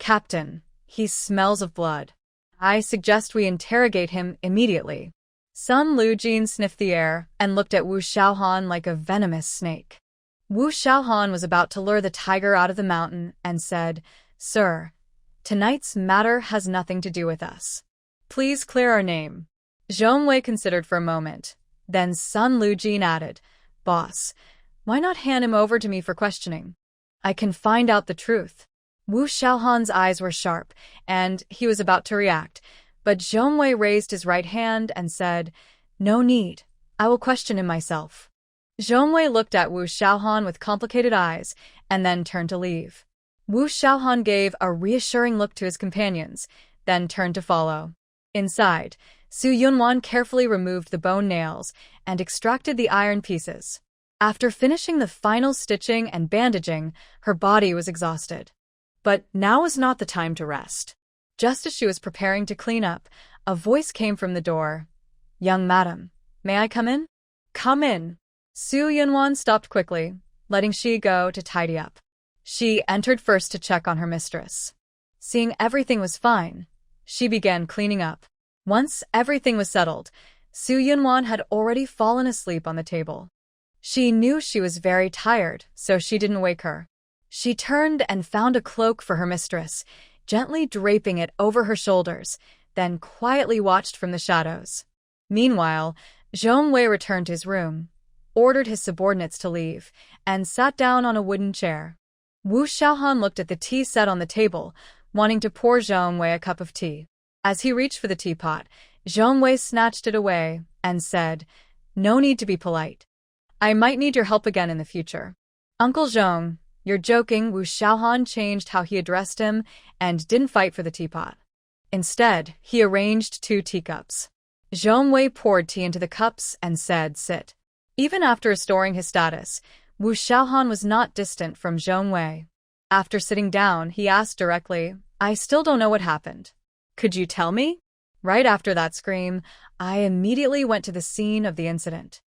Captain, he smells of blood. I suggest we interrogate him immediately. Sun Lujin sniffed the air and looked at Wu Xiaohan like a venomous snake. Wu Xiaohan was about to lure the tiger out of the mountain and said, "Sir, tonight's matter has nothing to do with us. Please clear our name." Zhong Wei considered for a moment. Then Sun Lujin added, "Boss, why not hand him over to me for questioning? I can find out the truth." Wu Xiaohan's eyes were sharp, and he was about to react, but Zhong Wei raised his right hand and said, "No need. I will question him myself." Zhong Wei looked at Wu Xiaohan with complicated eyes and then turned to leave. Wu Xiaohan gave a reassuring look to his companions, then turned to follow. Inside, Su Yunwan carefully removed the bone nails and extracted the iron pieces. After finishing the final stitching and bandaging, her body was exhausted. But now was not the time to rest. Just as she was preparing to clean up, a voice came from the door. "Young madam, may I come in?" "Come in." Su Yunwan stopped quickly, letting she go to tidy up. She entered first to check on her mistress. Seeing everything was fine, she began cleaning up. Once everything was settled, Su Yunwan had already fallen asleep on the table. She knew she was very tired, so she didn't wake her. She turned and found a cloak for her mistress, gently draping it over her shoulders, then quietly watched from the shadows. Meanwhile, Zhong Wei returned to his room, ordered his subordinates to leave, and sat down on a wooden chair. Wu Xiaohan looked at the tea set on the table, wanting to pour Zhong Wei a cup of tea. As he reached for the teapot, Zhong Wei snatched it away and said, "No need to be polite. I might need your help again in the future." "Uncle Zhong, you're joking." Wu Xiaohan changed how he addressed him and didn't fight for the teapot. Instead, he arranged 2 teacups. Zhong Wei poured tea into the cups and said, "Sit." Even after restoring his status, Wu Xiaohan was not distant from Zhong Wei. After sitting down, he asked directly, "I still don't know what happened. Could you tell me?" Right after that scream, I immediately went to the scene of the incident.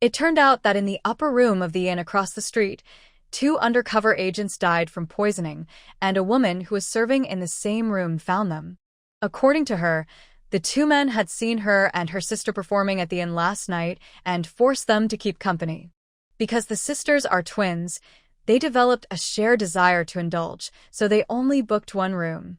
It turned out that in the upper room of the inn across the street, 2 undercover agents died from poisoning, and a woman who was serving in the same room found them. According to her, the 2 men had seen her and her sister performing at the inn last night and forced them to keep company. Because the sisters are twins, they developed a shared desire to indulge, so they only booked 1 room.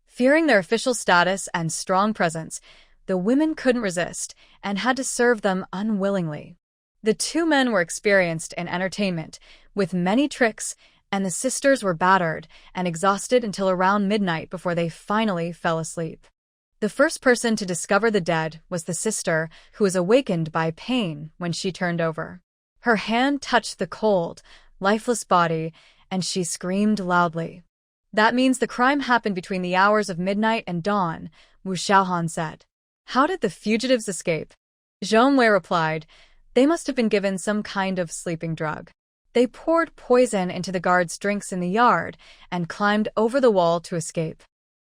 Fearing their official status and strong presence, the women couldn't resist and had to serve them unwillingly. The 2 men were experienced in entertainment, with many tricks, and the sisters were battered and exhausted until around midnight before they finally fell asleep. The first person to discover the dead was the sister, who was awakened by pain when she turned over. Her hand touched the cold, lifeless body, and she screamed loudly. "That means the crime happened between the hours of midnight and dawn," Wu Xiaohan said. "How did the fugitives escape?" Zhong Wei replied, "They must have been given some kind of sleeping drug. They poured poison into the guards' drinks in the yard and climbed over the wall to escape."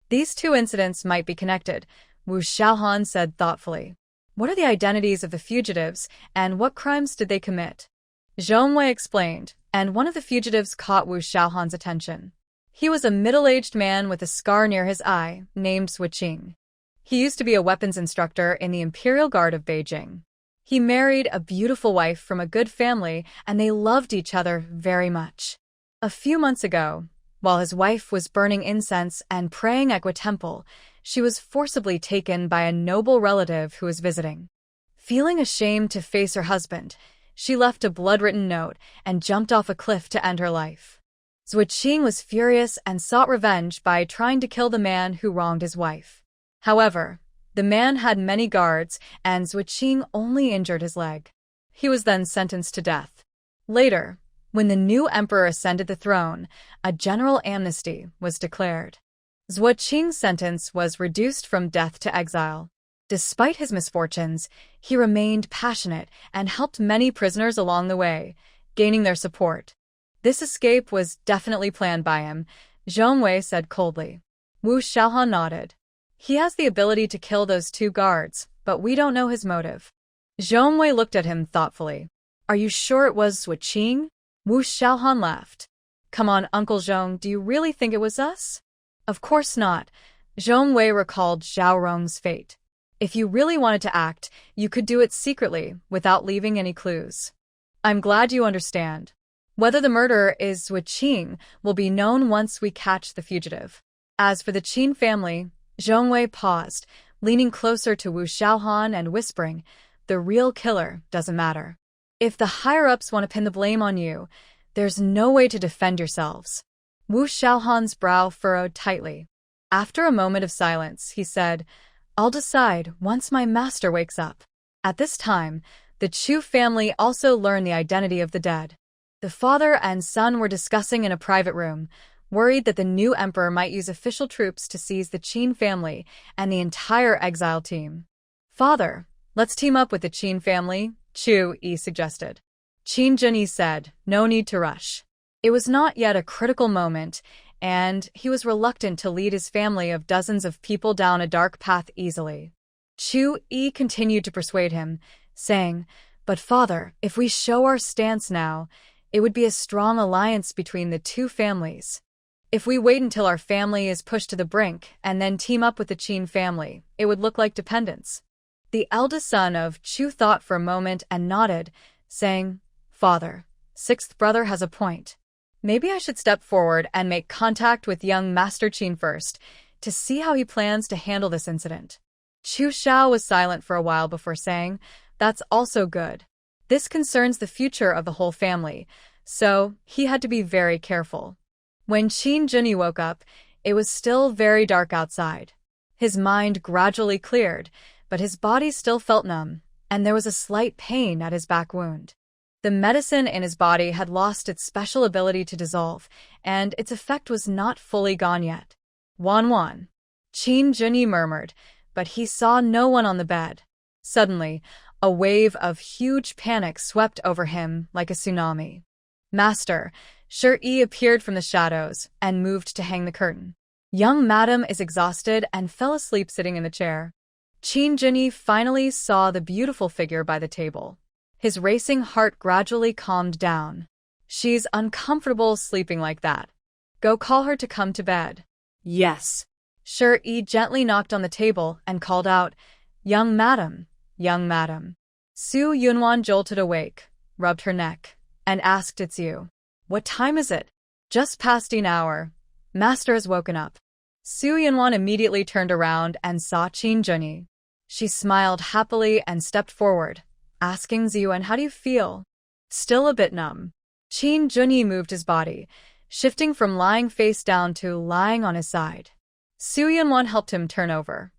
"These 2 incidents might be connected," Wu Xiaohan said thoughtfully. "What are the identities of the fugitives, and what crimes did they commit?" Zhong Wei explained, and one of the fugitives caught Wu Xiaohan's attention. He was a middle-aged man with a scar near his eye, named Zhuqing. He used to be a weapons instructor in the Imperial Guard of Beijing. He married a beautiful wife from a good family, and they loved each other very much. A few months ago, while his wife was burning incense and praying at a temple, she was forcibly taken by a noble relative who was visiting. Feeling ashamed to face her husband, she left a blood-written note and jumped off a cliff to end her life. Zhuqing was furious and sought revenge by trying to kill the man who wronged his wife. However, the man had many guards, and Zhuqing only injured his leg. He was then sentenced to death. Later, when the new emperor ascended the throne, a general amnesty was declared. Zhuqing's sentence was reduced from death to exile. Despite his misfortunes, he remained passionate and helped many prisoners along the way, gaining their support. "This escape was definitely planned by him," Zhong Wei said coldly. Wu Xiaohan nodded. "He has the ability to kill those 2 guards, but we don't know his motive." Zhong Wei looked at him thoughtfully. "Are you sure it was Zhuqing?" Wu Xiaohan laughed. "Come on, Uncle Zhong, do you really think it was us?" Of course not. Zhong Wei recalled Zhao Rong's fate. If you really wanted to act, you could do it secretly, without leaving any clues. I'm glad you understand. Whether the murderer is Zhu Qing will be known once we catch the fugitive. As for the Qin family, Zhong Wei paused, leaning closer to Wu Xiaohan and whispering, the real killer doesn't matter. If the higher-ups want to pin the blame on you, there's no way to defend yourselves. Wu Xiaohan's brow furrowed tightly. After a moment of silence, he said, I'll decide once my master wakes up. At this time, the Chu family also learned the identity of the dead. The father and son were discussing in a private room, worried that the new emperor might use official troops to seize the Qin family and the entire exile team. Father, let's team up with the Qin family, Chu Yi suggested. Qin Zhenyi said, no need to rush. It was not yet a critical moment, and he was reluctant to lead his family of dozens of people down a dark path easily. Chu Yi continued to persuade him, saying, but father, if we show our stance now, it would be a strong alliance between the two families. If we wait until our family is pushed to the brink and then team up with the Qin family, it would look like dependence. The eldest son of Chu thought for a moment and nodded, saying, Father, sixth brother has a point. Maybe I should step forward and make contact with young Master Qin first, to see how he plans to handle this incident. Chu Xiao was silent for a while before saying, that's also good. This concerns the future of the whole family, so he had to be very careful. When Qin Zhenyi woke up, it was still very dark outside. His mind gradually cleared, but his body still felt numb, and there was a slight pain at his back wound. The medicine in his body had lost its special ability to dissolve, and its effect was not fully gone yet. Wan. Qin Zhenyi murmured, but he saw no one on the bed. Suddenly, a wave of huge panic swept over him like a tsunami. Master, Shi Yi appeared from the shadows and moved to hang the curtain. Young madam is exhausted and fell asleep sitting in the chair. Qin Zhenyi finally saw the beautiful figure by the table. His racing heart gradually calmed down. She's uncomfortable sleeping like that. Go call her to come to bed. Yes. Shi Yi gently knocked on the table and called out, Young madam, young madam. Su Yunwan jolted awake, rubbed her neck, and asked, It's you. What time is it? Just past an hour. Master has woken up. Su Yunwan immediately turned around and saw Qin Zhenyi. She smiled happily and stepped forward, asking Ziyuan, how do you feel? Still a bit numb. Qin Zhenyi moved his body, shifting from lying face down to lying on his side. Su Yunwan helped him turn over.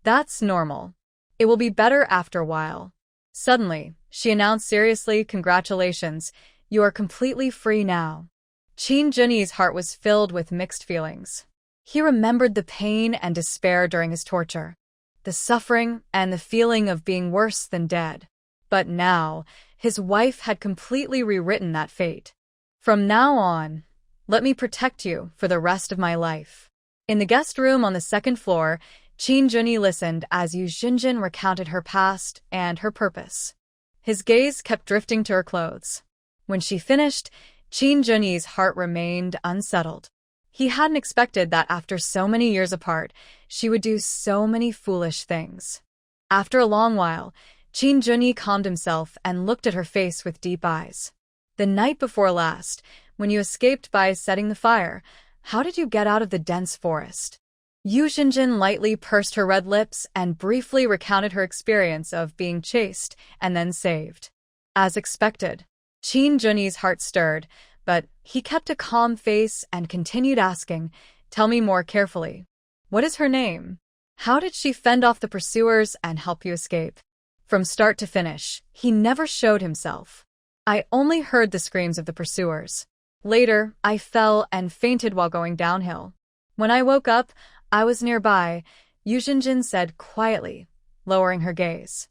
That's normal. It will be better after a while. Suddenly, she announced seriously, Congratulations, you are completely free now. Qin Zhenyi's heart was filled with mixed feelings. He remembered the pain and despair during his torture, the suffering and the feeling of being worse than dead. But now, his wife had completely rewritten that fate. From now on, let me protect you for the rest of my life. In the guest room on the second floor, Qin Zhenyi listened as Zhenzhen recounted her past and her purpose. His gaze kept drifting to her clothes. When she finished, Qin Zhenyi's heart remained unsettled. He hadn't expected that after so many years apart, she would do so many foolish things. After a long while, Qin Zhenyi calmed himself and looked at her face with deep eyes. The night before last, when you escaped by setting the fire, how did you get out of the dense forest? Zhenzhen lightly pursed her red lips and briefly recounted her experience of being chased and then saved. As expected, Qin Zhenyi's heart stirred, but he kept a calm face and continued asking, Tell me more carefully. What is her name? How did she fend off the pursuers and help you escape? From start to finish, he never showed himself. I only heard the screams of the pursuers. Later, I fell and fainted while going downhill. When I woke up, I was nearby, Zhenzhen said quietly, lowering her gaze.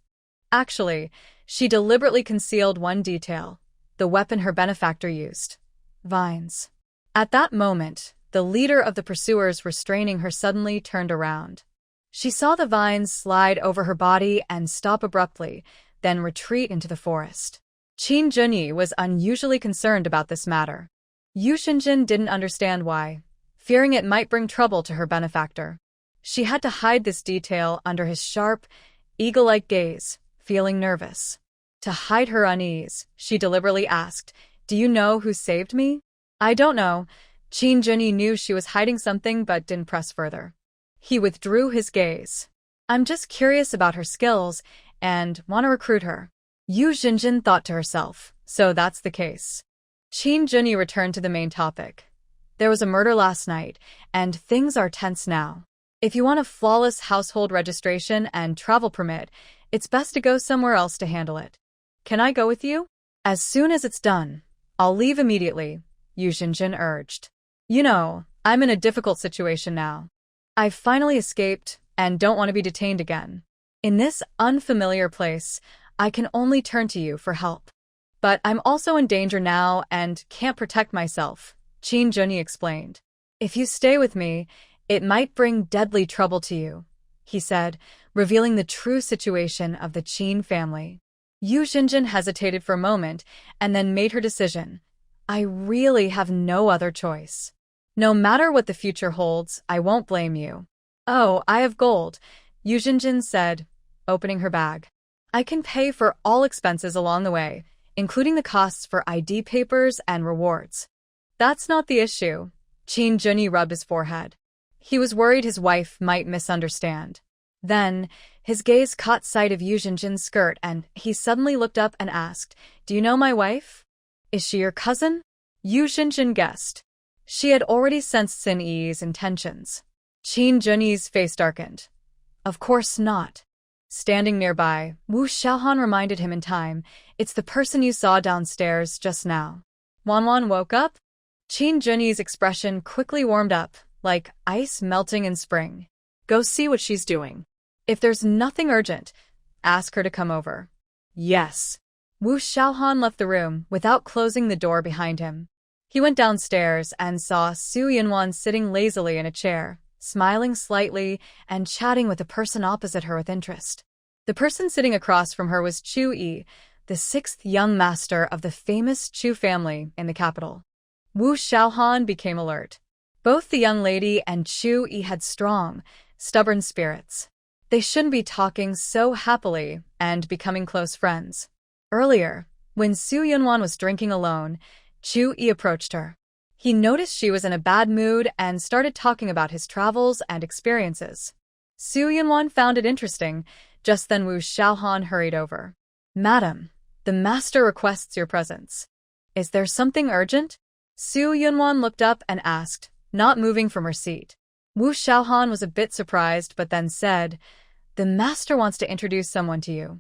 Actually, she deliberately concealed one detail, the weapon her benefactor used. Vines. At that moment, the leader of the pursuers restraining her suddenly turned around. She saw the vines slide over her body and stop abruptly, then retreat into the forest. Qin Zhenyi was unusually concerned about this matter. Zhenzhen didn't understand why. fearing it might bring trouble to her benefactor. She had to hide this detail under his sharp, eagle-like gaze, feeling nervous. To hide her unease, she deliberately asked, "Do you know who saved me?" "I don't know." Qin Junyi knew she was hiding something but didn't press further. He withdrew his gaze. "I'm just curious about her skills and want to recruit her." Zhenzhen thought to herself, so that's the case. Qin Junyi returned to the main topic. "There was a murder last night, and things are tense now. If you want a flawless household registration and travel permit, it's best to go somewhere else to handle it. Can I go with you?" "As soon as it's done, I'll leave immediately," Zhenzhen urged. "You know, I'm in a difficult situation now. I've finally escaped and don't want to be detained again. In this unfamiliar place, I can only turn to you for help. But I'm also in danger now and can't protect myself," Qin Junyi explained. "If you stay with me, it might bring deadly trouble to you," he said, revealing the true situation of the Qin family. Zhenzhen hesitated for a moment and then made her decision. "I really have no other choice. No matter what the future holds, I won't blame you." "Oh, I have gold," Zhenzhen said, opening her bag. "I can pay for all expenses along the way, including the costs for ID papers and rewards." "That's not the issue," Qin Junyi rubbed his forehead. He was worried his wife might misunderstand. Then, his gaze caught sight of Zhenzhen's skirt and he suddenly looked up and asked, "Do you know my wife? Is she your cousin?" Zhenzhen guessed. She had already sensed Sin Yi's intentions. Qin Junyi's face darkened. "Of course not." Standing nearby, Wu Xiaohan reminded him in time, "It's the person you saw downstairs just now." Wanwan woke up. Qin Junyi's expression quickly warmed up, like ice melting in spring. "Go see what she's doing. If there's nothing urgent, ask her to come over." "Yes." Wu Xiaohan left the room without closing the door behind him. He went downstairs and saw Su Yunwan sitting lazily in a chair, smiling slightly and chatting with the person opposite her with interest. The person sitting across from her was Chu Yi, the sixth young master of the famous Chu family in the capital. Wu Xiaohan became alert. Both the young lady and Chu Yi had strong, stubborn spirits. They shouldn't be talking so happily and becoming close friends. Earlier, when Su Yunwan was drinking alone, Chu Yi approached her. He noticed she was in a bad mood and started talking about his travels and experiences. Su Yunwan found it interesting. Just then Wu Xiaohan hurried over. "Madam, the master requests your presence. Is there something urgent?" Su Yunwan looked up and asked, not moving from her seat. Wu Xiaohan was a bit surprised but then said, "The master wants to introduce someone to you."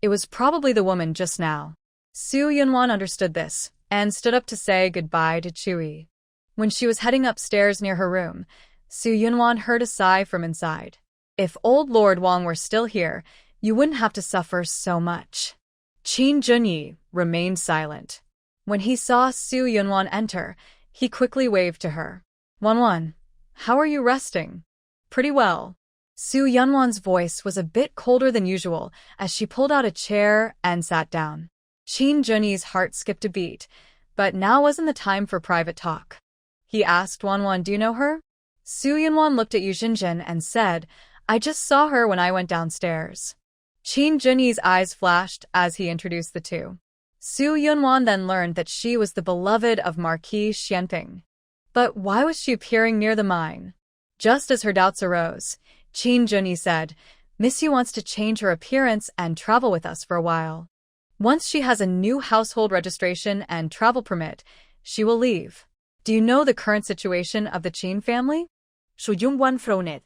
It was probably the woman just now. Su Yunwan understood this and stood up to say goodbye to Chu Yi. When she was heading upstairs near her room, Su Yunwan heard a sigh from inside. "If old Lord Wang were still here, you wouldn't have to suffer so much." Qin Junyi remained silent. When he saw Su Yunwan enter, he quickly waved to her. "Wanwan, how are you resting?" "Pretty well." Su Yunwan's voice was a bit colder than usual as she pulled out a chair and sat down. Qin Junyi's heart skipped a beat, but now wasn't the time for private talk. He asked Wanwan, "Do you know her?" Su Yunwan looked at Zhenzhen and said, "I just saw her when I went downstairs." Qin Junyi's eyes flashed as he introduced the two. Su Yunwan then learned that she was the beloved of Marquis Xianping. But why was she appearing near the mine? Just as her doubts arose, Qin Junyi said, "Miss Yu wants to change her appearance and travel with us for a while. Once she has a new household registration and travel permit, she will leave." "Do you know the current situation of the Qin family?" Su Yunwan frowned.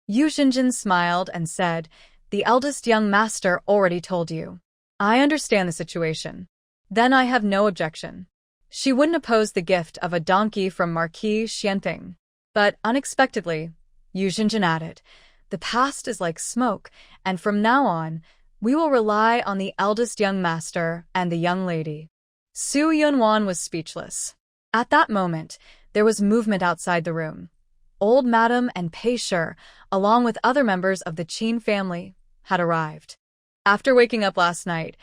Zhenzhen smiled and said, "The eldest young master already told you. I understand the situation. Then I have no objection." She wouldn't oppose the gift of a donkey from Marquis Xianping. But unexpectedly, Zhenzhen added, "The past is like smoke, and from now on, we will rely on the eldest young master and the young lady." Su Yunwan was speechless. At that moment, there was movement outside the room. Old Madam and Pei Shi, along with other members of the Qin family, had arrived. After waking up last night,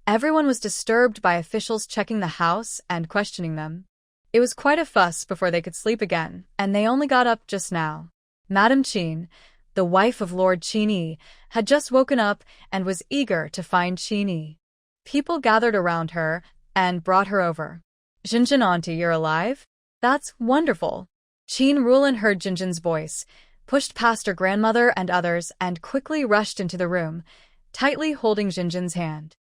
everyone was disturbed by officials checking the house and questioning them. It was quite a fuss before they could sleep again, and they only got up just now. Madame Qin, the wife of Lord Qinyi, had just woken up and was eager to find Qinyi. People gathered around her and brought her over. "Zhenzhen auntie, you're alive? That's wonderful." Qin Rulin heard Zhenzhen's voice, pushed past her grandmother and others, and quickly rushed into the room, tightly holding Zhenzhen's hand.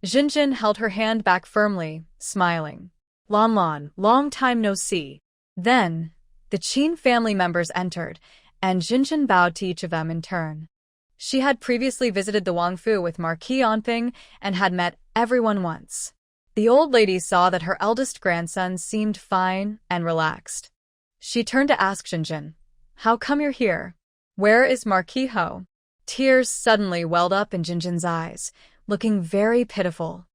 Zhenzhen held her hand back firmly, smiling. "Lan, long time no see." Then, the Qin family members entered, and Zhenzhen bowed to each of them in turn. She had previously visited the Wangfu with Marquis Anping and had met everyone once. The old lady saw that her eldest grandson seemed fine and relaxed. She turned to ask Zhenzhen, "How come you're here? Where is Marquis Ho?" Tears suddenly welled up in Zhenzhen's eyes, looking very pitiful.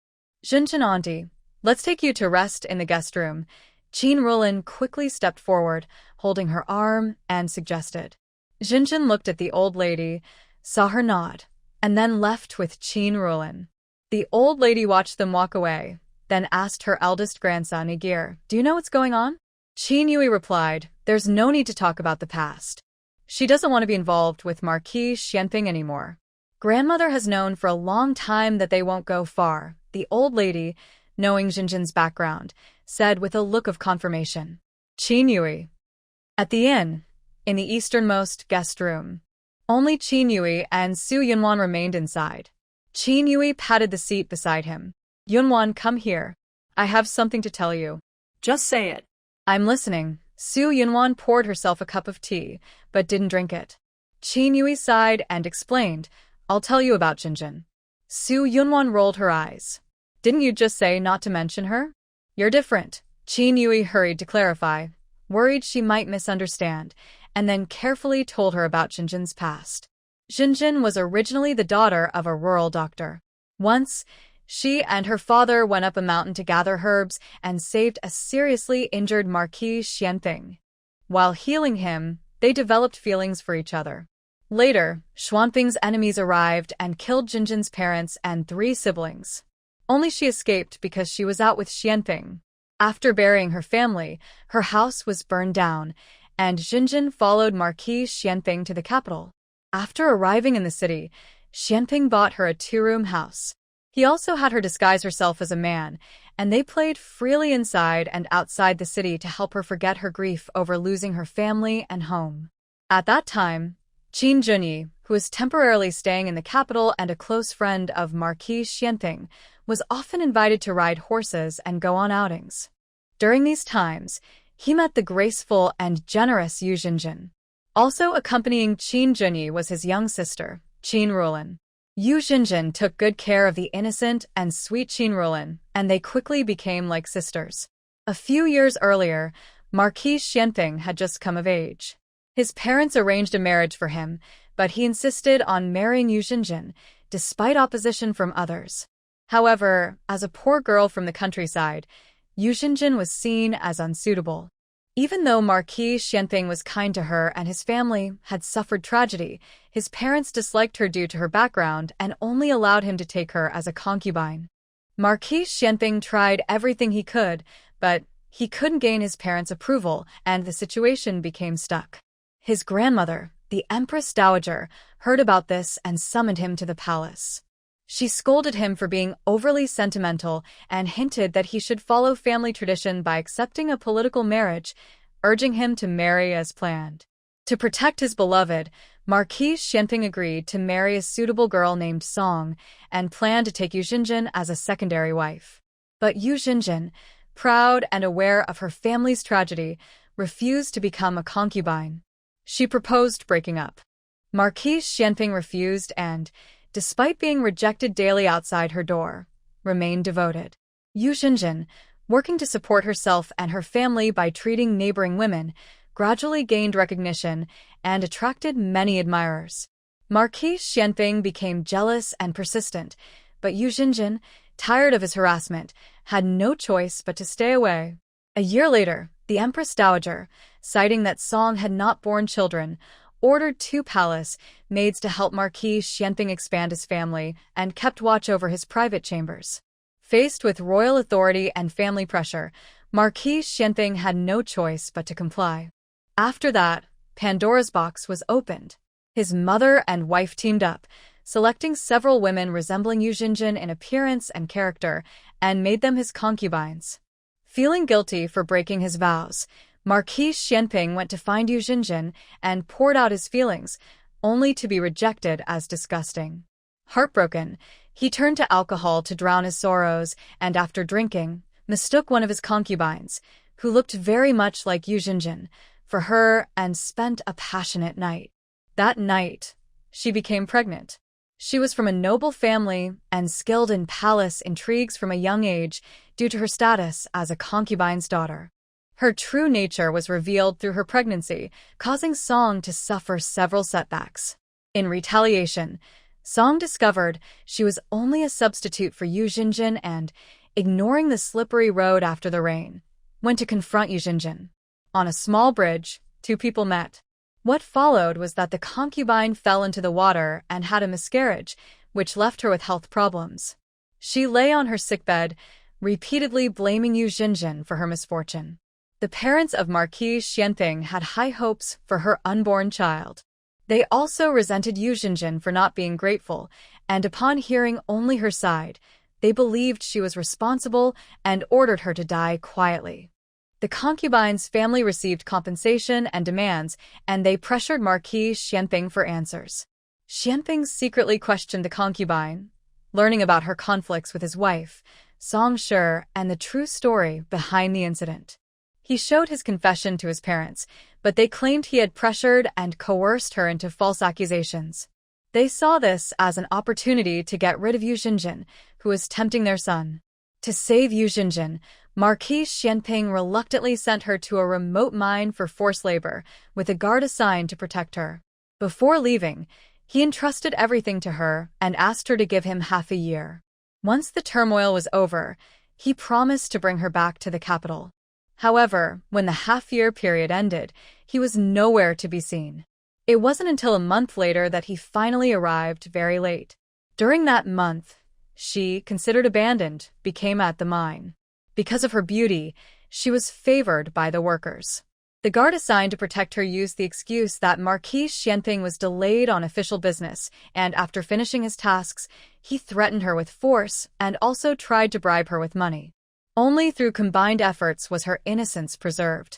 "Zhenzhen auntie, let's take you to rest in the guest room." Qin Rulin quickly stepped forward, holding her arm, and suggested. Zhenzhen looked at the old lady, saw her nod, and then left with Qin Rulin. The old lady watched them walk away, then asked her eldest grandson Igir, "Do you know what's going on?" Qin Yui replied, "There's no need to talk about the past. She doesn't want to be involved with Marquis Xianping anymore. Grandmother has known for a long time that they won't go far," the old lady, knowing Zhenzhen's background, said with a look of confirmation. Qin Yui. At the inn, in the easternmost guest room, only Qin Yui and Su Yunwan remained inside. Qin Yui patted the seat beside him. "Yunwan, come here. I have something to tell you." "Just say it." "I'm listening." Su Yunwan poured herself a cup of tea, but didn't drink it. Qin Yui sighed and explained, "I'll tell you about Zhenzhen." Su Yunwan rolled her eyes. "Didn't you just say not to mention her? You're different." Qin Yui hurried to clarify, worried she might misunderstand, and then carefully told her about Zhenzhen's past. Zhenzhen was originally the daughter of a rural doctor. Once, she and her father went up a mountain to gather herbs and saved a seriously injured Marquis Xianping. While healing him, they developed feelings for each other. Later, Xuanping's enemies arrived and killed Zhenzhen's parents and 3 siblings. Only she escaped because she was out with Xianping. After burying her family, her house was burned down, and Zhenzhen followed Marquis Xianping to the capital. After arriving in the city, Xianping bought her a 2-room house. He also had her disguise herself as a man, and they played freely inside and outside the city to help her forget her grief over losing her family and home. At that time, Qin Junyi, who was temporarily staying in the capital and a close friend of Marquis Xianping, was often invited to ride horses and go on outings. During these times, he met the graceful and generous Yu Zhenzhen. Also accompanying Qin Junyi was his young sister, Qin Rulin. Yu Zhenzhen took good care of the innocent and sweet Qin Rulin, and they quickly became like sisters. A few years earlier, Marquis Xianping had just come of age. His parents arranged a marriage for him, but he insisted on marrying Yu Zhenzhen, despite opposition from others. However, as a poor girl from the countryside, Yu Zhenzhen was seen as unsuitable. Even though Marquis Xianping was kind to her and his family had suffered tragedy, his parents disliked her due to her background and only allowed him to take her as a concubine. Marquis Xianping tried everything he could, but he couldn't gain his parents' approval, and the situation became stuck. His grandmother, the Empress Dowager, heard about this and summoned him to the palace. She scolded him for being overly sentimental and hinted that he should follow family tradition by accepting a political marriage, urging him to marry as planned. To protect his beloved, Marquis Xianping agreed to marry a suitable girl named Song and planned to take Yu Zhenzhen as a secondary wife. But Yu Zhenzhen, proud and aware of her family's tragedy, refused to become a concubine. She proposed breaking up. Marquis Xianping refused and, despite being rejected daily outside her door, remained devoted. Yu Zhenzhen, working to support herself and her family by treating neighboring women, gradually gained recognition and attracted many admirers. Marquis Xianping became jealous and persistent, but Yu Zhenzhen, tired of his harassment, had no choice but to stay away. A year later, the Empress Dowager, citing that Song had not borne children, ordered 2 palace maids to help Marquis Xianping expand his family and kept watch over his private chambers. Faced with royal authority and family pressure, Marquis Xianping had no choice but to comply. After that, Pandora's box was opened. His mother and wife teamed up, selecting several women resembling Yu Zhenzhen in appearance and character, and made them his concubines. Feeling guilty for breaking his vows, Marquis Xianping went to find Yu Zhenzhen and poured out his feelings, only to be rejected as disgusting. Heartbroken, he turned to alcohol to drown his sorrows, and after drinking, mistook one of his concubines, who looked very much like Yu Zhenzhen, for her and spent a passionate night. That night, she became pregnant. She was from a noble family and skilled in palace intrigues from a young age due to her status as a concubine's daughter. Her true nature was revealed through her pregnancy, causing Song to suffer several setbacks. In retaliation, Song discovered she was only a substitute for Yu Zhenzhen and, ignoring the slippery road after the rain, went to confront Yu Zhenzhen. On a small bridge, two people met. What followed was that the concubine fell into the water and had a miscarriage, which left her with health problems. She lay on her sickbed, repeatedly blaming Yu Zhenzhen for her misfortune. The parents of Marquis Xianping had high hopes for her unborn child. They also resented Yu Zhenzhen for not being grateful, and upon hearing only her side, they believed she was responsible and ordered her to die quietly. The concubine's family received compensation and demands, and they pressured Marquis Xianping for answers. Xianping secretly questioned the concubine, learning about her conflicts with his wife, Song Shi, and the true story behind the incident. He showed his confession to his parents, but they claimed he had pressured and coerced her into false accusations. They saw this as an opportunity to get rid of Yu Zhenzhen, who was tempting their son. To save Yu Zhenzhen, Marquis Xianping reluctantly sent her to a remote mine for forced labor, with a guard assigned to protect her. Before leaving, he entrusted everything to her and asked her to give him half a year. Once the turmoil was over, he promised to bring her back to the capital. However, when the half-year period ended, he was nowhere to be seen. It wasn't until a month later that he finally arrived very late. During that month, she, considered abandoned, became at the mine. Because of her beauty, she was favored by the workers. The guard assigned to protect her used the excuse that Marquis Xianping was delayed on official business, and after finishing his tasks, he threatened her with force and also tried to bribe her with money. Only through combined efforts was her innocence preserved.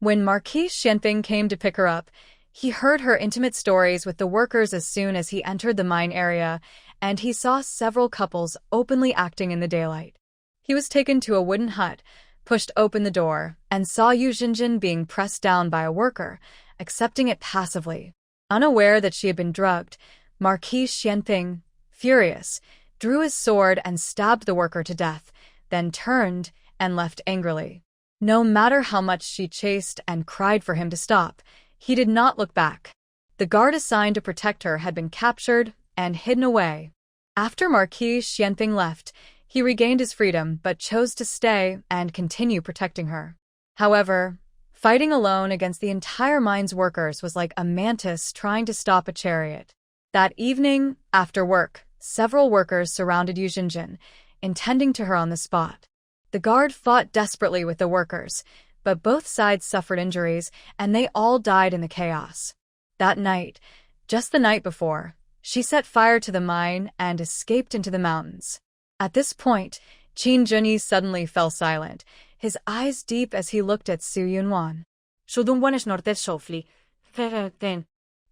When Marquis Xianping came to pick her up, he heard her intimate stories with the workers as soon as he entered the mine area, and he saw several couples openly acting in the daylight. He was taken to a wooden hut, pushed open the door, and saw Yu Zhenzhen being pressed down by a worker, accepting it passively. Unaware that she had been drugged, Marquis Xianping, furious, drew his sword and stabbed the worker to death, then turned and left angrily. No matter how much she chased and cried for him to stop, he did not look back. The guard assigned to protect her had been captured and hidden away. After Marquis Xianping left, he regained his freedom but chose to stay and continue protecting her. However, fighting alone against the entire mine's workers was like a mantis trying to stop a chariot. That evening, after work, several workers surrounded Yu Zhenzhen, intending to her on the spot. The guard fought desperately with the workers, but both sides suffered injuries, and they all died in the chaos. That night, just the night before, she set fire to the mine and escaped into the mountains. At this point, Qin Junyi suddenly fell silent, his eyes deep as he looked at Su Yunwan.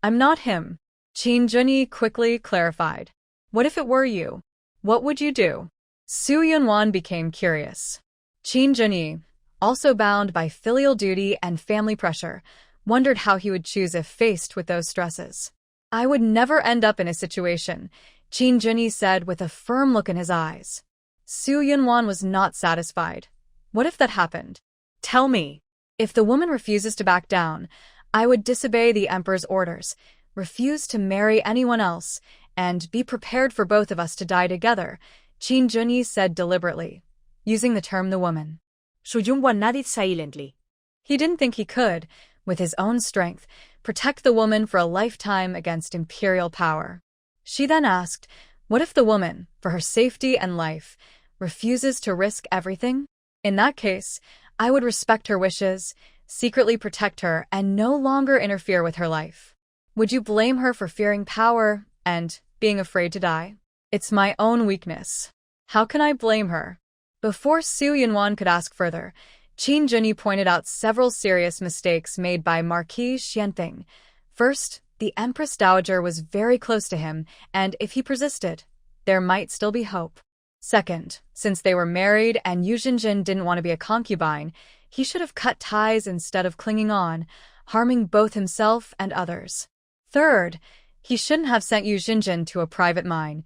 I'm not him, Qin Junyi quickly clarified. What if it were you? What would you do? Su Yunwan became curious. Qin Junyi, also bound by filial duty and family pressure, wondered how he would choose if faced with those stresses. I would never end up in a situation, Qin Junyi said with a firm look in his eyes. Su Yunwan was not satisfied. What if that happened? Tell me. If the woman refuses to back down, I would disobey the emperor's orders, refuse to marry anyone else, and be prepared for both of us to die together, Qin Junyi said deliberately, using the term the woman. Su Yunwan nodded silently. He didn't think he could, with his own strength, protect the woman for a lifetime against imperial power. She then asked, what if the woman, for her safety and life, refuses to risk everything? In that case, I would respect her wishes, secretly protect her, and no longer interfere with her life. Would you blame her for fearing power and being afraid to die? It's my own weakness. How can I blame her? Before Su Yunwan could ask further, Qin Junyi pointed out several serious mistakes made by Marquis Xianping. First, the Empress Dowager was very close to him, and if he persisted, there might still be hope. Second, since they were married and Yu Zhenzhen didn't want to be a concubine, he should have cut ties instead of clinging on, harming both himself and others. Third, he shouldn't have sent Yu Zhenzhen to a private mine,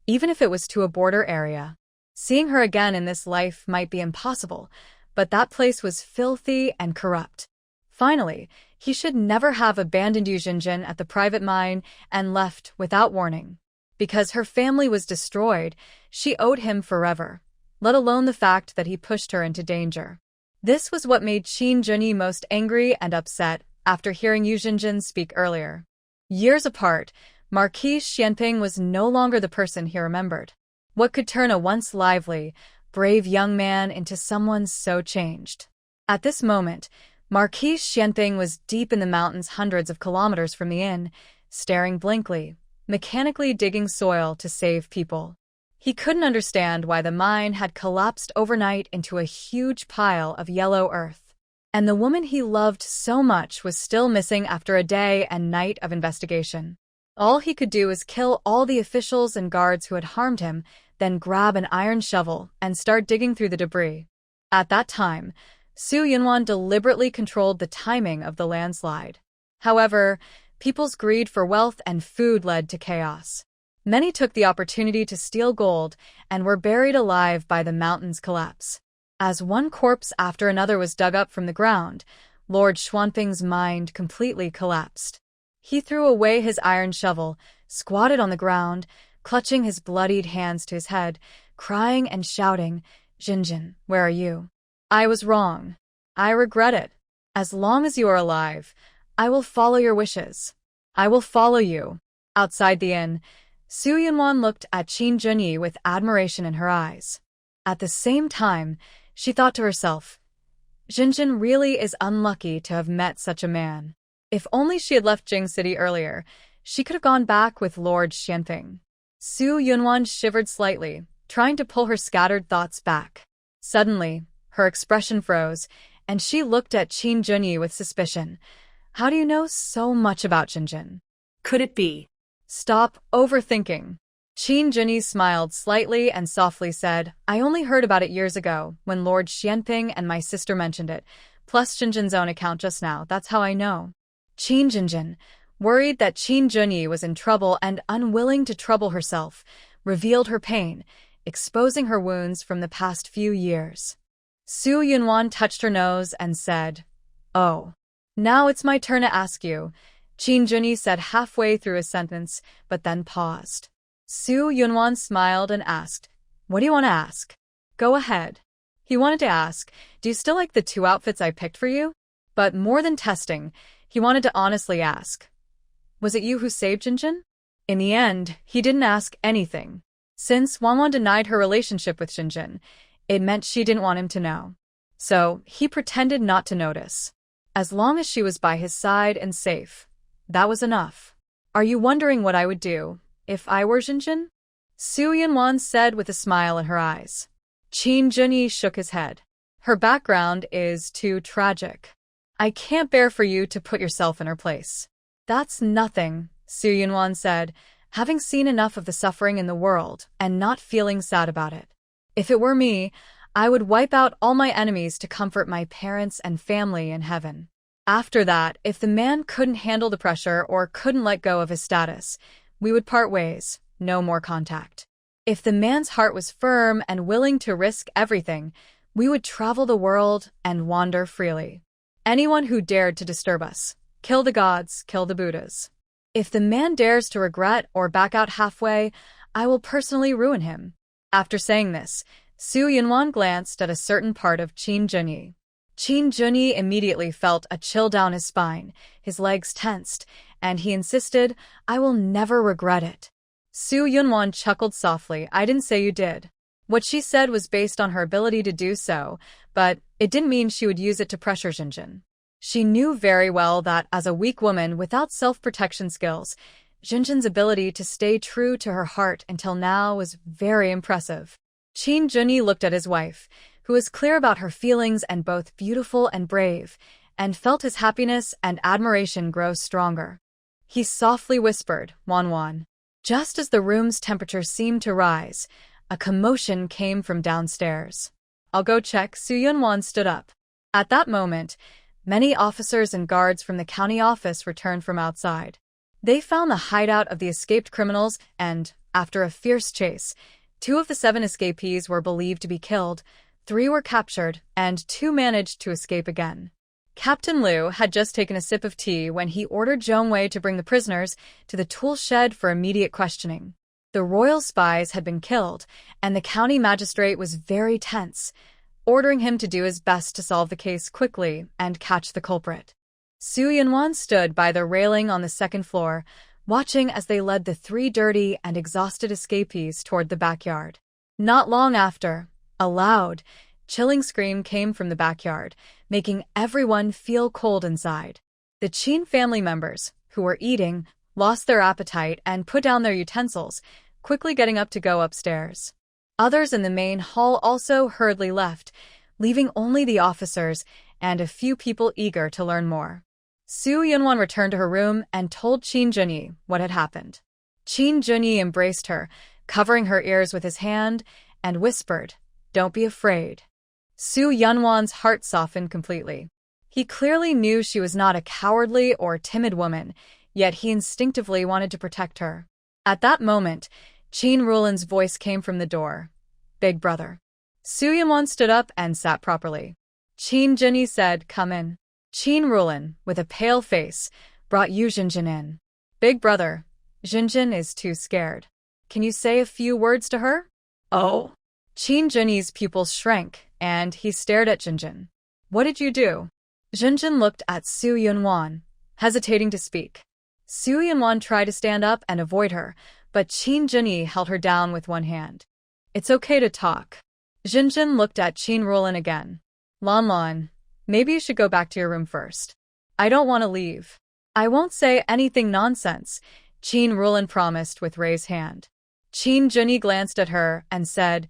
even if it was to a border area. Seeing her again in this life might be impossible, but that place was filthy and corrupt. Finally, he should never have abandoned Yu Zhenzhen at the private mine and left without warning. Because her family was destroyed, she owed him forever, let alone the fact that he pushed her into danger. This was what made Qin Junyi most angry and upset after hearing Yu Zhenzhen speak earlier. Years apart, Marquis Xianping was no longer the person he remembered. What could turn a once lively, brave young man into someone so changed? At this moment, Marquis Xianping was deep in the mountains hundreds of kilometers from the inn, staring blankly, mechanically digging soil to save people. He couldn't understand why the mine had collapsed overnight into a huge pile of yellow earth. And the woman he loved so much was still missing after a day and night of investigation. All he could do was kill all the officials and guards who had harmed him, then grab an iron shovel and start digging through the debris. At that time, Su Yunwan deliberately controlled the timing of the landslide. However, people's greed for wealth and food led to chaos. Many took the opportunity to steal gold and were buried alive by the mountain's collapse. As one corpse after another was dug up from the ground, Lord Xuanping's mind completely collapsed. He threw away his iron shovel, squatted on the ground, clutching his bloodied hands to his head, crying and shouting, "Zhenzhen, where are you? I was wrong. I regret it. As long as you are alive, I will follow your wishes. I will follow you." Outside the inn, Su Yunwan looked at Qin Junyi with admiration in her eyes. At the same time, she thought to herself, Zhenzhen really is unlucky to have met such a man. If only she had left Jing City earlier, she could have gone back with Lord Xianping. Su Yunwan shivered slightly, trying to pull her scattered thoughts back. Suddenly, her expression froze, and she looked at Qin Junyi with suspicion. How do you know so much about Zhenzhen? Could it be? Stop overthinking. Qin Junyi smiled slightly and softly said, I only heard about it years ago, when Lord Xianping and my sister mentioned it, plus Zhenzhen's own account just now, that's how I know. Qin Zhenzhen, worried that Qin Junyi was in trouble and unwilling to trouble herself, revealed her pain, exposing her wounds from the past few years. Su Yunwan touched her nose and said, Oh. Now it's my turn to ask you, Qin Junyi said halfway through a sentence, but then paused. Su Yunwan smiled and asked, What do you want to ask? Go ahead. He wanted to ask, Do you still like the 2 outfits I picked for you? But more than testing, he wanted to honestly ask, Was it you who saved Zhenzhen? In the end, he didn't ask anything. Since Wanwan denied her relationship with Zhenzhen, it meant she didn't want him to know. So, he pretended not to notice. As long as she was by his side and safe, that was enough. Are you wondering what I would do if I were Zhenzhen? Su Yunwan said with a smile in her eyes. Qin Junyi shook his head. Her background is too tragic. I can't bear for you to put yourself in her place. That's nothing, Su Yunwan said, having seen enough of the suffering in the world and not feeling sad about it. If it were me, I would wipe out all my enemies to comfort my parents and family in heaven. After that, if the man couldn't handle the pressure or couldn't let go of his status, we would part ways, no more contact. If the man's heart was firm and willing to risk everything, we would travel the world and wander freely. Anyone who dared to disturb us, kill the gods, kill the Buddhas. If the man dares to regret or back out halfway, I will personally ruin him. After saying this, Su Yunwan glanced at a certain part of Qin Junyi. Qin Junyi immediately felt a chill down his spine, his legs tensed, and he insisted, I will never regret it. Su Yunwan chuckled softly, I didn't say you did. What she said was based on her ability to do so, but it didn't mean she would use it to pressure Zhenzhen. She knew very well that as a weak woman without self-protection skills, Zhenzhen's ability to stay true to her heart until now was very impressive. Qin Junyi looked at his wife, who was clear about her feelings and both beautiful and brave, and felt his happiness and admiration grow stronger. He softly whispered, "Wan Wan." Just as the room's temperature seemed to rise, a commotion came from downstairs. "I'll go check." Su Yunwan stood up. At that moment, many officers and guards from the county office returned from outside. They found the hideout of the escaped criminals and, after a fierce chase, 2 of the 7 escapees were believed to be killed, 3 were captured, and 2 managed to escape again. Captain Liu had just taken a sip of tea when he ordered Zhong Wei to bring the prisoners to the tool shed for immediate questioning. The royal spies had been killed, and the county magistrate was very tense, ordering him to do his best to solve the case quickly and catch the culprit. Su Yunwan stood by the railing on the 2nd floor, watching as they led the 3 dirty and exhausted escapees toward the backyard. Not long after, a loud, chilling scream came from the backyard, making everyone feel cold inside. The Qin family members, who were eating, lost their appetite and put down their utensils, quickly getting up to go upstairs. Others in the main hall also hurriedly left, leaving only the officers and a few people eager to learn more. Su Yunwan returned to her room and told Qin Junyi what had happened. Qin Junyi embraced her, covering her ears with his hand, and whispered, "Don't be afraid." Su Yunwan's heart softened completely. He clearly knew she was not a cowardly or timid woman, yet he instinctively wanted to protect her. At that moment, Qin Rulan's voice came from the door. "Big brother." Su Yunwan stood up and sat properly. Qin Junyi said, "Come in." Qin Rulan, with a pale face, brought Yu Zhenzhen in. "Big brother, Zhenzhen is too scared. Can you say a few words to her?" "Oh." Qin Junyi's pupils shrank, and he stared at Zhenzhen. "What did you do?" Zhenzhen looked at Su Yunwan, hesitating to speak. Su Yunwan tried to stand up and avoid her, but Qin Junyi held her down with one hand. "It's okay to talk." Zhenzhen looked at Qin Rulan again. Lan, maybe you should go back to your room first." "I don't want to leave." "I won't say anything nonsense," Qin Rulan promised with raised hand. Qin Junyi glanced at her and said,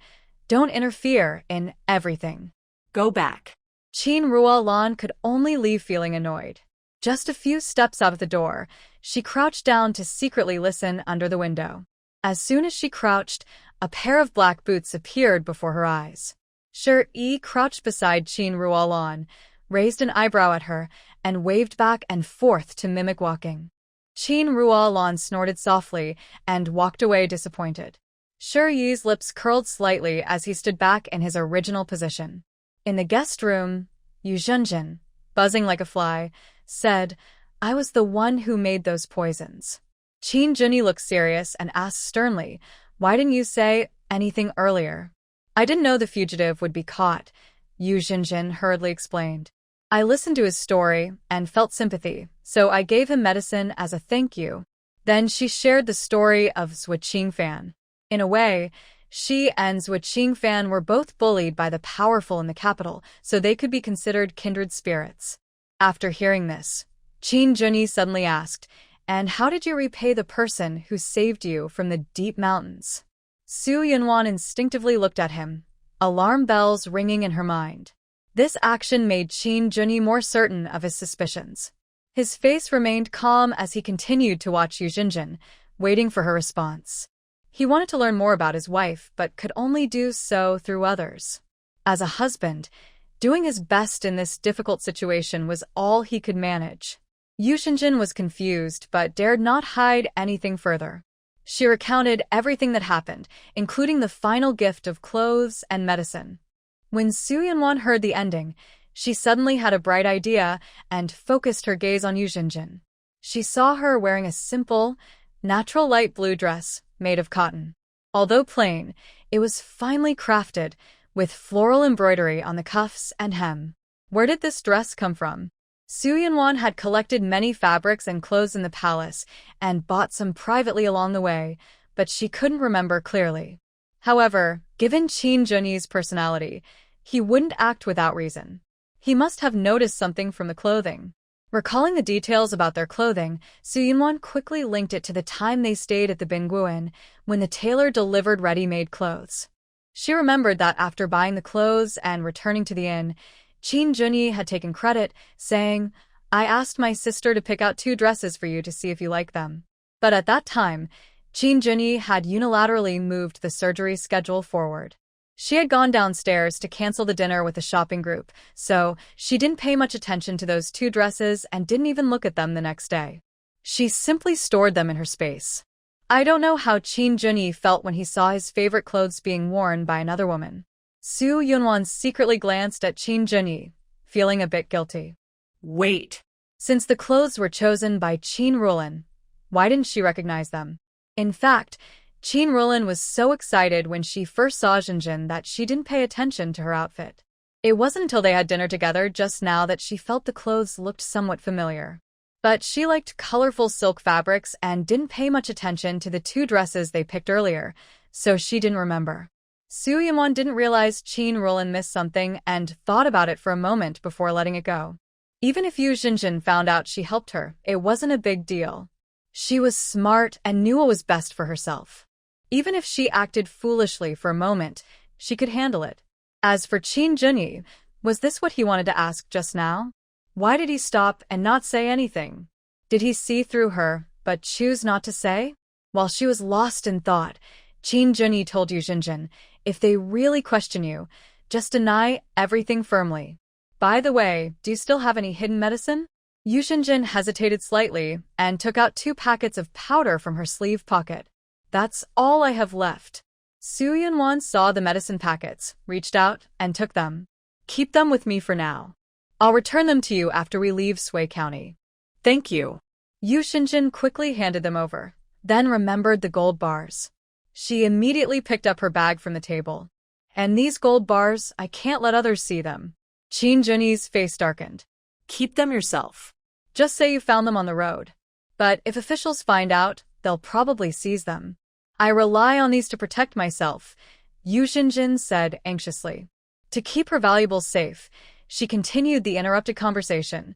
"Don't interfere in everything. Go back." Qin Ruolan could only leave feeling annoyed. Just a few steps out of the door, she crouched down to secretly listen under the window. As soon as she crouched, a pair of black boots appeared before her eyes. Shi crouched beside Qin Ruolan, raised an eyebrow at her, and waved back and forth to mimic walking. Qin Ruolan snorted softly and walked away disappointed. Shi's lips curled slightly as he stood back in his original position. In the guest room, Yu Zhenzhen, buzzing like a fly, said, "I was the one who made those poisons." Qin Junyi looked serious and asked sternly, "Why didn't you say anything earlier?" "I didn't know the fugitive would be caught," Yu Zhenzhen hurriedly explained. "I listened to his story and felt sympathy, so I gave him medicine as a thank you." Then she shared the story of Zhou Qingfan. In a way, she and Zhou Qingfan were both bullied by the powerful in the capital, so they could be considered kindred spirits. After hearing this, Qin Junyi suddenly asked, "And how did you repay the person who saved you from the deep mountains?" Su Yunwan instinctively looked at him, alarm bells ringing in her mind. This action made Qin Junyi more certain of his suspicions. His face remained calm as he continued to watch Yu Zhenzhen, waiting for her response. He wanted to learn more about his wife, but could only do so through others. As a husband, doing his best in this difficult situation was all he could manage. Yu Zhenzhen was confused, but dared not hide anything further. She recounted everything that happened, including the final gift of clothes and medicine. When Su Yunwan heard the ending, she suddenly had a bright idea and focused her gaze on Yu Zhenzhen. She saw her wearing a simple, natural light blue dress made of cotton. Although plain, it was finely crafted, with floral embroidery on the cuffs and hem. Where did this dress come from? Su Yunwan had collected many fabrics and clothes in the palace and bought some privately along the way, but she couldn't remember clearly. However, given Qin Junyi's personality, he wouldn't act without reason. He must have noticed something from the clothing. Recalling the details about their clothing, Su Yunwan quickly linked it to the time they stayed at the Binggu Inn when the tailor delivered ready-made clothes. She remembered that after buying the clothes and returning to the inn, Qin Junyi had taken credit, saying, "I asked my sister to pick out 2 dresses for you to see if you like them." But at that time, Qin Junyi had unilaterally moved the surgery schedule forward. She had gone downstairs to cancel the dinner with the shopping group, so she didn't pay much attention to those 2 dresses and didn't even look at them the next day. She simply stored them in her space. I don't know how Qin Junyi felt when he saw his favorite clothes being worn by another woman. Su Yunwan secretly glanced at Qin Junyi, feeling a bit guilty. Wait. Since the clothes were chosen by Qin Rulin, why didn't she recognize them? In fact, Qin Rulin was so excited when she first saw Zhenzhen that she didn't pay attention to her outfit. It wasn't until they had dinner together just now that she felt the clothes looked somewhat familiar. But she liked colorful silk fabrics and didn't pay much attention to the 2 dresses they picked earlier, so she didn't remember. Su Yunwan didn't realize Qin Rulin missed something and thought about it for a moment before letting it go. Even if Zhenzhen found out she helped her, it wasn't a big deal. She was smart and knew what was best for herself. Even if she acted foolishly for a moment, she could handle it. As for Qin Junyi, was this what he wanted to ask just now? Why did he stop and not say anything? Did he see through her, but choose not to say? While she was lost in thought, Qin Junyi told Zhenzhen, "If they really question you, just deny everything firmly. By the way, do you still have any hidden medicine?" Zhenzhen hesitated slightly and took out 2 packets of powder from her sleeve pocket. "That's all I have left." Su Yunwan saw the medicine packets, reached out, and took them. "Keep them with me for now. I'll return them to you after we leave Sui County." Thank you. Zhenzhen quickly handed them over, then remembered the gold bars. She immediately picked up her bag from the table. "And these gold bars, I can't let others see them." Qin Junyi's face darkened. Keep them yourself. "Just say you found them on the road. But if officials find out, they'll probably seize them. I rely on these to protect myself," Zhenzhen said anxiously. To keep her valuables safe, she continued the interrupted conversation.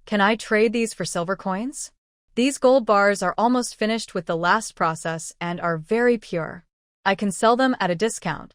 "Can I trade these for silver coins? These gold bars are almost finished with the last process and are very pure. I can sell them at a discount.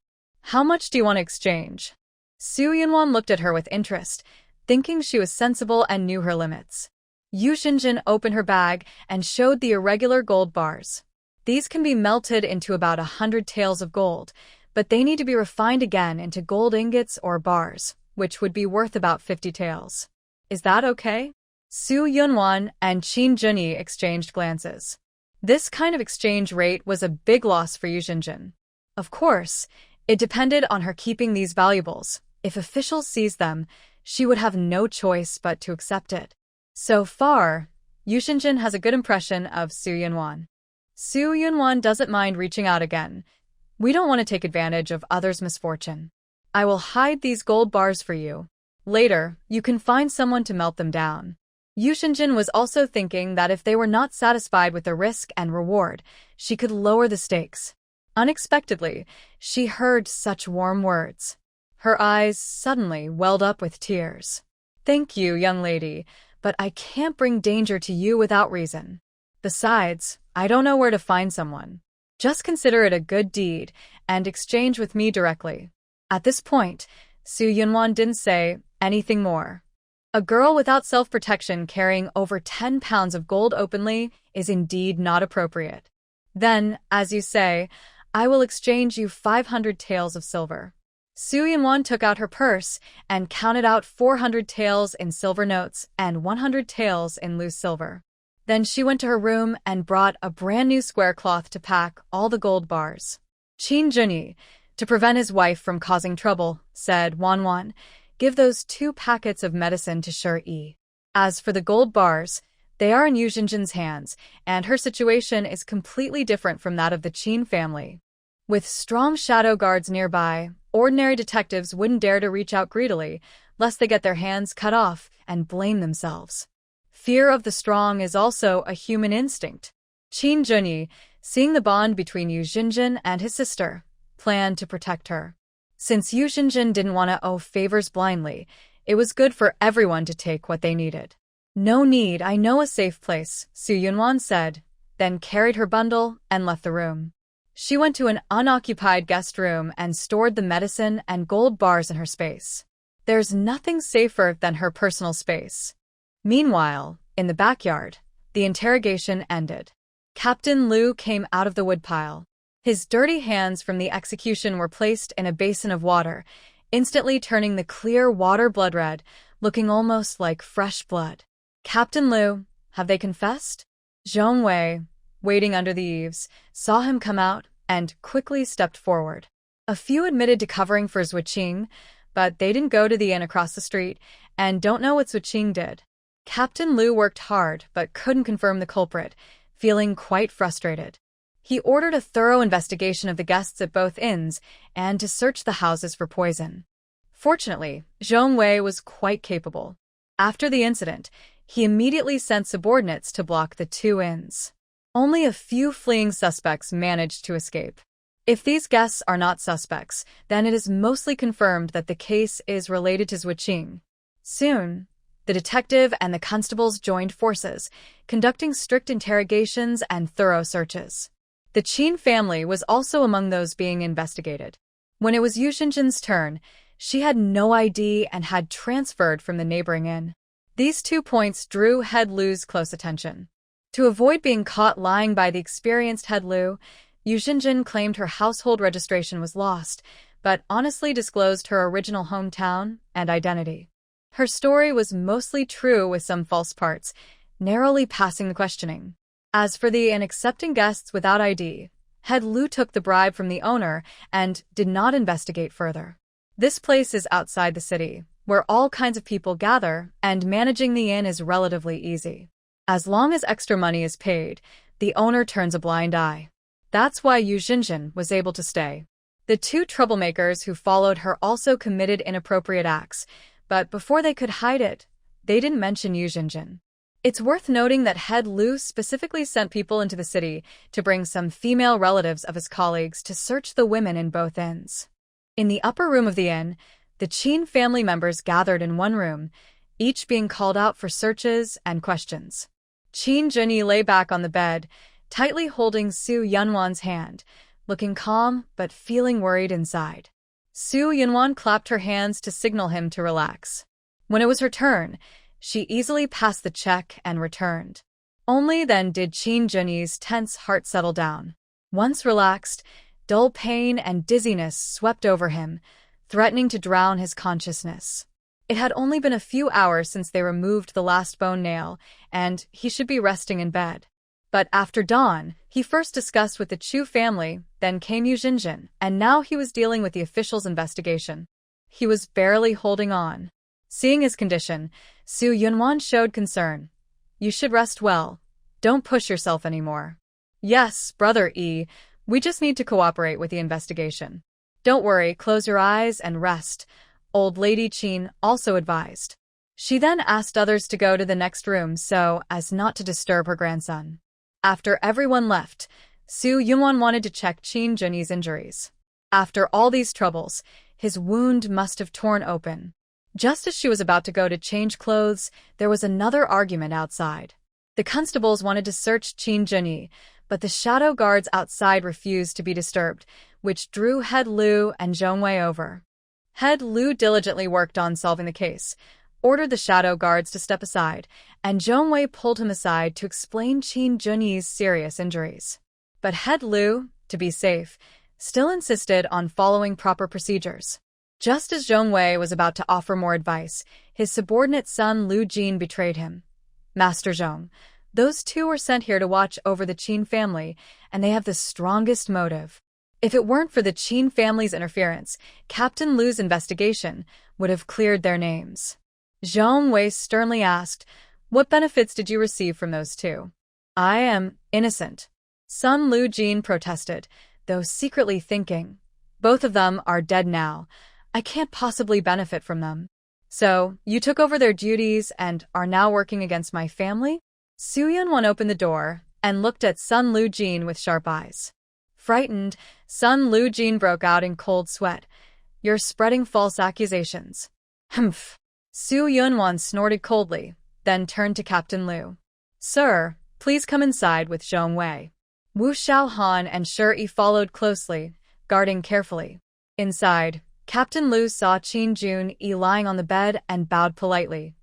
How much do you want to exchange?" Su Yunwan looked at her with interest, thinking she was sensible and knew her limits. Zhenzhen opened her bag and showed the irregular gold bars. "These can be melted into about 100 taels of gold, but they need to be refined again into gold ingots or bars, which would be worth about 50 taels. Is that okay?" Su Yunwan and Qin Junyi exchanged glances. This kind of exchange rate was a big loss for Zhenzhen. Of course, it depended on her keeping these valuables. If officials seized them, she would have no choice but to accept it. So far, Zhenzhen has a good impression of Su Yunwan. Su Yunwan doesn't mind reaching out again. "We don't want to take advantage of others' misfortune. I will hide these gold bars for you. Later, you can find someone to melt them down." Zhenzhen was also thinking that if they were not satisfied with the risk and reward, she could lower the stakes. Unexpectedly, she heard such warm words. Her eyes suddenly welled up with tears. "Thank you, young lady, but I can't bring danger to you without reason. Besides, I don't know where to find someone. Just consider it a good deed and exchange with me directly." At this point, Su Yunwan didn't say anything more. A girl without self-protection carrying over 10 pounds of gold openly is indeed not appropriate. "Then, as you say, I will exchange you 500 taels of silver." Su Yunwan took out her purse and counted out 400 taels in silver notes and 100 taels in loose silver. Then she went to her room and brought a brand new square cloth to pack all the gold bars. Qin Junyi, to prevent his wife from causing trouble, said, "Wanwan, give those 2 packets of medicine to Shi. As for the gold bars, they are in Zhenzhen's hands, and her situation is completely different from that of the Qin family. With strong shadow guards nearby, ordinary detectives wouldn't dare to reach out greedily, lest they get their hands cut off and blame themselves. Fear of the strong is also a human instinct." Qin Junyi, seeing the bond between Zhenzhen and his sister, planned to protect her. Since Yu Zhenzhen didn't want to owe favors blindly, it was good for everyone to take what they needed. "No need, I know a safe place," Su Yunwan said, then carried her bundle and left the room. She went to an unoccupied guest room and stored the medicine and gold bars in her space. There's nothing safer than her personal space. Meanwhile, in the backyard, the interrogation ended. Captain Liu came out of the woodpile. His dirty hands from the execution were placed in a basin of water, instantly turning the clear water blood red, looking almost like fresh blood. "Captain Liu, have they confessed?" Zhong Wei, waiting under the eaves, saw him come out and quickly stepped forward. A few admitted to covering for Zhuqing, but they didn't go to the inn across the street and don't know what Zhuqing did. Captain Liu worked hard but couldn't confirm the culprit, feeling quite frustrated. He ordered a thorough investigation of the guests at both inns and to search the houses for poison. Fortunately, Zhong Wei was quite capable. After the incident, he immediately sent subordinates to block the two inns. Only a few fleeing suspects managed to escape. If these guests are not suspects, then it is mostly confirmed that the case is related to Zhuqing. Soon, the detective and the constables joined forces, conducting strict interrogations and thorough searches. The Qin family was also among those being investigated. When it was Yu Zhenzhen's turn, she had no ID and had transferred from the neighboring inn. These 2 points drew Head Lu's close attention. To avoid being caught lying by the experienced Head Lu, Yu Zhenzhen claimed her household registration was lost, but honestly disclosed her original hometown and identity. Her story was mostly true with some false parts, narrowly passing the questioning. As for the unaccepting guests without ID, Head Lu took the bribe from the owner and did not investigate further. This place is outside the city, where all kinds of people gather, and managing the inn is relatively easy. As long as extra money is paid, the owner turns a blind eye. That's why Yu Zhenzhen was able to stay. The two troublemakers who followed her also committed inappropriate acts, but before they could hide it, they didn't mention Yu Zhenzhen. It's worth noting that Head Lu specifically sent people into the city to bring some female relatives of his colleagues to search the women in both inns. In the upper room of the inn, the Qin family members gathered in one room, each being called out for searches and questions. Qin Junyi lay back on the bed, tightly holding Su Yunwan's hand, looking calm but feeling worried inside. Su Yunwan clapped her hands to signal him to relax. When it was her turn, she easily passed the check and returned. Only then did Qin Junyi's tense heart settle down. Once relaxed, dull pain and dizziness swept over him, threatening to drown his consciousness. It had only been a few hours since they removed the last bone nail, and he should be resting in bed. But after dawn, he first discussed with the Chu family, then came Yu Zhenzhen, and now he was dealing with the officials' investigation. He was barely holding on. Seeing his condition, Su Yunwan showed concern. "You should rest well. Don't push yourself anymore." "Yes, Brother Yi, we just need to cooperate with the investigation." "Don't worry, close your eyes and rest," Old Lady Qin also advised. She then asked others to go to the next room so as not to disturb her grandson. After everyone left, Su Yunwan wanted to check Qin Junyi's injuries. After all these troubles, his wound must have torn open. Just as she was about to go to change clothes, there was another argument outside. The constables wanted to search Qin Junyi, but the shadow guards outside refused to be disturbed, which drew Head Lu and Zhong Wei over. Head Lu diligently worked on solving the case, ordered the shadow guards to step aside, and Zhong Wei pulled him aside to explain Qin Junyi's serious injuries. But Head Lu, to be safe, still insisted on following proper procedures. Just as Zhong Wei was about to offer more advice, his subordinate son Lu Jin betrayed him. "Master Zhong, those two were sent here to watch over the Qin family, and they have the strongest motive. If it weren't for the Qin family's interference, Captain Lu's investigation would have cleared their names." Zhong Wei sternly asked, "What benefits did you receive from those two?" "I am innocent," son Lu Jin protested, though secretly thinking, "Both of them are dead now. I can't possibly benefit from them." "So, you took over their duties and are now working against my family?" Su Yunwan opened the door and looked at son Lu Jin with sharp eyes. Frightened, Sun Lujin broke out in cold sweat. "You're spreading false accusations." "Humph." Su Yunwan snorted coldly, then turned to Captain Liu. "Sir, please come inside with Zhong Wei." Wu Xiaohan and Shi followed closely, guarding carefully. Inside, Captain Liu saw Qin Jun-yi lying on the bed and bowed politely.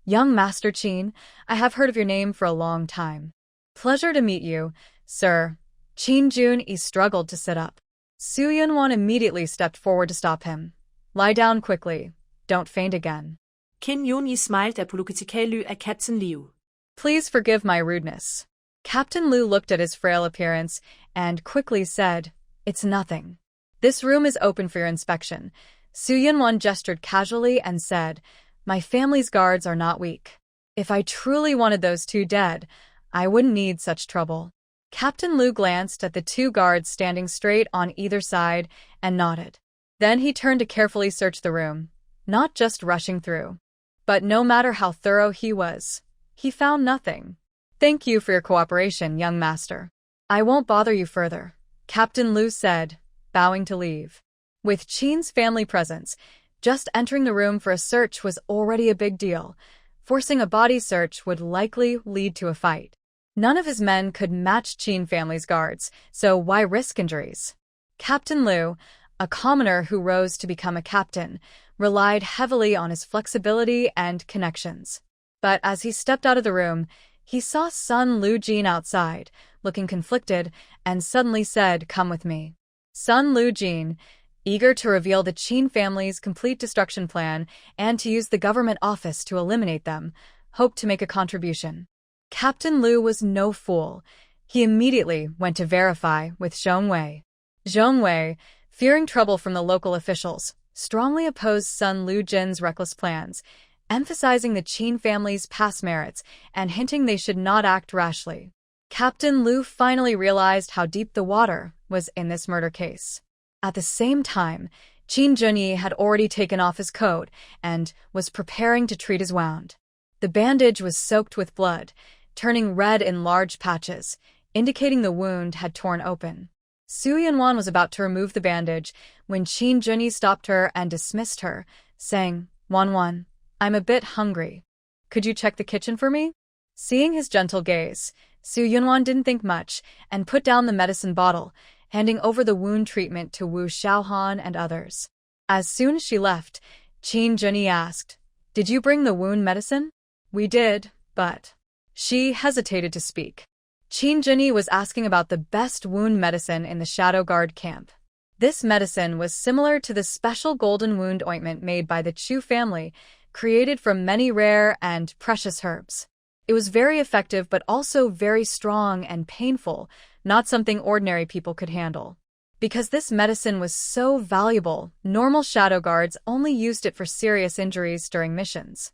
"Young Master Qin, I have heard of your name for a long time." "Pleasure to meet you, sir." Qin Jun-yi struggled to sit up. Su Yunwan immediately stepped forward to stop him. "Lie down quickly. Don't faint again." Qin Jun-yi smiled apologetically at Captain Liu. "Please forgive my rudeness." Captain Liu looked at his frail appearance and quickly said, "It's nothing. This room is open for your inspection." Su Yunwan gestured casually and said, "My family's guards are not weak. If I truly wanted those two dead, I wouldn't need such trouble." Captain Liu glanced at the two guards standing straight on either side and nodded. Then he turned to carefully search the room, not just rushing through. But no matter how thorough he was, he found nothing. "Thank you for your cooperation, young master. I won't bother you further," Captain Liu said, bowing to leave. With Qin's family presence, just entering the room for a search was already a big deal. Forcing a body search would likely lead to a fight. None of his men could match Qin family's guards, so why risk injuries? Captain Liu, a commoner who rose to become a captain, relied heavily on his flexibility and connections. But as he stepped out of the room, he saw Sun Lujin outside, looking conflicted, and suddenly said, "Come with me." Sun Lujin, eager to reveal the Qin family's complete destruction plan and to use the government office to eliminate them, hoped to make a contribution. Captain Liu was no fool. He immediately went to verify with Zhong Wei. Zhong Wei, fearing trouble from the local officials, strongly opposed Sun Lujin's reckless plans, emphasizing the Qin family's past merits and hinting they should not act rashly. Captain Liu finally realized how deep the water was in this murder case. At the same time, Qin Junyi had already taken off his coat and was preparing to treat his wound. The bandage was soaked with blood, turning red in large patches, indicating the wound had torn open. Su Yunwan was about to remove the bandage when Qin Junyi stopped her and dismissed her, saying, "Wanwan, I'm a bit hungry. Could you check the kitchen for me?" Seeing his gentle gaze, Su Yunwan didn't think much and put down the medicine bottle, handing over the wound treatment to Wu Xiaohan and others. As soon as she left, Qin Junyi asked, "Did you bring the wound medicine?" "We did, but..." She hesitated to speak. Qin Junyi was asking about the best wound medicine in the Shadow Guard camp. This medicine was similar to the special golden wound ointment made by the Chu family, created from many rare and precious herbs. It was very effective but also very strong and painful, not something ordinary people could handle. Because this medicine was so valuable, normal Shadow Guards only used it for serious injuries during missions.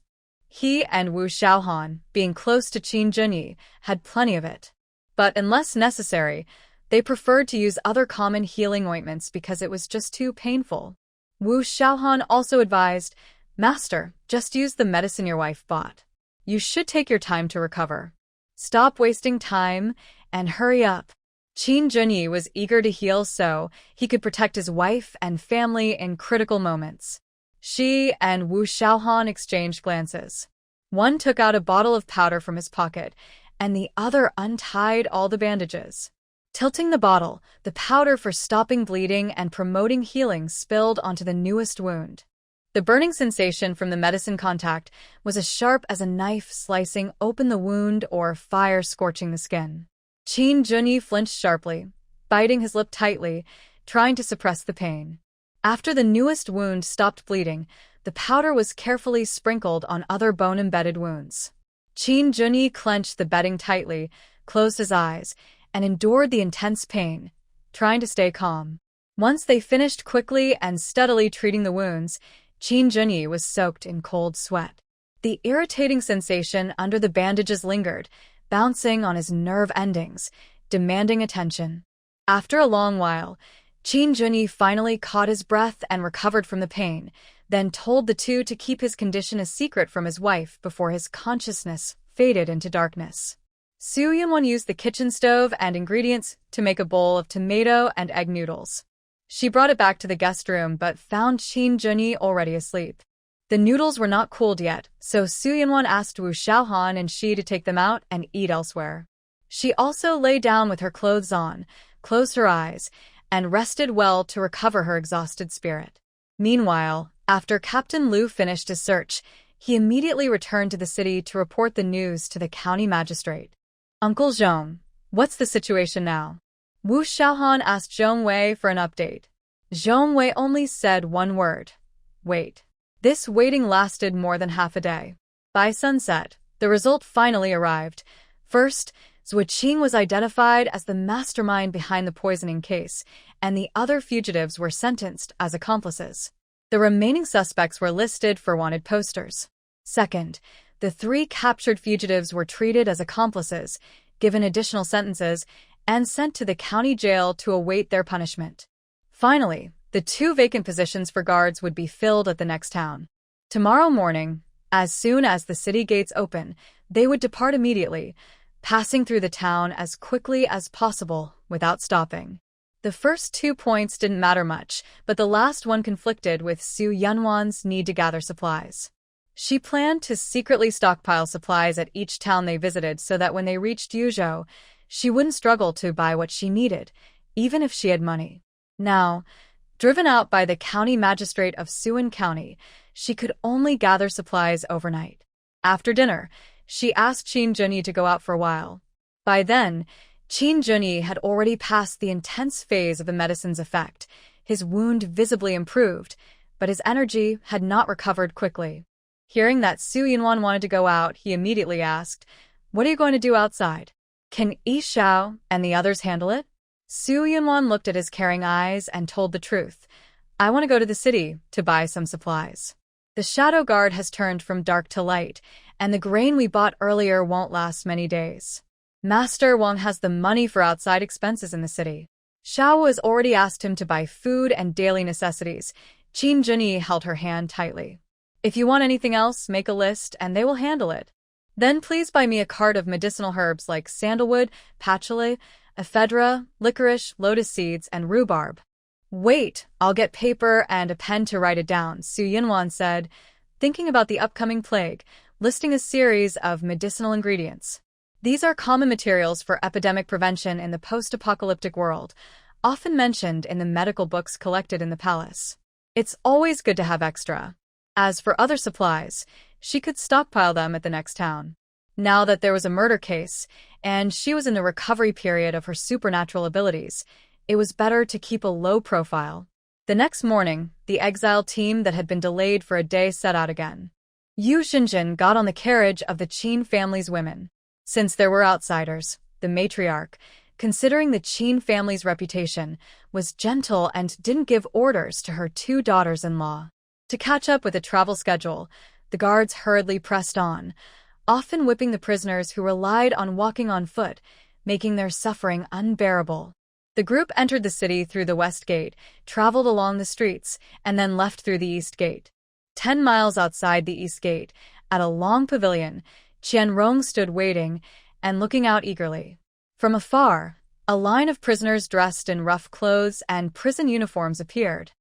He and Wu Xiaohan, being close to Qin Junyi, had plenty of it. But unless necessary, they preferred to use other common healing ointments because it was just too painful. Wu Xiaohan also advised, "Master, just use the medicine your wife bought. You should take your time to recover. Stop wasting time and hurry up." Qin Junyi was eager to heal so he could protect his wife and family in critical moments. She and Wu Xiaohan exchanged glances. One took out a bottle of powder from his pocket, and the other untied all the bandages. Tilting the bottle, the powder for stopping bleeding and promoting healing spilled onto the newest wound. The burning sensation from the medicine contact was as sharp as a knife slicing open the wound or fire scorching the skin. Qin Junyi flinched sharply, biting his lip tightly, trying to suppress the pain. After the newest wound stopped bleeding, the powder was carefully sprinkled on other bone-embedded wounds. Qin Junyi clenched the bedding tightly, closed his eyes, and endured the intense pain, trying to stay calm. Once they finished quickly and steadily treating the wounds, Qin Junyi was soaked in cold sweat. The irritating sensation under the bandages lingered, bouncing on his nerve endings, demanding attention. After a long while, Qin Junyi finally caught his breath and recovered from the pain, then told the two to keep his condition a secret from his wife before his consciousness faded into darkness. Su Yunwan used the kitchen stove and ingredients to make a bowl of tomato and egg noodles. She brought it back to the guest room but found Qin Junyi already asleep. The noodles were not cooled yet, so Su Yunwan asked Wu Xiaohan and she to take them out and eat elsewhere. She also lay down with her clothes on, closed her eyes, and rested well to recover her exhausted spirit. Meanwhile, after Captain Liu finished his search, he immediately returned to the city to report the news to the county magistrate. Uncle Zhong, what's the situation now? Wu Xiaohan asked Zhong Wei for an update. Zhong Wei only said one word: wait. This waiting lasted more than half a day. By sunset, the result finally arrived. First, Zhu Qing was identified as the mastermind behind the poisoning case, and the other fugitives were sentenced as accomplices. The remaining suspects were listed for wanted posters. Second, the 3 captured fugitives were treated as accomplices, given additional sentences, and sent to the county jail to await their punishment. Finally, the 2 vacant positions for guards would be filled at the next town. Tomorrow morning, as soon as the city gates open, they would depart immediately, passing through the town as quickly as possible without stopping. The first 2 points didn't matter much, but the last one conflicted with Su Yunwan's need to gather supplies. She planned to secretly stockpile supplies at each town they visited so that when they reached Yuzhou, she wouldn't struggle to buy what she needed, even if she had money. Now, driven out by the county magistrate of Suan County, she could only gather supplies overnight. After dinner, she asked Qin Junyi to go out for a while. By then, Qin Junyi had already passed the intense phase of the medicine's effect. His wound visibly improved, but his energy had not recovered quickly. Hearing that Su Yunwan wanted to go out, he immediately asked, "What are you going to do outside? Can Yi Xiao and the others handle it?" Su Yunwan looked at his caring eyes and told the truth. "I want to go to the city to buy some supplies. The shadow guard has turned from dark to light, and the grain we bought earlier won't last many days. Master Wang has the money for outside expenses in the city." Xiao has already asked him to buy food and daily necessities. Qin Junyi held her hand tightly. "If you want anything else, make a list and they will handle it. Then please buy me a cart of medicinal herbs like sandalwood, patchouli, ephedra, licorice, lotus seeds, and rhubarb." "Wait, I'll get paper and a pen to write it down," Su Yunwan said, thinking about the upcoming plague, listing a series of medicinal ingredients. These are common materials for epidemic prevention in the post-apocalyptic world, often mentioned in the medical books collected in the palace. It's always good to have extra. As for other supplies, she could stockpile them at the next town. Now that there was a murder case, and she was in the recovery period of her supernatural abilities, it was better to keep a low profile. The next morning, the exile team that had been delayed for a day set out again. Yu Zhenzhen got on the carriage of the Qin family's women. Since there were outsiders, the matriarch, considering the Qin family's reputation, was gentle and didn't give orders to her 2 daughters-in-law. To catch up with the travel schedule, the guards hurriedly pressed on, often whipping the prisoners who relied on walking on foot, making their suffering unbearable. The group entered the city through the west gate, traveled along the streets, and then left through the east gate. 10 miles outside the east gate, at a long pavilion, Qianrong stood waiting and looking out eagerly. From afar, a line of prisoners dressed in rough clothes and prison uniforms appeared.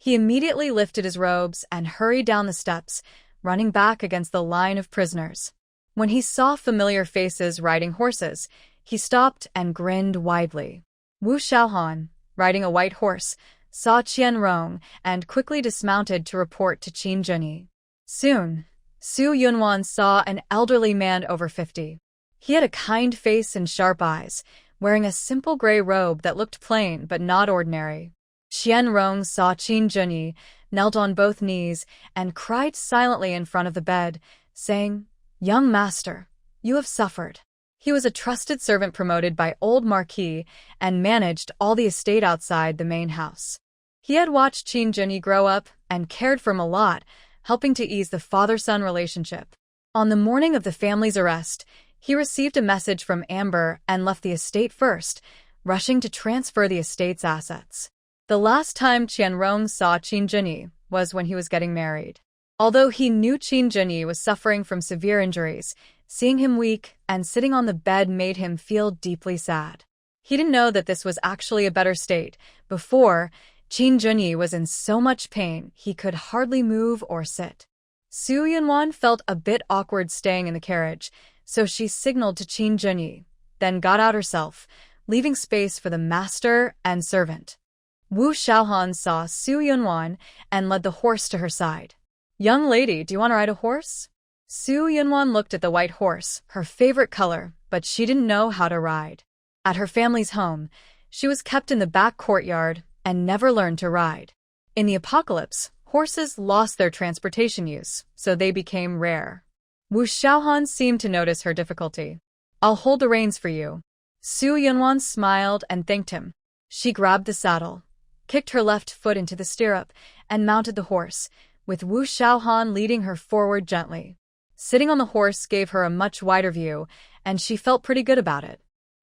He immediately lifted his robes and hurried down the steps, running back against the line of prisoners. When he saw familiar faces riding horses, he stopped and grinned widely. Wu Xiaohan, riding a white horse, saw Qianrong and quickly dismounted to report to Qin Junyi. Soon, Su Yunwan saw an elderly man over 50. He had a kind face and sharp eyes, wearing a simple gray robe that looked plain but not ordinary. Qianrong saw Qin Junyi, knelt on both knees, and cried silently in front of the bed, saying, "Young master, you have suffered." He was a trusted servant promoted by old Marquis and managed all the estate outside the main house. He had watched Qin Junyi grow up and cared for him a lot, helping to ease the father-son relationship. On the morning of the family's arrest, he received a message from Amber and left the estate first, rushing to transfer the estate's assets. The last time Qianrong saw Qin Junyi was when he was getting married. Although he knew Qin Junyi was suffering from severe injuries, Seeing him weak and sitting on the bed made him feel deeply sad. He didn't know that this was actually a better state. Before, Qin Junyi was in so much pain he could hardly move or sit. Su Yunwan felt a bit awkward staying in the carriage, so she signaled to Qin Junyi, then got out herself, leaving space for the master and servant. Wu Xiaohan saw Su Yunwan and led the horse to her side. "Young lady, do you want to ride a horse?" Su Yunwan looked at the white horse, her favorite color, but she didn't know how to ride. At her family's home, she was kept in the back courtyard and never learned to ride. In the apocalypse, horses lost their transportation use, so they became rare. Wu Xiaohan seemed to notice her difficulty. "I'll hold the reins for you." Su Yunwan smiled and thanked him. She grabbed the saddle, kicked her left foot into the stirrup, and mounted the horse, with Wu Xiaohan leading her forward gently. Sitting on the horse gave her a much wider view, and she felt pretty good about it.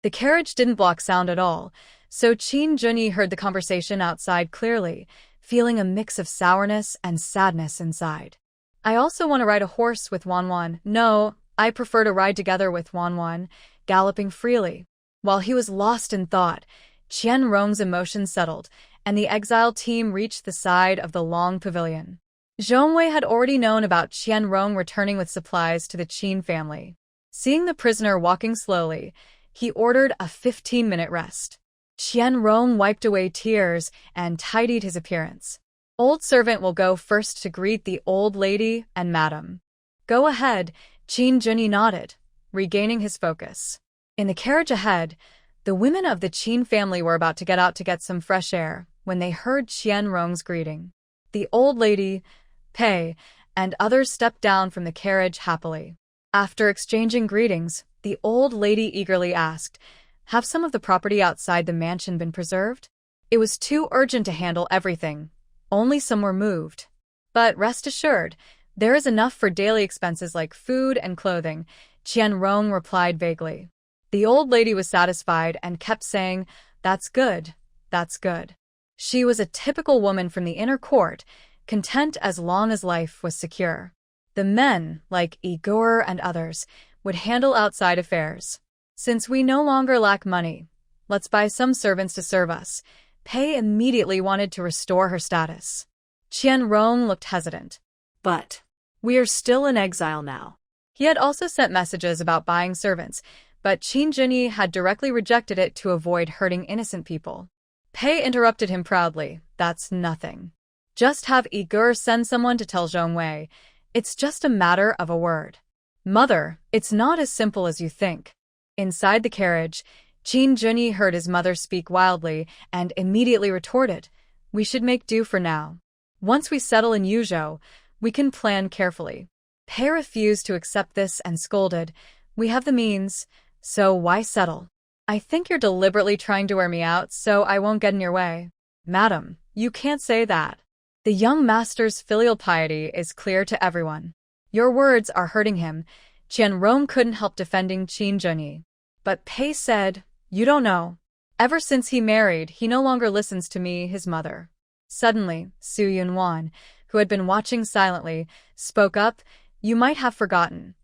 The carriage didn't block sound at all, so Qin Junyi heard the conversation outside clearly, feeling a mix of sourness and sadness inside. "I also want to ride a horse with Wanwan." "No, I prefer to ride together with Wanwan," galloping freely. While he was lost in thought, Qian Rong's emotions settled, and the exile team reached the side of the long pavilion. Zhongwei had already known about Qian Rong returning with supplies to the Qin family. Seeing the prisoner walking slowly, he ordered a 15-minute rest. Qian Rong wiped away tears and tidied his appearance. "Old servant will go first to greet the old lady and madam." "Go ahead," Qin Junyi nodded, regaining his focus. In the carriage ahead, the women of the Qin family were about to get out to get some fresh air when they heard Qian Rong's greeting. The old lady, Pei, and others stepped down from the carriage happily. After exchanging greetings, the old lady eagerly asked, "Have some of the property outside the mansion been preserved?" It was too urgent to handle everything. Only some were moved. "But rest assured, there is enough for daily expenses like food and clothing," Qian Rong replied vaguely. The old lady was satisfied and kept saying, "That's good, that's good." She was a typical woman from the inner court, content as long as life was secure. The men, like Igor and others, would handle outside affairs. "Since we no longer lack money, let's buy some servants to serve us." Pei immediately wanted to restore her status. Qian Rong looked hesitant. "But we are still in exile now." He had also sent messages about buying servants, but Qin Junyi had directly rejected it to avoid hurting innocent people. Pei interrupted him proudly. "That's nothing. Just have Igor send someone to tell Zhongwei. It's just a matter of a word." "Mother, it's not as simple as you think." Inside the carriage, Qin Junyi heard his mother speak wildly and immediately retorted, "We should make do for now. Once we settle in Yuzhou, we can plan carefully." Pei refused to accept this and scolded, "We have the means, so why settle? I think you're deliberately trying to wear me out so I won't get in your way." "Madam, you can't say that. The young master's filial piety is clear to everyone. Your words are hurting him." Qian Rong couldn't help defending Qin Junyi. But Pei said, "You don't know. Ever since he married, he no longer listens to me, his mother." Suddenly, Su Yunwan, who had been watching silently, spoke up, "You might have forgotten.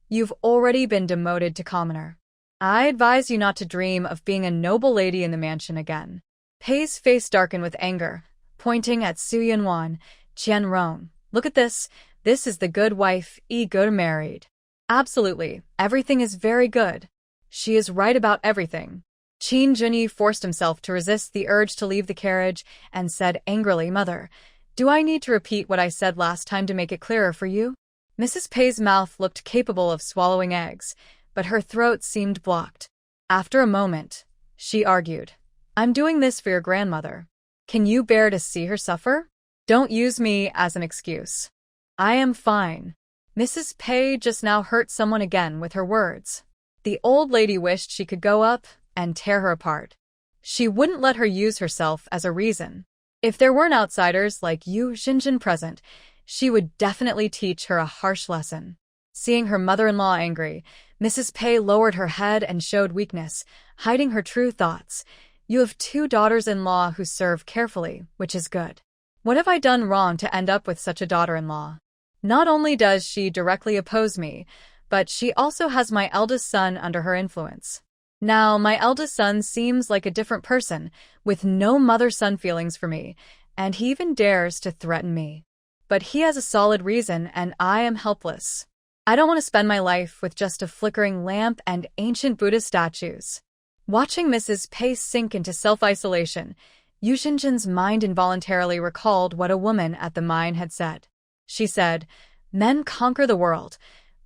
You've already been demoted to commoner. I advise you not to dream of being a noble lady in the mansion again." Pei's face darkened with anger, pointing at Su Yunwan. "Qian Rong, look at this. This is the good wife Igor married." "Absolutely, everything is very good. She is right about everything." Qin Junyi forced himself to resist the urge to leave the carriage and said angrily, "Mother, do I need to repeat what I said last time to make it clearer for you?" Mrs. Pei's mouth looked capable of swallowing eggs, but her throat seemed blocked. After a moment, she argued, "I'm doing this for your grandmother. Can you bear to see her suffer? Don't use me as an excuse." "I am fine." Mrs. Pei just now hurt someone again with her words. The old lady wished she could go up and tear her apart. She wouldn't let her use herself as a reason. If there weren't outsiders like Yu Zhenzhen present, she would definitely teach her a harsh lesson. Seeing her mother-in-law angry, Mrs. Pei lowered her head and showed weakness, hiding her true thoughts. "You have 2 daughters-in-law who serve carefully, which is good. What have I done wrong to end up with such a daughter-in-law? Not only does she directly oppose me, but she also has my eldest son under her influence. Now, my eldest son seems like a different person, with no mother-son feelings for me, and he even dares to threaten me. But he has a solid reason, and I am helpless. I don't want to spend my life with just a flickering lamp and ancient Buddhist statues. Watching Mrs. Pace sink into self-isolation, Zhenzhen's mind involuntarily recalled what a woman at the mine had said. She said, "Men conquer the world.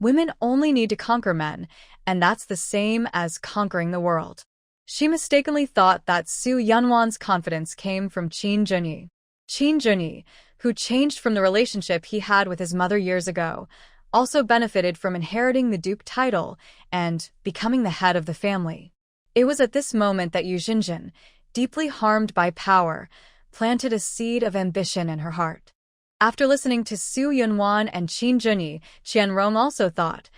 Women only need to conquer men, and that's the same as conquering the world." She mistakenly thought that Su Yunwan's confidence came from Qin Junyi. Qin Junyi, who changed from the relationship he had with his mother years ago, also benefited from inheriting the duke title and becoming the head of the family. It was at this moment that Zhenzhen, deeply harmed by power, planted a seed of ambition in her heart. After listening to Su Yunwan and Qin Junyi, Qianrong also thought,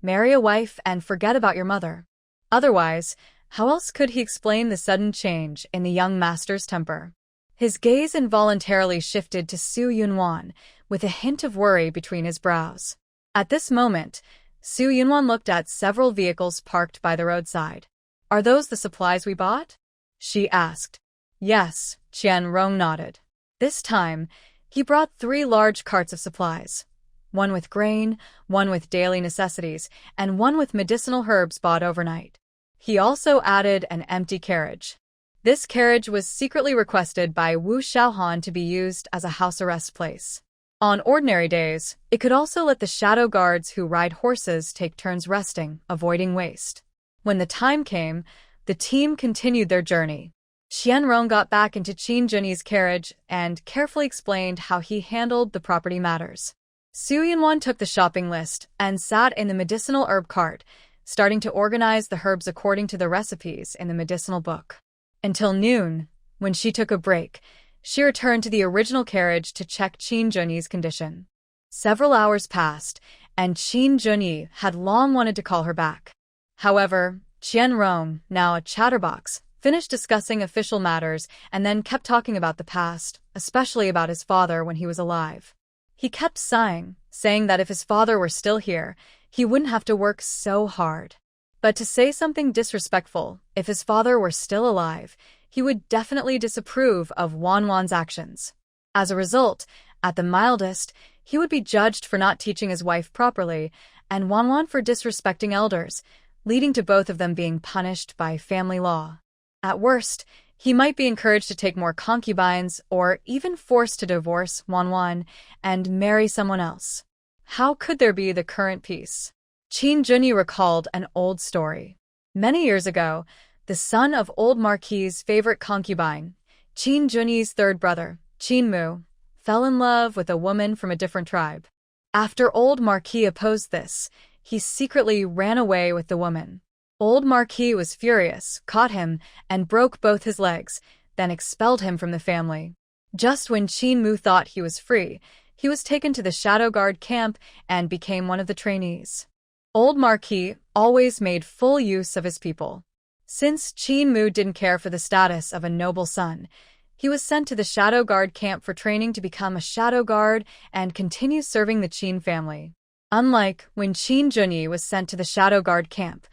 "Marry a wife and forget about your mother." Otherwise, how else could he explain the sudden change in the young master's temper? His gaze involuntarily shifted to Su Yunwan, with a hint of worry between his brows. At this moment, Su Yunwan looked at several vehicles parked by the roadside. "Are those the supplies we bought?" she asked. "Yes," Qianrong nodded. This time, he brought 3 large carts of supplies. One with grain, one with daily necessities, and one with medicinal herbs bought overnight. He also added an empty carriage. This carriage was secretly requested by Wu Xiaohan to be used as a house arrest place. On ordinary days, it could also let the shadow guards who ride horses take turns resting, avoiding waste. When the time came, the team continued their journey. Qianrong got back into Qin Junyi's carriage and carefully explained how he handled the property matters. Su Yunwan took the shopping list and sat in the medicinal herb cart, starting to organize the herbs according to the recipes in the medicinal book. Until noon, when she took a break, she returned to the original carriage to check Qin Junyi's condition. Several hours passed, and Qin Junyi had long wanted to call her back. However, Qianrong, now a chatterbox, finished discussing official matters and then kept talking about the past, especially about his father when he was alive. He kept sighing, saying that if his father were still here, he wouldn't have to work so hard. But to say something disrespectful, if his father were still alive, he would definitely disapprove of Wanwan's actions. As a result, at the mildest, he would be judged for not teaching his wife properly, and Wanwan for disrespecting elders, leading to both of them being punished by family law. At worst, he might be encouraged to take more concubines or even forced to divorce Wanwan and marry someone else. How could there be the current peace? Qin Junyi recalled an old story. Many years ago, the son of old Marquis's favorite concubine, Qin Junyi's third brother, Qin Mu, fell in love with a woman from a different tribe. After old Marquis opposed this, he secretly ran away with the woman. Old Marquis was furious, caught him, and broke both his legs, then expelled him from the family. Just when Qin Mu thought he was free, he was taken to the Shadow Guard camp and became one of the trainees. Old Marquis always made full use of his people. Since Qin Mu didn't care for the status of a noble son, he was sent to the Shadow Guard camp for training to become a Shadow Guard and continue serving the Qin family. Unlike when Qin Junyi was sent to the Shadow Guard camp,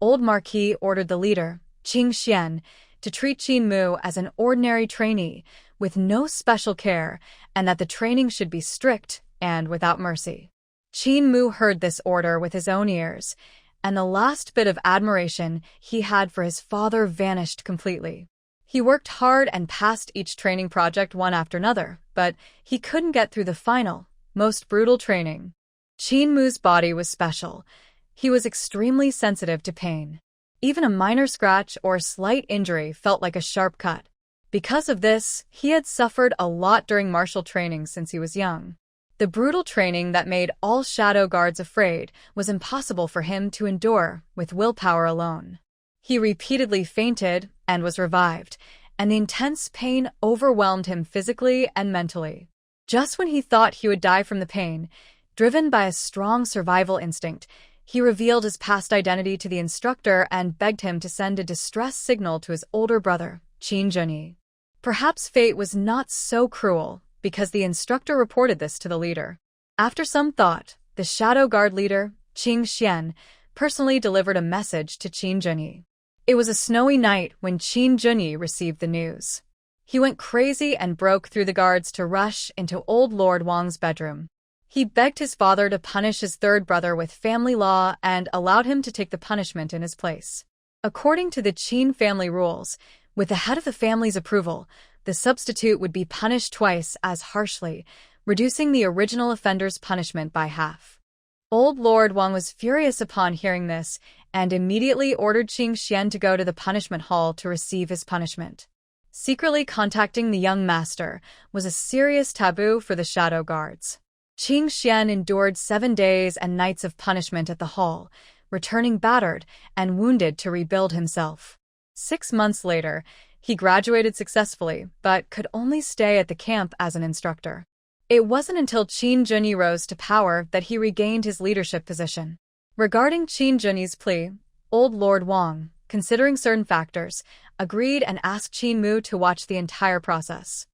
Old Marquis ordered the leader, Qing Xian, to treat Qin Mu as an ordinary trainee, with no special care, and that the training should be strict and without mercy. Qin Mu heard this order with his own ears, and the last bit of admiration he had for his father vanished completely. He worked hard and passed each training project one after another, but he couldn't get through the final, most brutal training. Qin Mu's body was special. He was extremely sensitive to pain. Even a minor scratch or slight injury felt like a sharp cut. Because of this, he had suffered a lot during martial training since he was young. The brutal training that made all Shadow Guards afraid was impossible for him to endure with willpower alone. He repeatedly fainted and was revived, and the intense pain overwhelmed him physically and mentally. Just when he thought he would die from the pain, driven by a strong survival instinct, he revealed his past identity to the instructor and begged him to send a distress signal to his older brother, Qin Junyi. Perhaps fate was not so cruel, because the instructor reported this to the leader. After some thought, the Shadow Guard leader, Qing Xian, personally delivered a message to Qin Junyi. It was a snowy night when Qin Junyi received the news. He went crazy and broke through the guards to rush into old Lord Wang's bedroom. He begged his father to punish his third brother with family law and allowed him to take the punishment in his place. According to the Qin family rules, with the head of the family's approval, the substitute would be punished twice as harshly, reducing the original offender's punishment by half. Old Lord Wang was furious upon hearing this and immediately ordered Qing Xian to go to the punishment hall to receive his punishment. Secretly contacting the young master was a serious taboo for the shadow guards. Qing Xian endured 7 days and nights of punishment at the hall, returning battered and wounded to rebuild himself. 6 months later, he graduated successfully, but could only stay at the camp as an instructor. It wasn't until Qin Junyi rose to power that he regained his leadership position. Regarding Qin Junyi's plea, old Lord Wang, considering certain factors, agreed and asked Qin Mu to watch the entire process.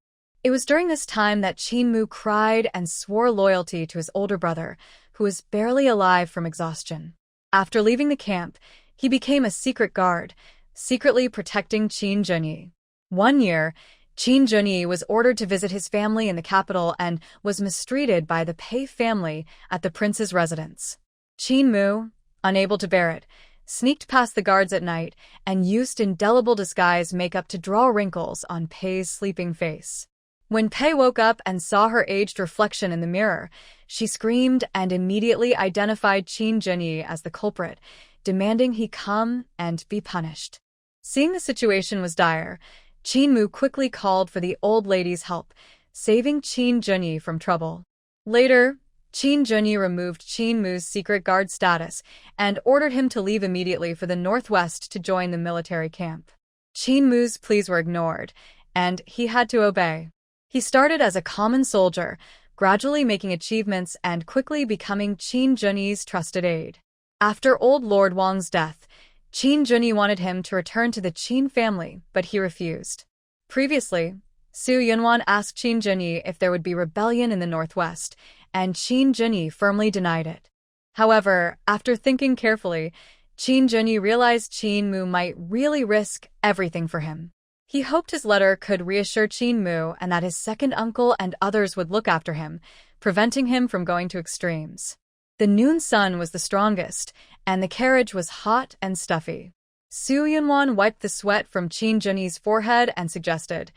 It was during this time that Qin Mu cried and swore loyalty to his older brother, who was barely alive from exhaustion. After leaving the camp, he became a secret guard, secretly protecting Qin Junyi. One year, Qin Junyi was ordered to visit his family in the capital and was mistreated by the Pei family at the prince's residence. Qin Mu, unable to bear it, sneaked past the guards at night and used indelible disguise makeup to draw wrinkles on Pei's sleeping face. When Pei woke up and saw her aged reflection in the mirror, she screamed and immediately identified Qin Junyi as the culprit, demanding he come and be punished. Seeing the situation was dire, Qin Mu quickly called for the old lady's help, saving Qin Junyi from trouble. Later, Qin Junyi removed Qin Mu's secret guard status and ordered him to leave immediately for the northwest to join the military camp. Qin Mu's pleas were ignored, and he had to obey. He started as a common soldier, gradually making achievements and quickly becoming Qin Junyi's trusted aide. After old Lord Wang's death, Qin Junyi wanted him to return to the Qin family, but he refused. Previously, Su Yunwan asked Qin Junyi if there would be rebellion in the northwest, and Qin Junyi firmly denied it. However, after thinking carefully, Qin Junyi realized Qin Mu might really risk everything for him. He hoped his letter could reassure Qin Mu and that his second uncle and others would look after him, preventing him from going to extremes. The noon sun was the strongest, and the carriage was hot and stuffy. Su Yunwan wiped the sweat from Qin Junyi's forehead and suggested,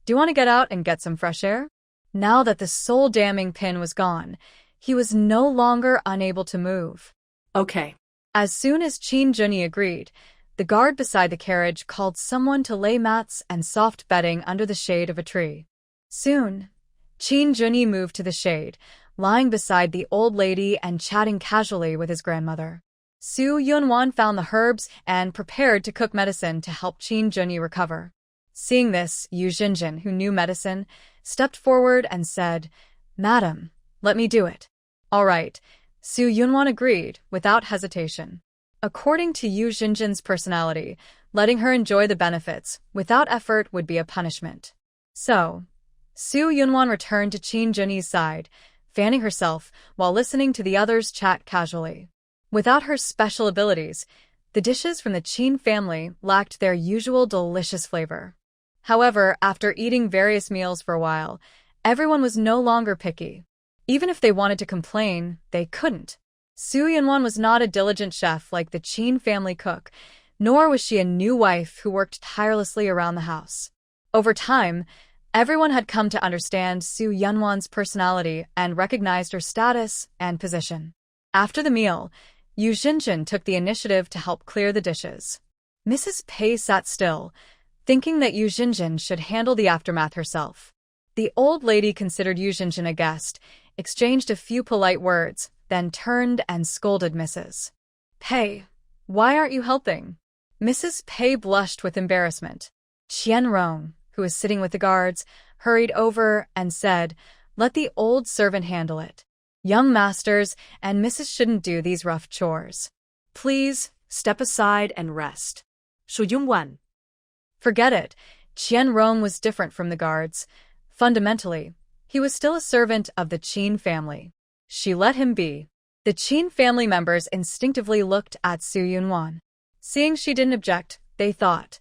"Do you want to get out and get some fresh air?" Now that the soul-damning pin was gone, he was no longer unable to move. Okay. As soon as Qin Junyi agreed, the guard beside the carriage called someone to lay mats and soft bedding under the shade of a tree. Soon, Qin Junyi moved to the shade, lying beside the old lady and chatting casually with his grandmother. Su Yunwan found the herbs and prepared to cook medicine to help Qin Junyi recover. Seeing this, Zhenzhen, who knew medicine, stepped forward and said, "Madam, let me do it." "All right," Su Yunwan agreed, without hesitation. According to Zhenzhen's personality, letting her enjoy the benefits without effort would be a punishment. So, Su Yunwan returned to Qin Junyi's side, fanning herself while listening to the others chat casually. Without her special abilities, the dishes from the Qin family lacked their usual delicious flavor. However, after eating various meals for a while, everyone was no longer picky. Even if they wanted to complain, they couldn't. Su Yunwan was not a diligent chef like the Qin family cook, nor was she a new wife who worked tirelessly around the house. Over time, everyone had come to understand Su Yunwan's personality and recognized her status and position. After the meal, Zhenzhen took the initiative to help clear the dishes. Mrs. Pei sat still, thinking that Zhenzhen should handle the aftermath herself. The old lady considered Zhenzhen a guest, exchanged a few polite words, then turned and scolded Mrs. Pei. "Why aren't you helping?" Mrs. Pei blushed with embarrassment. Qian Rong, who was sitting with the guards, hurried over and said, "Let the old servant handle it. Young masters and Mrs. shouldn't do these rough chores. Please, step aside and rest." Su Yunwan. Forget it. Qian Rong was different from the guards. Fundamentally, he was still a servant of the Qin family. She let him be. The Qin family members instinctively looked at Su Yunwan. Seeing she didn't object, they thought,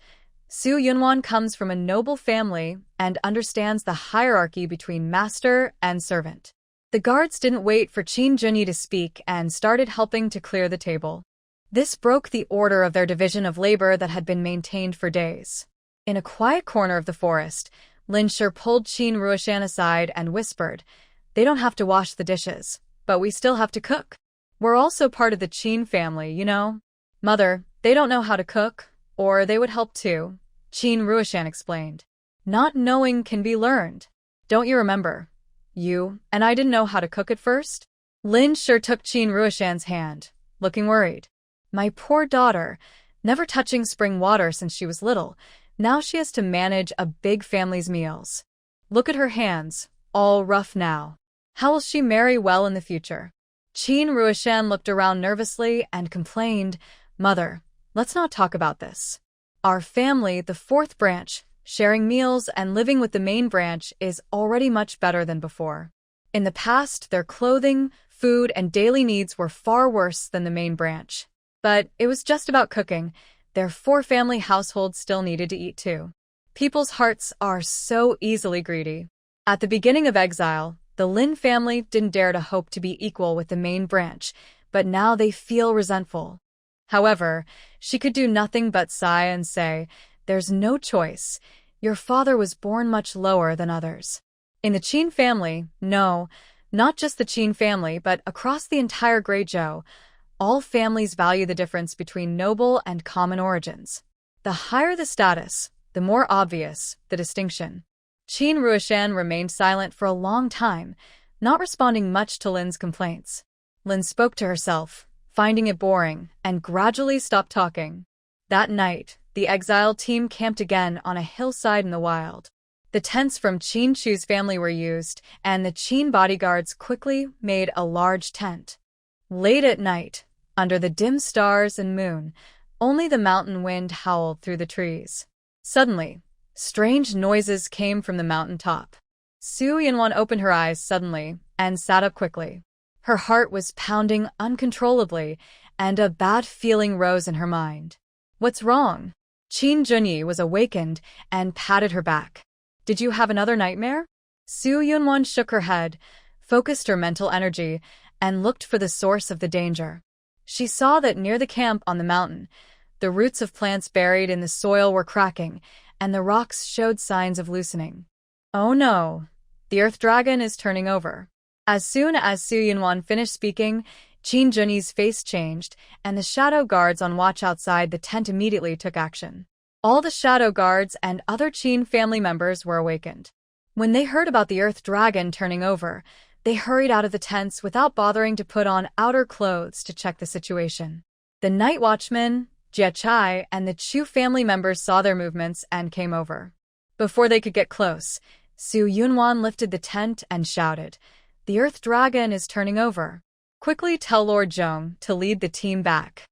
Su Yunwan comes from a noble family and understands the hierarchy between master and servant. The guards didn't wait for Qin Junyi to speak and started helping to clear the table. This broke the order of their division of labor that had been maintained for days. In a quiet corner of the forest, Lin Shi pulled Qin Ruishan aside and whispered, "They don't have to wash the dishes, but we still have to cook. We're also part of the Qin family, you know? Mother, they don't know how to cook, or they would help too," Qin Ruishan explained. "Not knowing can be learned. Don't you remember? You and I didn't know how to cook at first?" Lin Shi took Qin Ruishan's hand, looking worried. "My poor daughter, never touching spring water since she was little. Now she has to manage a big family's meals. Look at her hands, all rough now. How will she marry well in the future?" Qin Ruishan looked around nervously and complained, "Mother, let's not talk about this. Our family, the fourth branch, sharing meals and living with the main branch is already much better than before. In the past, their clothing, food, and daily needs were far worse than the main branch. But it was just about cooking. Their four-family household still needed to eat too. People's hearts are so easily greedy. At the beginning of exile, the Lin family didn't dare to hope to be equal with the main branch, but now they feel resentful." However, she could do nothing but sigh and say, "There's no choice. Your father was born much lower than others." In the Qin family, no, not just the Qin family, but across the entire Guizhou, all families value the difference between noble and common origins. The higher the status, the more obvious the distinction. Qin Ruishan remained silent for a long time, not responding much to Lin's complaints. Lin spoke to herself, finding it boring, and gradually stopped talking. That night, the exile team camped again on a hillside in the wild. The tents from Qin Chu's family were used, and the Qin bodyguards quickly made a large tent. Late at night, under the dim stars and moon, only the mountain wind howled through the trees. Suddenly, strange noises came from the mountain top. Su Yunwan opened her eyes suddenly and sat up quickly. Her heart was pounding uncontrollably, and a bad feeling rose in her mind. "What's wrong?" Qin Junyi was awakened and patted her back. "Did you have another nightmare?" Su Yunwan shook her head, focused her mental energy, and looked for the source of the danger. She saw that near the camp on the mountain, the roots of plants buried in the soil were cracking, and the rocks showed signs of loosening. "Oh no, the earth dragon is turning over." As soon as Su Yunwan finished speaking, Qin Junyi's face changed, and the shadow guards on watch outside the tent immediately took action. All the shadow guards and other Qin family members were awakened. When they heard about the earth dragon turning over, they hurried out of the tents without bothering to put on outer clothes to check the situation. The night watchman, Jie Chai, and the Chu family members saw their movements and came over. Before they could get close, Su Yunwan lifted the tent and shouted, "The earth dragon is turning over. Quickly tell Lord Zhong to lead the team back."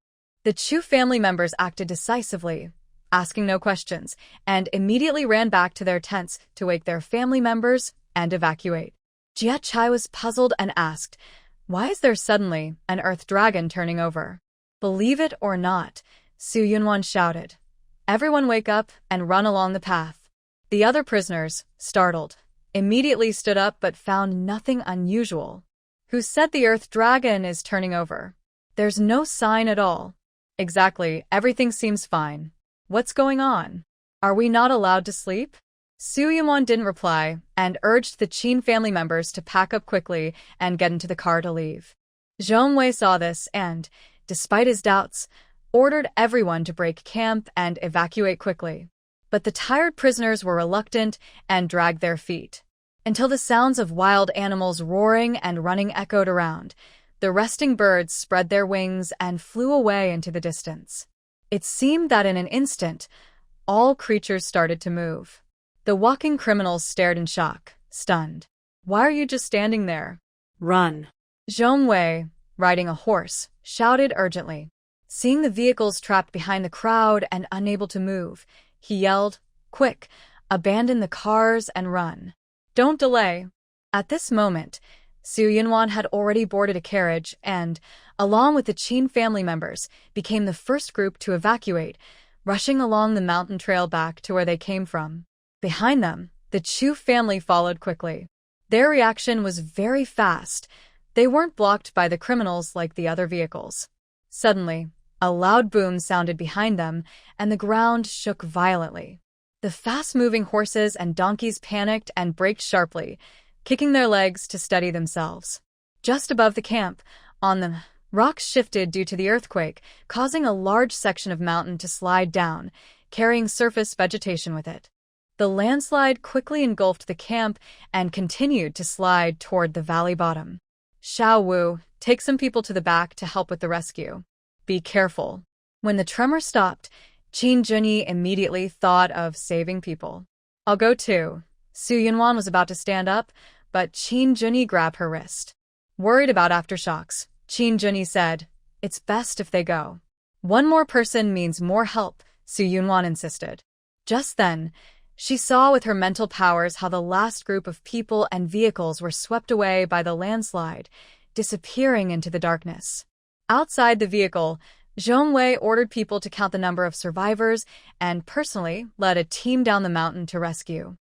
The Chu family members acted decisively, asking no questions, and immediately ran back to their tents to wake their family members and evacuate. Jie Chai was puzzled and asked, "Why is there suddenly an earth dragon turning over?" "Believe it or not," Su Yunwan shouted, "everyone wake up and run along the path." The other prisoners, startled, immediately stood up but found nothing unusual. "Who said the earth dragon is turning over? There's no sign at all." "Exactly, everything seems fine. What's going on? Are we not allowed to sleep?" Su Yunwan didn't reply and urged the Qin family members to pack up quickly and get into the car to leave. Zhong Wei saw this and, despite his doubts, ordered everyone to break camp and evacuate quickly. But the tired prisoners were reluctant and dragged their feet. Until the sounds of wild animals roaring and running echoed around, the resting birds spread their wings and flew away into the distance. It seemed that in an instant, all creatures started to move. The walking criminals stared in shock, stunned. "Why are you just standing there?" Run. Zhong Wei, riding a horse, shouted urgently. Seeing the vehicles trapped behind the crowd and unable to move, he yelled, "Quick, abandon the cars and run. Don't delay." At this moment, Su Yunwan had already boarded a carriage and, along with the Qin family members, became the first group to evacuate, rushing along the mountain trail back to where they came from. Behind them, the Chu family followed quickly. Their reaction was very fast. They weren't blocked by the criminals like the other vehicles. Suddenly, a loud boom sounded behind them, and the ground shook violently. The fast-moving horses and donkeys panicked and braked sharply, kicking their legs to steady themselves. Just above the camp, on the rocks shifted due to the earthquake, causing a large section of mountain to slide down, carrying surface vegetation with it. The landslide quickly engulfed the camp and continued to slide toward the valley bottom. Xiao Wu, take some people to the back to help with the rescue. Be careful. When the tremor stopped, Qin Junyi immediately thought of saving people. I'll go too. Su Yunwan was about to stand up, but Qin Junyi grabbed her wrist. Worried about aftershocks, Qin Junyi said, "It's best if they go." "One more person means more help," Su Yunwan insisted. Just then, she saw with her mental powers how the last group of people and vehicles were swept away by the landslide, disappearing into the darkness. Outside the vehicle, Zhong Wei ordered people to count the number of survivors and personally led a team down the mountain to rescue.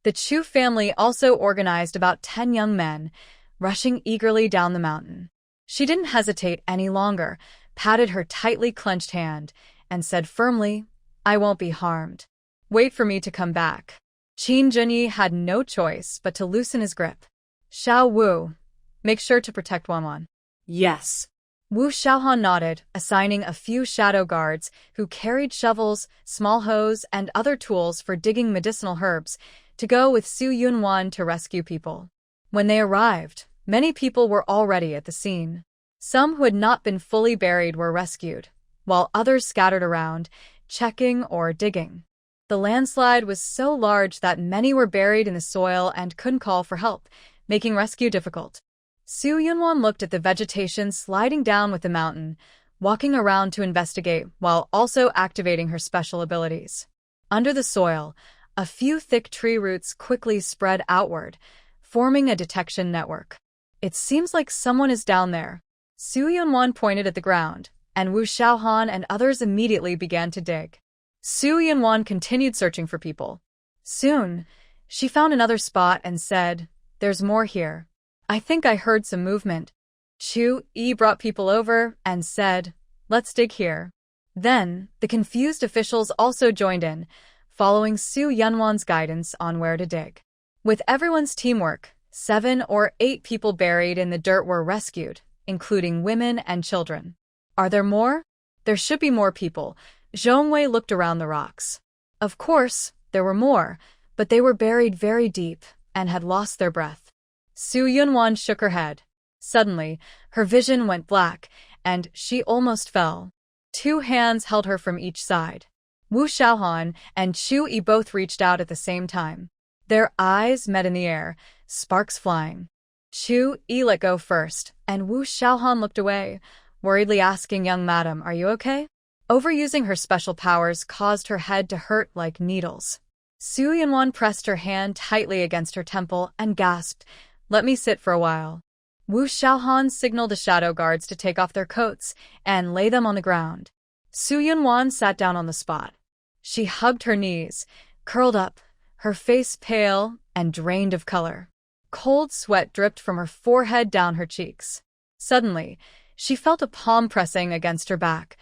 The Chu family also organized about 10 young men, rushing eagerly down the mountain. She didn't hesitate any longer, patted her tightly clenched hand, and said firmly, "I won't be harmed. Wait for me to come back." Qin Junyi had no choice but to loosen his grip. "Xiao Wu, make sure to protect Wanwan." Yes. Wu Xiaohan nodded, assigning a few shadow guards who carried shovels, small hoes, and other tools for digging medicinal herbs to go with Su Yunwan to rescue people. When they arrived, many people were already at the scene. Some who had not been fully buried were rescued, while others scattered around, checking or digging. The landslide was so large that many were buried in the soil and couldn't call for help, making rescue difficult. Su Yunwan looked at the vegetation sliding down with the mountain, walking around to investigate while also activating her special abilities. Under the soil, a few thick tree roots quickly spread outward, forming a detection network. "It seems like someone is down there." Su Yunwan pointed at the ground, and Wu Xiaohan and others immediately began to dig. Su Yunwan continued searching for people. Soon, she found another spot and said, "There's more here. I think I heard some movement." Chu Yi brought people over and said, "Let's dig here." Then, the confused officials also joined in, following Su Yunwan's guidance on where to dig. With everyone's teamwork, 7 or 8 people buried in the dirt were rescued, including women and children. "Are there more?" "There should be more people." Zhong Wei looked around the rocks. Of course, there were more, but they were buried very deep and had lost their breath. Su Yunwan shook her head. Suddenly, her vision went black, and she almost fell. 2 hands held her from each side. Wu Xiaohan and Chu Yi both reached out at the same time. Their eyes met in the air, sparks flying. Chu Yi let go first, and Wu Xiaohan looked away, worriedly asking, "Young madam, are you okay?" Overusing her special powers caused her head to hurt like needles. Su Yunwan pressed her hand tightly against her temple and gasped, "Let me sit for a while." Wu Xiaohan signaled the shadow guards to take off their coats and lay them on the ground. Su Yunwan sat down on the spot. She hugged her knees, curled up, her face pale and drained of color. Cold sweat dripped from her forehead down her cheeks. Suddenly, she felt a palm pressing against her back.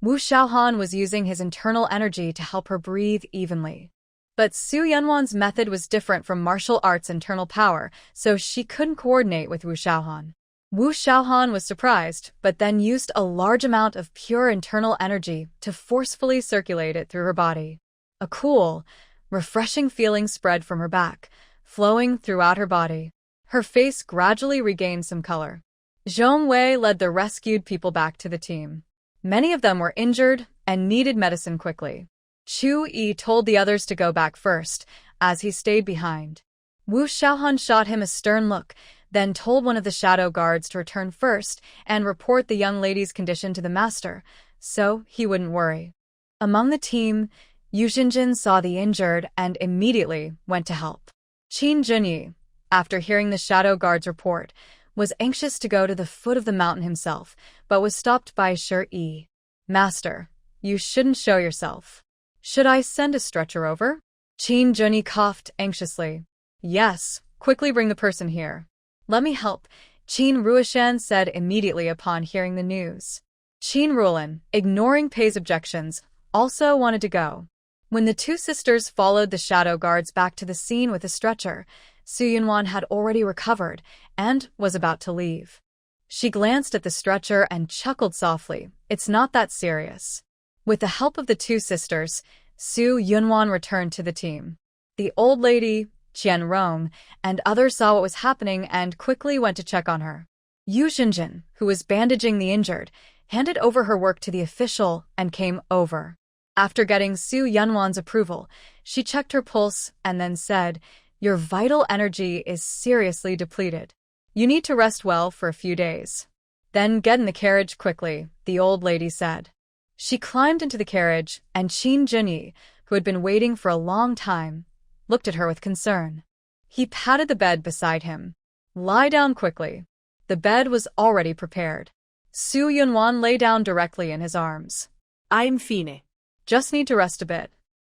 Wu Xiaohan was using his internal energy to help her breathe evenly. But Su Yunwan's method was different from martial arts' internal power, so she couldn't coordinate with Wu Xiaohan. Wu Xiaohan was surprised, but then used a large amount of pure internal energy to forcefully circulate it through her body. A cool, refreshing feeling spread from her back, flowing throughout her body. Her face gradually regained some color. Zhong Wei led the rescued people back to the team. Many of them were injured and needed medicine quickly. Chu Yi told the others to go back first, as he stayed behind. Wu Xiaohan shot him a stern look, then told one of the shadow guards to return first and report the young lady's condition to the master, so he wouldn't worry. Among the team, Zhenzhen saw the injured and immediately went to help. Qin Junyi, after hearing the shadow guard's report, was anxious to go to the foot of the mountain himself, but was stopped by Shi. Master, you shouldn't show yourself. Should I send a stretcher over? Qin Junyi coughed anxiously. Yes, quickly bring the person here. Let me help, Qin Ruishan said immediately upon hearing the news. Qin Ruolin, ignoring Pei's objections, also wanted to go. When the two sisters followed the shadow guards back to the scene with a stretcher, Su Yunwan had already recovered and was about to leave. She glanced at the stretcher and chuckled softly. It's not that serious. With the help of the two sisters, Su Yunwan returned to the team. The old lady, Qian Rong, and others saw what was happening and quickly went to check on her. Yu Zhenzhen, who was bandaging the injured, handed over her work to the official and came over. After getting Su Yunwan's approval, she checked her pulse and then said, "Your vital energy is seriously depleted. You need to rest well for a few days. Then get in the carriage quickly," the old lady said. She climbed into the carriage, and Qin Junyi, who had been waiting for a long time, looked at her with concern. He patted the bed beside him. "Lie down quickly." The bed was already prepared. Su Yunwan lay down directly in his arms. I'm fine. Just need to rest a bit.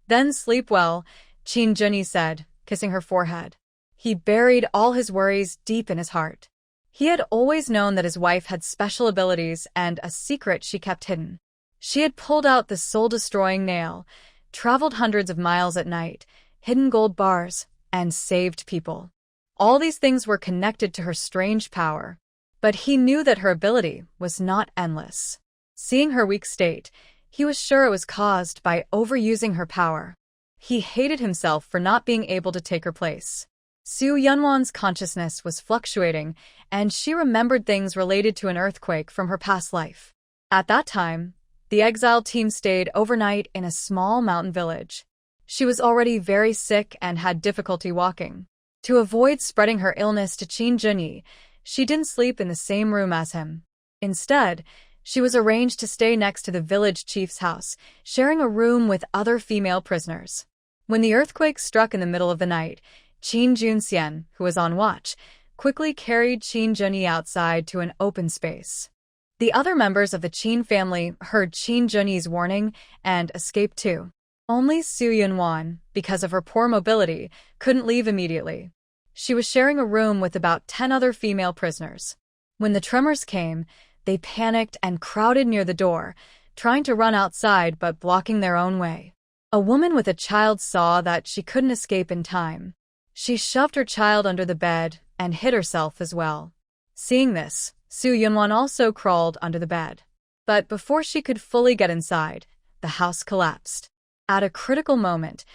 Then sleep well, Qin Junyi said, kissing her forehead. He buried all his worries deep in his heart. He had always known that his wife had special abilities and a secret she kept hidden. She had pulled out the soul-destroying nail, traveled hundreds of miles at night, hidden gold bars, and saved people. All these things were connected to her strange power. But he knew that her ability was not endless. Seeing her weak state, he was sure it was caused by overusing her power. He hated himself for not being able to take her place. Su Yunwan's consciousness was fluctuating, and she remembered things related to an earthquake from her past life. At that time, the exiled team stayed overnight in a small mountain village. She was already very sick and had difficulty walking. To avoid spreading her illness to Qin Junyi, she didn't sleep in the same room as him. Instead, she was arranged to stay next to the village chief's house, sharing a room with other female prisoners. When the earthquake struck in the middle of the night, Qin Junxian, who was on watch, quickly carried Qin Junyi outside to an open space. The other members of the Qin family heard Qin Junyi's warning and escaped too. Only Su Yunwan, because of her poor mobility, couldn't leave immediately. She was sharing a room with about 10 other female prisoners. When the tremors came, they panicked and crowded near the door, trying to run outside but blocking their own way. A woman with a child saw that she couldn't escape in time. She shoved her child under the bed and hid herself as well. Seeing this, Su Yunwan also crawled under the bed. But before she could fully get inside, the house collapsed. At a critical moment,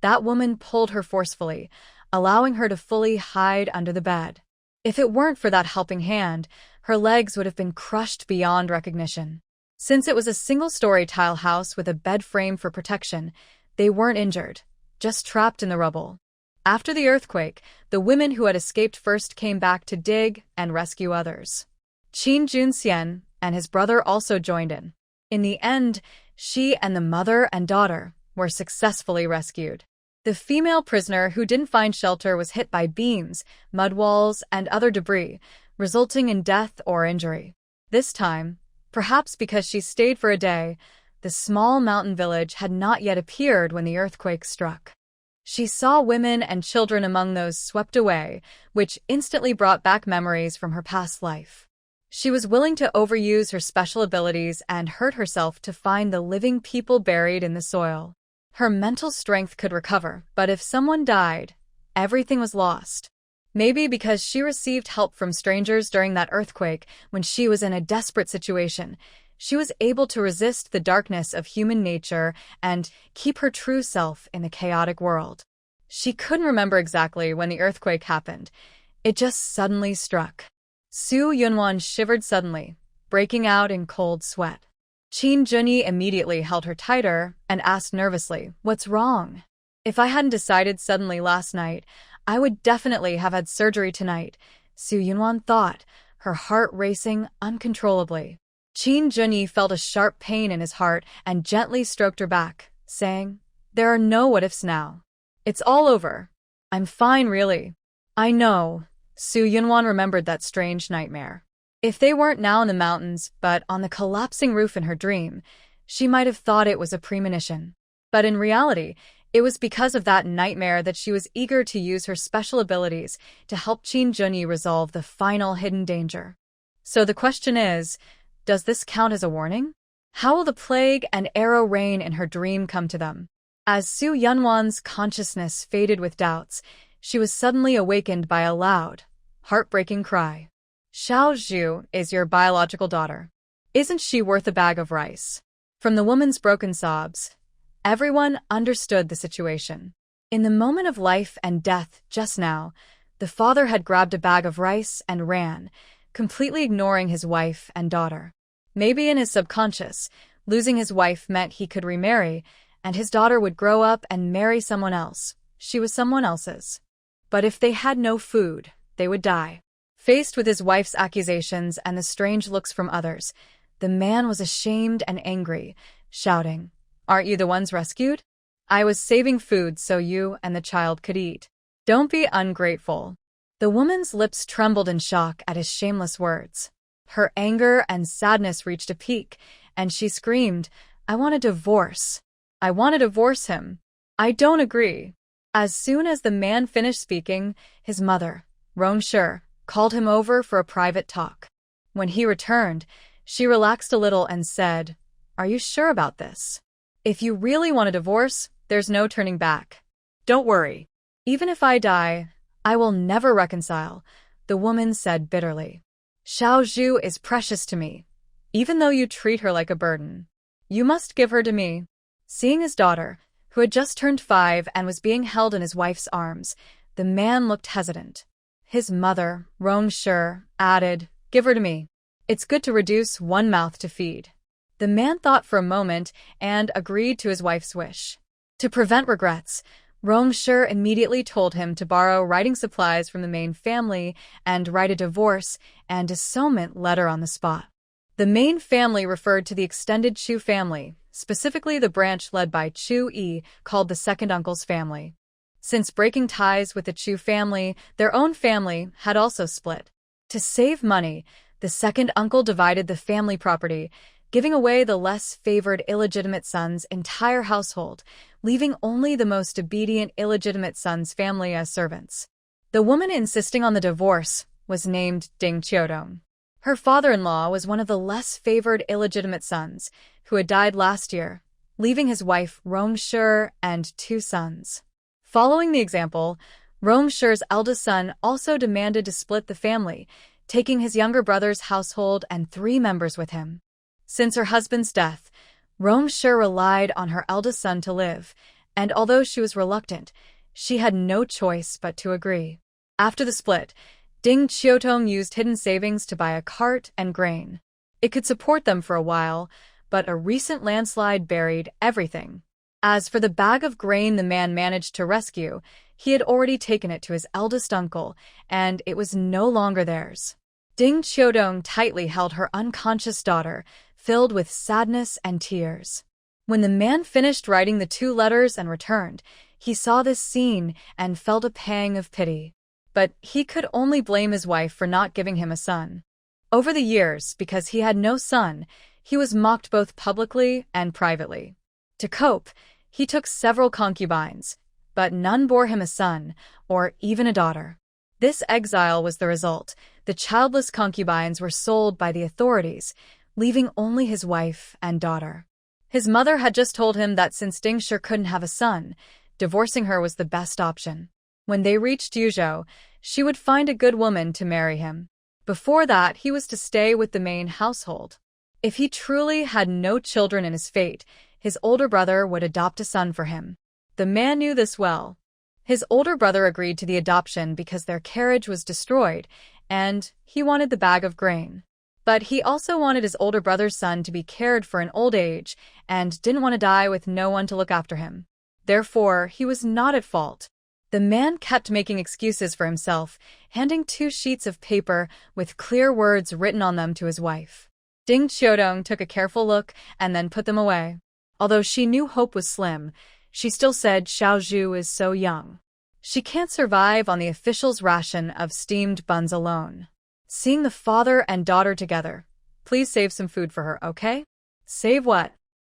that woman pulled her forcefully, allowing her to fully hide under the bed. If it weren't for that helping hand, her legs would have been crushed beyond recognition. Since it was a single-story tile house with a bed frame for protection, they weren't injured, just trapped in the rubble. After the earthquake, the women who had escaped first came back to dig and rescue others. Qin Junxian and his brother also joined in. In the end, she and the mother and daughter were successfully rescued. The female prisoner who didn't find shelter was hit by beams, mud walls, and other debris, resulting in death or injury. This time, perhaps because she stayed for a day, the small mountain village had not yet appeared when the earthquake struck. She saw women and children among those swept away, which instantly brought back memories from her past life. She was willing to overuse her special abilities and hurt herself to find the living people buried in the soil. Her mental strength could recover, but if someone died, everything was lost. Maybe because she received help from strangers during that earthquake when she was in a desperate situation, she was able to resist the darkness of human nature and keep her true self in the chaotic world. She couldn't remember exactly when the earthquake happened. It just suddenly struck. Su Yunwan shivered suddenly, breaking out in cold sweat. Qin Junyi immediately held her tighter and asked nervously, "What's wrong?" "If I hadn't decided suddenly last night, I would definitely have had surgery tonight," Su Yunwan thought, her heart racing uncontrollably. Qin Junyi felt a sharp pain in his heart and gently stroked her back, saying, "There are no what-ifs now. It's all over. I'm fine, really." "I know," Su Yunwan remembered that strange nightmare. If they weren't now in the mountains, but on the collapsing roof in her dream, she might have thought it was a premonition. But in reality, it was because of that nightmare that she was eager to use her special abilities to help Qin Junyi resolve the final hidden danger. So the question is, does this count as a warning? How will the plague and arrow rain in her dream come to them? As Su Yunwan's consciousness faded with doubts, she was suddenly awakened by a loud, heartbreaking cry. Xiao Zhu is your biological daughter. Isn't she worth a bag of rice? From the woman's broken sobs, everyone understood the situation. In the moment of life and death just now, the father had grabbed a bag of rice and ran, completely ignoring his wife and daughter. Maybe in his subconscious, losing his wife meant he could remarry, and his daughter would grow up and marry someone else. She was someone else's. But if they had no food, they would die. Faced with his wife's accusations and the strange looks from others, the man was ashamed and angry, shouting, "Aren't you the ones rescued? I was saving food so you and the child could eat. Don't be ungrateful." The woman's lips trembled in shock at his shameless words. Her anger and sadness reached a peak, and she screamed, "I want a divorce. I want to divorce him. I don't agree." As soon as the man finished speaking, his mother, Rongshi, called him over for a private talk. When he returned, she relaxed a little and said, "Are you sure about this? If you really want a divorce, there's no turning back. Don't worry. Even if I die, I will never reconcile," the woman said bitterly. "Xiao Zhu is precious to me, even though you treat her like a burden. You must give her to me." Seeing his daughter, who had just turned 5 and was being held in his wife's arms, the man looked hesitant. His mother, Rongshi, added, "Give her to me. It's good to reduce one mouth to feed." The man thought for a moment and agreed to his wife's wish. To prevent regrets, Rongshi immediately told him to borrow writing supplies from the main family and write a divorce and dissownment letter on the spot. The main family referred to the extended Chu family, specifically the branch led by Chu Yi, called the second uncle's family. Since breaking ties with the Chu family, their own family had also split. To save money, the second uncle divided the family property, giving away the less favored illegitimate son's entire household, leaving only the most obedient illegitimate son's family as servants. The woman insisting on the divorce was named Ding Qiudong. Her father-in-law was one of the less favored illegitimate sons, who had died last year, leaving his wife Rongshi and 2 sons. Following the example, Rongshi's eldest son also demanded to split the family, taking his younger brother's household and 3 members with him. Since her husband's death, Rongshi relied on her eldest son to live, and although she was reluctant, she had no choice but to agree. After the split, Ding Qiudong used hidden savings to buy a cart and grain. It could support them for a while, but a recent landslide buried everything. As for the bag of grain the man managed to rescue, he had already taken it to his eldest uncle, and it was no longer theirs. Ding Qiudong tightly held her unconscious daughter, filled with sadness and tears. When the man finished writing the 2 letters and returned, he saw this scene and felt a pang of pity. But he could only blame his wife for not giving him a son. Over the years, because he had no son, he was mocked both publicly and privately. To cope, he took several concubines, but none bore him a son, or even a daughter. This exile was the result. The childless concubines were sold by the authorities, leaving only his wife and daughter. His mother had just told him that since Dingshi couldn't have a son, divorcing her was the best option. When they reached Yuzhou, she would find a good woman to marry him. Before that, he was to stay with the main household. If he truly had no children in his fate, his older brother would adopt a son for him. The man knew this well. His older brother agreed to the adoption because their carriage was destroyed, and he wanted the bag of grain. But he also wanted his older brother's son to be cared for in old age and didn't want to die with no one to look after him. Therefore, he was not at fault. The man kept making excuses for himself, handing 2 sheets of paper with clear words written on them to his wife. Ding Qiudong took a careful look and then put them away. Although she knew hope was slim, she still said Xiao Zhu is so young. She can't survive on the official's ration of steamed buns alone. Seeing the father and daughter together, please save some food for her, okay? Save what?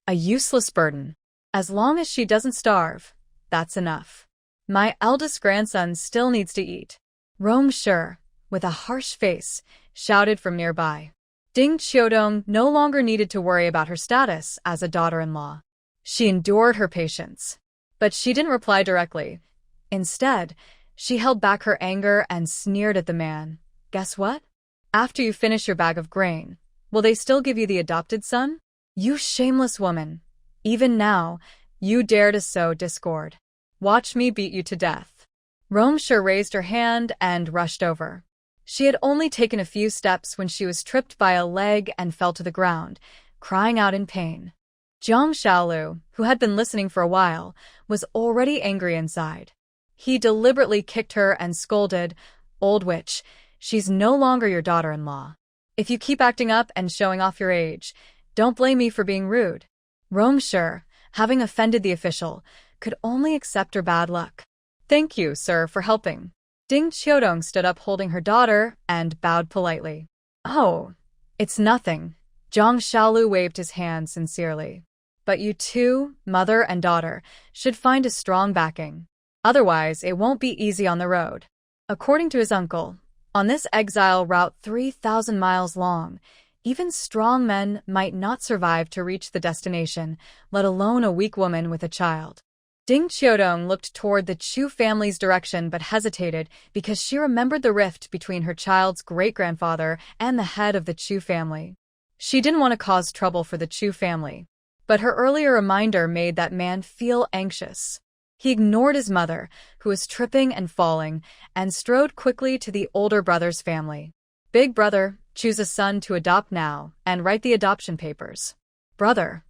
A useless burden. As long as she doesn't starve, that's enough. My eldest grandson still needs to eat. Rome Sure, with a harsh face, shouted from nearby. Ding Qiudong no longer needed to worry about her status as a daughter-in-law. She endured her patience. But she didn't reply directly. Instead, she held back her anger and sneered at the man. Guess what? After you finish your bag of grain, will they still give you the adopted son? You shameless woman. Even now, you dare to sow discord. Watch me beat you to death. Rome Sure raised her hand and rushed over. She had only taken a few steps when she was tripped by a leg and fell to the ground, crying out in pain. Jiang Xiaolu, who had been listening for a while, was already angry inside. He deliberately kicked her and scolded, "Old witch, she's no longer your daughter-in-law. If you keep acting up and showing off your age, don't blame me for being rude." Rome Sure, having offended the official, could only accept her bad luck. "Thank you, sir, for helping." Ding Qiudong stood up holding her daughter and bowed politely. "Oh, it's nothing." Jiang Xiaolu waved his hand sincerely. "But you two, mother and daughter, should find a strong backing. Otherwise, it won't be easy on the road." According to his uncle, on this exile route 3,000 miles long, even strong men might not survive to reach the destination, let alone a weak woman with a child. Ding Qiudong looked toward the Chu family's direction but hesitated because she remembered the rift between her child's great-grandfather and the head of the Chu family. She didn't want to cause trouble for the Chu family, but her earlier reminder made that man feel anxious. He ignored his mother, who was tripping and falling, and strode quickly to the older brother's family. "Big brother, choose a son to adopt now and write the adoption papers." "Brother,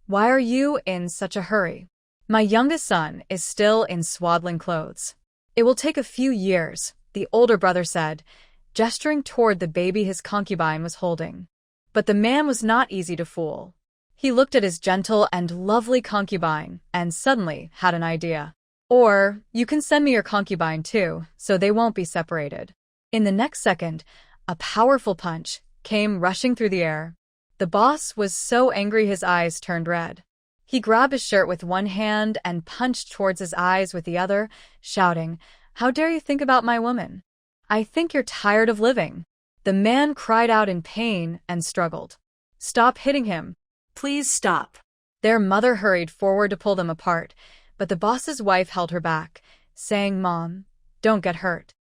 why are you in such a hurry?" "My youngest son is still in swaddling clothes. It will take a few years," the older brother said, gesturing toward the baby his concubine was holding. But the man was not easy to fool. He looked at his gentle and lovely concubine and suddenly had an idea. "Or, you can send me your concubine too, so they won't be separated." In the next second, a powerful punch came rushing through the air. The boss was so angry his eyes turned red. He grabbed his shirt with one hand and punched towards his eyes with the other, shouting, "How dare you think about my woman? I think you're tired of living." The man cried out in pain and struggled. "Stop hitting him. Please stop." Their mother hurried forward to pull them apart, but the boss's wife held her back, saying, "Mom, don't get hurt."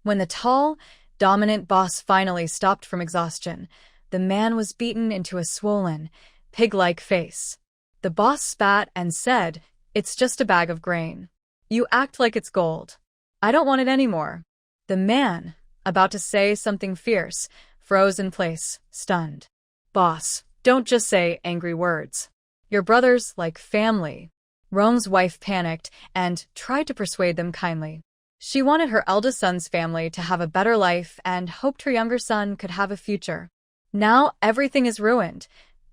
When the tall, dominant boss finally stopped from exhaustion, the man was beaten into a swollen, pig-like face. The boss spat and said, "It's just a bag of grain. You act like it's gold. I don't want it anymore." The man, about to say something fierce, froze in place, stunned. "Boss, don't just say angry words. Your brother's like family." Rome's wife panicked and tried to persuade them kindly. She wanted her eldest son's family to have a better life and hoped her younger son could have a future. Now everything is ruined.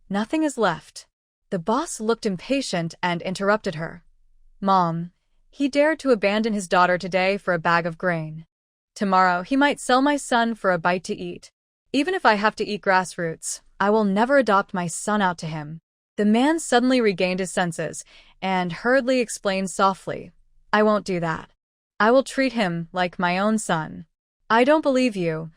Nothing is left. The boss looked impatient and interrupted her. "Mom, he dared to abandon his daughter today for a bag of grain. Tomorrow he might sell my son for a bite to eat. Even if I have to eat grass roots, I will never adopt my son out to him." The man suddenly regained his senses and hurriedly explained softly, "I won't do that. I will treat him like my own son." "I don't believe you,"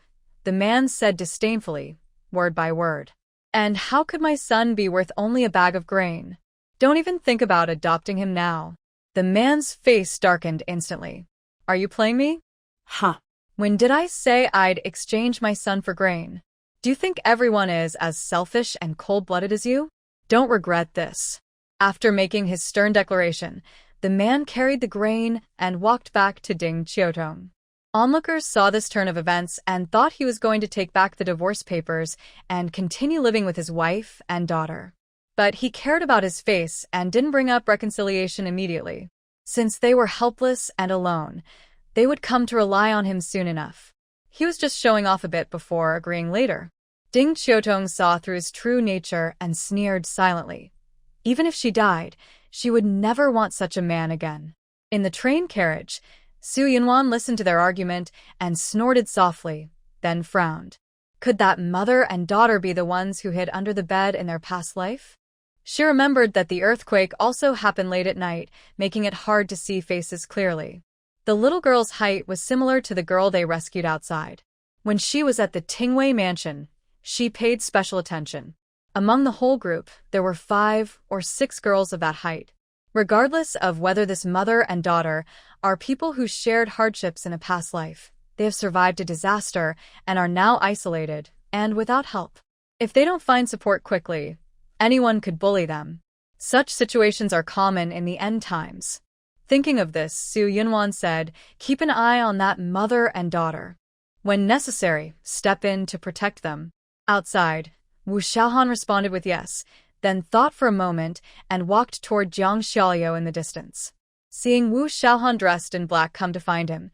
the man said disdainfully, word by word. "And how could my son be worth only a bag of grain? Don't even think about adopting him now." The man's face darkened instantly. "Are you playing me? Huh. When did I say I'd exchange my son for grain? Do you think everyone is as selfish and cold-blooded as you? Don't regret this." After making his stern declaration, the man carried the grain and walked back to Ding Qiudong. Onlookers saw this turn of events and thought he was going to take back the divorce papers and continue living with his wife and daughter. But he cared about his face and didn't bring up reconciliation immediately. Since they were helpless and alone, they would come to rely on him soon enough. He was just showing off a bit before agreeing later. Ding Qiudong saw through his true nature and sneered silently. Even if she died, she would never want such a man again. In the train carriage, Su Yunwan listened to their argument and snorted softly, then frowned. Could that mother and daughter be the ones who hid under the bed in their past life? She remembered that the earthquake also happened late at night, making it hard to see faces clearly. The little girl's height was similar to the girl they rescued outside. When she was at the Tingwei mansion, she paid special attention. Among the whole group, there were 5 or 6 girls of that height. Regardless of whether this mother and daughter are people who shared hardships in a past life, they have survived a disaster and are now isolated and without help. If they don't find support quickly, anyone could bully them. Such situations are common in the end times. Thinking of this, Su Yunwan said, "Keep an eye on that mother and daughter. When necessary, step in to protect them." Outside, Wu Xiaohan responded with yes, then thought for a moment and walked toward Jiang Xiaoliu in the distance. Seeing Wu Xiaohan dressed in black come to find him,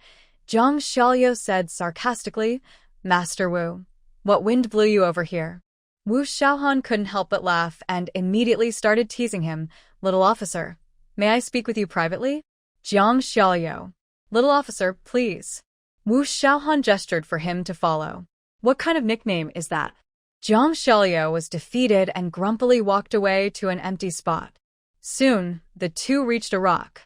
Jiang Xiaoliu said sarcastically, "Master Wu, what wind blew you over here?" Wu Xiaohan couldn't help but laugh and immediately started teasing him. "Little officer, may I speak with you privately?" Jiang Xiaoliu. "Little officer, please." Wu Xiaohan gestured for him to follow. "What kind of nickname is that?" Jiang Xiaoliu was defeated and grumpily walked away to an empty spot. Soon, the two reached a rock.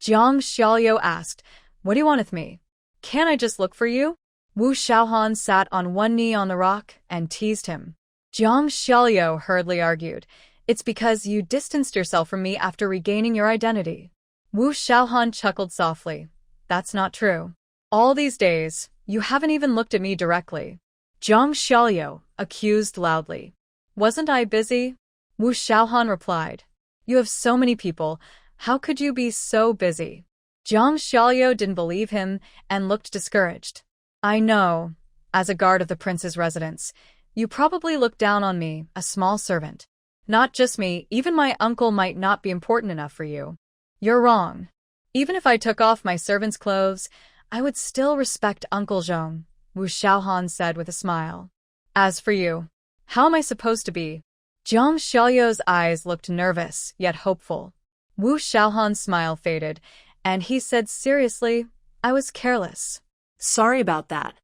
Jiang Xiaoliu asked, "What do you want with me? Can't I just look for you?" Wu Xiaohan sat on one knee on the rock and teased him. Jiang Xiaoliu hurriedly argued, "It's because you distanced yourself from me after regaining your identity." Wu Xiaohan chuckled softly. "That's not true. All these days, you haven't even looked at me directly." Jiang Xiaoliu accused loudly. "Wasn't I busy?" Wu Xiaohan replied. "You have so many people. How could you be so busy?" Jiang Xiaoliu didn't believe him and looked discouraged. "I know. As a guard of the prince's residence, you probably look down on me, a small servant. Not just me, even my uncle might not be important enough for you. You're wrong. Even if I took off my servant's clothes, I would still respect Uncle Zhong," Wu Xiaohan said with a smile. "As for you, how am I supposed to be?" Jiang Xiaoliu's eyes looked nervous, yet hopeful. Wu Xiaohan's smile faded, and he said seriously, "I was careless." Sorry about that.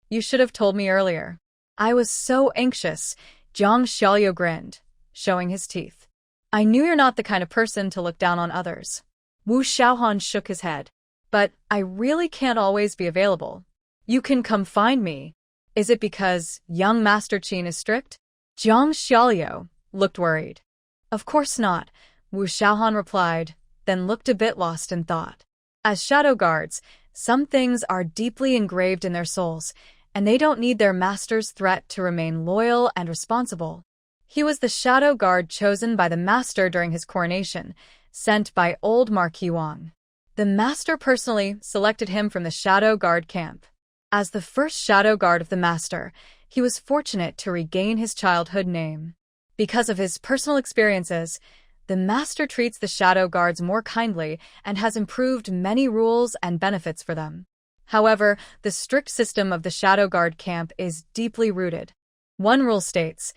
You should have told me earlier. I was so anxious, Jiang Xiaoliu grinned, showing his teeth. "I knew you're not the kind of person to look down on others." Wu Xiaohan shook his head. "But I really can't always be available. You can come find me. Is it because young Master Qin is strict?" Jiang Xiaoliu looked worried. "Of course not," Wu Xiaohan replied, then looked a bit lost in thought. As shadow guards, some things are deeply engraved in their souls, and they don't need their master's threat to remain loyal and responsible. He was the shadow guard chosen by the master during his coronation, sent by old Marquis Wang. The master personally selected him from the shadow guard camp. As the first shadow guard of the master, he was fortunate to regain his childhood name. Because of his personal experiences, the master treats the shadow guards more kindly and has improved many rules and benefits for them. However, the strict system of the shadow guard camp is deeply rooted. One rule states,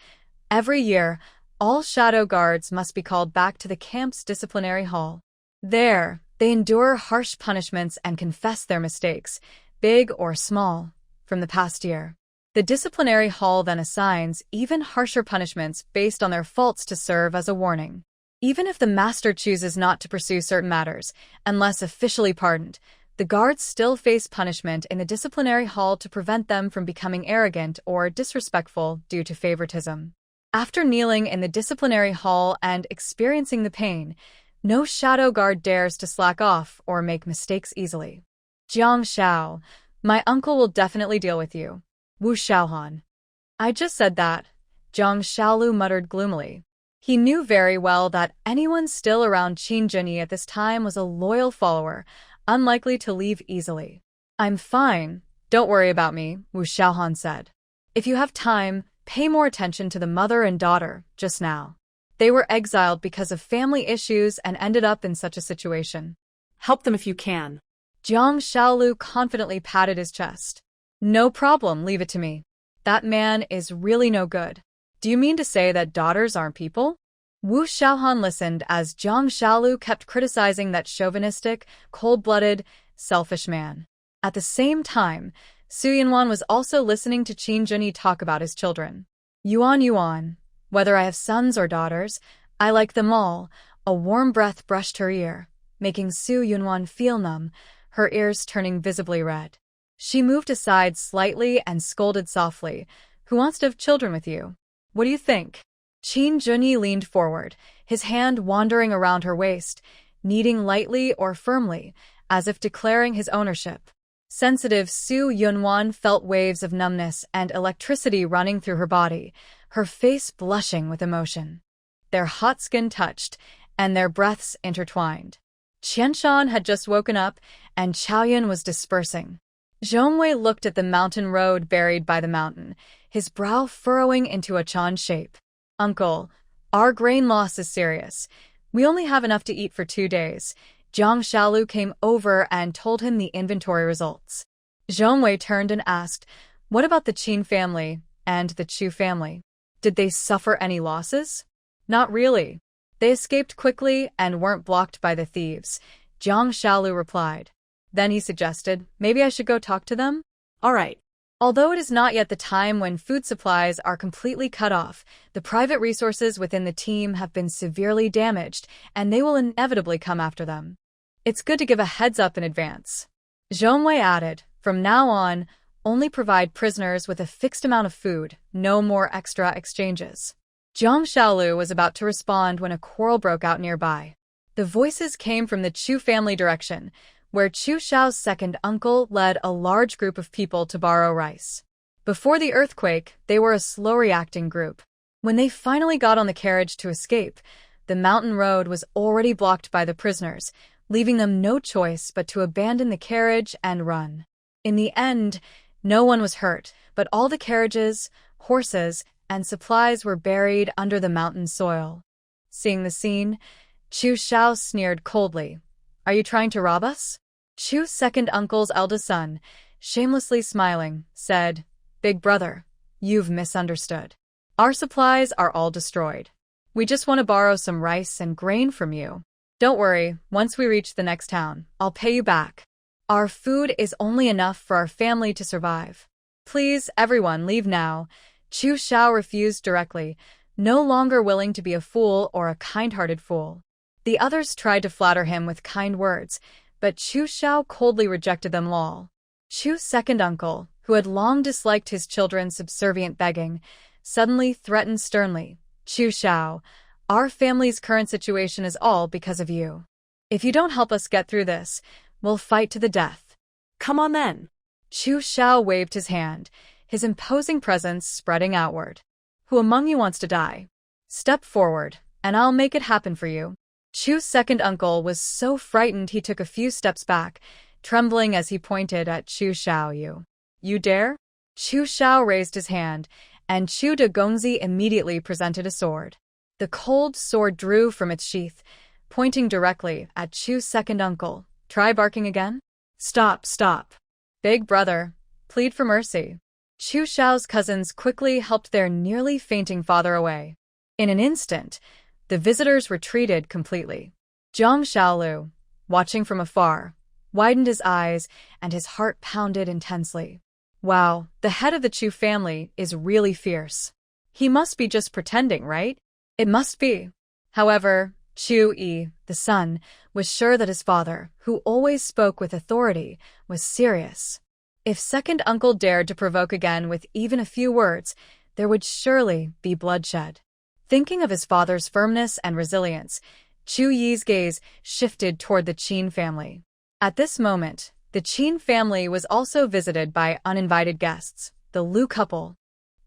every year, all shadow guards must be called back to the camp's disciplinary hall. There, they endure harsh punishments and confess their mistakes, big or small, from the past year. The disciplinary hall then assigns even harsher punishments based on their faults to serve as a warning. Even if the master chooses not to pursue certain matters, unless officially pardoned, the guards still face punishment in the disciplinary hall to prevent them from becoming arrogant or disrespectful due to favoritism. After kneeling in the disciplinary hall and experiencing the pain, no shadow guard dares to slack off or make mistakes easily. "Jiang Xiao, my uncle will definitely deal with you." Wu Xiaohan. "I just said that," Jiang Xiaolu muttered gloomily. He knew very well that anyone still around Qin Zhenyi at this time was a loyal follower, unlikely to leave easily. "I'm fine, don't worry about me," Wu Xiaohan said. "If you have time, pay more attention to the mother and daughter, just now. They were exiled because of family issues and ended up in such a situation. Help them if you can." Jiang Xiaolu confidently patted his chest. "No problem, leave it to me. That man is really no good." "Do you mean to say that daughters aren't people?" Wu Xiaohan listened as Jiang Xiaolu kept criticizing that chauvinistic, cold-blooded, selfish man. At the same time, Su Yunwan was also listening to Qin Junyi talk about his children. Yuan, whether I have sons or daughters, I like them all. A warm breath brushed her ear, making Su Yunwan feel numb, her ears turning visibly red. She moved aside slightly and scolded softly, "Who wants to have children with you? What do you think?" Qin Junyi leaned forward, his hand wandering around her waist, kneading lightly or firmly, as if declaring his ownership. Sensitive Su Yunwan felt waves of numbness and electricity running through her body, her face blushing with emotion. Their hot skin touched, and their breaths intertwined. Qianshan had just woken up, and Chaoyun was dispersing. Zhongwei looked at the mountain road buried by the mountain, his brow furrowing into a chan shape. "Uncle, our grain loss is serious. We only have enough to eat for 2 days. Jiang Shaolu came over and told him the inventory results. Zhongwei turned and asked, "What about the Qin family and the Chu family? Did they suffer any losses?" "Not really. They escaped quickly and weren't blocked by the thieves," Jiang Shaolu replied. Then he suggested, "Maybe I should go talk to them?" All right. Although it is not yet the time when food supplies are completely cut off, the private resources within the team have been severely damaged, and they will inevitably come after them. It's good to give a heads up in advance. Zhongwei added, "From now on, only provide prisoners with a fixed amount of food, no more extra exchanges." Jiang Shaolu was about to respond when a quarrel broke out nearby. The voices came from the Chu family direction, where Chu Xiao's second uncle led a large group of people to borrow rice. Before the earthquake, they were a slow-reacting group. When they finally got on the carriage to escape, the mountain road was already blocked by the prisoners, leaving them no choice but to abandon the carriage and run. In the end, no one was hurt, but all the carriages, horses, and supplies were buried under the mountain soil. Seeing the scene, Chu Xiao sneered coldly. "Are you trying to rob us?" Chu's second uncle's eldest son, shamelessly smiling, said, "Big brother, you've misunderstood. Our supplies are all destroyed. We just want to borrow some rice and grain from you. Don't worry, once we reach the next town, I'll pay you back. Our food is only enough for our family to survive. Please, everyone, leave now." Chu Xiao refused directly, no longer willing to be a fool or a kind-hearted fool. The others tried to flatter him with kind words, but Chu Xiao coldly rejected them all. Chu's second uncle, who had long disliked his children's subservient begging, suddenly threatened sternly, "Chu Xiao, our family's current situation is all because of you. If you don't help us get through this, we'll fight to the death." Come on then. Chu Xiao waved his hand, his imposing presence spreading outward. "Who among you wants to die? Step forward, and I'll make it happen for you." Chu's second uncle was so frightened he took a few steps back, trembling as he pointed at Chu Xiao. You dare?" Chu Xiao raised his hand, and Chu de Gongzi immediately presented a sword. The cold sword drew from its sheath, pointing directly at Chu's second uncle. "Try barking again?" Stop. Big brother, plead for mercy." Chu Xiao's cousins quickly helped their nearly fainting father away. In an instant, the visitors retreated completely. Jiang Shaolu, watching from afar, widened his eyes and his heart pounded intensely. Wow, the head of the Chu family is really fierce. He must be just pretending, right? It must be. However, Chu Yi, the son, was sure that his father, who always spoke with authority, was serious. If second uncle dared to provoke again with even a few words, there would surely be bloodshed. Thinking of his father's firmness and resilience, Chu Yi's gaze shifted toward the Qin family. At this moment, the Qin family was also visited by uninvited guests, the Liu couple.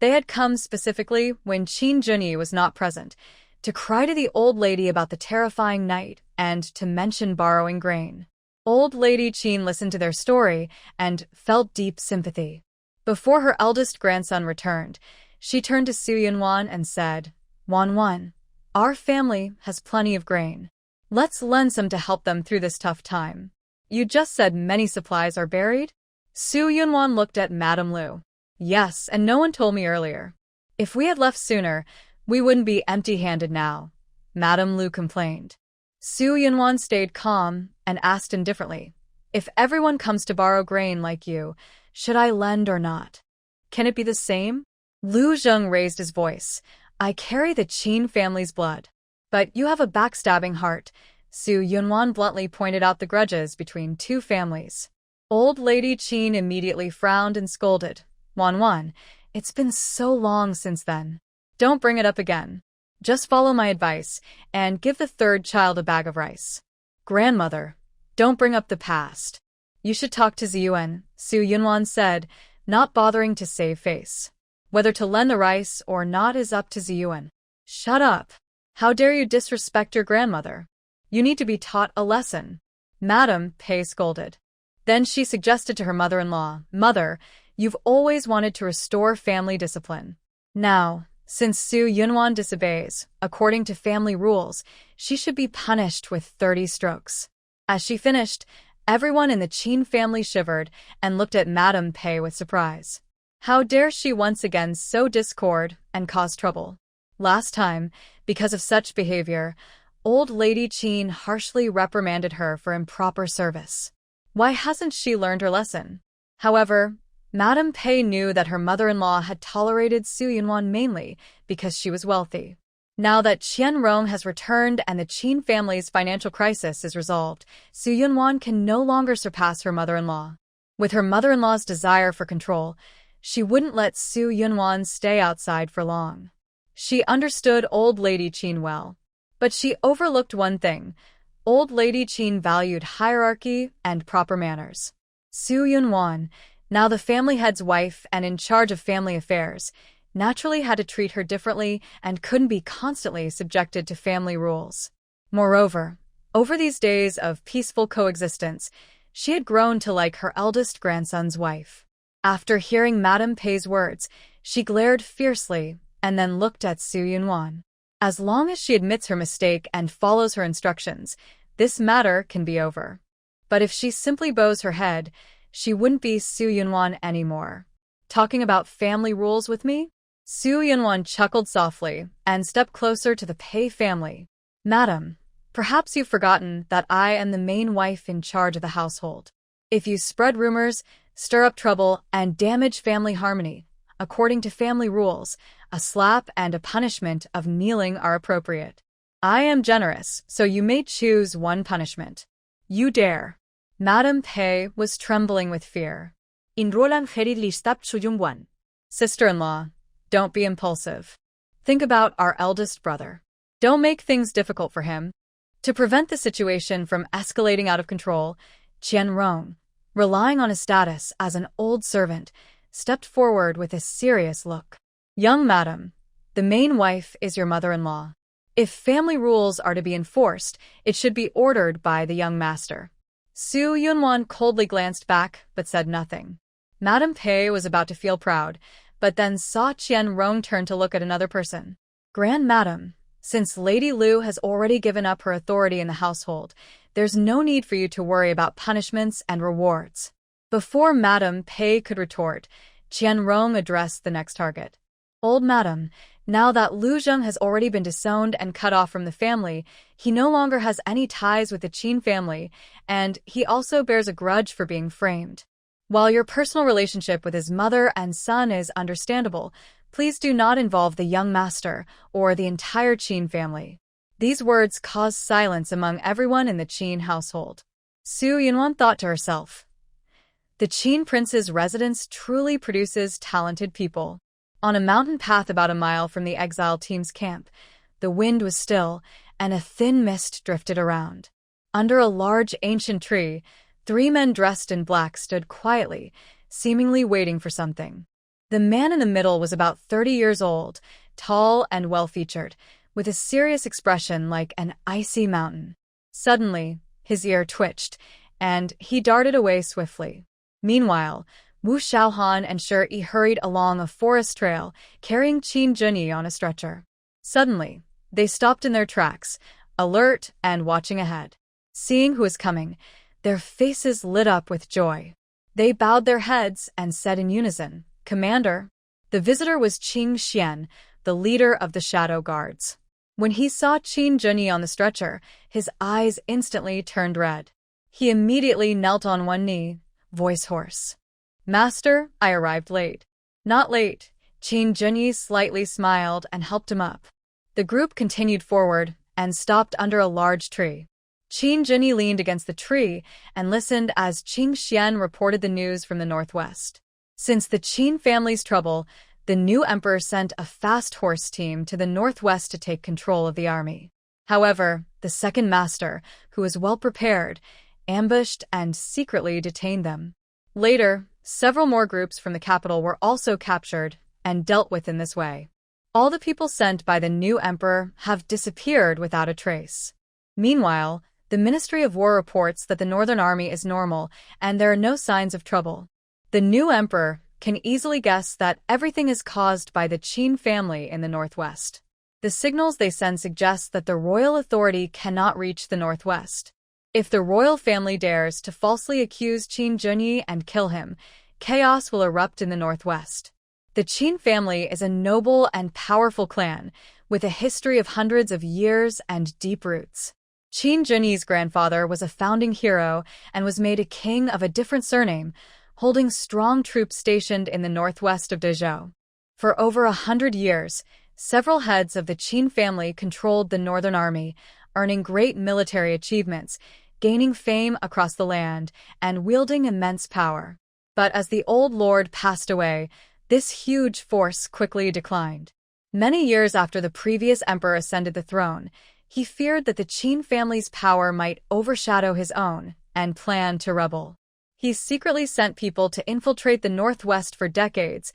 They had come specifically when Qin Junyi was not present, to cry to the old lady about the terrifying night and to mention borrowing grain. Old Lady Qin listened to their story and felt deep sympathy. Before her eldest grandson returned, she turned to Su Yunwan and said, "Wan, our family has plenty of grain. Let's lend some to help them through this tough time." "You just said many supplies are buried?" Su Yunwan looked at Madame Liu. "Yes, and no one told me earlier. If we had left sooner, we wouldn't be empty-handed now," Madame Liu complained. Su Yunwan stayed calm and asked indifferently, If everyone comes to borrow grain like you, should I lend or not? Can it be the same? Lu Zheng raised his voice. I carry the Qin family's blood. But you have a backstabbing heart. Su Yunwan bluntly pointed out the grudges between two families. Old Lady Qin immediately frowned and scolded. Wan, it's been so long since then. Don't bring it up again. Just follow my advice and give the third child a bag of rice. Grandmother, don't bring up the past. You should talk to Ziyuan, Su Yunwan said, not bothering to save face. Whether to lend the rice or not is up to Ziyuan. Shut up. How dare you disrespect your grandmother? You need to be taught a lesson. Madame Pei scolded. Then she suggested to her mother-in-law, Mother, you've always wanted to restore family discipline. Now, since Su Yunwan disobeys, according to family rules, she should be punished with 30 strokes. As she finished, everyone in the Qin family shivered and looked at Madame Pei with surprise. How dare she once again sow discord and cause trouble? Last time, because of such behavior, Old Lady Qin harshly reprimanded her for improper service. Why hasn't she learned her lesson? However, Madame Pei knew that her mother-in-law had tolerated Su Yunwan mainly because she was wealthy. Now that Qian Rong has returned and the Qin family's financial crisis is resolved, Su Yunwan can no longer surpass her mother-in-law. With her mother-in-law's desire for control, she wouldn't let Su Yunwan stay outside for long. She understood Old Lady Qin well. But she overlooked one thing. Old Lady Qin valued hierarchy and proper manners. Su Yunwan, now the family head's wife and in charge of family affairs, naturally had to treat her differently and couldn't be constantly subjected to family rules. Moreover, over these days of peaceful coexistence, she had grown to like her eldest grandson's wife. After hearing Madame Pei's words, she glared fiercely and then looked at Su Yunwan. As long as she admits her mistake and follows her instructions, this matter can be over. But if she simply bows her head, she wouldn't be Su Yunwan anymore. Talking about family rules with me? Su Yunwan chuckled softly and stepped closer to the Pei family. Madam, perhaps you've forgotten that I am the main wife in charge of the household. If you spread rumors, stir up trouble, and damage family harmony, according to family rules, a slap and a punishment of kneeling are appropriate. I am generous, so you may choose one punishment. You dare. Madame Pei was trembling with fear. Inrolang herit listab Suyungwan. Sister-in-law, don't be impulsive. Think about our eldest brother. Don't make things difficult for him. To prevent the situation from escalating out of control, Qian Rong, relying on his status as an old servant, stepped forward with a serious look. Young madam, the main wife is your mother-in-law. If family rules are to be enforced, it should be ordered by the young master. Su Yunwan coldly glanced back, but said nothing. Madame Pei was about to feel proud, but then saw Qian Rong turn to look at another person. Grand Madam, since Lady Lu has already given up her authority in the household, there's no need for you to worry about punishments and rewards. Before Madame Pei could retort, Qian Rong addressed the next target. Old Madam, now that Lu Zheng has already been disowned and cut off from the family, he no longer has any ties with the Qin family, and he also bears a grudge for being framed. While your personal relationship with his mother and son is understandable, please do not involve the young master or the entire Qin family. These words caused silence among everyone in the Qin household. Su Yunwan thought to herself, the Qin prince's residence truly produces talented people. On a mountain path about a mile from the exile team's camp, the wind was still, and a thin mist drifted around. Under a large ancient tree, 3 men dressed in black stood quietly, seemingly waiting for something. The man in the middle was about 30 years old, tall and well-featured, with a serious expression like an icy mountain. Suddenly, his ear twitched, and he darted away swiftly. Meanwhile, Wu Xiaohan and Shi Yi hurried along a forest trail, carrying Qin Junyi on a stretcher. Suddenly, they stopped in their tracks, alert and watching ahead. Seeing who was coming, their faces lit up with joy. They bowed their heads and said in unison, Commander. The visitor was Qing Xian, the leader of the Shadow Guards. When he saw Qin Junyi on the stretcher, his eyes instantly turned red. He immediately knelt on one knee, voice hoarse. "Master, I arrived late." "Not late." Qin Junyi slightly smiled and helped him up. The group continued forward and stopped under a large tree. Qin Junyi leaned against the tree and listened as Qing Xian reported the news from the northwest. Since the Qin family's trouble, the new emperor sent a fast horse team to the northwest to take control of the army. However, the second master, who was well prepared, ambushed and secretly detained them. Later, several more groups from the capital were also captured and dealt with in this way. All the people sent by the new emperor have disappeared without a trace. Meanwhile, the Ministry of War reports that the Northern Army is normal and there are no signs of trouble. The new emperor can easily guess that everything is caused by the Qin family in the northwest. The signals they send suggest that the royal authority cannot reach the northwest. If the royal family dares to falsely accuse Qin Junyi and kill him, chaos will erupt in the northwest. The Qin family is a noble and powerful clan, with a history of hundreds of years and deep roots. Qin Junyi's grandfather was a founding hero and was made a king of a different surname, holding strong troops stationed in the northwest of Dezhou. For over 100 years, several heads of the Qin family controlled the Northern Army, earning great military achievements, gaining fame across the land, and wielding immense power. But as the old lord passed away, this huge force quickly declined. Many years after the previous emperor ascended the throne, he feared that the Qin family's power might overshadow his own and planned to rebel. He secretly sent people to infiltrate the northwest for decades,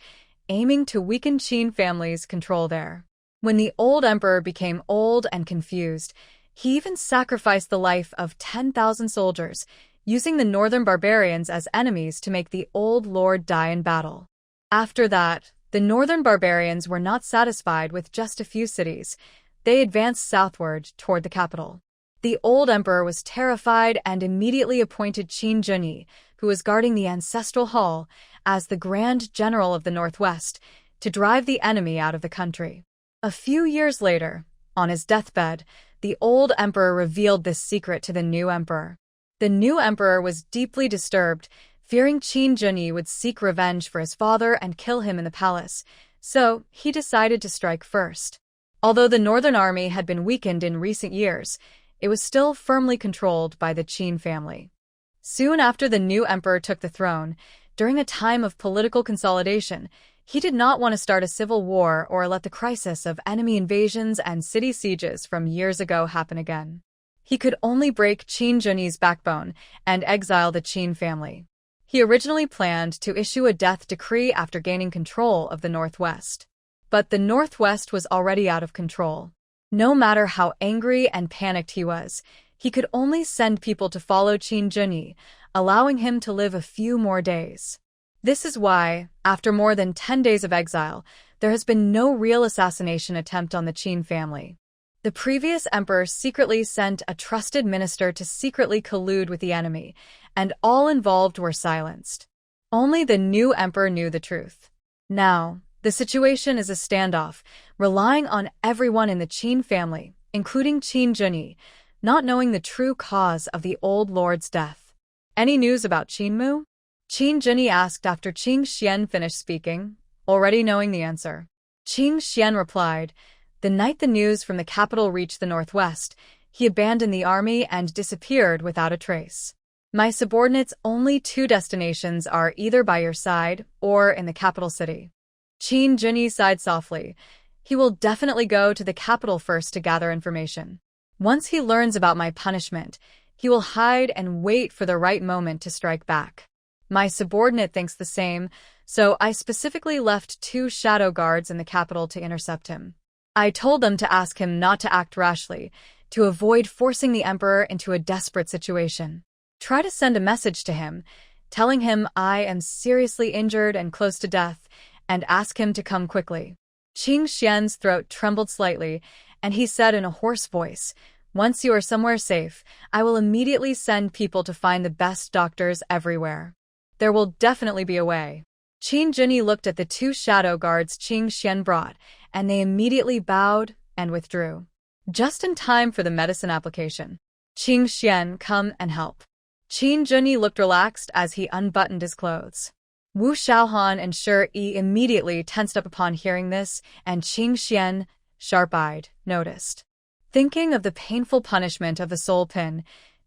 aiming to weaken Qin family's control there. When the old emperor became old and confused, he even sacrificed the life of 10,000 soldiers, using the northern barbarians as enemies to make the old lord die in battle. After that, the northern barbarians were not satisfied with just a few cities. They advanced southward toward the capital. The old emperor was terrified and immediately appointed Qin Junyi, who was guarding the ancestral hall, as the Grand General of the Northwest, to drive the enemy out of the country. A few years later, on his deathbed, the old emperor revealed this secret to the new emperor. The new emperor was deeply disturbed, fearing Qin Junyi would seek revenge for his father and kill him in the palace, so he decided to strike first. Although the Northern Army had been weakened in recent years, it was still firmly controlled by the Qin family. Soon after the new emperor took the throne, during a time of political consolidation, he did not want to start a civil war or let the crisis of enemy invasions and city sieges from years ago happen again. He could only break Qin Junyi's backbone and exile the Qin family. He originally planned to issue a death decree after gaining control of the Northwest. But the Northwest was already out of control. No matter how angry and panicked he was, he could only send people to follow Qin Junyi, allowing him to live a few more days. This is why, after more than 10 days of exile, there has been no real assassination attempt on the Qin family. The previous emperor secretly sent a trusted minister to secretly collude with the enemy, and all involved were silenced. Only the new emperor knew the truth. Now, the situation is a standoff, relying on everyone in the Qin family, including Qin Junyi, not knowing the true cause of the old lord's death. "Any news about Qinmu?" Qin Junyi asked after Qing Xian finished speaking, already knowing the answer. Qing Xian replied, "The night the news from the capital reached the northwest, he abandoned the army and disappeared without a trace. My subordinates' only 2 destinations are either by your side or in the capital city." Qin Junyi sighed softly. He will definitely go to the capital first to gather information. Once he learns about my punishment, he will hide and wait for the right moment to strike back. My subordinate thinks the same, so I specifically left 2 shadow guards in the capital to intercept him. I told them to ask him not to act rashly, to avoid forcing the emperor into a desperate situation. Try to send a message to him, telling him I am seriously injured and close to death, and ask him to come quickly. Qing Xian's throat trembled slightly, and he said in a hoarse voice, "Once you are somewhere safe, I will immediately send people to find the best doctors everywhere. There will definitely be a way." Qin Junyi looked at the 2 shadow guards Qing Xian brought, and they immediately bowed and withdrew. Just in time for the medicine application. "Qing Xian, come and help." Qin Junyi looked relaxed as he unbuttoned his clothes. Wu Xiaohan and Shi immediately tensed up upon hearing this, and Qing Xian, sharp-eyed, noticed. Thinking of the painful punishment of the soul pin,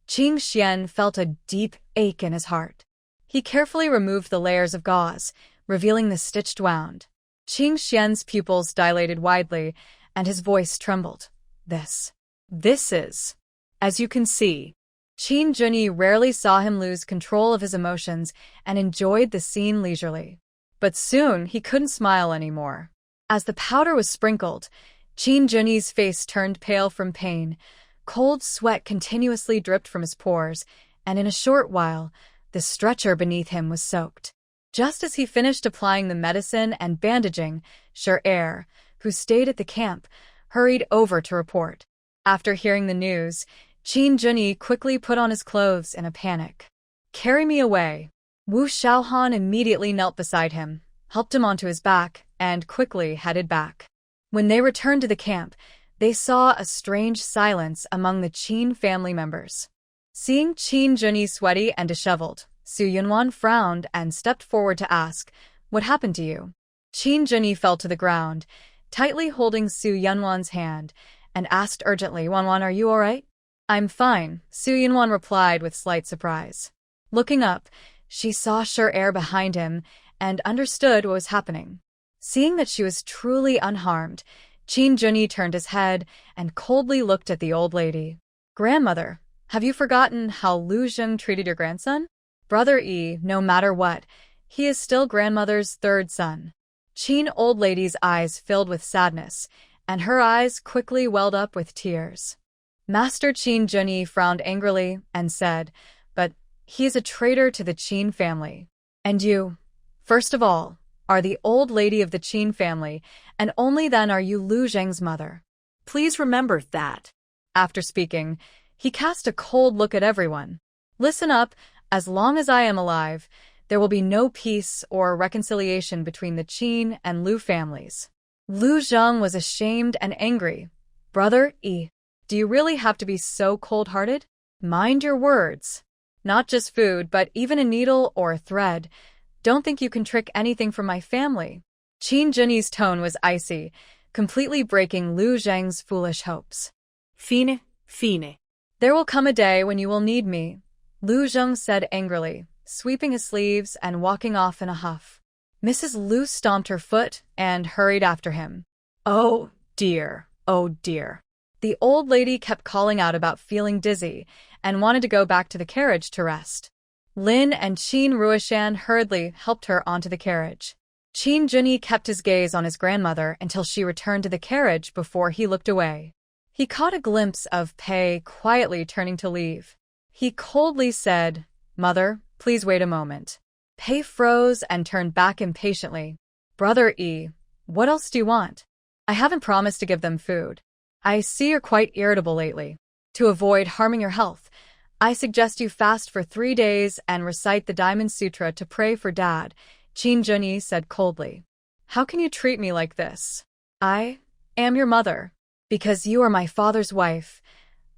Qing Xian felt a deep ache in his heart. He carefully removed the layers of gauze, revealing the stitched wound. Qing Xian's pupils dilated widely, and his voice trembled. This is. As you can see, Qin Junyi rarely saw him lose control of his emotions and enjoyed the scene leisurely. But soon he couldn't smile anymore. As the powder was sprinkled, Qin Junyi's face turned pale from pain. Cold sweat continuously dripped from his pores, and in a short while, the stretcher beneath him was soaked. Just as he finished applying the medicine and bandaging, Shi, who stayed at the camp, hurried over to report. After hearing the news, Qin Junyi quickly put on his clothes in a panic. "Carry me away." Wu Xiaohan immediately knelt beside him, helped him onto his back, and quickly headed back. When they returned to the camp, they saw a strange silence among the Qin family members. Seeing Qin Junyi sweaty and disheveled, Su Yunwan frowned and stepped forward to ask, "What happened to you?" Qin Junyi fell to the ground, tightly holding Su Yunwan's hand, and asked urgently, "Wanwan, are you all right?" "I'm fine," Su Yunwan replied with slight surprise. Looking up, she saw Shi behind him and understood what was happening. Seeing that she was truly unharmed, Qin Junyi turned his head and coldly looked at the old lady. "Grandmother, have you forgotten how Lu Zheng treated your grandson?" "Brother Yi, no matter what, he is still grandmother's third son." Qin old lady's eyes filled with sadness, and her eyes quickly welled up with tears. Master Qin Junyi frowned angrily and said, "But he is a traitor to the Qin family. And you, first of all, are the old lady of the Qin family, and only then are you Lu Zheng's mother. Please remember that." After speaking, he cast a cold look at everyone. "Listen up, as long as I am alive, there will be no peace or reconciliation between the Qin and Lu families." Lu Zheng was ashamed and angry. "Brother Yi, do you really have to be so cold-hearted? Mind your words. Not just food, but even a needle or a thread. Don't think you can trick anything from my family." Qin Junyi's tone was icy, completely breaking Lu Zheng's foolish hopes. Fine. "There will come a day when you will need me," Lu Zheng said angrily, sweeping his sleeves and walking off in a huff. Mrs. Lu stomped her foot and hurried after him. "Oh dear, oh dear." The old lady kept calling out about feeling dizzy and wanted to go back to the carriage to rest. Lin and Qin Ruishan hurriedly helped her onto the carriage. Qin Junyi kept his gaze on his grandmother until she returned to the carriage before he looked away. He caught a glimpse of Pei quietly turning to leave. He coldly said, "Mother, please wait a moment." Pei froze and turned back impatiently. "Brother Yi, what else do you want? I haven't promised to give them food. I see you're quite irritable lately. To avoid harming your health, I suggest you fast for 3 days and recite the Diamond Sutra to pray for Dad," Qin Junyi said coldly. "How can you treat me like this? I am your mother. Because you are my father's wife,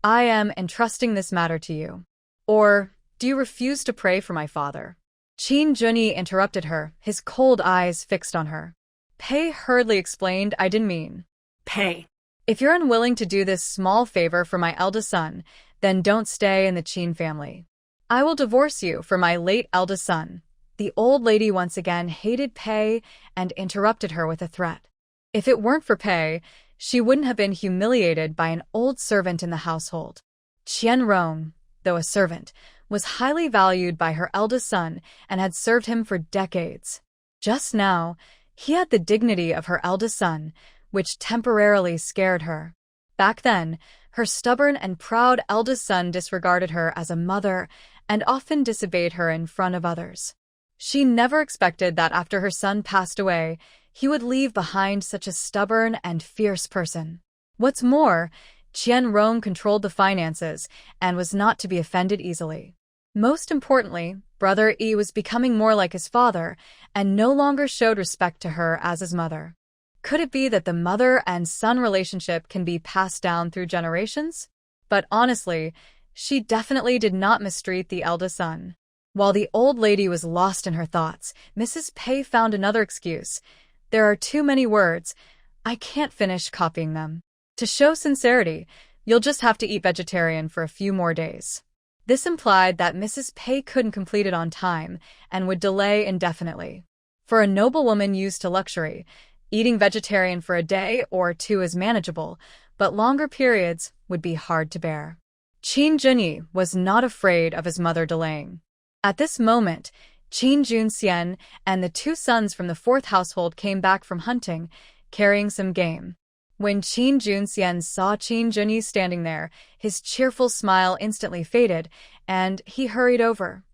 I am entrusting this matter to you. Or do you refuse to pray for my father?" Qin Junyi interrupted her, his cold eyes fixed on her. Pei hurriedly explained, "I didn't mean Pei. If you're unwilling to do this small favor for my eldest son, then don't stay in the Qin family. I will divorce you for my late eldest son." The old lady once again hated Pei and interrupted her with a threat. If it weren't for Pei, she wouldn't have been humiliated by an old servant in the household. Qian Rong, though a servant, was highly valued by her eldest son and had served him for decades. Just now, he had the dignity of her eldest son, which temporarily scared her. Back then, her stubborn and proud eldest son disregarded her as a mother and often disobeyed her in front of others. She never expected that after her son passed away, he would leave behind such a stubborn and fierce person. What's more, Qian Rong controlled the finances and was not to be offended easily. Most importantly, Brother Yi was becoming more like his father and no longer showed respect to her as his mother. Could it be that the mother and son relationship can be passed down through generations? But honestly, She definitely did not mistreat the eldest son. While the old lady was lost in her thoughts, Mrs. Pei found another excuse. There are too many words. I can't finish copying them. To show sincerity, you'll just have to eat vegetarian for a few more days. This implied that Mrs. Pei couldn't complete it on time and would delay indefinitely. For a noblewoman used to luxury, eating vegetarian for a day or two is manageable, but longer periods would be hard to bear. Qin Junyi was not afraid of his mother delaying. At this moment, Qin Junxian and the two sons from the fourth household came back from hunting, carrying some game. When Qin Junxian saw Qin Junyi standing there, his cheerful smile instantly faded, and he hurried over.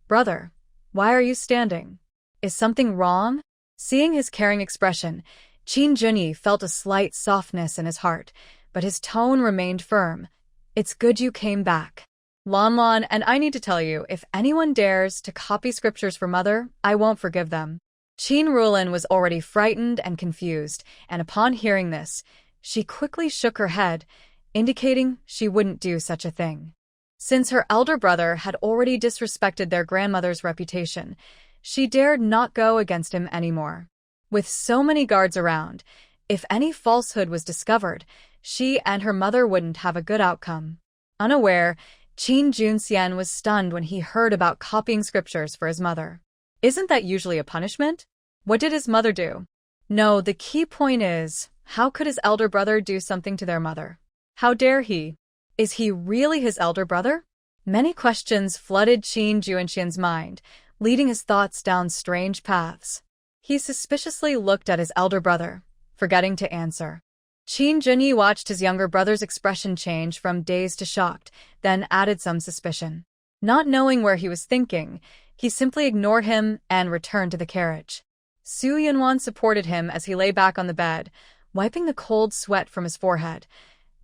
"Brother, why are you standing? Is something wrong?" Seeing his caring expression, Qin Junyi felt a slight softness in his heart, but his tone remained firm. "It's good you came back. Lan, and I need to tell you, if anyone dares to copy scriptures for mother, I won't forgive them." Qin Rulin was already frightened and confused, and upon hearing this, she quickly shook her head, indicating she wouldn't do such a thing. Since her elder brother had already disrespected their grandmother's reputation, she dared not go against him anymore. With so many guards around, if any falsehood was discovered, she and her mother wouldn't have a good outcome. Unaware, Qin Junxian was stunned when he heard about copying scriptures for his mother. Isn't that usually a punishment? What did his mother do? No, the key point is, how could his elder brother do something to their mother? How dare he? Is he really his elder brother? Many questions flooded Qin Junxian's mind, leading his thoughts down strange paths. He suspiciously looked at his elder brother, forgetting to answer. Qin Junyi watched his younger brother's expression change from dazed to shocked, then added some suspicion. Not knowing where he was thinking, he simply ignored him and returned to the carriage. Su Yunwan supported him as he lay back on the bed, wiping the cold sweat from his forehead.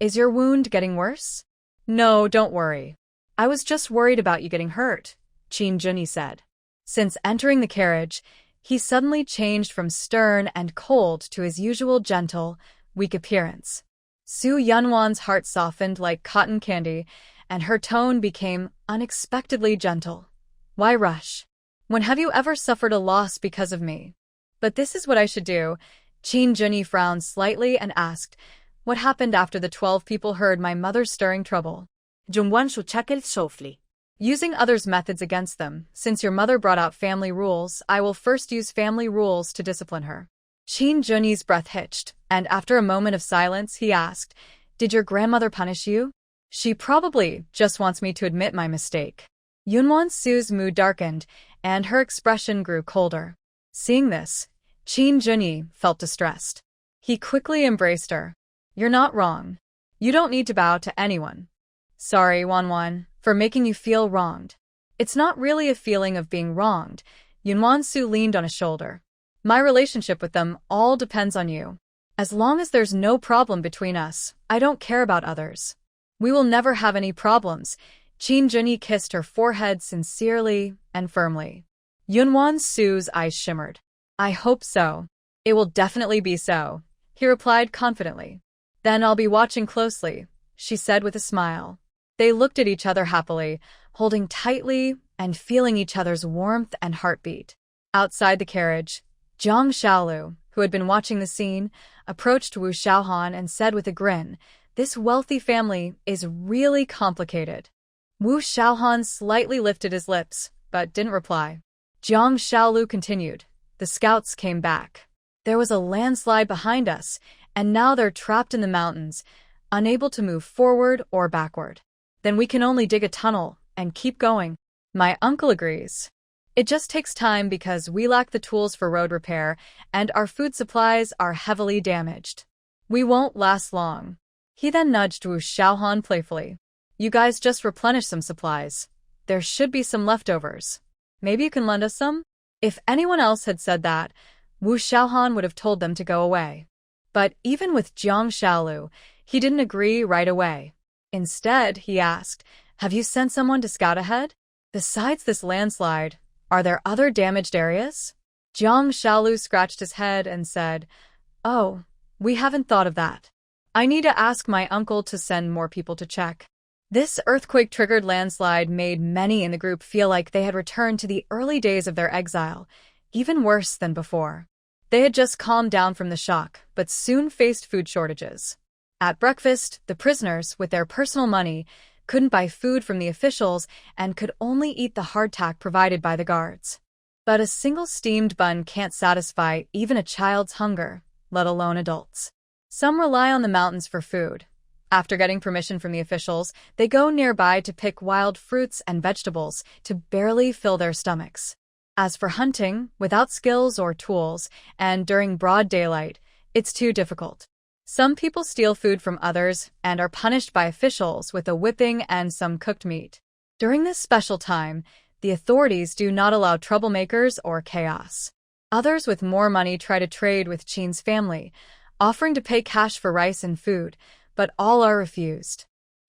"Is your wound getting worse?" "No, don't worry. I was just worried about you getting hurt," Qin Junyi said. Since entering the carriage, he suddenly changed from stern and cold to his usual gentle, weak appearance. Su Yunwan's heart softened like cotton candy, and her tone became unexpectedly gentle. "Why rush? When have you ever suffered a loss because of me?" "But this is what I should do." Qin Junyi frowned slightly and asked, "What happened after the 12 people heard my mother stirring trouble?" Jungwan chuchakel softly. "Using others' methods against them. Since your mother brought out family rules, I will first use family rules to discipline her." Qin Junyi's breath hitched, and after a moment of silence, he asked, "Did your grandmother punish you?" "She probably just wants me to admit my mistake." Yunwan Su's mood darkened, and her expression grew colder. Seeing this, Qin Junyi felt distressed. He quickly embraced her. "You're not wrong. You don't need to bow to anyone. Sorry, Wanwan, for making you feel wronged." "It's not really a feeling of being wronged." Yunwan Su leaned on his shoulder. "My relationship with them all depends on you. As long as there's no problem between us, I don't care about others." "We will never have any problems." Qin Junyi kissed her forehead sincerely and firmly. Yunwan Su's eyes shimmered. "I hope so. It will definitely be so," he replied confidently. "Then I'll be watching closely," she said with a smile. They looked at each other happily, holding tightly and feeling each other's warmth and heartbeat. Outside the carriage, Zhang Xiaolu, who had been watching the scene, approached Wu Xiaohan and said with a grin, "This wealthy family is really complicated." Wu Xiaohan slightly lifted his lips, but didn't reply. Zhang Xiaolu continued, "The scouts came back. There was a landslide behind us, and now they're trapped in the mountains, unable to move forward or backward. Then we can only dig a tunnel and keep going." My uncle agrees. "It just takes time because we lack the tools for road repair and our food supplies are heavily damaged. We won't last long." He then nudged Wu Xiaohan playfully. "You guys just replenish some supplies. There should be some leftovers. Maybe you can lend us some?" If anyone else had said that, Wu Xiaohan would have told them to go away. But even with Zhang Xiaolu, he didn't agree right away. Instead, he asked, "Have you sent someone to scout ahead? Besides this landslide, are there other damaged areas?" Zhang Xiaolu scratched his head and said, "Oh, we haven't thought of that. I need to ask my uncle to send more people to check." This earthquake-triggered landslide made many in the group feel like they had returned to the early days of their exile, even worse than before. They had just calmed down from the shock, but soon faced food shortages. At breakfast, the prisoners, with their personal money, couldn't buy food from the officials and could only eat the hardtack provided by the guards. But a single steamed bun can't satisfy even a child's hunger, let alone adults. Some rely on the mountains for food. After getting permission from the officials, they go nearby to pick wild fruits and vegetables to barely fill their stomachs. As for hunting, without skills or tools, and during broad daylight, it's too difficult. Some people steal food from others and are punished by officials with a whipping and some cooked meat. During this special time, the authorities do not allow troublemakers or chaos. Others with more money try to trade with Qin's family, offering to pay cash for rice and food, but all are refused.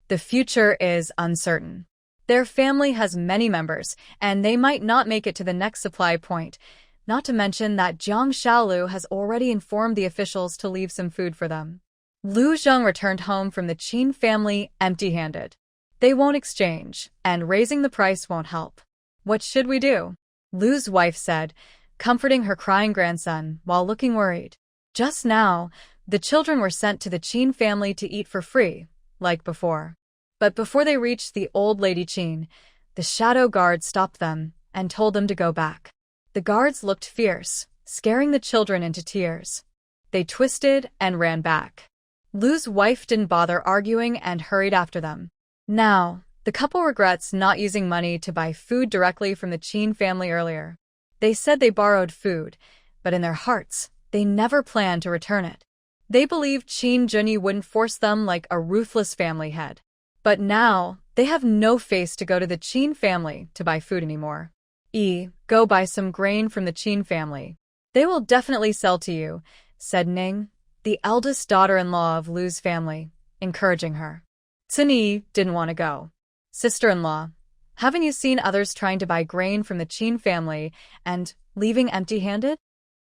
The future is uncertain. Their family has many members, and they might not make it to the next supply point, not to mention that Jiang Xiaolu has already informed the officials to leave some food for them. Lu Zheng returned home from the Qin family empty-handed. They won't exchange, and raising the price won't help. What should we do? Lu's wife said, comforting her crying grandson while looking worried. Just now, the children were sent to the Qin family to eat for free, like before. But before they reached the old lady Qin, the shadow guard stopped them and told them to go back. The guards looked fierce, scaring the children into tears. They twisted and ran back. Lu's wife didn't bother arguing and hurried after them. Now, the couple regrets not using money to buy food directly from the Qin family earlier. They said they borrowed food, but in their hearts, they never planned to return it. They believed Qin Junyi wouldn't force them like a ruthless family head. But now, they have no face to go to the Qin family to buy food anymore. Go buy some grain from the Qin family. They will definitely sell to you, said Ning, the eldest daughter-in-law of Lu's family, encouraging her. Cini didn't want to go. Sister-in-law, haven't you seen others trying to buy grain from the Qin family and leaving empty-handed?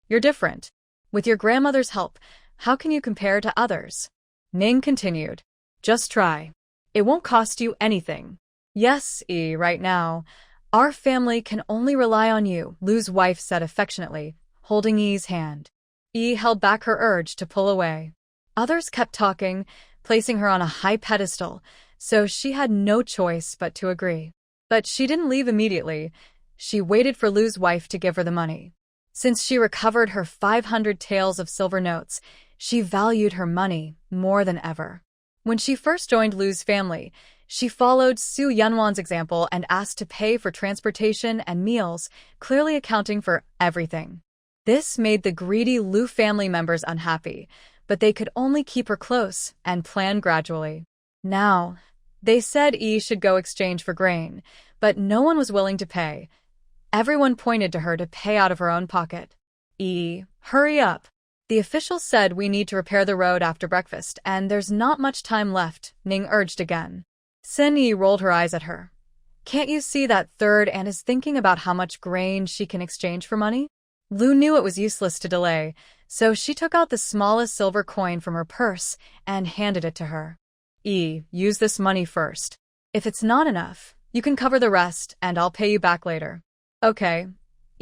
You're different. With your grandmother's help, how can you compare to others? Ning continued. Just try. It won't cost you anything. Yes, right now, our family can only rely on you, Lu's wife said affectionately, holding Yi's hand. Yi held back her urge to pull away. Others kept talking, placing her on a high pedestal, so she had no choice but to agree. But she didn't leave immediately. She waited for Lu's wife to give her the money. Since she recovered her 500 taels of silver notes, she valued her money more than ever. When she first joined Lu's family, she followed Su Yunwan's example and asked to pay for transportation and meals, clearly accounting for everything. This made the greedy Lu family members unhappy, but they could only keep her close and plan gradually. Now, they said Yi should go exchange for grain, but no one was willing to pay. Everyone pointed to her to pay out of her own pocket. Yi, hurry up. The officials said we need to repair the road after breakfast, and there's not much time left, Ning urged again. Sin Yi rolled her eyes at her. Can't you see that third and is thinking about how much grain she can exchange for money? Lu knew it was useless to delay, so she took out the smallest silver coin from her purse and handed it to her. Use this money first. If it's not enough, you can cover the rest and I'll pay you back later. Okay.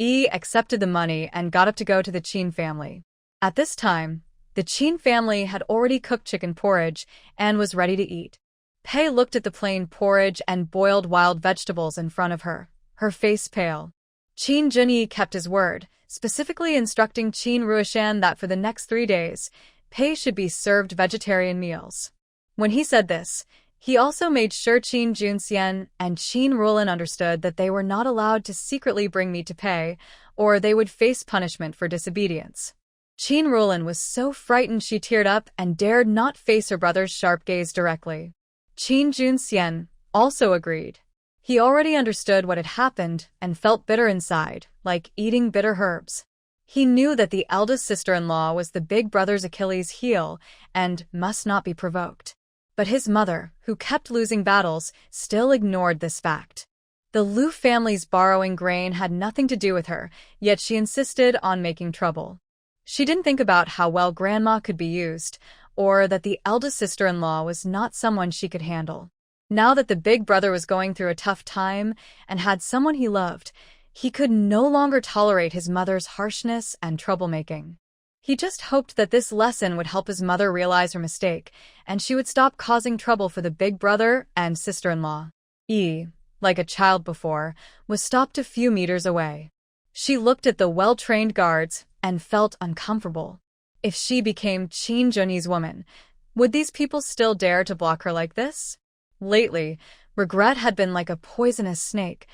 Accepted the money and got up to go to the Qin family. At this time, the Qin family had already cooked chicken porridge and was ready to eat. Pei looked at the plain porridge and boiled wild vegetables in front of her, her face pale. Qin Junyi kept his word, specifically instructing Qin Ruishan that for the next 3 days, Pei should be served vegetarian meals. When he said this, he also made sure Qin Junxian and Qin Rulin understood that they were not allowed to secretly bring meat to Pei, or they would face punishment for disobedience. Qin Rulin was so frightened she teared up and dared not face her brother's sharp gaze directly. Qin Junxian also agreed. He already understood what had happened and felt bitter inside, like eating bitter herbs. He knew that the eldest sister-in-law was the big brother's Achilles' heel and must not be provoked. But his mother, who kept losing battles, still ignored this fact. The Lu family's borrowing grain had nothing to do with her, yet she insisted on making trouble. She didn't think about how well Grandma could be used, or that the eldest sister-in-law was not someone she could handle. Now that the big brother was going through a tough time and had someone he loved, he could no longer tolerate his mother's harshness and troublemaking. He just hoped that this lesson would help his mother realize her mistake, and she would stop causing trouble for the big brother and sister-in-law. Like a child before, was stopped a few meters away. She looked at the well-trained guards and felt uncomfortable. If she became Qin Junyi's woman, would these people still dare to block her like this? Lately, regret had been like a poisonous snake,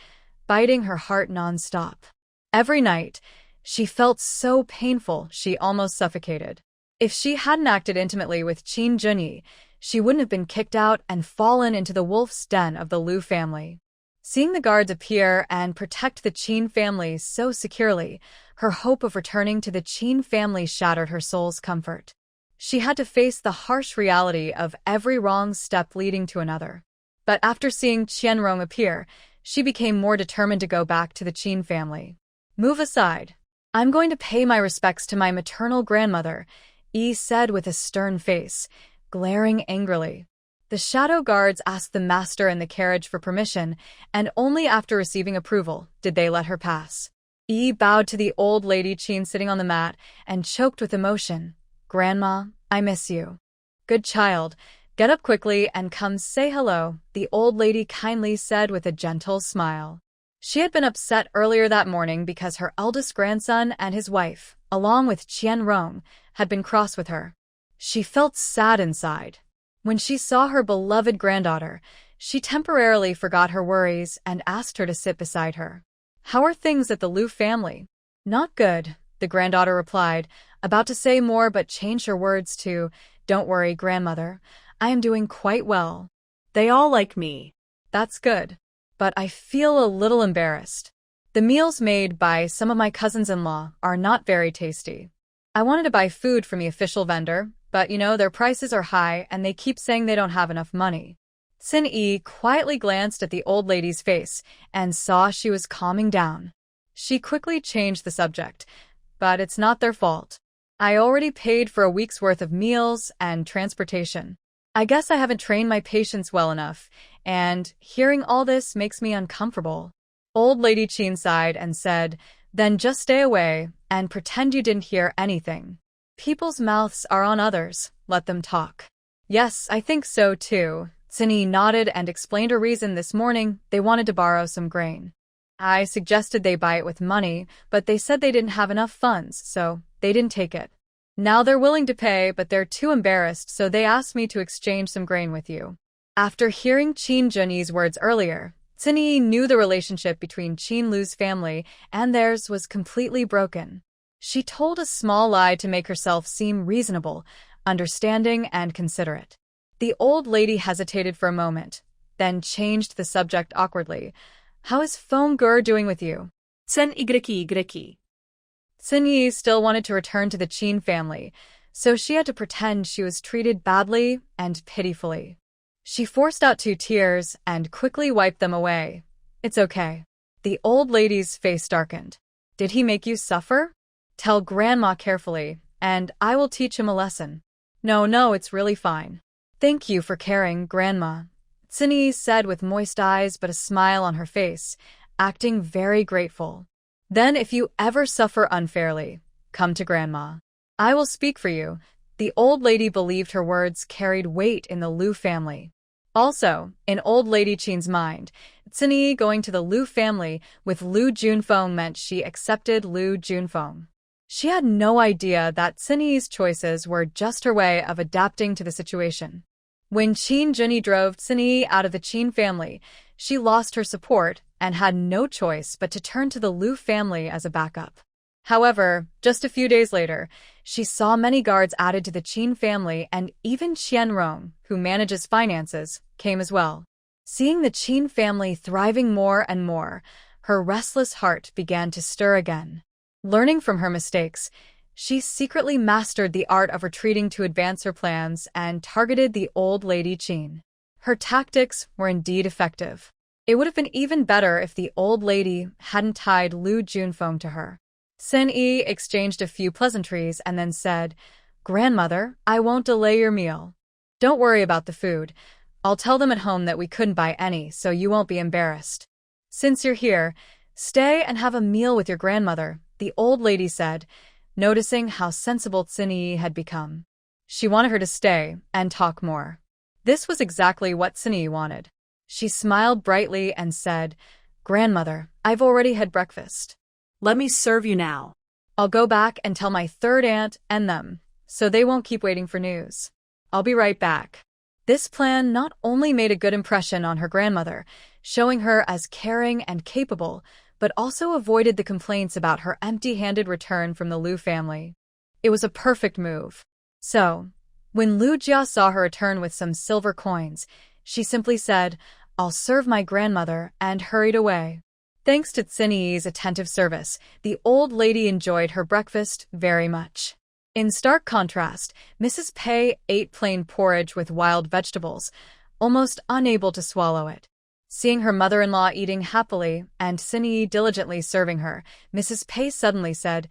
biting her heart non-stop. Every night, she felt so painful she almost suffocated. If she hadn't acted intimately with Qin Junyi, she wouldn't have been kicked out and fallen into the wolf's den of the Liu family. Seeing the guards appear and protect the Qin family so securely, her hope of returning to the Qin family shattered her soul's comfort. She had to face the harsh reality of every wrong step leading to another. But after seeing Qianrong appear, she became more determined to go back to the Qin family. "Move aside. I'm going to pay my respects to my maternal grandmother," Yi said with a stern face, glaring angrily. The shadow guards asked the master in the carriage for permission, and only after receiving approval did they let her pass. Yi bowed to the old lady Qin sitting on the mat and choked with emotion. "Grandma, I miss you." "Good child. Get up quickly and come say hello," the old lady kindly said with a gentle smile. She had been upset earlier that morning because her eldest grandson and his wife, along with Qianrong, had been cross with her. She felt sad inside. When she saw her beloved granddaughter, she temporarily forgot her worries and asked her to sit beside her. "How are things at the Liu family?" "Not good," the granddaughter replied, about to say more but changed her words to, "Don't worry, grandmother. I am doing quite well. They all like me." "That's good. But I feel a little embarrassed. The meals made by some of my cousins-in-law are not very tasty. I wanted to buy food from the official vendor, but their prices are high and they keep saying they don't have enough money." Xin Yi quietly glanced at the old lady's face and saw she was calming down. She quickly changed the subject. "But it's not their fault. I already paid for a week's worth of meals and transportation. I guess I haven't trained my patience well enough, and hearing all this makes me uncomfortable." Old Lady Qin sighed and said, "Then just stay away and pretend you didn't hear anything. People's mouths are on others, let them talk." "Yes, I think so too." Cindy nodded and explained her reason. This morning they wanted to borrow some grain. I suggested they buy it with money, but they said they didn't have enough funds, so they didn't take it. Now they're willing to pay, but they're too embarrassed, so they asked me to exchange some grain with you. After hearing Qin Junyi's words earlier, Cindy knew the relationship between Qin Lu's family and theirs was completely broken. She told a small lie to make herself seem reasonable, understanding, and considerate. The old lady hesitated for a moment, then changed the subject awkwardly. "How is Feng Ger doing with you?" Sen Y. Xin Yi still wanted to return to the Qin family, so she had to pretend she was treated badly and pitifully. She forced out 2 tears and quickly wiped them away. "It's okay." The old lady's face darkened. "Did he make you suffer? Tell Grandma carefully, and I will teach him a lesson." No, it's really fine. "Thank you for caring, Grandma," Xin Yi said with moist eyes but a smile on her face, acting very grateful. "Then if you ever suffer unfairly, come to Grandma. I will speak for you." The old lady believed her words carried weight in the Liu family. Also, in old lady Qin's mind, Cinyi going to the Liu family with Liu Junfeng meant she accepted Liu Junfeng. She had no idea that Cinyi's choices were just her way of adapting to the situation. When Qin Junyi drove Cinyi out of the Qin family, she lost her support and had no choice but to turn to the Liu family as a backup. However, just a few days later, she saw many guards added to the Qin family, and even Qianrong, who manages finances, came as well. Seeing the Qin family thriving more and more, her restless heart began to stir again. Learning from her mistakes, she secretly mastered the art of retreating to advance her plans and targeted the old lady Qin. Her tactics were indeed effective. It would have been even better if the old lady hadn't tied Liu Junfeng to her. Xin Yi exchanged a few pleasantries and then said, "Grandmother, I won't delay your meal. Don't worry about the food. I'll tell them at home that we couldn't buy any, so you won't be embarrassed. Since you're here, stay and have a meal with your grandmother, the old lady said, noticing how sensible Tsinyi had become. She wanted her to stay and talk more. This was exactly what Tsinyi wanted. She smiled brightly and said, "Grandmother, I've already had breakfast. Let me serve you now." I'll go back and tell my third aunt and them, so they won't keep waiting for news. I'll be right back." This plan not only made a good impression on her grandmother, showing her as caring and capable, but also avoided the complaints about her empty-handed return from the Liu family. It was a perfect move. So, when Liu Jia saw her return with some silver coins, she simply said, "I'll serve my grandmother," and hurried away. Thanks to Tsinyi's attentive service, the old lady enjoyed her breakfast very much. In stark contrast, Mrs. Pei ate plain porridge with wild vegetables, almost unable to swallow it. Seeing her mother-in-law eating happily and Tsinyi diligently serving her, Mrs. Pei suddenly said,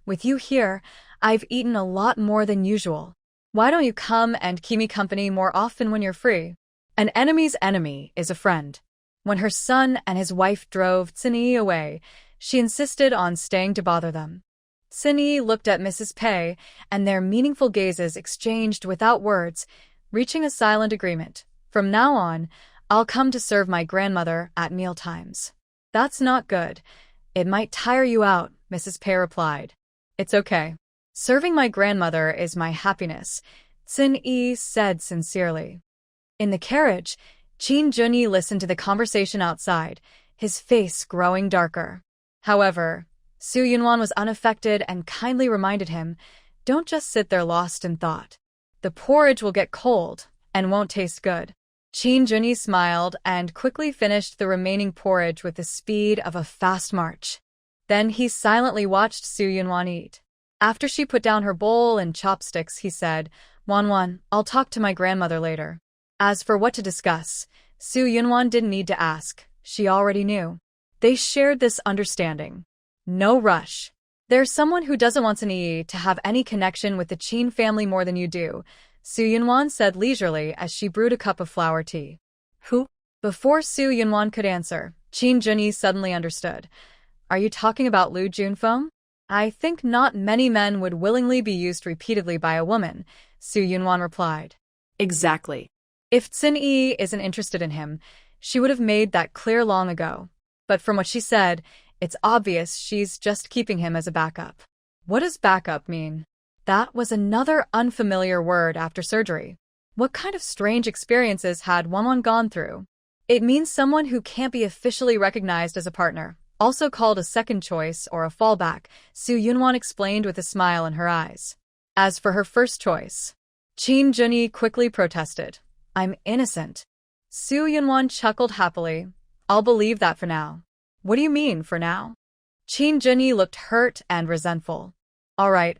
"With you here, I've eaten a lot more than usual. Why don't you come and keep me company more often when you're free? An enemy's enemy is a friend." When her son and his wife drove Tsinyi away, she insisted on staying to bother them. Tsinyi looked at Mrs. Pei, and their meaningful gazes exchanged without words, reaching a silent agreement. "From now on, I'll come to serve my grandmother at mealtimes." "That's not good. It might tire you out," Mrs. Pei replied. "It's okay. Serving my grandmother is my happiness," Tsinyi said sincerely. In the carriage, Qin Junyi listened to the conversation outside, his face growing darker. However, Su Yunwan was unaffected and kindly reminded him, "Don't just sit there lost in thought. The porridge will get cold and won't taste good." Qin Junyi smiled and quickly finished the remaining porridge with the speed of a fast march. Then he silently watched Su Yunwan eat. After she put down her bowl and chopsticks, he said, "Wanwan, I'll talk to my grandmother later." As for what to discuss, Su Yunwan didn't need to ask. She already knew. They shared this understanding. No rush. "There's someone who doesn't want Tsinyi to have any connection with the Qin family more than you do," Su Yunwan said leisurely as she brewed a cup of flower tea. "Who?" Before Su Yunwan could answer, Qin Junyi suddenly understood. "Are you talking about Liu Junfeng? I think not many men would willingly be used repeatedly by a woman," Su Yunwan replied. "Exactly. If Tsinyi isn't interested in him, she would have made that clear long ago. But from what she said, it's obvious she's just keeping him as a backup." What does backup mean? That was another unfamiliar word after surgery. What kind of strange experiences had Wanwan gone through? It means someone who can't be officially recognized as a partner, also called a second choice or a fallback, Su Yunwan explained with a smile in her eyes. As for her first choice, Qin Junyi quickly protested. "I'm innocent." Su Yunwan chuckled happily. "I'll believe that for now." "What do you mean, for now?" Qin Junyi looked hurt and resentful. All right,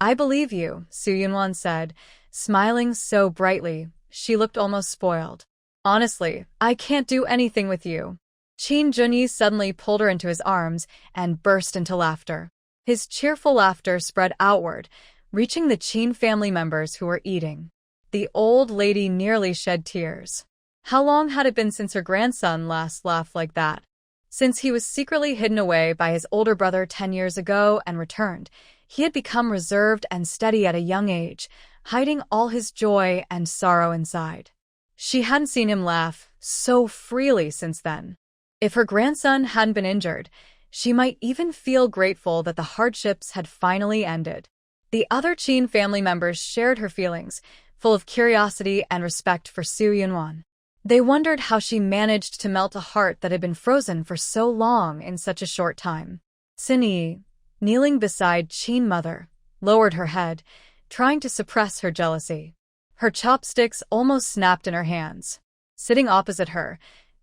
I believe you," Su Yunwan said, smiling so brightly, she looked almost spoiled. "Honestly, I can't do anything with you." Qin Junyi suddenly pulled her into his arms and burst into laughter. His cheerful laughter spread outward, reaching the Qin family members who were eating. The old lady nearly shed tears. How long had it been since her grandson last laughed like that? Since he was secretly hidden away by his older brother 10 years ago and returned, he had become reserved and steady at a young age, hiding all his joy and sorrow inside. She hadn't seen him laugh so freely since then. If her grandson hadn't been injured, she might even feel grateful that the hardships had finally ended. The other Qin family members shared her feelings, full of curiosity and respect for Su Yunwan. They wondered how she managed to melt a heart that had been frozen for so long in such a short time. Tsinyi, kneeling beside Qin Mother, lowered her head, trying to suppress her jealousy. Her chopsticks almost snapped in her hands. Sitting opposite her,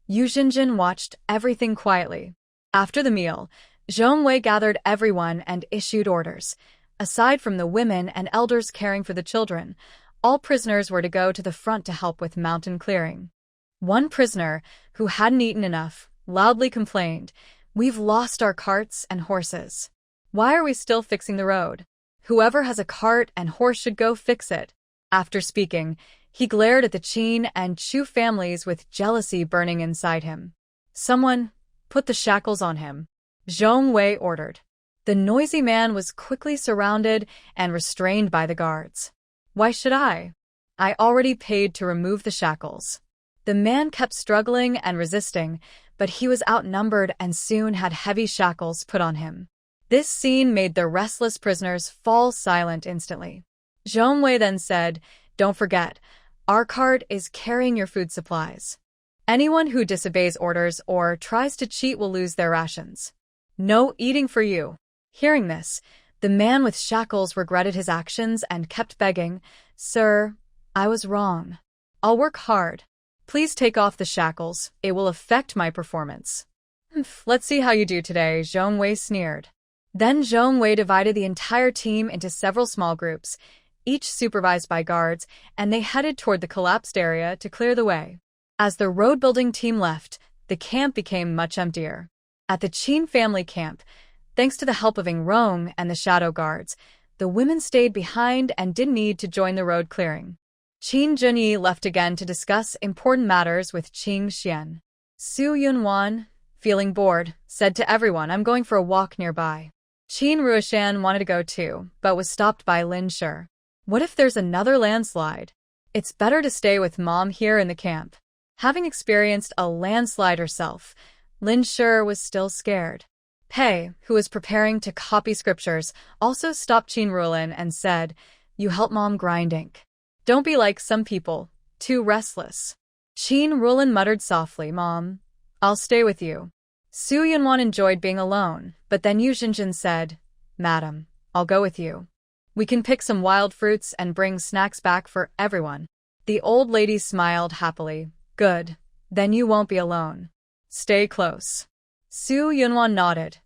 Zhenzhen watched everything quietly. After the meal, Zhongwei gathered everyone and issued orders. Aside from the women and elders caring for the children, all prisoners were to go to the front to help with mountain clearing. One prisoner, who hadn't eaten enough, loudly complained, "We've lost our carts and horses. Why are we still fixing the road? Whoever has a cart and horse should go fix it." After speaking, He glared at the Qin and Chu families with jealousy burning inside him. Someone, put the shackles on him, Zhong Wei ordered. The noisy man was quickly surrounded and restrained by the guards. Why should I? I already paid to remove the shackles. The man kept struggling and resisting, but he was outnumbered and soon had heavy shackles put on him. This scene made the restless prisoners fall silent instantly. Zhong Wei then said, "Don't forget, our cart is carrying your food supplies. Anyone who disobeys orders or tries to cheat will lose their rations. No eating for you." Hearing this, the man with shackles regretted his actions and kept begging, "Sir, I was wrong. I'll work hard. Please take off the shackles. It will affect my performance." "Let's see how you do today," Zhong Wei sneered. Then Zhong Wei divided the entire team into several small groups, each supervised by guards, and they headed toward the collapsed area to clear the way. As the road-building team left, the camp became much emptier. At the Qin family camp, thanks to the help of Ing Rong and the shadow guards, the women stayed behind and didn't need to join the road clearing. Qin Junyi left again to discuss important matters with Qing Xian. Su Yunwan, feeling bored, said to everyone, "I'm going for a walk nearby." Qin Ruishan wanted to go too, but was stopped by Lin Shi. "What if there's another landslide? It's better to stay with Mom here in the camp." Having experienced a landslide herself, Lin Shi was still scared. Pei, who was preparing to copy scriptures, also stopped Qin Ruilin and said, "You help Mom grind ink. Don't be like some people, too restless." Qin Ruilin muttered softly, "Mom, I'll stay with you." Su Yunwan enjoyed being alone, but then Yu Zhenzhen said, "Madam, I'll go with you. We can pick some wild fruits and bring snacks back for everyone." The old lady smiled happily. "Good, then you won't be alone. Stay close." Su Yunwan nodded,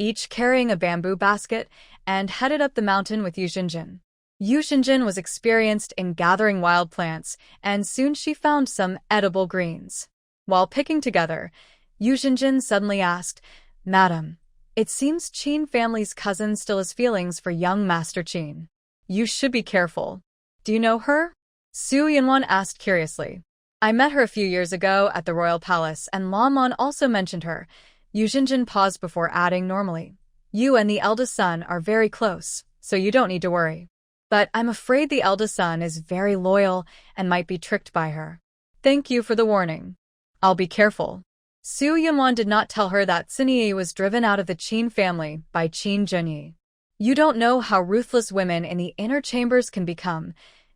each carrying a bamboo basket, and headed up the mountain with Yu Zhenzhen. Yu Zhenzhen was experienced in gathering wild plants, and soon she found some edible greens. While picking together, Yu Zhenzhen suddenly asked, "Madam, it seems Qin family's cousin still has feelings for young Master Qin. You should be careful. Do you know her?" Su Yunwan asked curiously. "I met her a few years ago at the royal palace, and La Mon also mentioned her." Yu Zhenzhen paused before adding normally, "You and the eldest son are very close, so you don't need to worry. But I'm afraid the eldest son is very loyal and might be tricked by her. Thank you for the warning. I'll be careful." Su Yunwan did not tell her that Sinyi was driven out of the Qin family by Qin Junyi. "You don't know how ruthless women in the inner chambers can become."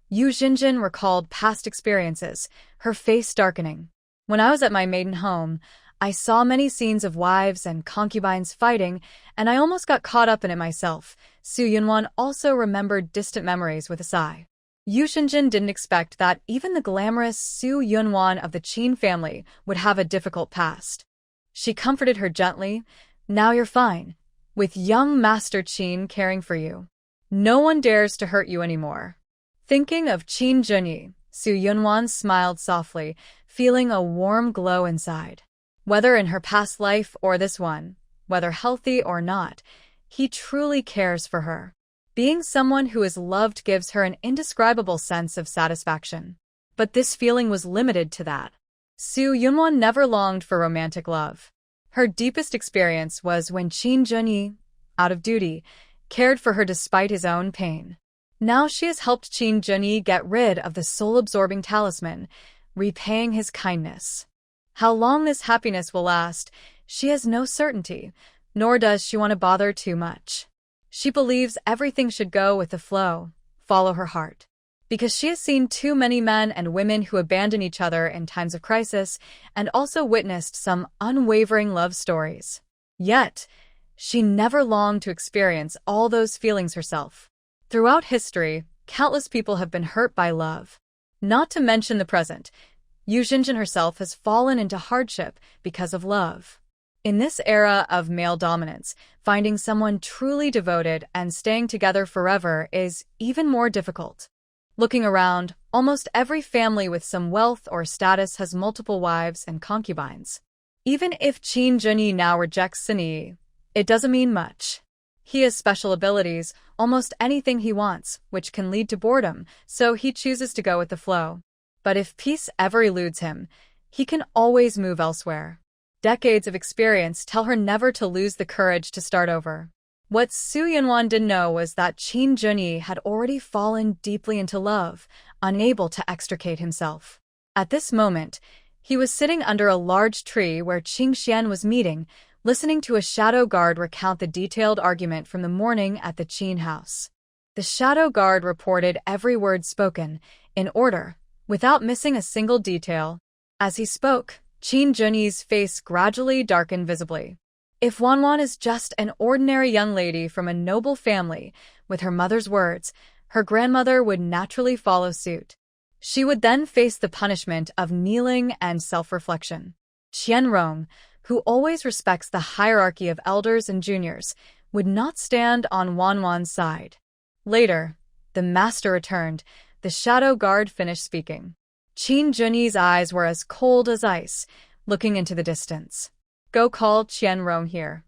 Yu Zhenzhen recalled past experiences, her face darkening. "When I was at my maiden home, I saw many scenes of wives and concubines fighting, and I almost got caught up in it myself." Su Yunwan also remembered distant memories with a sigh. Yu Zhenzhen didn't expect that even the glamorous Su Yunwan of the Qin family would have a difficult past. She comforted her gently, "Now you're fine, with young Master Qin caring for you. No one dares to hurt you anymore." Thinking of Qin Junyi, Su Yunwan smiled softly, feeling a warm glow inside. Whether in her past life or this one, whether healthy or not, he truly cares for her. Being someone who is loved gives her an indescribable sense of satisfaction. But this feeling was limited to that. Su Yunwan never longed for romantic love. Her deepest experience was when Qin Junyi, out of duty, cared for her despite his own pain. Now she has helped Qin Junyi get rid of the soul-absorbing talisman, repaying his kindness. How long this happiness will last, she has no certainty, nor does she want to bother too much. She believes everything should go with the flow, follow her heart. Because she has seen too many men and women who abandon each other in times of crisis, and also witnessed some unwavering love stories. Yet, she never longed to experience all those feelings herself. Throughout history, countless people have been hurt by love. Not to mention the present, Yu Zhenzhen herself has fallen into hardship because of love. In this era of male dominance, finding someone truly devoted and staying together forever is even more difficult. Looking around, almost every family with some wealth or status has multiple wives and concubines. Even if Qin Junyi now rejects Sinyi, it doesn't mean much. He has special abilities, almost anything he wants, which can lead to boredom, so he chooses to go with the flow. But if peace ever eludes him, he can always move elsewhere. Decades of experience tell her never to lose the courage to start over. What Su Yunwan didn't know was that Qin Junyi had already fallen deeply into love, unable to extricate himself. At this moment, he was sitting under a large tree where Qing Xian was meeting, listening to a shadow guard recount the detailed argument from the morning at the Qin house. The shadow guard reported every word spoken, in order, without missing a single detail. As he spoke, Qin Junyi's face gradually darkened visibly. If Wanwan is just an ordinary young lady from a noble family, with her mother's words, her grandmother would naturally follow suit. She would then face the punishment of kneeling and self-reflection. Qianrong, who always respects the hierarchy of elders and juniors, would not stand on Wanwan's side. Later, the master returned. The shadow guard finished speaking. Qin Junyi's eyes were as cold as ice, looking into the distance. Go call Qianrong here.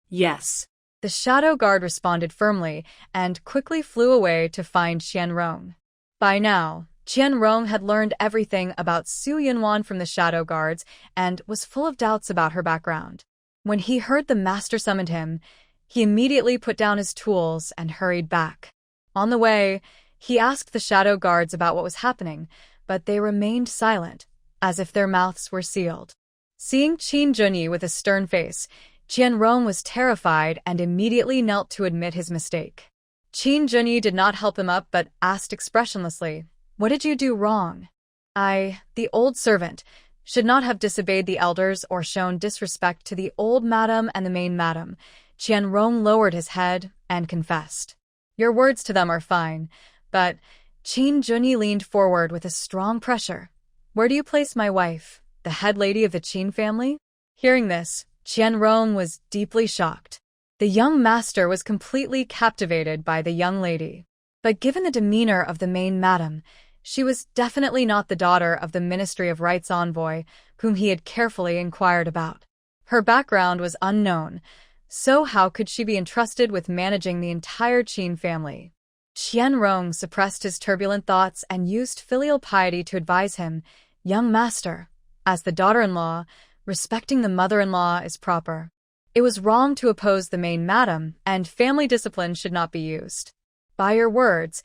Yes. The shadow guard responded firmly and quickly flew away to find Qianrong. By now, Qianrong had learned everything about Su Yunwan from the shadow guards and was full of doubts about her background. When he heard the master summoned him, he immediately put down his tools and hurried back. On the way, he asked the shadow guards about what was happening, but they remained silent, as if their mouths were sealed. Seeing Qin Junyi with a stern face, Qianrong was terrified and immediately knelt to admit his mistake. Qin Junyi did not help him up but asked expressionlessly, "What did you do wrong?" "I, the old servant, should not have disobeyed the elders or shown disrespect to the old madam and the main madam." Qianrong lowered his head and confessed. "Your words to them are fine, but..." Qin Junyi leaned forward with a strong pressure. "Where do you place my wife, the head lady of the Qin family?" Hearing this, Qianrong was deeply shocked. The young master was completely captivated by the young lady. But given the demeanor of the main madam, she was definitely not the daughter of the Ministry of Rights envoy, whom he had carefully inquired about. Her background was unknown, so how could she be entrusted with managing the entire Qin family? Qianrong suppressed his turbulent thoughts and used filial piety to advise him, "Young master, as the daughter-in-law, respecting the mother-in-law is proper. It was wrong to oppose the main madam, and family discipline should not be used. By your words,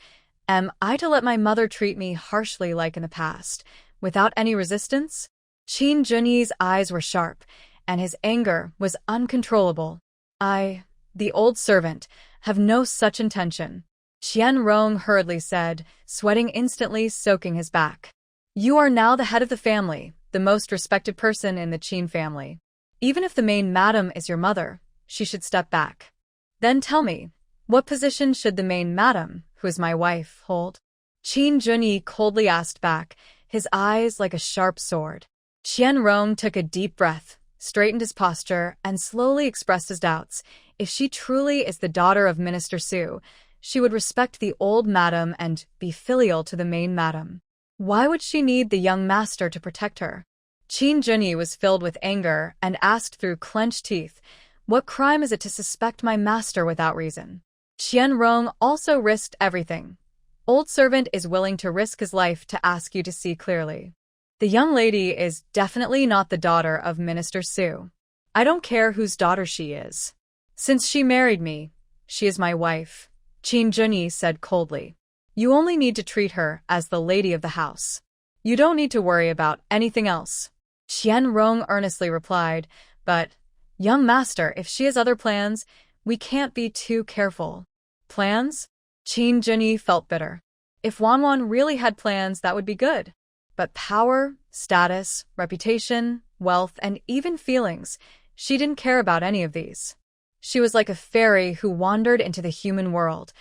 am I to let my mother treat me harshly like in the past, without any resistance?" Qin Junyi's eyes were sharp, and his anger was uncontrollable. "I, the old servant, have no such intention," Qianrong hurriedly said, sweating instantly soaking his back. "You are now the head of the family, the most respected person in the Qin family. Even if the main madam is your mother, she should step back. Then tell me, what position should the main madam, who is my wife, hold?" Qin Junyi coldly asked back, his eyes like a sharp sword. Qianrong took a deep breath, straightened his posture, and slowly expressed his doubts. If she truly is the daughter of Minister Su, she would respect the old madam and be filial to the main madam. Why would she need the young master to protect her? Qin Junyi was filled with anger and asked through clenched teeth, "What crime is it to suspect my master without reason?" Qianrong also risked everything. "Old servant is willing to risk his life to ask you to see clearly. The young lady is definitely not the daughter of Minister Su. I don't care whose daughter she is. Since she married me, she is my wife," Qin Junyi said coldly. "You only need to treat her as the lady of the house. You don't need to worry about anything else." Qianrong earnestly replied, "But, young master, if she has other plans, we can't be too careful." "Plans?" Qin Junyi felt bitter. If Wanwan really had plans, that would be good. But power, status, reputation, wealth, and even feelings, she didn't care about any of these. She was like a fairy who wandered into the human world.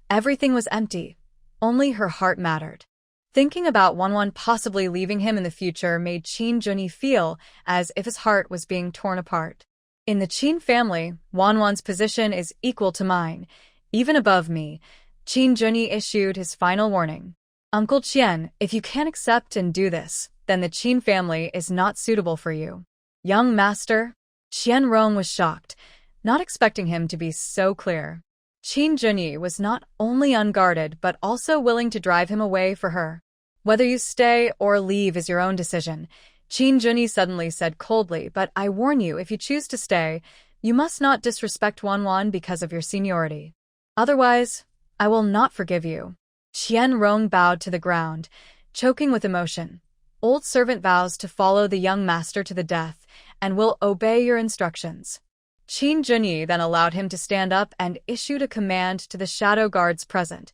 Everything was empty. Only her heart mattered. Thinking about Wanwan possibly leaving him in the future made Qin Junyi feel as if his heart was being torn apart. In the Qin family, Wanwan's position is equal to mine, even above me. Qin Junyi issued his final warning. "Uncle Qian, if you can't accept and do this, then the Qin family is not suitable for you." "Young master?" Qianrong was shocked, not expecting him to be so clear. Qin Junyi was not only unguarded but also willing to drive him away for her. Whether you stay or leave is your own decision, Qin Junyi suddenly said coldly, but I warn you, if you choose to stay, you must not disrespect Wanwan because of your seniority. Otherwise, I will not forgive you. Qian Rong bowed to the ground, choking with emotion. Old servant vows to follow the young master to the death and will obey your instructions. Qin Junyi then allowed him to stand up and issued a command to the shadow guards present.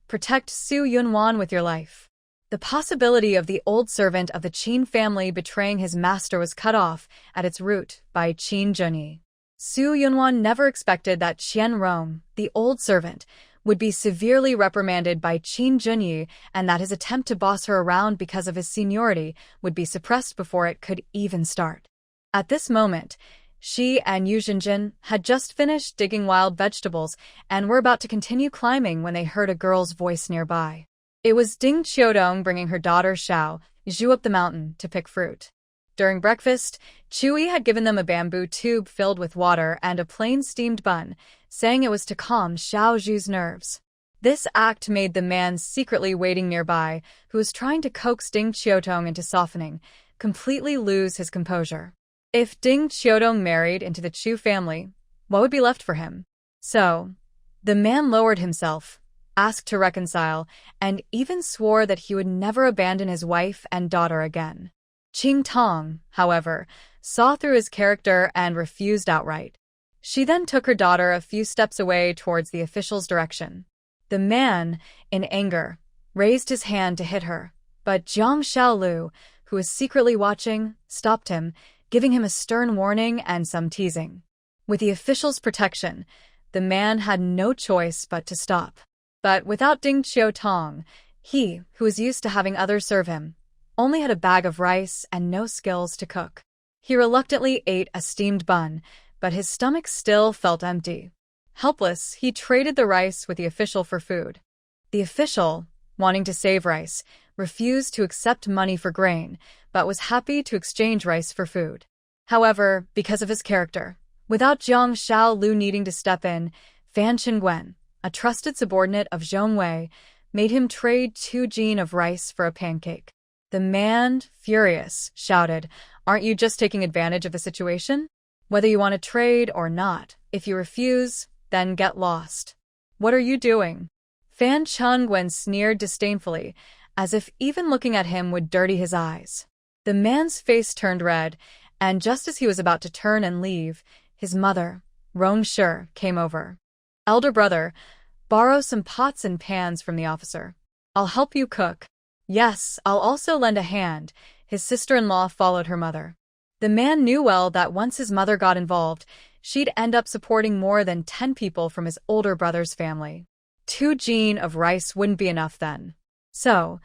Protect Su Yunwan with your life. The possibility of the old servant of the Qin family betraying his master was cut off at its root by Qin Junyi. Su Yunwan never expected that Qian Rong, the old servant, would be severely reprimanded by Qin Junyi and that his attempt to boss her around because of his seniority would be suppressed before it could even start. At this moment, she and Yu Zhenzhen had just finished digging wild vegetables and were about to continue climbing when they heard a girl's voice nearby. It was Ding Qiudong bringing her daughter Xiao Zhu up the mountain to pick fruit. During breakfast, Chui had given them a bamboo tube filled with water and a plain steamed bun, saying it was to calm Xiao Zhu's nerves. This act made the man secretly waiting nearby, who was trying to coax Ding Qiudong into softening, completely lose his composure. If Ding Qiudong married into the Chu family, what would be left for him? So, the man lowered himself, asked to reconcile, and even swore that he would never abandon his wife and daughter again. Qing Tong, however, saw through his character and refused outright. She then took her daughter a few steps away towards the official's direction. The man, in anger, raised his hand to hit her, but Jiang Xiaolu, who was secretly watching, stopped him, giving him a stern warning and some teasing. With the official's protection, the man had no choice but to stop. But without Ding Qiudong, he, who was used to having others serve him, only had a bag of rice and no skills to cook. He reluctantly ate a steamed bun, but his stomach still felt empty. Helpless, he traded the rice with the official for food. The official, wanting to save rice, refused to accept money for grain, but was happy to exchange rice for food. However, because of his character, without Jiang Xiaolu needing to step in, Fan Qingwen, a trusted subordinate of Zhong Wei, made him trade 2 jin of rice for a pancake. The man, furious, shouted, "Aren't you just taking advantage of the situation? Whether you want to trade or not, if you refuse, then get lost. What are you doing?" Fan Qingwen sneered disdainfully, as if even looking at him would dirty his eyes. The man's face turned red, and just as he was about to turn and leave, his mother, Rong Shi, came over. "Elder brother, borrow some pots and pans from the officer. I'll help you cook." "Yes, I'll also lend a hand." His sister-in-law followed her mother. The man knew well that once his mother got involved, she'd end up supporting more than 10 people from his older brother's family. 2 jin of rice wouldn't be enough then. So,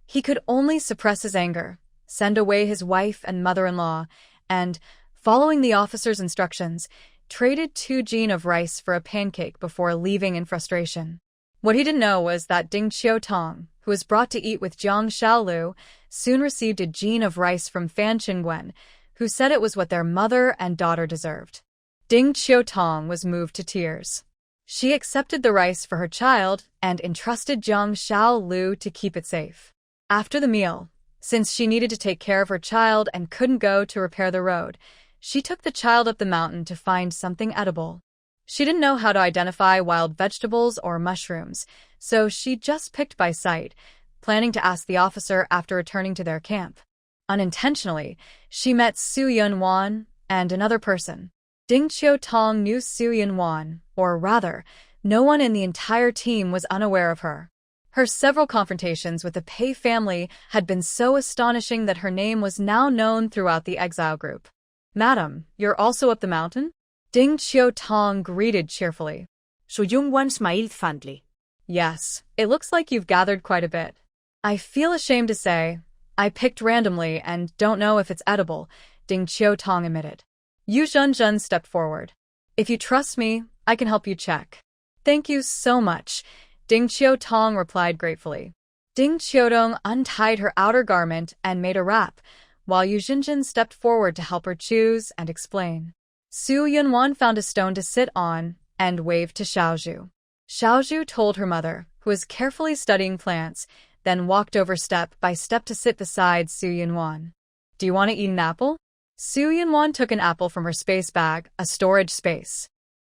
he could only suppress his anger, send away his wife and mother-in-law, and, following the officer's instructions, traded 2 jin of rice for a pancake before leaving in frustration. What he didn't know was that Ding Qiudong, who was brought to eat with Jiang Xiaolu, soon received a jin of rice from Fan Qingwen, who said it was what their mother and daughter deserved. Ding Qiudong was moved to tears. She accepted the rice for her child and entrusted Jiang Xiaolu to keep it safe. After the meal, since she needed to take care of her child and couldn't go to repair the road, she took the child up the mountain to find something edible. She didn't know how to identify wild vegetables or mushrooms, so she just picked by sight, planning to ask the officer after returning to their camp. Unintentionally, she met Su Yunwan and another person. Ding Qiudong knew Su Yunwan, or rather, no one in the entire team was unaware of her. Her several confrontations with the Pei family had been so astonishing that her name was now known throughout the exile group. "Madam, you're also up the mountain?" Ding Qiudong greeted cheerfully. Su Yunwan smiled fondly. "Yes, it looks like you've gathered quite a bit. I feel ashamed to say, I picked randomly and don't know if it's edible," Ding Qiudong admitted. Yu Zhenzhen stepped forward. "If you trust me, I can help you check." "Thank you so much," Ding Qiudong replied gratefully. Ding Qiudong untied her outer garment and made a wrap, while Yu Zhenzhen stepped forward to help her choose and explain. Su Yunwan found a stone to sit on and waved to Xiaozhu. Xiaozhu told her mother, who was carefully studying plants, then walked over step by step to sit beside Su Yunwan. Do you want to eat an apple? Su Yunwan took an apple from her space bag, a storage space.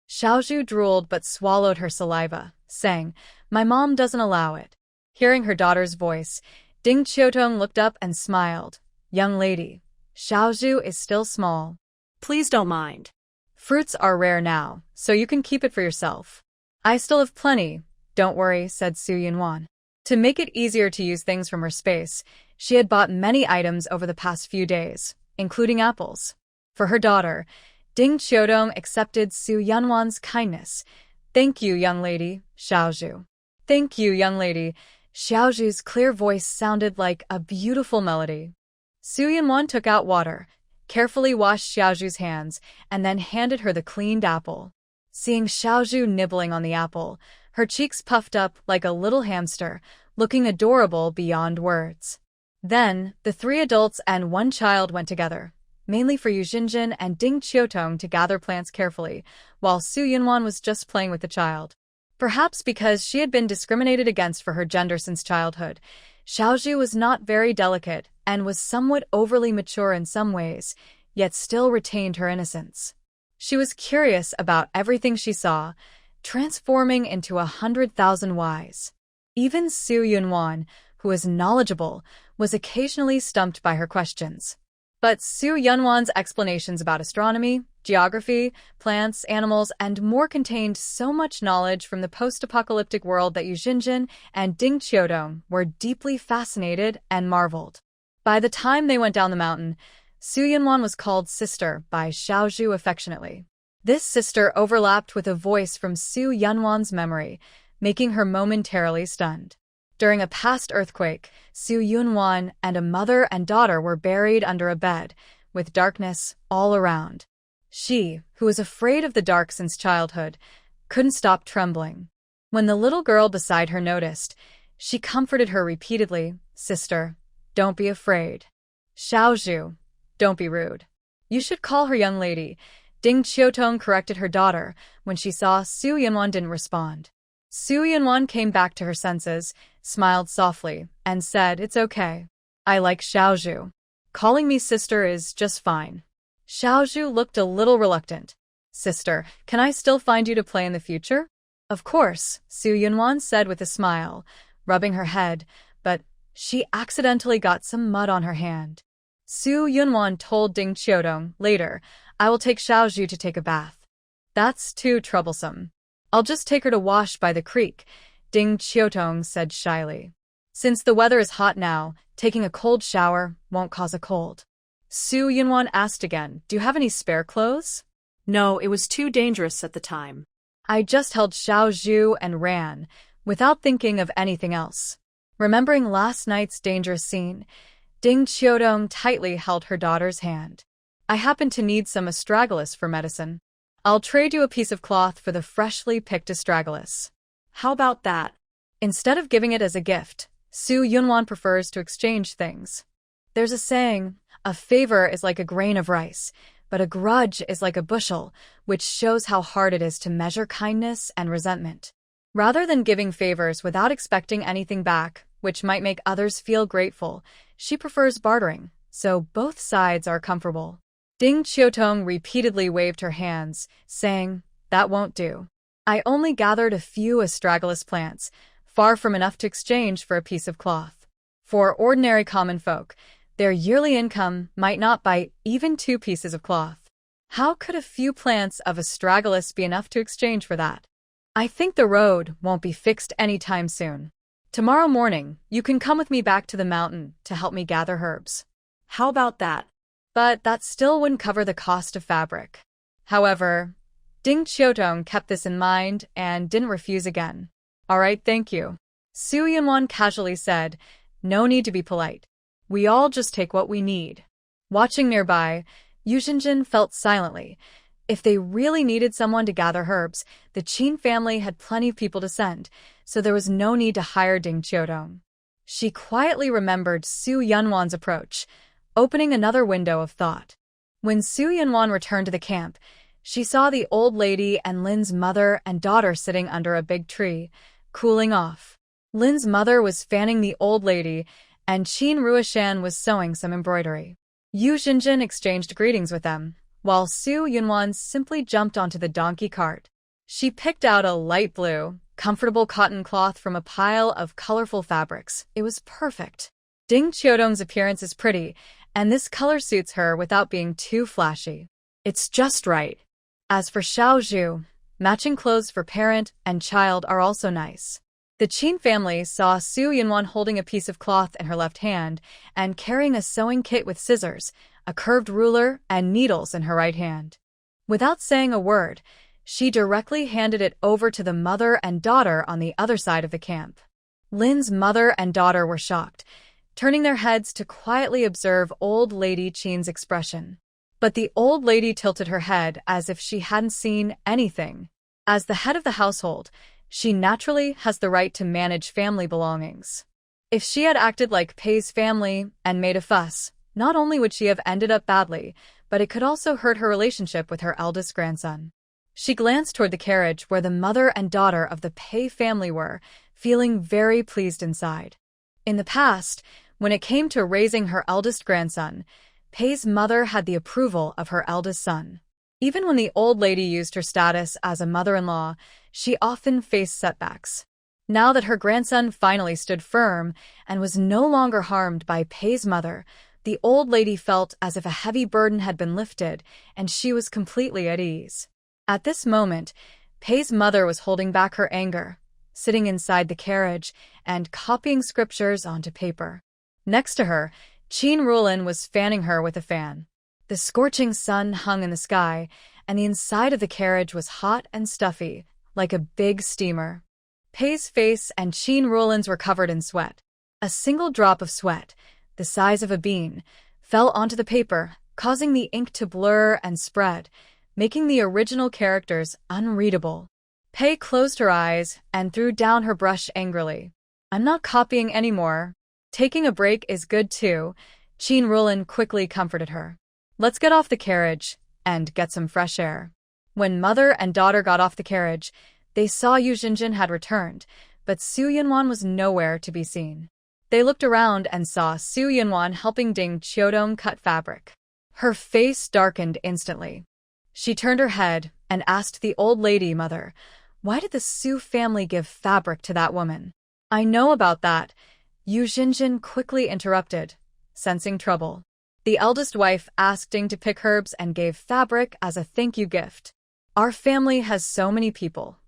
Xiaozhu drooled but swallowed her saliva, saying, "My mom doesn't allow it." Hearing her daughter's voice, Ding Qiutong looked up and smiled. "Young lady, Xiaozhu is still small. Please don't mind. Fruits are rare now, so you can keep it for yourself." "I still have plenty, don't worry," said Su Yunwan. To make it easier to use things from her space, she had bought many items over the past few days, including apples. For her daughter, Ding Qiutong accepted Su Yunwan's kindness. "Thank you, young lady, Xiaozhu." "Thank you, young lady." Xiaozhu's clear voice sounded like a beautiful melody. Su Yunwan took out water, carefully washed Xiaozhu's hands, and then handed her the cleaned apple. Seeing Xiaozhu nibbling on the apple, her cheeks puffed up like a little hamster, looking adorable beyond words. Then, the 3 adults and 1 child went together, mainly for Zhenzhen and Ding Qiutong to gather plants carefully, while Su Yunwan was just playing with the child. Perhaps because she had been discriminated against for her gender since childhood, Xiaozhu was not very delicate and was somewhat overly mature in some ways, yet still retained her innocence. She was curious about everything she saw, transforming into 100,000 whys. Even Su Yunwan, who was knowledgeable, was occasionally stumped by her questions. But Su Yunwan's explanations about astronomy, geography, plants, animals, and more contained so much knowledge from the post-apocalyptic world that Zhenzhen and Ding Qiutong were deeply fascinated and marveled. By the time they went down the mountain, Su Yunwan was called sister by Xiaozhu affectionately. This sister overlapped with a voice from Su Yunwan's memory, making her momentarily stunned. During a past earthquake, Su Yunwan and a mother and daughter were buried under a bed, with darkness all around. She, who was afraid of the dark since childhood, couldn't stop trembling. When the little girl beside her noticed, she comforted her repeatedly, "Sister, don't be afraid. Xiaozhu, don't be rude. You should call her young lady." Ding Qiutong corrected her daughter when she saw Su Yunwan didn't respond. Su Yunwan came back to her senses, smiled softly, and said, "It's okay. I like Xiaozhu. Calling me sister is just fine." Xiaozhu looked a little reluctant. "Sister, can I still find you to play in the future?" "Of course," Su Yunwan said with a smile, rubbing her head, but she accidentally got some mud on her hand. Su Yunwan told Ding Qiutong later, "I will take Xiaozhu to take a bath." "That's too troublesome. I'll just take her to wash by the creek," Ding Qiutong said shyly. "Since the weather is hot now, taking a cold shower won't cause a cold." Su Yunwan asked again, "Do you have any spare clothes?" No, it was too dangerous at the time. I just held Xiaozhu and ran, without thinking of anything else. Remembering last night's dangerous scene, Ding Qiutong tightly held her daughter's hand. "I happen to need some astragalus for medicine. I'll trade you a piece of cloth for the freshly picked astragalus." How about that? Instead of giving it as a gift, Su Yunwan prefers to exchange things. There's a saying, "A favor is like a grain of rice, but a grudge is like a bushel," which shows how hard it is to measure kindness and resentment. Rather than giving favors without expecting anything back, which might make others feel grateful, she prefers bartering, so both sides are comfortable. Ding Qiutong repeatedly waved her hands, saying, "That won't do. I only gathered a few astragalus plants, far from enough to exchange for a piece of cloth. For ordinary common folk, their yearly income might not buy even 2 pieces of cloth. How could a few plants of astragalus be enough to exchange for that? I think the road won't be fixed anytime soon. Tomorrow morning, you can come with me back to the mountain to help me gather herbs." How about that? But that still wouldn't cover the cost of fabric. However, Ding Qiutong kept this in mind and didn't refuse again. "All right, thank you." Su Yunwan casually said, "No need to be polite. We all just take what we need." Watching nearby, Zhenzhen felt silently. If they really needed someone to gather herbs, the Qin family had plenty of people to send, so there was no need to hire Ding Qiutong. She quietly remembered Su Yunwan's approach, opening another window of thought. When Su Yunwan returned to the camp, she saw the old lady and Lin's mother and daughter sitting under a big tree, cooling off. Lin's mother was fanning the old lady, and Qin Ruishan was sewing some embroidery. Yu Zhenzhen exchanged greetings with them, while Su Yunwan simply jumped onto the donkey cart. She picked out a light blue, comfortable cotton cloth from a pile of colorful fabrics. It was perfect. Ding Qiudong's appearance is pretty, and this color suits her without being too flashy. It's just right. As for Xiao Zhu, matching clothes for parent and child are also nice. The Qin family saw Su Yunwan holding a piece of cloth in her left hand and carrying a sewing kit with scissors, a curved ruler, and needles in her right hand. Without saying a word, she directly handed it over to the mother and daughter on the other side of the camp. Lin's mother and daughter were shocked, turning their heads to quietly observe old lady Qin's expression. But the old lady tilted her head as if she hadn't seen anything. As the head of the household, she naturally has the right to manage family belongings. If she had acted like Pei's family and made a fuss, not only would she have ended up badly, but it could also hurt her relationship with her eldest grandson. She glanced toward the carriage where the mother and daughter of the Pei family were, feeling very pleased inside. In the past, when it came to raising her eldest grandson, Pei's mother had the approval of her eldest son. Even when the old lady used her status as a mother-in-law, she often faced setbacks. Now that her grandson finally stood firm and was no longer harmed by Pei's mother, the old lady felt as if a heavy burden had been lifted, and she was completely at ease. At this moment, Pei's mother was holding back her anger, sitting inside the carriage and copying scriptures onto paper. Next to her, Qin Ruilin was fanning her with a fan. The scorching sun hung in the sky, and the inside of the carriage was hot and stuffy, like a big steamer. Pei's face and Qin Ruilin's were covered in sweat. A single drop of sweat, the size of a bean, fell onto the paper, causing the ink to blur and spread, making the original characters unreadable. Pei closed her eyes and threw down her brush angrily. "I'm not copying anymore. Taking a break is good too," Qin Ruilin quickly comforted her. "Let's get off the carriage and get some fresh air." When mother and daughter got off the carriage, they saw Yu Zhenzhen had returned, but Su Yunwan was nowhere to be seen. They looked around and saw Su Yunwan helping Ding Qiudong cut fabric. Her face darkened instantly. She turned her head and asked the old lady mother, "Why did the Su family give fabric to that woman?" "I know about that," Yu Zhenzhen quickly interrupted, sensing trouble. The eldest wife asked Ding to pick herbs and gave fabric as a thank you gift. "Our family has so many people.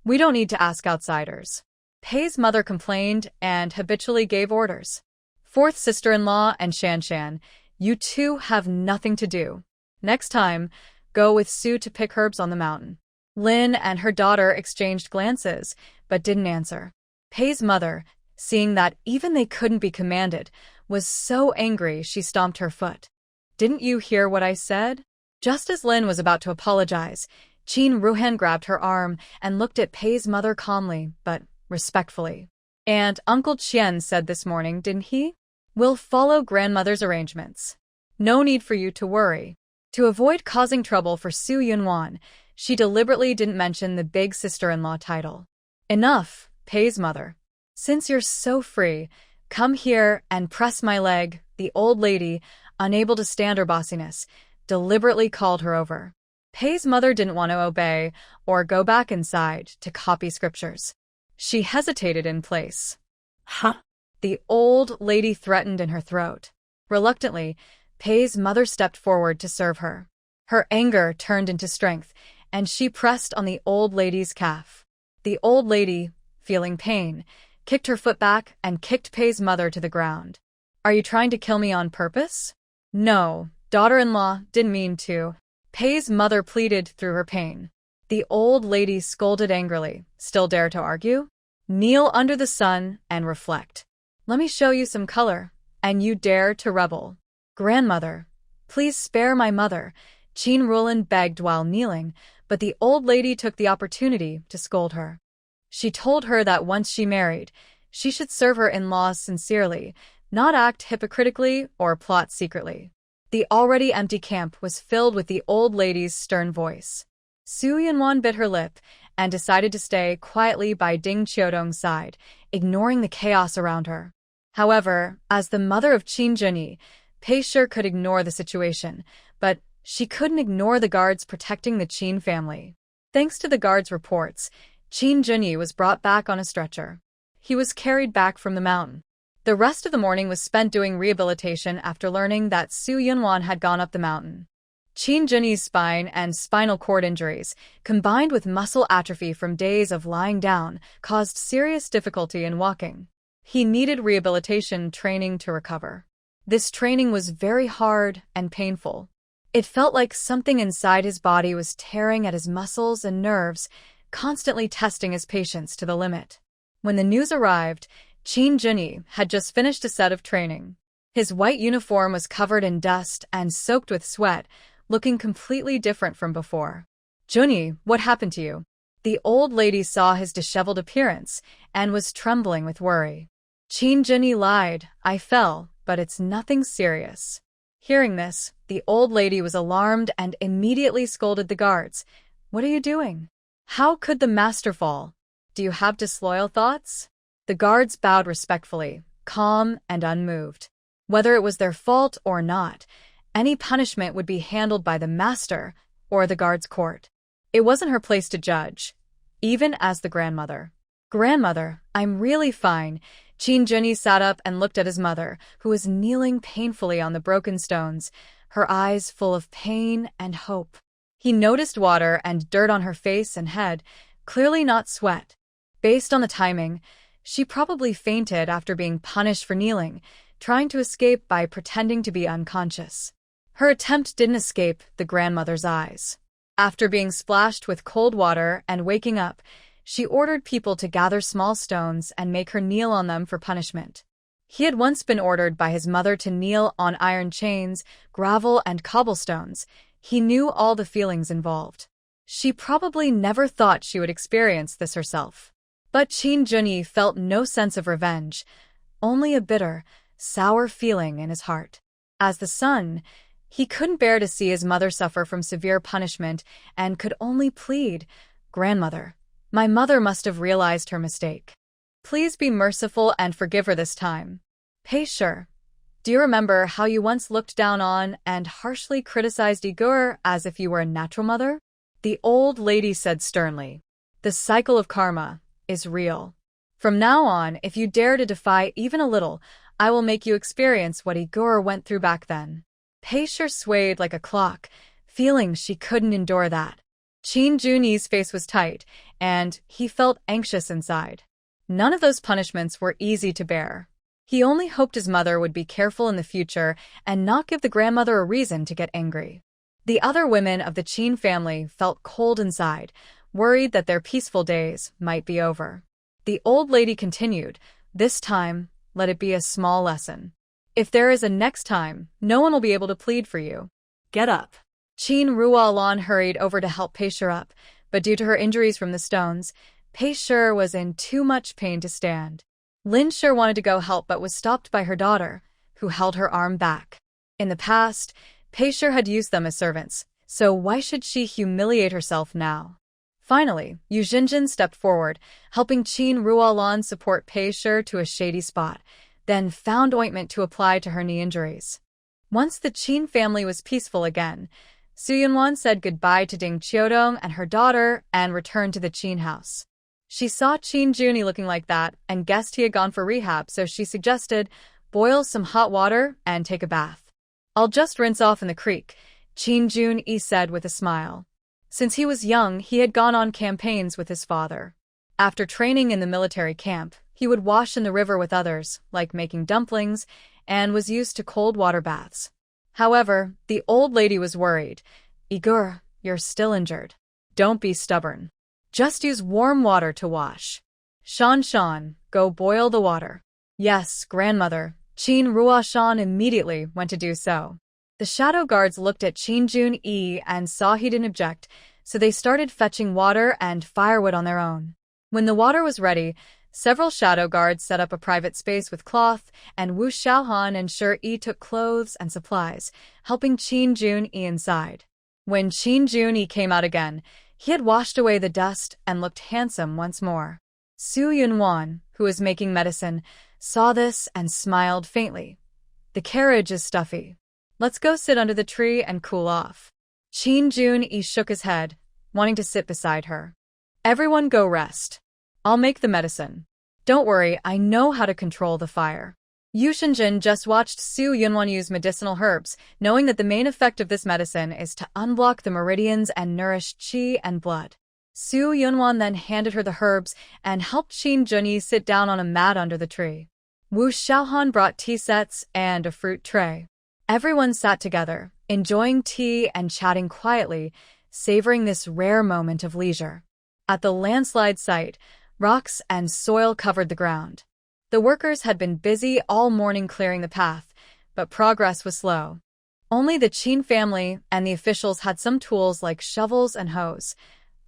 We don't need to ask outsiders." Pei's mother complained and habitually gave orders. "Fourth sister-in-law and Shanshan, you two have nothing to do. Next time, go with Su to pick herbs on the mountain." Lin and her daughter exchanged glances, but didn't answer. Pei's mother, seeing that even they couldn't be commanded, was so angry she stomped her foot. "Didn't you hear what I said?" Just as Lin was about to apologize, Qin Ruhan grabbed her arm and looked at Pei's mother calmly, but respectfully. "And Uncle Qian said this morning, didn't he? We'll follow grandmother's arrangements. No need for you to worry." To avoid causing trouble for Su Yunwan, she deliberately didn't mention the big sister-in-law title. "Enough, Pei's mother. Since you're so free, come here and press my leg," the old lady, unable to stand her bossiness, deliberately called her over. Pei's mother didn't want to obey or go back inside to copy scriptures. She hesitated in place. "Huh?" The old lady threatened in her throat. Reluctantly, Pei's mother stepped forward to serve her. Her anger turned into strength, and she pressed on the old lady's calf. The old lady, feeling pain, kicked her foot back and kicked Pei's mother to the ground. "Are you trying to kill me on purpose?" "No, daughter-in-law, didn't mean to," Pei's mother pleaded through her pain. The old lady scolded angrily. "Still dare to argue? Kneel under the sun and reflect. Let me show you some color, and you dare to rebel." "Grandmother, please spare my mother," Qin Ruilin begged while kneeling, but the old lady took the opportunity to scold her. She told her that once she married, she should serve her in-laws sincerely, not act hypocritically or plot secretly. The already empty camp was filled with the old lady's stern voice. Su Yunwan bit her lip and decided to stay quietly by Ding Qiudong's side, ignoring the chaos around her. However, as the mother of Qin Junyi, Pei Shi could ignore the situation, but she couldn't ignore the guards protecting the Qin family. Thanks to the guards' reports, Qin Junyi was brought back on a stretcher. He was carried back from the mountain. The rest of the morning was spent doing rehabilitation after learning that Su Yunwan had gone up the mountain. Qin Junyi's spine and spinal cord injuries, combined with muscle atrophy from days of lying down, caused serious difficulty in walking. He needed rehabilitation training to recover. This training was very hard and painful. It felt like something inside his body was tearing at his muscles and nerves, constantly testing his patience to the limit. When the news arrived, Qin Junyi had just finished a set of training. His white uniform was covered in dust and soaked with sweat, looking completely different from before. "Junyi, what happened to you?" The old lady saw his disheveled appearance and was trembling with worry. Qin Junyi lied, "I fell, but it's nothing serious." Hearing this, the old lady was alarmed and immediately scolded the guards. "What are you doing? How could the master fall? Do you have disloyal thoughts?" The guards bowed respectfully, calm and unmoved. Whether it was their fault or not, any punishment would be handled by the master or the guards' court. It wasn't her place to judge, even as the grandmother. "Grandmother, I'm really fine." Qin Junyi sat up and looked at his mother, who was kneeling painfully on the broken stones, her eyes full of pain and hope. He noticed water and dirt on her face and head, clearly not sweat. Based on the timing, she probably fainted after being punished for kneeling, trying to escape by pretending to be unconscious. Her attempt didn't escape the grandmother's eyes. After being splashed with cold water and waking up, she ordered people to gather small stones and make her kneel on them for punishment. He had once been ordered by his mother to kneel on iron chains, gravel, and cobblestones. He knew all the feelings involved. She probably never thought she would experience this herself. But Qin Junyi felt no sense of revenge, only a bitter, sour feeling in his heart. As the son, he couldn't bear to see his mother suffer from severe punishment and could only plead, "Grandmother, my mother must have realized her mistake. Please be merciful and forgive her this time." "Pei Shi, do you remember how you once looked down on and harshly criticized Igor as if you were a natural mother?" The old lady said sternly. "The cycle of karma is real. From now on, if you dare to defy even a little, I will make you experience what Igor went through back then." Pei Shi swayed like a clock, feeling she couldn't endure that. Qin Junyi's face was tight, and he felt anxious inside. None of those punishments were easy to bear. He only hoped his mother would be careful in the future and not give the grandmother a reason to get angry. The other women of the Qin family felt cold inside, worried that their peaceful days might be over. The old lady continued, "This time, let it be a small lesson. If there is a next time, no one will be able to plead for you. Get up." Qin Ruolan hurried over to help Pei Shi up, but due to her injuries from the stones, Pei Shi was in too much pain to stand. Lin Shi wanted to go help but was stopped by her daughter, who held her arm back. In the past, Pei Shi had used them as servants, so why should she humiliate herself now? Finally, Zhenzhen stepped forward, helping Qin Ruolan support Pei Shi to a shady spot, then found ointment to apply to her knee injuries. Once the Qin family was peaceful again, Su Yunwan said goodbye to Ding Qiudong and her daughter and returned to the Qin house. She saw Qin Junyi looking like that and guessed he had gone for rehab, so she suggested, "Boil some hot water and take a bath." "I'll just rinse off in the creek," Qin Junyi said with a smile. Since he was young, he had gone on campaigns with his father. After training in the military camp, he would wash in the river with others, like making dumplings, and was used to cold water baths. However, the old lady was worried. "Igor, you're still injured. Don't be stubborn. Just use warm water to wash." Shan, go boil the water." "Yes, grandmother." Qin Ruoshan immediately went to do so. The shadow guards looked at Qin Junyi and saw he didn't object, so they started fetching water and firewood on their own. When the water was ready, several shadow guards set up a private space with cloth, and Wu Xiaohan and Shi took clothes and supplies, helping Qin Junyi inside. When Qin Junyi came out again, He had washed away the dust and looked handsome once more. Su Yunwan, who was making medicine, saw this and smiled faintly. The carriage is stuffy. Let's go sit under the tree and cool off. Qin Jun-yi shook his head, wanting to sit beside her. Everyone go rest. I'll make the medicine. Don't worry, I know how to control the fire. Yu Shenjin just watched Su Yunwan use medicinal herbs, knowing that the main effect of this medicine is to unblock the meridians and nourish qi and blood. Su Yunwan then handed her the herbs and helped Qin Junyi sit down on a mat under the tree. Wu Xiaohan brought tea sets and a fruit tray. Everyone sat together, enjoying tea and chatting quietly, savoring this rare moment of leisure. At the landslide site, rocks and soil covered the ground. The workers had been busy all morning clearing the path, but progress was slow. Only the Qin family and the officials had some tools like shovels and hoes.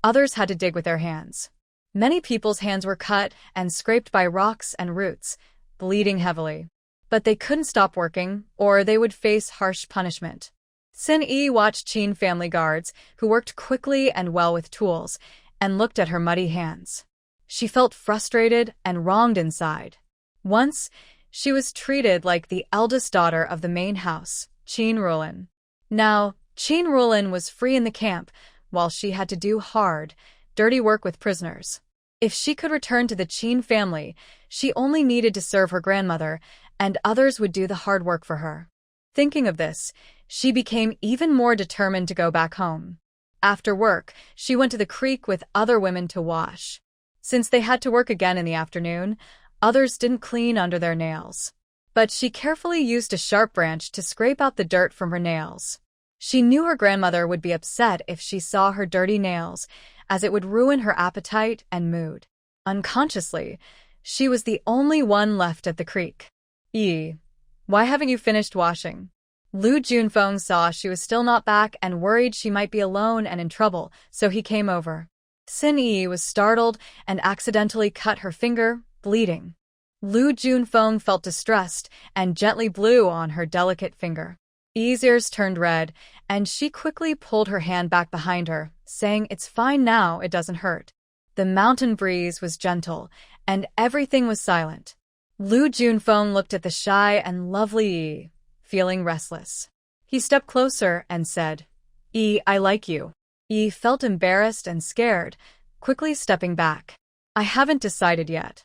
Others had to dig with their hands. Many people's hands were cut and scraped by rocks and roots, bleeding heavily. But they couldn't stop working, or they would face harsh punishment. Sin Yi watched Qin family guards, who worked quickly and well with tools, and looked at her muddy hands. She felt frustrated and wronged inside. Once, she was treated like the eldest daughter of the main house, Qin Rulin. Now, Qin Rulin was free in the camp, while she had to do hard, dirty work with prisoners. If she could return to the Qin family, she only needed to serve her grandmother, and others would do the hard work for her. Thinking of this, she became even more determined to go back home. After work, she went to the creek with other women to wash. Since they had to work again in the afternoon, others didn't clean under their nails. But she carefully used a sharp branch to scrape out the dirt from her nails. She knew her grandmother would be upset if she saw her dirty nails, as it would ruin her appetite and mood. Unconsciously, she was the only one left at the creek. Why haven't you finished washing? Lu Junfeng saw she was still not back and worried she might be alone and in trouble, so he came over. Sin Yi was startled and accidentally cut her finger, bleeding. Lu Junfeng felt distressed and gently blew on her delicate finger. Yi's ears turned red, and she quickly pulled her hand back behind her, saying, "It's fine now, it doesn't hurt." The mountain breeze was gentle, and everything was silent. Lu Junfeng looked at the shy and lovely Yi, feeling restless. He stepped closer and said, "Yi, I like you." Yi felt embarrassed and scared, quickly stepping back. "I haven't decided yet.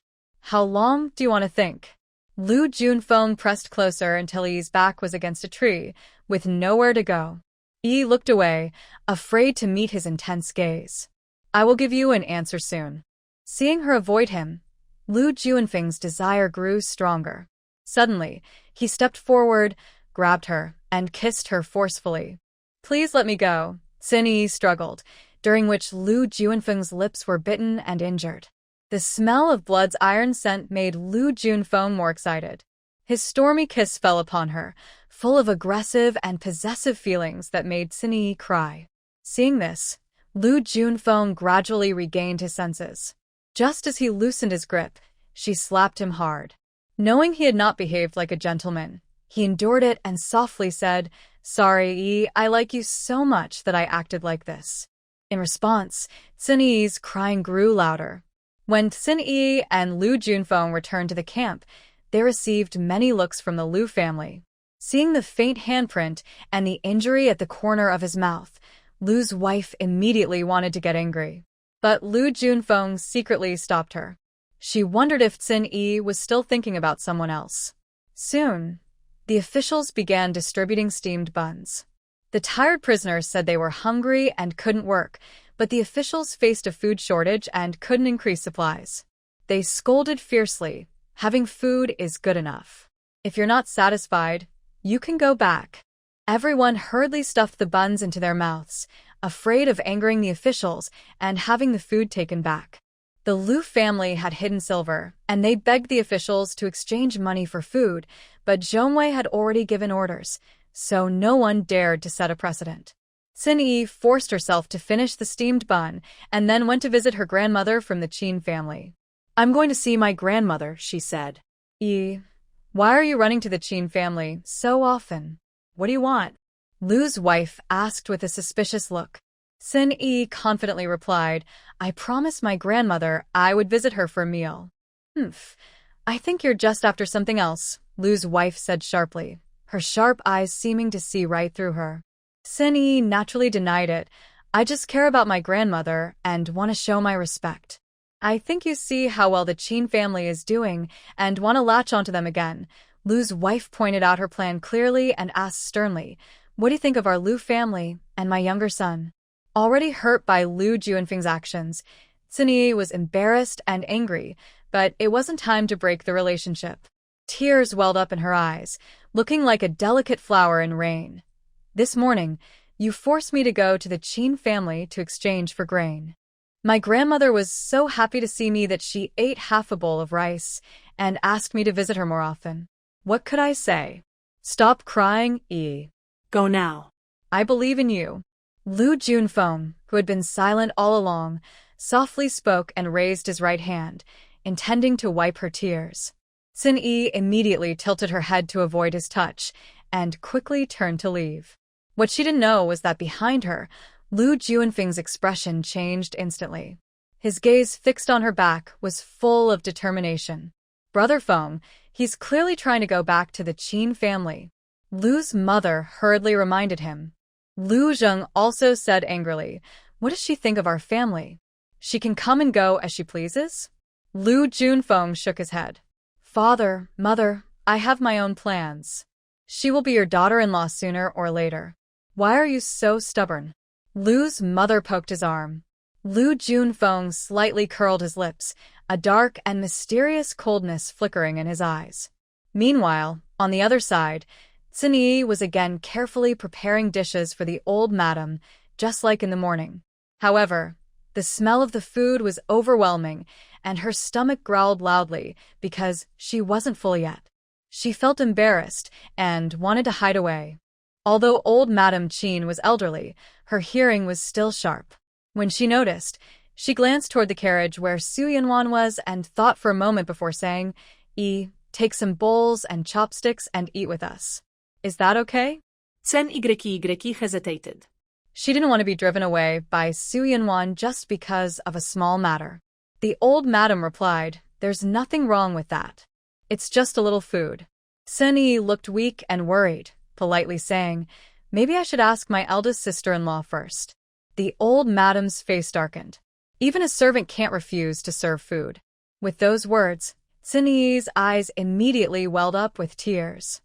How long do you want to think?" Lu Junfeng pressed closer until Yi's back was against a tree, with nowhere to go. Yi looked away, afraid to meet his intense gaze. "I will give you an answer soon." Seeing her avoid him, Lu Junfeng's desire grew stronger. Suddenly, he stepped forward, grabbed her, and kissed her forcefully. "Please let me go," Sin Yi struggled, during which Lu Junfeng's lips were bitten and injured. The smell of blood's iron scent made Lu Junfeng more excited. His stormy kiss fell upon her, full of aggressive and possessive feelings that made Sin Yi cry. Seeing this, Lu Junfeng gradually regained his senses. Just as he loosened his grip, she slapped him hard. Knowing he had not behaved like a gentleman, he endured it and softly said, "Sorry, Yi, I like you so much that I acted like this." In response, Sin Yi's crying grew louder. When Sin Yi and Lu Junfeng returned to the camp, they received many looks from the Lu family. Seeing the faint handprint and the injury at the corner of his mouth, Lu's wife immediately wanted to get angry. But Lu Junfeng secretly stopped her. She wondered if Sin Yi was still thinking about someone else. Soon, the officials began distributing steamed buns. The tired prisoners said they were hungry and couldn't work, but the officials faced a food shortage and couldn't increase supplies. They scolded fiercely, "Having food is good enough. If you're not satisfied, you can go back." Everyone hurriedly stuffed the buns into their mouths, afraid of angering the officials and having the food taken back. The Lu family had hidden silver, and they begged the officials to exchange money for food, but Zhongwei had already given orders, so no one dared to set a precedent. Sin Yi forced herself to finish the steamed bun and then went to visit her grandmother from the Qin family. "I'm going to see my grandmother," she said. "Yi, why are you running to the Qin family so often? What do you want?" Lu's wife asked with a suspicious look. Sin-Yi confidently replied, I promised my grandmother I would visit her for a meal. Humph, I think you're just after something else, Lu's wife said sharply, her sharp eyes seeming to see right through her. Sin-Yi naturally denied it. I just care about my grandmother and want to show my respect. I think you see how well the Qin family is doing and want to latch onto them again. Lu's wife pointed out her plan clearly and asked sternly, what do you think of our Lu family and my younger son? Already hurt by Lu Juanfeng's actions, Sin-Yi was embarrassed and angry, but it wasn't time to break the relationship. Tears welled up in her eyes, looking like a delicate flower in rain. This morning, you forced me to go to the Qin family to exchange for grain. My grandmother was so happy to see me that she ate half a bowl of rice and asked me to visit her more often. What could I say? Stop crying, Yi. Go now. I believe in you. Lu Junfeng, who had been silent all along, softly spoke and raised his right hand, intending to wipe her tears. Sin-Yi immediately tilted her head to avoid his touch and quickly turned to leave. What she didn't know was that behind her, Lu Juanfeng's expression changed instantly. His gaze fixed on her back was full of determination. Brother Feng, he's clearly trying to go back to the Qin family. Lu's mother hurriedly reminded him. Lu Zheng also said angrily, what does she think of our family? She can come and go as she pleases? Lu Junfeng shook his head. Father, mother, I have my own plans. She will be your daughter-in-law sooner or later. Why are you so stubborn? Lu's mother poked his arm. Lu Junfeng slightly curled his lips, a dark and mysterious coldness flickering in his eyes. Meanwhile, on the other side, Sin-Yi was again carefully preparing dishes for the old madam, just like in the morning. However, the smell of the food was overwhelming, and her stomach growled loudly because she wasn't full yet. She felt embarrassed and wanted to hide away. Although old Madame Qin was elderly, her hearing was still sharp. When she noticed, she glanced toward the carriage where Su Yanwan was and thought for a moment before saying, take some bowls and chopsticks and eat with us. Is that okay? Sen-Y hesitated. She didn't want to be driven away by Su Yanwan just because of a small matter. The old madam replied, there's nothing wrong with that. It's just a little food. Sin-Y looked weak and worried, politely saying, maybe I should ask my eldest sister-in-law first. The old madam's face darkened. Even a servant can't refuse to serve food. With those words, Sin-Yi's eyes immediately welled up with tears.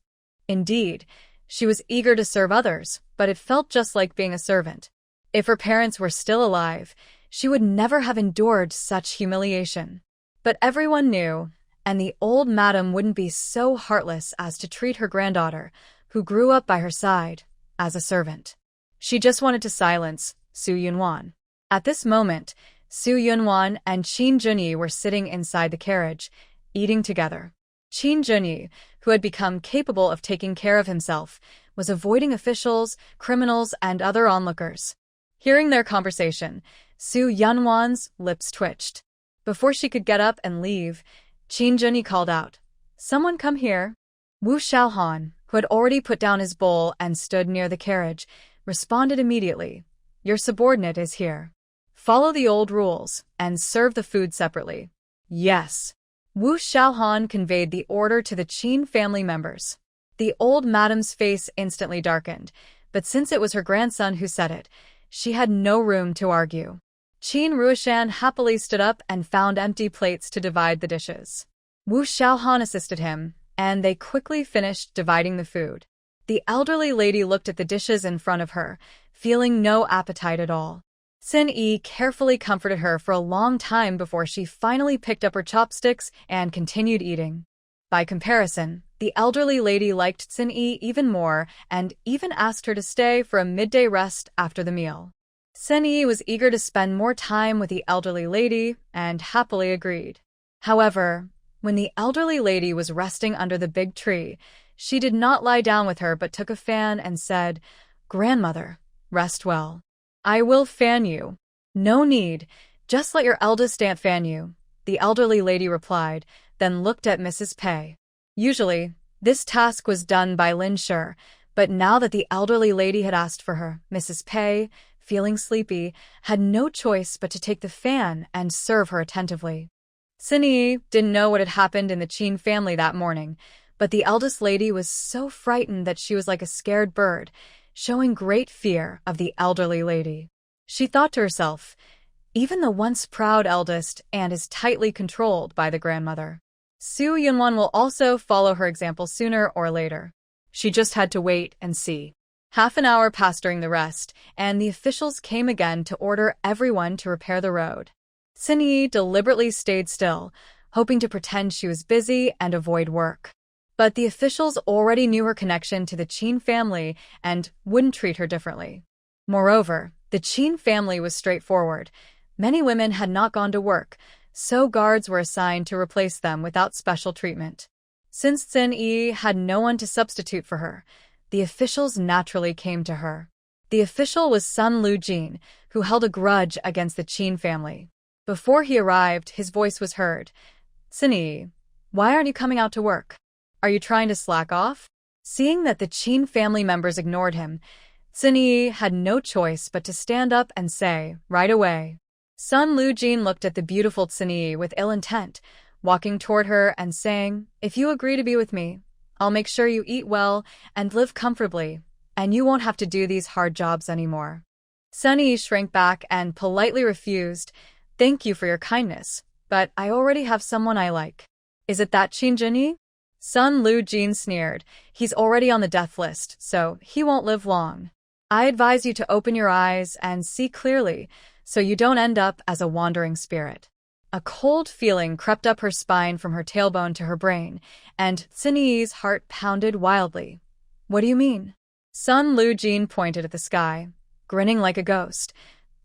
Indeed, she was eager to serve others, but it felt just like being a servant. If her parents were still alive, she would never have endured such humiliation. But everyone knew, and the old madam wouldn't be so heartless as to treat her granddaughter, who grew up by her side, as a servant. She just wanted to silence Su Yunwan. At this moment, Su Yunwan and Qin Junyi were sitting inside the carriage, eating together. Qin Junyi, who had become capable of taking care of himself, was avoiding officials, criminals, and other onlookers. Hearing their conversation, Su Yunwan's lips twitched. Before she could get up and leave, Qin Junyi called out, someone come here. Wu Xiaohan, who had already put down his bowl and stood near the carriage, responded immediately, your subordinate is here. Follow the old rules and serve the food separately. Yes. Wu Xiaohan conveyed the order to the Qin family members. The old madam's face instantly darkened, but since it was her grandson who said it, she had no room to argue. Qin Ruishan happily stood up and found empty plates to divide the dishes. Wu Xiaohan assisted him, and they quickly finished dividing the food. The elderly lady looked at the dishes in front of her, feeling no appetite at all. Sin-Y carefully comforted her for a long time before she finally picked up her chopsticks and continued eating. By comparison, the elderly lady liked Sin-Y even more and even asked her to stay for a midday rest after the meal. Sin-Y was eager to spend more time with the elderly lady and happily agreed. However, when the elderly lady was resting under the big tree, she did not lie down with her but took a fan and said, Grandmother, rest well. I will fan you. No need, just let your eldest aunt fan you, the elderly lady replied, then looked at Mrs. Pei. Usually, this task was done by Lin Shi, but now that the elderly lady had asked for her, Mrs. Pei, feeling sleepy, had no choice but to take the fan and serve her attentively. Sin-yi didn't know what had happened in the Qin family that morning, but the eldest lady was so frightened that she was like a scared bird, showing great fear of the elderly lady. She thought to herself, even the once proud eldest and is tightly controlled by the grandmother. Su Yunwan will also follow her example sooner or later. She just had to wait and see. Half an hour passed during the rest, and the officials came again to order everyone to repair the road. Sin-yi deliberately stayed still, hoping to pretend she was busy and avoid work. But the officials already knew her connection to the Qin family and wouldn't treat her differently. Moreover, the Qin family was straightforward. Many women had not gone to work, so guards were assigned to replace them without special treatment. Since Sin-yi had no one to substitute for her, the officials naturally came to her. The official was Sun Lu-jin, who held a grudge against the Qin family. Before he arrived, his voice was heard. Sin-yi, why aren't you coming out to work? Are you trying to slack off? Seeing that the Qin family members ignored him, Sin-yi had no choice but to stand up and say, right away. Sun Lu-jin looked at the beautiful Sin-yi with ill intent, walking toward her and saying, if you agree to be with me, I'll make sure you eat well and live comfortably, and you won't have to do these hard jobs anymore. Sun-yi shrank back and politely refused, thank you for your kindness, but I already have someone I like. Is it that Qin Jinyi? Sun Lu-jin sneered. He's already on the death list, so he won't live long. I advise you to open your eyes and see clearly, so you don't end up as a wandering spirit. A cold feeling crept up her spine from her tailbone to her brain, and Sin-yi's heart pounded wildly. What do you mean? Sun Lu-jin pointed at the sky, grinning like a ghost.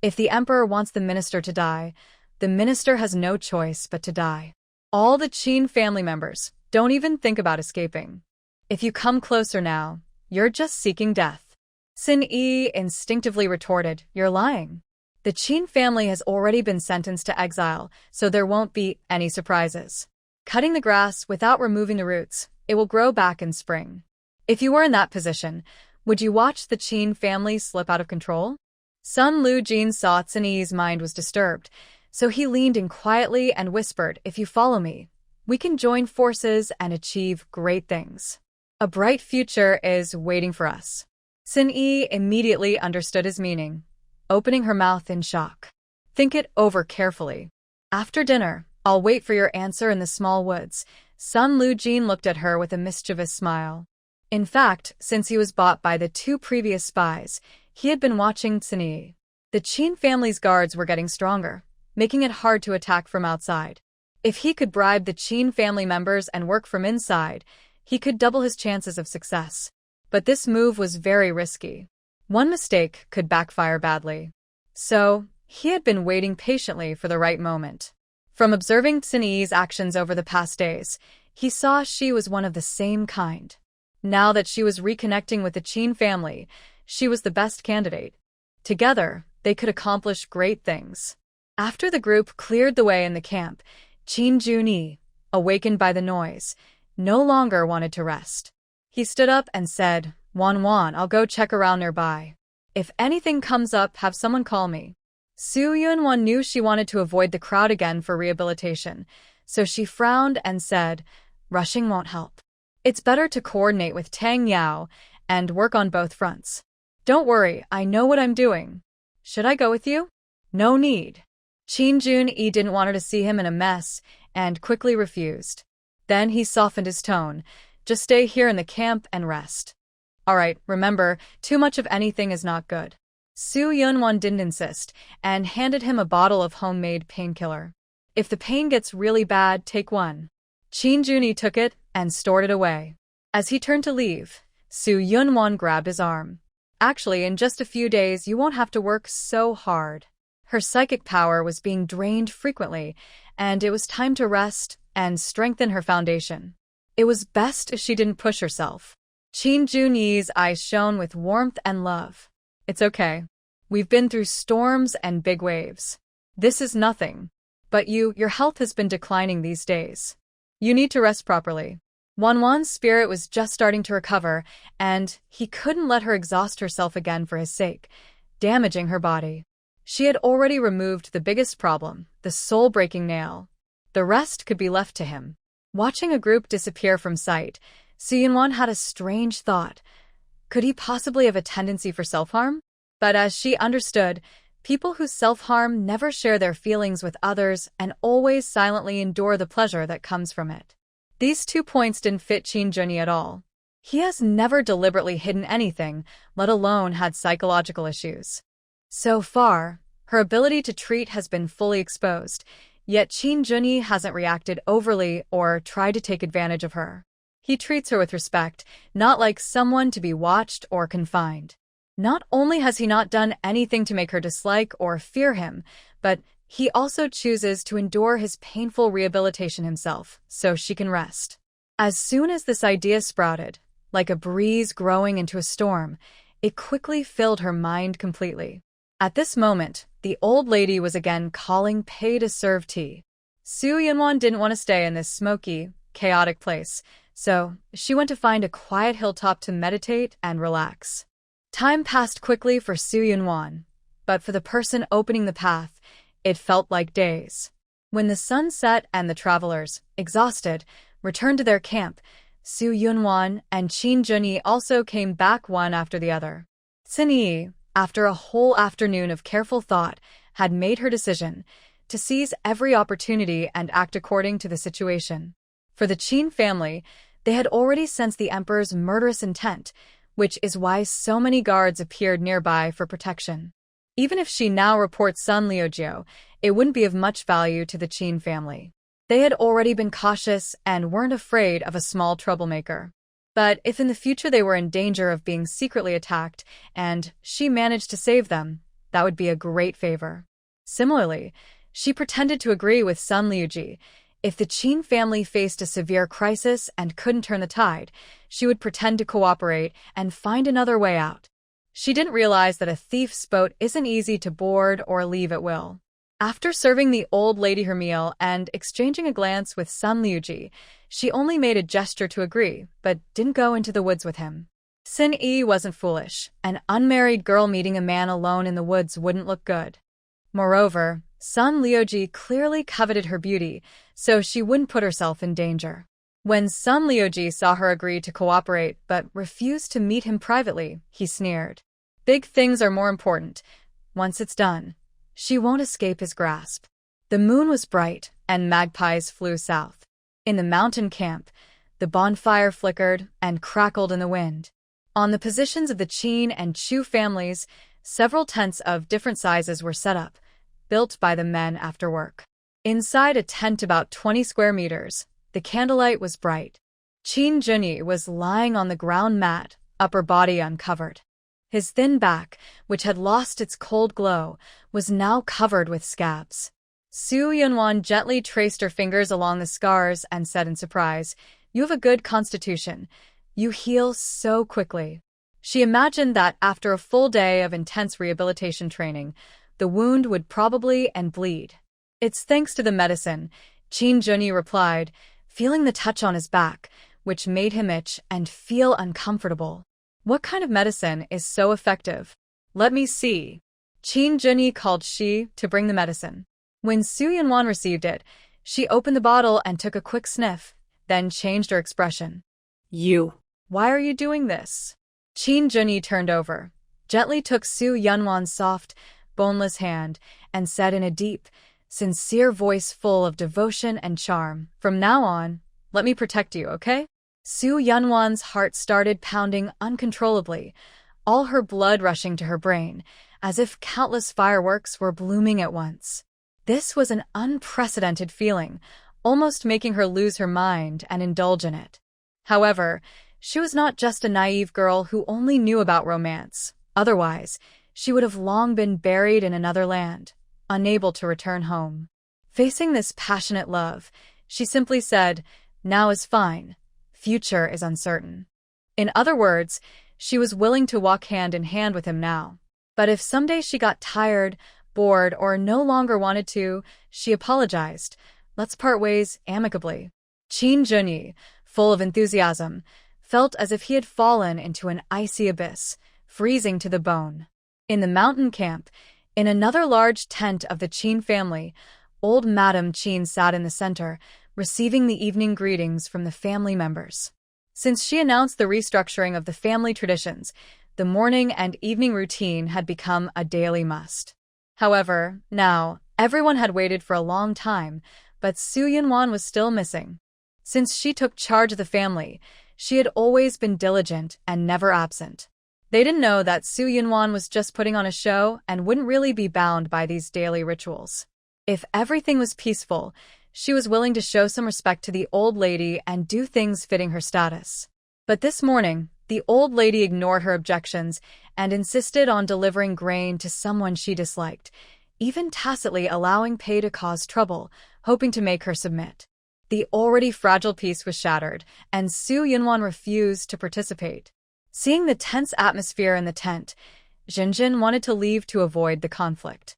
If the emperor wants the minister to die, the minister has no choice but to die. All the Qin family members, don't even think about escaping. If you come closer now, you're just seeking death. Sin-yi instinctively retorted, you're lying. The Qin family has already been sentenced to exile, so there won't be any surprises. Cutting the grass without removing the roots, it will grow back in spring. If you were in that position, would you watch the Qin family slip out of control? Sun Lu-jin saw Sin-yi's mind was disturbed, so he leaned in quietly and whispered, if you follow me, we can join forces and achieve great things. A bright future is waiting for us. Sin-yi immediately understood his meaning, opening her mouth in shock. Think it over carefully. After dinner, I'll wait for your answer in the small woods. Sun Lu-jin looked at her with a mischievous smile. In fact, since he was bought by the two previous spies, he had been watching Sin-yi. The Qin family's guards were getting stronger, making it hard to attack from outside. If he could bribe the Qin family members and work from inside, he could double his chances of success. But this move was very risky. One mistake could backfire badly. So, he had been waiting patiently for the right moment. From observing Sin-yi's actions over the past days, he saw she was one of the same kind. Now that she was reconnecting with the Qin family, she was the best candidate. Together, they could accomplish great things. After the group cleared the way in the camp, Qin Junyi, awakened by the noise, no longer wanted to rest. He stood up and said, Wan, I'll go check around nearby. If anything comes up, have someone call me. Su Yunwan knew she wanted to avoid the crowd again for rehabilitation, so she frowned and said, rushing won't help. It's better to coordinate with Tang Yao and work on both fronts. Don't worry, I know what I'm doing. Should I go with you? No need. Qin Junyi didn't want her to see him in a mess and quickly refused. Then he softened his tone. Just stay here in the camp and rest. All right, remember, too much of anything is not good. Su Yunwan didn't insist and handed him a bottle of homemade painkiller. If the pain gets really bad, take one. Qin Junyi took it and stored it away. As he turned to leave, Su Yunwan grabbed his arm. Actually, in just a few days, you won't have to work so hard. Her psychic power was being drained frequently, and it was time to rest and strengthen her foundation. It was best if she didn't push herself. Qin Junyi's eyes shone with warmth and love. It's okay. We've been through storms and big waves. This is nothing. But your health has been declining these days. You need to rest properly. Wan's spirit was just starting to recover, and he couldn't let her exhaust herself again for his sake. damaging her body. She had already removed the biggest problem, the soul-breaking nail. The rest could be left to him. Watching a group disappear from sight, Soo-Yun-won had a strange thought. Could he possibly have a tendency for self-harm? But as she understood, people who self-harm never share their feelings with others and always silently endure the pleasure that comes from it. These 2 points didn't fit Chin Junhee at all. He has never deliberately hidden anything, let alone had psychological issues. So far, her ability to treat has been fully exposed, yet Chin Junhee hasn't reacted overly or tried to take advantage of her. He treats her with respect, not like someone to be watched or confined. Not only has he not done anything to make her dislike or fear him, but he also chooses to endure his painful rehabilitation himself, so she can rest. As soon as this idea sprouted, like a breeze growing into a storm, it quickly filled her mind completely. At this moment, the old lady was again calling Pei to serve tea. Soo-Yun-won didn't want to stay in this smoky, chaotic place, so she went to find a quiet hilltop to meditate and relax. Time passed quickly for Soo-Yun-won, but for the person opening the path, it felt like days. When the sun set and the travelers, exhausted, returned to their camp, Soo-Yun-won and Chin Junhee also came back one after the other. Sin-Yi, after a whole afternoon of careful thought, had made her decision to seize every opportunity and act according to the situation. For the Chin family, they had already sensed the emperor's murderous intent, which is why so many guards appeared nearby for protection. Even if she now reports Sun Liujio, it wouldn't be of much value to the Chin family. They had already been cautious and weren't afraid of a small troublemaker. But if in the future they were in danger of being secretly attacked and she managed to save them, that would be a great favor. Similarly, she pretended to agree with Sun Liuji. If the Chin family faced a severe crisis and couldn't turn the tide, she would pretend to cooperate and find another way out. She didn't realize that a thief's boat isn't easy to board or leave at will. After serving the old lady her meal and exchanging a glance with Sun Liuji, she only made a gesture to agree, but didn't go into the woods with him. Sin-Yi wasn't foolish. An unmarried girl meeting a man alone in the woods wouldn't look good. Moreover, Sun Liuji clearly coveted her beauty, so she wouldn't put herself in danger. When Sun Liuji saw her agree to cooperate but refused to meet him privately, he sneered. Big things are more important. Once it's done, she won't escape his grasp. The moon was bright, and magpies flew south. In the mountain camp, the bonfire flickered and crackled in the wind. On the positions of the Chin and Chu families, several tents of different sizes were set up, built by the men after work. Inside a tent about 20 square meters, the candlelight was bright. Chin Junhee was lying on the ground mat, upper body uncovered. His thin back, which had lost its cold glow, was now covered with scabs. Soo-Yun-won gently traced her fingers along the scars and said in surprise, "You have a good constitution. You heal so quickly." She imagined that after a full day of intense rehabilitation training, the wound would probably end bleed. "It's thanks to the medicine," Chin Junhee replied, feeling the touch on his back, which made him itch and feel uncomfortable. "What kind of medicine is so effective? Let me see." Chin Junhee called Shi to bring the medicine. When Soo-Yun-won received it, she opened the bottle and took a quick sniff, then changed her expression. Why are you doing this?" Chin Junhee turned over, gently took Soo-Yun-won's soft, boneless hand, and said in a deep, sincere voice full of devotion and charm, "From now on, let me protect you, okay?" Soo-Yun-won's heart started pounding uncontrollably, all her blood rushing to her brain, as if countless fireworks were blooming at once. This was an unprecedented feeling, almost making her lose her mind and indulge in it. However, she was not just a naive girl who only knew about romance. Otherwise, she would have long been buried in another land, unable to return home. Facing this passionate love, she simply said, "Now is fine. Future is uncertain." In other words, she was willing to walk hand in hand with him now. But if someday she got tired, bored, or no longer wanted to, she apologized. "Let's part ways amicably." Chin Junhee, full of enthusiasm, felt as if he had fallen into an icy abyss, freezing to the bone. In the mountain camp, in another large tent of the Qin family, old Madame Qin sat in the center, receiving the evening greetings from the family members. Since she announced the restructuring of the family traditions, the morning and evening routine had become a daily must. However, now, everyone had waited for a long time, but Su Yunwan was still missing. Since she took charge of the family, she had always been diligent and never absent. They didn't know that Su Yunwan was just putting on a show and wouldn't really be bound by these daily rituals. If everything was peaceful, she was willing to show some respect to the old lady and do things fitting her status. But this morning, the old lady ignored her objections and insisted on delivering grain to someone she disliked, even tacitly allowing Pei to cause trouble, hoping to make her submit. The already fragile peace was shattered, and Su Yunwan refused to participate. Seeing the tense atmosphere in the tent, Zhenzhen wanted to leave to avoid the conflict.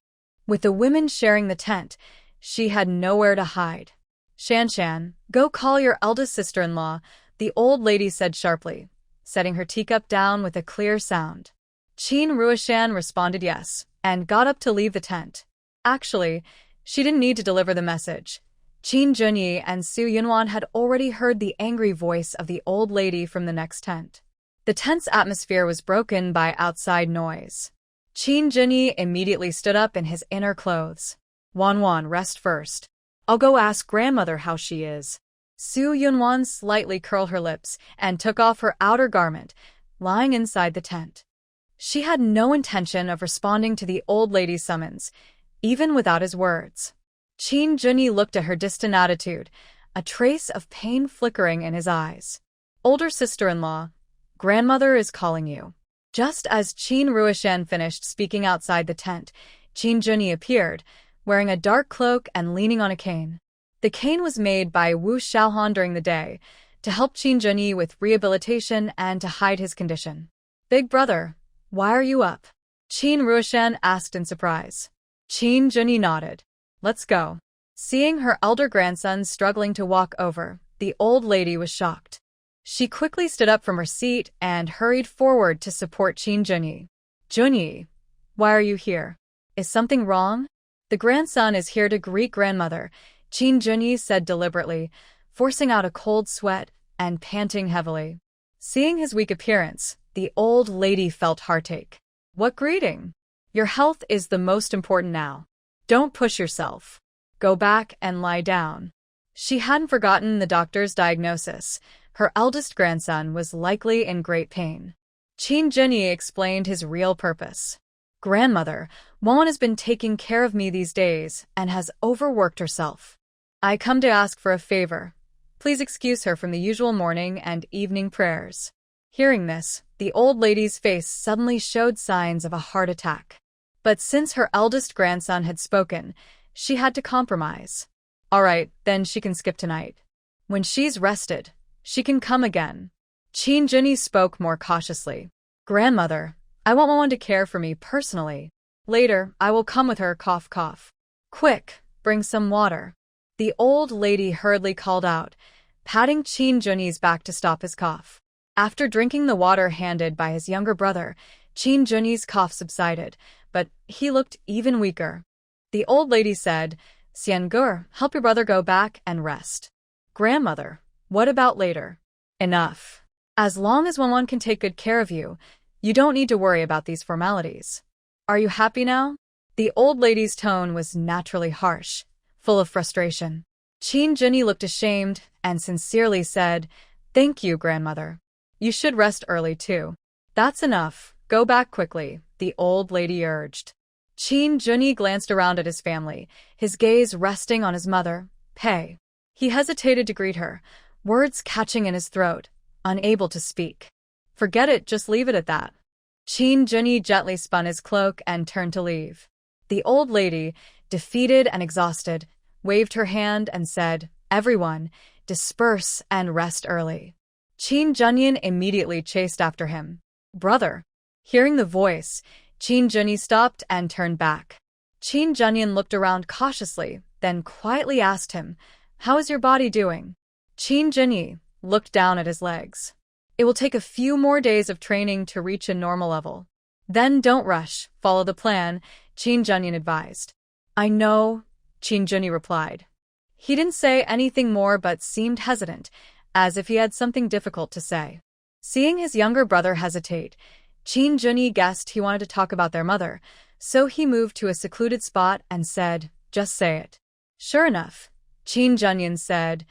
With the women sharing the tent, she had nowhere to hide. Shanshan, go call your eldest sister-in-law, the old lady said sharply, setting her teacup down with a clear sound. Qin Ruishan responded yes, and got up to leave the tent. Actually, she didn't need to deliver the message. Qin Junyi and Su Yunwan had already heard the angry voice of the old lady from the next tent. The tense atmosphere was broken by outside noise. Qin Junyi immediately stood up in his inner clothes. Wanwan, rest first. I'll go ask grandmother how she is. Su Yunwan slightly curled her lips and took off her outer garment, lying inside the tent. She had no intention of responding to the old lady's summons, even without his words. Qin Junyi looked at her distant attitude, a trace of pain flickering in his eyes. Older sister-in-law, grandmother is calling you. Just as Qin Ruishan finished speaking outside the tent, Qin Junyi appeared, wearing a dark cloak and leaning on a cane. The cane was made by Wu Xiaohan during the day, to help Qin Junyi with rehabilitation and to hide his condition. Big brother, why are you up? Qin Ruishan asked in surprise. Qin Junyi nodded. Let's go. Seeing her elder grandson struggling to walk over, the old lady was shocked. She quickly stood up from her seat and hurried forward to support Qin Junyi. Junyi, why are you here? Is something wrong? The grandson is here to greet grandmother, Qin Junyi said deliberately, forcing out a cold sweat and panting heavily. Seeing his weak appearance, the old lady felt heartache. What greeting? Your health is the most important now. Don't push yourself. Go back and lie down. She hadn't forgotten the doctor's diagnosis. Her eldest grandson was likely in great pain. Qin Junyi explained his real purpose. Grandmother, Wan has been taking care of me these days and has overworked herself. I come to ask for a favor. Please excuse her from the usual morning and evening prayers. Hearing this, the old lady's face suddenly showed signs of a heart attack. But since her eldest grandson had spoken, she had to compromise. All right, then she can skip tonight. When she's rested, she can come again. Qin Junyi spoke more cautiously. Grandmother, I want Wan to care for me personally. Later, I will come with her, cough cough. Quick, bring some water. The old lady hurriedly called out, patting Qin Junyi's back to stop his cough. After drinking the water handed by his younger brother, Qin Junyi's cough subsided, but he looked even weaker. The old lady said, Xiangur, help your brother go back and rest. Grandmother, what about later? Enough. As long as Wan can take good care of you, you don't need to worry about these formalities. Are you happy now? The old lady's tone was naturally harsh, full of frustration. Qin Junyi looked ashamed and sincerely said, Thank you, grandmother. You should rest early too. That's enough. Go back quickly, the old lady urged. Qin Junyi glanced around at his family, his gaze resting on his mother, Pei. He hesitated to greet her, words catching in his throat, unable to speak. Forget it, just leave it at that. Qin Junyi gently spun his cloak and turned to leave. The old lady, defeated and exhausted, waved her hand and said, Everyone, disperse and rest early. Qin Junyi immediately chased after him. Brother. Hearing the voice, Qin Junyi stopped and turned back. Qin Junyi looked around cautiously, then quietly asked him, How is your body doing? Qin Junyi looked down at his legs. It will take a few more days of training to reach a normal level. Then don't rush, follow the plan, Qin Zhenyan advised. I know, Qin Junyi replied. He didn't say anything more but seemed hesitant, as if he had something difficult to say. Seeing his younger brother hesitate, Qin Junyi guessed he wanted to talk about their mother, so he moved to a secluded spot and said, just say it. Sure enough, Qin Zhenyan said,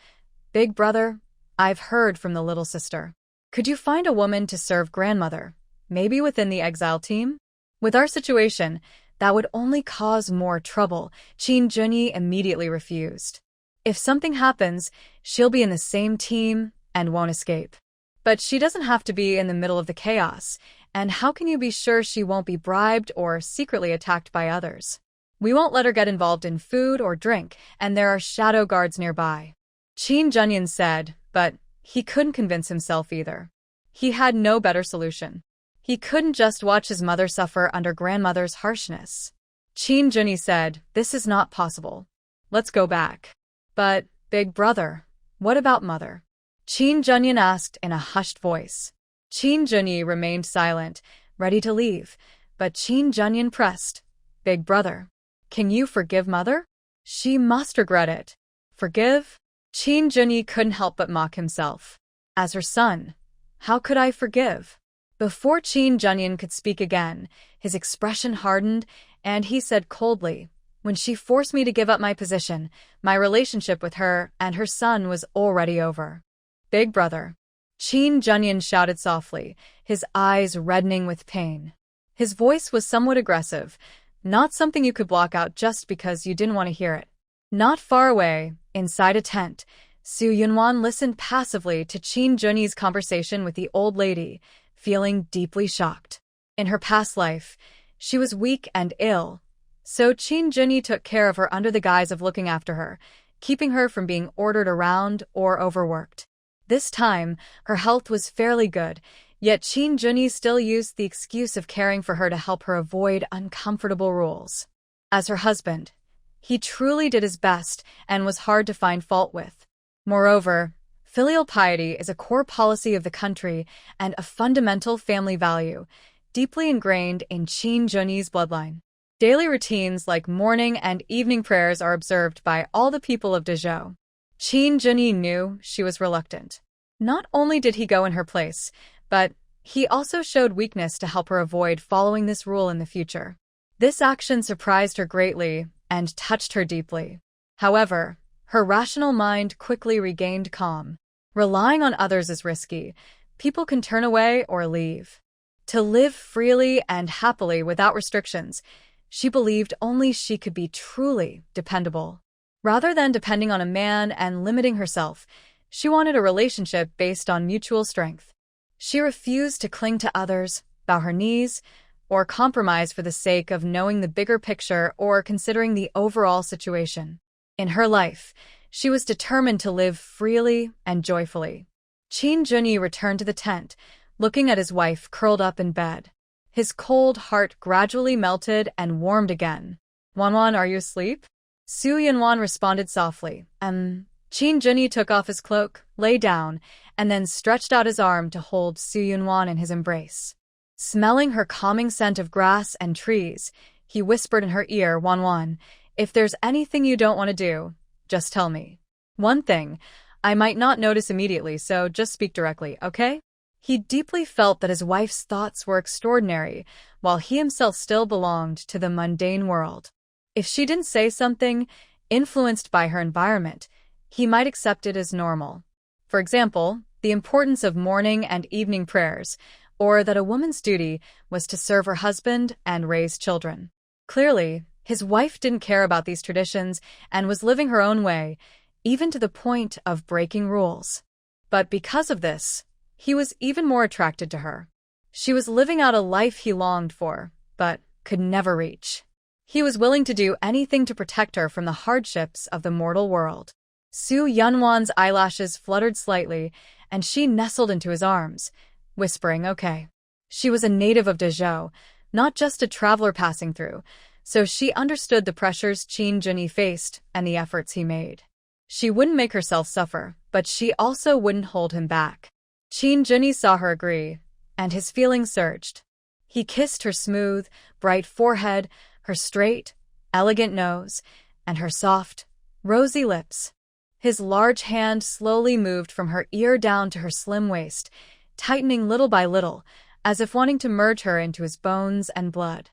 Big brother, I've heard from the little sister. Could you find a woman to serve grandmother, maybe within the exile team? With our situation, that would only cause more trouble, Qin Junyi immediately refused. If something happens, she'll be in the same team and won't escape. But she doesn't have to be in the middle of the chaos, and how can you be sure she won't be bribed or secretly attacked by others? We won't let her get involved in food or drink, and there are shadow guards nearby. Qin Zhenyan said, but he couldn't convince himself either. He had no better solution. He couldn't just watch his mother suffer under grandmother's harshness. Qin Junyi said, this is not possible. Let's go back. But, big brother, what about mother? Qin Zhenyan asked in a hushed voice. Qin Junyi remained silent, ready to leave, but Qin Zhenyan pressed. Big brother, can you forgive mother? She must regret it. Forgive? Qin Junyi couldn't help but mock himself. As her son, how could I forgive? Before Qin Zhenyan could speak again, his expression hardened, and he said coldly, when she forced me to give up my position, my relationship with her and her son was already over. Big brother. Qin Zhenyan shouted softly, his eyes reddening with pain. His voice was somewhat aggressive, not something you could block out just because you didn't want to hear it. Not far away, inside a tent, Su Yunwan listened passively to Qin Junyi's conversation with the old lady, feeling deeply shocked. In her past life, she was weak and ill, so Qin Junyi took care of her under the guise of looking after her, keeping her from being ordered around or overworked. This time, her health was fairly good, yet Qin Junyi still used the excuse of caring for her to help her avoid uncomfortable rules. As her husband, he truly did his best and was hard to find fault with. Moreover, filial piety is a core policy of the country and a fundamental family value, deeply ingrained in Qin Junyi's bloodline. Daily routines like morning and evening prayers are observed by all the people of Dezhou. Qin Junyi knew she was reluctant. Not only did he go in her place, but he also showed weakness to help her avoid following this rule in the future. This action surprised her greatly and touched her deeply. However, her rational mind quickly regained calm. Relying on others is risky. People can turn away or leave. To live freely and happily without restrictions, she believed only she could be truly dependable. Rather than depending on a man and limiting herself, she wanted a relationship based on mutual strength. She refused to cling to others, bow her knees, or compromise for the sake of knowing the bigger picture or considering the overall situation. In her life, she was determined to live freely and joyfully. Qin Junyi returned to the tent, looking at his wife curled up in bed. His cold heart gradually melted and warmed again. Wanwan, are you asleep? Su Yunwan responded softly. Qin Junyi took off his cloak, lay down, and then stretched out his arm to hold Su Yunwan in his embrace. Smelling her calming scent of grass and trees, he whispered in her ear, Wanwan, if there's anything you don't want to do, just tell me. One thing, I might not notice immediately, so just speak directly, okay? He deeply felt that his wife's thoughts were extraordinary, while he himself still belonged to the mundane world. If she didn't say something, influenced by her environment, he might accept it as normal. For example, the importance of morning and evening prayers, or that a woman's duty was to serve her husband and raise children. Clearly, his wife didn't care about these traditions and was living her own way, even to the point of breaking rules. But because of this, he was even more attracted to her. She was living out a life he longed for, but could never reach. He was willing to do anything to protect her from the hardships of the mortal world. Su Yunwan's eyelashes fluttered slightly, and she nestled into his arms, whispering, okay. She was a native of Dezhou, not just a traveler passing through, so she understood the pressures Qin Junyi faced and the efforts he made. She wouldn't make herself suffer, but she also wouldn't hold him back. Qin Junyi saw her agree, and his feelings surged. He kissed her smooth, bright forehead, her straight, elegant nose, and her soft, rosy lips. His large hand slowly moved from her ear down to her slim waist, tightening little by little, as if wanting to merge her into his bones and blood.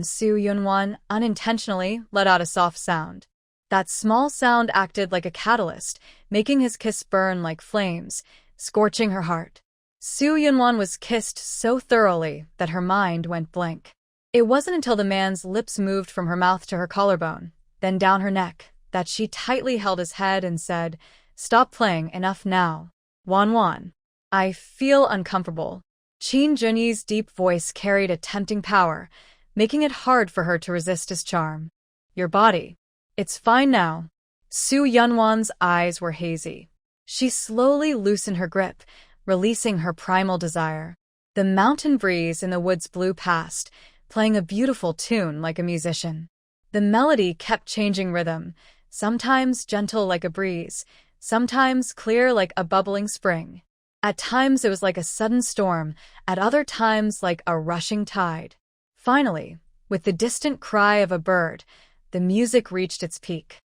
Soo Yun-won unintentionally let out a soft sound. That small sound acted like a catalyst, making his kiss burn like flames, scorching her heart. Soo Yun-won was kissed so thoroughly that her mind went blank. It wasn't until the man's lips moved from her mouth to her collarbone, then down her neck, that she tightly held his head and said, "Stop playing, enough now. Won. I feel uncomfortable." Chin Junyi's deep voice carried a tempting power, making it hard for her to resist his charm. "Your body. It's fine now." Soo Yun-won's eyes were hazy. She slowly loosened her grip, releasing her primal desire. The mountain breeze in the woods blew past, playing a beautiful tune like a musician. The melody kept changing rhythm, sometimes gentle like a breeze, sometimes clear like a bubbling spring. At times it was like a sudden storm, at other times like a rushing tide. Finally, with the distant cry of a bird, the music reached its peak.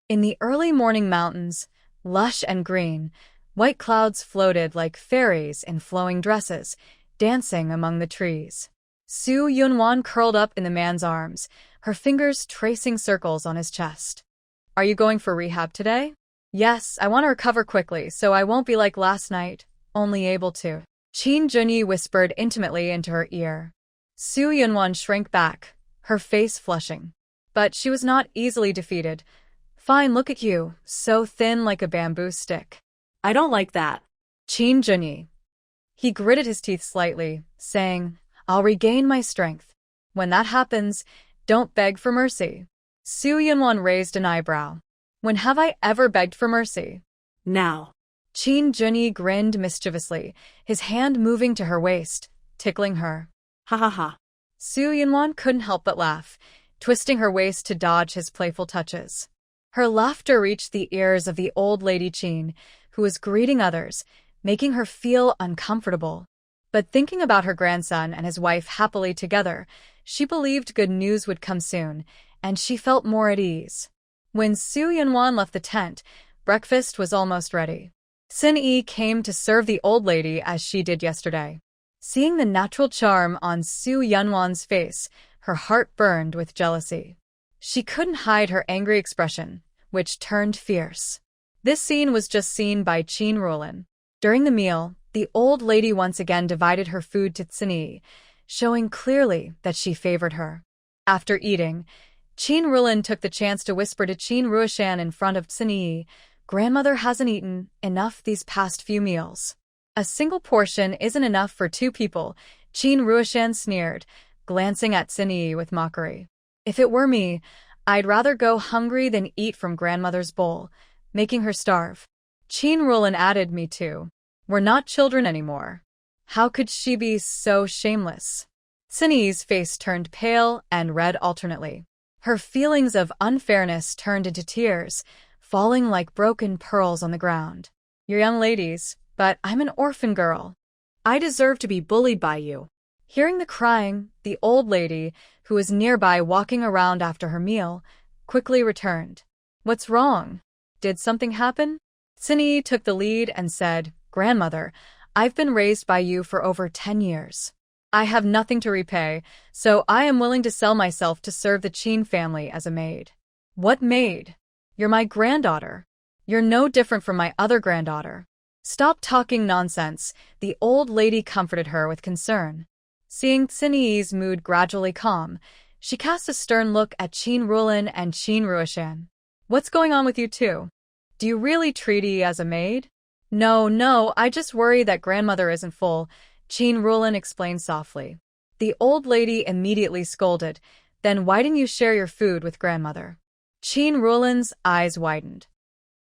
In the early morning mountains, lush and green, white clouds floated like fairies in flowing dresses, dancing among the trees. Soo Yun-won curled up in the man's arms, her fingers tracing circles on his chest. "Are you going for rehab today?" "Yes, I want to recover quickly, so I won't be like last night, only able to." Chin Junyi whispered intimately into her ear. Soo Yun-won shrank back, her face flushing. But she was not easily defeated. "Fine, look at you, so thin like a bamboo stick." I don't like that. Chin Junyi. He gritted his teeth slightly, saying, "I'll regain my strength. When that happens, don't beg for mercy." Soo Yun-won raised an eyebrow. "When have I ever begged for mercy?" Now. Chin Junyi grinned mischievously, his hand moving to her waist, tickling her. Ha ha ha. Soo Yun-won couldn't help but laugh, twisting her waist to dodge his playful touches. Her laughter reached the ears of the old lady Chin, who was greeting others, making her feel uncomfortable. But thinking about her grandson and his wife happily together, she believed good news would come soon, and she felt more at ease. When Soo Yun-won left the tent, breakfast was almost ready. Sin-ee came to serve the old lady as she did yesterday. Seeing the natural charm on Soo Yun-won's face, her heart burned with jealousy. She couldn't hide her angry expression, which turned fierce. This scene was just seen by Chin Rulin. During the meal, the old lady once again divided her food to Sin-ee, showing clearly that she favored her. After eating, Chin Rulin took the chance to whisper to Chin Ruishan in front of Sin-ee, "Grandmother hasn't eaten enough these past few meals." "A single portion isn't enough for two people," Chin Ruishan sneered, glancing at Sin-ee with mockery. "If it were me, I'd rather go hungry than eat from grandmother's bowl, making her starve." Chin Rulin added, "Me too. We're not children anymore." How could she be so shameless? Sin-ee's face turned pale and red alternately. Her feelings of unfairness turned into tears, falling like broken pearls on the ground. "You're young ladies, but I'm an orphan girl. I deserve to be bullied by you." Hearing the crying, the old lady, who was nearby walking around after her meal, quickly returned. "What's wrong? Did something happen?" Sin-ee took the lead and said, "Grandmother, I've been raised by you for over 10 years. I have nothing to repay, so I am willing to sell myself to serve the Chin family as a maid." "What maid? You're my granddaughter. You're no different from my other granddaughter." "Stop talking nonsense," the old lady comforted her with concern. Seeing Sin-ee's mood gradually calm, she cast a stern look at Chin Rulin and Chin Ruishan. "What's going on with you two? Do you really treat Yi as a maid?" No, I just worry that grandmother isn't full," Chin Rulin explained softly. The old lady immediately scolded, "Then why didn't you share your food with grandmother?" Chin Rulin's eyes widened.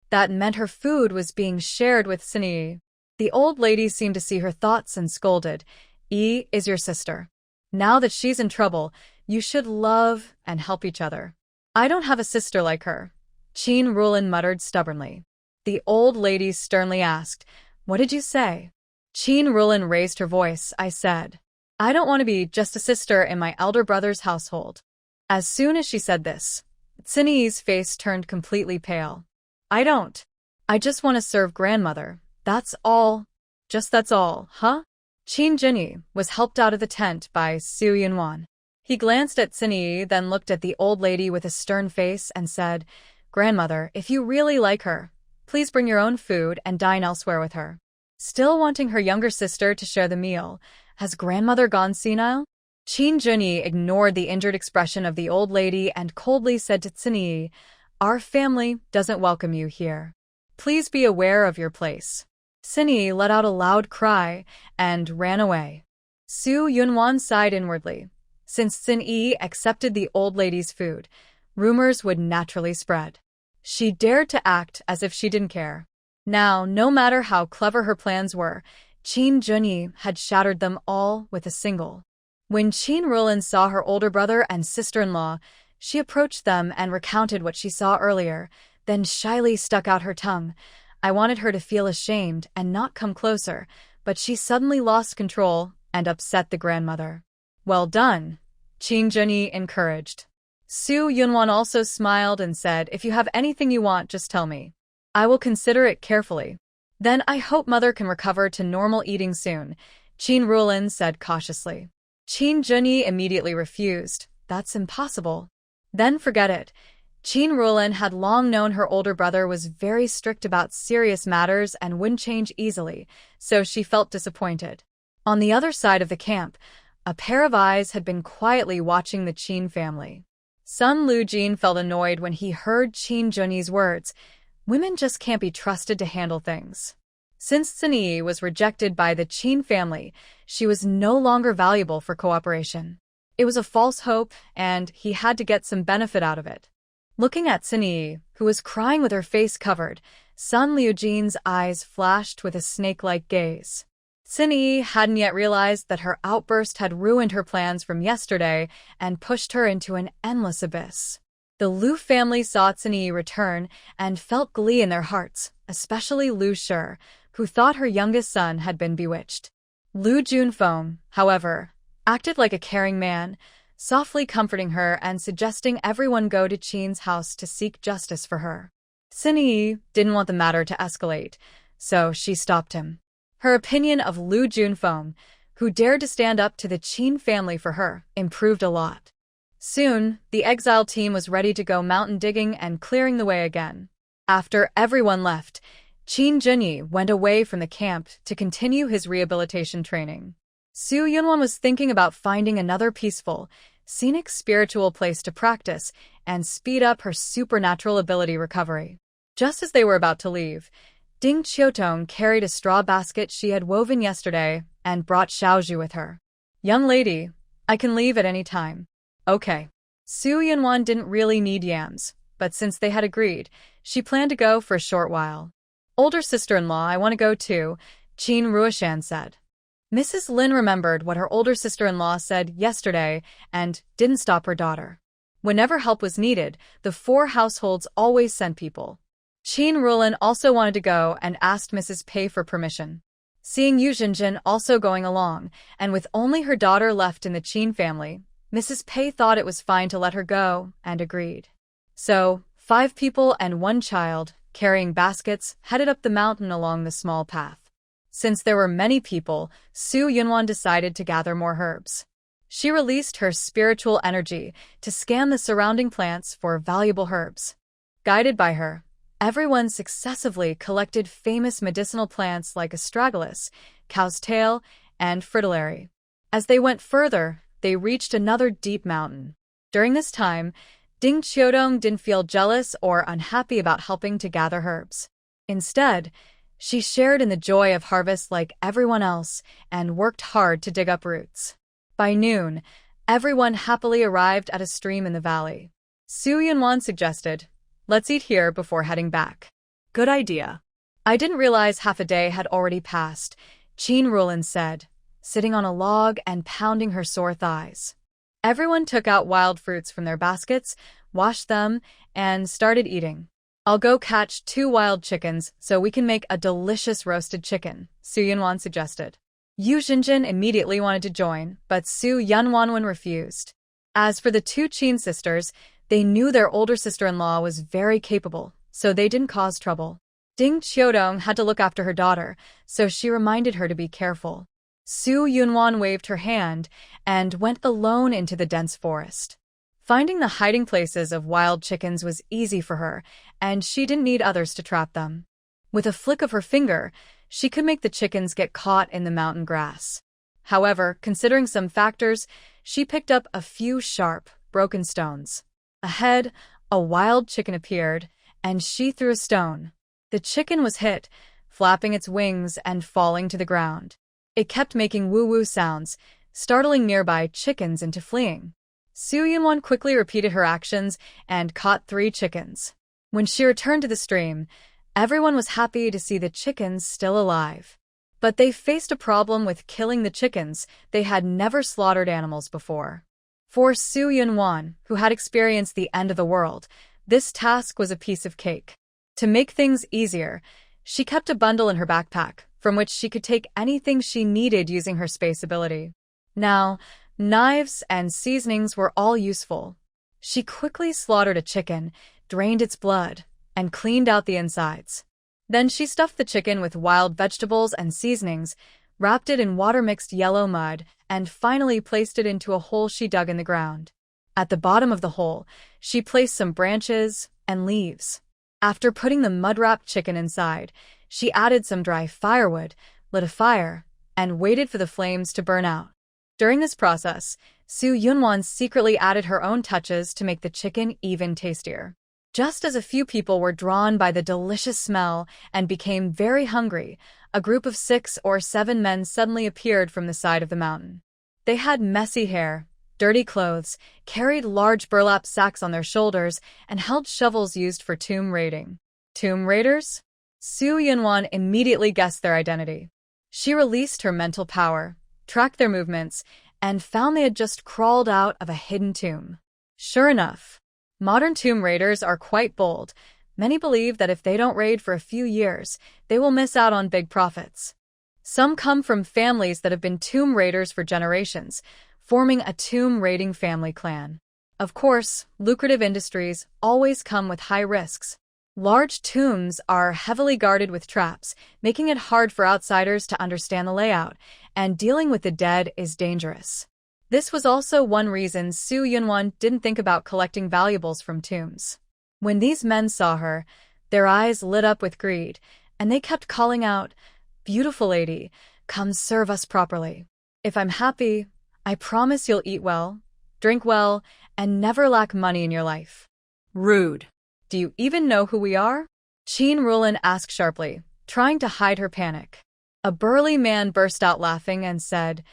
That meant her food was being shared with Sin-ee. The old lady seemed to see her thoughts and scolded, "Yi is your sister. Now that she's in trouble, you should love and help each other." "I don't have a sister like her," Chin Rulin muttered stubbornly. The old lady sternly asked, "What did you say?" Chin Rulin raised her voice. "I said, I don't want to be just a sister in my elder brother's household. As soon as she said this, Tsinee's face turned completely pale. I don't. I just want to serve grandmother. That's all. Just that's all, huh? Qin Jinyi was helped out of the tent by Su Yunwan. He glanced at Tsinee, then looked at the old lady with a stern face and said, Grandmother, if you really like her, please bring your own food and dine elsewhere with her. Still wanting her younger sister to share the meal, has grandmother gone senile? Qin Jinyi ignored the injured expression of the old lady and coldly said to Tsinee, Our family doesn't welcome you here. Please be aware of your place. Tsinee let out a loud cry and ran away. Su Yunwan sighed inwardly. Since Tsinee accepted the old lady's food, rumors would naturally spread. She dared to act as if she didn't care. Now, no matter how clever her plans were, Qin Jinyi had shattered them all with a single. When Qin Rulin saw her older brother and sister-in-law, she approached them and recounted what she saw earlier, then shyly stuck out her tongue. I wanted her to feel ashamed and not come closer, but she suddenly lost control and upset the grandmother. Well done, Qin Jinyi encouraged. Su Yunwan also smiled and said, If you have anything you want, just tell me. I will consider it carefully. Then I hope mother can recover to normal eating soon, Qin Rulin said cautiously. Qin Jinyi immediately refused. That's impossible. Then forget it. Qin Rulin had long known her older brother was very strict about serious matters and wouldn't change easily, so she felt disappointed. On the other side of the camp, a pair of eyes had been quietly watching the Qin family. Sun Lujin felt annoyed when he heard Qin Jinyi's words. Women just can't be trusted to handle things. Since Tsinee was rejected by the Qin family, she was no longer valuable for cooperation. It was a false hope, and he had to get some benefit out of it. Looking at Tsinee, who was crying with her face covered, Sun Lujin's eyes flashed with a snake-like gaze. Tsinee hadn't yet realized that her outburst had ruined her plans from yesterday and pushed her into an endless abyss. The Lu family saw Tsinee return and felt glee in their hearts, especially Lu Shi, who thought her youngest son had been bewitched. Lu Junfeng, however, acted like a caring man, softly comforting her and suggesting everyone go to Qin's house to seek justice for her. Tsinee didn't want the matter to escalate, so she stopped him. Her opinion of Lu Junfeng, who dared to stand up to the Qin family for her, improved a lot. Soon, the exile team was ready to go mountain digging and clearing the way again. After everyone left, Qin Jinyi went away from the camp to continue his rehabilitation training. Su Yunwan was thinking about finding another peaceful, scenic spiritual place to practice and speed up her supernatural ability recovery. Just as they were about to leave, Ding Qiutong carried a straw basket she had woven yesterday and brought Xiaozhu with her. Young lady, I can leave at any time. Okay. Su Yunwan didn't really need yams, but since they had agreed, she planned to go for a short while. Older sister-in-law, I want to go too, Qin Ruoshan said. Mrs. Lin remembered what her older sister-in-law said yesterday and didn't stop her daughter. Whenever help was needed, the four households always sent people. Qin Rulin also wanted to go and asked Mrs. Pei for permission. Seeing Zhenzhen also going along, and with only her daughter left in the Qin family, Mrs. Pei thought it was fine to let her go and agreed. So, 5 people and 1 child, carrying baskets, headed up the mountain along the small path. Since there were many people, Su Yunwan decided to gather more herbs. She released her spiritual energy to scan the surrounding plants for valuable herbs. Guided by her, everyone successively collected famous medicinal plants like astragalus, cow's tail, and fritillary. As they went further, they reached another deep mountain. During this time, Ding Qiutong didn't feel jealous or unhappy about helping to gather herbs. Instead, she shared in the joy of harvest like everyone else and worked hard to dig up roots. By noon, everyone happily arrived at a stream in the valley. Su Yunwan suggested, let's eat here before heading back. Good idea. I didn't realize half a day had already passed, Qin Rulin said, sitting on a log and pounding her sore thighs. Everyone took out wild fruits from their baskets, washed them, and started eating. I'll go catch 2 wild chickens so we can make a delicious roasted chicken, Su Yunwan suggested. Zhenzhen immediately wanted to join, but Su Yunwanwen refused. As for the two Qin sisters, they knew their older sister-in-law was very capable, so they didn't cause trouble. Ding Qiudong had to look after her daughter, so she reminded her to be careful. Su Yunwan waved her hand and went alone into the dense forest. Finding the hiding places of wild chickens was easy for her, and she didn't need others to trap them. With a flick of her finger, she could make the chickens get caught in the mountain grass. However, considering some factors, she picked up a few sharp, broken stones. Ahead, a wild chicken appeared, and she threw a stone. The chicken was hit, flapping its wings and falling to the ground. It kept making woo-woo sounds, startling nearby chickens into fleeing. Su Yunwan quickly repeated her actions and caught 3 chickens. When she returned to the stream, everyone was happy to see the chickens still alive. But they faced a problem with killing the chickens. They had never slaughtered animals before. For Su Yunwan, who had experienced the end of the world, this task was a piece of cake. To make things easier, she kept a bundle in her backpack, from which she could take anything she needed using her space ability. Now, knives and seasonings were all useful. She quickly slaughtered a chicken, drained its blood, and cleaned out the insides. Then she stuffed the chicken with wild vegetables and seasonings, wrapped it in water-mixed yellow mud, and finally placed it into a hole she dug in the ground. At the bottom of the hole, she placed some branches and leaves. After putting the mud-wrapped chicken inside, she added some dry firewood, lit a fire, and waited for the flames to burn out. During this process, Su Yunwan secretly added her own touches to make the chicken even tastier. Just as a few people were drawn by the delicious smell and became very hungry, a group of 6 or 7 men suddenly appeared from the side of the mountain. They had messy hair, dirty clothes, carried large burlap sacks on their shoulders, and held shovels used for tomb raiding. Tomb raiders? Su Yunwan immediately guessed their identity. She released her mental power, tracked their movements, and found they had just crawled out of a hidden tomb. Sure enough, modern tomb raiders are quite bold. Many believe that if they don't raid for a few years, they will miss out on big profits. Some come from families that have been tomb raiders for generations, forming a tomb raiding family clan. Of course, lucrative industries always come with high risks. Large tombs are heavily guarded with traps, making it hard for outsiders to understand the layout, and dealing with the dead is dangerous. This was also one reason Su Yunwan didn't think about collecting valuables from tombs. When these men saw her, their eyes lit up with greed, and they kept calling out, "Beautiful lady, come serve us properly. If I'm happy, I promise you'll eat well, drink well, and never lack money in your life." Rude. Do you even know who we are? Qin Rulin asked sharply, trying to hide her panic. A burly man burst out laughing and said,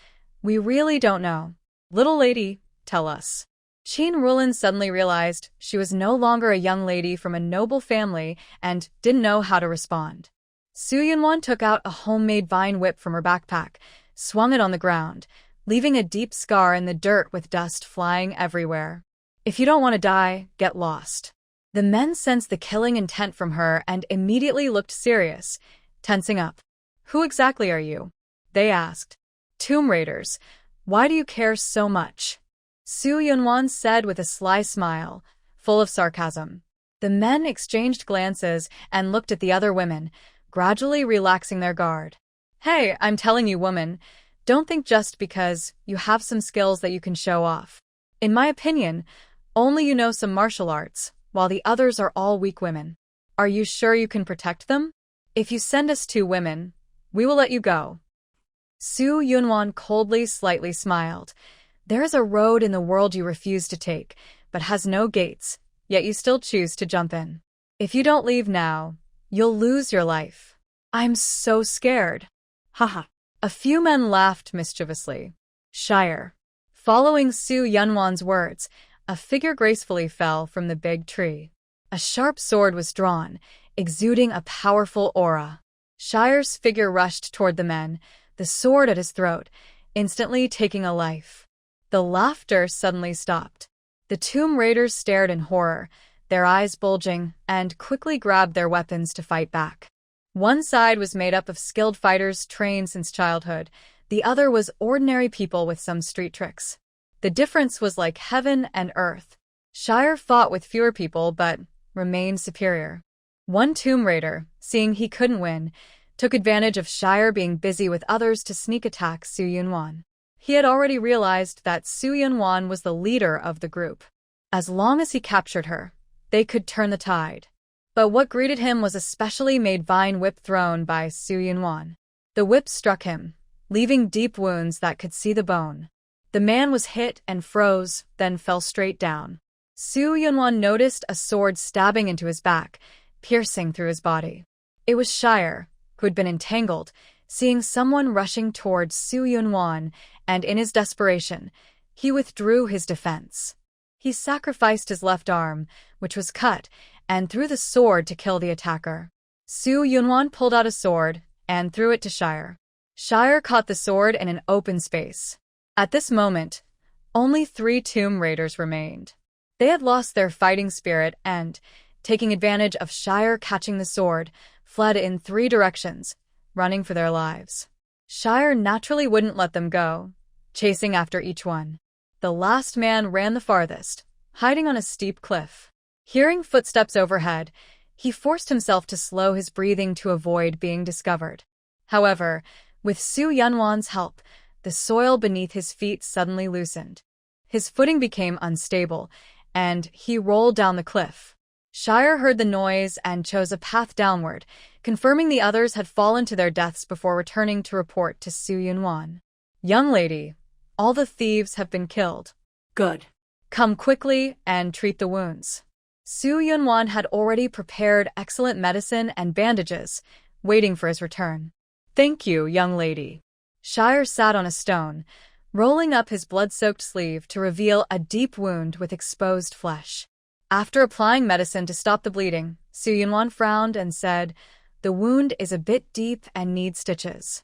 "We really don't know. Little lady, tell us." Qin Rulin suddenly realized she was no longer a young lady from a noble family and didn't know how to respond. Su Yunwan took out a homemade vine whip from her backpack, swung it on the ground, leaving a deep scar in the dirt with dust flying everywhere. "If you don't want to die, get lost." The men sensed the killing intent from her and immediately looked serious, tensing up. "Who exactly are you?" they asked. "Tomb raiders. Why do you care so much?" Su Yunwan said with a sly smile, full of sarcasm. The men exchanged glances and looked at the other women, gradually relaxing their guard. "Hey, I'm telling you, woman, don't think just because you have some skills that you can show off. In my opinion, only you know some martial arts, while the others are all weak women. Are you sure you can protect them? If you send us 2 women, we will let you go." Su Yunwan coldly slightly smiled. "There is a road in the world you refuse to take, but has no gates, yet you still choose to jump in. If you don't leave now, you'll lose your life." "I'm so scared." Haha. A few men laughed mischievously. Shire. Following Su Yunwan's words, a figure gracefully fell from the big tree. A sharp sword was drawn, exuding a powerful aura. Shire's figure rushed toward the men, the sword at his throat, instantly taking a life. The laughter suddenly stopped. The tomb raiders stared in horror, their eyes bulging, and quickly grabbed their weapons to fight back. One side was made up of skilled fighters trained since childhood, The other was ordinary people with some street tricks. The difference was like heaven and earth. Shire fought with fewer people but remained superior. One tomb raider, seeing he couldn't win, took advantage of Shire being busy with others to sneak attack Su Yunwan. He had already realized that Su Yunwan was the leader of the group. As long as he captured her, they could turn the tide. But what greeted him was a specially made vine whip thrown by Su Yunwan. The whip struck him, leaving deep wounds that could see the bone. The man was hit and froze, then fell straight down. Su Yunwan noticed a sword stabbing into his back, piercing through his body. It was Shire, who had been entangled, seeing someone rushing towards Su Yunwan, and in his desperation, he withdrew his defense. He sacrificed his left arm, which was cut, and threw the sword to kill the attacker. Su Yunwan pulled out a sword and threw it to Shire. Shire caught the sword in an open space. At this moment, only 3 tomb raiders remained. They had lost their fighting spirit and, taking advantage of Shire catching the sword, fled in 3 directions, running for their lives. Shire naturally wouldn't let them go, chasing after each one. The last man ran the farthest, hiding on a steep cliff. Hearing footsteps overhead, he forced himself to slow his breathing to avoid being discovered. However, with Su Yunwan's help, the soil beneath his feet suddenly loosened. His footing became unstable, and he rolled down the cliff. Shire heard the noise and chose a path downward, confirming the others had fallen to their deaths before returning to report to Su Yunwan. "Young lady, all the thieves have been killed. Good. Come quickly and treat the wounds." Su Yunwan had already prepared excellent medicine and bandages, waiting for his return. "Thank you, young lady." Shire sat on a stone, rolling up his blood-soaked sleeve to reveal a deep wound with exposed flesh. After applying medicine to stop the bleeding, Su Yunwan frowned and said, "The wound is a bit deep and needs stitches."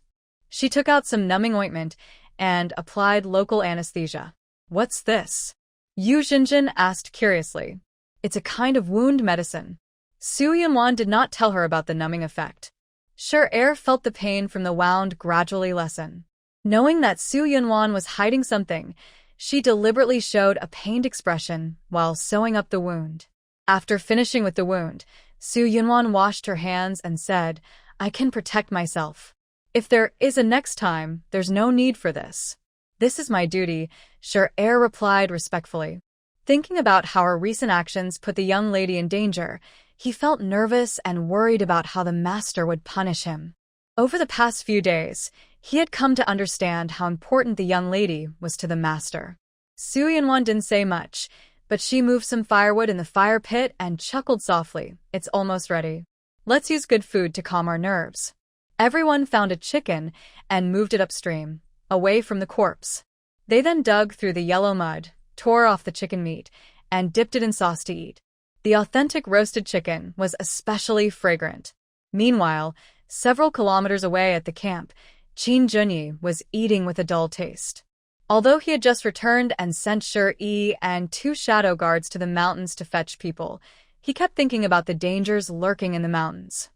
She took out some numbing ointment and applied local anesthesia. "What's this?" Zhenzhen asked curiously. "It's a kind of wound medicine." Su Yunwan did not tell her about the numbing effect. Shire felt the pain from the wound gradually lessen. Knowing that Su Yunwan was hiding something, she deliberately showed a pained expression while sewing up the wound. After finishing with the wound, Su Yunwan washed her hands and said, "I can protect myself. If there is a next time, there's no need for this." "This is my duty," Shire replied respectfully. Thinking about how her recent actions put the young lady in danger, he felt nervous and worried about how the master would punish him. Over the past few days, he had come to understand how important the young lady was to the master. Su Yunwan didn't say much, but she moved some firewood in the fire pit and chuckled softly. "It's almost ready. Let's use good food to calm our nerves." Everyone found a chicken and moved it upstream, away from the corpse. They then dug through the yellow mud, tore off the chicken meat, and dipped it in sauce to eat. The authentic roasted chicken was especially fragrant. Meanwhile, several kilometers away at the camp, Qin Junyi was eating with a dull taste. Although he had just returned and sent Shire and 2 shadow guards to the mountains to fetch people, he kept thinking about the dangers lurking in the mountains.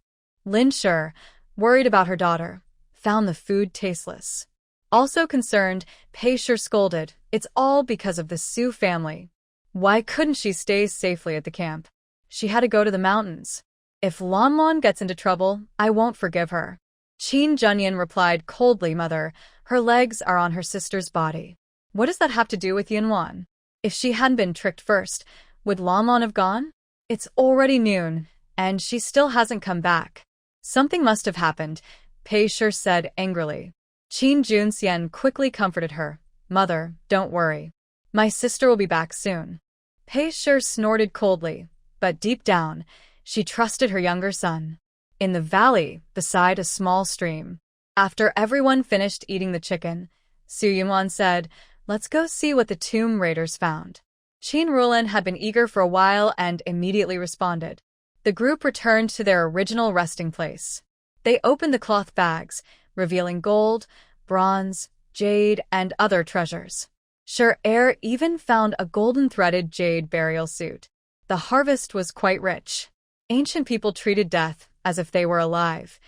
Lin Shire, worried about her daughter, found the food tasteless. Also concerned, Pei Shire scolded, "It's all because of the Su family. Why couldn't she stay safely at the camp? She had to go to the mountains. If Lanlan gets into trouble, I won't forgive her." Qin Junyan replied coldly, "Mother, her legs are on her sister's body. What does that have to do with Yunwan? If she hadn't been tricked first, would Lanlan have gone? It's already noon, and she still hasn't come back." "Something must have happened," Pei Shire said angrily. Qin Junxian quickly comforted her. "Mother, don't worry. My sister will be back soon." Pei Shire snorted coldly, but deep down, she trusted her younger son. In the valley, beside a small stream, after everyone finished eating the chicken, Su Yunwan said, "Let's go see what the tomb raiders found." Qin Rulan had been eager for a while and immediately responded. The group returned to their original resting place. They opened the cloth bags, revealing gold, bronze, jade, and other treasures. Shire even found a golden-threaded jade burial suit. The harvest was quite rich. Ancient people treated death as if they were alive,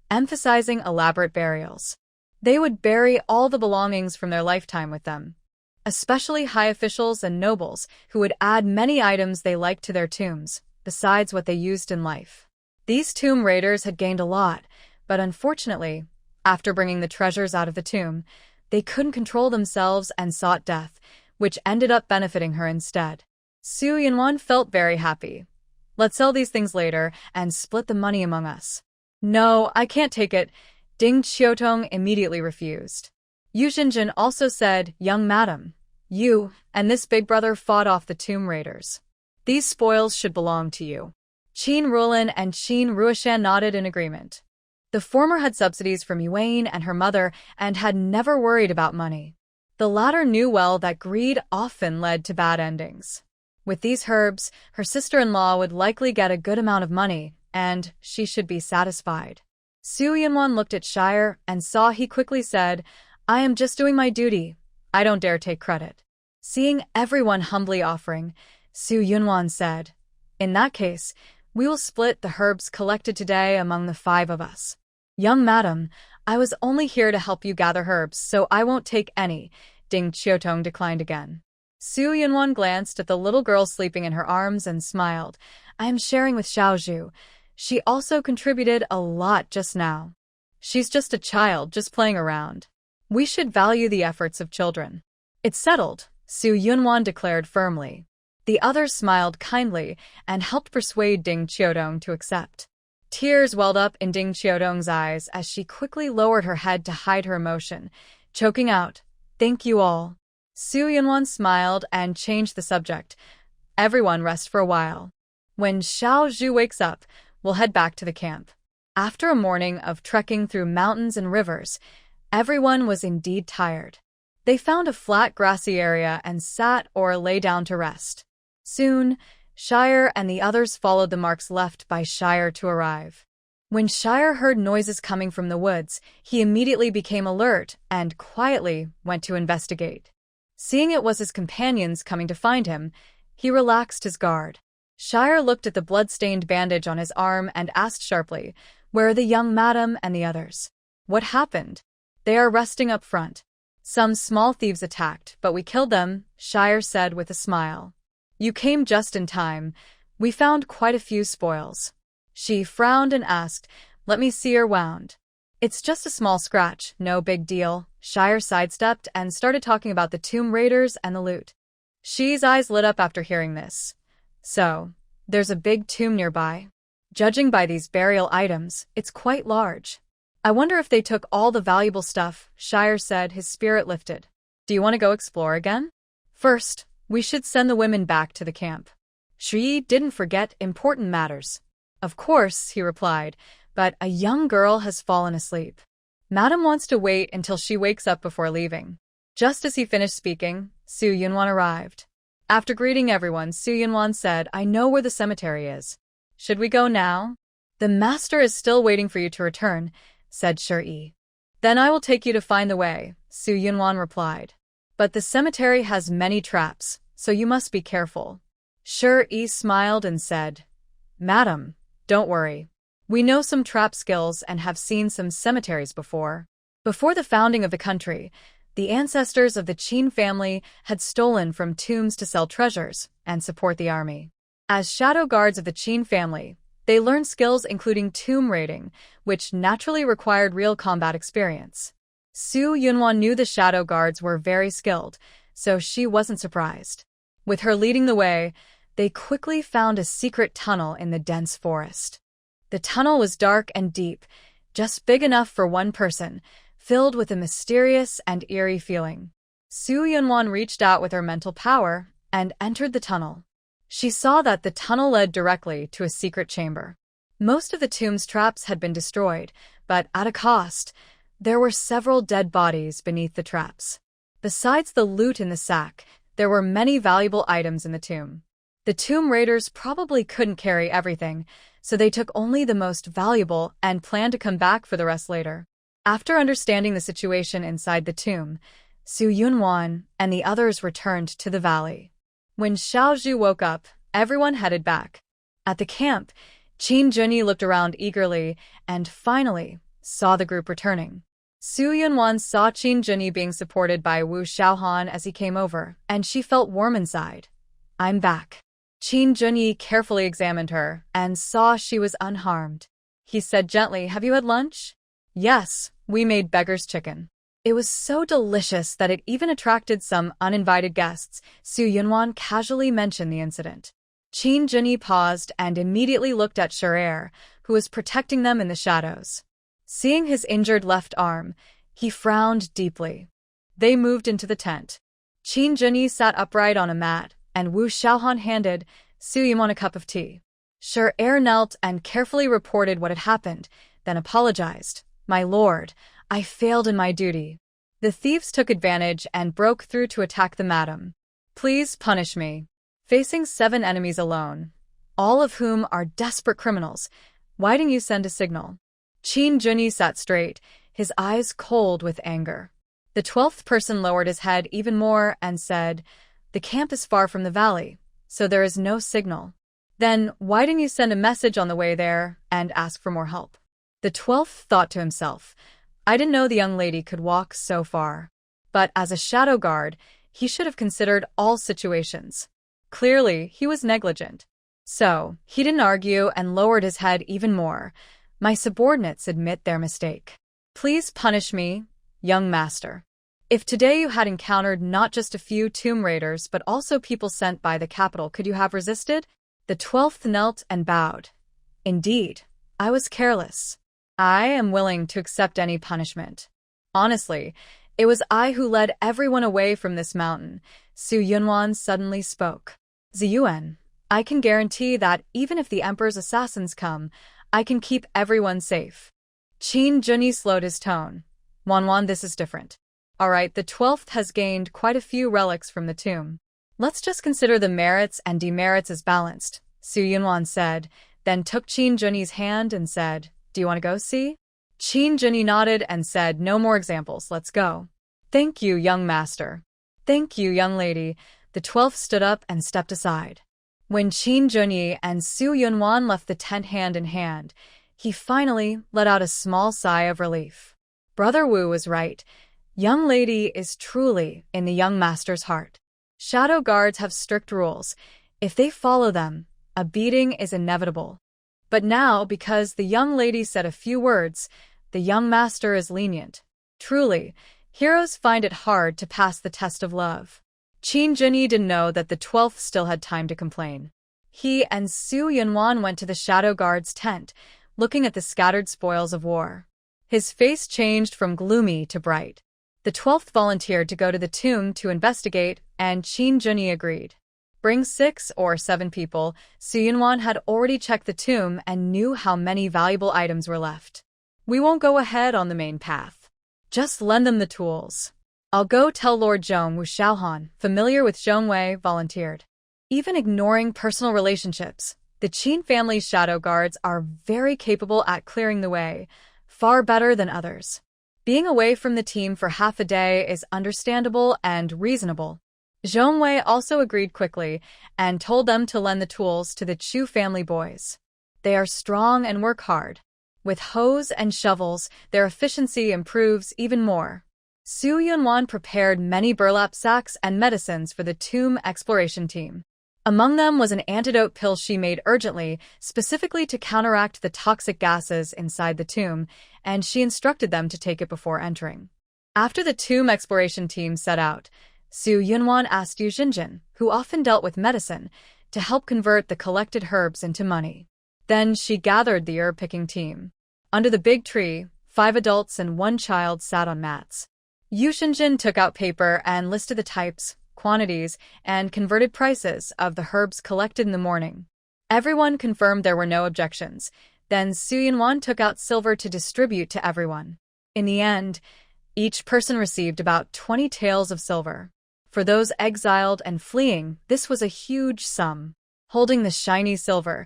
emphasizing elaborate burials. They would bury all the belongings from their lifetime with them, especially high officials and nobles who would add many items they liked to their tombs, besides what they used in life. These tomb raiders had gained a lot, but unfortunately, after bringing the treasures out of the tomb, they couldn't control themselves and sought death, which ended up benefiting her instead. Su Yunwan felt very happy. Let's sell these things later and split the money among us. No, I can't take it. Ding Qiutong immediately refused. Yu Zhenzhen also said, Young madam, you and this big brother fought off the tomb raiders. These spoils should belong to you. Qin Ruolin and Qin Ruoshan nodded in agreement. The former had subsidies from Yuan and her mother and had never worried about money. The latter knew well that greed often led to bad endings. With these herbs, her sister-in-law would likely get a good amount of money, and she should be satisfied. Su Yunwan looked at Shire and saw he quickly said, I am just doing my duty. I don't dare take credit. Seeing everyone humbly offering, Su Yunwan said, In that case, we will split the herbs collected today among the 5 of us. Young madam, I was only here to help you gather herbs, so I won't take any. Ding Qiutong declined again. Su Yunwan glanced at the little girl sleeping in her arms and smiled. I am sharing with Xiaozhu. She also contributed a lot just now. She's just a child, just playing around. We should value the efforts of children. It's settled, Su Yunwan declared firmly. The others smiled kindly and helped persuade Ding Qiutong to accept. Tears welled up in Ding Qiutong's eyes as she quickly lowered her head to hide her emotion, choking out, Thank you all. Su Yunwan smiled and changed the subject. Everyone rest for a while. When Xiaozhu wakes up, we'll head back to the camp. After a morning of trekking through mountains and rivers, everyone was indeed tired. They found a flat grassy area and sat or lay down to rest. Soon, Shire and the others followed the marks left by Shire to arrive. When Shire heard noises coming from the woods, he immediately became alert and quietly went to investigate. Seeing it was his companions coming to find him, he relaxed his guard. Shire looked at the blood-stained bandage on his arm and asked sharply, Where are the young madam and the others? What happened? They are resting up front. Some small thieves attacked, but we killed them, Shire said with a smile. You came just in time. We found quite a few spoils. She frowned and asked, Let me see your wound. It's just a small scratch, no big deal. Shire sidestepped and started talking about the tomb raiders and the loot. She's eyes lit up after hearing this. So, there's a big tomb nearby. Judging by these burial items, it's quite large. I wonder if they took all the valuable stuff, Shire said, his spirit lifted. Do you want to go explore again? First, we should send the women back to the camp. Shi didn't forget important matters. Of course, he replied, but a young girl has fallen asleep. Madam wants to wait until she wakes up before leaving. Just as he finished speaking, Su Yunwan arrived. After greeting everyone, Su Yunwan said, I know where the cemetery is. Should we go now? The master is still waiting for you to return, said Shi. Then I will take you to find the way, Su Yunwan replied. But the cemetery has many traps, so you must be careful. Shi smiled and said, Madam, don't worry. We know some trap skills and have seen some cemeteries before. Before the founding of the country, the ancestors of the Qin family had stolen from tombs to sell treasures and support the army. As shadow guards of the Qin family, they learned skills including tomb raiding, which naturally required real combat experience. Su Yunwan knew the shadow guards were very skilled, so she wasn't surprised. With her leading the way, they quickly found a secret tunnel in the dense forest. The tunnel was dark and deep, just big enough for one person, filled with a mysterious and eerie feeling. Su Yunwan reached out with her mental power and entered the tunnel. She saw that the tunnel led directly to a secret chamber. Most of the tomb's traps had been destroyed, but at a cost. There were several dead bodies beneath the traps. Besides the loot in the sack, there were many valuable items in the tomb. The tomb raiders probably couldn't carry everything, so they took only the most valuable and planned to come back for the rest later. After understanding the situation inside the tomb, Su Yunwan and the others returned to the valley. When Xiaozhu woke up, everyone headed back. At the camp, Qin Junyi looked around eagerly and finally saw the group returning. Su Yunwan saw Qin Junyi being supported by Wu Xiaohan as he came over, and she felt warm inside. I'm back. Qin Junyi carefully examined her and saw she was unharmed. He said gently, have you had lunch? Yes, we made beggar's chicken. It was so delicious that it even attracted some uninvited guests. Su Yunwan casually mentioned the incident. Qin Junyi paused and immediately looked at Scherer, who was protecting them in the shadows. Seeing his injured left arm, he frowned deeply. They moved into the tent. Qin Junyi sat upright on a mat, and Wu Xiaohan handed Su Yunwan a cup of tea. Scherer knelt and carefully reported what had happened, then apologized. My lord, I failed in my duty. The thieves took advantage and broke through to attack the madam. Please punish me. Facing 7 enemies alone, all of whom are desperate criminals, why didn't you send a signal? Qin Junyi sat straight, his eyes cold with anger. The 12th person lowered his head even more and said, the camp is far from the valley, so there is no signal. Then why didn't you send a message on the way there and ask for more help? The 12th thought to himself, I didn't know the young lady could walk so far. But as a shadow guard, he should have considered all situations. Clearly, he was negligent. So, he didn't argue and lowered his head even more. My subordinates admit their mistake. Please punish me, young master. If today you had encountered not just a few tomb raiders but also people sent by the capital, could you have resisted? The 12th knelt and bowed. Indeed, I was careless. I am willing to accept any punishment. Honestly, it was I who led everyone away from this mountain. Su Yunwan suddenly spoke. Ziyuan, I can guarantee that even if the emperor's assassins come, I can keep everyone safe. Qin Junyi slowed his tone. Wanwan, this is different. All right, the 12th has gained quite a few relics from the tomb. Let's just consider the merits and demerits as balanced, Su Yunwan said, then took Qin Junyi's hand and said, do you want to go see? Qin Junyi nodded and said, no more examples, let's go. Thank you, young master. Thank you, young lady. The 12th stood up and stepped aside. When Qin Junyi and Su Yunwan left the tent hand in hand, he finally let out a small sigh of relief. Brother Wu was right. Young lady is truly in the young master's heart. Shadow guards have strict rules. If they follow them, a beating is inevitable. But now, because the young lady said a few words, the young master is lenient. Truly, heroes find it hard to pass the test of love. Qin Junyi didn't know that the 12th still had time to complain. He and Su Yunwan went to the shadow guard's tent, looking at the scattered spoils of war. His face changed from gloomy to bright. The 12th volunteered to go to the tomb to investigate, and Qin Junyi agreed. Bring 6 or 7 people. Su Yunwan had already checked the tomb and knew how many valuable items were left. We won't go ahead on the main path. Just lend them the tools. I'll go tell Lord Zhong. Wu Xiaohan, familiar with Zhongwei, volunteered. Even ignoring personal relationships, the Qin family's shadow guards are very capable at clearing the way, far better than others. Being away from the team for half a day is understandable and reasonable. Zhongwei also agreed quickly and told them to lend the tools to the Chu family boys. They are strong and work hard. With hoes and shovels, their efficiency improves even more. Su Yunwan prepared many burlap sacks and medicines for the tomb exploration team. Among them was an antidote pill she made urgently, specifically to counteract the toxic gases inside the tomb, and she instructed them to take it before entering. After the tomb exploration team set out, Su Yunwan asked Zhenzhen, who often dealt with medicine, to help convert the collected herbs into money. Then she gathered the herb-picking team. Under the big tree, 5 adults and 1 child sat on mats. Zhenzhen took out paper and listed the types, quantities, and converted prices of the herbs collected in the morning. Everyone confirmed there were no objections. Then Su Yunwan took out silver to distribute to everyone. In the end, each person received about 20 taels of silver. For those exiled and fleeing, this was a huge sum. Holding the shiny silver,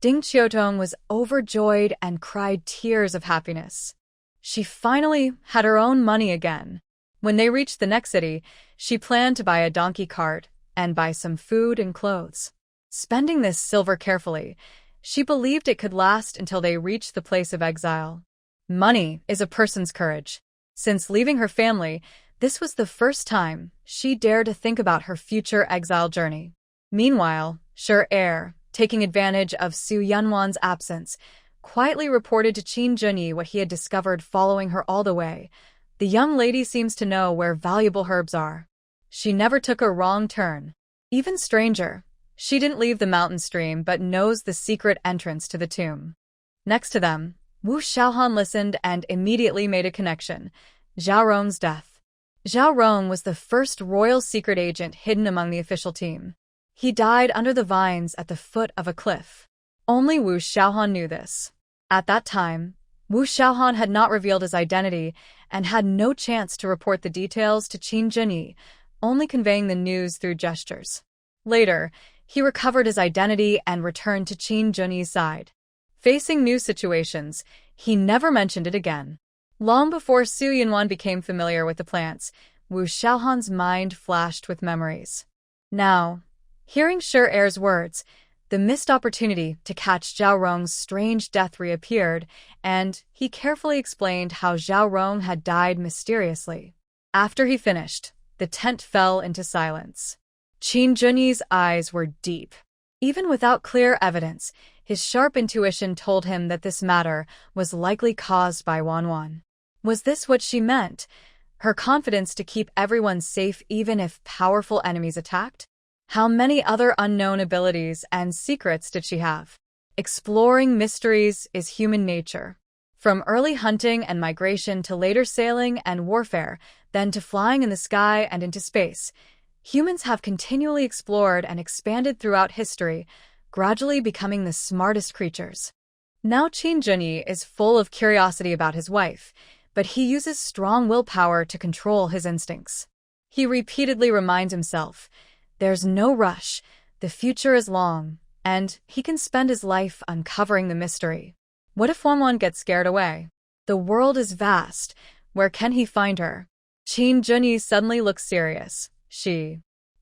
Ding Qiutong was overjoyed and cried tears of happiness. She finally had her own money again. When they reached the next city, she planned to buy a donkey cart and buy some food and clothes. Spending this silver carefully, she believed it could last until they reached the place of exile. Money is a person's courage. Since leaving her family, this was the first time she dared to think about her future exile journey. Meanwhile, Shi, taking advantage of Su Yunwan's absence, quietly reported to Qin Junyi what he had discovered following her all the way. The young lady seems to know where valuable herbs are. She never took a wrong turn. Even stranger, she didn't leave the mountain stream but knows the secret entrance to the tomb. Next to them, Wu Xiaohan listened and immediately made a connection: Zhao Rong's death. Zhao Rong was the first royal secret agent hidden among the official team. He died under the vines at the foot of a cliff. Only Wu Xiaohan knew this. At that time, Wu Xiaohan had not revealed his identity and had no chance to report the details to Qin Junyi, only conveying the news through gestures. Later, he recovered his identity and returned to Qin Junyi's side. Facing new situations, he never mentioned it again. Long before Su Yunwan became familiar with the plants, Wu Xiaohan's mind flashed with memories. Now, hearing Shi's words, the missed opportunity to catch Zhao Rong's strange death reappeared, and he carefully explained how Zhao Rong had died mysteriously. After he finished, the tent fell into silence. Qin Junyi's eyes were deep. Even without clear evidence, his sharp intuition told him that this matter was likely caused by Wanwan. Was this what she meant? Her confidence to keep everyone safe even if powerful enemies attacked? How many other unknown abilities and secrets did she have? Exploring mysteries is human nature. From early hunting and migration to later sailing and warfare, then to flying in the sky and into space, humans have continually explored and expanded throughout history, gradually becoming the smartest creatures. Now Qin Junyi is full of curiosity about his wife, but he uses strong willpower to control his instincts. He repeatedly reminds himself, there's no rush, the future is long, and he can spend his life uncovering the mystery. What if Wanwan gets scared away? The world is vast. Where can he find her? Qin Junyi suddenly looks serious.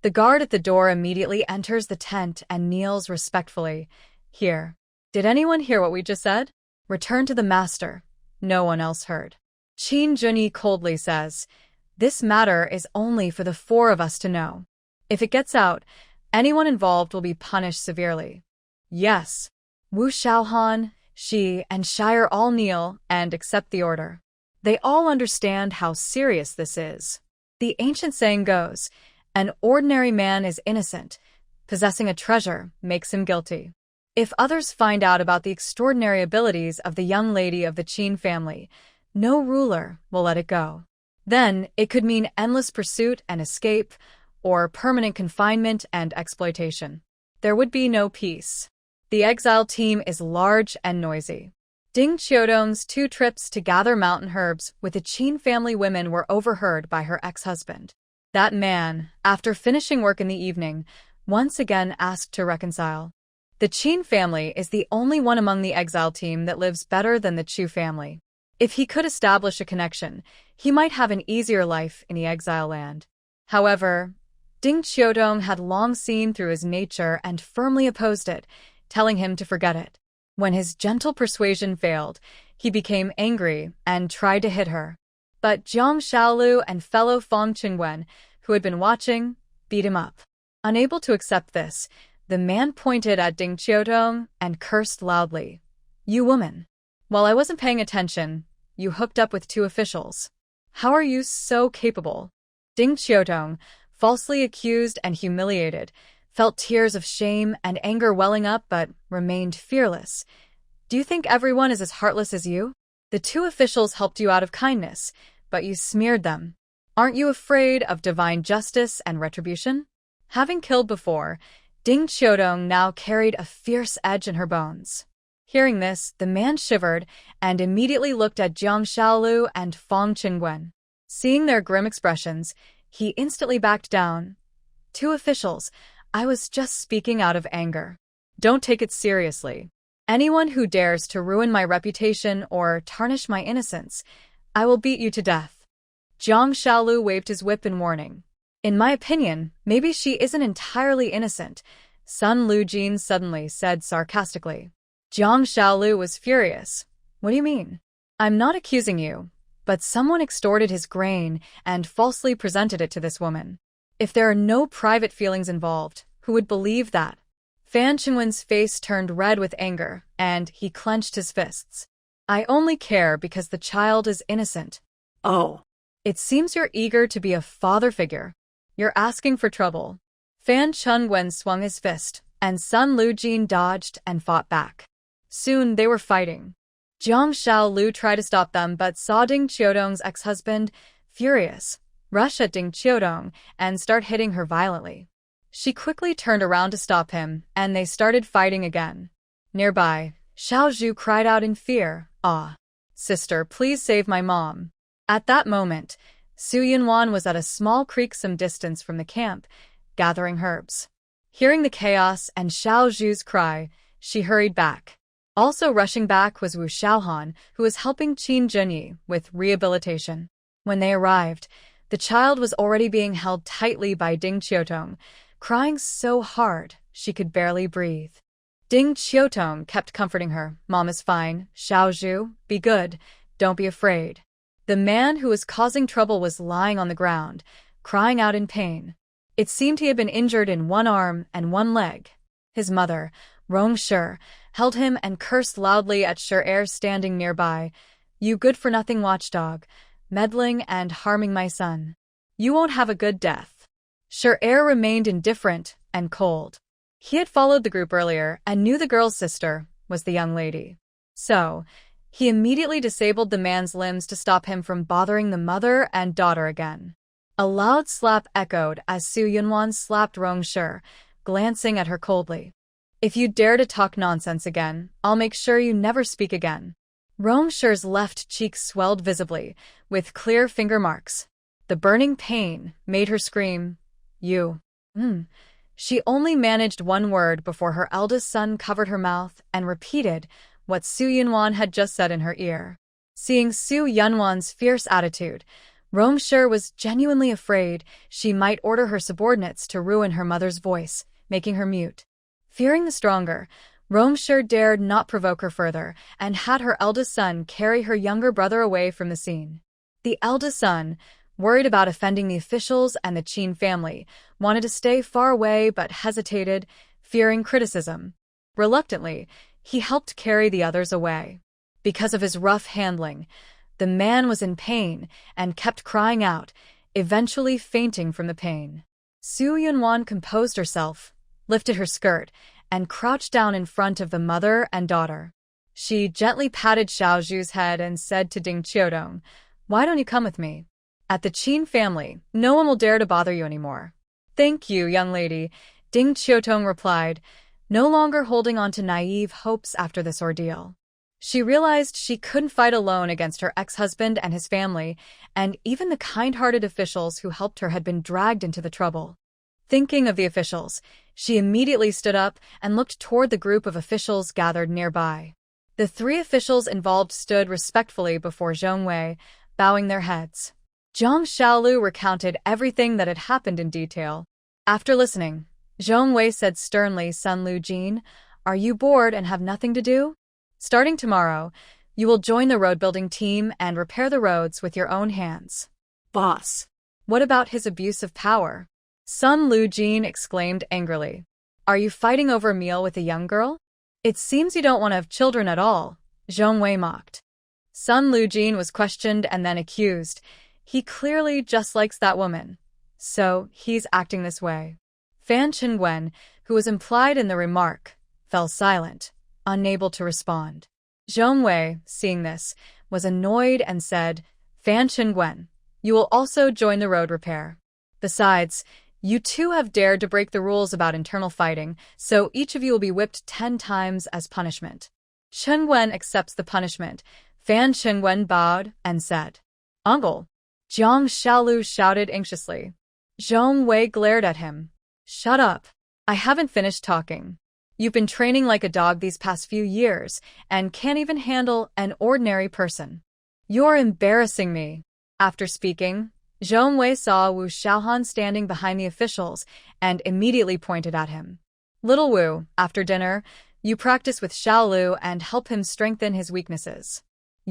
The guard at the door immediately enters the tent and kneels respectfully. Here. Did anyone hear what we just said? Return to the master. No one else heard. Qin Junyi coldly says, this matter is only for the four of us to know. If it gets out, anyone involved will be punished severely. Yes. Wu Xiaohan, Shi, and Shire all kneel and accept the order. They all understand how serious this is. The ancient saying goes, an ordinary man is innocent. Possessing a treasure makes him guilty. If others find out about the extraordinary abilities of the young lady of the Qin family, no ruler will let it go. Then it could mean endless pursuit and escape, or permanent confinement and exploitation. There would be no peace. The exile team is large and noisy. Ding Qiudong's 2 trips to gather mountain herbs with the Qin family women were overheard by her ex-husband. That man, after finishing work in the evening, once again asked to reconcile. The Qin family is the only one among the exile team that lives better than the Chu family. If he could establish a connection, he might have an easier life in the exile land. However, Ding Qiudong had long seen through his nature and firmly opposed it, telling him to forget it. When his gentle persuasion failed, he became angry and tried to hit her. But Jiang Xiaolu and fellow Fang Qingwen, who had been watching, beat him up. Unable to accept this, the man pointed at Ding Qiudong and cursed loudly. You woman! While I wasn't paying attention, you hooked up with 2 officials. How are you so capable? Ding Qiudong, falsely accused and humiliated, felt tears of shame and anger welling up but remained fearless. Do you think everyone is as heartless as you? The 2 officials helped you out of kindness, but you smeared them. Aren't you afraid of divine justice and retribution? Having killed before, Ding Qiudong now carried a fierce edge in her bones. Hearing this, the man shivered and immediately looked at Jiang Xiaolu and Fang Qingwen. Seeing their grim expressions, he instantly backed down. 2 officials, I was just speaking out of anger. Don't take it seriously. Anyone who dares to ruin my reputation or tarnish my innocence, I will beat you to death. Jiang Xiaolu waved his whip in warning. In my opinion, maybe she isn't entirely innocent, Sun Lujin suddenly said sarcastically. Jiang Xiaolu was furious. What do you mean? I'm not accusing you, But someone extorted his grain and falsely presented it to this woman. If there are no private feelings involved, who would believe that? Fan Qingwen's face turned red with anger, and he clenched his fists. I only care because the child is innocent. Oh. It seems you're eager to be a father figure. You're asking for trouble. Fan Qingwen swung his fist, and Sun Lujin dodged and fought back. Soon they were fighting. Jiang Xiaolu tried to stop them but saw Ding Qiudong's ex-husband, furious, rush at Ding Qiudong and start hitting her violently. She quickly turned around to stop him, and they started fighting again. Nearby, Xiao Zhu cried out in fear, "Ah! Sister, please save my mom." At that moment, Su Yunwan was at a small creek some distance from the camp, gathering herbs. Hearing the chaos and Xiao Zhu's cry, she hurried back. Also rushing back was Wu Xiaohan, who was helping Qin Zhenyi with rehabilitation. When they arrived, the child was already being held tightly by Ding Qiudong, crying so hard she could barely breathe. Ding Qiudong kept comforting her. "Mom is fine. Xiao Zhu, be good. Don't be afraid." The man who was causing trouble was lying on the ground, crying out in pain. It seemed he had been injured in one arm and one leg. His mother, Rong Shi, held him and cursed loudly at Shi standing nearby. "You good-for-nothing watchdog, meddling and harming my son. You won't have a good death." Shi remained indifferent and cold. He had followed the group earlier and knew the girl's sister was the young lady. So, he immediately disabled the man's limbs to stop him from bothering the mother and daughter again. A loud slap echoed as Su Yunwan slapped Rong Shi, glancing at her coldly. "If you dare to talk nonsense again, I'll make sure you never speak again." Rong Shi's left cheek swelled visibly, with clear finger marks. The burning pain made her scream, "You." She only managed one word before her eldest son covered her mouth and repeated what Su Yunwan had just said in her ear. Seeing Su Yunwan's fierce attitude, Rong Shi was genuinely afraid she might order her subordinates to ruin her mother's voice, making her mute. Fearing the stronger, Rong Shi dared not provoke her further and had her eldest son carry her younger brother away from the scene. The eldest son, worried about offending the officials and the Qin family, wanted to stay far away but hesitated, fearing criticism. Reluctantly, he helped carry the others away. Because of his rough handling, the man was in pain and kept crying out, eventually fainting from the pain. Su Yunwan composed herself, lifted her skirt, and crouched down in front of the mother and daughter. She gently patted Xiao Zhu's head and said to Ding Qiudong, "Why don't you come with me? At the Qin family, no one will dare to bother you anymore." "Thank you, young lady," Ding Qiudong replied, no longer holding on to naive hopes after this ordeal. She realized she couldn't fight alone against her ex-husband and his family, and even the kind-hearted officials who helped her had been dragged into the trouble. Thinking of the officials, she immediately stood up and looked toward the group of officials gathered nearby. The three officials involved stood respectfully before Zhong Wei, bowing their heads. Jiang Xiaolu recounted everything that had happened in detail. After listening, Zhong Wei said sternly, "Sun Lujin, are you bored and have nothing to do? Starting tomorrow, you will join the road-building team and repair the roads with your own hands." "Boss." "What about his abuse of power?" Sun Lujin exclaimed angrily. "Are you fighting over a meal with a young girl? It seems you don't want to have children at all," Zhong Wei mocked. Sun Lujin was questioned and then accused. He clearly just likes that woman, so he's acting this way. Fan Qingwen, who was implied in the remark, fell silent, unable to respond. Zhong Wei, seeing this, was annoyed and said, "Fan Qingwen, you will also join the road repair. Besides, you two have dared to break the rules about internal fighting, so each of you will be whipped 10 times as punishment." Qingwen accepts the punishment. Fan Qingwen bowed and said, "Uncle." Jiang Xiaolu shouted anxiously. Zhong Wei glared at him. "Shut up. I haven't finished talking. You've been training like a dog these past few years and can't even handle an ordinary person. You're embarrassing me." After speaking, Zhong Wei saw Wu Xiaohan standing behind the officials and immediately pointed at him. "Little Wu, after dinner, you practice with Xiaolu and help him strengthen his weaknesses.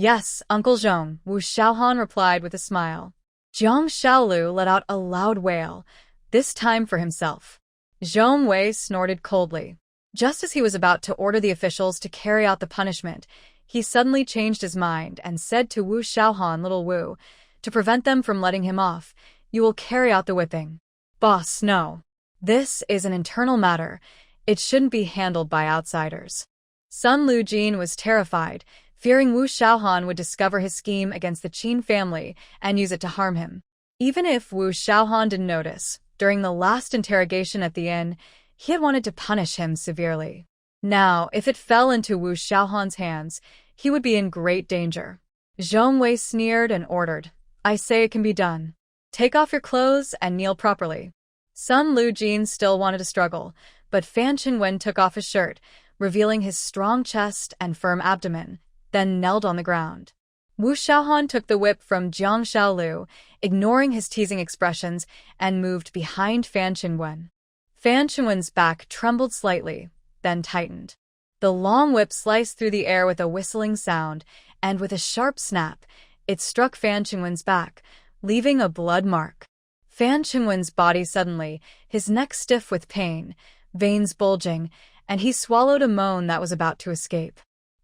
Yes, Uncle Zhong, Wu Xiaohan replied with a smile. Jiang Xiaolu let out a loud wail, this time for himself. Zhong Wei snorted coldly. Just as he was about to order the officials to carry out the punishment, he suddenly changed his mind and said to Wu Xiaohan, little Wu, to prevent them from letting him off, you will carry out the whipping. Boss, no. This is an internal matter. It shouldn't be handled by outsiders. Sun Lujin was terrified, fearing Wu Xiaohan would discover his scheme against the Qin family and use it to harm him. Even if Wu Xiaohan didn't notice, during the last interrogation at the inn, he had wanted to punish him severely. Now, if it fell into Wu Xiaohan's hands, he would be in great danger. Zhong Wei sneered and ordered, I say it can be done. Take off your clothes and kneel properly. Sun Lujin still wanted to struggle, but Fan Qingwen took off his shirt, revealing his strong chest and firm abdomen, then knelt on the ground. Wu Xiaohan took the whip from Jiang Xiaolu, ignoring his teasing expressions, and moved behind Fan Qingwen. Fan Qingwen's back trembled slightly, then tightened. The long whip sliced through the air with a whistling sound, and with a sharp snap, it struck Fan Qingwen's back, leaving a blood mark. Fan Qingwen's body suddenly, his neck stiff with pain, veins bulging, and he swallowed a moan that was about to escape.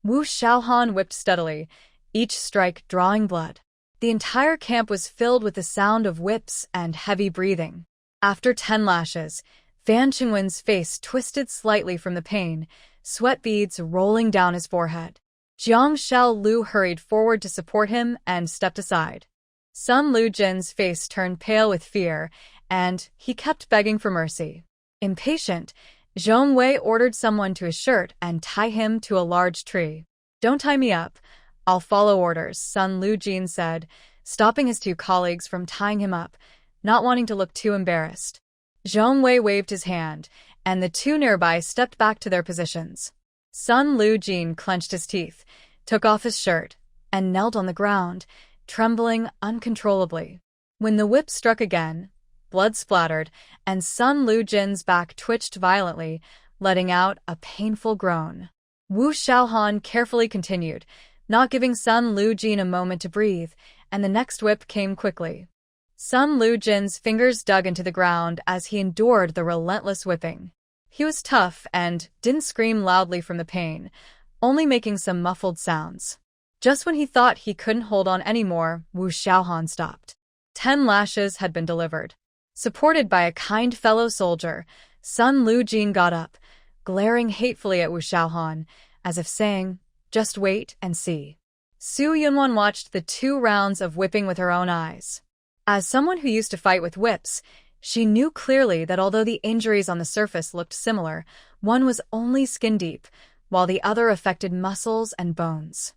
Wu Xiaohan whipped steadily, each strike drawing blood. The entire camp was filled with the sound of whips and heavy breathing. After 10 lashes, Fan Qingwen's face twisted slightly from the pain, sweat beads rolling down his forehead. Jiang Xiaolu hurried forward to support him and stepped aside. Sun Lujin's face turned pale with fear, and he kept begging for mercy. Impatient, Zhong Wei ordered someone to his shirt and tie him to a large tree. Don't tie me up. I'll follow orders, Sun Lujin said, stopping his 2 colleagues from tying him up, not wanting to look too embarrassed. Zhong Wei waved his hand, and the 2 nearby stepped back to their positions. Sun Lujin clenched his teeth, took off his shirt, and knelt on the ground, trembling uncontrollably. When the whip struck again, blood splattered, and Sun Lujin's back twitched violently, letting out a painful groan. Wu Xiaohan carefully continued, not giving Sun Lujin a moment to breathe, and the next whip came quickly. Sun Lujin's fingers dug into the ground as he endured the relentless whipping. He was tough and didn't scream loudly from the pain, only making some muffled sounds. Just when he thought he couldn't hold on anymore, Wu Xiaohan stopped. 10 lashes had been delivered. Supported by a kind fellow soldier, Sun Lujin got up, glaring hatefully at Wu Xiaohan, as if saying, just wait and see. Su Yunwan watched the 2 rounds of whipping with her own eyes. As someone who used to fight with whips, she knew clearly that although the injuries on the surface looked similar, one was only skin deep, while the other affected muscles and bones.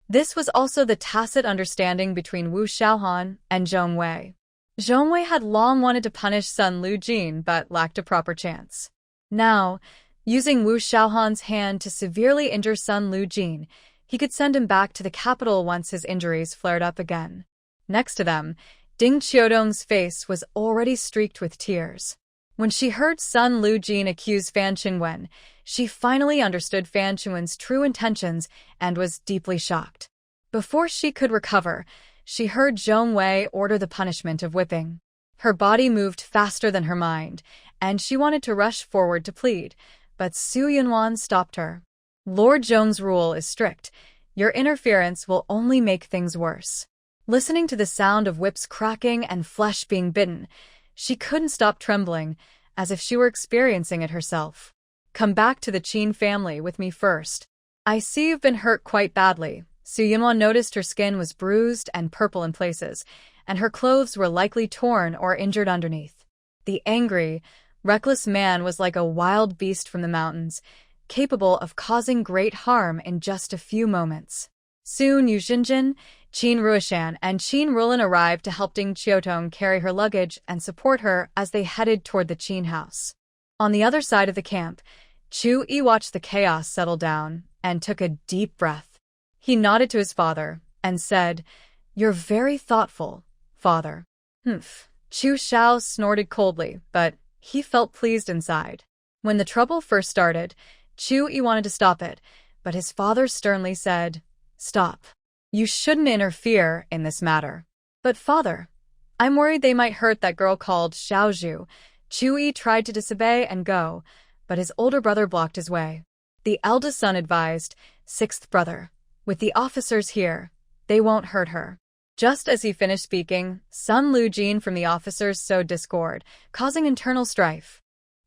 This was also the tacit understanding between Wu Xiaohan and Zhong Wei. Zhong Wei had long wanted to punish Sun Lujin but lacked a proper chance. Now, using Wu Xiaohan's hand to severely injure Sun Lujin, he could send him back to the capital once his injuries flared up again. Next to them, Ding Qiudong's face was already streaked with tears. When she heard Sun Lujin accuse Fan Qingwen, she finally understood Fan Qingwen's true intentions and was deeply shocked. Before she could recover, she heard Zhong Wei order the punishment of whipping. Her body moved faster than her mind, and she wanted to rush forward to plead, but Su Yunwan stopped her. Lord Zhong's rule is strict. Your interference will only make things worse. Listening to the sound of whips cracking and flesh being bitten, she couldn't stop trembling, as if she were experiencing it herself. Come back to the Qin family with me first. I see you've been hurt quite badly. Su Yunwan noticed her skin was bruised and purple in places, and her clothes were likely torn or injured underneath. The angry, reckless man was like a wild beast from the mountains, capable of causing great harm in just a few moments. Soon Yu Zhenzhen, Qin Ruishan, and Qin Rulin arrived to help Ding Qiudong carry her luggage and support her as they headed toward the Qin house. On the other side of the camp, Chu Yi watched the chaos settle down and took a deep breath. He nodded to his father and said, "You're very thoughtful, father." Humph. Chu Xiao snorted coldly, but he felt pleased inside. When the trouble first started, Chu Yi wanted to stop it, but his father sternly said, "Stop. You shouldn't interfere in this matter. But father, I'm worried they might hurt that girl called Xiaozhu. Chu tried to disobey and go, but his older brother blocked his way. The eldest son advised, "Sixth brother, with the officers here, they won't hurt her." Just as he finished speaking, Sun Lujin from the officers sowed discord, causing internal strife.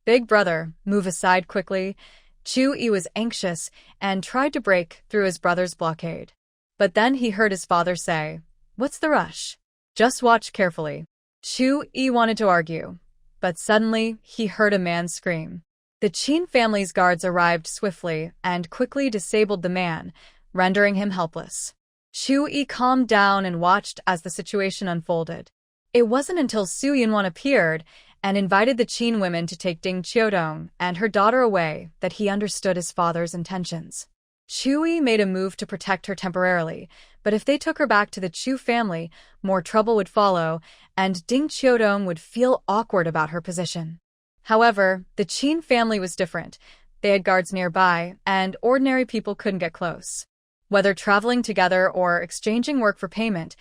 "Big brother, move aside quickly." Chu was anxious and tried to break through his brother's blockade. But then he heard his father say, "What's the rush? Just watch carefully." Chu wanted to argue, but suddenly he heard a man scream. The Qin family's guards arrived swiftly and quickly disabled the man, rendering him helpless. Chu calmed down and watched as the situation unfolded. It wasn't until Su Yunwan appeared and invited the Qin women to take Ding Qiudong and her daughter away that he understood his father's intentions. Chu made a move to protect her temporarily, but if they took her back to the Chu family, more trouble would follow, and Ding Qiudong would feel awkward about her position. However, the Qin family was different. They had guards nearby, and ordinary people couldn't get close. Whether traveling together or exchanging work for payment,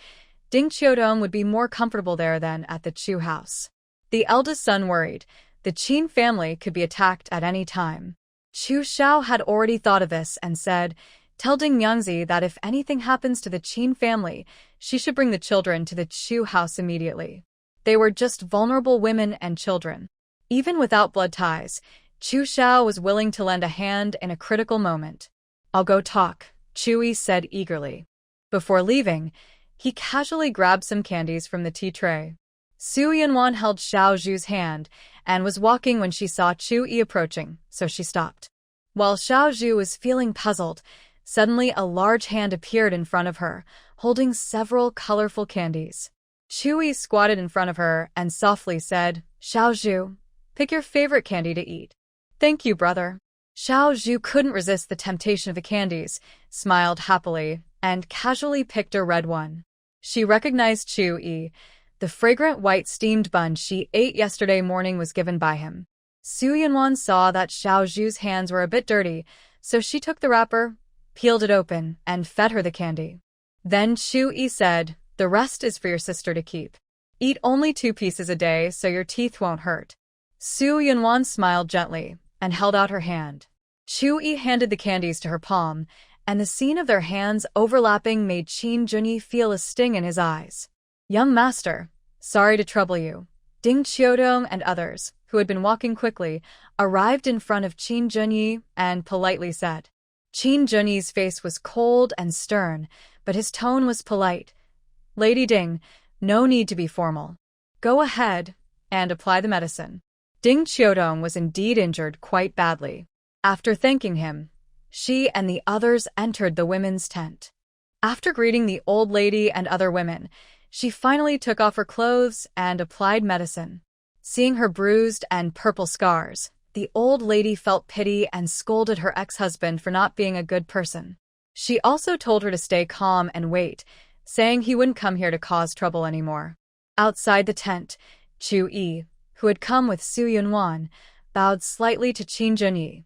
Ding Qiudong would be more comfortable there than at the Chu house. The eldest son worried. The Qin family could be attacked at any time. Chu Xiao had already thought of this and said, "Tell Ding Yangzi that if anything happens to the Qin family, she should bring the children to the Chu house immediately." They were just vulnerable women and children. Even without blood ties, Chu Xiao was willing to lend a hand in a critical moment. "I'll go talk," Chu said eagerly. Before leaving, he casually grabbed some candies from the tea tray. Su Yunwan held Xiaozhu's hand and was walking when she saw Chu approaching, so she stopped. While Xiaozhu was feeling puzzled, suddenly a large hand appeared in front of her, holding several colorful candies. Chu squatted in front of her and softly said, "Xiaozhu, pick your favorite candy to eat." "Thank you, brother." Xiaozhu couldn't resist the temptation of the candies, smiled happily, and casually picked a red one. She recognized Chu. The fragrant white steamed bun she ate yesterday morning was given by him. Su Yunwan saw that Xiaozhu's hands were a bit dirty, so she took the wrapper, peeled it open, and fed her the candy. Then Chu said, "The rest is for your sister to keep. Eat only 2 pieces a day so your teeth won't hurt." Su Yunwan smiled gently and held out her hand. Chu handed the candies to her palm, and the scene of their hands overlapping made Qin Junyi feel a sting in his eyes. "Young master, sorry to trouble you." Ding Qiudong and others, who had been walking quickly, arrived in front of Qin Junyi and politely said. Qin Junyi's face was cold and stern, but his tone was polite. "Lady Ding, no need to be formal. Go ahead and apply the medicine." Ding Qiudong was indeed injured quite badly. After thanking him, she and the others entered the women's tent. After greeting the old lady and other women, she finally took off her clothes and applied medicine. Seeing her bruised and purple scars, the old lady felt pity and scolded her ex-husband for not being a good person. She also told her to stay calm and wait, saying he wouldn't come here to cause trouble anymore. Outside the tent, Chu, who had come with Su Yunwan, bowed slightly to Qin Junyi.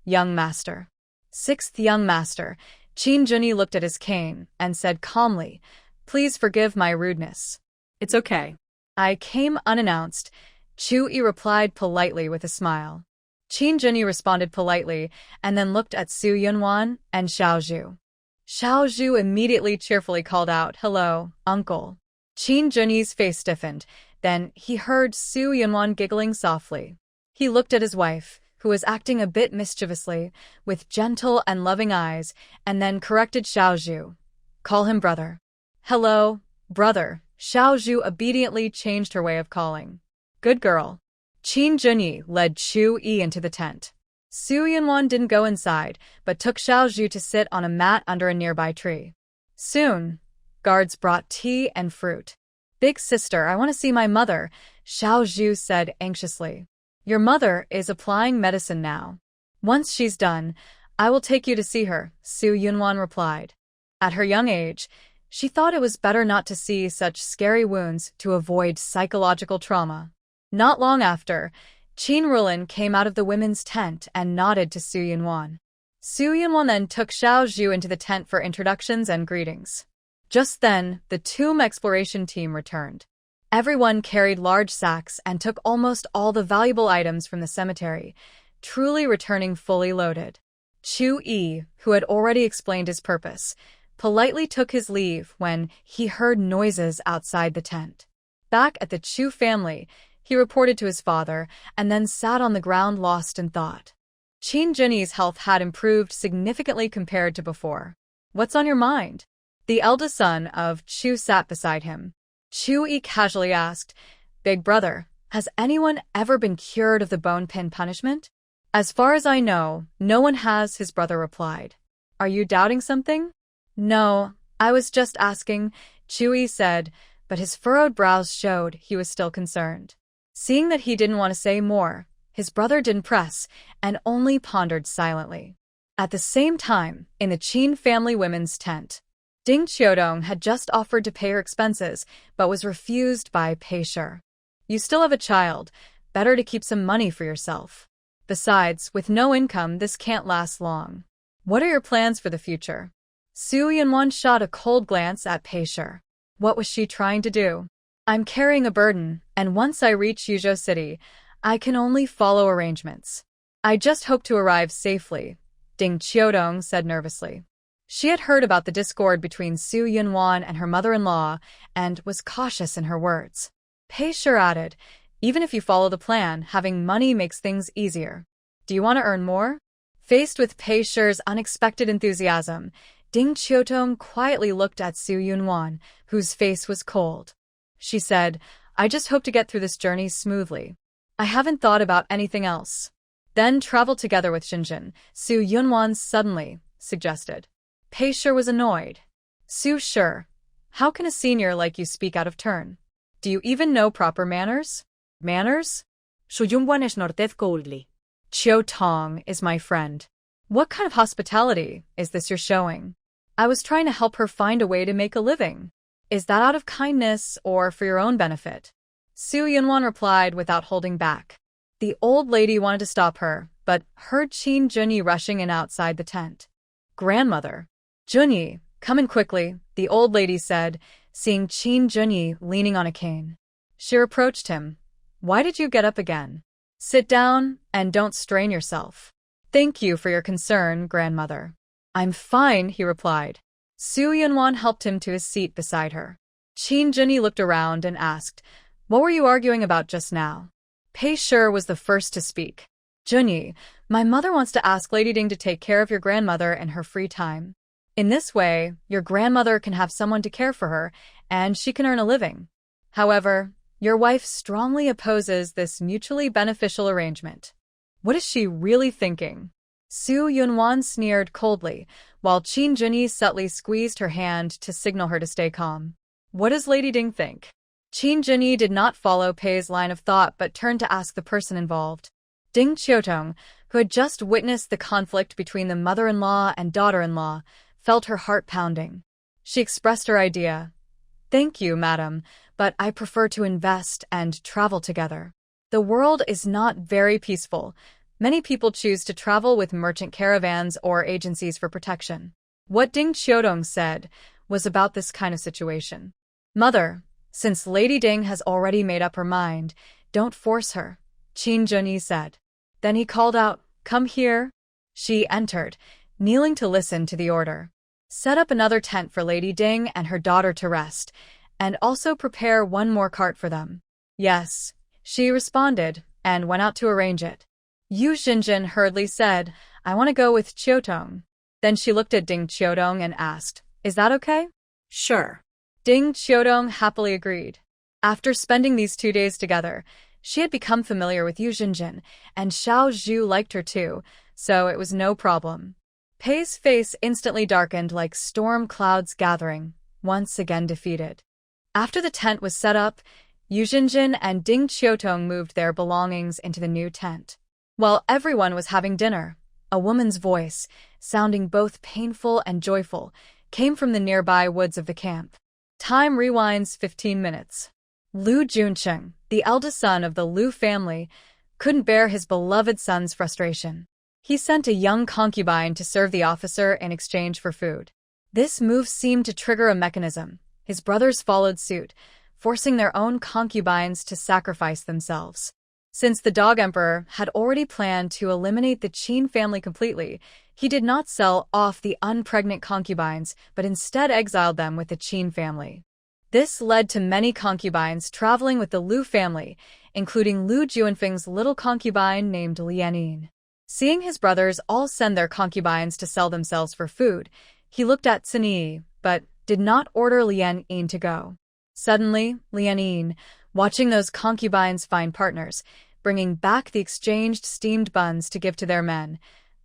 "Young master." "Sixth young master." Qin Junyi looked at his cane and said calmly, "Please forgive my rudeness." "It's okay. I came unannounced," Chu replied politely with a smile. Qin Junyi responded politely and then looked at Su Yunwan and Xiaozhu. Xiaozhu immediately cheerfully called out, "Hello, uncle." Qin Junyi's face stiffened. Then he heard Su Yunwan giggling softly. He looked at his wife, who was acting a bit mischievously, with gentle and loving eyes, and then corrected Xiaozhu. "Call him brother." "Hello, brother." Xiaozhu obediently changed her way of calling. "Good girl." Qin Junyi led Chu into the tent. Su Yunwan didn't go inside, but took Xiaozhu to sit on a mat under a nearby tree. Soon, guards brought tea and fruit. "Big sister, I want to see my mother," Xiaozhu said anxiously. "Your mother is applying medicine now. Once she's done, I will take you to see her," Su Yunwan replied. At her young age, she thought it was better not to see such scary wounds to avoid psychological trauma. Not long after, Qin Rulin came out of the women's tent and nodded to Su Yunwan. Su Yunwan then took Xiaozhu into the tent for introductions and greetings. Just then, the tomb exploration team returned. Everyone carried large sacks and took almost all the valuable items from the cemetery, truly returning fully loaded. Chu-yi, who had already explained his purpose, politely took his leave when he heard noises outside the tent. Back at the Chu family, he reported to his father and then sat on the ground lost in thought. Qin Junyi's health had improved significantly compared to before. "What's on your mind?" The eldest son of Chu sat beside him. Chu-yi casually asked, "Big brother, has anyone ever been cured of the bone pin punishment?" "As far as I know, no one has," his brother replied. "Are you doubting something?" "No, I was just asking," Chu-yi said, but his furrowed brows showed he was still concerned. Seeing that he didn't want to say more, his brother didn't press and only pondered silently. At the same time, in the Qin family women's tent, Ding Qiudong had just offered to pay her expenses, but was refused by Pei Shi. "You still have a child. Better to keep some money for yourself. Besides, with no income, this can't last long. What are your plans for the future?" Su Yunwan shot a cold glance at Pei Shi. What was she trying to do? "I'm carrying a burden, and once I reach Yuzhou City, I can only follow arrangements. I just hope to arrive safely," Ding Qiudong said nervously. She had heard about the discord between Su Yunwan and her mother-in-law and was cautious in her words. Pei Shi added, "Even if you follow the plan, having money makes things easier. Do you want to earn more?" Faced with Pei Shi's unexpected enthusiasm, Ding Qiudong quietly looked at Su Yunwan, whose face was cold. She said, "I just hope to get through this journey smoothly. I haven't thought about anything else." "Then travel together with Zhenzhen," Su Yunwan suddenly suggested. Pei Shi was annoyed. "Su Shi, how can a senior like you speak out of turn? Do you even know proper manners?" "Manners?" Su Yunwan snorted coldly. "Qiu Tong is my friend. What kind of hospitality is this you're showing? I was trying to help her find a way to make a living. Is that out of kindness or for your own benefit?" Su Yunwan replied without holding back. The old lady wanted to stop her, but heard Qin Junyi rushing in outside the tent. "Grandmother." "Junyi, come in quickly," the old lady said, seeing Qin Junyi leaning on a cane. She reproached him. "Why did you get up again? Sit down and don't strain yourself." "Thank you for your concern, grandmother." "I'm fine," he replied. Su Yunwan helped him to his seat beside her. Qin Junyi looked around and asked, "What were you arguing about just now?" Pei Shi was the first to speak. "Junyi, my mother wants to ask Lady Ding to take care of your grandmother in her free time. In this way, your grandmother can have someone to care for her, and she can earn a living. However, your wife strongly opposes this mutually beneficial arrangement." "What is she really thinking?" Su Yunwan sneered coldly, while Qin Junyi subtly squeezed her hand to signal her to stay calm. "What does Lady Ding think?" Qin Junyi did not follow Pei's line of thought but turned to ask the person involved. Ding Qiudong, who had just witnessed the conflict between the mother-in-law and daughter-in-law, felt her heart pounding. She expressed her idea. "Thank you, madam, but I prefer to invest and travel together. The world is not very peaceful. Many people choose to travel with merchant caravans or agencies for protection." What Ding Qiudong said was about this kind of situation. "Mother, since Lady Ding has already made up her mind, don't force her," Qin Junyi said. Then he called out, "Come here." She entered, kneeling to listen to the order. "Set up another tent for Lady Ding and her daughter to rest, and also prepare one more cart for them." "Yes," she responded, and went out to arrange it. Yu Zhenzhen hurriedly said, "I want to go with Qiudong." Then she looked at Ding Qiudong and asked, "Is that okay?" "Sure." Ding Qiudong happily agreed. After spending these 2 days together, she had become familiar with Yu Zhenzhen, and Xiao Zhu liked her too, so it was no problem. Pei's face instantly darkened like storm clouds gathering, once again defeated. After the tent was set up, Yu Zhenzhen and Ding Qiudong moved their belongings into the new tent. While everyone was having dinner, a woman's voice, sounding both painful and joyful, came from the nearby woods of the camp. Time rewinds 15 minutes. Lu Juncheng, the eldest son of the Lu family, couldn't bear his beloved son's frustration. He sent a young concubine to serve the officer in exchange for food. This move seemed to trigger a mechanism. His brothers followed suit, forcing their own concubines to sacrifice themselves. Since the Dog Emperor had already planned to eliminate the Qin family completely, he did not sell off the unpregnant concubines, but instead exiled them with the Qin family. This led to many concubines traveling with the Lu family, including Lu Juanfeng's little concubine named Lianin. Seeing his brothers all send their concubines to sell themselves for food, he looked at Sinyi, but did not order Lianin to go. Suddenly, Lianin, watching those concubines find partners, bringing back the exchanged steamed buns to give to their men,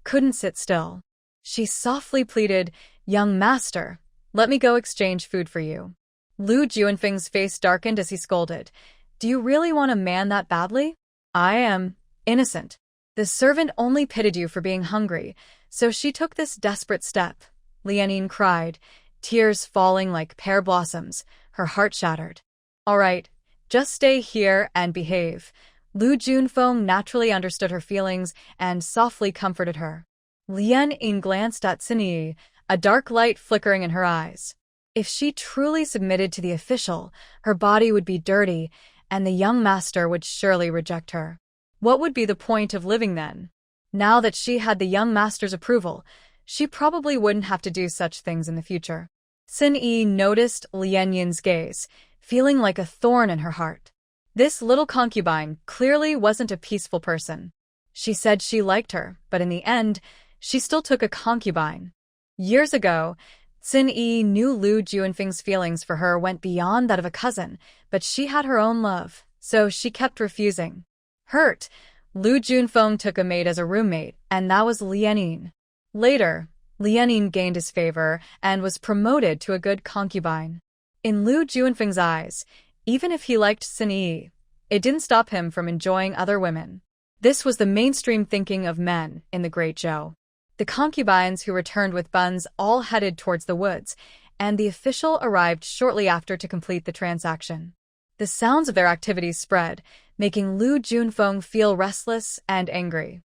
couldn't sit still. She softly pleaded, "Young master, let me go exchange food for you." Lu Juanfeng's face darkened as he scolded, "Do you really want a man that badly? I am innocent. The servant only pitied you for being hungry, so she took this desperate step." Lianin cried, tears falling like pear blossoms, her heart shattered. "All right, just stay here and behave." Lu Junfeng naturally understood her feelings and softly comforted her. Lianin glanced at Sinyi, a dark light flickering in her eyes. If she truly submitted to the official, her body would be dirty, and the young master would surely reject her. What would be the point of living then? Now that she had the young master's approval, she probably wouldn't have to do such things in the future. Sinyi noticed Lianin's gaze, feeling like a thorn in her heart. This little concubine clearly wasn't a peaceful person. She said she liked her, but in the end, she still took a concubine. Years ago, Sinyi knew Lu Juanfeng's feelings for her went beyond that of a cousin, but she had her own love, so she kept refusing. Hurt, Lu Junfeng took a maid as a roommate, and that was Lianin. Later, Lianin gained his favor and was promoted to a good concubine. In Lu Juanfeng's eyes, even if he liked Sinyi, it didn't stop him from enjoying other women. This was the mainstream thinking of men in the Great Zhou. The concubines who returned with buns all headed towards the woods, and the official arrived shortly after to complete the transaction. The sounds of their activities spread, making Lu Junfeng feel restless and angry.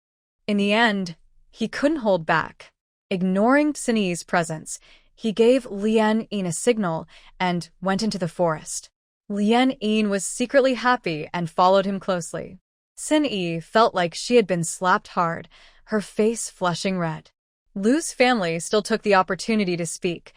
In the end, he couldn't hold back. Ignoring Sinyi's presence, he gave Lianin a signal and went into the forest. Lianin was secretly happy and followed him closely. Sinyi felt like she had been slapped hard, her face flushing red. Lu's family still took the opportunity to speak.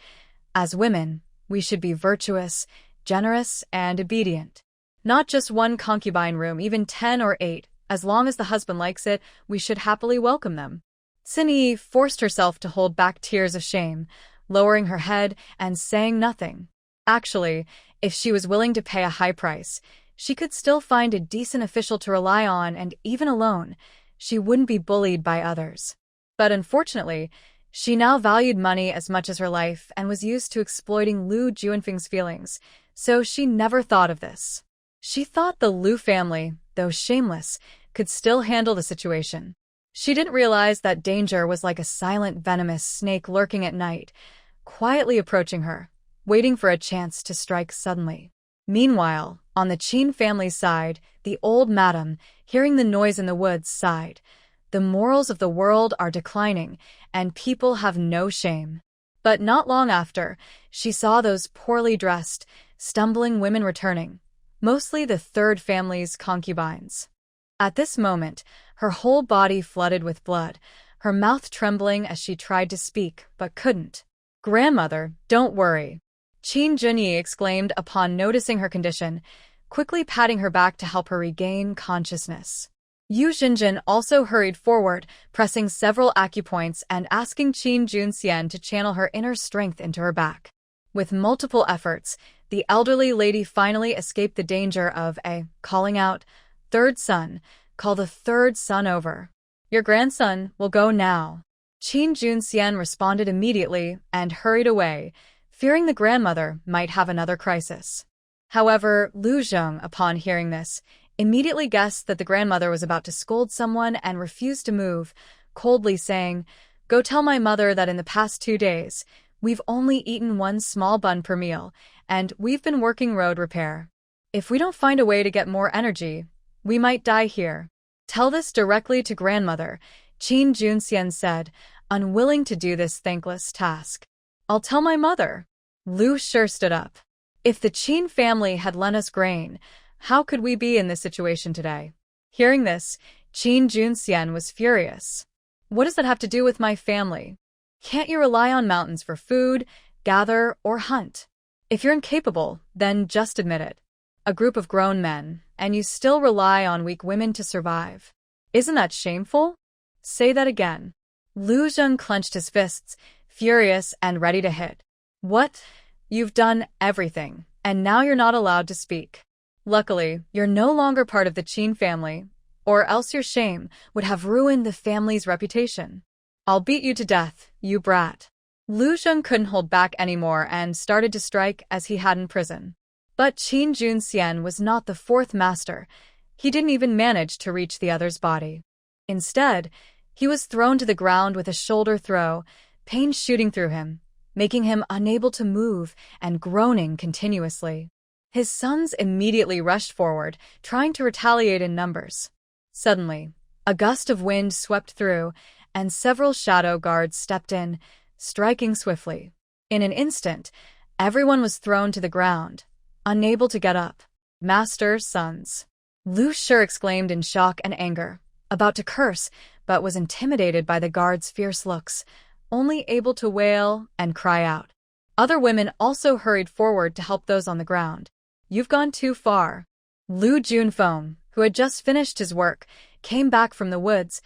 As women, we should be virtuous, generous, and obedient. Not just one concubine room, even 10 or 8. As long as the husband likes it, we should happily welcome them. Sinyi forced herself to hold back tears of shame, lowering her head and saying nothing. Actually, if she was willing to pay a high price, she could still find a decent official to rely on, and even alone, she wouldn't be bullied by others. But unfortunately, she now valued money as much as her life and was used to exploiting Lu Juanfeng's feelings, so she never thought of this. She thought the Lu family, though shameless, could still handle the situation. She didn't realize that danger was like a silent venomous snake lurking at night, quietly approaching her, waiting for a chance to strike suddenly. Meanwhile, on the Qin family's side, the old madam, hearing the noise in the woods, sighed. The morals of the world are declining, and people have no shame. But not long after, she saw those poorly dressed, stumbling women returning, mostly the third family's concubines. At this moment, her whole body flooded with blood, her mouth trembling as she tried to speak, but couldn't. "Grandmother, don't worry," Qin Junyi exclaimed upon noticing her condition, quickly patting her back to help her regain consciousness. Zhenzhen also hurried forward, pressing several acupoints and asking Qin Junxian to channel her inner strength into her back. With multiple efforts, the elderly lady finally escaped the danger of calling out, "Third son, call the third son over. Your grandson will go now." Qin Junxian responded immediately and hurried away, fearing the grandmother might have another crisis. However, Lu Zheng, upon hearing this, immediately guessed that the grandmother was about to scold someone and refused to move, coldly saying, "Go tell my mother that in the past 2 days, we've only eaten 1 small bun per meal, and we've been working road repair. If we don't find a way to get more energy, we might die here." "Tell this directly to grandmother," Qin Junxian said, unwilling to do this thankless task. I'll tell my mother. Lu Shi stood up. If the Qin family had lent us grain, how could we be in this situation today? Hearing this, Qin Junxian was furious. What does that have to do with my family? Can't you rely on mountains for food, gather, or hunt? If you're incapable, then just admit it. A group of grown men, and you still rely on weak women to survive. Isn't that shameful? Say that again. Lu Zheng clenched his fists, furious and ready to hit. What? You've done everything, and now you're not allowed to speak. Luckily, you're no longer part of the Qin family, or else your shame would have ruined the family's reputation. I'll beat you to death, you brat. Lu Zheng couldn't hold back anymore and started to strike as he had in prison. But Qin Junxian was not the fourth master. He didn't even manage to reach the other's body. Instead, he was thrown to the ground with a shoulder throw, pain shooting through him, making him unable to move and groaning continuously. His sons immediately rushed forward, trying to retaliate in numbers. Suddenly, a gust of wind swept through, and several shadow guards stepped in, striking swiftly. In an instant, everyone was thrown to the ground, unable to get up. Master, sons. Lu Shi exclaimed in shock and anger, about to curse, but was intimidated by the guards' fierce looks, only able to wail and cry out. Other women also hurried forward to help those on the ground. You've gone too far. Lu Junfeng, who had just finished his work, came back from the woods,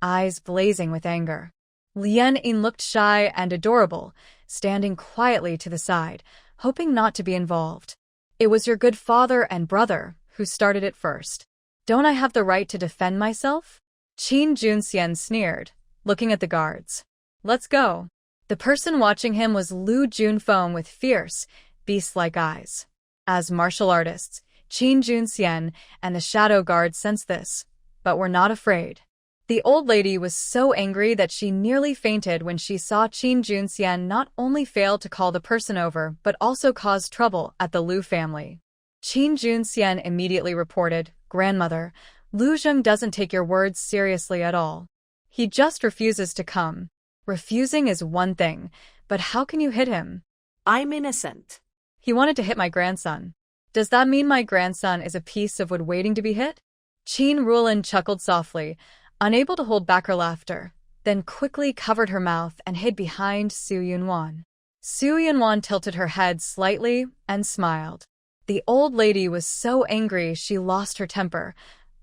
eyes blazing with anger. Lian Yin looked shy and adorable, standing quietly to the side, hoping not to be involved. It was your good father and brother who started it first. Don't I have the right to defend myself? Qin Junxian sneered, looking at the guards. Let's go. The person watching him was Lu Junfeng with fierce, beast-like eyes. As martial artists, Qin Junxian and the shadow guard sensed this, but were not afraid. The old lady was so angry that she nearly fainted when she saw Qin Junxian not only fail to call the person over but also cause trouble at the Lu family. Qin Junxian immediately reported, Grandmother, Lu Zheng doesn't take your words seriously at all. He just refuses to come. Refusing is one thing, but how can you hit him? I'm innocent. He wanted to hit my grandson. Does that mean my grandson is a piece of wood waiting to be hit? Qin Ruolin chuckled softly, unable to hold back her laughter, then quickly covered her mouth and hid behind Su Yunwan. Su Yunwan tilted her head slightly and smiled. The old lady was so angry she lost her temper,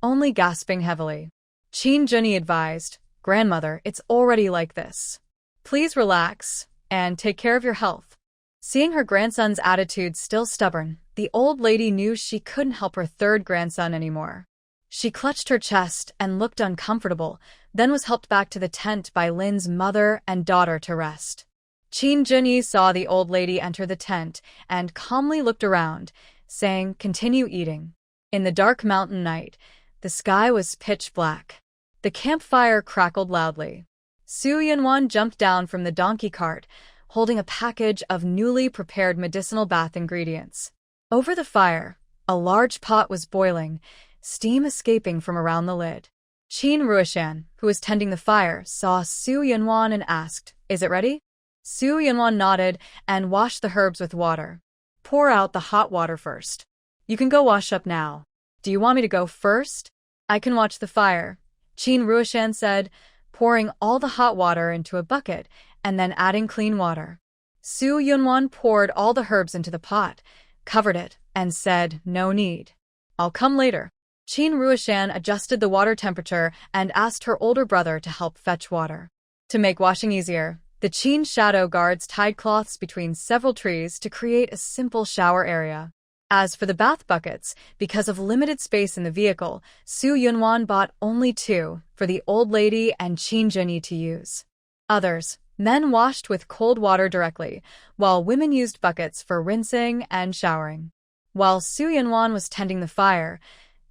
only gasping heavily. Qin Junyi advised, Grandmother, it's already like this. Please relax and take care of your health. Seeing her grandson's attitude still stubborn, the old lady knew she couldn't help her third grandson anymore. She clutched her chest and looked uncomfortable, then was helped back to the tent by Lin's mother and daughter to rest. Qin Junyi saw the old lady enter the tent and calmly looked around, saying, Continue eating. In the dark mountain night, the sky was pitch black. The campfire crackled loudly. Su Yunwan jumped down from the donkey cart, holding a package of newly prepared medicinal bath ingredients. Over the fire, a large pot was boiling, steam escaping from around the lid. Qin Ruishan, who was tending the fire, saw Su Yunwan and asked, Is it ready? Su Yunwan nodded and washed the herbs with water. Pour out the hot water first. You can go wash up now. Do you want me to go first? I can watch the fire, Qin Ruishan said, pouring all the hot water into a bucket and then adding clean water. Su Yunwan poured all the herbs into the pot, covered it, and said, No need. I'll come later. Qin Ruishan adjusted the water temperature and asked her older brother to help fetch water. To make washing easier, the Qin shadow guards tied cloths between several trees to create a simple shower area. As for the bath buckets, because of limited space in the vehicle, Su Yunwan bought only 2 for the old lady and Qin Junyi to use. Others, men washed with cold water directly, while women used buckets for rinsing and showering. While Su Yunwan was tending the fire,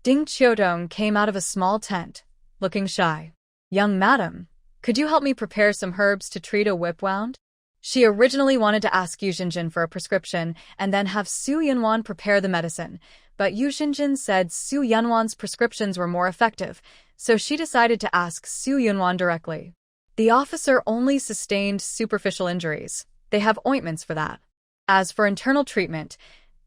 Ding Qiudong came out of a small tent, looking shy. Young madam, could you help me prepare some herbs to treat a whip wound? She originally wanted to ask Yu Zhenzhen for a prescription and then have Su Yunwan prepare the medicine, but Yu Zhenzhen said Su Yunwan's prescriptions were more effective, so she decided to ask Su Yunwan directly. The officer only sustained superficial injuries, They have ointments for that. As for internal treatment,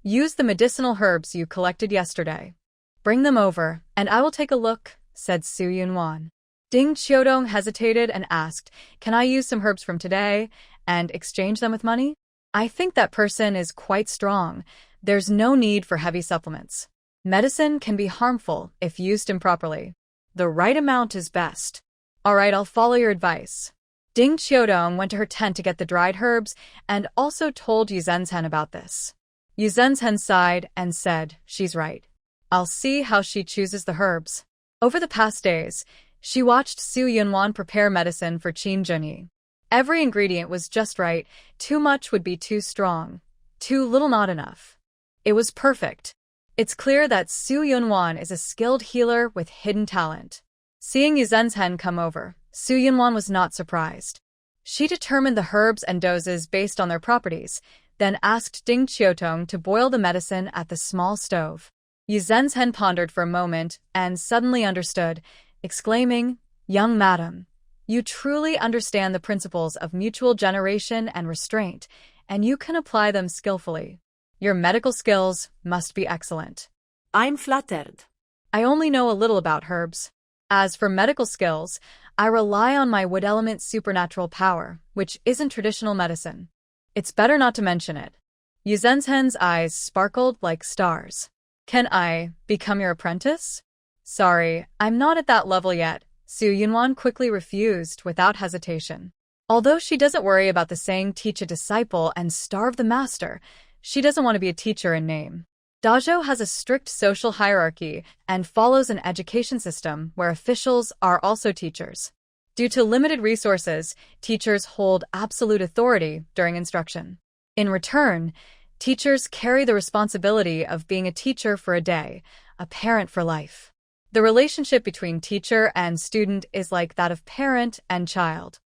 use the medicinal herbs you collected yesterday. Bring them over, and I will take a look, said Su Yunwan. Ding Qiudong hesitated and asked, can I use some herbs from today and exchange them with money? I think that person is quite strong. There's no need for heavy supplements. Medicine can be harmful if used improperly. The right amount is best. All right, I'll follow your advice. Ding Qiudong went to her tent to get the dried herbs and also told Yu Zhenzhen about this. Yu Zhenzhen sighed and said, she's right. I'll see how she chooses the herbs. Over the past days, she watched Su Yunwan prepare medicine for Qin Junyi. Every ingredient was just right. Too much would be too strong. Too little not enough. It was perfect. It's clear that Su Yunwan is a skilled healer with hidden talent. Seeing Yu Zhenzhen come over, Su Yunwan was not surprised. She determined the herbs and doses based on their properties, then asked Ding Qiudong to boil the medicine at the small stove. Yu Zhenzhen pondered for a moment and suddenly understood, exclaiming, young madam, you truly understand the principles of mutual generation and restraint, and you can apply them skillfully. Your medical skills must be excellent. I'm flattered. I only know a little about herbs. As for medical skills, I rely on my wood element supernatural power, which isn't traditional medicine. It's better not to mention it. Yu Zhenzhen's eyes sparkled like stars. Can I become your apprentice? Sorry, I'm not at that level yet, Su Yunwan quickly refused without hesitation. Although she doesn't worry about the saying teach a disciple and starve the master, she doesn't want to be a teacher in name. Dazhou has a strict social hierarchy and follows an education system where officials are also teachers. Due to limited resources, teachers hold absolute authority during instruction. In return, teachers carry the responsibility of being a teacher for a day, a parent for life. The relationship between teacher and student is like that of parent and child.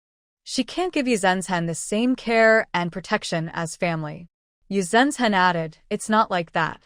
She can't give Yu Zhenzhen the same care and protection as family. Yu Zhenzhen added, it's not like that.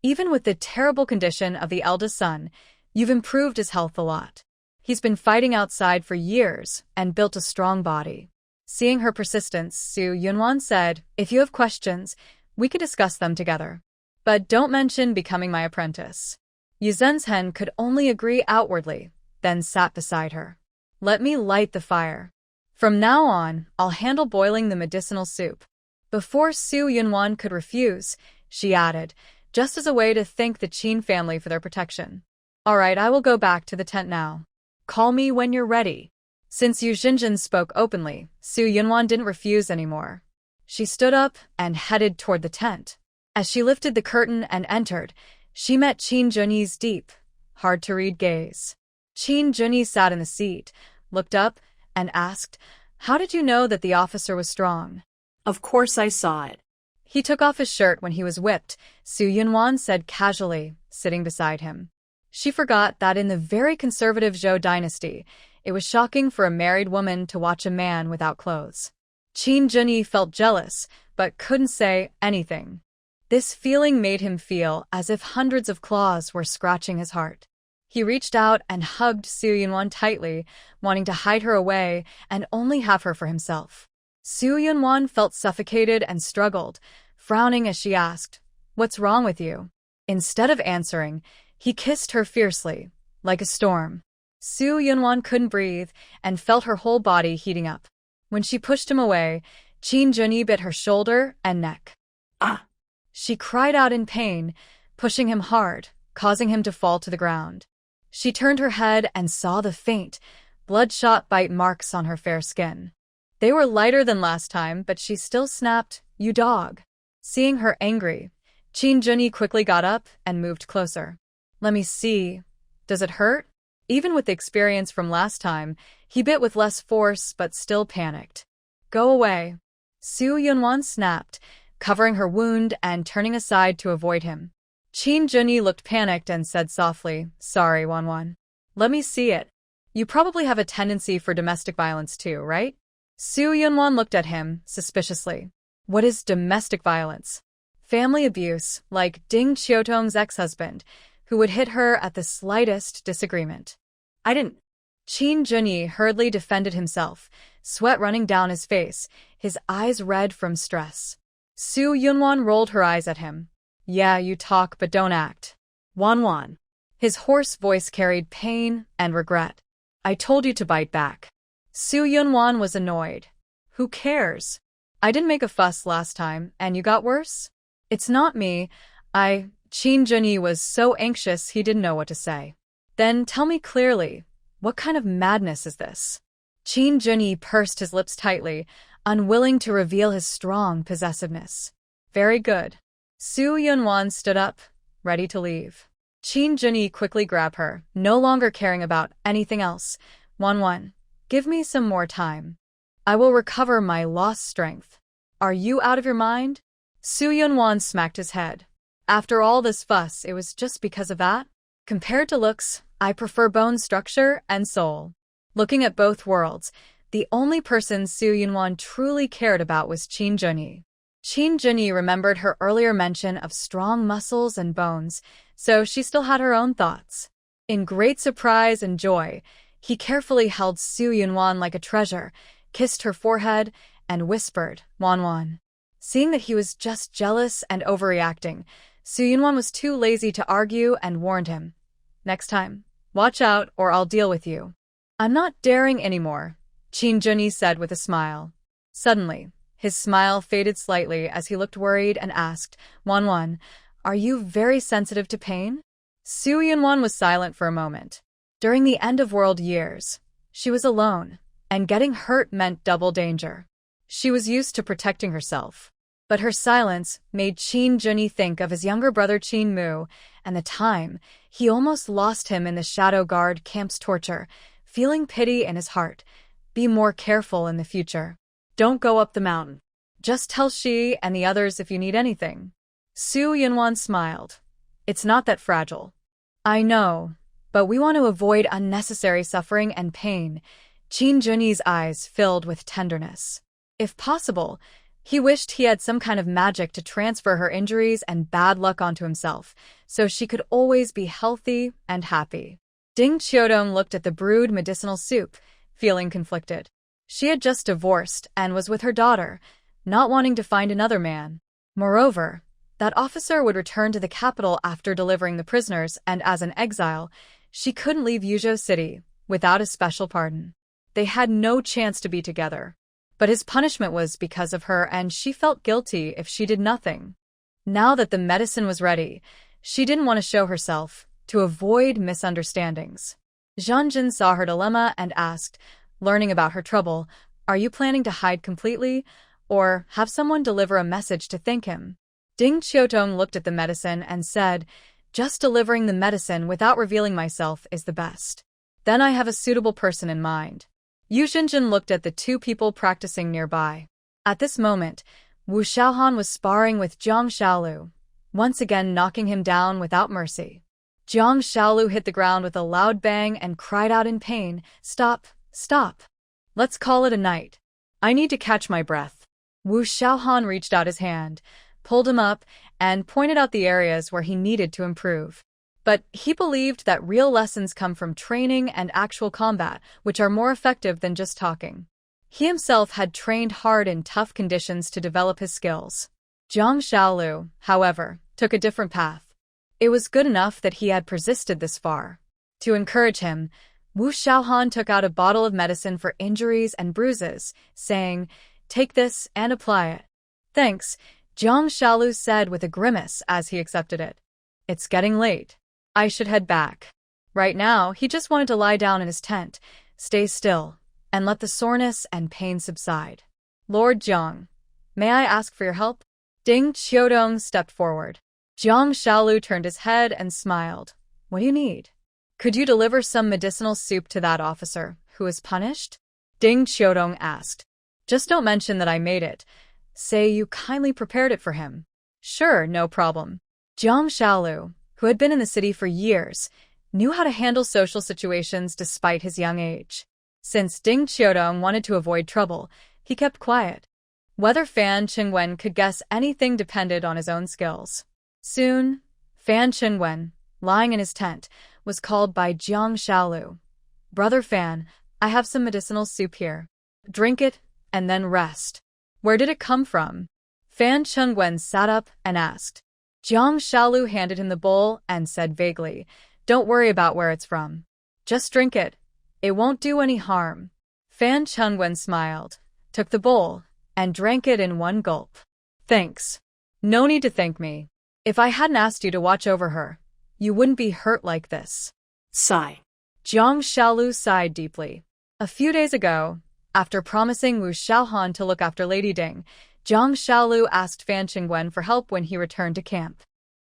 Even with the terrible condition of the eldest son, you've improved his health a lot. He's been fighting outside for years and built a strong body. Seeing her persistence, Su Yunwan said, if you have questions, we could discuss them together. But don't mention becoming my apprentice. Yu Zhenzhen could only agree outwardly, then sat beside her. Let me light the fire. From now on, I'll handle boiling the medicinal soup. Before Su Yunwan could refuse, she added, just as a way to thank the Qin family for their protection. All right, I will go back to the tent now. Call me when you're ready. Since Yu Zhenzhen spoke openly, Su Yunwan didn't refuse anymore. She stood up and headed toward the tent. As she lifted the curtain and entered, she met Qin Junyi's deep, hard-to-read gaze. Qin Junyi sat in the seat, looked up, and asked, how did you know that the officer was strong? Of course I saw it. He took off his shirt when he was whipped, Su Yunwan said casually, sitting beside him. She forgot that in the very conservative Zhou dynasty, it was shocking for a married woman to watch a man without clothes. Qin Junyi felt jealous, but couldn't say anything. This feeling made him feel as if hundreds of claws were scratching his heart. He reached out and hugged Su Yunwan tightly, wanting to hide her away and only have her for himself. Su Yunwan felt suffocated and struggled, frowning as she asked, what's wrong with you? Instead of answering, he kissed her fiercely, like a storm. Su Yunwan couldn't breathe and felt her whole body heating up. When she pushed him away, Qin Junyi bit her shoulder and neck. Ah! She cried out in pain, pushing him hard, causing him to fall to the ground. She turned her head and saw the faint, bloodshot bite marks on her fair skin. They were lighter than last time, but she still snapped, you dog. Seeing her angry, Qin Junyi quickly got up and moved closer. Let me see. Does it hurt? Even with the experience from last time, he bit with less force but still panicked. Go away. Su Yunwan snapped, covering her wound and turning aside to avoid him. Qin Junyi looked panicked and said softly, sorry, Wanwan. Let me see it. You probably have a tendency for domestic violence too, right? Su Yunwan looked at him suspiciously. What is domestic violence? Family abuse, like Ding Qiudong's ex-husband, who would hit her at the slightest disagreement. I didn't. Qin Junyi hurriedly defended himself, sweat running down his face, his eyes red from stress. Su Yunwan rolled her eyes at him. Yeah, you talk but don't act. Wanwan. His hoarse voice carried pain and regret. I told you to bite back. Su Yunwan was annoyed. Who cares? I didn't make a fuss last time, and you got worse? It's not me. Qin Junyi was so anxious he didn't know what to say. Then tell me clearly, what kind of madness is this? Qin Junyi pursed his lips tightly, unwilling to reveal his strong possessiveness. Very good. Su Yunwan stood up, ready to leave. Qin Junyi quickly grabbed her, no longer caring about anything else. Wanwan, give me some more time. I will recover my lost strength. Are you out of your mind? Su Yunwan smacked his head. After all this fuss, it was just because of that? Compared to looks, I prefer bone structure and soul. Looking at both worlds, the only person Su Yunwan truly cared about was Qin Junyi. Qin Junyi remembered her earlier mention of strong muscles and bones, so she still had her own thoughts. In great surprise and joy, he carefully held Su Yunwan like a treasure, kissed her forehead, and whispered, Wanwan. Seeing that he was just jealous and overreacting, Su Yunwan was too lazy to argue and warned him. Next time, watch out or I'll deal with you. I'm not daring anymore, Qin Junyi said with a smile. Suddenly, his smile faded slightly as he looked worried and asked, Wanwan, are you very sensitive to pain? Su Yunwan was silent for a moment. During the end-of-world years, she was alone, and getting hurt meant double danger. She was used to protecting herself. But her silence made Qin Junyi think of his younger brother Qin Mu, and the time he almost lost him in the Shadow Guard camp's torture, feeling pity in his heart. Be more careful in the future. Don't go up the mountain. Just tell she and the others if you need anything. Su Yunwan smiled. It's not that fragile. I know, but we want to avoid unnecessary suffering and pain. Qin Junyi's eyes filled with tenderness. If possible, he wished he had some kind of magic to transfer her injuries and bad luck onto himself, so she could always be healthy and happy. Ding Qiudong looked at the brewed medicinal soup, feeling conflicted. She had just divorced and was with her daughter, not wanting to find another man. Moreover, that officer would return to the capital after delivering the prisoners, and as an exile, she couldn't leave Yuzhou City without a special pardon. They had no chance to be together. But his punishment was because of her, and she felt guilty if she did nothing. Now that the medicine was ready, she didn't want to show herself, to avoid misunderstandings. Zhenzhen saw her dilemma and asked, learning about her trouble, are you planning to hide completely, or have someone deliver a message to thank him? Ding Qiudong looked at the medicine and said, just delivering the medicine without revealing myself is the best. Then I have a suitable person in mind. Zhenzhen looked at the two people practicing nearby. At this moment, Wu Xiaohan was sparring with Zhang Xiaolu, once again knocking him down without mercy. Zhang Xiaolu hit the ground with a loud bang and cried out in pain, Stop, stop. Let's call it a night. I need to catch my breath. Wu Xiaohan reached out his hand, pulled him up, and pointed out the areas where he needed to improve. But he believed that real lessons come from training and actual combat, which are more effective than just talking. He himself had trained hard in tough conditions to develop his skills. Zhang Xiaolu, however, took a different path. It was good enough that he had persisted this far. To encourage him, Wu Xiaohan took out a bottle of medicine for injuries and bruises, saying, Take this and apply it. Thanks, Zhang Xiaolu said with a grimace as he accepted it. It's getting late. I should head back. Right now, he just wanted to lie down in his tent, stay still, and let the soreness and pain subside. Lord Zhang, may I ask for your help? Ding Qiudong stepped forward. Zhang Xiaolu turned his head and smiled. What do you need? Could you deliver some medicinal soup to that officer who was punished? Ding Qiudong asked. Just don't mention that I made it. Say you kindly prepared it for him. Sure, no problem. Zhang Xiaolu, who had been in the city for years, knew how to handle social situations despite his young age. Since Ding Qiudong wanted to avoid trouble, he kept quiet. Whether Fan Qingwen could guess anything depended on his own skills. Soon, Fan Qingwen, lying in his tent, was called by Zhang Xiaolu. Brother Fan, I have some medicinal soup here. Drink it, and then rest. Where did it come from? Fan Chengwen sat up and asked. Jiang Shaolu handed him the bowl and said vaguely, Don't worry about where it's from. Just drink it. It won't do any harm. Fan Chengwen smiled, took the bowl, and drank it in one gulp. Thanks. No need to thank me. If I hadn't asked you to watch over her, you wouldn't be hurt like this. Sigh. Jiang Shaolu sighed deeply. A few days ago, after promising Wu Xiaohan to look after Lady Ding, Jiang Shaolu asked Fan Chengwen for help when he returned to camp.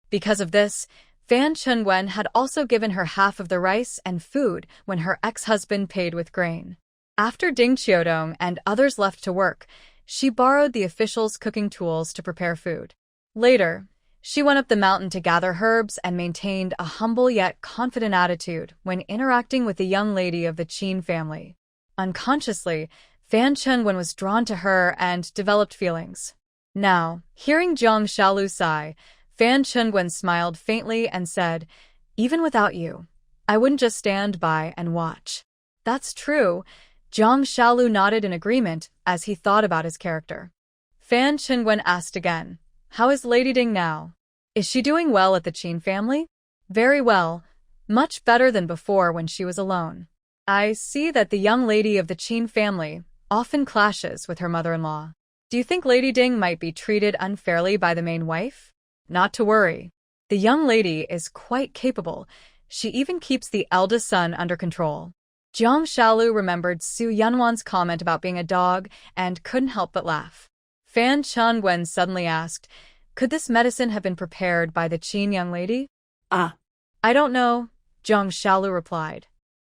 Because of this, Fan Chengwen had also given her half of the rice and food when her ex-husband paid with grain. After Ding Qiudong and others left to work, she borrowed the officials' cooking tools to prepare food. Later, she went up the mountain to gather herbs and maintained a humble yet confident attitude when interacting with the young lady of the Qin family. Unconsciously, Fan Chengwen was drawn to her and developed feelings. Now, hearing Jiang Shaolu sigh, Fan Chengwen smiled faintly and said, Even without you, I wouldn't just stand by and watch. That's true. Jiang Shaolu nodded in agreement as he thought about his character. Fan Chengwen asked again, How is Lady Ding now? Is she doing well at the Qin family? Very well. Much better than before when she was alone. I see that the young lady of the Qin family often clashes with her mother-in-law. Do you think Lady Ding might be treated unfairly by the main wife? Not to worry. The young lady is quite capable. She even keeps the eldest son under control. Jiang Shaolu remembered Su Yunwan's comment about being a dog and couldn't help but laugh. Fan Chengwen suddenly asked, Could this medicine have been prepared by the Qin young lady? I don't know, Jiang Shaolu replied.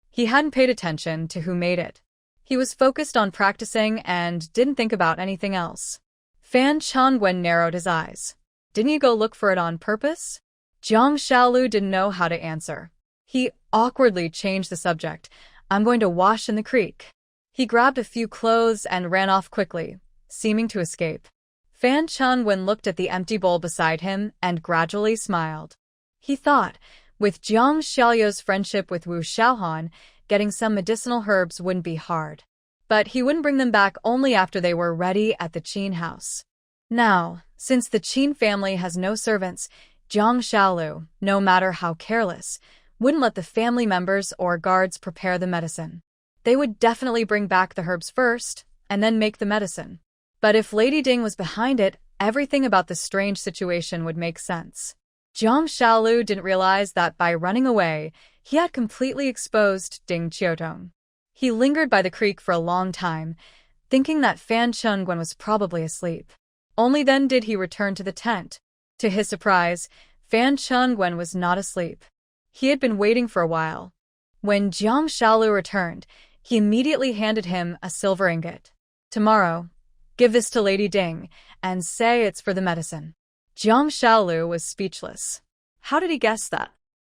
He hadn't paid attention to who made it. He was focused on practicing and didn't think about anything else. Fan Chengwen narrowed his eyes. Didn't you go look for it on purpose? Jiang Shaolu didn't know how to answer. He awkwardly changed the subject. I'm going to wash in the creek. He grabbed a few clothes and ran off quickly, seeming to escape. Fan Chengwen looked at the empty bowl beside him and gradually smiled. He thought, with Jiang Xiaoyou's friendship with Wu Xiaohan, getting some medicinal herbs wouldn't be hard. But he wouldn't bring them back only after they were ready at the Qin house. Now, since the Qin family has no servants, Jiang Shaolu, no matter how careless, wouldn't let the family members or guards prepare the medicine. They would definitely bring back the herbs first, and then make the medicine. But if Lady Ding was behind it, everything about the strange situation would make sense. Jiang Shaolu didn't realize that by running away, he had completely exposed Ding Qiudong. He lingered by the creek for a long time, thinking that Fan Chengwen was probably asleep. Only then did he return to the tent. To his surprise, Fan Chengwen was not asleep. He had been waiting for a while. When Jiang Shaolu returned, he immediately handed him a silver ingot. Tomorrow, give this to Lady Ding and say it's for the medicine. Jiang Shaolu was speechless. How did he guess that?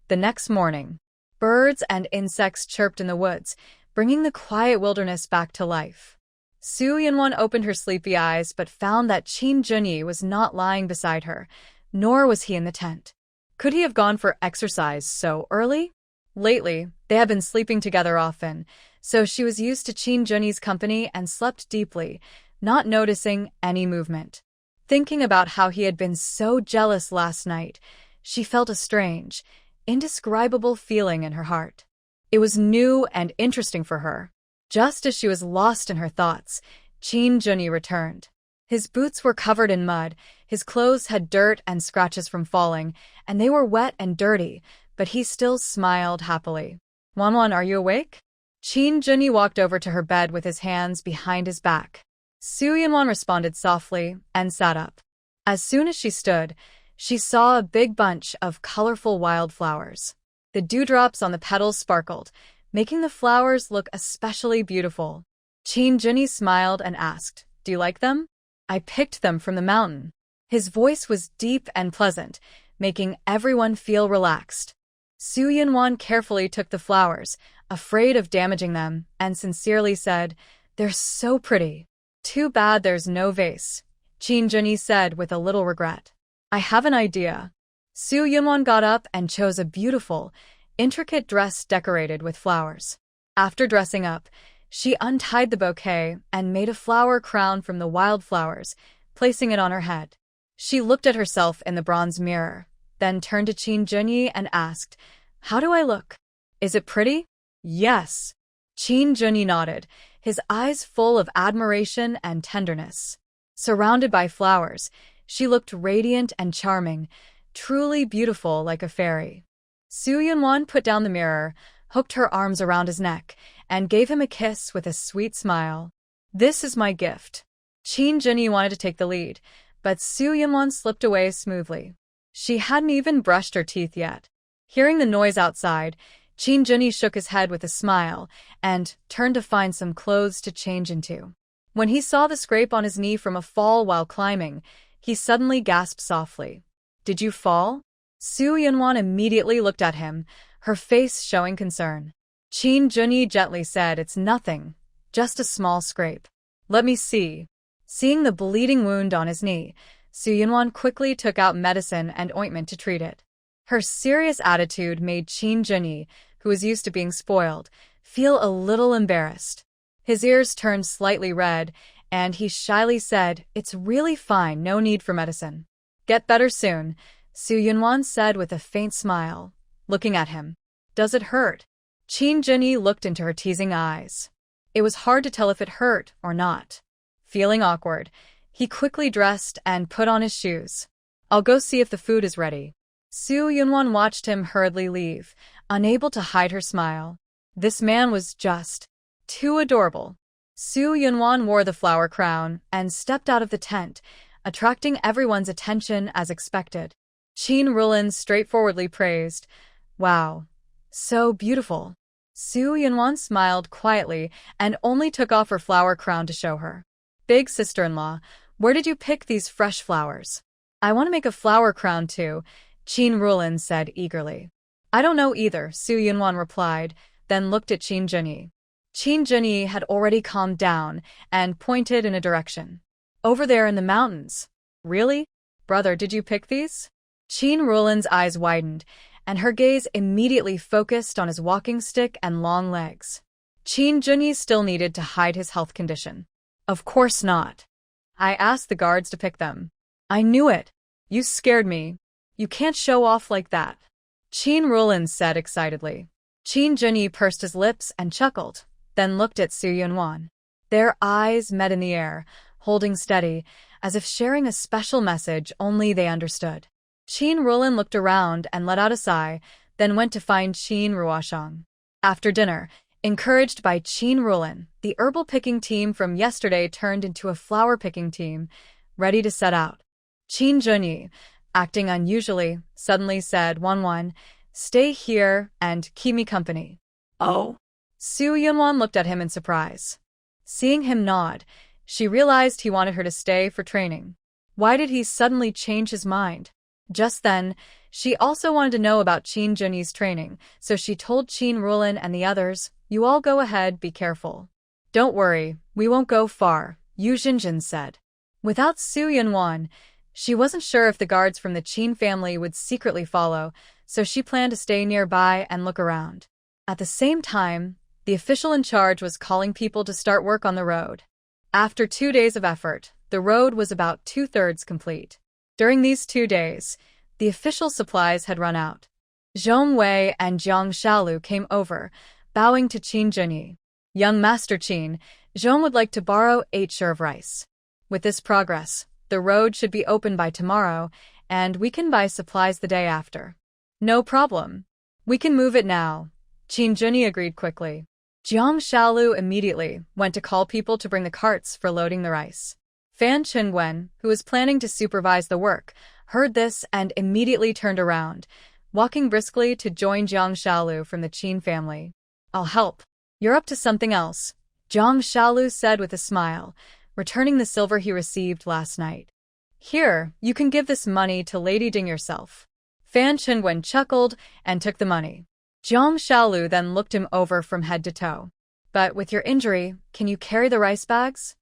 The next morning, birds and insects chirped in the woods, bringing the quiet wilderness back to life. Su Yunwan opened her sleepy eyes but found that Qin Junyi was not lying beside her, nor was he in the tent. Could he have gone for exercise so early? Lately, they had been sleeping together often, so she was used to Qin Junyi's company and slept deeply, not noticing any movement. Thinking about how he had been so jealous last night, she felt a strange, indescribable feeling in her heart. It was new and interesting for her. Just as she was lost in her thoughts, Qin Junyi returned. His boots were covered in mud, his clothes had dirt and scratches from falling, and they were wet and dirty, but he still smiled happily. Wanwan, are you awake? Qin Junyi walked over to her bed with his hands behind his back. Su Yunwan responded softly and sat up. As soon as she stood, she saw a big bunch of colorful wildflowers. The dewdrops on the petals sparkled, making the flowers look especially beautiful. Qin Junyi smiled and asked, Do you like them? I picked them from the mountain. His voice was deep and pleasant, making everyone feel relaxed. Su Yunwan carefully took the flowers, afraid of damaging them, and sincerely said, They're so pretty. Too bad there's no vase, Qin Junyi said with a little regret. I have an idea. Su Yunwan got up and chose a beautiful, intricate dress decorated with flowers. After dressing up, She untied the bouquet and made a flower crown from the wildflowers, placing it on her head. She looked at herself in the bronze mirror, then turned to Qin Junyi and asked, "How do I look? Is it pretty?" "Yes." Qin Junyi nodded, his eyes full of admiration and tenderness. Surrounded by flowers, she looked radiant and charming, truly beautiful like a fairy. Su Yunwan put down the mirror, hooked her arms around his neck, and gave him a kiss with a sweet smile. "This is my gift." Qin Junyi wanted to take the lead, but Su Yunwan slipped away smoothly. She hadn't even brushed her teeth yet. Hearing the noise outside, Qin Junyi shook his head with a smile and turned to find some clothes to change into. When he saw the scrape on his knee from a fall while climbing, he suddenly gasped softly. "Did you fall?" Su Yunwan immediately looked at him, her face showing concern. Qin Junyi gently said, "It's nothing, just a small scrape." "Let me see." Seeing the bleeding wound on his knee, Su Yunwan quickly took out medicine and ointment to treat it. Her serious attitude made Qin Junyi, who was used to being spoiled, feel a little embarrassed. His ears turned slightly red, and he shyly said, "It's really fine, no need for medicine." "Get better soon," Su Yunwan said with a faint smile, looking at him. "Does it hurt?" Qin Junyi looked into her teasing eyes. It was hard to tell if it hurt or not. Feeling awkward, he quickly dressed and put on his shoes. "I'll go see if the food is ready." Su Yunwan watched him hurriedly leave, unable to hide her smile. This man was just too adorable. Su Yunwan wore the flower crown and stepped out of the tent, attracting everyone's attention as expected. Qin Rulin straightforwardly praised, "Wow, so beautiful." Su Yunwan smiled quietly and only took off her flower crown to show her. "Big sister-in-law, where did you pick these fresh flowers?" "I want to make a flower crown too," Qin Rulin said eagerly. "I don't know either," Su Yunwan replied, then looked at Qin Junyi. Qin Junyi had already calmed down and pointed in a direction. "Over there in the mountains." "Really? Brother, did you pick these?" Qin Rulin's eyes widened, and her gaze immediately focused on his walking stick and long legs. Qin Junyi still needed to hide his health condition. "Of course not. I asked the guards to pick them." "I knew it. You scared me. You can't show off like that," Qin Rulin said excitedly. Qin Junyi pursed his lips and chuckled, then looked at Su Yunwan. Their eyes met in the air, holding steady, as if sharing a special message only they understood. Qin Rulin looked around and let out a sigh, then went to find Qin Ruoshang. After dinner, encouraged by Qin Rulin, the herbal-picking team from yesterday turned into a flower-picking team, ready to set out. Qin Junyi, acting unusually, suddenly said, "Wanwan, stay here and keep me company." "Oh?" Su Yunwan looked at him in surprise. Seeing him nod, she realized he wanted her to stay for training. Why did he suddenly change his mind? Just then, she also wanted to know about Qin Junyi's training, so she told Qin Rulin and the others, "You all go ahead, be careful." "Don't worry, we won't go far," Zhenzhen said. Without Su Yunwan, she wasn't sure if the guards from the Qin family would secretly follow, so she planned to stay nearby and look around. At the same time, the official in charge was calling people to start work on the road. After 2 days of effort, the road was about 2/3 complete. During these 2 days, the official supplies had run out. Zhong Wei and Jiang Shaolu came over, bowing to Qin Junyi. "Young Master Qin, Zhong would like to borrow 8 shur of rice. With this progress, the road should be open by tomorrow, and we can buy supplies the day after." "No problem. We can move it now," Qin Junyi agreed quickly. Jiang Shaolu immediately went to call people to bring the carts for loading the rice. Fan Qingwen, who was planning to supervise the work, heard this and immediately turned around, walking briskly to join Jiang Shaolu from the Qin family. "I'll help. You're up to something else," Jiang Shaolu said with a smile, returning the silver he received last night. "Here, you can give this money to Lady Ding yourself." Fan Qingwen chuckled and took the money. Jiang Shaolu then looked him over from head to toe. "But with your injury, can you carry the rice bags?"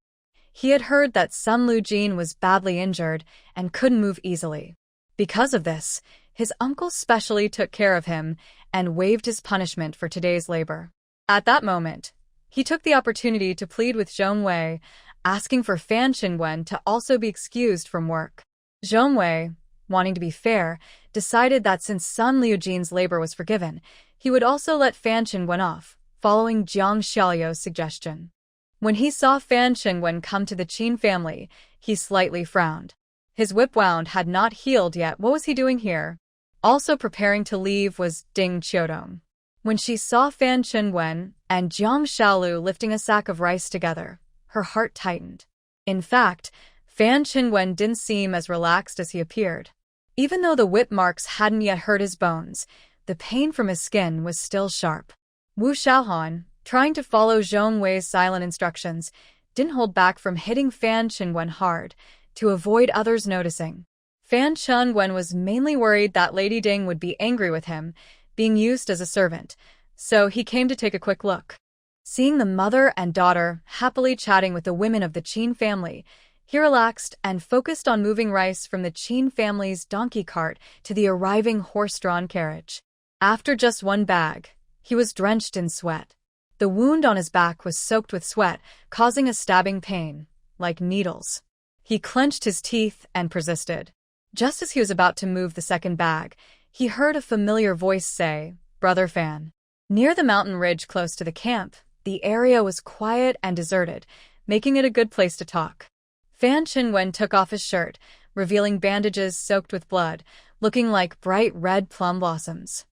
He had heard that Sun Lujin was badly injured and couldn't move easily. Because of this, his uncle specially took care of him and waived his punishment for today's labor. At that moment, He took the opportunity to plead with Zhong Wei, asking for Fan Qingwen to also be excused from work. Zhong Wei, wanting to be fair, decided that since Sun Liujin's labor was forgiven, he would also let Fan Qingwen off, following Jiang Xiaoyou's suggestion. When he saw Fan Qingwen come to the Qin family, he slightly frowned. His whip wound had not healed yet. What was he doing here? Also preparing to leave was Ding Qiudong. When she saw Fan Qingwen and Jiang Xiaolu lifting a sack of rice together, her heart tightened. In fact, Fan Qingwen didn't seem as relaxed as he appeared. Even though the whip marks hadn't yet hurt his bones, the pain from his skin was still sharp. Wu Xiaohan, trying to follow Zhong Wei's silent instructions, didn't hold back from hitting Fan Qingwen hard, to avoid others noticing. Fan Qingwen was mainly worried that Lady Ding would be angry with him, being used as a servant, so he came to take a quick look. Seeing the mother and daughter happily chatting with the women of the Qin family, he relaxed and focused on moving rice from the Qin family's donkey cart to the arriving horse-drawn carriage. After just one bag, he was drenched in sweat. The wound on his back was soaked with sweat, causing a stabbing pain, like needles. He clenched his teeth and persisted. Just as he was about to move the second bag, he heard a familiar voice say, "Brother Fan." Near the mountain ridge close to the camp, the area was quiet and deserted, making it a good place to talk. Fan Qingwen took off his shirt, revealing bandages soaked with blood, looking like bright red plum blossoms.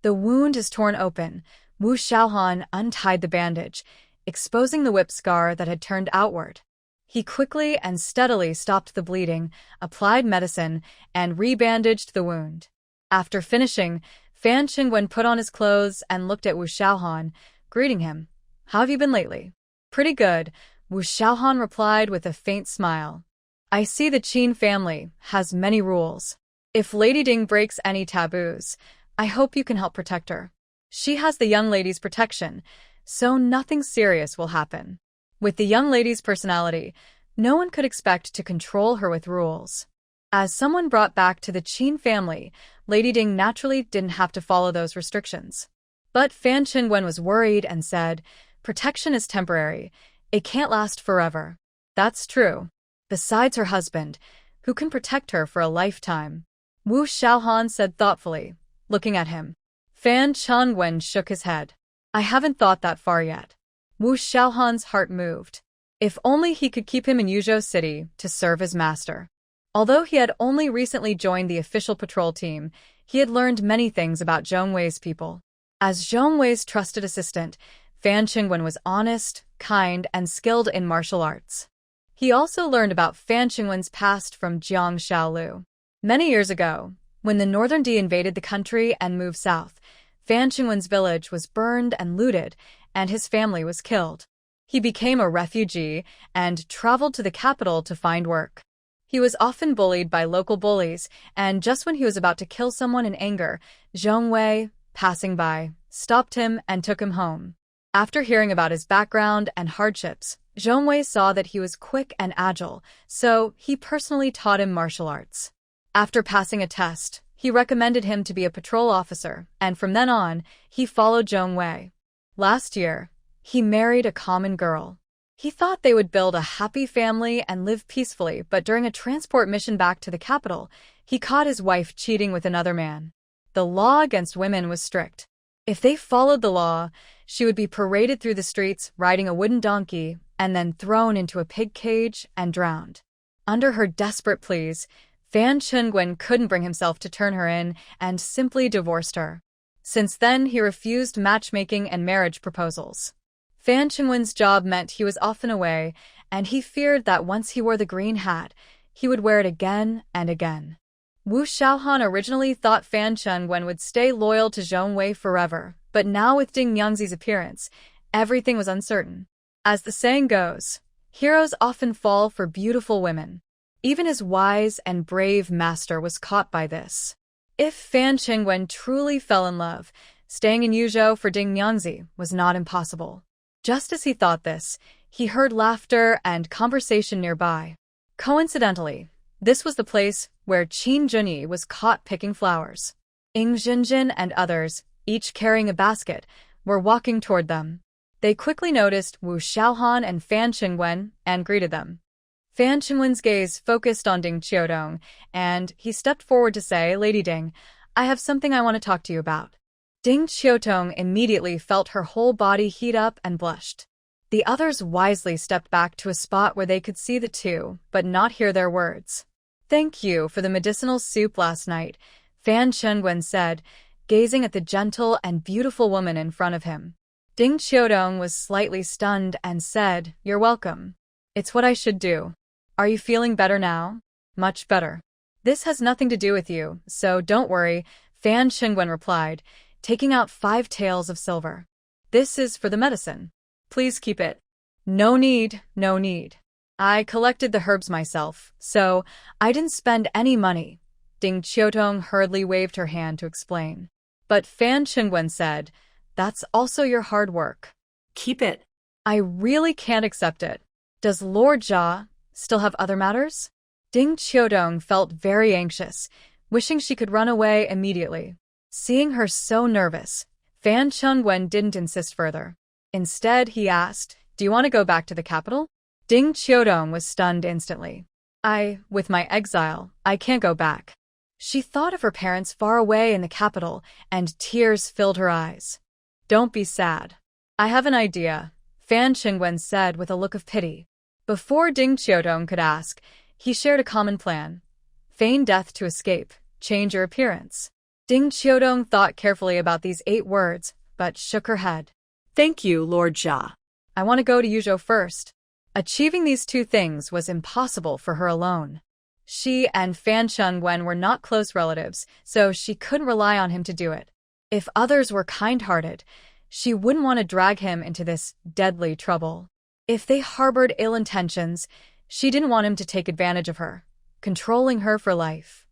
The wound is torn open. Wu Xiaohan untied the bandage, exposing the whip scar that had turned outward. He quickly and steadily stopped the bleeding, applied medicine, and rebandaged the wound. After finishing, Fan Qingwen put on his clothes and looked at Wu Xiaohan, greeting him. "How have you been lately?" "Pretty good," Wu Xiaohan replied with a faint smile. "I see the Qin family has many rules. If Lady Ding breaks any taboos, I hope you can help protect her. She has the young lady's protection, so nothing serious will happen. With the young lady's personality, no one could expect to control her with rules." As someone brought back to the Qin family, Lady Ding naturally didn't have to follow those restrictions. But Fan Qingwen was worried and said, "Protection is temporary. It can't last forever." "That's true. Besides her husband, who can protect her for a lifetime?" Wu Xiaohan said thoughtfully, looking at him. Fan Qingwen shook his head. "I haven't thought that far yet." Wu Xiaohan's heart moved. If only he could keep him in Yuzhou City to serve his master. Although he had only recently joined the official patrol team, he had learned many things about Zhong Wei's people. As Zhong Wei's trusted assistant, Fan Qingwen was honest, kind, and skilled in martial arts. He also learned about Fan Qingwen's past from Jiang Xiaolu. Many years ago, when the Northern D invaded the country and moved south, Fan Qingwen's village was burned and looted, and his family was killed. He became a refugee and traveled to the capital to find work. He was often bullied by local bullies, and just when he was about to kill someone in anger, Zhong Wei, passing by, stopped him and took him home. After hearing about his background and hardships, Zhong Wei saw that he was quick and agile, so he personally taught him martial arts. After passing a test, he recommended him to be a patrol officer, and from then on, he followed Zhong Wei. Last year, he married a common girl. He thought they would build a happy family and live peacefully, but during a transport mission back to the capital, he caught his wife cheating with another man. The law against women was strict. If they followed the law, she would be paraded through the streets riding a wooden donkey and then thrown into a pig cage and drowned. Under her desperate pleas, Fan Qingwen couldn't bring himself to turn her in and simply divorced her. Since then, he refused matchmaking and marriage proposals. Fan Qingwen's job meant he was often away, and he feared that once he wore the green hat, he would wear it again and again. Wu Xiaohan originally thought Fan Qingwen would stay loyal to Zhong Wei forever, but now with Ding Yangzi's appearance, everything was uncertain. As the saying goes, heroes often fall for beautiful women. Even his wise and brave master was caught by this. If Fan Qingwen truly fell in love, staying in Yuzhou for Ding Yangzi was not impossible. Just as he thought this, he heard laughter and conversation nearby. Coincidentally, this was the place where Qin Junyi was caught picking flowers. Zhenzhen and others, each carrying a basket, were walking toward them. They quickly noticed Wu Xiaohan and Fan Qingwen and greeted them. Fan Qingwen's gaze focused on Ding Qiudong, and he stepped forward to say, "Lady Ding, I have something I want to talk to you about." Ding Qiudong immediately felt her whole body heat up and blushed. The others wisely stepped back to a spot where they could see the two, but not hear their words. "Thank you for the medicinal soup last night," Fan Qingwen said, gazing at the gentle and beautiful woman in front of him. Ding Qiudong was slightly stunned and said, "You're welcome. It's what I should do. Are you feeling better now?" "Much better. This has nothing to do with you, so don't worry," Fan Qingwen replied, taking out 5 taels of silver. "This is for the medicine. Please keep it." "No need, no need. I collected the herbs myself, so I didn't spend any money." Ding Qiudong hurriedly waved her hand to explain. But Fan Qingwen said, "That's also your hard work. Keep it." "I really can't accept it. Does Lord Jia still have other matters?" Ding Qiudong felt very anxious, wishing she could run away immediately. Seeing her so nervous, Fan Qingwen didn't insist further. Instead, he asked, "Do you want to go back to the capital?" Ding Qiudong was stunned instantly. With my exile, I can't go back." She thought of her parents far away in the capital, and tears filled her eyes. "Don't be sad. I have an idea," Fan Qingwen said with a look of pity. Before Ding Qiudong could ask, he shared a common plan. Feign death to escape, change your appearance. Ding Qiudong thought carefully about these 8 words, but shook her head. "Thank you, Lord Jia. I want to go to Yuzhou first." Achieving these 2 things was impossible for her alone. She and Fan Qingwen were not close relatives, so she couldn't rely on him to do it. If others were kind-hearted, she wouldn't want to drag him into this deadly trouble. If they harbored ill intentions, she didn't want him to take advantage of her, controlling her for life.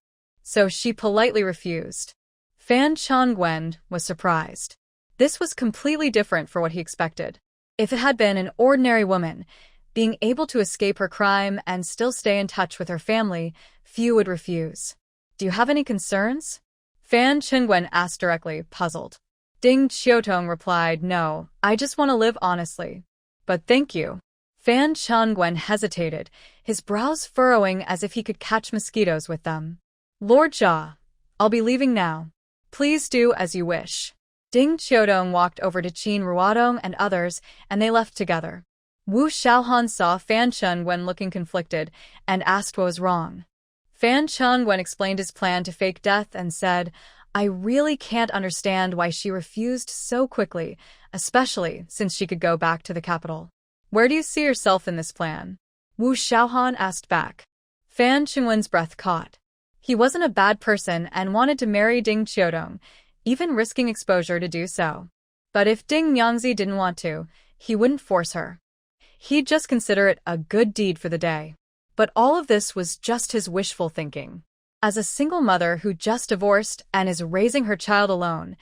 So she politely refused. Fan Qingwen was surprised. This was completely different for what he expected. If it had been an ordinary woman, being able to escape her crime and still stay in touch with her family, few would refuse. "Do you have any concerns?" Fan Qingwen asked directly, puzzled. Ding Qiudong replied, "No, I just want to live honestly." "But thank you." Fan Qingwen hesitated, his brows furrowing as if he could catch mosquitoes with them. "Lord Jia, I'll be leaving now. Please do as you wish." Ding Qiudong walked over to Qin Ruodong and others, and they left together. Wu Xiaohan saw Fan Qingwen looking conflicted and asked what was wrong. Fan Qingwen explained his plan to fake death and said, "I really can't understand why she refused so quickly, especially since she could go back to the capital. Where do you see yourself in this plan?" Wu Xiaohan asked back. Fan Qingwen's breath caught. He wasn't a bad person and wanted to marry Ding Qiudong, even risking exposure to do so. But if Ding Nyangzi didn't want to, he wouldn't force her. He'd just consider it a good deed for the day. But all of this was just his wishful thinking. As a single mother who just divorced and is raising her child alone,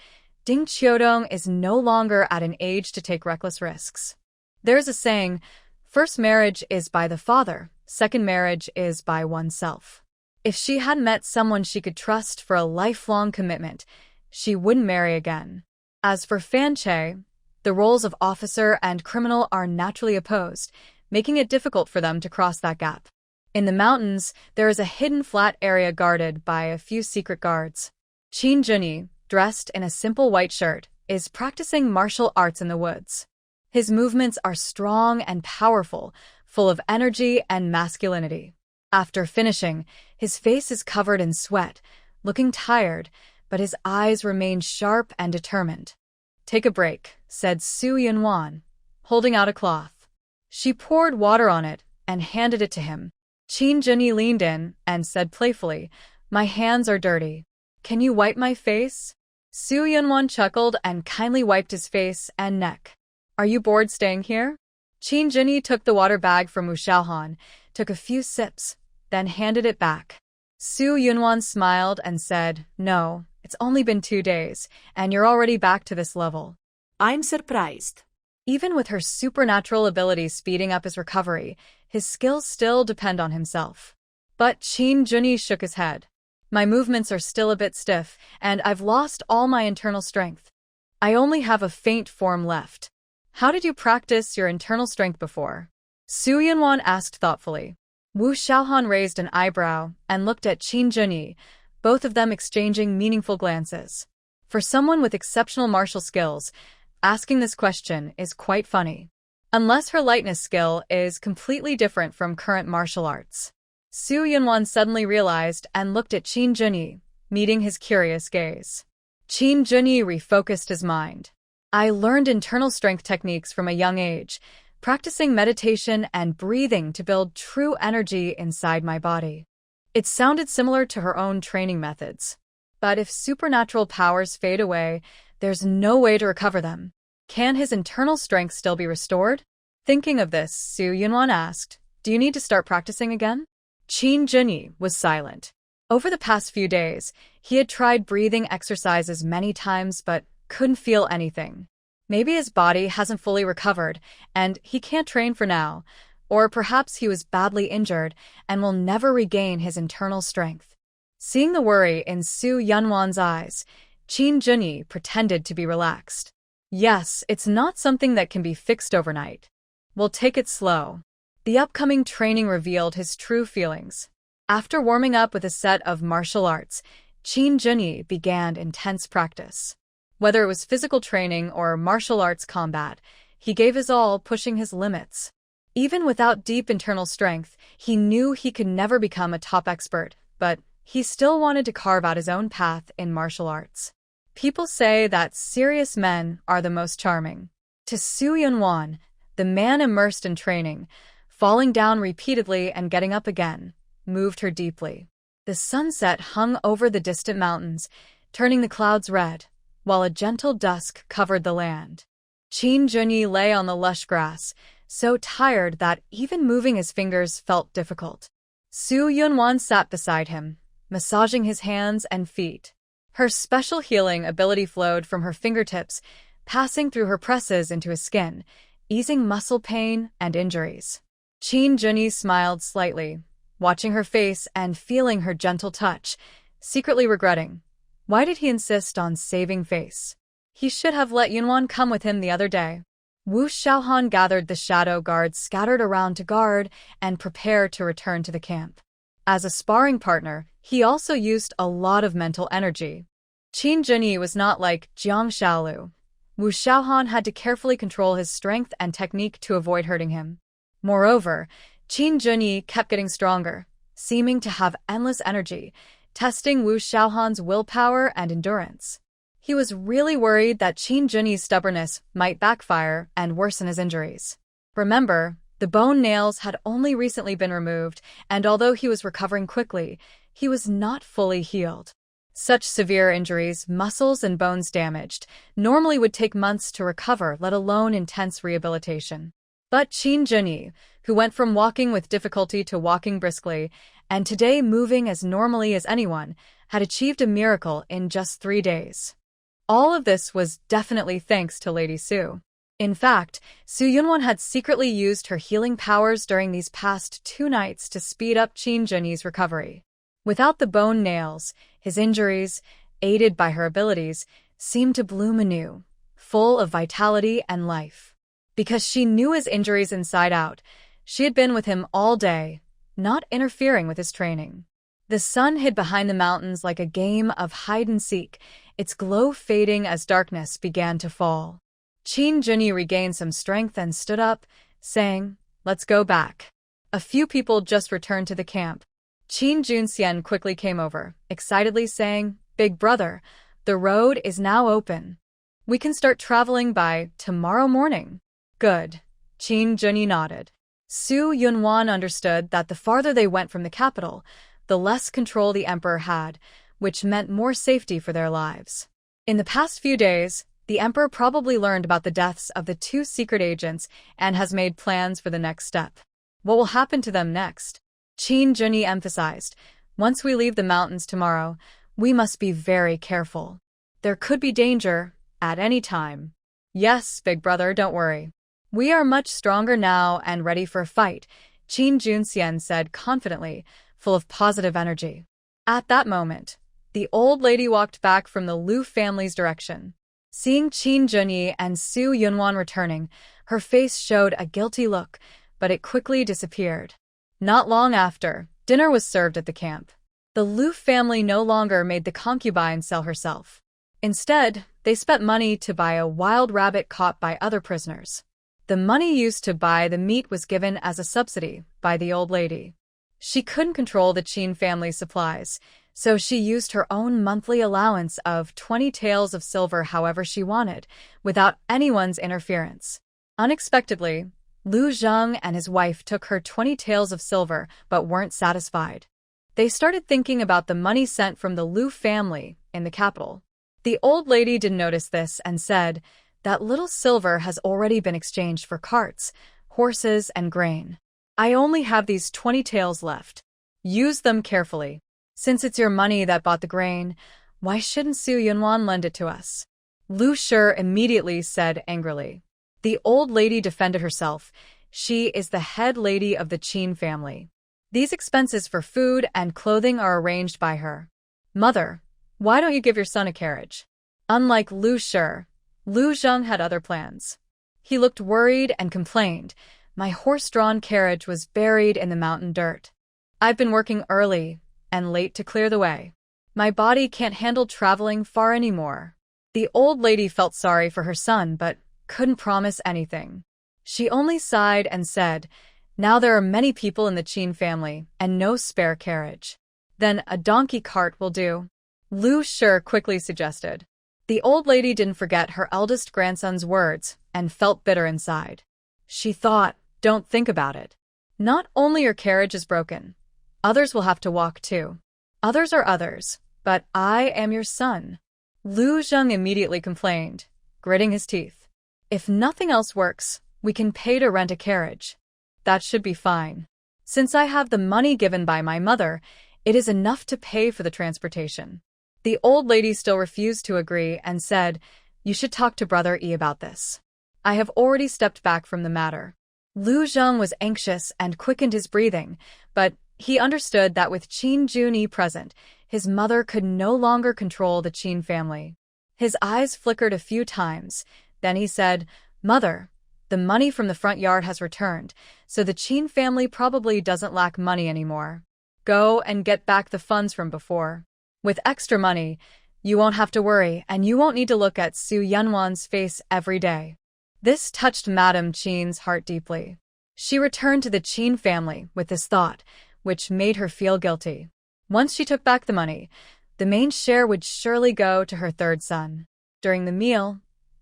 Ding Qiudong is no longer at an age to take reckless risks. There's a saying, first marriage is by the father, second marriage is by oneself. If she had met someone she could trust for a lifelong commitment, she wouldn't marry again. As for Fan Che, the roles of officer and criminal are naturally opposed, making it difficult for them to cross that gap. In the mountains, there is a hidden flat area guarded by a few secret guards. Qin Junyi, dressed in a simple white shirt, is practicing martial arts in the woods. His movements are strong and powerful, full of energy and masculinity. After finishing, his face is covered in sweat, looking tired, but his eyes remain sharp and determined. "Take a break," said Su Yunwan, holding out a cloth. She poured water on it and handed it to him. Qin Junyi leaned in and said playfully, "My hands are dirty. Can you wipe my face?" Su Yunwan chuckled and kindly wiped his face and neck. "Are you bored staying here?" Qin Junyi took the water bag from Wu Xiaohan, took a few sips, then handed it back. Su Yunwan smiled and said, "No, it's only been 2 days, and you're already back to this level." "I'm surprised." Even with her supernatural abilities speeding up his recovery, his skills still depend on himself. But Qin Junyi shook his head. "My movements are still a bit stiff, and I've lost all my internal strength. I only have a faint form left." How did you practice your internal strength before? Su Yunwan asked thoughtfully. Wu Xiaohan raised an eyebrow and looked at Qin Junyi, both of them exchanging meaningful glances. For someone with exceptional martial skills, asking this question is quite funny. Unless her lightness skill is completely different from current martial arts. Su Yunwan suddenly realized and looked at Qin Junyi, meeting his curious gaze. Qin Junyi refocused his mind. I learned internal strength techniques from a young age, practicing meditation and breathing to build true energy inside my body. It sounded similar to her own training methods. But if supernatural powers fade away, there's no way to recover them. Can his internal strength still be restored? Thinking of this, Su Yunwan asked, do you need to start practicing again? Qin Junyi was silent. Over the past few days, he had tried breathing exercises many times but couldn't feel anything. Maybe his body hasn't fully recovered, and he can't train for now. Or perhaps he was badly injured and will never regain his internal strength. Seeing the worry in Su Yunwan's eyes, Qin Junyi pretended to be relaxed. Yes, it's not something that can be fixed overnight. We'll take it slow. The upcoming training revealed his true feelings. After warming up with a set of martial arts, Qin Junyi began intense practice. Whether it was physical training or martial arts combat, he gave his all, pushing his limits. Even without deep internal strength, he knew he could never become a top expert, but he still wanted to carve out his own path in martial arts. People say that serious men are the most charming. To Su Yunwan, the man immersed in training, falling down repeatedly and getting up again, moved her deeply. The sunset hung over the distant mountains, turning the clouds red, while a gentle dusk covered the land. Qin Junyi lay on the lush grass, so tired that even moving his fingers felt difficult. Su Yunwan sat beside him, massaging his hands and feet. Her special healing ability flowed from her fingertips, passing through her presses into his skin, easing muscle pain and injuries. Qin Junyi smiled slightly, watching her face and feeling her gentle touch, secretly regretting. Why did he insist on saving face? He should have let Yunwan come with him the other day. Wu Xiaohan gathered the shadow guards scattered around to guard and prepare to return to the camp. As a sparring partner, he also used a lot of mental energy. Qin Junyi was not like Jiang Xiaolu. Wu Xiaohan had to carefully control his strength and technique to avoid hurting him. Moreover, Qin Junyi kept getting stronger, seeming to have endless energy, testing Wu Xiaohan's willpower and endurance. He was really worried that Qin Junyi's stubbornness might backfire and worsen his injuries. Remember, the bone nails had only recently been removed, and although he was recovering quickly, he was not fully healed. Such severe injuries, muscles and bones damaged, normally would take months to recover, let alone intense rehabilitation. But Qin Junyi, who went from walking with difficulty to walking briskly, and today moving as normally as anyone, had achieved a miracle in just 3 days. All of this was definitely thanks to Lady Su. In fact, Su Yunwan had secretly used her healing powers during these past 2 nights to speed up Qin Junyi's recovery. Without the bone nails, his injuries, aided by her abilities, seemed to bloom anew, full of vitality and life. Because she knew his injuries inside out, she had been with him all day, not interfering with his training. The sun hid behind the mountains like a game of hide-and-seek, its glow fading as darkness began to fall. Qin Junyi regained some strength and stood up, saying, "Let's go back." A few people just returned to the camp. Qin Junxian quickly came over, excitedly saying, "Big brother, the road is now open. We can start traveling by tomorrow morning." Good. Qin Junyi nodded. Su Yunwan understood that the farther they went from the capital, the less control the emperor had, which meant more safety for their lives. In the past few days, the emperor probably learned about the deaths of the 2 secret agents and has made plans for the next step. What will happen to them next? Qin Junyi emphasized, "Once we leave the mountains tomorrow, we must be very careful. There could be danger at any time." "Yes, big brother, don't worry. We are much stronger now and ready for a fight," Qin Junxian said confidently, full of positive energy. At that moment, the old lady walked back from the Liu family's direction. Seeing Qin Junyi and Su Yunwan returning, her face showed a guilty look, but it quickly disappeared. Not long after, dinner was served at the camp. The Lu family no longer made the concubine sell herself. Instead, they spent money to buy a wild rabbit caught by other prisoners. The money used to buy the meat was given as a subsidy by the old lady. She couldn't control the Qin family's supplies, so she used her own monthly allowance of 20 taels of silver however she wanted, without anyone's interference. Unexpectedly, Lu Zheng and his wife took her 20 taels of silver but weren't satisfied. They started thinking about the money sent from the Lu family in the capital. The old lady didn't notice this and said, "That little silver has already been exchanged for carts, horses, and grain. I only have these 20 taels left. Use them carefully. Since it's your money that bought the grain, why shouldn't Su Yunwan lend it to us?" Lu Shi immediately said angrily. The old lady defended herself. She is the head lady of the Qin family. These expenses for food and clothing are arranged by her. "Mother, why don't you give your son a carriage?" Unlike Lu Shi, Lu Zheng had other plans. He looked worried and complained, "My horse-drawn carriage was buried in the mountain dirt. I've been working early and late to clear the way. My body can't handle traveling far anymore." The old lady felt sorry for her son but couldn't promise anything. She only sighed and said, "Now there are many people in the Qin family and no spare carriage. Then a donkey cart will do," Lu Shi quickly suggested. The old lady didn't forget her eldest grandson's words and felt bitter inside. She thought, "Don't think about it. Not only your carriage is broken, others will have to walk too. Others are others, but I am your son." Lu Zheng immediately complained, gritting his teeth. "If nothing else works, we can pay to rent a carriage. That should be fine. Since I have the money given by my mother, it is enough to pay for the transportation." The old lady still refused to agree and said, "You should talk to Brother Yi about this. I have already stepped back from the matter." Lu Zheng was anxious and quickened his breathing, but he understood that with Qin Junyi present, his mother could no longer control the Qin family. His eyes flickered a few times, then he said, "Mother, the money from the front yard has returned, so the Qin family probably doesn't lack money anymore. Go and get back the funds from before. With extra money, you won't have to worry and you won't need to look at Su Yunwan's face every day." This touched Madame Qin's heart deeply. She returned to the Qin family with this thought, which made her feel guilty. Once she took back the money, the main share would surely go to her third son. During the meal,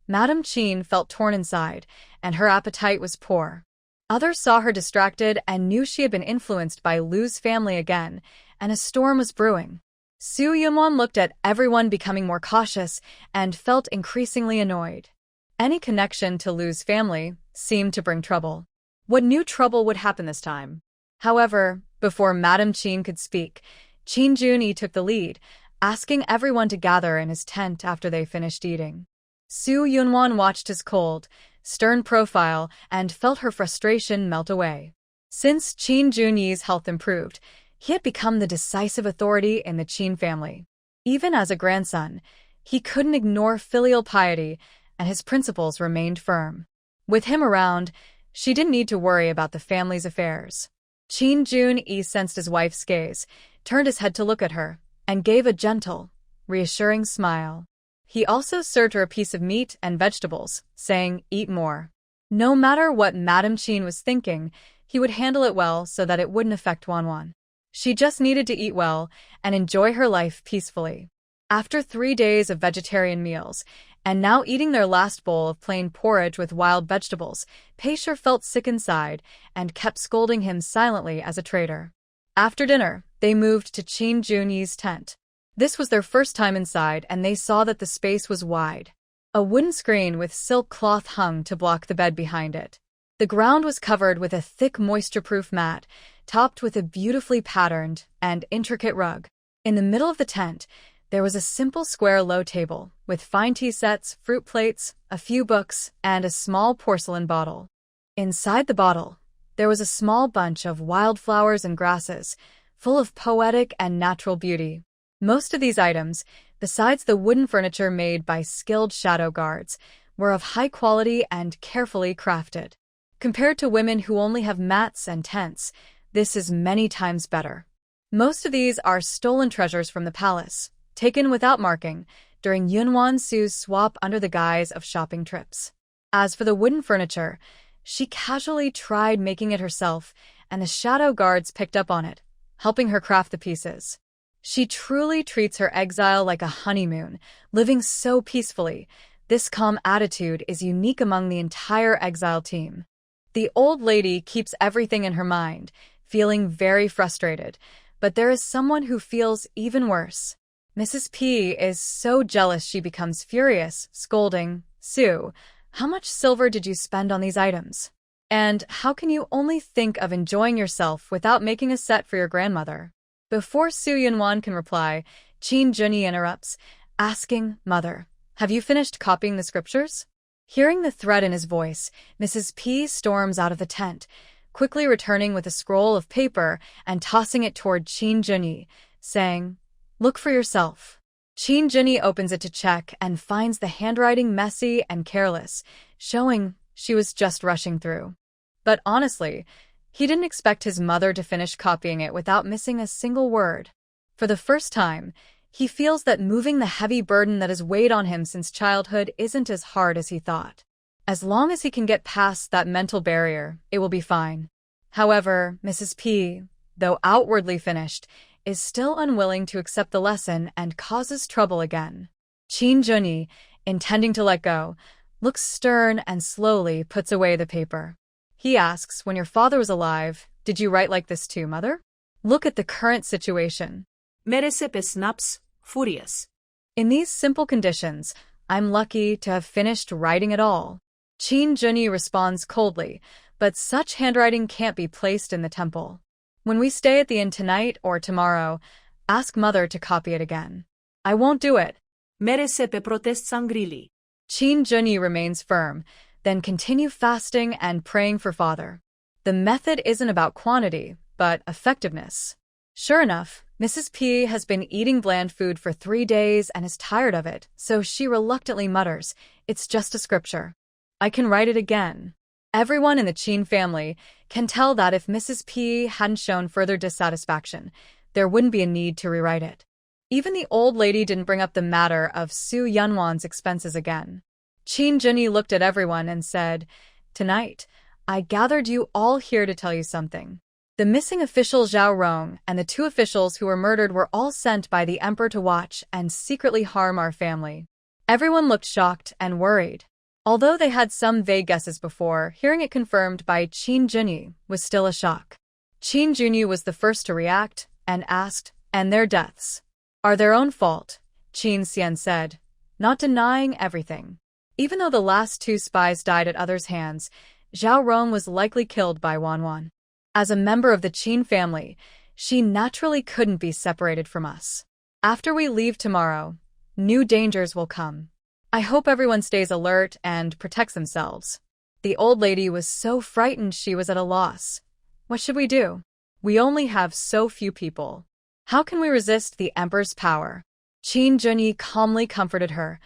Madame Qin felt torn inside, and her appetite was poor. Others saw her distracted and knew she had been influenced by Lu's family again, and a storm was brewing. Su Yunwan looked at everyone becoming more cautious and felt increasingly annoyed. Any connection to Lu's family seemed to bring trouble. What new trouble would happen this time? However, before Madame Qin could speak, Qin Junyi took the lead, asking everyone to gather in his tent after they finished eating. Su Yunwan watched his cold, stern profile and felt her frustration melt away. Since Qin Junyi's health improved, he had become the decisive authority in the Qin family. Even as a grandson, he couldn't ignore filial piety, and his principles remained firm. With him around, she didn't need to worry about the family's affairs. Qin Junyi sensed his wife's gaze, turned his head to look at her, and gave a gentle, reassuring smile. He also served her a piece of meat and vegetables, saying, "Eat more." No matter what Madame Qin was thinking, he would handle it well so that it wouldn't affect Wanwan. She just needed to eat well and enjoy her life peacefully. After 3 days of vegetarian meals, and now eating their last bowl of plain porridge with wild vegetables, Paisher felt sick inside and kept scolding him silently as a traitor. After dinner, they moved to Qin Junyi's tent. This was their first time inside and they saw that the space was wide. A wooden screen with silk cloth hung to block the bed behind it. The ground was covered with a thick moisture-proof mat, topped with a beautifully patterned and intricate rug. In the middle of the tent, there was a simple square low table, with fine tea sets, fruit plates, a few books, and a small porcelain bottle. Inside the bottle, there was a small bunch of wildflowers and grasses, full of poetic and natural beauty. Most of these items, Besides, the wooden furniture made by skilled shadow guards were of high quality and carefully crafted. Compared to women who only have mats and tents, this is many times better. Most of these are stolen treasures from the palace, taken without marking, during Yunwan Su's swap under the guise of shopping trips. As for the wooden furniture, she casually tried making it herself, and the shadow guards picked up on it, helping her craft the pieces. She truly treats her exile like a honeymoon, living so peacefully. This calm attitude is unique among the entire exile team. The old lady keeps everything in her mind, feeling very frustrated, but there is someone who feels even worse. Mrs. P is so jealous she becomes furious, scolding, "Sue, how much silver did you spend on these items? And how can you only think of enjoying yourself without making a set for your grandmother?" Before Su Yunwan can reply, Qin Junyi interrupts, asking, "Mother, have you finished copying the scriptures?" Hearing the threat in his voice, Mrs. P storms out of the tent, quickly returning with a scroll of paper and tossing it toward Qin Junyi, saying, "Look for yourself." Qin Junyi opens it to check and finds the handwriting messy and careless, showing she was just rushing through. But honestly, he didn't expect his mother to finish copying it without missing a single word. For the first time, he feels that moving the heavy burden that has weighed on him since childhood isn't as hard as he thought. As long as he can get past that mental barrier, it will be fine. However, Mrs. P, though outwardly finished, is still unwilling to accept the lesson and causes trouble again. Qin Junyi, intending to let go, looks stern and slowly puts away the paper. He asks, "When your father was alive, did you write like this too, mother? Look at the current situation." Merece snaps, furious. In these simple conditions, I'm lucky to have finished writing it all. Qin Junyi responds coldly, but such handwriting can't be placed in the temple. When we stay at the inn tonight or tomorrow, ask mother to copy it again. I won't do it. Merece protest sangrili. Qin Junyi remains firm, then continue fasting and praying for father. The method isn't about quantity, but effectiveness. Sure enough, Mrs. P has been eating bland food for 3 days and is tired of it, so she reluctantly mutters, "It's just a scripture. I can write it again." Everyone in the Qin family can tell that if Mrs. P hadn't shown further dissatisfaction, there wouldn't be a need to rewrite it. Even the old lady didn't bring up the matter of Su Yunwan's expenses again. Qin Junyi looked at everyone and said, "Tonight, I gathered you all here to tell you something. The missing official Zhao Rong and the 2 officials who were murdered were all sent by the emperor to watch and secretly harm our family." Everyone looked shocked and worried. Although they had some vague guesses before, hearing it confirmed by Qin Junyi was still a shock. Qin Junyi was the first to react and asked, "And their deaths are their own fault?" Qin Xian said, not denying everything. Even though the last 2 spies died at others' hands, Zhao Rong was likely killed by Wanwan. As a member of the Qin family, she naturally couldn't be separated from us. After we leave tomorrow, new dangers will come. I hope everyone stays alert and protects themselves. The old lady was so frightened she was at a loss. What should we do? We only have so few people. How can we resist the emperor's power? Qin Junyi calmly comforted her.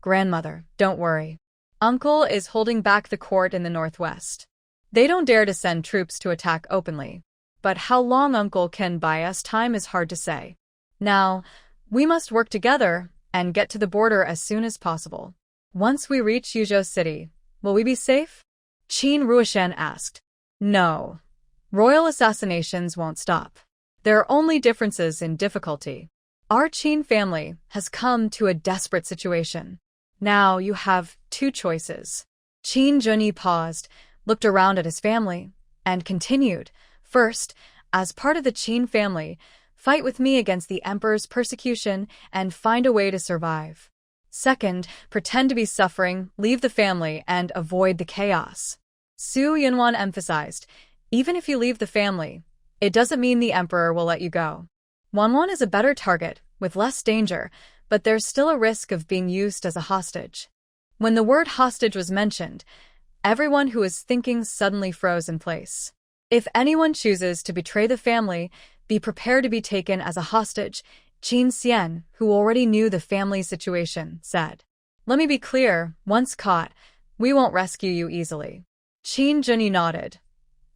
"Grandmother, don't worry. Uncle is holding back the court in the northwest. They don't dare to send troops to attack openly. But how long Uncle can buy us time is hard to say. Now, we must work together and get to the border as soon as possible. Once we reach Yuzhou City, will we be safe?" Qin Ruoshan asked. "No. Royal assassinations won't stop. There are only differences in difficulty. Our Qin family has come to a desperate situation. Now you have 2 choices." Qin Junyi paused, looked around at his family, and continued, "First, as part of the Qin family, fight with me against the emperor's persecution and find a way to survive. Second, pretend to be suffering, leave the family, and avoid the chaos." Su Yunwan emphasized, "Even if you leave the family, it doesn't mean the emperor will let you go. Wanwan is a better target, with less danger, but there's still a risk of being used as a hostage." When the word hostage was mentioned, everyone who was thinking suddenly froze in place. If anyone chooses to betray the family, be prepared to be taken as a hostage, Qin Xian, who already knew the family's situation, said. Let me be clear, once caught, we won't rescue you easily. Qin Junyi nodded.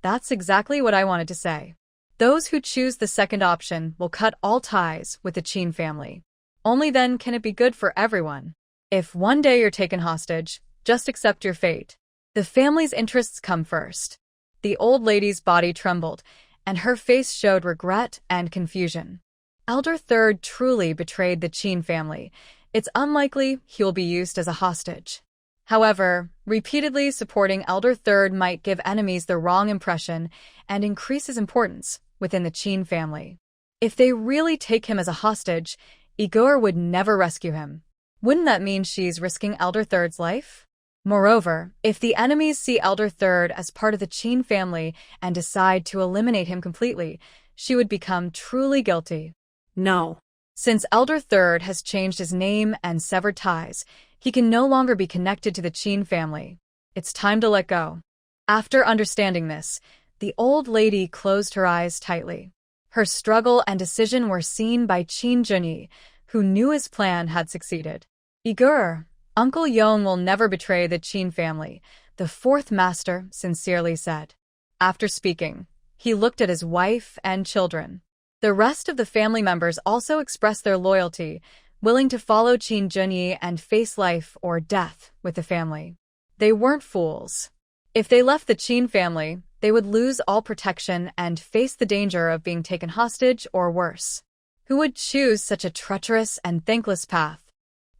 That's exactly what I wanted to say. Those who choose the second option will cut all ties with the Qin family. Only then can it be good for everyone. If one day you're taken hostage, just accept your fate. The family's interests come first. The old lady's body trembled, and her face showed regret and confusion. Elder Third truly betrayed the Qin family. It's unlikely he will be used as a hostage. However, repeatedly supporting Elder Third might give enemies the wrong impression and increase his importance within the Qin family. If they really take him as a hostage, Igor would never rescue him. Wouldn't that mean she's risking Elder Third's life? Moreover, if the enemies see Elder Third as part of the Qin family and decide to eliminate him completely, she would become truly guilty. No. Since Elder Third has changed his name and severed ties, he can no longer be connected to the Qin family. It's time to let go. After understanding this, the old lady closed her eyes tightly. Her struggle and decision were seen by Qin Junyi, who knew his plan had succeeded. Igor, Uncle Yong will never betray the Qin family, the fourth master sincerely said. After speaking, he looked at his wife and children. The rest of the family members also expressed their loyalty, willing to follow Qin Junyi and face life or death with the family. They weren't fools. If they left the Qin family, they would lose all protection and face the danger of being taken hostage or worse. Who would choose such a treacherous and thankless path?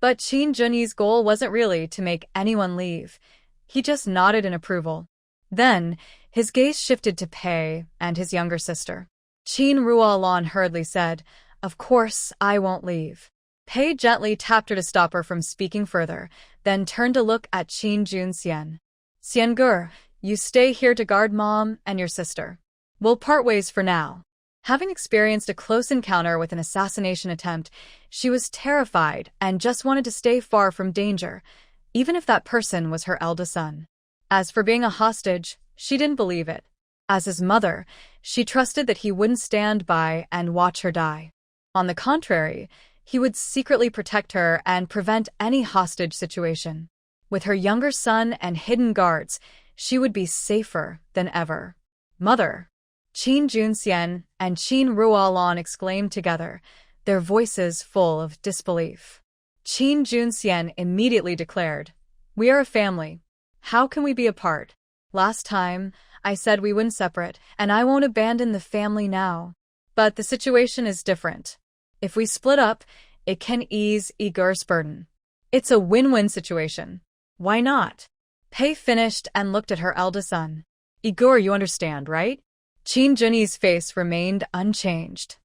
But Qin Junyi's goal wasn't really to make anyone leave. He just nodded in approval. Then, his gaze shifted to Pei and his younger sister. Qin Ruolan hurriedly said, Of course, I won't leave. Pei gently tapped her to stop her from speaking further, then turned to look at Qin Jun Xian. Xiangur, you stay here to guard Mom and your sister. We'll part ways for now. Having experienced a close encounter with an assassination attempt, she was terrified and just wanted to stay far from danger, even if that person was her eldest son. As for being a hostage, she didn't believe it. As his mother, she trusted that he wouldn't stand by and watch her die. On the contrary, he would secretly protect her and prevent any hostage situation. With her younger son and hidden guards, she would be safer than ever. Mother! Qin Junxian and Qin Ruolan exclaimed together, their voices full of disbelief. Qin Junxian immediately declared, We are a family. How can we be apart? Last time, I said we wouldn't separate, and I won't abandon the family now. But the situation is different. If we split up, it can ease Igor's burden. It's a win-win situation. Why not? Pei finished and looked at her eldest son. Igor, you understand, right? Qin Junyi's face remained unchanged.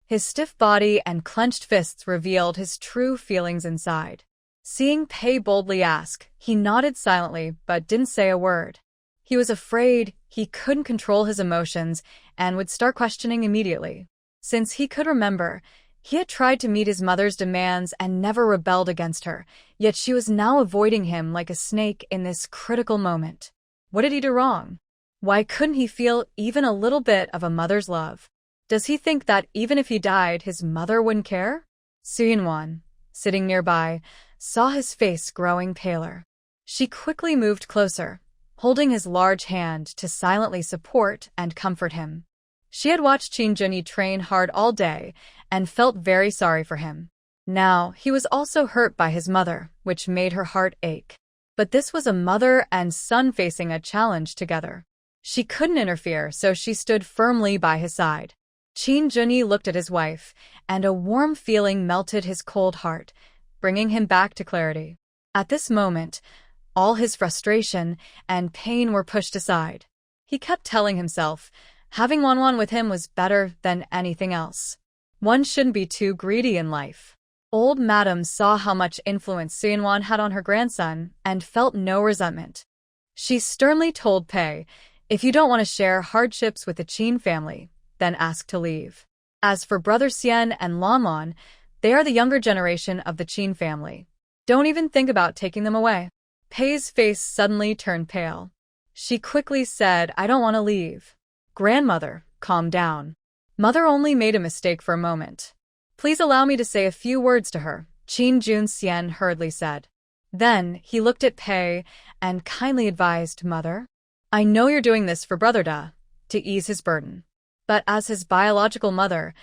His stiff body and clenched fists revealed his true feelings inside. Seeing Pei boldly ask, he nodded silently but didn't say a word. He was afraid he couldn't control his emotions and would start questioning immediately. Since he could remember, he had tried to meet his mother's demands and never rebelled against her, yet she was now avoiding him like a snake in this critical moment. What did he do wrong? Why couldn't he feel even a little bit of a mother's love? Does he think that even if he died, his mother wouldn't care? Suyinwan, sitting nearby, saw his face growing paler. She quickly moved closer, holding his large hand to silently support and comfort him. She had watched Qin Junyi train hard all day and felt very sorry for him. Now, he was also hurt by his mother, which made her heart ache. But this was a mother and son facing a challenge together. She couldn't interfere, so she stood firmly by his side. Qin Junyi looked at his wife, and a warm feeling melted his cold heart, bringing him back to clarity. At this moment, all his frustration and pain were pushed aside. He kept telling himself, having Wanwan with him was better than anything else. One shouldn't be too greedy in life. Old Madam saw how much influence Suyinwan had on her grandson and felt no resentment. She sternly told Pei, if you don't want to share hardships with the Qin family, then ask to leave. As for Brother Xian and Lanlan, they are the younger generation of the Qin family. Don't even think about taking them away. Pei's face suddenly turned pale. She quickly said, I don't want to leave. Grandmother, calm down. Mother only made a mistake for a moment. Please allow me to say a few words to her, Qin Junxian hurriedly said. Then he looked at Pei and kindly advised, Mother, I know you're doing this for Brother Da, to ease his burden. But as his biological mother,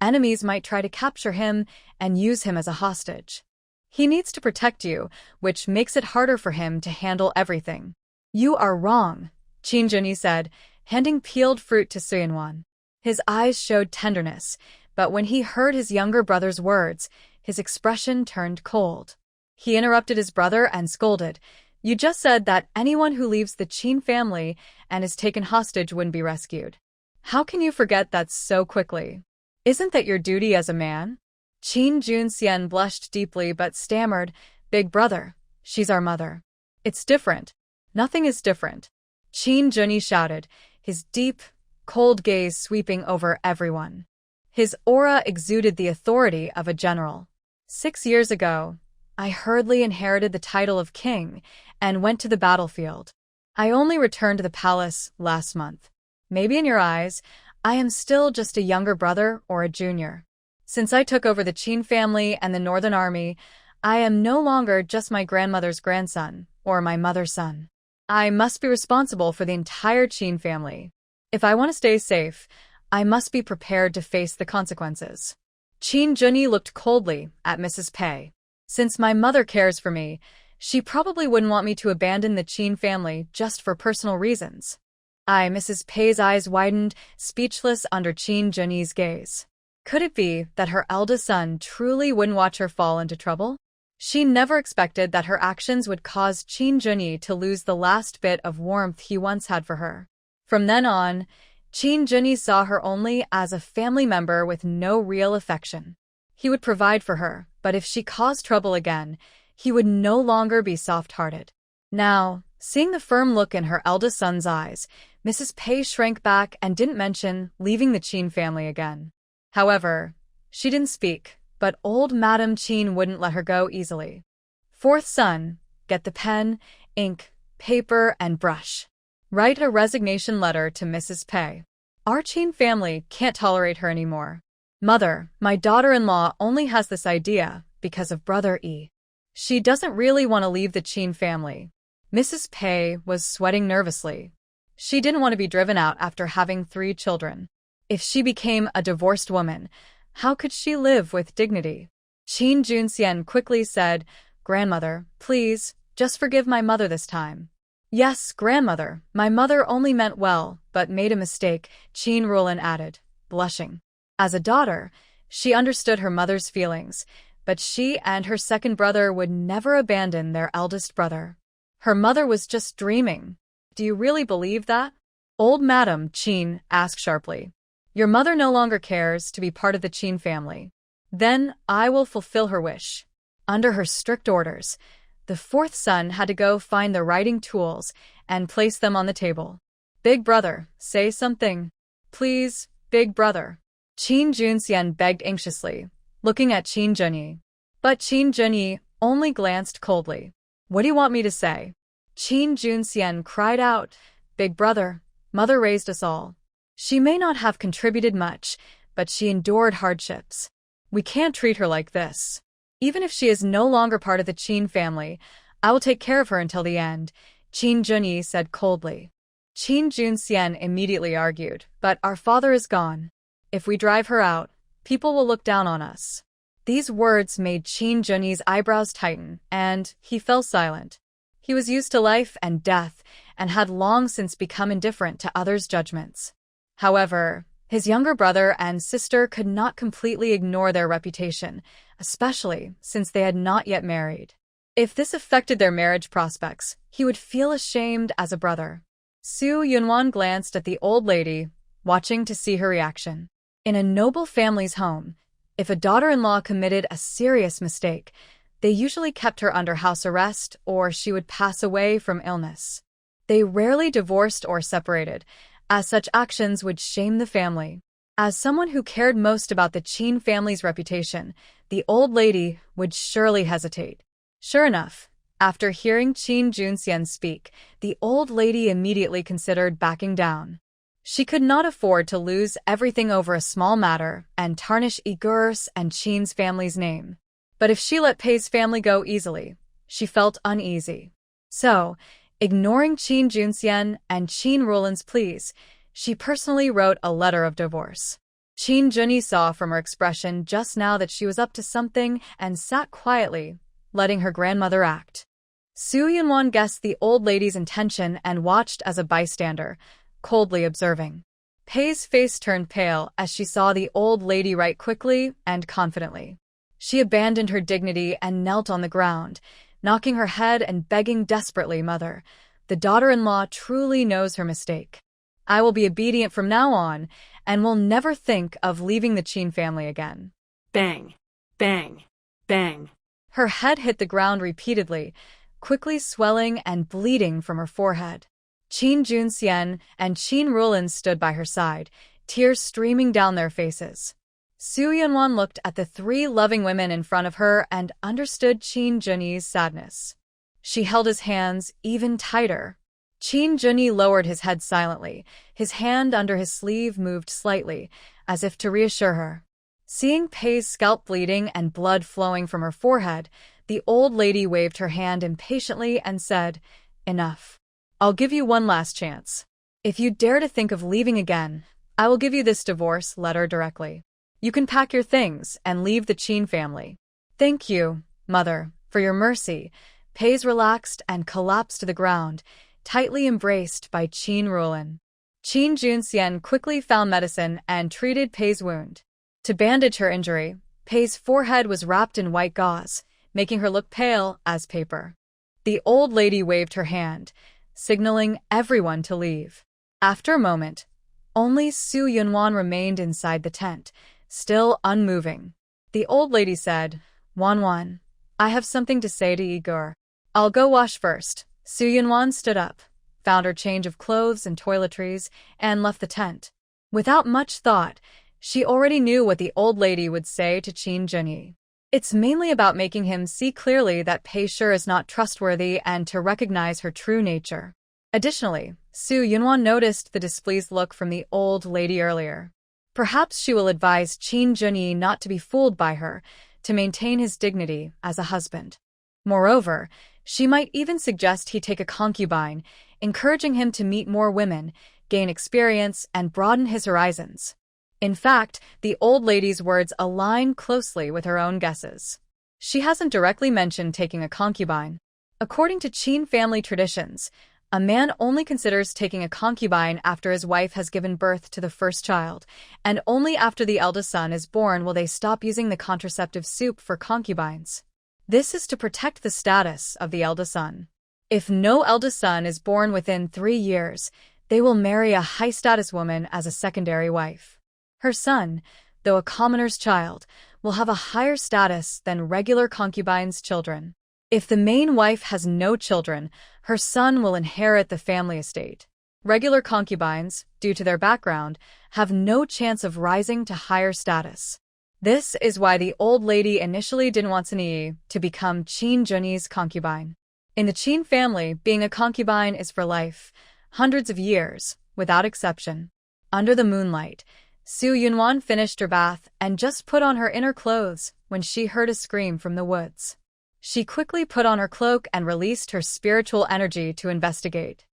enemies might try to capture him and use him as a hostage. He needs to protect you, which makes it harder for him to handle everything. You are wrong, Qin Junyi said, handing peeled fruit to Suyanwan. His eyes showed tenderness, but when he heard his younger brother's words, his expression turned cold. He interrupted his brother and scolded, You just said that anyone who leaves the Qin family and is taken hostage wouldn't be rescued. How can you forget that so quickly? Isn't that your duty as a man? Qin Junxian blushed deeply but stammered, Big brother, she's our mother. It's different. Nothing is different. Qin Junyi shouted, his deep, cold gaze sweeping over everyone. His aura exuded the authority of a general. 6 years ago, I hurriedly inherited the title of king and went to the battlefield. I only returned to the palace last month. Maybe in your eyes, I am still just a younger brother or a junior. Since I took over the Qin family and the Northern Army, I am no longer just my grandmother's grandson or my mother's son. I must be responsible for the entire Qin family. If I want to stay safe, I must be prepared to face the consequences. Qin Junyi looked coldly at Mrs. Pei. Since my mother cares for me, she probably wouldn't want me to abandon the Qin family just for personal reasons. Mrs. Pei's eyes widened, speechless under Qin Junyi's gaze. Could it be that her eldest son truly wouldn't watch her fall into trouble? She never expected that her actions would cause Qin Junyi to lose the last bit of warmth he once had for her. From then on, Qin Junyi saw her only as a family member with no real affection. He would provide for her, but if she caused trouble again, he would no longer be soft-hearted. Now, seeing the firm look in her eldest son's eyes, Mrs. Pei shrank back and didn't mention leaving the Qin family again. However, she didn't speak, but old Madame Qin wouldn't let her go easily. Fourth son, get the pen, ink, paper, and brush. Write a resignation letter to Mrs. Pei. Our Qin family can't tolerate her anymore. Mother, my daughter-in-law only has this idea because of Brother Yi. She doesn't really want to leave the Qin family. Mrs. Pei was sweating nervously. She didn't want to be driven out after having 3 children. If she became a divorced woman, how could she live with dignity? Qin Junxian quickly said, Grandmother, please, just forgive my mother this time. Yes, grandmother, my mother only meant well, but made a mistake, Qin Ruolin added, blushing. As a daughter, she understood her mother's feelings, but she and her second brother would never abandon their eldest brother. Her mother was just dreaming. Do you really believe that? Old Madame Qin asked sharply. Your mother no longer cares to be part of the Qin family. Then I will fulfill her wish. Under her strict orders, the fourth son had to go find the writing tools and place them on the table. Big brother, say something. Please, big brother. Qin Junxian begged anxiously, looking at Qin Junyi. But Qin Junyi only glanced coldly. What do you want me to say? Qin Junxian cried out, Big brother, mother raised us all. She may not have contributed much, but she endured hardships. We can't treat her like this. Even if she is no longer part of the Qin family, I will take care of her until the end, Qin Junyi said coldly. Qin Junxian immediately argued, but our father is gone. If we drive her out, people will look down on us. These words made Qin Junyi's eyebrows tighten, and he fell silent. He was used to life and death, and had long since become indifferent to others' judgments. However, his younger brother and sister could not completely ignore their reputation, especially since they had not yet married. If this affected their marriage prospects, he would feel ashamed as a brother. Su Yunwan glanced at the old lady, watching to see her reaction. In a noble family's home, if a daughter-in-law committed a serious mistake, they usually kept her under house arrest or she would pass away from illness. They rarely divorced or separated, as such actions would shame the family. As someone who cared most about the Qin family's reputation, the old lady would surely hesitate. Sure enough, after hearing Qin Junxian speak, the old lady immediately considered backing down. She could not afford to lose everything over a small matter and tarnish Igor's and Qin's family's name. But if she let Pei's family go easily, she felt uneasy. So, ignoring Qin Junxian and Qin Ruolan's pleas, she personally wrote a letter of divorce. Qin Junyi saw from her expression just now that she was up to something and sat quietly, letting her grandmother act. Su Yunwan guessed the old lady's intention and watched as a bystander, coldly observing. Pei's face turned pale as she saw the old lady write quickly and confidently. She abandoned her dignity and knelt on the ground, knocking her head and begging desperately, "Mother, the daughter-in-law truly knows her mistake. I will be obedient from now on and will never think of leaving the Qin family again." Bang, bang, bang. Her head hit the ground repeatedly, quickly swelling and bleeding from her forehead. Qin Junxian and Qin Ruolan stood by her side, tears streaming down their faces. Su Yunwan looked at the three loving women in front of her and understood Qin Junyi's sadness. She held his hands even tighter. Qin Junyi lowered his head silently. His hand under his sleeve moved slightly, as if to reassure her. Seeing Pei's scalp bleeding and blood flowing from her forehead, the old lady waved her hand impatiently and said, "Enough. I'll give you one last chance. If you dare to think of leaving again, I will give you this divorce letter directly. You can pack your things and leave the Qin family." "Thank you, Mother, for your mercy." Pei's relaxed and collapsed to the ground, tightly embraced by Qin Ruolan. Qin Junxian quickly found medicine and treated Pei's wound. To bandage her injury, Pei's forehead was wrapped in white gauze, making her look pale as paper. The old lady waved her hand, signaling everyone to leave. After a moment, only Su Yunwan remained inside the tent, still unmoving. The old lady said, "Wanwan, I have something to say to Igor. I'll go wash first." Su Yunwan stood up, found her change of clothes and toiletries, and left the tent. Without much thought, she already knew what the old lady would say to Qin Junyi. It's mainly about making him see clearly that Pei Shi is not trustworthy and to recognize her true nature. Additionally, Su Yunwan noticed the displeased look from the old lady earlier. Perhaps she will advise Qin Junyi not to be fooled by her, to maintain his dignity as a husband. Moreover, she might even suggest he take a concubine, encouraging him to meet more women, gain experience, and broaden his horizons. In fact, the old lady's words align closely with her own guesses. She hasn't directly mentioned taking a concubine. According to Qin family traditions, a man only considers taking a concubine after his wife has given birth to the first child, and only after the eldest son is born will they stop using the contraceptive soup for concubines. This is to protect the status of the eldest son. If no eldest son is born within 3 years, they will marry a high-status woman as a secondary wife. Her son, though a commoner's child, will have a higher status than regular concubines' children. If the main wife has no children, her son will inherit the family estate. Regular concubines, due to their background, have no chance of rising to higher status. This is why the old lady initially didn't want Sunyi to become Qin Junyi's concubine. In the Qin family, being a concubine is for life, hundreds of years, without exception. Under the moonlight, Su Yunwan finished her bath and just put on her inner clothes when she heard a scream from the woods. She quickly put on her cloak and released her spiritual energy to investigate.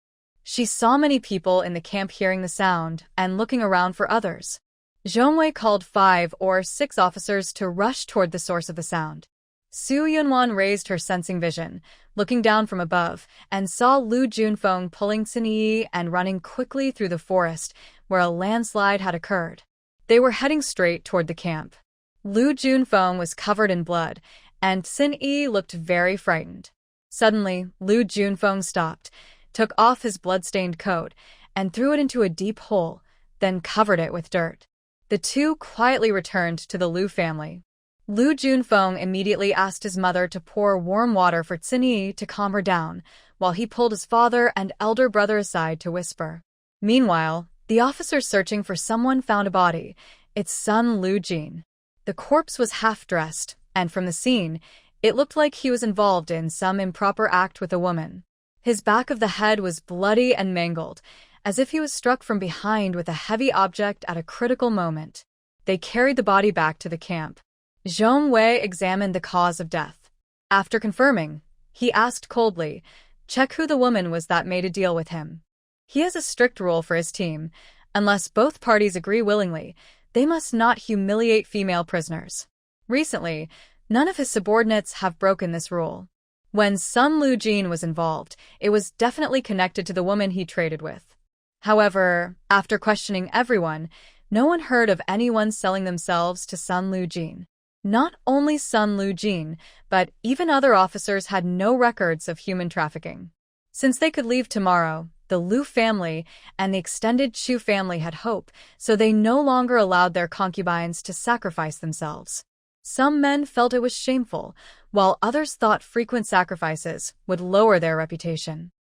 She saw many people in the camp hearing the sound and looking around for others. Zhongwei called 5 or 6 officers to rush toward the source of the sound. Su Yunwan raised her sensing vision, looking down from above, and saw Lu Junfeng pulling Sunyi and running quickly through the forest where a landslide had occurred. They were heading straight toward the camp. Lu Junfeng was covered in blood, and Sunyi looked very frightened. Suddenly, Lu Junfeng stopped, took off his blood-stained coat, and threw it into a deep hole, then covered it with dirt. The two quietly returned to the Lu family. Lu Junfeng immediately asked his mother to pour warm water for Sunyi to calm her down, while he pulled his father and elder brother aside to whisper. Meanwhile, the officers searching for someone found a body, its son Lu Jin. The corpse was half-dressed, and from the scene, it looked like he was involved in some improper act with a woman. His back of the head was bloody and mangled, as if he was struck from behind with a heavy object at a critical moment. They carried the body back to the camp. Zhong Wei examined the cause of death. After confirming, he asked coldly, "Check who the woman was that made a deal with him." He has a strict rule for his team. Unless both parties agree willingly, they must not humiliate female prisoners. Recently, none of his subordinates have broken this rule. When Sun Lujin was involved, it was definitely connected to the woman he traded with. However, after questioning everyone, no one heard of anyone selling themselves to Sun Lujin. Not only Sun Lujin, but even other officers had no records of human trafficking. Since they could leave tomorrow, the Lu family and the extended Chu family had hope, so they no longer allowed their concubines to sacrifice themselves. Some men felt it was shameful, while others thought frequent sacrifices would lower their reputation.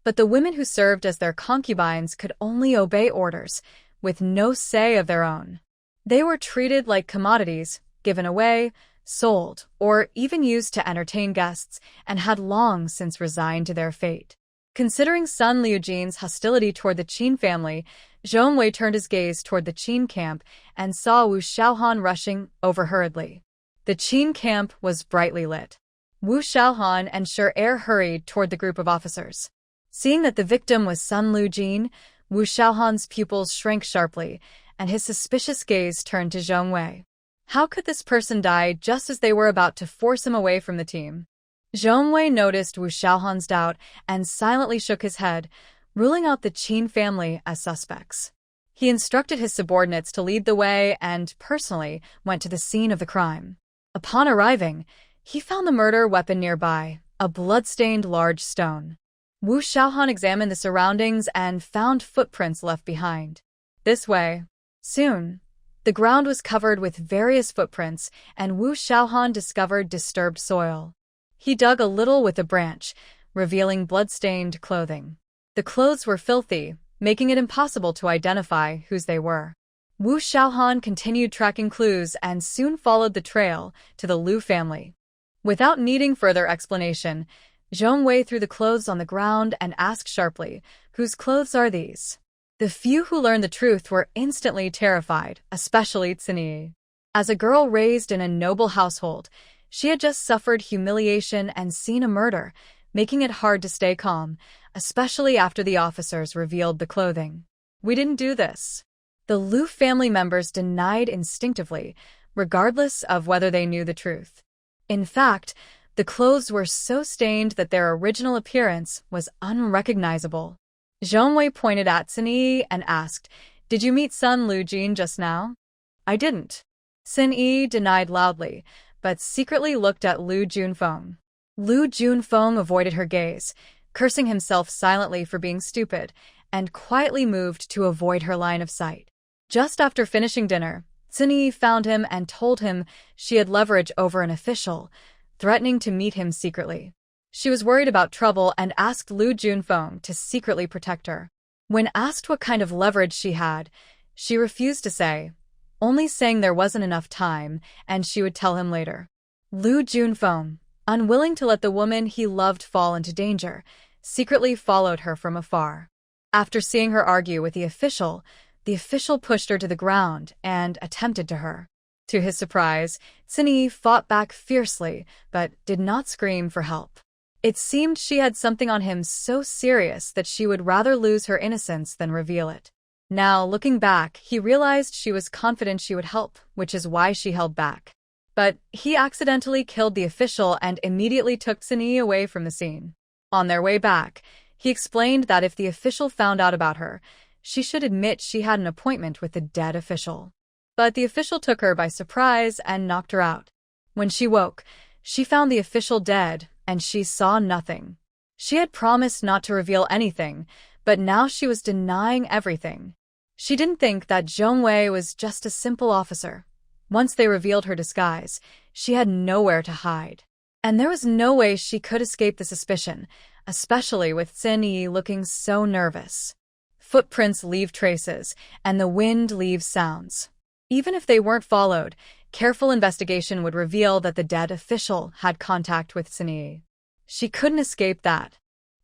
But the women who served as their concubines could only obey orders, with no say of their own. They were treated like commodities, given away, sold, or even used to entertain guests, and had long since resigned to their fate. Considering Sun Lujin's hostility toward the Qin family, Zhong Wei turned his gaze toward the Qin camp and saw Wu Xiaohan rushing over hurriedly. The Qin camp was brightly lit. Wu Xiaohan and Shi hurried toward the group of officers. Seeing that the victim was Sun Lujin, Wu Xiaohan's pupils shrank sharply, and his suspicious gaze turned to Zhong Wei. How could this person die just as they were about to force him away from the team? Zhong Wei noticed Wu Xiaohan's doubt and silently shook his head, ruling out the Qin family as suspects. He instructed his subordinates to lead the way and, personally, went to the scene of the crime. Upon arriving, he found the murder weapon nearby, a blood-stained large stone. Wu Xiaohan examined the surroundings and found footprints left behind. This way. Soon, the ground was covered with various footprints, and Wu Xiaohan discovered disturbed soil. He dug a little with a branch, revealing blood-stained clothing. The clothes were filthy, making it impossible to identify whose they were. Wu Xiaohan continued tracking clues and soon followed the trail to the Lu family. Without needing further explanation, Zhong Wei threw the clothes on the ground and asked sharply, "Whose clothes are these?" The few who learned the truth were instantly terrified, especially Tsini. As a girl raised in a noble household, she had just suffered humiliation and seen a murder, making it hard to stay calm, especially after the officers revealed the clothing. "We didn't do this." The Lu family members denied instinctively, regardless of whether they knew the truth. In fact, the clothes were so stained that their original appearance was unrecognizable. Zhong Wei pointed at Sin-Yi and asked, "Did you meet Sun Lujin just now?" "I didn't." Sin-Yi denied loudly, but secretly looked at Lu Junfeng. Lu Junfeng avoided her gaze, cursing himself silently for being stupid, and quietly moved to avoid her line of sight. Just after finishing dinner, Sin-Yi found him and told him she had leverage over an official, threatening to meet him secretly. She was worried about trouble and asked Lu Junfeng to secretly protect her. When asked what kind of leverage she had, she refused to say, only saying there wasn't enough time and she would tell him later. Lu Junfeng, unwilling to let the woman he loved fall into danger, secretly followed her from afar. After seeing her argue with the official pushed her to the ground and attempted to her. To his surprise, Sin-Yi fought back fiercely, but did not scream for help. It seemed she had something on him so serious that she would rather lose her innocence than reveal it. Now, looking back, he realized she was confident she would help, which is why she held back. But he accidentally killed the official and immediately took Sin-Yi away from the scene. On their way back, he explained that if the official found out about her, she should admit she had an appointment with the dead official. But the official took her by surprise and knocked her out. When she woke, she found the official dead, and she saw nothing. She had promised not to reveal anything, but now she was denying everything. She didn't think that Zhong Wei was just a simple officer. Once they revealed her disguise, she had nowhere to hide. And there was no way she could escape the suspicion, especially with Sin-Yi looking so nervous. Footprints leave traces, and the wind leaves sounds. Even if they weren't followed, careful investigation would reveal that the dead official had contact with Sin-Yi. She couldn't escape that.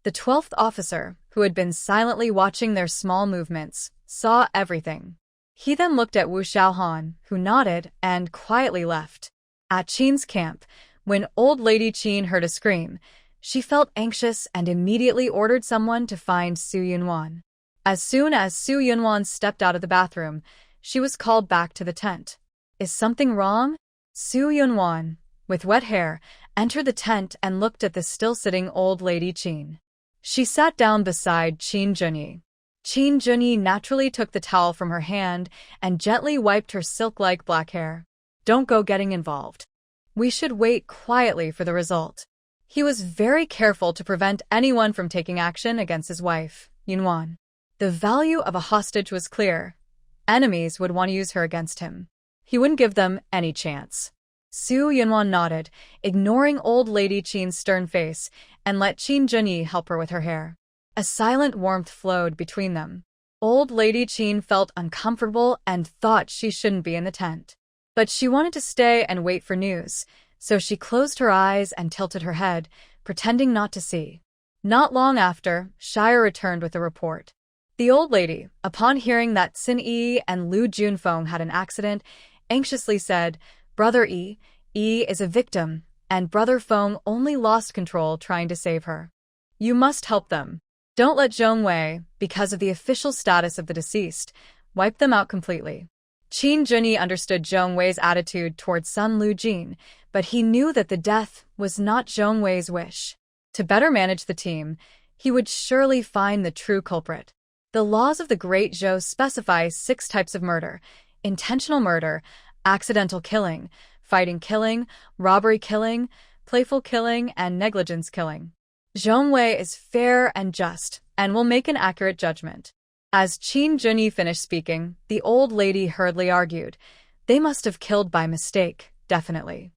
The 12th officer, who had been silently watching their small movements, saw everything. He then looked at Wu Xiaohan, who nodded and quietly left. At Qin's camp, when old lady Qin heard a scream, she felt anxious and immediately ordered someone to find Su Yunwan. As soon as Su Yunwan stepped out of the bathroom, she was called back to the tent. Is something wrong? Su Yunwan, with wet hair, entered the tent and looked at the still-sitting old lady Qin. She sat down beside Qin Junyi. Qin Junyi naturally took the towel from her hand and gently wiped her silk-like black hair. Don't go getting involved. We should wait quietly for the result. He was very careful to prevent anyone from taking action against his wife, Yunwan. The value of a hostage was clear. Enemies would want to use her against him. He wouldn't give them any chance. Su Yunwan nodded, ignoring old lady Qin's stern face, and let Qin Junyi help her with her hair. A silent warmth flowed between them. Old lady Qin felt uncomfortable and thought she shouldn't be in the tent. But she wanted to stay and wait for news, so she closed her eyes and tilted her head, pretending not to see. Not long after, Shire returned with a report. The old lady, upon hearing that Xin Yi and Lu Junfeng had an accident, anxiously said, Brother Yi is a victim, and Brother Feng only lost control trying to save her. You must help them. Don't let Zhong Wei, because of the official status of the deceased, wipe them out completely. Qin Junyi understood Zhong Wei's attitude towards Sun Lujin, but he knew that the death was not Zhong Wei's wish. To better manage the team, he would surely find the true culprit. The laws of the Great Zhou specify 6 types of murder: intentional murder, accidental killing, fighting killing, robbery killing, playful killing, and negligence killing. Zhong Wei is fair and just, and will make an accurate judgment. As Qin Junyi finished speaking, the old lady hurriedly argued, They must have killed by mistake, definitely.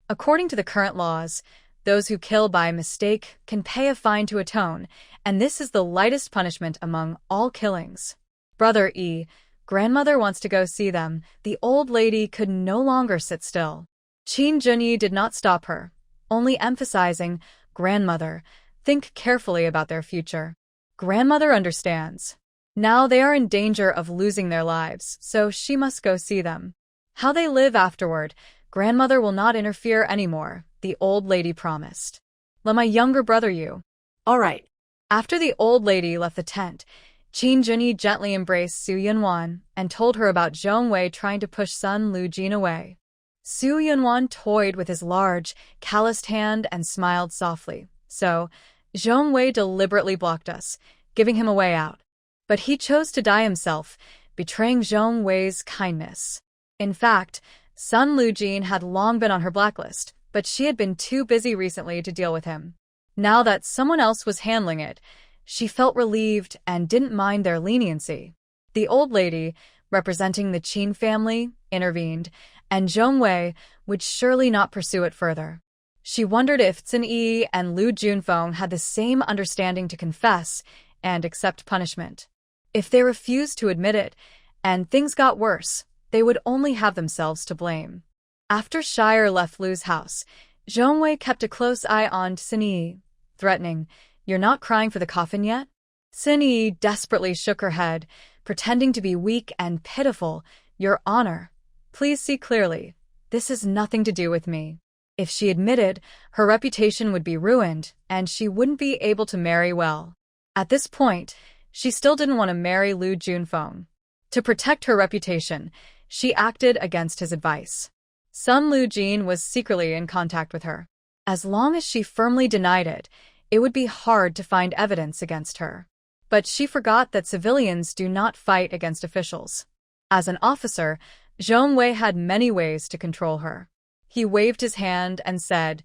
According to the current laws, those who kill by mistake can pay a fine to atone, and this is the lightest punishment among all killings. Brother Yi, grandmother wants to go see them. The old lady could no longer sit still. Qin Junyi did not stop her, only emphasizing, Grandmother, think carefully about their future. Grandmother understands. Now they are in danger of losing their lives, so she must go see them. How they live afterward, Grandmother will not interfere anymore, the old lady promised. Let my younger brother you. All right. After the old lady left the tent, Qin Junyi gently embraced Su Yunwan and told her about Zhong Wei trying to push Sun Lujin away. Su Yunwan toyed with his large, calloused hand and smiled softly. So, Zhong Wei deliberately blocked us, giving him a way out. But he chose to die himself, betraying Zhong Wei's kindness. In fact, Sun Lujin had long been on her blacklist, but she had been too busy recently to deal with him. Now that someone else was handling it, she felt relieved and didn't mind their leniency. The old lady, representing the Qin family, intervened, and Zhong Wei would surely not pursue it further. She wondered if Xin Yi and Lu Junfeng had the same understanding to confess and accept punishment. If they refused to admit it, and things got worse, they would only have themselves to blame. After Shire left Lu's house, Zhong Wei kept a close eye on Xin Yi, threatening, You're not crying for the coffin yet? Xin Yi desperately shook her head, pretending to be weak and pitiful. Your Honor, please see clearly. This has nothing to do with me. If she admitted, her reputation would be ruined, and she wouldn't be able to marry well. At this point, she still didn't want to marry Lu Junfeng. To protect her reputation, she acted against his advice. Sun Lujin was secretly in contact with her. As long as she firmly denied it, it would be hard to find evidence against her. But she forgot that civilians do not fight against officials. As an officer, Zhong Wei had many ways to control her. He waved his hand and said,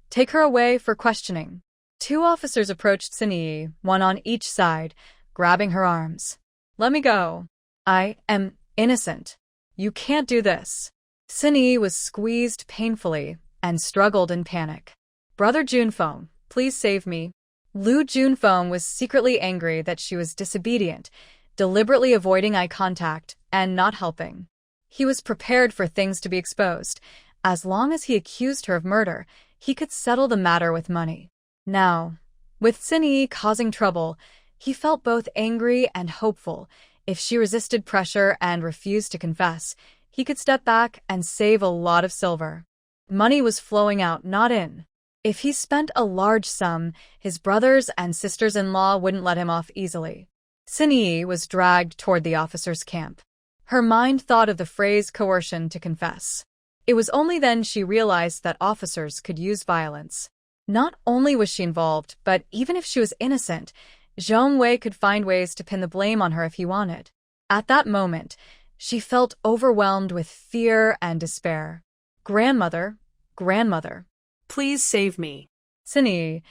Take her away for questioning. 2 officers approached Xin Yi, one on each side, grabbing her arms. Let me go. I am innocent. You can't do this. Xin Yi was squeezed painfully and struggled in panic. Brother Junfeng, please save me. Lu Junfeng was secretly angry that she was disobedient, deliberately avoiding eye contact and not helping. He was prepared for things to be exposed. As long as he accused her of murder, he could settle the matter with money. Now, With Sinyi causing trouble, he felt both angry and hopeful. If she resisted pressure and refused to confess, he could step back and save a lot of silver. Money was flowing out, not in. If he spent a large sum, his brothers and sisters-in-law wouldn't let him off easily. Sinyi was dragged toward the officer's camp. Her mind thought of the phrase coercion to confess. It was only then she realized that officers could use violence. Not only was she involved, but even if she was innocent, Zhong Wei could find ways to pin the blame on her if he wanted. At that moment, she felt overwhelmed with fear and despair. Grandmother, grandmother. Please save me. Sinyi,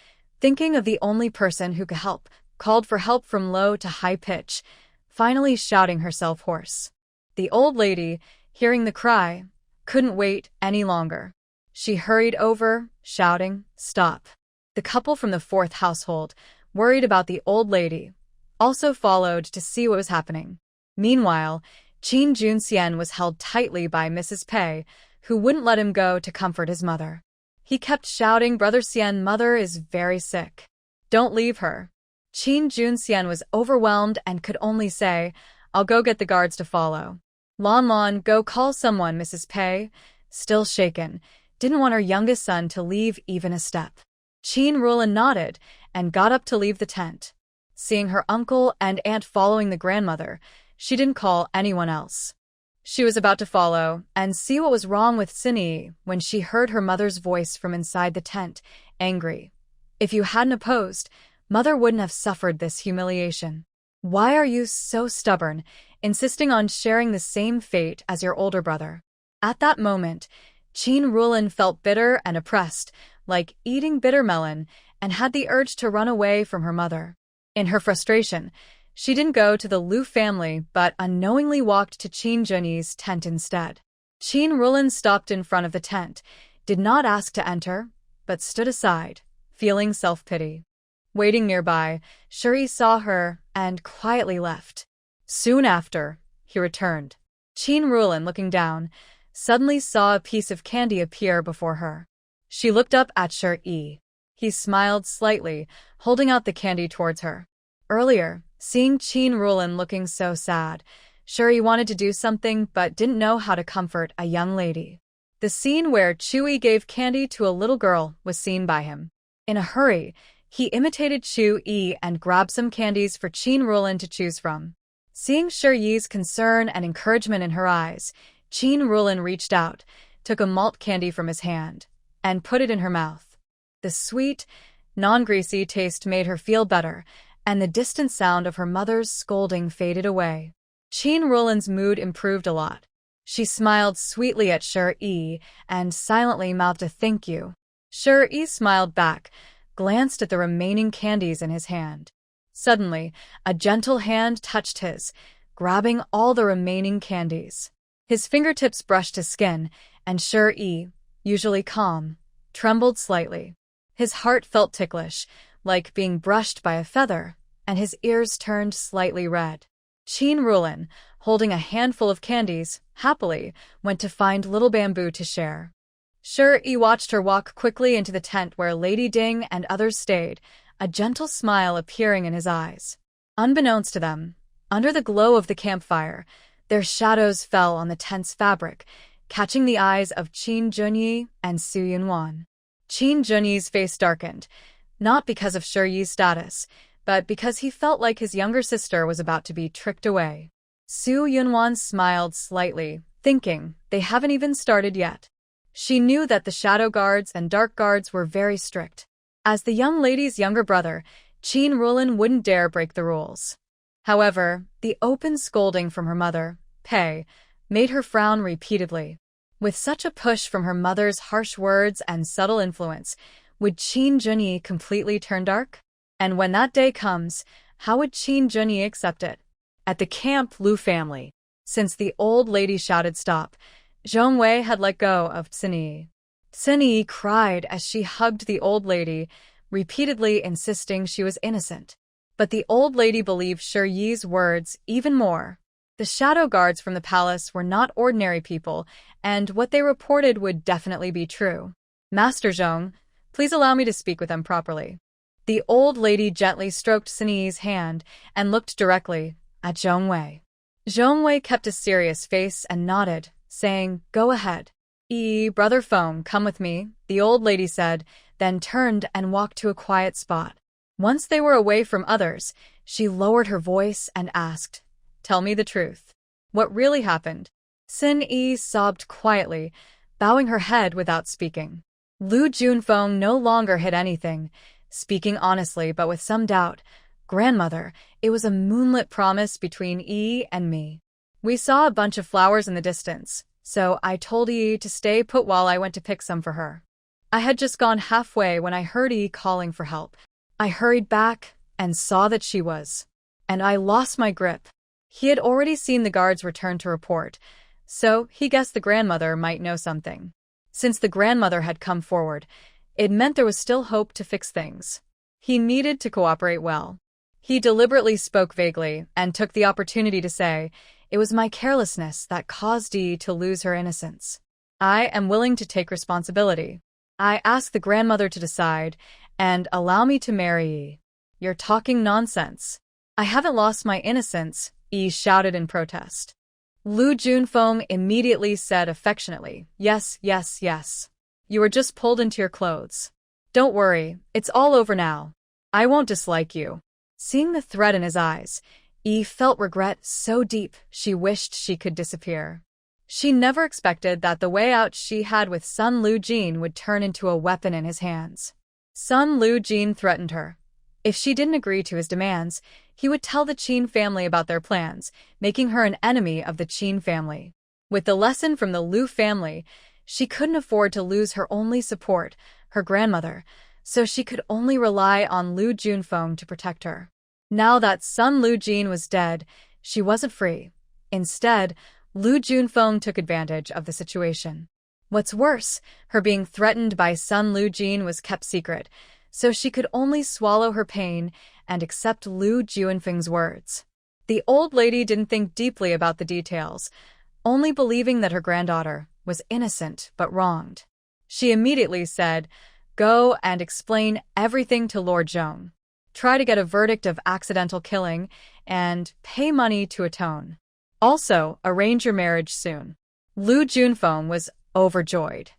thinking of the only person who could help, called for help from low to high pitch, finally shouting herself hoarse. The old lady, hearing the cry, couldn't wait any longer. She hurried over, shouting, "Stop." The couple from the fourth household, worried about the old lady, also followed to see what was happening. Meanwhile, Qin Junxian was held tightly by Mrs. Pei, who wouldn't let him go to comfort his mother. He kept shouting, "Brother Xian, mother is very sick. Don't leave her." Qin Junxian was overwhelmed and could only say, "I'll go get the guards to follow." "Lon Lon, go call someone," Mrs. Pei, still shaken, didn't want her youngest son to leave even a step. Qin Rulin nodded and got up to leave the tent. Seeing her uncle and aunt following the grandmother, she didn't call anyone else. She was about to follow and see what was wrong with Sinyi when she heard her mother's voice from inside the tent, angry. "If you hadn't opposed, mother wouldn't have suffered this humiliation. Why are you so stubborn, insisting on sharing the same fate as your older brother?" At that moment, Qin Rulin felt bitter and oppressed, like eating bitter melon, and had the urge to run away from her mother. In her frustration, she didn't go to the Liu family but unknowingly walked to Qin Junyi's tent instead. Qin Rulin stopped in front of the tent, did not ask to enter, but stood aside, feeling self-pity. Waiting nearby, Shuri saw her and quietly left. Soon after, he returned. Qin Rulin, looking down, suddenly saw a piece of candy appear before her. She looked up at Shuri. He smiled slightly, holding out the candy towards her. Earlier, seeing Qin Rulin looking so sad, Shuri wanted to do something but didn't know how to comfort a young lady. The scene where Chui gave candy to a little girl was seen by him. In a hurry, he imitated Chui and grabbed some candies for Qin Rulin to choose from. Seeing Shuri's concern and encouragement in her eyes, Qin Rulin reached out, took a malt candy from his hand, and put it in her mouth. The sweet, non-greasy taste made her feel better, and the distant sound of her mother's scolding faded away. Qin Rulin's mood improved a lot. She smiled sweetly at Shuri and silently mouthed a thank you. Shuri smiled back, glanced at the remaining candies in his hand. Suddenly, a gentle hand touched his, grabbing all the remaining candies. His fingertips brushed his skin, and Shuri, usually calm, trembled slightly. His heart felt ticklish, like being brushed by a feather, and his ears turned slightly red. Qin Rulin, holding a handful of candies, happily went to find Little Bamboo to share. Shuri watched her walk quickly into the tent where Lady Ding and others stayed, a gentle smile appearing in his eyes. Unbeknownst to them, under the glow of the campfire, their shadows fell on the tent's fabric, catching the eyes of Qin Junyi and Su Yunwan. Qin Junyi's face darkened, not because of Shuri's status, but because he felt like his younger sister was about to be tricked away. Su Yunwan smiled slightly, thinking, they haven't even started yet. She knew that the shadow guards and dark guards were very strict. As the young lady's younger brother, Qin Rulin wouldn't dare break the rules. However, the open scolding from her mother, Pei, made her frown repeatedly. With such a push from her mother's harsh words and subtle influence, would Qin Junyi completely turn dark? And when that day comes, how would Qin Junyi accept it? At the camp Liu family, since the old lady shouted stop, Zhong Wei had let go of Sinyi. Sinyi cried as she hugged the old lady, repeatedly insisting she was innocent. But the old lady believed Shuri's words even more. The shadow guards from the palace were not ordinary people, and what they reported would definitely be true. "Master Zhong, please allow me to speak with them properly." The old lady gently stroked Sinyi's hand and looked directly at Zhong Wei. Zhong Wei kept a serious face and nodded, saying, "Go ahead." Brother Feng, come with me," the old lady said, then turned and walked to a quiet spot. Once they were away from others, she lowered her voice and asked, "Tell me the truth. What really happened?" Sin-Yi sobbed quietly, bowing her head without speaking. Lu Junfeng no longer hid anything, speaking honestly but with some doubt. "Grandmother, it was a moonlit promise between Yi and me. We saw a bunch of flowers in the distance, so I told Yi to stay put while I went to pick some for her. I had just gone halfway when I heard Yi calling for help. I hurried back and saw that she was. And I lost my grip." He had already seen the guards return to report, so he guessed the grandmother might know something. Since the grandmother had come forward, it meant there was still hope to fix things. He needed to cooperate well. He deliberately spoke vaguely and took the opportunity to say, "It was my carelessness that caused Yi to lose her innocence. I am willing to take responsibility. I ask the grandmother to decide and allow me to marry Yi." "You're talking nonsense." "I haven't lost my innocence," Yi shouted in protest. Lu Junfeng immediately said affectionately, "Yes, yes, yes. You were just pulled into your clothes. Don't worry, it's all over now. I won't dislike you." Seeing the threat in his eyes, Yi felt regret so deep she wished she could disappear. She never expected that the way out she had with Sun Lujin would turn into a weapon in his hands. Sun Lujin threatened her. If she didn't agree to his demands, he would tell the Qin family about their plans, making her an enemy of the Qin family. With the lesson from the Lu family, she couldn't afford to lose her only support, her grandmother, so she could only rely on Lu Junfeng to protect her. Now that Sun Lujin was dead, she wasn't free. Instead, Lu Junfeng took advantage of the situation. What's worse, her being threatened by Sun Lujin was kept secret, so she could only swallow her pain and accept Lu Junfeng's words. The old lady didn't think deeply about the details, only believing that her granddaughter was innocent but wronged. She immediately said, "Go and explain everything to Lord Zhong. Try to get a verdict of accidental killing and pay money to atone. Also, arrange your marriage soon." Lu Junfeng was overjoyed.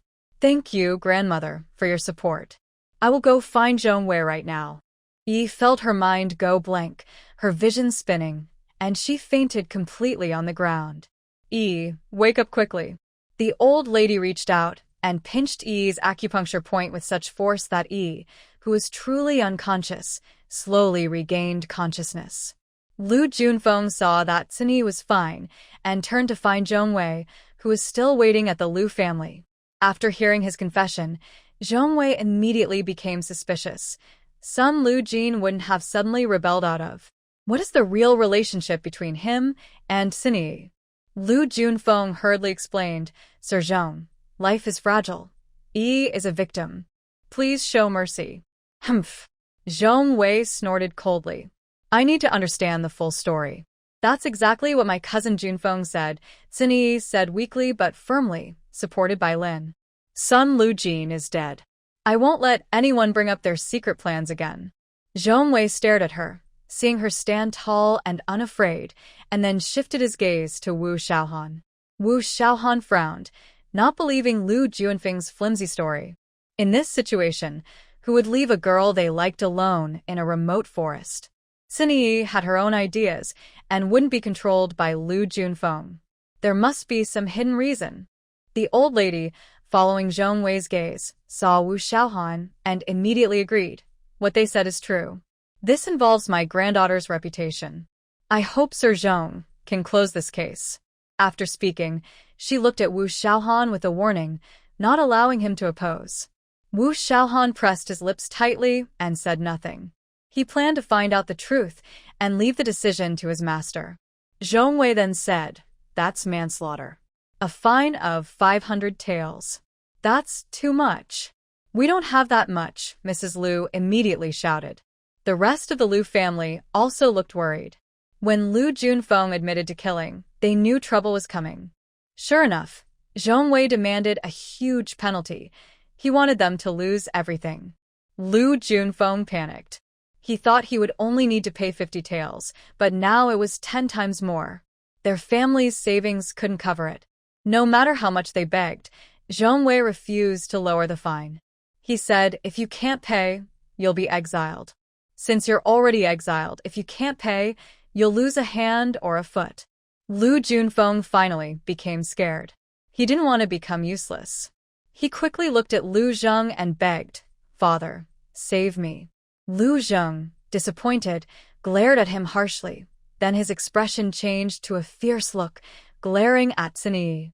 "Thank you, grandmother, for your support. I will go find Zhong Wei right now." Yi felt her mind go blank, her vision spinning, and she fainted completely on the ground. "Yi, wake up quickly." The old lady reached out and pinched Yi's acupuncture point with such force that Yi, who was truly unconscious, slowly regained consciousness. Lu Junfeng saw that Sinyi was fine and turned to find Zhong Wei, who was still waiting at the Lu family. After hearing his confession, Zhong Wei immediately became suspicious. Sun Lujin wouldn't have suddenly rebelled out of. What is the real relationship between him and Sinyi? Lu Junfeng hurriedly explained, "Sir Zhong, life is fragile. Yi is a victim. Please show mercy." "Humph." Zhong Wei snorted coldly. "I need to understand the full story." "That's exactly what my cousin Junfeng said," Sinyi said weakly but firmly, supported by Lin. "Sun Lujin is dead. I won't let anyone bring up their secret plans again." Zhong Wei stared at her, seeing her stand tall and unafraid, and then shifted his gaze to Wu Xiaohan. Wu Xiaohan frowned, not believing Lu Junfeng's flimsy story. In this situation, who would leave a girl they liked alone in a remote forest? Sinyi had her own ideas and wouldn't be controlled by Lu Junfeng. There must be some hidden reason. The old lady, following Zhong Wei's gaze, saw Wu Xiaohan and immediately agreed. What they said is true. This involves my granddaughter's reputation. I hope Sir Zhong can close this case. After speaking, she looked at Wu Xiaohan with a warning, not allowing him to oppose. Wu Xiaohan pressed his lips tightly and said nothing. He planned to find out the truth and leave the decision to his master. Zhong Wei then said, "That's manslaughter. A fine of 500 taels. That's too much." "We don't have that much," Mrs. Lu immediately shouted. The rest of the Lu family also looked worried. When Lu Junfeng admitted to killing, they knew trouble was coming. Sure enough, Zhong Wei demanded a huge penalty. He wanted them to lose everything. Lu Junfeng panicked. He thought he would only need to pay 50 taels, but now it was 10 times more. Their family's savings couldn't cover it. No matter how much they begged, Zhong Wei refused to lower the fine. He said, if you can't pay, you'll be exiled. Since you're already exiled, if you can't pay, you'll lose a hand or a foot. Lu Junfeng finally became scared. He didn't want to become useless. He quickly looked at Lu Zheng and begged, Father, save me. Lu Zheng, disappointed, glared at him harshly. Then his expression changed to a fierce look, glaring at Sinyi.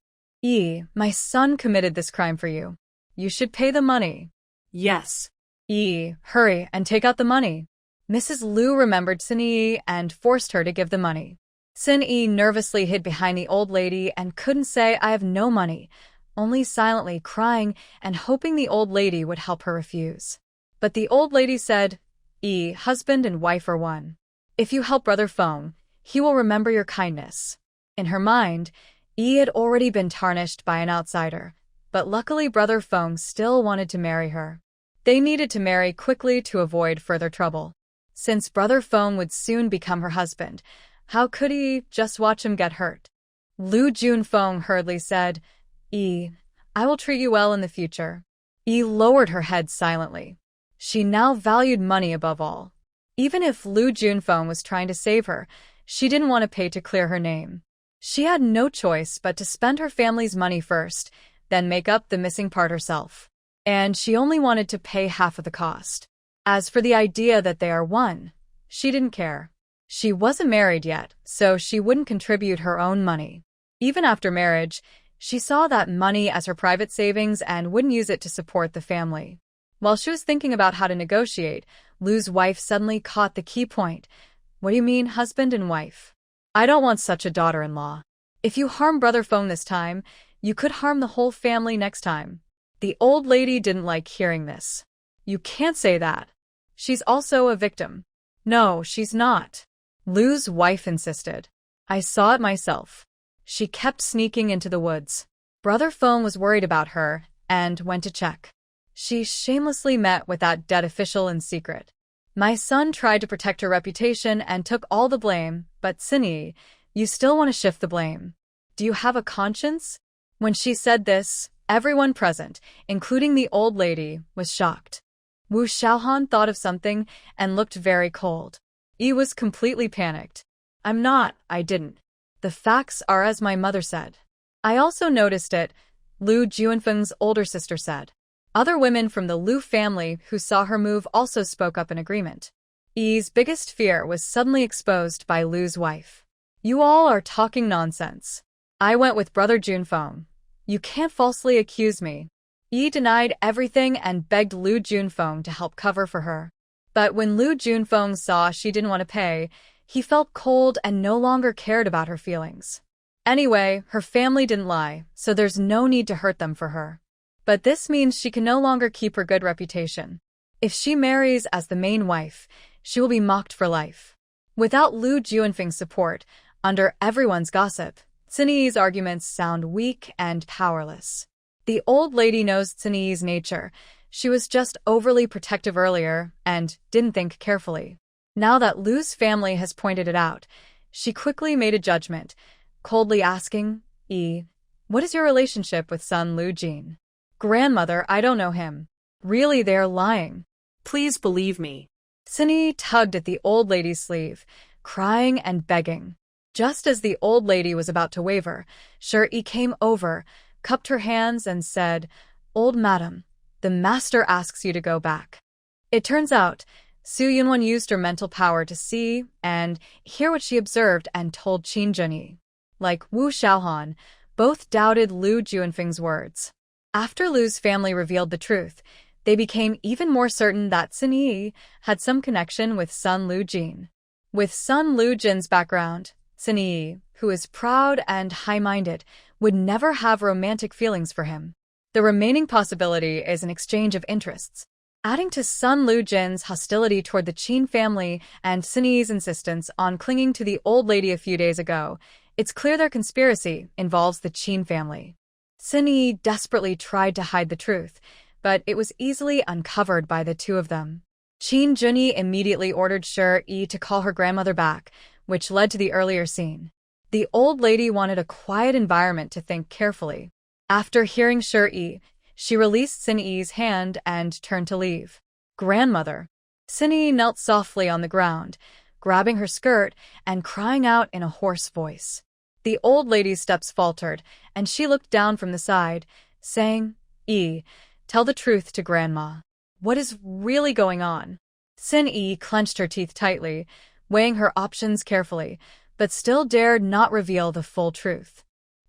My son committed this crime for you. You should pay the money. Yes. Hurry and take out the money. Mrs. Lu remembered Sinyi and forced her to give the money. Sinyi nervously hid behind the old lady and couldn't say, I have no money, only silently crying and hoping the old lady would help her refuse. But the old lady said, husband and wife are one. If you help Brother Feng, he will remember your kindness. In her mind, had already been tarnished by an outsider, but luckily Brother Feng still wanted to marry her. They needed to marry quickly to avoid further trouble. Since Brother Feng would soon become her husband, how could he just watch him get hurt? Lu Junfeng hurriedly said, I will treat you well in the future. Lowered her head silently. She now valued money above all. Even if Lu Junfeng was trying to save her, she didn't want to pay to clear her name. She had no choice but to spend her family's money first, then make up the missing part herself. And she only wanted to pay half of the cost. As for the idea that they are one, she didn't care. She wasn't married yet, so she wouldn't contribute her own money. Even after marriage, she saw that money as her private savings and wouldn't use it to support the family. While she was thinking about how to negotiate, Lu's wife suddenly caught the key point. What do you mean, husband and wife? I don't want such a daughter-in-law. If you harm Brother Feng this time, you could harm the whole family next time. The old lady didn't like hearing this. You can't say that. She's also a victim. No, she's not. Lu's wife insisted. I saw it myself. She kept sneaking into the woods. Brother Feng was worried about her and went to check. She shamelessly met with that dead official in secret. My son tried to protect her reputation and took all the blame, but Sinyi, you still want to shift the blame. Do you have a conscience? When she said this, everyone present, including the old lady, was shocked. Wu Xiaohan thought of something and looked very cold. He was completely panicked. I didn't. The facts are as my mother said. I also noticed it, Lu Junfeng's older sister said. Other women from the Lu family who saw her move also spoke up in agreement. Yi's biggest fear was suddenly exposed by Lu's wife. You all are talking nonsense. I went with Brother Junfeng. You can't falsely accuse me. Yi denied everything and begged Lu Junfeng to help cover for her. But when Lu Junfeng saw she didn't want to pay, he felt cold and no longer cared about her feelings. Anyway, her family didn't lie, so there's no need to hurt them for her. But this means she can no longer keep her good reputation. If she marries as the main wife, she will be mocked for life. Without Lu Junfeng's support, under everyone's gossip, Sinyi's arguments sound weak and powerless. The old lady knows Sinyi's nature. She was just overly protective earlier and didn't think carefully. Now that Lu's family has pointed it out, she quickly made a judgment, coldly asking, what is your relationship with son Lu Jin? Grandmother, I don't know him. Really, they're lying. Please believe me. Sinyi tugged at the old lady's sleeve, crying and begging. Just as the old lady was about to waver, Shi came over, cupped her hands and said, Old madam, the master asks you to go back. It turns out, Su Yunwan used her mental power to see and hear what she observed and told Qin Zhenyi. Like Wu Xiaohan, both doubted Lu Junfeng's words. After Lu's family revealed the truth, they became even more certain that Sinyi had some connection with son Lu Jin. With son Lu Jin's background, Sinyi, who is proud and high-minded, would never have romantic feelings for him. The remaining possibility is an exchange of interests. Adding to son Lu Jin's hostility toward the Qin family and Sinyi's insistence on clinging to the old lady a few days ago, it's clear their conspiracy involves the Qin family. Sinyi desperately tried to hide the truth, but it was easily uncovered by the two of them. Qin Junyi immediately ordered Shi to call her grandmother back, which led to the earlier scene. The old lady wanted a quiet environment to think carefully. After hearing Shi, she released Xin Yi's hand and turned to leave. Grandmother. Xin Yi knelt softly on the ground, grabbing her skirt and crying out in a hoarse voice. The old lady's steps faltered, and she looked down from the side, saying, Tell the truth to Grandma. What is really going on? Xin Yi clenched her teeth tightly, weighing her options carefully, but still dared not reveal the full truth.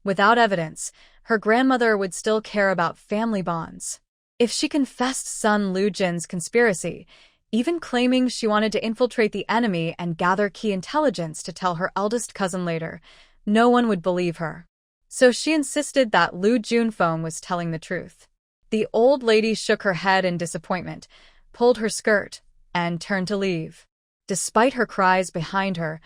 Without evidence, her grandmother would still care about family bonds. If she confessed Sun Lujin's conspiracy, even claiming she wanted to infiltrate the enemy and gather key intelligence to tell her eldest cousin later, no one would believe her. So she insisted that Lu Junfeng was telling the truth. The old lady shook her head in disappointment, pulled her skirt, and turned to leave. Despite her cries behind her,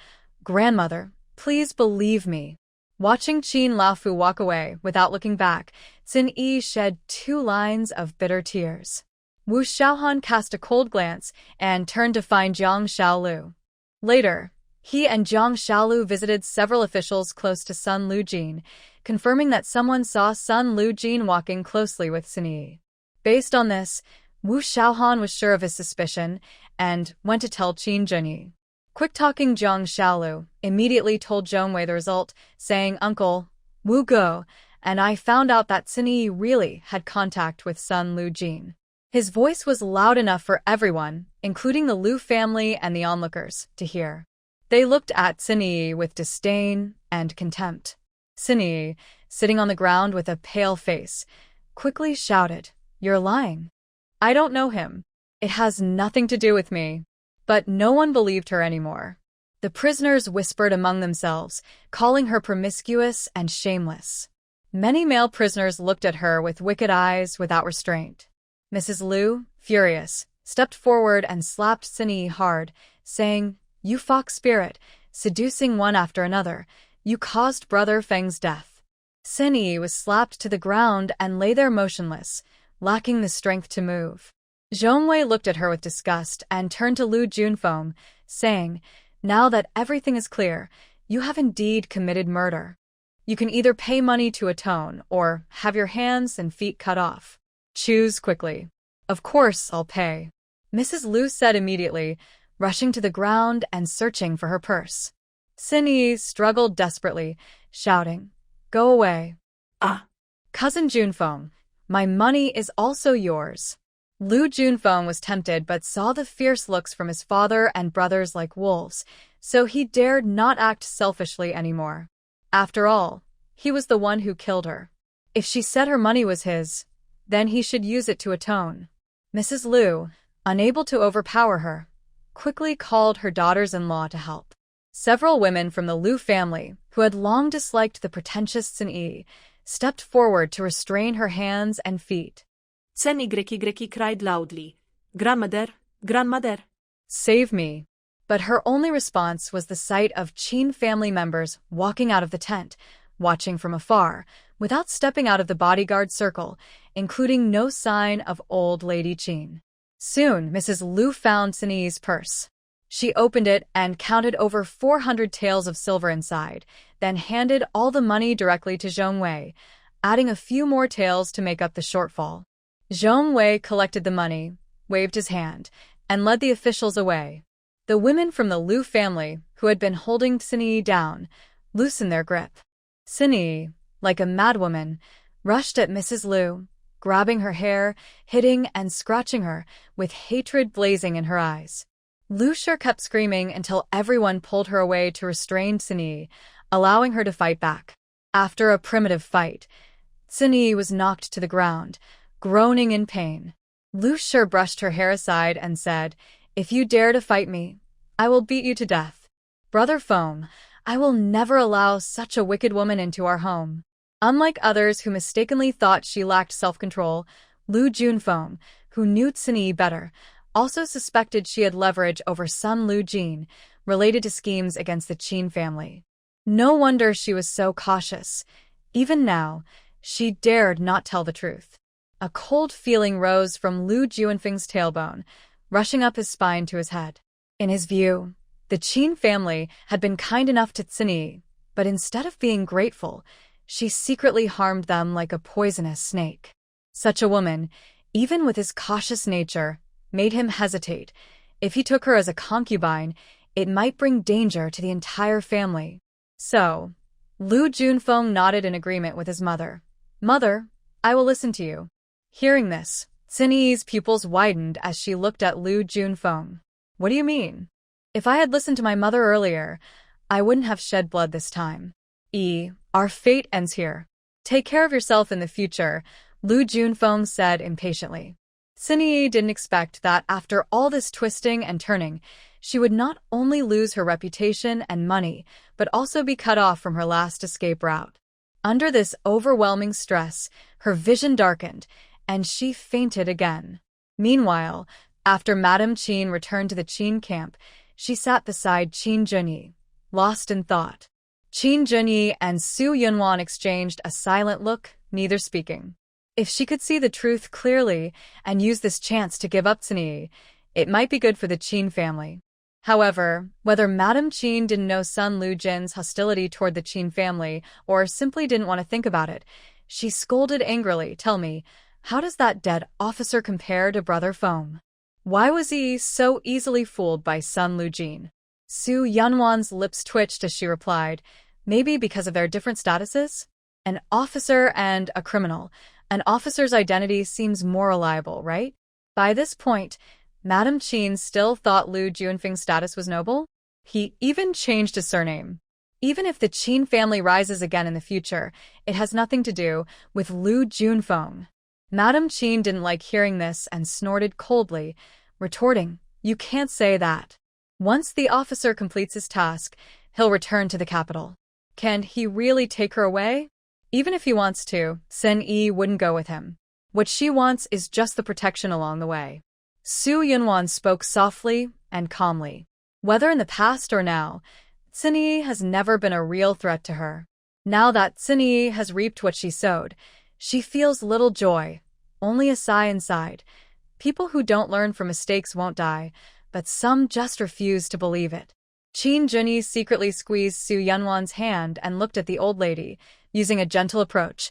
Grandmother, please believe me. Watching Qin Laofu walk away without looking back, Xin Yi shed 2 lines of bitter tears. Wu Xiaohan cast a cold glance and turned to find Jiang Xiaolu. Later, he and Jiang Xiaolu visited several officials close to Sun Lujin, confirming that someone saw Sun Lujin walking closely with Xin Yi. Based on this, Wu Xiaohan was sure of his suspicion and went to tell Qin Junyi. Quick-talking Jiang Xiaolu immediately told Zhongwei the result, saying, Uncle, Wu Go, and I found out that Xin Yi really had contact with Sun Lujin. His voice was loud enough for everyone, including the Lu family and the onlookers, to hear. They looked at Xin Yi with disdain and contempt. Xin Yi, sitting on the ground with a pale face, quickly shouted, You're lying. I don't know him. It has nothing to do with me. But no one believed her anymore. The prisoners whispered among themselves, calling her promiscuous and shameless. Many male prisoners looked at her with wicked eyes without restraint. Mrs. Lu, furious, stepped forward and slapped Xin Yi hard, saying, You fox spirit, seducing one after another, you caused Brother Feng's death. Xin Yi was slapped to the ground and lay there motionless, lacking the strength to move. Zhongwei looked at her with disgust and turned to Lu Junfeng, saying, Now that everything is clear, you have indeed committed murder. You can either pay money to atone or have your hands and feet cut off. Choose quickly. Of course, I'll pay. Mrs. Lu said immediately, rushing to the ground and searching for her purse. Xin Yi struggled desperately, shouting, Go away. Cousin Junfeng, my money is also yours. Lu Junfeng was tempted but saw the fierce looks from his father and brothers like wolves, so he dared not act selfishly anymore. After all, he was the one who killed her. If she said her money was his, then he should use it to atone. Mrs. Lu, unable to overpower her, quickly called her daughters-in-law to help. Several women from the Lu family, who had long disliked the pretentious Xin Yi, stepped forward to restrain her hands and feet. Xin Yi cried loudly, Grandmother, Grandmother. Save me. But her only response was the sight of Qin family members walking out of the tent, watching from afar, without stepping out of the bodyguard circle, including no sign of old Lady Qin. Soon, Mrs. Lu found Xin Yi's purse. She opened it and counted over 400 taels of silver inside, then handed all the money directly to Zhongwei, adding a few more taels to make up the shortfall. Zhongwei collected the money, waved his hand, and led the officials away. The women from the Lu family, who had been holding Xin Yi down, loosened their grip. Xin Yi, like a madwoman, rushed at Mrs. Lu, grabbing her hair, hitting and scratching her, with hatred blazing in her eyes. Lu Shi kept screaming until everyone pulled her away to restrain Xin Yi, allowing her to fight back. After a primitive fight, Xin Yi was knocked to the ground, groaning in pain. Lu Shi brushed her hair aside and said, If you dare to fight me, I will beat you to death. Brother Feng, I will never allow such a wicked woman into our home. Unlike others who mistakenly thought she lacked self-control, Lu Junfeng, who knew Xin Yi better, also suspected she had leverage over Sun Lujin, related to schemes against the Qin family. No wonder she was so cautious. Even now, she dared not tell the truth. A cold feeling rose from Lu Juanfeng's tailbone, rushing up his spine to his head. In his view, the Qin family had been kind enough to Cini, but instead of being grateful, she secretly harmed them like a poisonous snake. Such a woman, even with his cautious nature, made him hesitate. If he took her as a concubine, it might bring danger to the entire family. So, Lu Junfeng nodded in agreement with his mother. "Mother, I will listen to you." Hearing this, Cini's pupils widened as she looked at Lu Junfeng. "What do you mean? If I had listened to my mother earlier, I wouldn't have shed blood this time. Our fate ends here. Take care of yourself in the future," Lu Junfeng said impatiently. Cini didn't expect that after all this twisting and turning, she would not only lose her reputation and money, but also be cut off from her last escape route. Under this overwhelming stress, her vision darkened, and she fainted again. Meanwhile, after Madame Qin returned to the Qin camp, she sat beside Qin Junyi, lost in thought. Qin Junyi and Su Yunwan exchanged a silent look, neither speaking. If she could see the truth clearly and use this chance to give up Cini, it might be good for the Qin family. However, whether Madame Qin didn't know Sun Lujin's hostility toward the Qin family or simply didn't want to think about it, she scolded angrily. "Tell me, how does that dead officer compare to Brother Feng? Why was he so easily fooled by Sun Lujin?" Su Yunwan's lips twitched as she replied, "Maybe because of their different statuses? An officer and a criminal. An officer's identity seems more reliable, right?" By this point, Madame Qin still thought Lu Junfeng's status was noble. He even changed his surname. Even if the Qin family rises again in the future, it has nothing to do with Lu Junfeng. Madame Qin didn't like hearing this and snorted coldly, retorting, "You can't say that. Once the officer completes his task, he'll return to the capital. Can he really take her away? Even if he wants to, Sen Yi wouldn't go with him. What she wants is just the protection along the way." Su Yunwan spoke softly and calmly. Whether in the past or now, Cini has never been a real threat to her. Now that Cini has reaped what she sowed, she feels little joy, only a sigh inside. People who don't learn from mistakes won't die, but some just refuse to believe it. Qin Junyi secretly squeezed Su Yunwan's hand and looked at the old lady, using a gentle approach.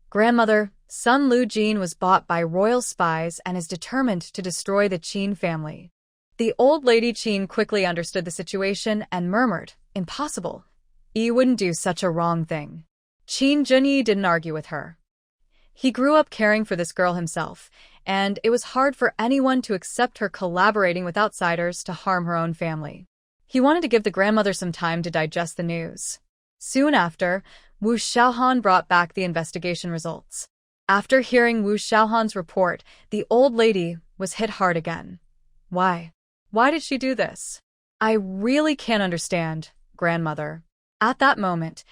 "Grandmother, Sun Lujin was bought by royal spies and is determined to destroy the Qin family." The old lady Qin quickly understood the situation and murmured, "Impossible. He wouldn't do such a wrong thing." Qin Junyi didn't argue with her. He grew up caring for this girl himself, and it was hard for anyone to accept her collaborating with outsiders to harm her own family. He wanted to give the grandmother some time to digest the news. Soon after, Wu Xiaohan brought back the investigation results. After hearing Wu Xiaohan's report, the old lady was hit hard again. Why? Why did she do this? "I really can't understand, grandmother." At that moment,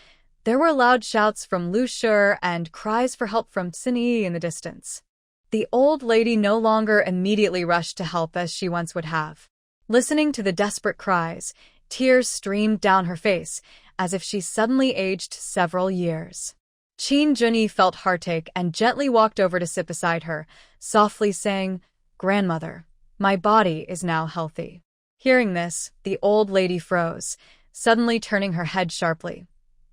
there were loud shouts from Lu Shi and cries for help from Cini in the distance. The old lady no longer immediately rushed to help as she once would have. Listening to the desperate cries, tears streamed down her face, as if she suddenly aged several years. Qin Junyi felt heartache and gently walked over to sit beside her, softly saying, "Grandmother, my body is now healthy." Hearing this, the old lady froze, suddenly turning her head sharply.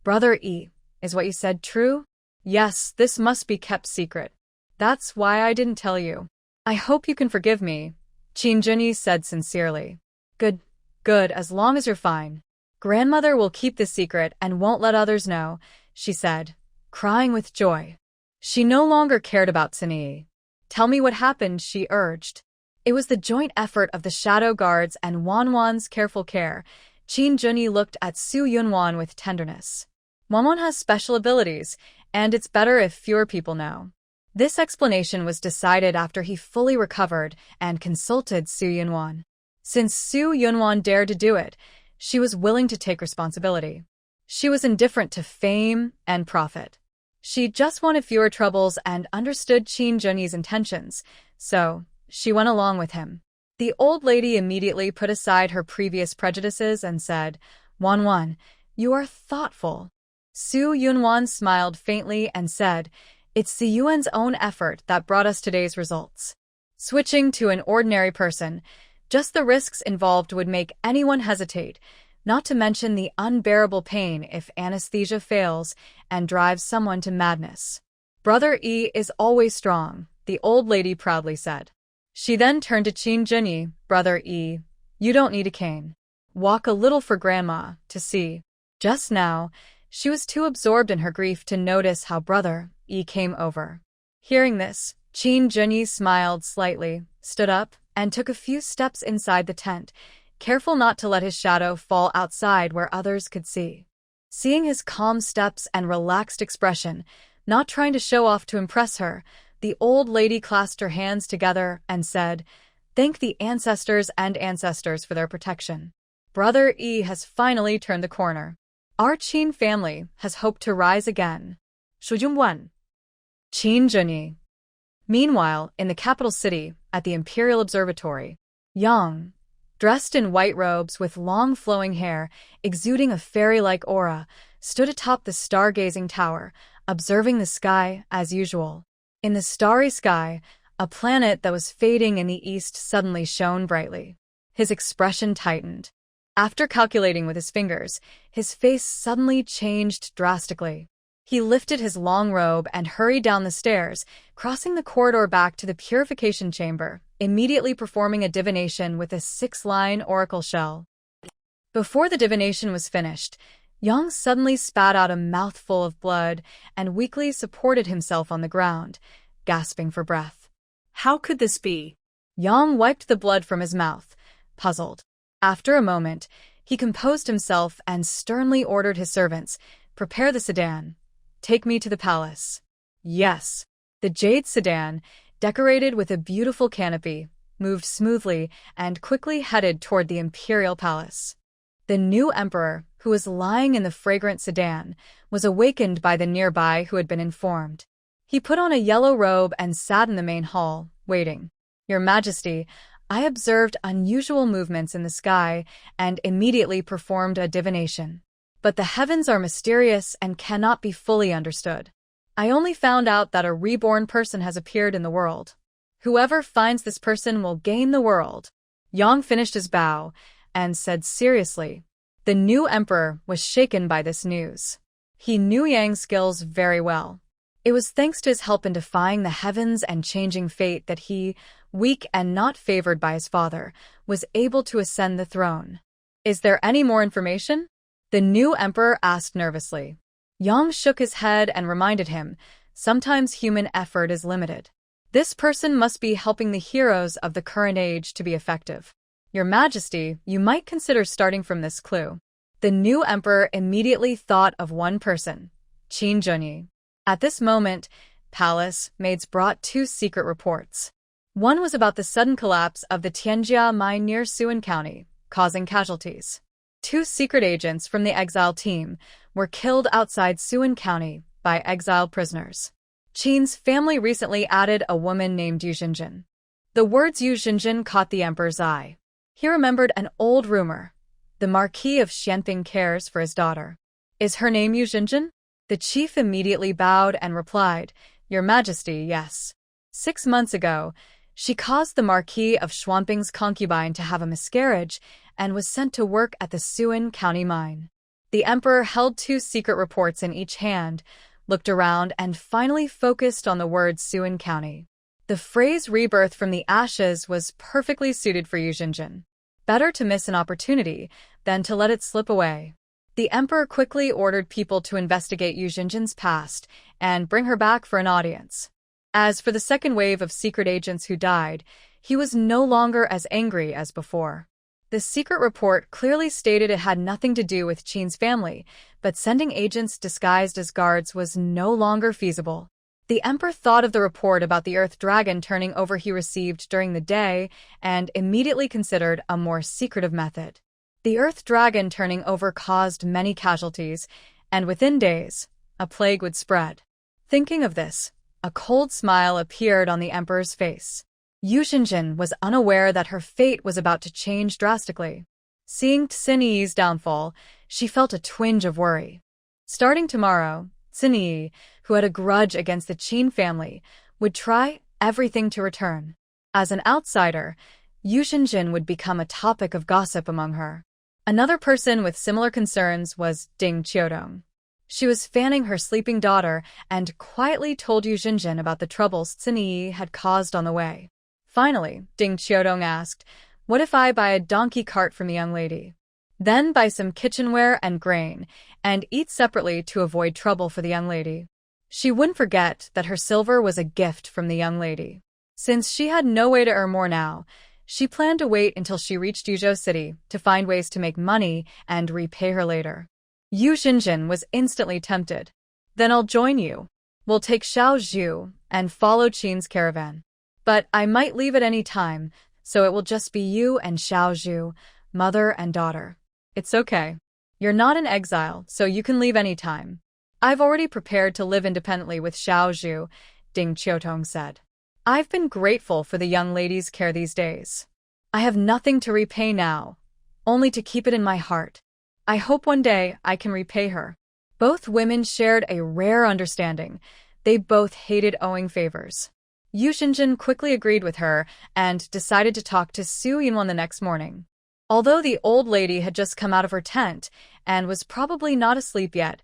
"Brother Yi, is what you said true?" "Yes, this must be kept secret. That's why I didn't tell you. I hope you can forgive me," Qin Junyi said sincerely. Good, as long as you're fine. Grandmother will keep the secret and won't let others know," she said, crying with joy. She no longer cared about Cini. "Tell me what happened," she urged. It was the joint effort of the shadow guards and Wanwan's careful care. Qin Junyi looked at Su Yunwan with tenderness. "Wanwan has special abilities, and it's better if fewer people know." This explanation was decided after he fully recovered and consulted Su Yunwan. Since Su Yunwan dared to do it, she was willing to take responsibility. She was indifferent to fame and profit. She just wanted fewer troubles and understood Qin Junyi's intentions, so she went along with him. The old lady immediately put aside her previous prejudices and said, "Wanwan, you are thoughtful." Su Yunwan smiled faintly and said, It's the UN's own effort that brought us today's results. Switching to an ordinary person, just the risks involved would make anyone hesitate, not to mention the unbearable pain if anesthesia fails and drives someone to madness. Brother E is always strong, the old lady proudly said. She then turned to Qin Junyi, Brother E, you don't need a cane. Walk a little for Grandma to see. Just now, she was too absorbed in her grief to notice how Brother E came over. Hearing this, Qin Junyi smiled slightly, stood up, and took a few steps inside the tent, careful not to let his shadow fall outside where others could see. Seeing his calm steps and relaxed expression, not trying to show off to impress her, the old lady clasped her hands together and said, "Thank the ancestors and ancestors for their protection. Brother E has finally turned the corner. Our Qin family has hoped to rise again." Shujungwan. Qin Junyi. Meanwhile, in the capital city, at the Imperial Observatory, Yang, dressed in white robes with long flowing hair, exuding a fairy-like aura, stood atop the stargazing tower, observing the sky as usual. In the starry sky, a planet that was fading in the east suddenly shone brightly. His expression tightened. After calculating with his fingers, his face suddenly changed drastically. He lifted his long robe and hurried down the stairs, crossing the corridor back to the purification chamber, immediately performing a divination with a 6-line oracle shell. Before the divination was finished, Yang suddenly spat out a mouthful of blood and weakly supported himself on the ground, gasping for breath. How could this be? Yang wiped the blood from his mouth, puzzled. After a moment, he composed himself and sternly ordered his servants, "Prepare the sedan. Take me to the palace." Yes. The jade sedan, decorated with a beautiful canopy, moved smoothly and quickly headed toward the imperial palace. The new emperor, who was lying in the fragrant sedan, was awakened by the nearby who had been informed. He put on a yellow robe and sat in the main hall, waiting. "Your Majesty, I observed unusual movements in the sky and immediately performed a divination. But the heavens are mysterious and cannot be fully understood. I only found out that a reborn person has appeared in the world. Whoever finds this person will gain the world." Yang finished his bow and said seriously. The new emperor was shaken by this news. He knew Yang's skills very well. It was thanks to his help in defying the heavens and changing fate that he, weak and not favored by his father, was able to ascend the throne. "Is there any more information?" the new emperor asked nervously. Yang shook his head and reminded him, sometimes human effort is limited. This person must be helping the heroes of the current age to be effective. "Your Majesty, you might consider starting from this clue." The new emperor immediately thought of one person, Qin Junyi. At this moment, palace maids brought 2 secret reports. One was about the sudden collapse of the Tianjia mine near Suan County, causing casualties. 2 secret agents from the exile team were killed outside Suan County by exiled prisoners. Qin's family recently added a woman named Yu Zhenzhen. The words Yu Zhenzhen caught the emperor's eye. He remembered an old rumor. The Marquis of Xianping cares for his daughter. "Is her name Yu Zhenzhen?" The chief immediately bowed and replied, "Your Majesty, yes. 6 months ago, she caused the Marquis of Xuanping's concubine to have a miscarriage and was sent to work at the Suan County mine." The emperor held 2 secret reports in each hand, looked around and finally focused on the word Suan County. The phrase rebirth from the ashes was perfectly suited for Yu Zhenzhen. Better to miss an opportunity than to let it slip away. The emperor quickly ordered people to investigate Yu Zhenzhen's past and bring her back for an audience. As for the second wave of secret agents who died, he was no longer as angry as before. The secret report clearly stated it had nothing to do with Qin's family, but sending agents disguised as guards was no longer feasible. The emperor thought of the report about the Earth Dragon turning over he received during the day and immediately considered a more secretive method. The Earth Dragon turning over caused many casualties, and within days, a plague would spread. Thinking of this, a cold smile appeared on the emperor's face. Yu Zhenzhen was unaware that her fate was about to change drastically. Seeing Xin Yi's downfall, she felt a twinge of worry. Starting tomorrow, Sinyi, who had a grudge against the Qin family, would try everything to return. As an outsider, Zhenzhen would become a topic of gossip among her. Another person with similar concerns was Ding Qiudong. She was fanning her sleeping daughter and quietly told Zhenzhen about the troubles Sinyi had caused on the way. Finally, Ding Qiudong asked, "What if I buy a donkey cart from the young lady? Then buy some kitchenware and grain, and eat separately to avoid trouble for the young lady." She wouldn't forget that her silver was a gift from the young lady. Since she had no way to earn more now, she planned to wait until she reached Yuzhou City to find ways to make money and repay her later. Zhenzhen was instantly tempted. "Then I'll join you. We'll take Xiao Zhu and follow Qin's caravan. But I might leave at any time, so it will just be you and Xiao Zhu, mother and daughter. It's okay. You're not in exile, so you can leave any time. I've already prepared to live independently with Xiao Zhu," Ding Qiudong said. "I've been grateful for the young lady's care these days. I have nothing to repay now, only to keep it in my heart. I hope one day I can repay her." Both women shared a rare understanding. They both hated owing favors. Zhenzhen quickly agreed with her and decided to talk to Su Yinwan the next morning. Although the old lady had just come out of her tent and was probably not asleep yet,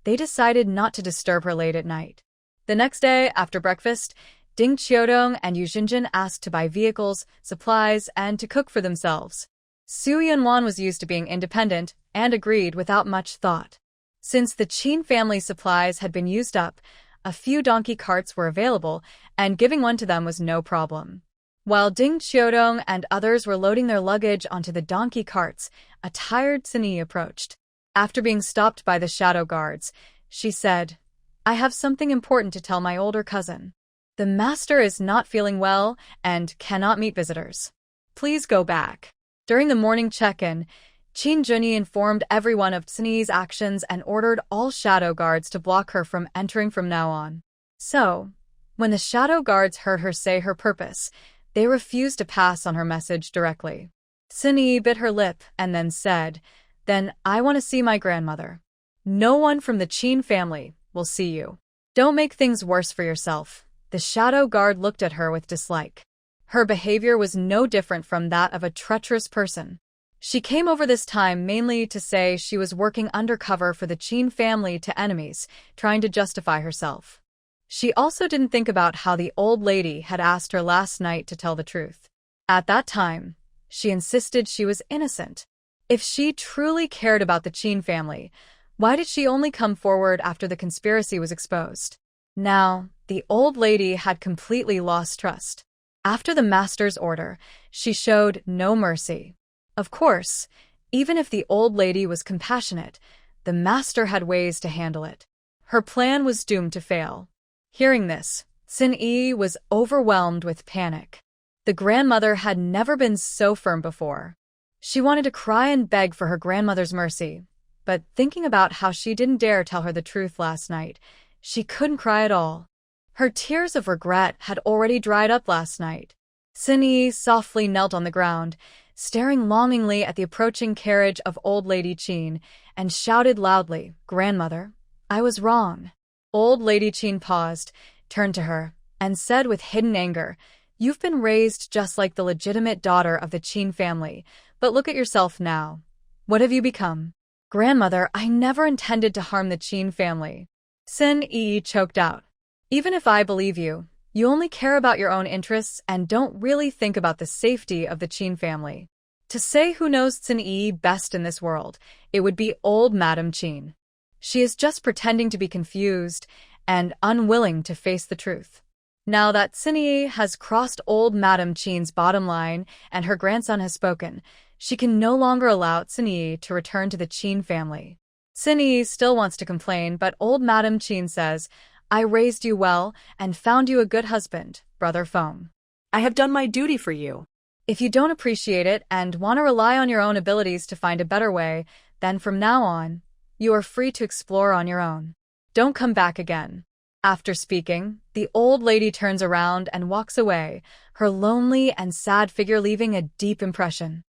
they decided not to disturb her late at night. The next day, after breakfast, Ding Qiudong and Zhenzhen asked to buy vehicles, supplies, and to cook for themselves. Su Yinwan was used to being independent and agreed without much thought. Since the Qin family supplies had been used up, a few donkey carts were available, and giving one to them was no problem. While Ding Qiudong and others were loading their luggage onto the donkey carts, a tired Sinyi approached. After being stopped by the shadow guards, she said, "I have something important to tell my older cousin. The master is not feeling well and cannot meet visitors. Please go back." During the morning check-in, Qin Junyi informed everyone of Sinyi's actions and ordered all shadow guards to block her from entering from now on. So, when the shadow guards heard her say her purpose, they refused to pass on her message directly. Sinyi bit her lip and then said, "Then I want to see my grandmother. No one from the Qin family will see you. Don't make things worse for yourself." The shadow guard looked at her with dislike. Her behavior was no different from that of a treacherous person. She came over this time mainly to say she was working undercover for the Qin family to enemies, trying to justify herself. She also didn't think about how the old lady had asked her last night to tell the truth. At that time, she insisted she was innocent. If she truly cared about the Qin family, why did she only come forward after the conspiracy was exposed? Now, the old lady had completely lost trust. After the master's order, she showed no mercy. Of course, even if the old lady was compassionate, the master had ways to handle it. Her plan was doomed to fail. Hearing this, Sinyi was overwhelmed with panic. The grandmother had never been so firm before. She wanted to cry and beg for her grandmother's mercy, but thinking about how she didn't dare tell her the truth last night, she couldn't cry at all. Her tears of regret had already dried up last night. Sinyi softly knelt on the ground, staring longingly at the approaching carriage of old lady Qin, and shouted loudly, "Grandmother, I was wrong." Old lady Qin paused, turned to her, and said with hidden anger, "You've been raised just like the legitimate daughter of the Qin family, but look at yourself now. What have you become?" "Grandmother, I never intended to harm the Qin family." Sinyi choked out. "Even if I believe you, you only care about your own interests and don't really think about the safety of the Qin family. To say who knows Sinyi best in this world, it would be old Madame Qin. She is just pretending to be confused and unwilling to face the truth." Now that Sinyi has crossed old Madame Qin's bottom line and her grandson has spoken, she can no longer allow Sinyi to return to the Qin family. Sinyi still wants to complain, but old Madame Qin says, "I raised you well and found you a good husband, Brother Feng. I have done my duty for you. If you don't appreciate it and want to rely on your own abilities to find a better way, then from now on, you are free to explore on your own. Don't come back again." After speaking, the old lady turns around and walks away, her lonely and sad figure leaving a deep impression.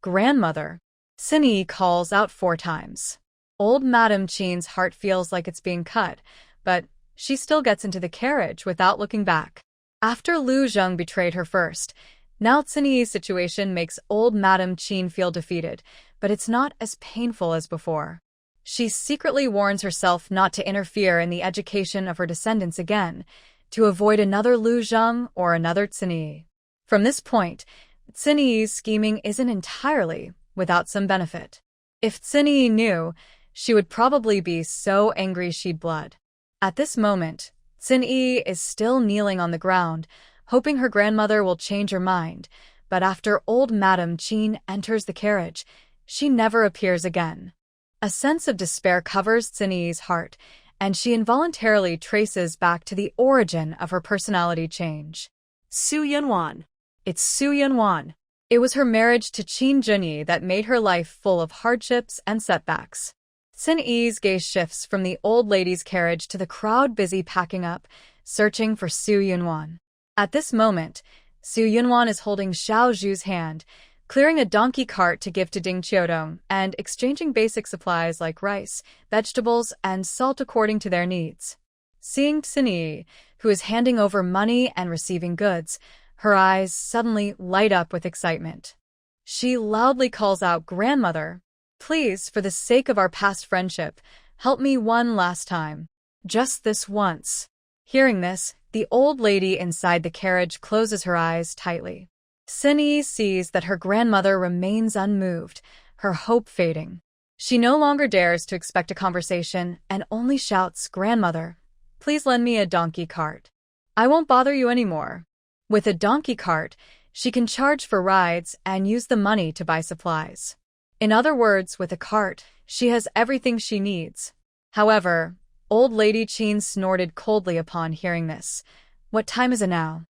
"Grandmother," Sinyi calls out 4 times. Old Madame Chin's heart feels like it's being cut, but she still gets into the carriage without looking back. After Lu Zheng betrayed her first, now Cini's situation makes old Madame Chin feel defeated, but it's not as painful as before. She secretly warns herself not to interfere in the education of her descendants again, to avoid another Lu Zheng or another Cini. From this point, Cini's scheming isn't entirely without some benefit. If Cini knew, she would probably be so angry she'd blood. At this moment, Cini is still kneeling on the ground, hoping her grandmother will change her mind, but after old Madame Chin enters the carriage, she never appears again. A sense of despair covers Cini's heart, and she involuntarily traces back to the origin of her personality change. Su Yunwan. It's Su Yunwan. It was her marriage to Qin Junyi that made her life full of hardships and setbacks. Cini's gaze shifts from the old lady's carriage to the crowd busy packing up, searching for Su Yunwan. At this moment, Su Yunwan is holding Xiao Zhu's hand, clearing a donkey cart to give to Ding Qiudong, and exchanging basic supplies like rice, vegetables, and salt according to their needs. Seeing Cini, who is handing over money and receiving goods, her eyes suddenly light up with excitement. She loudly calls out, "Grandmother, please, for the sake of our past friendship, help me one last time. Just this once." Hearing this, the old lady inside the carriage closes her eyes tightly. Cini sees that her grandmother remains unmoved, her hope fading. She no longer dares to expect a conversation and only shouts, "Grandmother, please lend me a donkey cart. I won't bother you anymore." With a donkey cart, she can charge for rides and use the money to buy supplies. In other words, with a cart, she has everything she needs. However, old Lady Qin snorted coldly upon hearing this. What time is it now?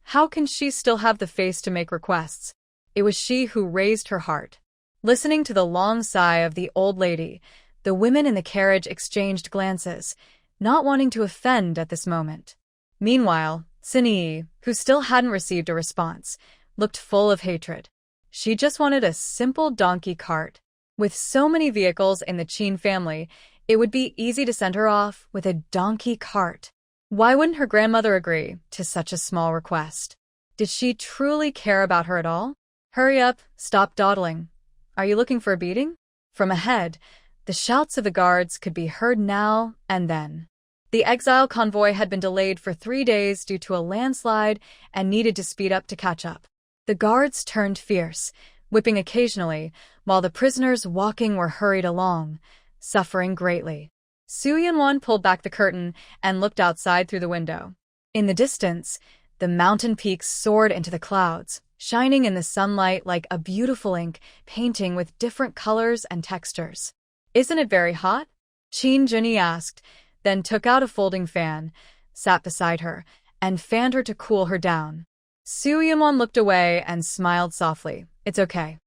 How can she still have the face to make requests? It was she who raised her heart. Listening to the long sigh of the old lady, the women in the carriage exchanged glances, not wanting to offend at this moment. Meanwhile, Cini, who still hadn't received a response, looked full of hatred. She just wanted a simple donkey cart. With so many vehicles in the Qin family, it would be easy to send her off with a donkey cart. Why wouldn't her grandmother agree to such a small request? Did she truly care about her at all? "Hurry up, stop dawdling. Are you looking for a beating?" From ahead, the shouts of the guards could be heard now and then. The exile convoy had been delayed for 3 days due to a landslide and needed to speed up to catch up. The guards turned fierce, whipping occasionally, while the prisoners walking were hurried along, suffering greatly. Su Yunwan pulled back the curtain and looked outside through the window. In the distance, the mountain peaks soared into the clouds, shining in the sunlight like a beautiful ink painting with different colors and textures. "Isn't it very hot?" Qin Junyi asked, then took out a folding fan, sat beside her, and fanned her to cool her down. Su Yunwan looked away and smiled softly. "It's okay.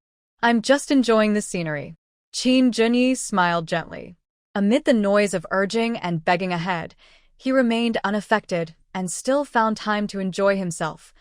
I'm just enjoying the scenery." Qin Junyi smiled gently. Amid the noise of urging and begging ahead, he remained unaffected and still found time to enjoy himself.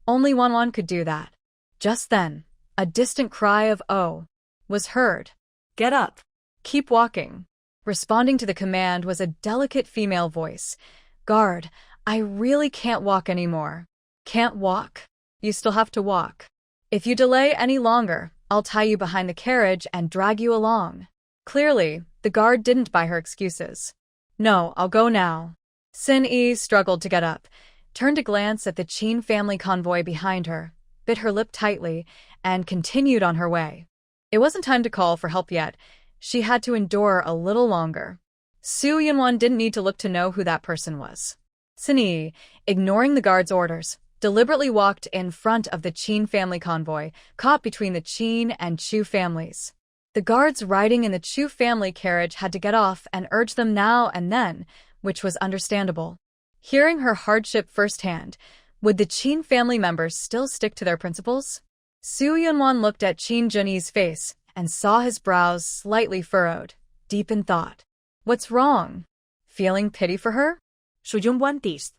Only Wanwan could do that. Just then, a distant cry of "Oh!" was heard. Get up. "Keep walking." Responding to the command was a delicate female voice. "Guard, I really can't walk anymore." "Can't walk? You still have to walk. If you delay any longer, I'll tie you behind the carriage and drag you along." Clearly, the guard didn't buy her excuses. "No, I'll go now." Cini struggled to get up, turned to glance at the Qin family convoy behind her, bit her lip tightly, and continued on her way. It wasn't time to call for help yet. She had to endure a little longer. Su Yunwan didn't need to look to know who that person was. Cini, ignoring the guard's orders, deliberately walked in front of the Qin family convoy, caught between the Qin and Chu families. The guards riding in the Chu family carriage had to get off and urge them now and then, which was understandable. Hearing her hardship firsthand, would the Qin family members still stick to their principles? Su Yunwan looked at Qin Junyi's face and saw his brows slightly furrowed, deep in thought. What's wrong? Feeling pity for her? Su Yunwan tis.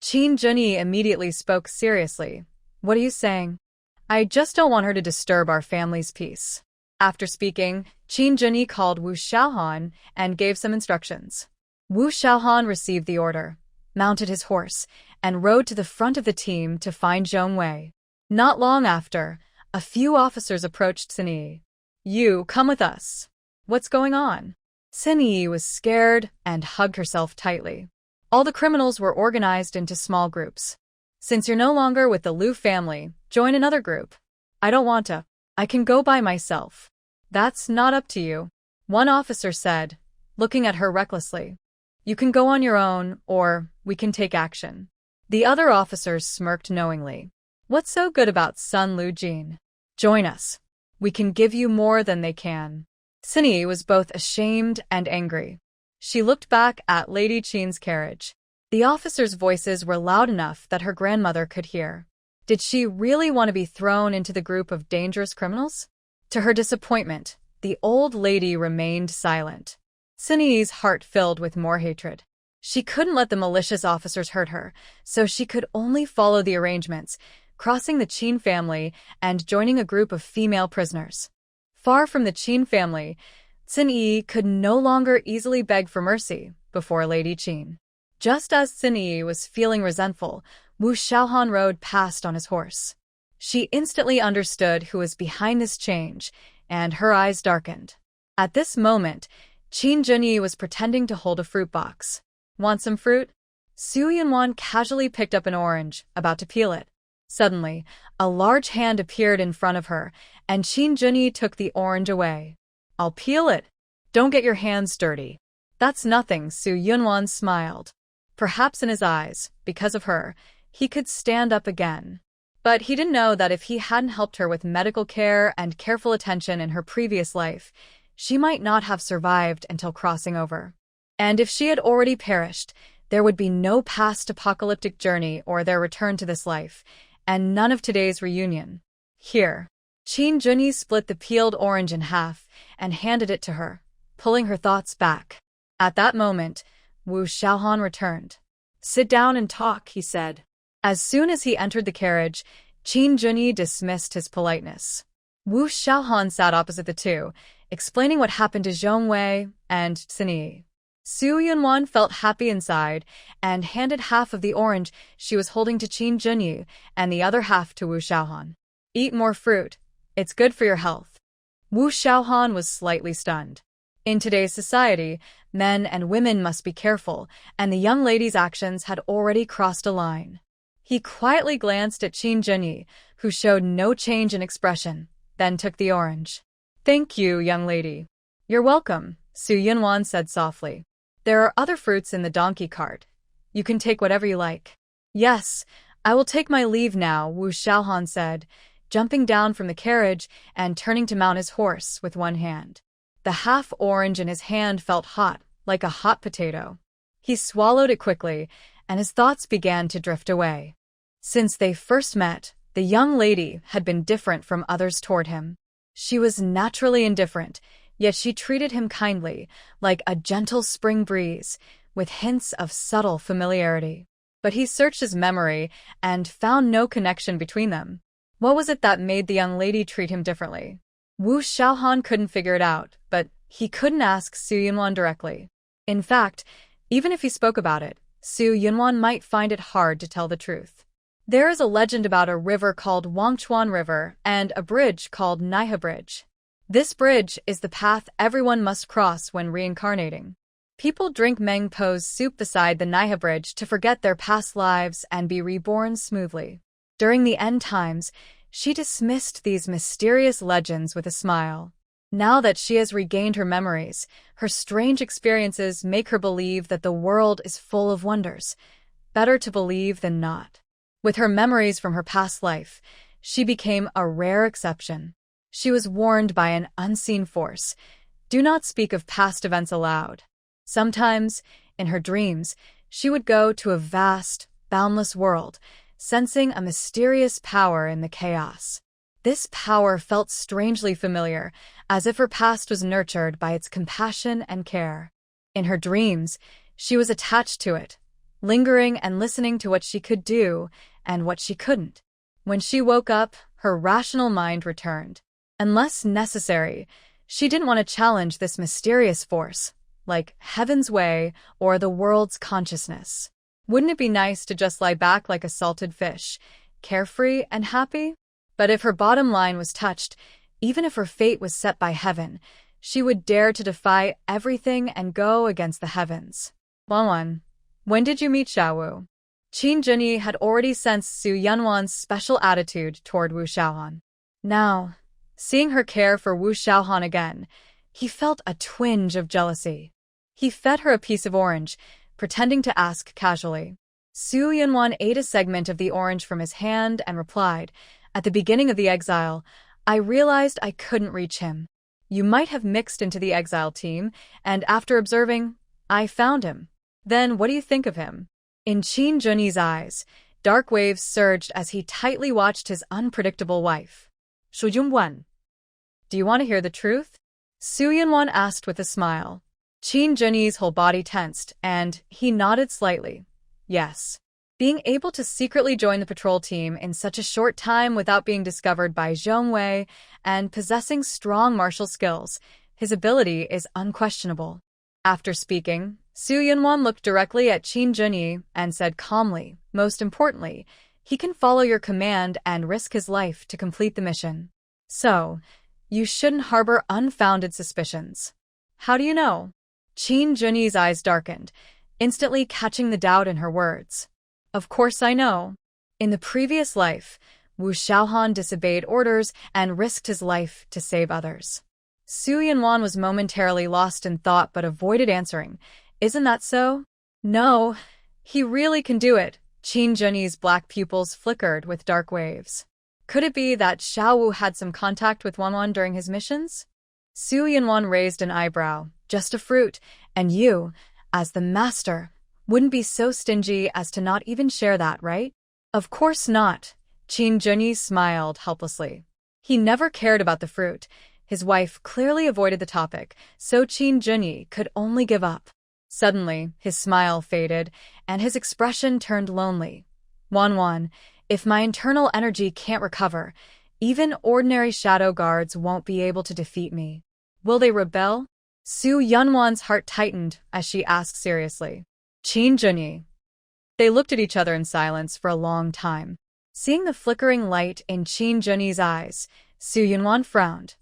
Qin Junyi immediately spoke seriously. What are you saying? I just don't want her to disturb our family's peace. After speaking, Qin Junyi called Wu Xiaohan and gave some instructions. Wu Xiaohan received the order, mounted his horse, and rode to the front of the team to find Zhong Wei. Not long after, a few officers approached Sin Yi. "You, come with us." "What's going on?" Sin Yi was scared and hugged herself tightly. All the criminals were organized into small groups. "Since you're no longer with the Liu family, join another group." "I don't want to. I can go by myself." "That's not up to you," one officer said, looking at her recklessly. "You can go on your own, or we can take action." The other officers smirked knowingly. "What's so good about Sun Lujin? Join us. We can give you more than they can." Sin Yi was both ashamed and angry. She looked back at Lady Qin's carriage. The officers' voices were loud enough that her grandmother could hear. Did she really want to be thrown into the group of dangerous criminals? To her disappointment, the old lady remained silent. Sin Yi's heart filled with more hatred. She couldn't let the malicious officers hurt her, so she could only follow the arrangements, crossing the Qin family and joining a group of female prisoners. Far from the Qin family, Sin Yi could no longer easily beg for mercy before Lady Qin. Just as Sin Yi was feeling resentful, Wu Xiaohan rode past on his horse. She instantly understood who was behind this change, and her eyes darkened. At this moment, Qin Junyi was pretending to hold a fruit box. "Want some fruit?" Su Yunwan casually picked up an orange, about to peel it. Suddenly, a large hand appeared in front of her, and Qin Junyi took the orange away. "I'll peel it. Don't get your hands dirty." "That's nothing," Su Yunwan smiled. Perhaps in his eyes, because of her, he could stand up again. But he didn't know that if he hadn't helped her with medical care and careful attention in her previous life, she might not have survived until crossing over. And if she had already perished, there would be no past apocalyptic journey or their return to this life, and none of today's reunion. "Here." Qin Junyi split the peeled orange in half and handed it to her, pulling her thoughts back. At that moment, Wu Xiaohan returned. "Sit down and talk," he said. As soon as he entered the carriage, Qin Junyi dismissed his politeness. Wu Xiaohan sat opposite the two, explaining what happened to Zhong Wei and Sin Yi. Su Yunwan felt happy inside and handed half of the orange she was holding to Qin Junyi and the other half to Wu Xiaohan. "Eat more fruit. It's good for your health." Wu Xiaohan was slightly stunned. In today's society, men and women must be careful, and the young lady's actions had already crossed a line. He quietly glanced at Qin Junyi, who showed no change in expression, then took the orange. "Thank you, young lady." "You're welcome," Su Yunwan said softly. "There are other fruits in the donkey cart. You can take whatever you like." "Yes, I will take my leave now," Wu Xiaohan said, jumping down from the carriage and turning to mount his horse with one hand. The half orange in his hand felt hot, like a hot potato. He swallowed it quickly, and his thoughts began to drift away. Since they first met, the young lady had been different from others toward him. She was naturally indifferent, yet she treated him kindly, like a gentle spring breeze, with hints of subtle familiarity. But he searched his memory and found no connection between them. What was it that made the young lady treat him differently? Wu Xiaohan couldn't figure it out, but he couldn't ask Su Yunwan directly. In fact, even if he spoke about it, Su Yunwan might find it hard to tell the truth. There is a legend about a river called Wangchuan River and a bridge called Naiha Bridge. This bridge is the path everyone must cross when reincarnating. People drink Meng Po's soup beside the Naiha Bridge to forget their past lives and be reborn smoothly. During the end times, she dismissed these mysterious legends with a smile. Now that she has regained her memories, her strange experiences make her believe that the world is full of wonders. Better to believe than not. With her memories from her past life, she became a rare exception. She was warned by an unseen force. Do not speak of past events aloud. Sometimes, in her dreams, she would go to a vast, boundless world, sensing a mysterious power in the chaos. This power felt strangely familiar, as if her past was nurtured by its compassion and care. In her dreams, she was attached to it, lingering and listening to what she could do and what she couldn't. When she woke up, her rational mind returned. Unless necessary, she didn't want to challenge this mysterious force, like heaven's way or the world's consciousness. Wouldn't it be nice to just lie back like a salted fish, carefree and happy? But if her bottom line was touched, even if her fate was set by heaven, she would dare to defy everything and go against the heavens. 1. When did you meet Xiaowu? Qin Junyi had already sensed Su Yunwan's special attitude toward Wu Xiaohan. Now, seeing her care for Wu Xiaohan again, he felt a twinge of jealousy. He fed her a piece of orange, pretending to ask casually. Su Yunwan ate a segment of the orange from his hand and replied, "At the beginning of the exile, I realized I couldn't reach him. You might have mixed into the exile team, and after observing, I found him. Then what do you think of him?" In Qin Junyi's eyes, dark waves surged as he tightly watched his unpredictable wife. "Shu Yunwan, do you want to hear the truth?" Su Yunwan asked with a smile. Qin Junyi's whole body tensed, and he nodded slightly. Yes. Being able to secretly join the patrol team in such a short time without being discovered by Zhong Wei and possessing strong martial skills, his ability is unquestionable. After speaking, Su Yunwan looked directly at Qin Junyi and said calmly, "Most importantly, he can follow your command and risk his life to complete the mission. So, you shouldn't harbor unfounded suspicions." "How do you know?" Qin Junyi's eyes darkened, instantly catching the doubt in her words. "Of course I know. In the previous life, Wu Xiaohan disobeyed orders and risked his life to save others." Su Yunwan was momentarily lost in thought but avoided answering. "Isn't that so?" "No, he really can do it." Qin Junyi's black pupils flickered with dark waves. "Could it be that Xiaowu had some contact with Wanwan during his missions?" Su Yunwan raised an eyebrow. "Just a fruit, and you, as the master, wouldn't be so stingy as to not even share that, right?" "Of course not." Qin Junyi smiled helplessly. He never cared about the fruit. His wife clearly avoided the topic, so Qin Junyi could only give up. Suddenly, his smile faded, and his expression turned lonely. "Wanwan, if my internal energy can't recover, even ordinary shadow guards won't be able to defeat me. Will they rebel?" Su Yunwan's heart tightened as she asked seriously. "Qin Junyi." They looked at each other in silence for a long time. Seeing the flickering light in Qin Junyi's eyes, Su Yunwan frowned.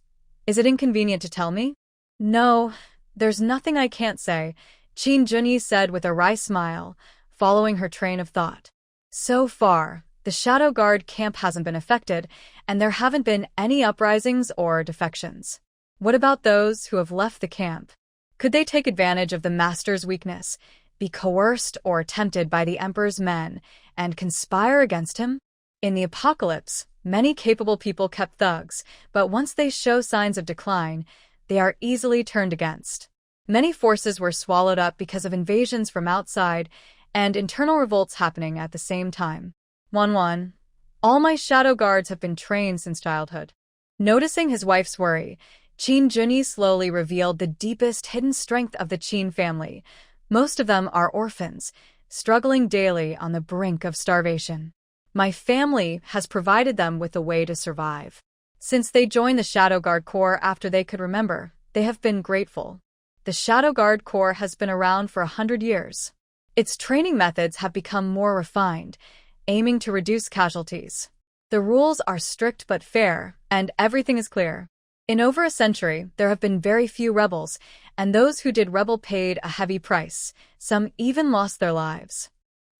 "Is it inconvenient to tell me?" "No, there's nothing I can't say," Qin Junyi said with a wry smile, following her train of thought. "So far, the Shadow Guard camp hasn't been affected, and there haven't been any uprisings or defections. What about those who have left the camp? Could they take advantage of the Master's weakness, be coerced or tempted by the Emperor's men, and conspire against him? In the apocalypse, many capable people kept thugs, but once they show signs of decline, they are easily turned against. Many forces were swallowed up because of invasions from outside and internal revolts happening at the same time. 1-1. All my shadow guards have been trained since childhood." Noticing his wife's worry, Qin Junyi slowly revealed the deepest hidden strength of the Qin family. Most of them are orphans, struggling daily on the brink of starvation. My family has provided them with a way to survive. Since they joined the Shadow Guard Corps after they could remember, they have been grateful. The Shadow Guard Corps has been around for 100 years. Its training methods have become more refined, aiming to reduce casualties. The rules are strict but fair, and everything is clear. In over a century, there have been very few rebels, and those who did rebel paid a heavy price. Some even lost their lives.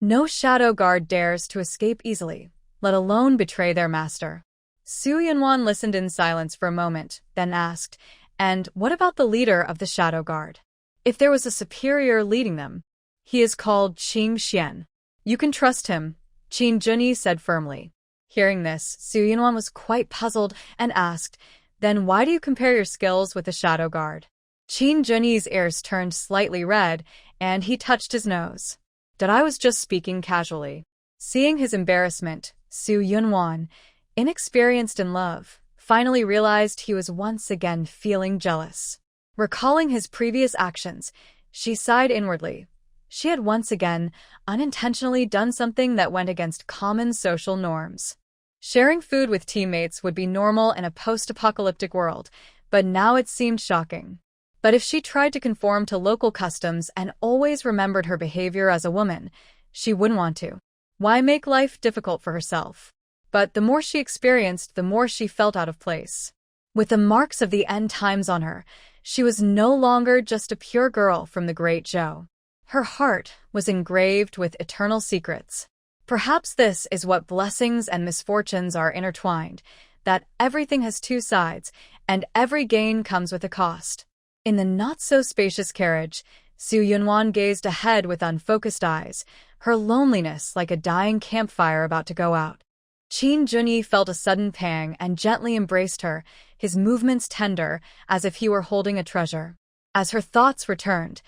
No Shadow Guard dares to escape easily, let alone betray their master. Su Yunwan listened in silence for a moment, then asked, "And what about the leader of the Shadow Guard? If there was a superior leading them?" "He is called Qing Xian. You can trust him," Qin Junyi said firmly. Hearing this, Su Yunwan was quite puzzled and asked, "Then why do you compare your skills with the Shadow Guard?" Qin Junyi's ears turned slightly red, and he touched his nose. "That I was just speaking casually." Seeing his embarrassment, Su Yunwan, inexperienced in love, finally realized he was once again feeling jealous. Recalling his previous actions, she sighed inwardly. She had once again unintentionally done something that went against common social norms. Sharing food with teammates would be normal in a post-apocalyptic world, but now it seemed shocking. But if she tried to conform to local customs and always remembered her behavior as a woman, she wouldn't want to. Why make life difficult for herself? But the more she experienced, the more she felt out of place. With the marks of the end times on her, she was no longer just a pure girl from the Great Zhou. Her heart was engraved with eternal secrets. Perhaps this is what blessings and misfortunes are intertwined, that everything has two sides, and every gain comes with a cost. In the not-so-spacious carriage, Su Yunwan gazed ahead with unfocused eyes, her loneliness like a dying campfire about to go out. Qin Junyi felt a sudden pang and gently embraced her, his movements tender, as if he were holding a treasure. As her thoughts returned,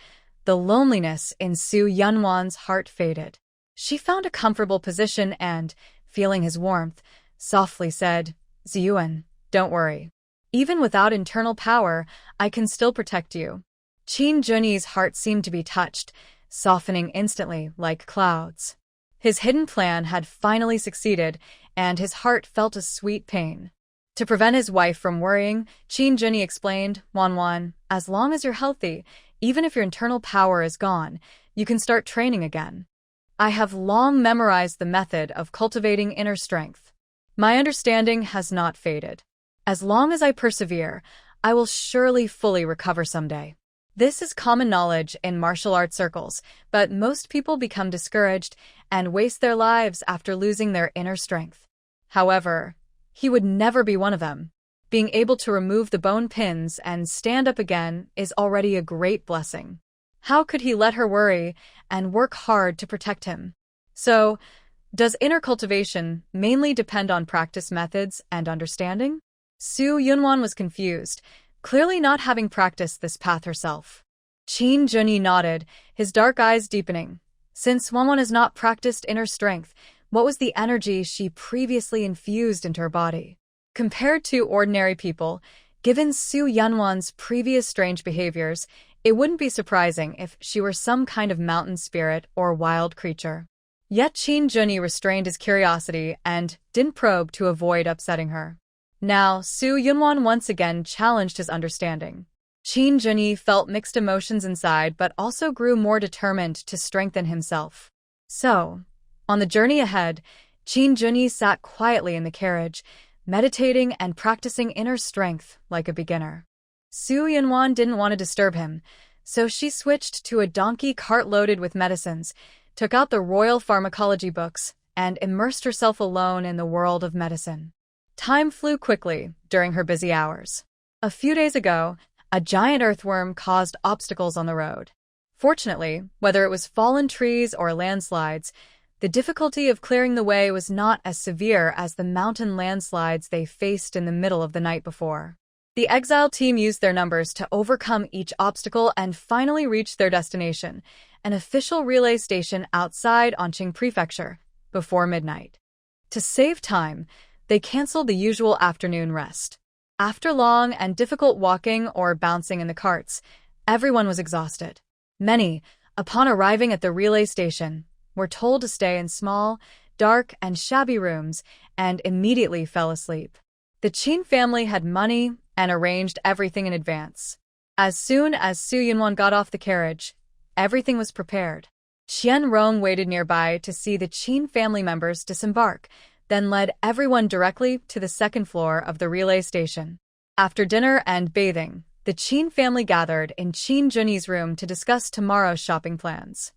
the loneliness in Su Yunwan's heart faded. She found a comfortable position and, feeling his warmth, softly said, "Ziyuan, don't worry. Even without internal power, I can still protect you." Qin Junyi's heart seemed to be touched, softening instantly like clouds. His hidden plan had finally succeeded, and his heart felt a sweet pain. To prevent his wife from worrying, Qin Junyi explained, "Wanwan, as long as you're healthy, even if your internal power is gone, you can start training again. I have long memorized the method of cultivating inner strength. My understanding has not faded. As long as I persevere, I will surely fully recover someday." This is common knowledge in martial arts circles, but most people become discouraged and waste their lives after losing their inner strength. However, he would never be one of them. Being able to remove the bone pins and stand up again is already a great blessing. How could he let her worry and work hard to protect him? So, does inner cultivation mainly depend on practice methods and understanding? Su Yunwan was confused, clearly not having practiced this path herself. Qin Junyi nodded, his dark eyes deepening. Since Wanwan has not practiced inner strength, what was the energy she previously infused into her body? Compared to ordinary people, given Su Yunwan's previous strange behaviors, it wouldn't be surprising if she were some kind of mountain spirit or wild creature. Yet Qin Junyi restrained his curiosity and didn't probe to avoid upsetting her. Now, Su Yunwan once again challenged his understanding. Qin Junyi felt mixed emotions inside but also grew more determined to strengthen himself. So, on the journey ahead, Qin Junyi sat quietly in the carriage, meditating and practicing inner strength like a beginner. Su Yunwan didn't want to disturb him, so she switched to a donkey cart loaded with medicines, took out the royal pharmacology books, and immersed herself alone in the world of medicine. Time flew quickly during her busy hours. A few days ago, a giant earthworm caused obstacles on the road. Fortunately, whether it was fallen trees or landslides, the difficulty of clearing the way was not as severe as the mountain landslides they faced in the middle of the night before. The Exiled team used their numbers to overcome each obstacle and finally reached their destination, an official relay station outside Anqing Prefecture, before midnight. To save time, they canceled the usual afternoon rest. After long and difficult walking or bouncing in the carts, everyone was exhausted. Many, upon arriving at the relay station, were told to stay in small, dark, and shabby rooms and immediately fell asleep. The Qin family had money and arranged everything in advance. As soon as Su Yunwan got off the carriage, everything was prepared. Qian Rong waited nearby to see the Qin family members disembark, then led everyone directly to the second floor of the relay station. After dinner and bathing, the Qin family gathered in Qin Junyi's room to discuss tomorrow's shopping plans.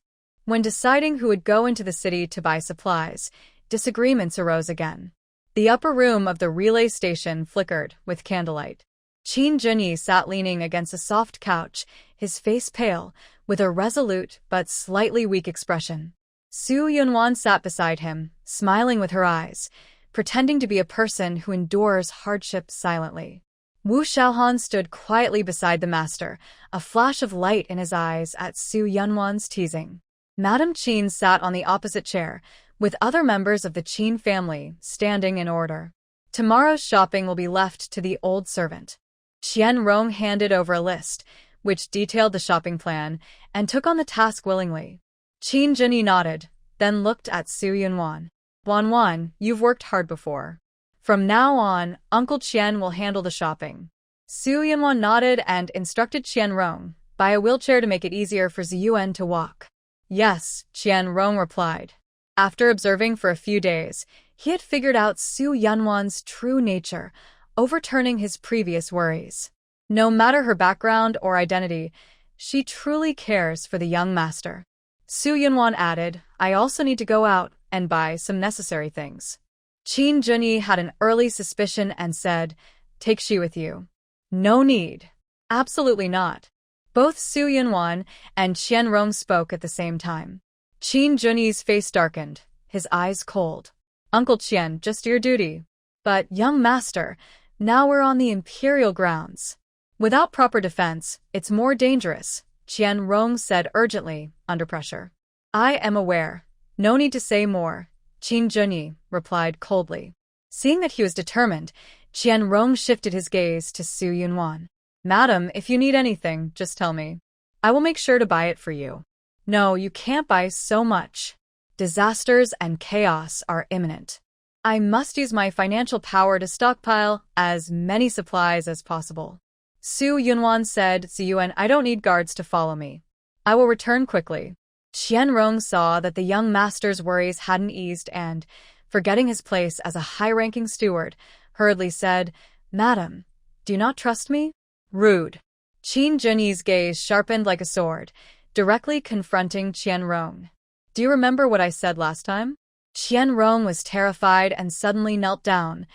When deciding who would go into the city to buy supplies, disagreements arose again. The upper room of the relay station flickered with candlelight. Qin Junyi sat leaning against a soft couch, his face pale, with a resolute but slightly weak expression. Su Yunwan sat beside him, smiling with her eyes, pretending to be a person who endures hardship silently. Wu Xiaohan stood quietly beside the master, a flash of light in his eyes at Su Yunwan's teasing. Madame Qin sat on the opposite chair, with other members of the Qin family standing in order. Tomorrow's shopping will be left to the old servant. Qian Rong handed over a list, which detailed the shopping plan, and took on the task willingly. Qin Junyi nodded, then looked at Su Yunwan. "Wanwan, you've worked hard before. From now on, Uncle Qian will handle the shopping. Su Yunwan nodded and instructed Qian Rong, buy a wheelchair to make it easier for Ziyuan to walk. Yes, Qian Rong replied. After observing for a few days, he had figured out Su Yunwan's true nature, overturning his previous worries. No matter her background or identity, she truly cares for the young master. Su Yunwan added, I also need to go out and buy some necessary things. Qin Junyi had an early suspicion and said, take she with you. No need. Absolutely not. Both Su Yunwan and Qian Rong spoke at the same time. Qin Junyi's face darkened, his eyes cold. Uncle Qian, just your duty. But, young master, now we're on the imperial grounds. Without proper defense, it's more dangerous, Qian Rong said urgently, under pressure. I am aware. No need to say more, Qin Junyi replied coldly. Seeing that he was determined, Qian Rong shifted his gaze to Su Yunwan. Madam, if you need anything, just tell me. I will make sure to buy it for you. No, you can't buy so much. Disasters and chaos are imminent. I must use my financial power to stockpile as many supplies as possible. Su Yunwan said, Ziyuan, I don't need guards to follow me. I will return quickly. Qian Rong saw that the young master's worries hadn't eased and, forgetting his place as a high-ranking steward, hurriedly said, Madam, do you not trust me? Rude. Qin Junyi's gaze sharpened like a sword, directly confronting Qian Rong. Do you remember what I said last time? Qian Rong was terrified and suddenly knelt down,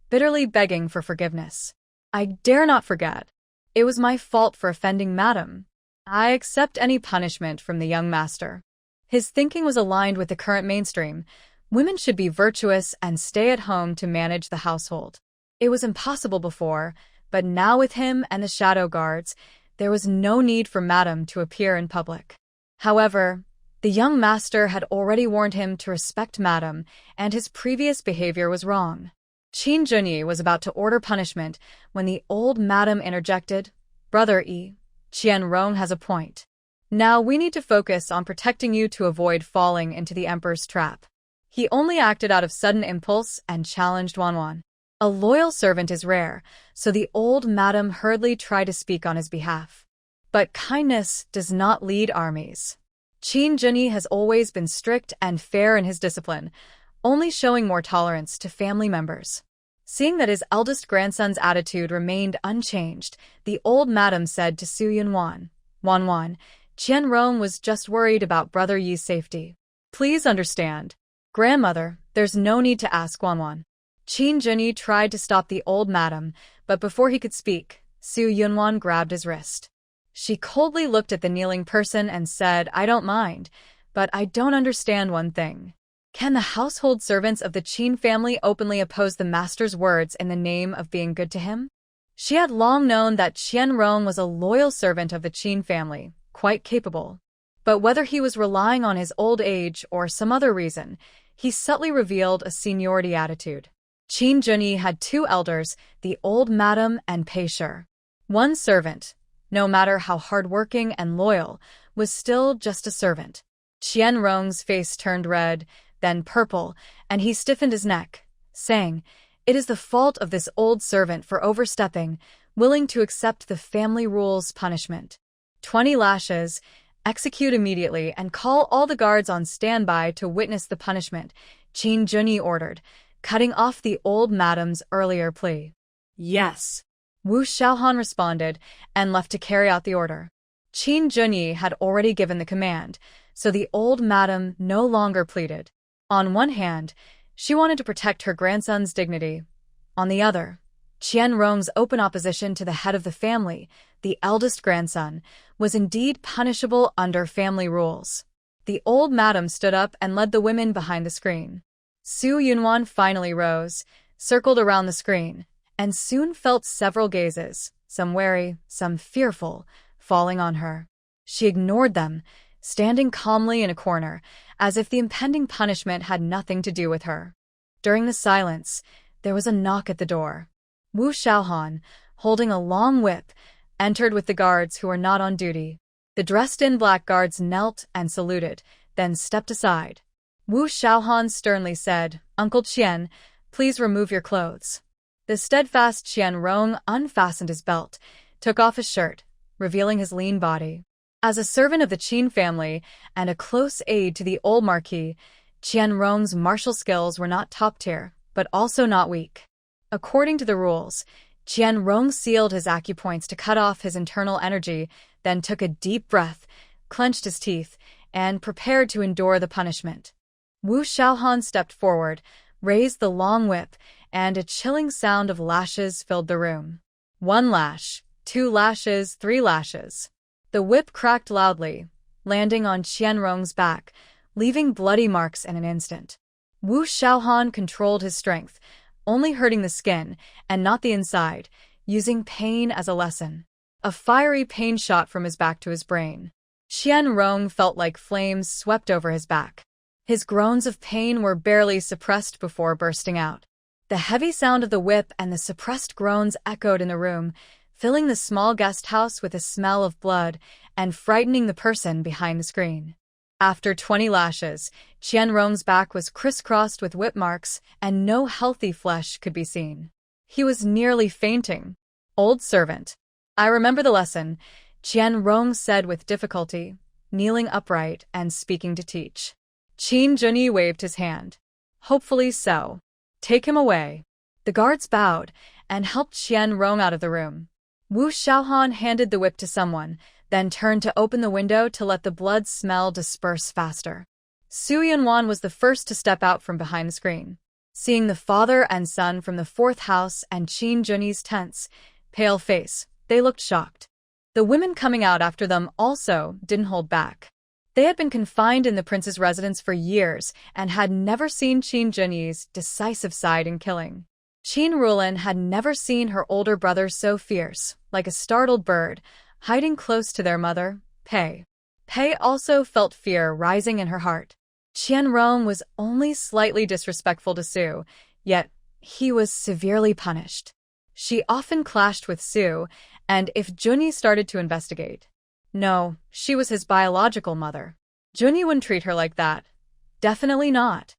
bitterly begging for forgiveness. I dare not forget. It was my fault for offending Madam. I accept any punishment from the young master. His thinking was aligned with the current mainstream. Women should be virtuous and stay at home to manage the household. It was impossible before, but now with him and the shadow guards, there was no need for Madam to appear in public. However, the young master had already warned him to respect Madam, and his previous behavior was wrong. Qin Junyi was about to order punishment when the old Madam interjected, Brother Yi, Qian Rong has a point. Now we need to focus on protecting you to avoid falling into the Emperor's trap. He only acted out of sudden impulse and challenged Wanwan. A loyal servant is rare, so the old Madam hurriedly tried to speak on his behalf. But kindness does not lead armies. Qin Junyi has always been strict and fair in his discipline, only showing more tolerance to family members. Seeing that his eldest grandson's attitude remained unchanged, the old Madam said to Su Yunwan, Wanwan, Qian Rong was just worried about Brother Yi's safety. Please understand. Grandmother, there's no need to ask Wanwan. Qin Junyi tried to stop the old Madam, but before he could speak, Su Yunwan grabbed his wrist. She coldly looked at the kneeling person and said, I don't mind, but I don't understand one thing. Can the household servants of the Qin family openly oppose the master's words in the name of being good to him? She had long known that Qian Rong was a loyal servant of the Qin family, quite capable. But whether he was relying on his old age or some other reason, he subtly revealed a seniority attitude. Qin Junyi had two elders, the old Madam and Pei Shi. One servant, no matter how hardworking and loyal, was still just a servant. Qian Rong's face turned red, then purple, and he stiffened his neck, saying, It is the fault of this old servant for overstepping, willing to accept the family rules punishment. 20 lashes, execute immediately and call all the guards on standby to witness the punishment, Qin Junyi ordered, cutting off the old Madam's earlier plea. Yes. Wu Xiaohan responded and left to carry out the order. Qin Junyi had already given the command, so the old Madam no longer pleaded. On one hand, she wanted to protect her grandson's dignity. On the other, Qian Rong's open opposition to the head of the family, the eldest grandson, was indeed punishable under family rules. The old Madam stood up and led the women behind the screen. Su Yunwan finally rose, circled around the screen, and soon felt several gazes, some wary, some fearful, falling on her. She ignored them, standing calmly in a corner, as if the impending punishment had nothing to do with her. During the silence, there was a knock at the door. Wu Xiaohan, holding a long whip, entered with the guards who were not on duty. The dressed-in black guards knelt and saluted, then stepped aside. Wu Xiaohan sternly said, Uncle Qian, Please remove your clothes. The steadfast Qianrong unfastened his belt, took off his shirt, revealing his lean body. As a servant of the Qin family and a close aide to the old marquis, Qianrong's martial skills were not top-tier, but also not weak. According to the rules, Qianrong sealed his acupoints to cut off his internal energy, then took a deep breath, clenched his teeth, and prepared to endure the punishment. Wu Shaohan stepped forward, raised the long whip, and a chilling sound of lashes filled the room. 1 lash, 2 lashes, 3 lashes. The whip cracked loudly, landing on Qianrong's back, leaving bloody marks in an instant. Wu Shaohan controlled his strength, only hurting the skin and not the inside, using pain as a lesson. A fiery pain shot from his back to his brain. Qianrong felt like flames swept over his back. His groans of pain were barely suppressed before bursting out. The heavy sound of the whip and the suppressed groans echoed in the room, filling the small guest house with a smell of blood and frightening the person behind the screen. After 20 lashes, Qianrong's back was crisscrossed with whip marks and no healthy flesh could be seen. He was nearly fainting. Old servant. I remember the lesson, Qianrong said with difficulty, kneeling upright and speaking to teach. Qin Junyi waved his hand. Hopefully so. Take him away. The guards bowed and helped Qianrong out of the room. Wu Shaohan handed the whip to someone, then turned to open the window to let the blood smell disperse faster. Su Yunwan was the first to step out from behind the screen. Seeing the father and son from the 4th house and Qin Junyi's tense, pale face, they looked shocked. The women coming out after them also didn't hold back. They had been confined in the prince's residence for years and had never seen Qin Junyi's decisive side in killing. Qin Rulin had never seen her older brother so fierce, like a startled bird, hiding close to their mother, Pei. Pei also felt fear rising in her heart. Qianrong was only slightly disrespectful to Su, yet he was severely punished. She often clashed with Su, and if Junyi started to investigate. No, she was his biological mother. Junyi wouldn't treat her like that. Definitely not.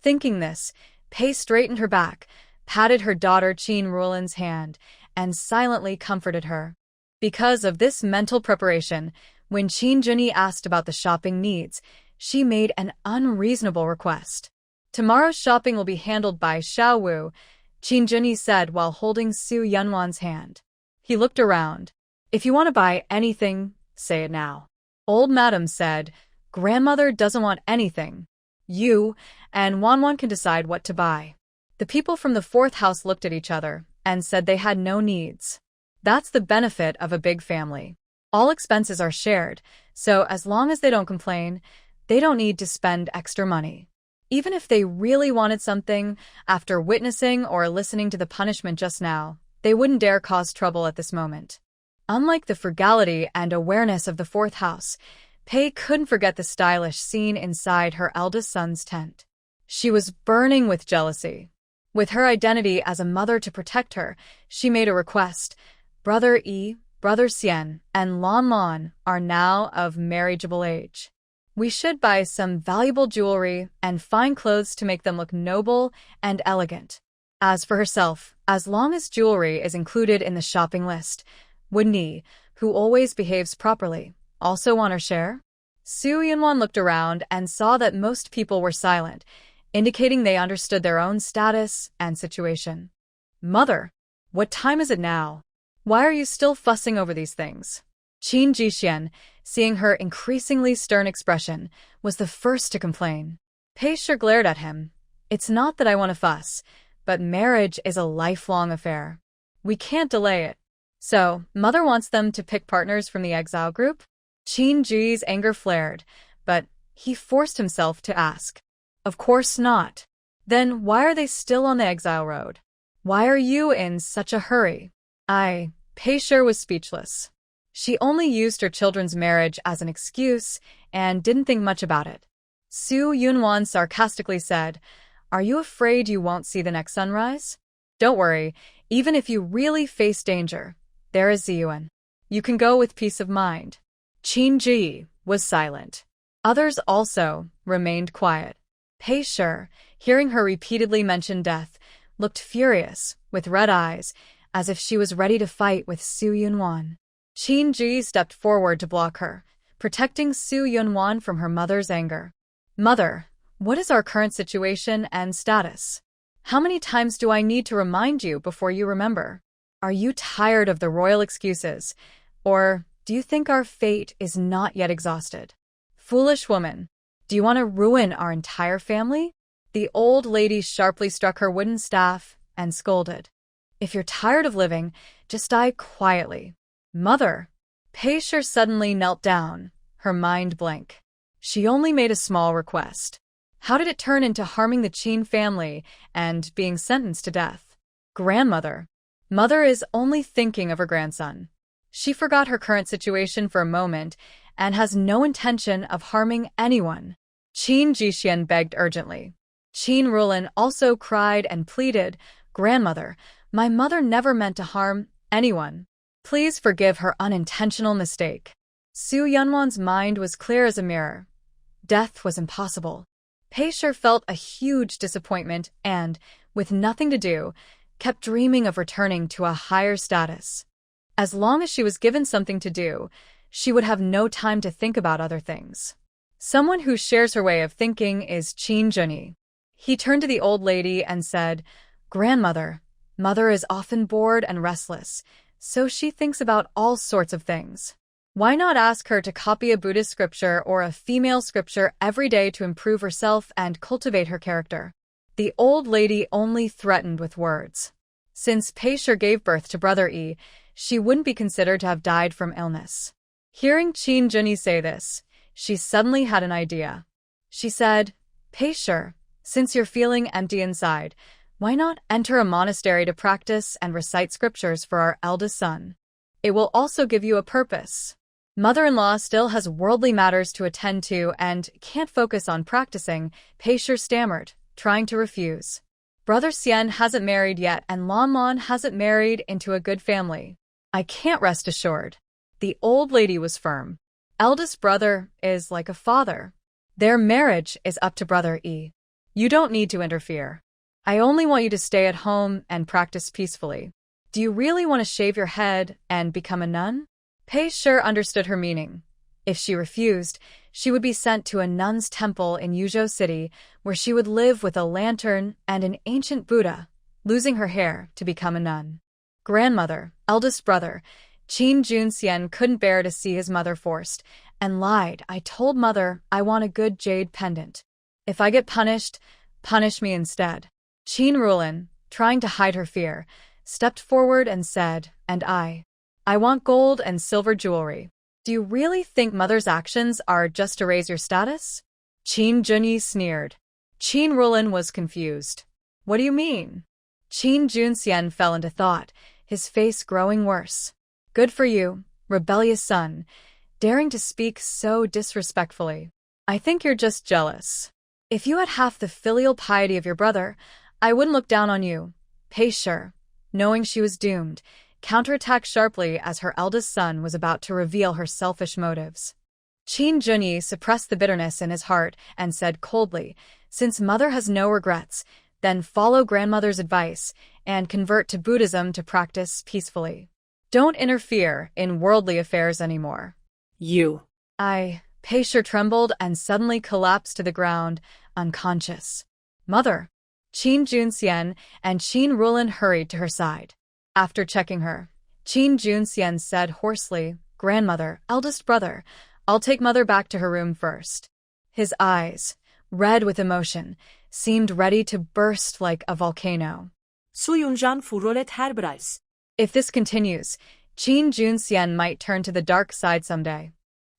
Thinking this, Pei straightened her back, patted her daughter Qin Rulin's hand, and silently comforted her. Because of this mental preparation, when Qin Junyi asked about the shopping needs, she made an unreasonable request. Tomorrow's shopping will be handled by Xiao Wu, Qin Junyi said while holding Su Yunwan's hand. He looked around. If you want to buy anything, say it now. Old Madam said, Grandmother doesn't want anything. You and Wanwan can decide what to buy. The people from the 4th house looked at each other and said they had no needs. That's the benefit of a big family. All expenses are shared, so as long as they don't complain, they don't need to spend extra money. Even if they really wanted something, after witnessing or listening to the punishment just now, they wouldn't dare cause trouble at this moment. Unlike the frugality and awareness of the 4th house, Pei couldn't forget the stylish scene inside her eldest son's tent. She was burning with jealousy. With her identity as a mother to protect her, she made a request. Brother Yi, Brother Xian, and Lan Lan are now of marriageable age. We should buy some valuable jewelry and fine clothes to make them look noble and elegant. As for herself, as long as jewelry is included in the shopping list, would Ni, who always behaves properly, also want her share? Su Yunwan looked around and saw that most people were silent, indicating they understood their own status and situation. Mother, what time is it now? Why are you still fussing over these things? Qin Jixian, seeing her increasingly stern expression, was the first to complain. Pei sure glared at him. It's not that I want to fuss, but marriage is a lifelong affair. We can't delay it. So, Mother wants them to pick partners from the exile group? Qin Ji's anger flared, but he forced himself to ask. Of course not. Then why are they still on the exile road? Why are you in such a hurry? Pei sure was speechless. She only used her children's marriage as an excuse and didn't think much about it. Su Yunwan sarcastically said, Are you afraid you won't see the next sunrise? Don't worry, even if you really face danger, there is Ziyuan. You can go with peace of mind. Qin Ji was silent. Others also remained quiet. Pei Shi, hearing her repeatedly mention death, looked furious, with red eyes, as if she was ready to fight with Su Yunwan. Qin Ji stepped forward to block her, protecting Su Yunwan from her mother's anger. "Mother, what is our current situation and status? How many times do I need to remind you before you remember? Are you tired of the royal excuses, or do you think our fate is not yet exhausted? Foolish woman, do you want to ruin our entire family?" The old lady sharply struck her wooden staff and scolded. "If you're tired of living, just die quietly." "Mother." Pei Shi suddenly knelt down, her mind blank. She only made a small request. How did it turn into harming the Qin family and being sentenced to death? "Grandmother." Mother is only thinking of her grandson. She forgot her current situation for a moment and has no intention of harming anyone. Qin Jixian begged urgently. Qin Rulin also cried and pleaded, "Grandmother, my mother never meant to harm anyone. Please forgive her unintentional mistake." Su Yunwan's mind was clear as a mirror. Death was impossible. Pei Shi felt a huge disappointment and, with nothing to do, kept dreaming of returning to a higher status. As long as she was given something to do, she would have no time to think about other things. Someone who shares her way of thinking is Qin Junyi. He turned to the old lady and said, "Grandmother, mother is often bored and restless, so she thinks about all sorts of things. Why not ask her to copy a Buddhist scripture or a female scripture every day to improve herself and cultivate her character?" The old lady only threatened with words. Since Pei Shi gave birth to Brother Yi, she wouldn't be considered to have died from illness. Hearing Qin Junyi say this, she suddenly had an idea. She said, "Pei Shi, since you're feeling empty inside, why not enter a monastery to practice and recite scriptures for our eldest son? It will also give you a purpose. Mother-in-law still has worldly matters to attend to and can't focus on practicing," Pei Shi stammered, trying to refuse. "Brother Xian hasn't married yet and Lan Lan hasn't married into a good family. I can't rest assured." The old lady was firm. "Eldest brother is like a father. Their marriage is up to Brother Yi. You don't need to interfere. I only want you to stay at home and practice peacefully. Do you really want to shave your head and become a nun?" Pei Shi understood her meaning. If she refused, she would be sent to a nun's temple in Yuzhou City, where she would live with a lantern and an ancient Buddha, losing her hair to become a nun. "Grandmother, eldest brother," Qin Junxian couldn't bear to see his mother forced, and lied. "I told mother I want a good jade pendant. If I get punished, punish me instead." Qin Rulin, trying to hide her fear, stepped forward and said, "And I want gold and silver jewelry. Do you really think mother's actions are just to raise your status?" Qin Junyi sneered. Qin Rulin was confused. "What do you mean?" Qin Junxian fell into thought, his face growing worse. "Good for you, rebellious son, daring to speak so disrespectfully. I think you're just jealous. If you had half the filial piety of your brother, I wouldn't look down on you." Pei Shi, knowing she was doomed, counterattacked sharply as her eldest son was about to reveal her selfish motives. Qin Junyi suppressed the bitterness in his heart and said coldly, "Since mother has no regrets, then follow grandmother's advice and convert to Buddhism to practice peacefully. Don't interfere in worldly affairs anymore." "You." Pei Shi trembled and suddenly collapsed to the ground, unconscious. "Mother." Qin Junxian and Qin Rulin hurried to her side. After checking her, Qin Junxian said hoarsely, "Grandmother, eldest brother, I'll take mother back to her room first." His eyes, red with emotion, seemed ready to burst like a volcano. Suyunjan furolet herbrais. If this continues, Qin Junxian might turn to the dark side someday.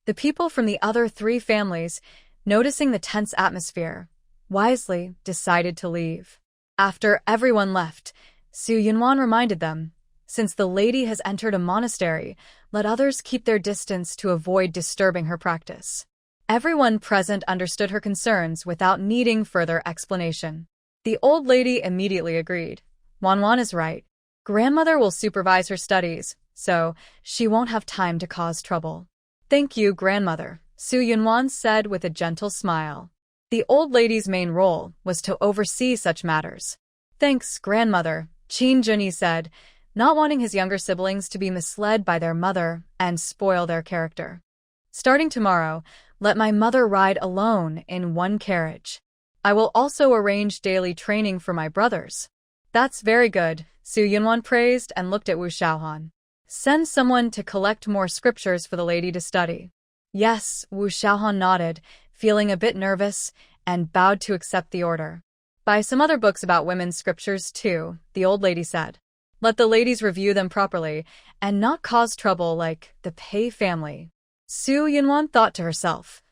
The people from the other three families, noticing the tense atmosphere, wisely decided to leave. After everyone left, Su Yunwan reminded them, "Since the lady has entered a monastery, let others keep their distance to avoid disturbing her practice." Everyone present understood her concerns without needing further explanation. The old lady immediately agreed. Wanwan is right. Grandmother will supervise her studies, so she won't have time to cause trouble. "Thank you, grandmother," Su Yunwan said with a gentle smile. The old lady's main role was to oversee such matters. Thanks, grandmother, Qin Junyi said, not wanting his younger siblings to be misled by their mother and spoil their character. Starting tomorrow, let my mother ride alone in one carriage. I will also arrange daily training for my brothers. That's very good, Su Yunwan praised and looked at Wu Xiaohan. Send someone to collect more scriptures for the lady to study. Yes, Wu Xiaohan nodded, feeling a bit nervous, and bowed to accept the order. Buy some other books about women's scriptures too, the old lady said. Let the ladies review them properly, and not cause trouble like the Pei family. Su Yunwan thought to herself.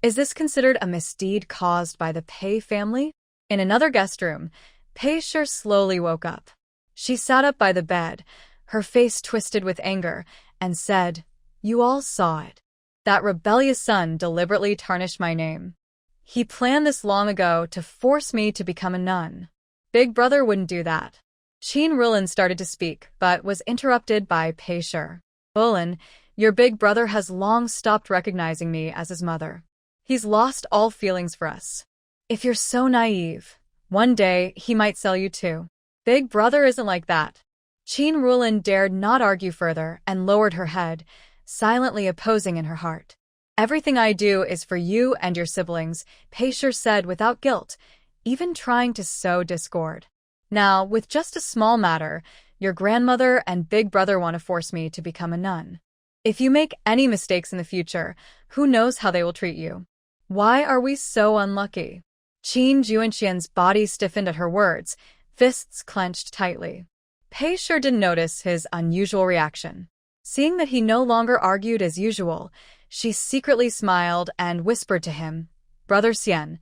Is this considered a misdeed caused by the Pei family? In another guest room, Pei Shi slowly woke up. She sat up by the bed, her face twisted with anger, and said, You all saw it. That rebellious son deliberately tarnished my name. He planned this long ago to force me to become a nun. Big brother wouldn't do that. Qin Rulan started to speak, but was interrupted by Pei Shi. Rulan, your big brother has long stopped recognizing me as his mother. He's lost all feelings for us. If you're so naive, one day he might sell you too. Big brother isn't like that. Qin Rulan dared not argue further and lowered her head, silently opposing in her heart. Everything I do is for you and your siblings, Pei Shi said without guilt, even trying to sow discord. Now, with just a small matter, your grandmother and big brother want to force me to become a nun. If you make any mistakes in the future, who knows how they will treat you? Why are we so unlucky? Qin Juanxian's body stiffened at her words, fists clenched tightly. Pei Shi didn't notice his unusual reaction. Seeing that he no longer argued as usual, she secretly smiled and whispered to him, Brother Xian,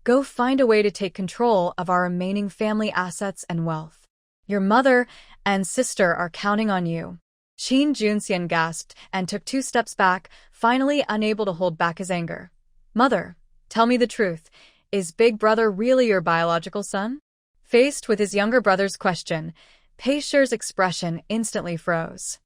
go find a way to take control of our remaining family assets and wealth. Your mother and sister are counting on you. Qin Junxian gasped and took 2 steps back, finally unable to hold back his anger. Mother, tell me the truth. Is Big Brother really your biological son? Faced with his younger brother's question, Pei Shi's expression instantly froze.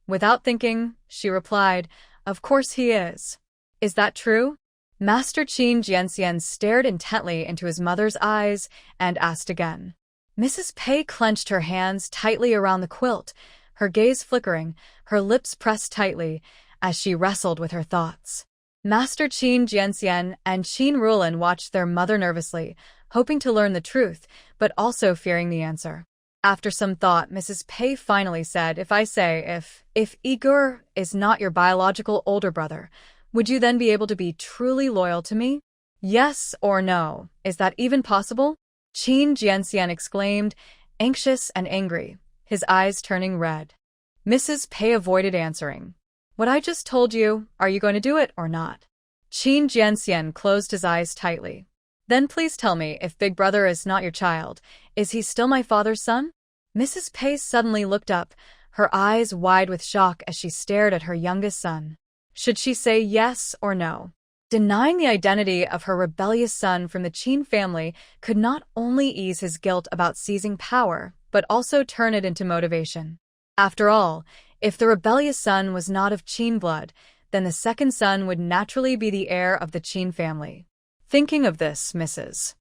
Without thinking, she replied, Of course he is. Is that true? Master Qin Jianxian stared intently into his mother's eyes and asked again. Mrs. Pei clenched her hands tightly around the quilt, her gaze flickering, her lips pressed tightly, as she wrestled with her thoughts. Master Qin Jianxian and Qin Rulan watched their mother nervously, hoping to learn the truth, but also fearing the answer. After some thought, Mrs. Pei finally said, If Igor is not your biological older brother, would you then be able to be truly loyal to me? Yes or no? Is that even possible? Qin Jianxian exclaimed, anxious and angry, his eyes turning red. Mrs. Pei avoided answering. What I just told you, are you going to do it or not? Qin Jianxian closed his eyes tightly. Then please tell me, if Big Brother is not your child, is he still my father's son? Mrs. Pei suddenly looked up, her eyes wide with shock as she stared at her youngest son. Should she say yes or no? Denying the identity of her rebellious son from the Qin family could not only ease his guilt about seizing power, but also turn it into motivation. After all, if the rebellious son was not of Qin blood, then the second son would naturally be the heir of the Qin family. Thinking of this, Mrs.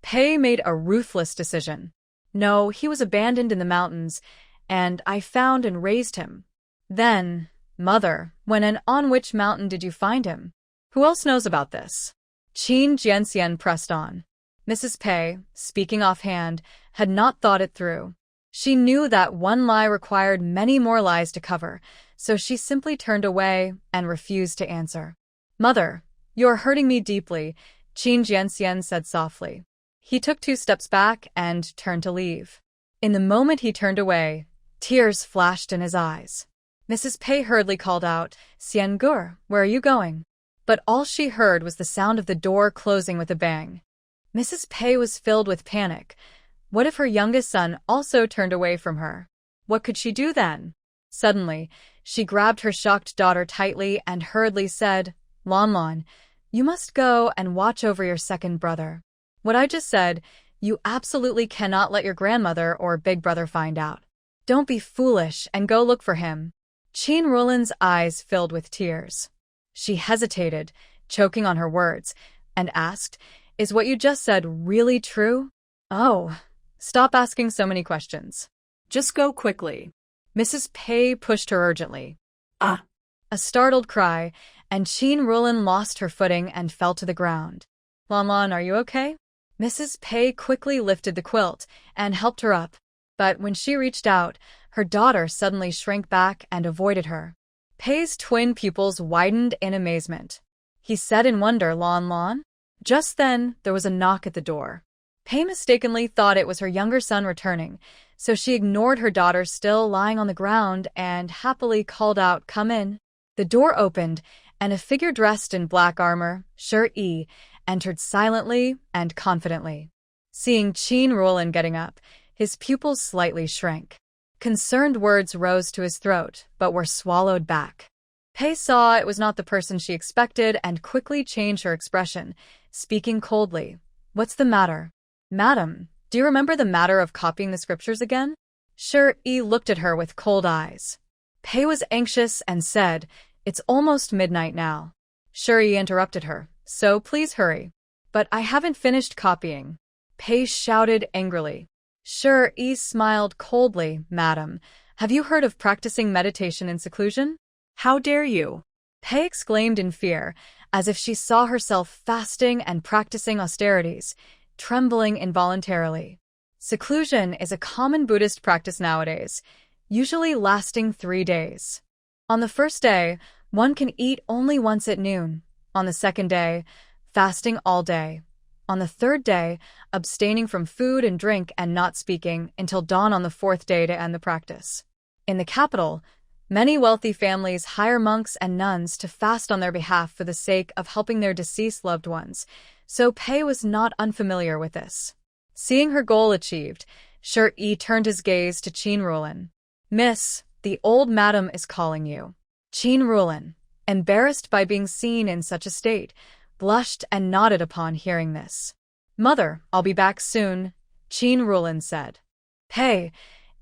Pei made a ruthless decision. No, he was abandoned in the mountains, and I found and raised him. Then, Mother, when and on which mountain did you find him? Who else knows about this? Qin Jianxian pressed on. Mrs. Pei, speaking offhand, had not thought it through. She knew that one lie required many more lies to cover, so she simply turned away and refused to answer. Mother, you are hurting me deeply, Qin Jianxian said softly. He took 2 steps back and turned to leave. In the moment he turned away, tears flashed in his eyes. Mrs. Pei hurriedly called out, Xian Gur, where are you going? But all she heard was the sound of the door closing with a bang. Mrs. Pei was filled with panic. What if her youngest son also turned away from her? What could she do then? Suddenly, she grabbed her shocked daughter tightly and hurriedly said, Lon Lon, you must go and watch over your second brother. What I just said, you absolutely cannot let your grandmother or big brother find out. Don't be foolish and go look for him. Qin Rulan's eyes filled with tears. She hesitated, choking on her words, and asked, Is what you just said really true? Oh, Stop asking so many questions. Just go quickly. Mrs. Pei pushed her urgently. Ah. A startled cry, and Qin Rulin lost her footing and fell to the ground. Lan, are you okay? Mrs. Pei quickly lifted the quilt and helped her up, but when she reached out, her daughter suddenly shrank back and avoided her. Pei's twin pupils widened in amazement. He said in wonder, Lan. Just then, there was a knock at the door. Pei mistakenly thought it was her younger son returning, so she ignored her daughter still lying on the ground and happily called out, "Come in." The door opened, and a figure dressed in black armor, shirt E, entered silently and confidently. Seeing Qin Rulin getting up, his pupils slightly shrank. Concerned words rose to his throat, but were swallowed back. Pei saw it was not the person she expected and quickly changed her expression, speaking coldly. "What's the matter?" "Madam, do you remember the matter of copying the scriptures again?" Shirt E looked at her with cold eyes. Pei was anxious and said, "It's almost midnight now." Shirt E interrupted her, "So please hurry." "But I haven't finished copying," Pei shouted angrily. Shirt E smiled coldly. "Madam, have you heard of practicing meditation in seclusion?" How dare you? Pei exclaimed in fear, as if she saw herself fasting and practicing austerities, trembling involuntarily. Seclusion is a common Buddhist practice nowadays, usually lasting 3 days. On the first day, one can eat only once at noon. On the second day, fasting all day. On the third day, abstaining from food and drink and not speaking until dawn on the fourth day to end the practice. In the capital, many wealthy families hire monks and nuns to fast on their behalf for the sake of helping their deceased loved ones, so Pei was not unfamiliar with this. Seeing her goal achieved, Shirt E turned his gaze to Qin Rulin. "Miss, the old madam is calling you." Qin Rulin, embarrassed by being seen in such a state, blushed and nodded upon hearing this. "Mother, I'll be back soon," Qin Rulin said. Pei,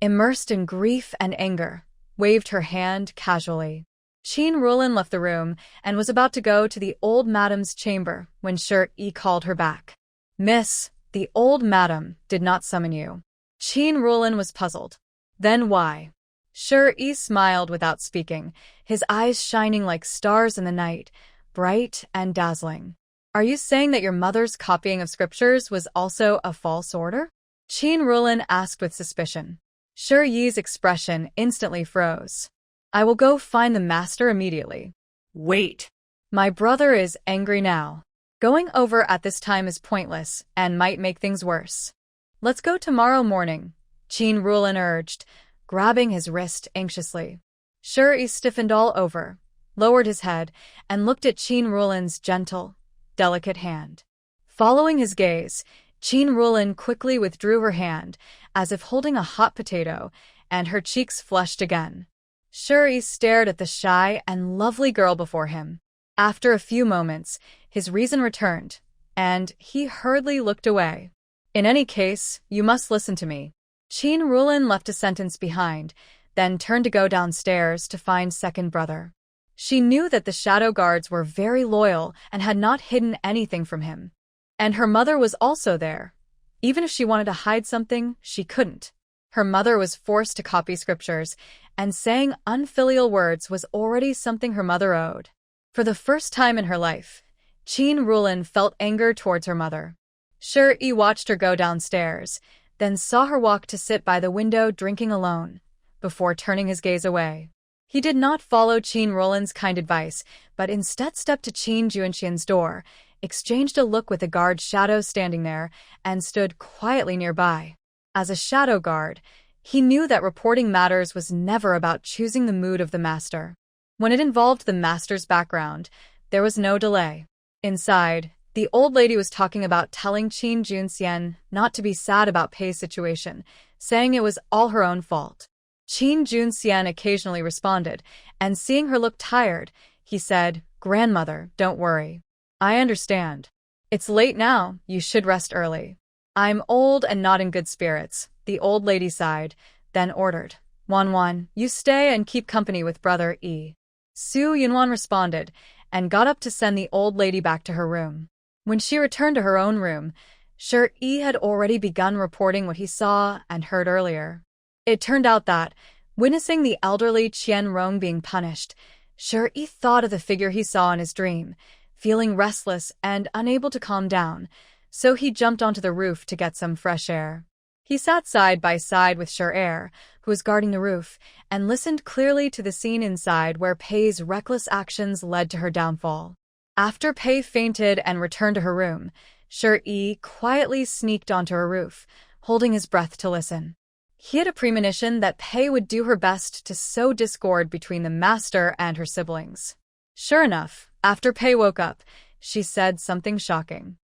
immersed in grief and anger, waved her hand casually. Qin Rulin left the room and was about to go to the old madam's chamber when Shirt E called her back. "Miss, the old madam did not summon you." Qin Rulin was puzzled. "Then why?" Shirt E smiled without speaking, his eyes shining like stars in the night, bright and dazzling. "Are you saying that your mother's copying of scriptures was also a false order?" Qin Rulin asked with suspicion. Shirt E's expression instantly froze. "I will go find the master immediately." Wait. "My brother is angry now. Going over at this time is pointless and might make things worse. Let's go tomorrow morning," Qin Rulin urged, grabbing his wrist anxiously. Shirt E stiffened all over, lowered his head, and looked at Qin Rulin's gentle, delicate hand. Following his gaze, Qin Rulin quickly withdrew her hand, as if holding a hot potato, and her cheeks flushed again. Shirt E stared at the shy and lovely girl before him. After a few moments, his reason returned, and he hurriedly looked away. "In any case, you must listen to me." Qin Rulin left a sentence behind, then turned to go downstairs to find second brother. She knew that the shadow guards were very loyal and had not hidden anything from him. And her mother was also there. Even if she wanted to hide something, she couldn't. Her mother was forced to copy scriptures, and saying unfilial words was already something her mother owed. For the first time in her life, Qin Rulin felt anger towards her mother. Shirt E watched her go downstairs, then saw her walk to sit by the window drinking alone, before turning his gaze away. He did not follow Qin Rulin's kind advice, but instead stepped to Qin Juanxian's door, exchanged a look with a guard shadow standing there, and stood quietly nearby. As a shadow guard, he knew that reporting matters was never about choosing the mood of the master. When it involved the master's background, there was no delay. Inside, the old lady was talking about telling Qin Juanxian not to be sad about Pei's situation, saying it was all her own fault. Qin Juanxian occasionally responded, and seeing her look tired, he said, "Grandmother, don't worry. I understand. It's late now, you should rest early." "I'm old and not in good spirits," the old lady sighed, then ordered, "Wan, you stay and keep company with brother E." Su Yunwan responded, and got up to send the old lady back to her room. When she returned to her own room, Shi had already begun reporting what he saw and heard earlier. It turned out that, witnessing the elderly Qian Rong being punished, Shi thought of the figure he saw in his dream, feeling restless and unable to calm down, so he jumped onto the roof to get some fresh air. He sat side by side with Shi, who was guarding the roof, and listened clearly to the scene inside where Pei's reckless actions led to her downfall. After Pei fainted and returned to her room, Shi quietly sneaked onto her roof, holding his breath to listen. He had a premonition that Pei would do her best to sow discord between the master and her siblings. Sure enough, after Pei woke up, she said something shocking.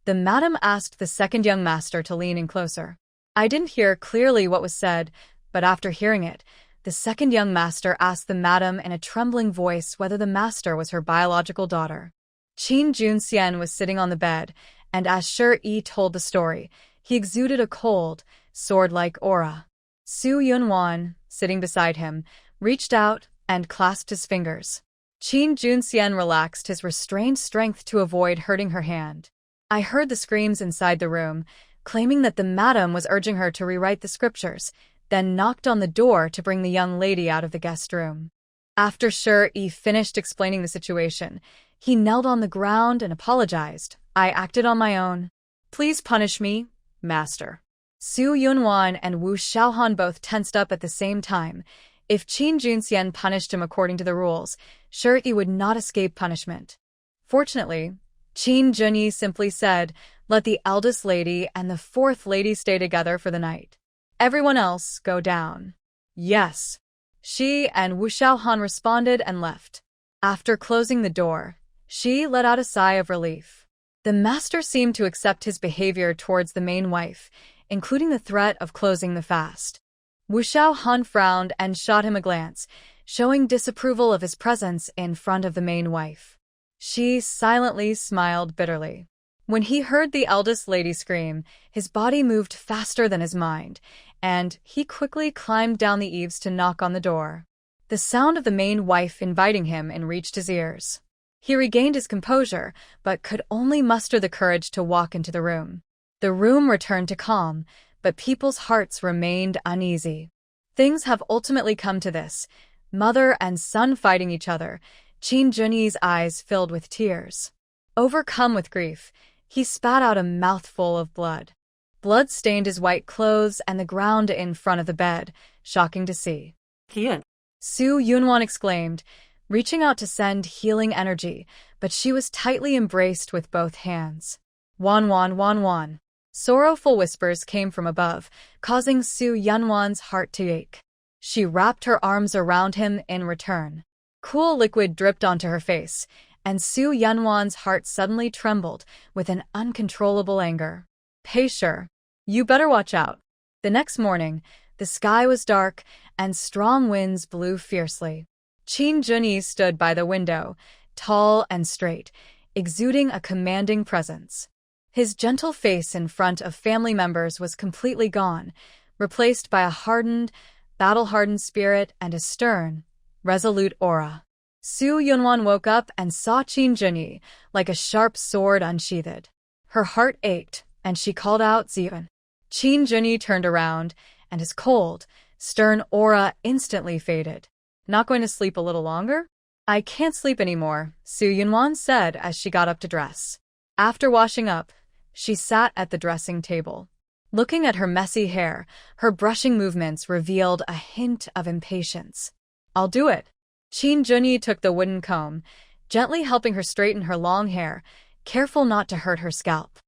The madam asked the second young master to lean in closer. I didn't hear clearly what was said, but after hearing it, the second young master asked the madam in a trembling voice whether the master was her biological daughter. Qin Junxian was sitting on the bed, and as Shi told the story, he exuded a cold, sword-like aura. Su Yunwan, sitting beside him, reached out and clasped his fingers. Qin Junxian relaxed his restrained strength to avoid hurting her hand. I heard the screams inside the room, claiming that the madam was urging her to rewrite the scriptures, then knocked on the door to bring the young lady out of the guest room. After Shi finished explaining the situation, he knelt on the ground and apologized. I acted on my own. Please punish me, master. Su Yunwan and Wu Xiaohan both tensed up at the same time. If Qin Junxian punished him according to the rules, Shi would not escape punishment. Fortunately, Qin Junyi simply said, let the eldest lady and the fourth lady stay together for the night. Everyone else go down. Yes. She and Wu Xiaohan responded and left. After closing the door, Shi let out a sigh of relief. The master seemed to accept his behavior towards the main wife, including the threat of closing the fast. Wu Xiaohan frowned and shot him a glance, showing disapproval of his presence in front of the main wife. Shi silently smiled bitterly. When he heard the eldest lady scream, his body moved faster than his mind, and he quickly climbed down the eaves to knock on the door. The sound of the main wife inviting him in reached his ears. He regained his composure, but could only muster the courage to walk into the room. The room returned to calm, but people's hearts remained uneasy. Things have ultimately come to this, mother and son fighting each other. Qin Junyi's eyes filled with tears. Overcome with grief, he spat out a mouthful of blood. Blood stained his white clothes and the ground in front of the bed, shocking to see. Here. Su Yunwan exclaimed, reaching out to send healing energy, but she was tightly embraced with both hands. Wan wan wan wan. Sorrowful whispers came from above, causing Su Yunwan's heart to ache. She wrapped her arms around him in return. Cool liquid dripped onto her face, and Su Yunwan's heart suddenly trembled with an uncontrollable anger. Pei Shi, you better watch out. The next morning, the sky was dark, and strong winds blew fiercely. Qin Junyi stood by the window, tall and straight, exuding a commanding presence. His gentle face in front of family members was completely gone, replaced by a hardened, battle-hardened spirit and a stern, resolute aura. Su Yunwan woke up and saw Qin Junyi, like a sharp sword unsheathed. Her heart ached, and she called out Zhenzhen. Qin Junyi turned around, and his cold, stern aura instantly faded. Not going to sleep a little longer? I can't sleep anymore, Su Yunwan said as she got up to dress. After washing up, she sat at the dressing table. Looking at her messy hair, her brushing movements revealed a hint of impatience. I'll do it. Qin Junyi took the wooden comb, gently helping her straighten her long hair, careful not to hurt her scalp.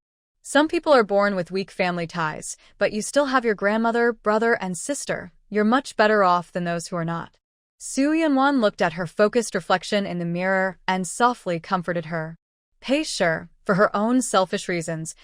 Some people are born with weak family ties, but you still have your grandmother, brother, and sister. You're much better off than those who are not. Su Yunwan looked at her focused reflection in the mirror and softly comforted her. Pei Shi, for her own selfish reasons,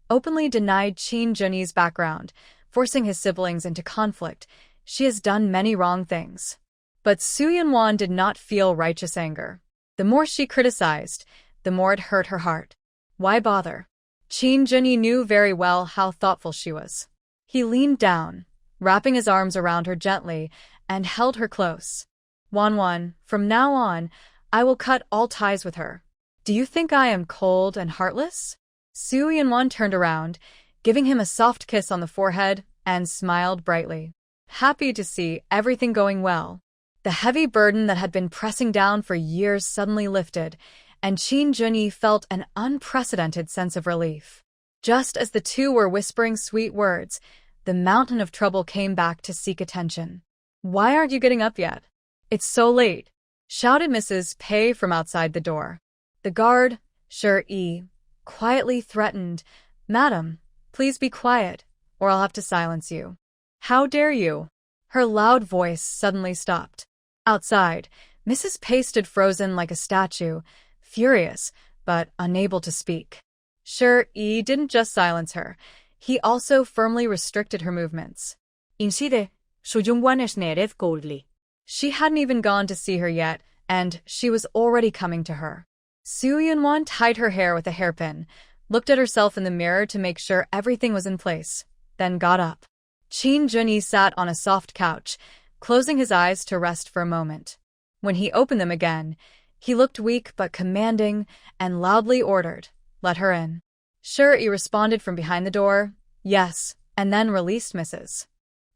openly denied Qin Junyi's background, forcing his siblings into conflict. She has done many wrong things. But Su Yunwan did not feel righteous anger. The more she criticized, the more it hurt her heart. Why bother? Qin Junyi knew very well how thoughtful she was. He leaned down, wrapping his arms around her gently, and held her close. Wan, from now on, I will cut all ties with her. Do you think I am cold and heartless? Su Yunwan turned around, giving him a soft kiss on the forehead, and smiled brightly. Happy to see everything going well. The heavy burden that had been pressing down for years suddenly lifted, and Qin Junyi felt an unprecedented sense of relief. Just as the two were whispering sweet words, the mountain of trouble came back to seek attention. "Why aren't you getting up yet? It's so late," shouted Mrs. Pei from outside the door. The guard, Shi, quietly threatened, "Madam, please be quiet, or I'll have to silence you." "How dare you?" Her loud voice suddenly stopped. Outside, Mrs. Pei stood frozen like a statue, furious, but unable to speak. Shi didn't just silence her, he also firmly restricted her movements. Incide, suyungwanes nerez coldly. She hadn't even gone to see her yet, and she was already coming to her. Su Yunwan tied her hair with a hairpin, looked at herself in the mirror to make sure everything was in place, then got up. Qin Junyi sat on a soft couch, closing his eyes to rest for a moment. When he opened them again, he looked weak but commanding and loudly ordered, "Let her in." Shi responded from behind the door, "Yes," and then released Mrs.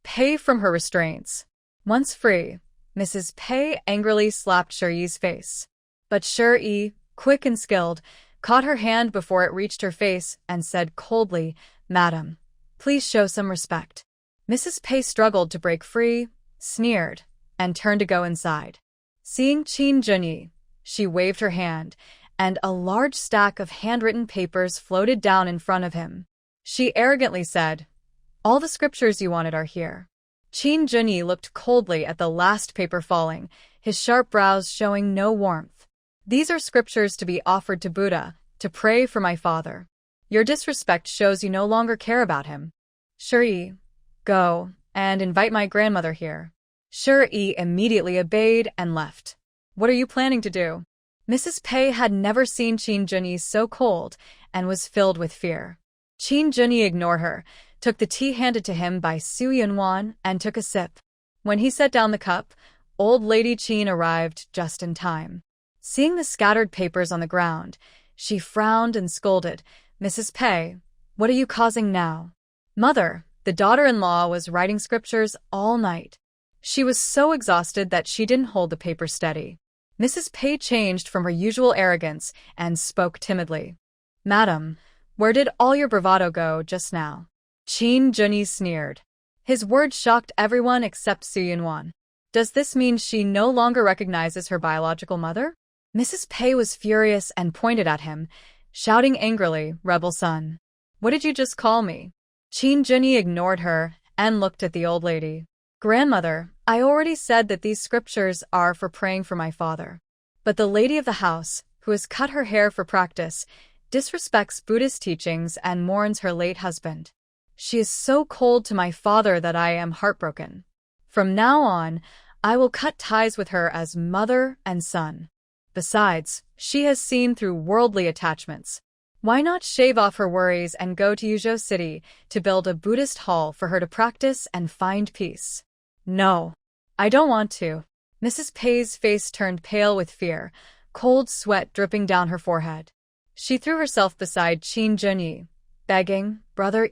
Pei from her restraints. Once free, Mrs. Pei angrily slapped Shi's face. But Shi, quick and skilled, caught her hand before it reached her face and said coldly, "Madam, please show some respect." Mrs. Pei struggled to break free, sneered, and turned to go inside. Seeing Qin Junyi, she waved her hand, and a large stack of handwritten papers floated down in front of him. She arrogantly said, "All the scriptures you wanted are here." Qin Junyi looked coldly at the last paper falling, his sharp brows showing no warmth. "These are scriptures to be offered to Buddha, to pray for my father. Your disrespect shows you no longer care about him. Shi, go and invite my grandmother here." Shi immediately obeyed and left. "What are you planning to do?" Mrs. Pei had never seen Qin Junyi so cold and was filled with fear. Qin Junyi ignored her, took the tea handed to him by Su Yunwan, and took a sip. When he set down the cup, old lady Qin arrived just in time. Seeing the scattered papers on the ground, she frowned and scolded, "Mrs. Pei, what are you causing now?" "Mother," the daughter-in-law was writing scriptures all night. She was so exhausted that she didn't hold the paper steady. Mrs. Pei changed from her usual arrogance and spoke timidly. "Madam, where did all your bravado go just now?" Qin Junyi sneered. His words shocked everyone except Su Yunwan. Does this mean she no longer recognizes her biological mother? Mrs. Pei was furious and pointed at him, shouting angrily, "Rebel son. What did you just call me?" Qin Junyi ignored her and looked at the old lady. "Grandmother, I already said that these scriptures are for praying for my father. But the lady of the house, who has cut her hair for practice, disrespects Buddhist teachings and mourns her late husband. She is so cold to my father that I am heartbroken. From now on, I will cut ties with her as mother and son. Besides, she has seen through worldly attachments. Why not shave off her worries and go to Yuzhou City to build a Buddhist hall for her to practice and find peace?" "No, I don't want to." Mrs. Pei's face turned pale with fear, cold sweat dripping down her forehead. She threw herself beside Qin Junyi, begging, "Brother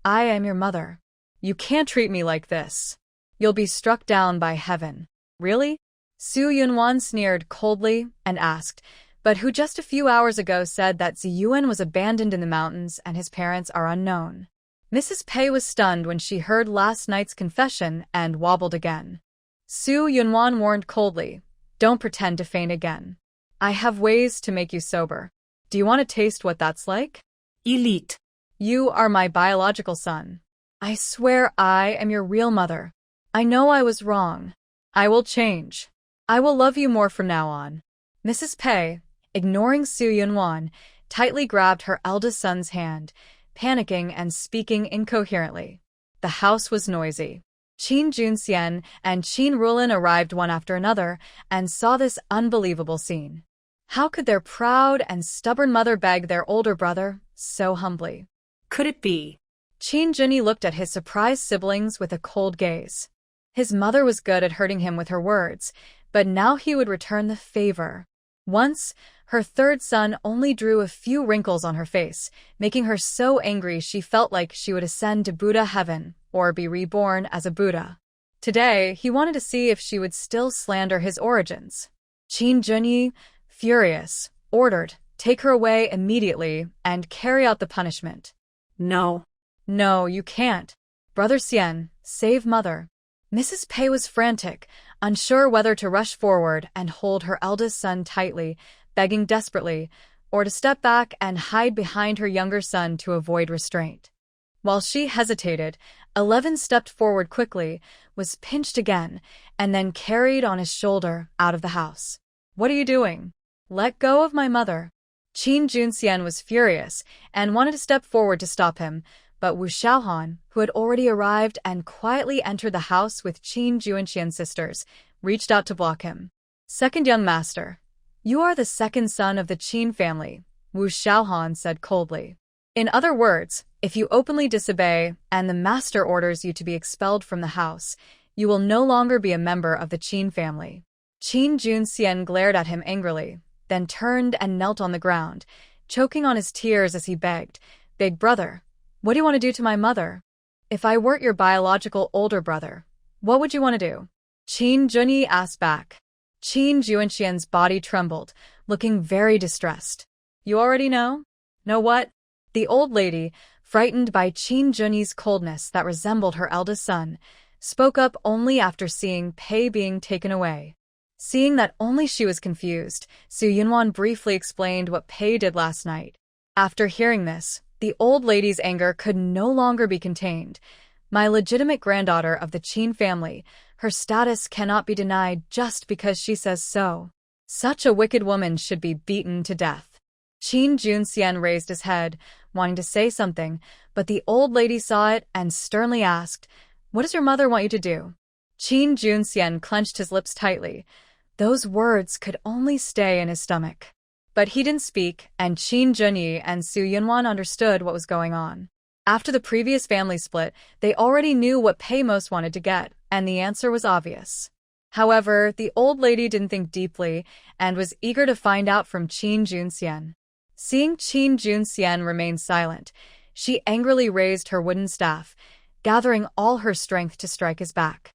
I am your mother. You can't treat me like this. You'll be struck down by heaven." "Really?" Su Yunwan sneered coldly and asked, "But who just a few hours ago said that Ziyuan was abandoned in the mountains and his parents are unknown?" Mrs. Pei was stunned when she heard last night's confession and wobbled again. Su Yunwan warned coldly, "Don't pretend to faint again. I have ways to make you sober. Do you want to taste what that's like?" Elite. "You are my biological son. I swear I am your real mother. I know I was wrong. I will change. I will love you more from now on." Mrs. Pei, ignoring Su Yunwan, tightly grabbed her eldest son's hand, panicking and speaking incoherently. The house was noisy. Qin Junxian and Qin Rulin arrived one after another and saw this unbelievable scene. How could their proud and stubborn mother beg their older brother so humbly? Could it be? Qin Junyi looked at his surprised siblings with a cold gaze. His mother was good at hurting him with her words, but now he would return the favor. Once, Her third son only drew a few wrinkles on her face, making her so angry she felt like she would ascend to Buddha heaven or be reborn as a Buddha. Today, he wanted to see if she would still slander his origins. Qin Junyi, furious, ordered, "Take her away immediately and carry out the punishment." No. "No, you can't. Brother Xian, save mother." Mrs. Pei was frantic, unsure whether to rush forward and hold her eldest son tightly, begging desperately, or to step back and hide behind her younger son to avoid restraint. While she hesitated, 11 stepped forward quickly, was pinched again, and then carried on his shoulder out of the house. "What are you doing? Let go of my mother." Qin Junxian was furious and wanted to step forward to stop him, but Wu Xiaohan, who had already arrived and quietly entered the house with Qin Junxian's sisters, reached out to block him. "Second young master, you are the second son of the Qin family," Wu Xiaohan said coldly. "In other words, if you openly disobey and the master orders you to be expelled from the house, you will no longer be a member of the Qin family." Qin Junxian glared at him angrily, then turned and knelt on the ground, choking on his tears as he begged, "Big brother, what do you want to do to my mother? If I weren't your biological older brother, what would you want to do?" Qin Junyi asked back. Qin Junxian's body trembled, looking very distressed. "You already know?" "Know what?" The old lady, frightened by Qin Junyi's coldness that resembled her eldest son, spoke up only after seeing Pei being taken away. Seeing that only she was confused, Su Yunwan briefly explained what Pei did last night. After hearing this, the old lady's anger could no longer be contained. "My legitimate granddaughter of the Qin family, her status cannot be denied just because she says so. Such a wicked woman should be beaten to death." Qin Junxian raised his head, wanting to say something, but the old lady saw it and sternly asked, "What does your mother want you to do?" Qin Junxian clenched his lips tightly. Those words could only stay in his stomach. But he didn't speak, and Qin Junyi and Su Yunwan understood what was going on. After the previous family split, they already knew what Pei most wanted to get, and the answer was obvious. However, the old lady didn't think deeply and was eager to find out from Qin Junxian. Seeing Qin Junxian remain silent, she angrily raised her wooden staff, gathering all her strength to strike his back.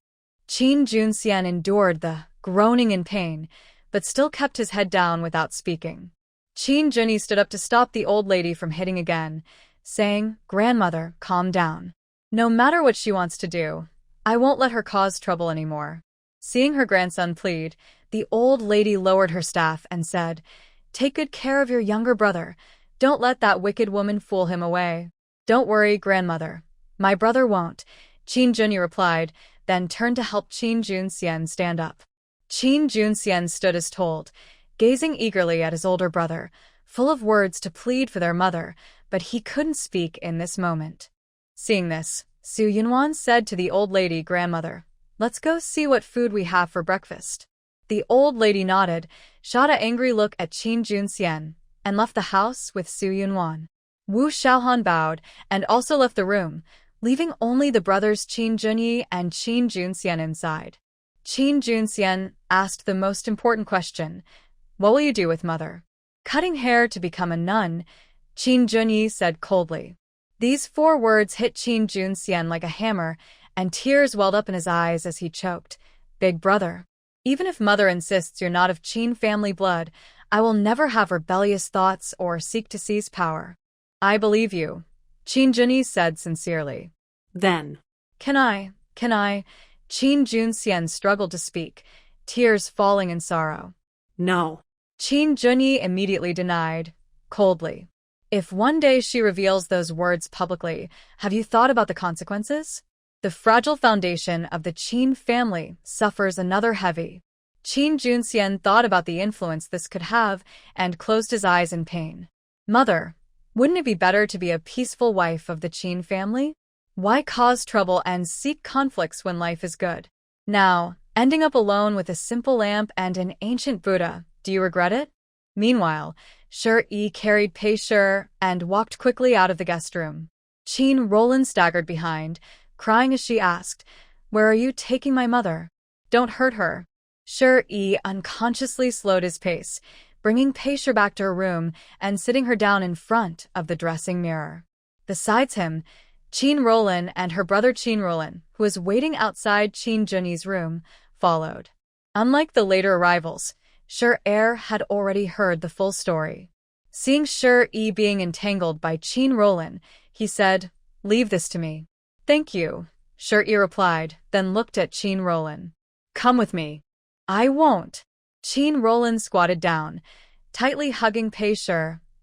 Qin Junxian endured the groaning in pain, but still kept his head down without speaking. Qin Junyi stood up to stop the old lady from hitting again, saying, "Grandmother, calm down. No matter what she wants to do, I won't let her cause trouble anymore." Seeing her grandson plead, the old lady lowered her staff and said, "Take good care of your younger brother. Don't let that wicked woman fool him away." "Don't worry, grandmother. My brother won't," Qin Junyi replied, then turned to help Qin Junxian stand up. Qin Junxian stood as told, gazing eagerly at his older brother, full of words to plead for their mother, but he couldn't speak in this moment. Seeing this, Su Yunwan said to the old lady, "Grandmother, let's go see what food we have for breakfast." The old lady nodded, shot an angry look at Qin Junxian, and left the house with Su Yunwan. Wu Xiaohan bowed and also left the room, leaving only the brothers Qin Junyi and Qin Junxian inside. Qin Junxian asked the most important question, "What will you do with mother?" "Cutting hair to become a nun," Qin Junyi said coldly. These 4 words hit Qin Junxian like a hammer, and tears welled up in his eyes as he choked. "Big brother, even if mother insists you're not of Qin family blood, I will never have rebellious thoughts or seek to seize power." "I believe you," Qin Junyi said sincerely. "Then, Can I? Qin Junxian struggled to speak, tears falling in sorrow. "No." Qin Junyi immediately denied, coldly. "If one day she reveals those words publicly, have you thought about the consequences? The fragile foundation of the Qin family suffers another heavy." Qin Junxian thought about the influence this could have and closed his eyes in pain. "Mother, wouldn't it be better to be a peaceful wife of the Qin family? Why cause trouble and seek conflicts when life is good? Now, ending up alone with a simple lamp and an ancient Buddha, do you regret it?" Meanwhile, Shi carried Pei Shi and walked quickly out of the guest room. Qin Roland staggered behind, crying as she asked, "Where are you taking my mother? Don't hurt her." Shi unconsciously slowed his pace, bringing Pei back to her room and sitting her down in front of the dressing mirror. Besides him, Qin Roland and her brother Qin Roland, who was waiting outside Qin Junyi's room, followed. Unlike the later arrivals, Shi had already heard the full story. Seeing Shi being entangled by Qin Roland, he said, "Leave this to me." "Thank you," Shi replied, then looked at Qin Roland. "Come with me." "I won't." Qin Roland squatted down, tightly hugging Pei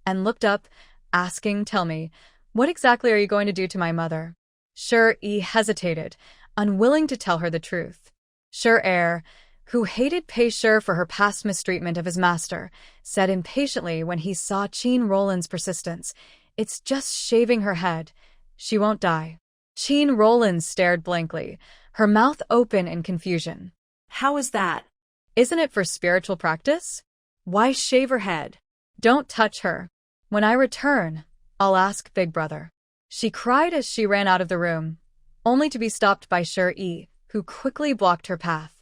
and looked up, asking, "Tell me, what exactly are you going to do to my mother?" Shi hesitated, unwilling to tell her the truth. Shi, who hated Pei for her past mistreatment of his master, said impatiently when he saw Qin Roland's persistence, "It's just shaving her head. She won't die." Qin Roland stared blankly, her mouth open in confusion. "How is that?" "Isn't it for spiritual practice?" "Why shave her head?" "Don't touch her. When I return, I'll ask Big Brother." She cried as she ran out of the room, only to be stopped by Shi, who quickly blocked her path.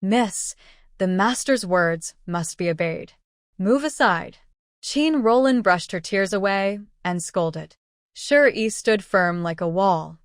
"Miss, the master's words must be obeyed. Move aside." Qin Roland brushed her tears away and scolded. Shi stood firm like a wall,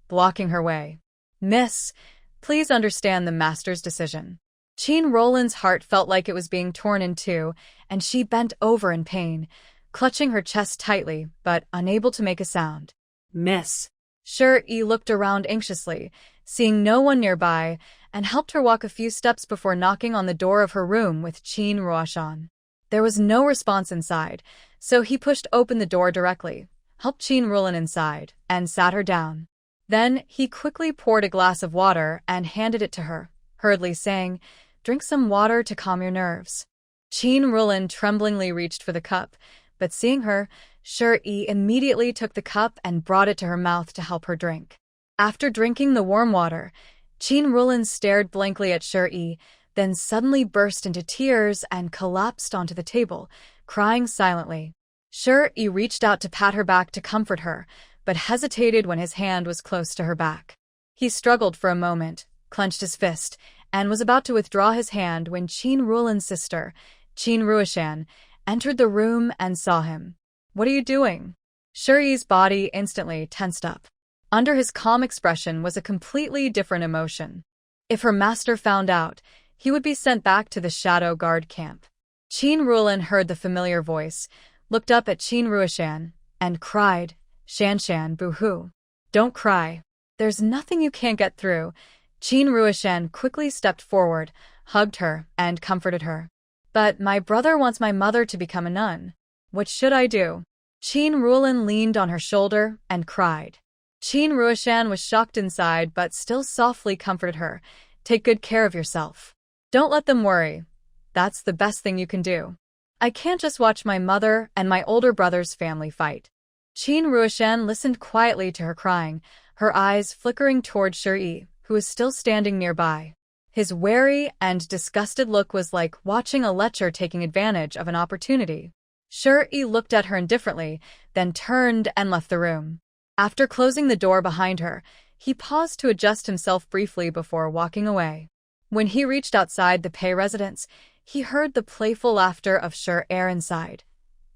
blocking her way. "Miss, please understand the master's decision." Qin Roland's heart felt like it was being torn in two, and she bent over in pain, clutching her chest tightly, but unable to make a sound. "Miss." Shi looked around anxiously, seeing no one nearby, and helped her walk a few steps before knocking on the door of her room with Qin Ruoshan. There was no response inside, so he pushed open the door directly, helped Qin Roland inside, and sat her down. Then he quickly poured a glass of water and handed it to her, hurriedly saying, "Drink some water to calm your nerves." Qin Roland tremblingly reached for the cup, but seeing her, Shi immediately took the cup and brought it to her mouth to help her drink. After drinking the warm water, Qin Roland stared blankly at Shi, then suddenly burst into tears and collapsed onto the table, crying silently. Shi reached out to pat her back to comfort her, but hesitated when his hand was close to her back. He struggled for a moment, clenched his fist, and was about to withdraw his hand when Qin Roland's sister, Qin Ruoshan, entered the room and saw him. "What are you doing?" Shi's body instantly tensed up. Under his calm expression was a completely different emotion. If her master found out, he would be sent back to the Shadow Guard camp. Qin Roland heard the familiar voice, looked up at Qin Ruoshan, and cried, "Shanshan, boo-hoo. Don't cry. There's nothing you can't get through." Qin Ruoshan quickly stepped forward, hugged her, and comforted her. "But my brother wants my mother to become a nun. What should I do?" Qin Roland leaned on her shoulder and cried. Qin Ruoshan was shocked inside but still softly comforted her. "Take good care of yourself. Don't let them worry. That's the best thing you can do. I can't just watch my mother and my older brother's family fight." Qin Ruoshan listened quietly to her crying, her eyes flickering toward Shi, who was still standing nearby. His wary and disgusted look was like watching a lecher taking advantage of an opportunity. Shi looked at her indifferently, then turned and left the room. After closing the door behind her, he paused to adjust himself briefly before walking away. When he reached outside the Pei residence, he heard the playful laughter of Shi inside.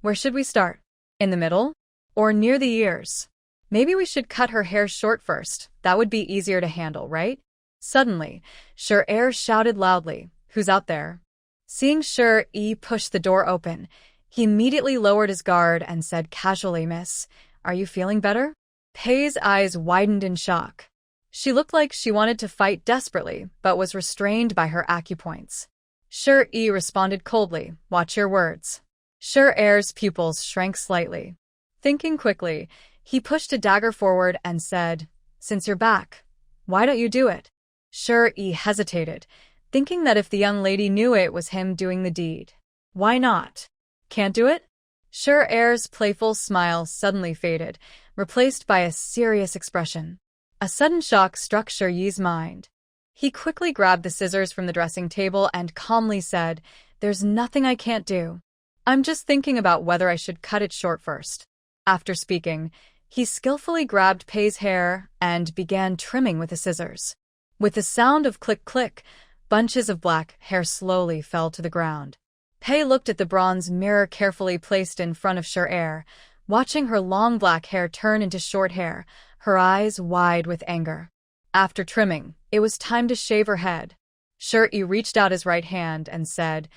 "Where should we start? In the middle? Or near the ears? Maybe we should cut her hair short first. That would be easier to handle, right?" Suddenly, Shi shouted loudly, "Who's out there?" Seeing Shi push the door open, he immediately lowered his guard and said casually, "Miss, are you feeling better?" Pei's eyes widened in shock. She looked like she wanted to fight desperately, but was restrained by her acupoints. Shi responded coldly, "Watch your words." Shi's pupils shrank slightly. Thinking quickly, he pushed a dagger forward and said, "Since you're back, why don't you do it?" Shi hesitated, thinking that if the young lady knew it was him doing the deed. "Why not? Can't do it?" Shi's playful smile suddenly faded, replaced by a serious expression. A sudden shock struck Shi's mind. He quickly grabbed the scissors from the dressing table and calmly said, "There's nothing I can't do. I'm just thinking about whether I should cut it short first." After speaking, he skillfully grabbed Pei's hair and began trimming with the scissors. With the sound of click-click, bunches of black hair slowly fell to the ground. Pei looked at the bronze mirror carefully placed in front of Sher, watching her long black hair turn into short hair, her eyes wide with anger. After trimming, it was time to shave her head. Sher reached out his right hand and said,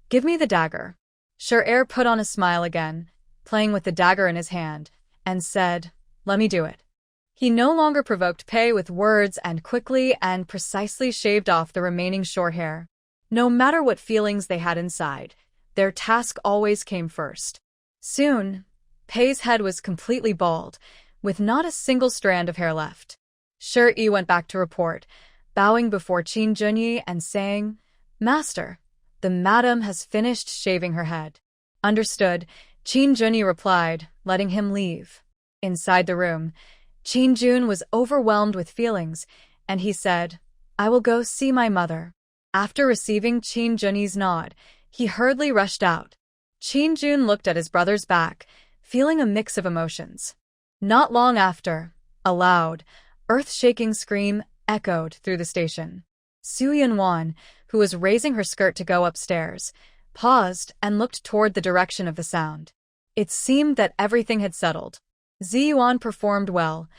"Give me the dagger." Sher put on a smile again, playing with the dagger in his hand, and said, "Let me do it." He no longer provoked Pei with words and quickly and precisely shaved off the remaining short hair. No matter what feelings they had inside, their task always came first. Soon, Pei's head was completely bald, with not a single strand of hair left. Sher went back to report, bowing before Qin Junyi and saying, "Master, the madam has finished shaving her head." "Understood," Qin Junyi replied, letting him leave. Inside the room, Qin Jun was overwhelmed with feelings, and he said, "I will go see my mother." After receiving Qin Junyi's nod, he hurriedly rushed out. Qin Jun looked at his brother's back, feeling a mix of emotions. Not long after, a loud, earth-shaking scream echoed through the station. Su Yunwan, who was raising her skirt to go upstairs, paused and looked toward the direction of the sound. It seemed that everything had settled. Ziyuan performed well.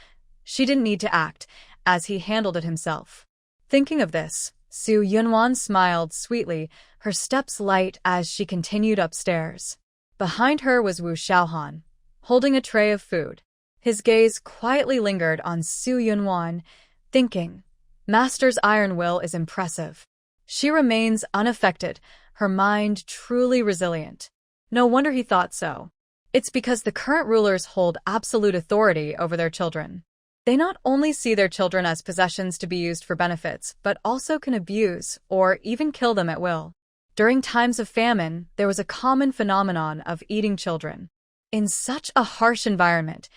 She didn't need to act, as he handled it himself. Thinking of this, Su Yunwan smiled sweetly, her steps light as she continued upstairs. Behind her was Wu Xiaohan, holding a tray of food. His gaze quietly lingered on Su Yunwan, thinking, "Master's iron will is impressive. She remains unaffected, her mind truly resilient." No wonder he thought so. It's because the current rulers hold absolute authority over their children. They not only see their children as possessions to be used for benefits, but also can abuse or even kill them at will. During times of famine, there was a common phenomenon of eating children. In such a harsh environment,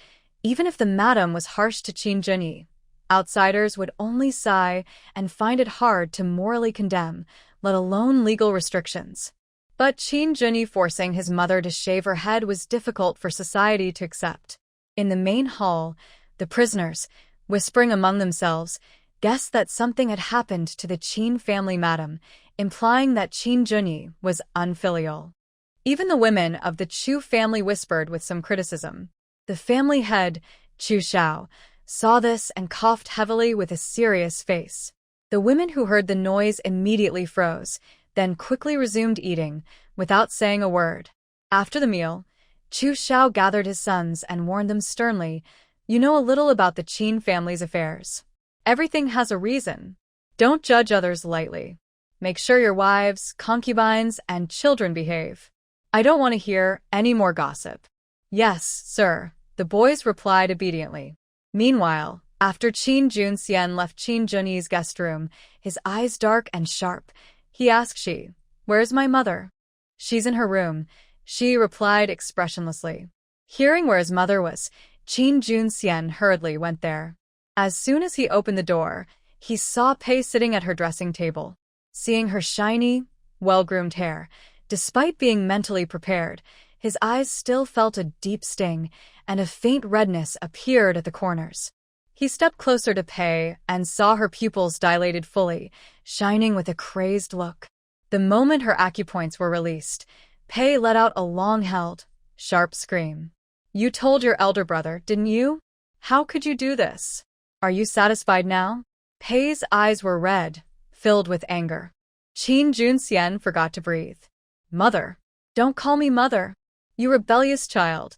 even if the madam was harsh to Qin Junyi, outsiders would only sigh and find it hard to morally condemn, let alone legal restrictions. But Qin Junyi forcing his mother to shave her head was difficult for society to accept. In the main hall, the prisoners, whispering among themselves, guessed that something had happened to the Qin family madam, implying that Qin Junyi was unfilial. Even the women of the Chu family whispered with some criticism. The family head, Chu Xiao, saw this and coughed heavily with a serious face. The women who heard the noise immediately froze, then quickly resumed eating, without saying a word. After the meal, Chu Xiao gathered his sons and warned them sternly, "You know a little about the Qin family's affairs. Everything has a reason. Don't judge others lightly. Make sure your wives, concubines, and children behave. I don't want to hear any more gossip." "Yes, sir," the boys replied obediently. Meanwhile, after Qin Junxian left Qin Junyi's guest room, his eyes dark and sharp, he asked Shi, "Where's my mother?" "She's in her room," Shi replied expressionlessly. Hearing where his mother was, Qin Junxian hurriedly went there. As soon as he opened the door, he saw Pei sitting at her dressing table. Seeing her shiny, well-groomed hair, despite being mentally prepared, his eyes still felt a deep sting, and a faint redness appeared at the corners. He stepped closer to Pei and saw her pupils dilated fully, shining with a crazed look. The moment her acupoints were released, Pei let out a long-held, sharp scream. "You told your elder brother, didn't you? How could you do this? Are you satisfied now?" Pei's eyes were red, filled with anger. Qin Junxian forgot to breathe. "Mother! Don't call me mother! You rebellious child!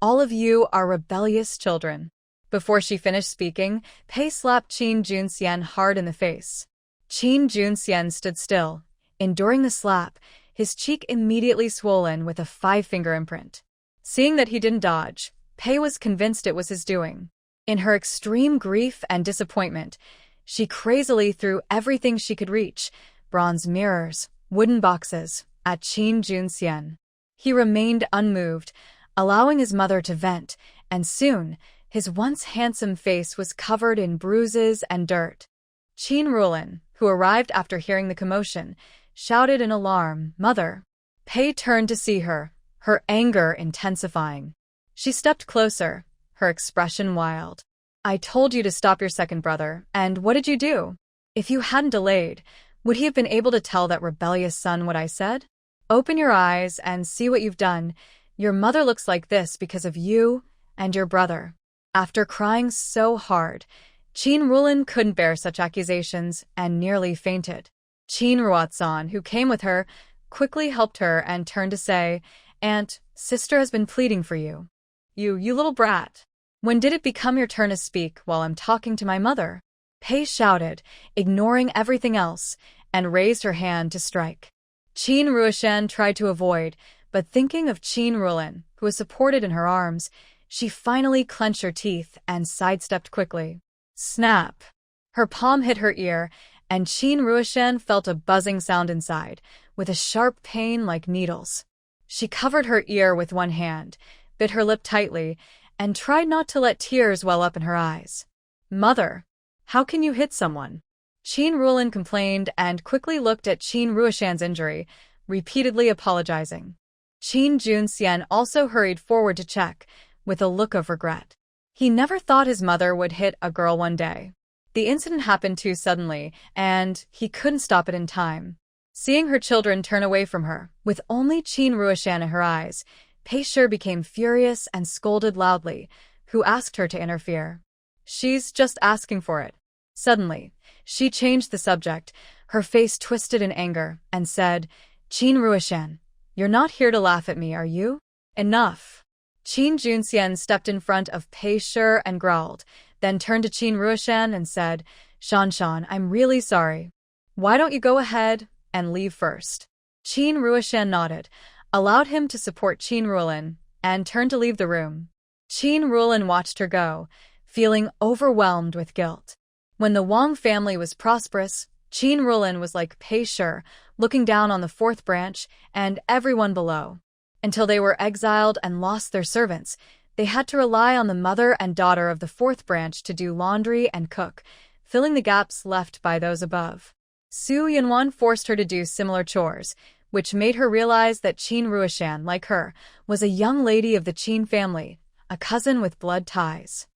All of you are rebellious children." Before she finished speaking, Pei slapped Qin Junxian hard in the face. Qin Junxian stood still, enduring the slap, his cheek immediately swollen with a 5-finger imprint. Seeing that he didn't dodge, Pei was convinced it was his doing. In her extreme grief and disappointment, she crazily threw everything she could reach, bronze mirrors, wooden boxes, at Qin Junxian. He remained unmoved, allowing his mother to vent, and soon, his once handsome face was covered in bruises and dirt. Qin Rulin, who arrived after hearing the commotion, shouted in alarm, "Mother!" Pei turned to see her, her anger intensifying. She stepped closer, her expression wild. "I told you to stop your second brother, and what did you do? If you hadn't delayed, would he have been able to tell that rebellious son what I said?" Open your eyes and see what you've done. Your mother looks like this because of you and your brother." After crying so hard, Qin Rulin couldn't bear such accusations and nearly fainted. Qin Ruotsan, who came with her, quickly helped her and turned to say, "Aunt, sister has been pleading for you. You little brat. When did it become your turn to speak while I'm talking to my mother?" Pei shouted, ignoring everything else, and raised her hand to strike. Qin Ruoshan tried to avoid, but thinking of Qin Rulin, who was supported in her arms, she finally clenched her teeth and sidestepped quickly. Snap! Her palm hit her ear, and Qin Ruoshan felt a buzzing sound inside, with a sharp pain like needles. She covered her ear with one hand, bit her lip tightly, and tried not to let tears well up in her eyes. "Mother, how can you hit someone?" Qin Rulin complained and quickly looked at Qin Ruoshan's injury, repeatedly apologizing. Qin Junxian also hurried forward to check, with a look of regret. He never thought his mother would hit a girl one day. The incident happened too suddenly, and he couldn't stop it in time. Seeing her children turn away from her, with only Qin Ruoshan in her eyes, Pei Shi became furious and scolded loudly, who asked her to interfere. "She's just asking for it." Suddenly, she changed the subject, her face twisted in anger, and said, "Qin Ruoshan, you're not here to laugh at me, are you? Enough." Qin Junxian stepped in front of Pei Shi and growled, then turned to Qin Ruoshan and said, Shan, I'm really sorry. Why don't you go ahead and leave first?" Qin Ruoshan nodded, allowed him to support Qin Rulin, and turned to leave the room. Qin Rulin watched her go, feeling overwhelmed with guilt. When the Wang family was prosperous, Qin Rulin was like Pei Shi, looking down on the fourth branch and everyone below. Until they were exiled and lost their servants, they had to rely on the mother and daughter of the fourth branch to do laundry and cook, filling the gaps left by those above. Su Yunwan forced her to do similar chores, which made her realize that Qin Ruoshan, like her, was a young lady of the Qin family, a cousin with blood ties.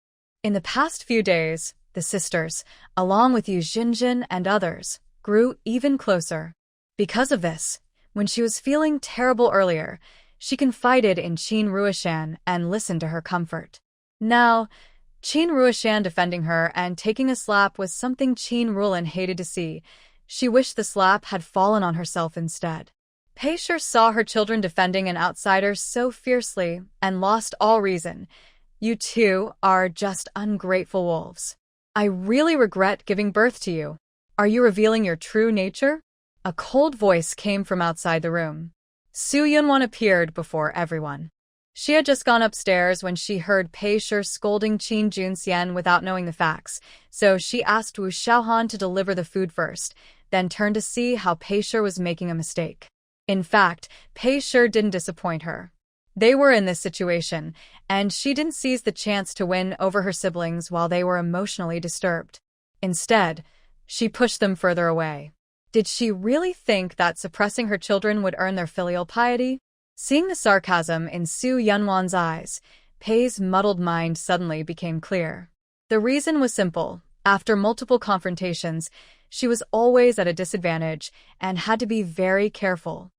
In the past few days, the sisters, along with Zhenzhen and others, grew even closer. Because of this, when she was feeling terrible earlier, she confided in Qin Ruoshan and listened to her comfort. Now, Qin Ruoshan defending her and taking a slap was something Qin Rulin hated to see. She wished the slap had fallen on herself instead. Pei Shi saw her children defending an outsider so fiercely and lost all reason. "You two are just ungrateful wolves. I really regret giving birth to you. Are you revealing your true nature?" A cold voice came from outside the room. Su Yunwan appeared before everyone. She had just gone upstairs when she heard Pei Shi scolding Qin Junxian without knowing the facts, so she asked Wu Xiaohan to deliver the food first, then turned to see how Pei Shi was making a mistake. In fact, Pei Shi didn't disappoint her. They were in this situation, and she didn't seize the chance to win over her siblings while they were emotionally disturbed. Instead, she pushed them further away. Did she really think that suppressing her children would earn their filial piety? Seeing the sarcasm in Su Yunwan's eyes, Pei's muddled mind suddenly became clear. The reason was simple. After multiple confrontations, she was always at a disadvantage and had to be very careful.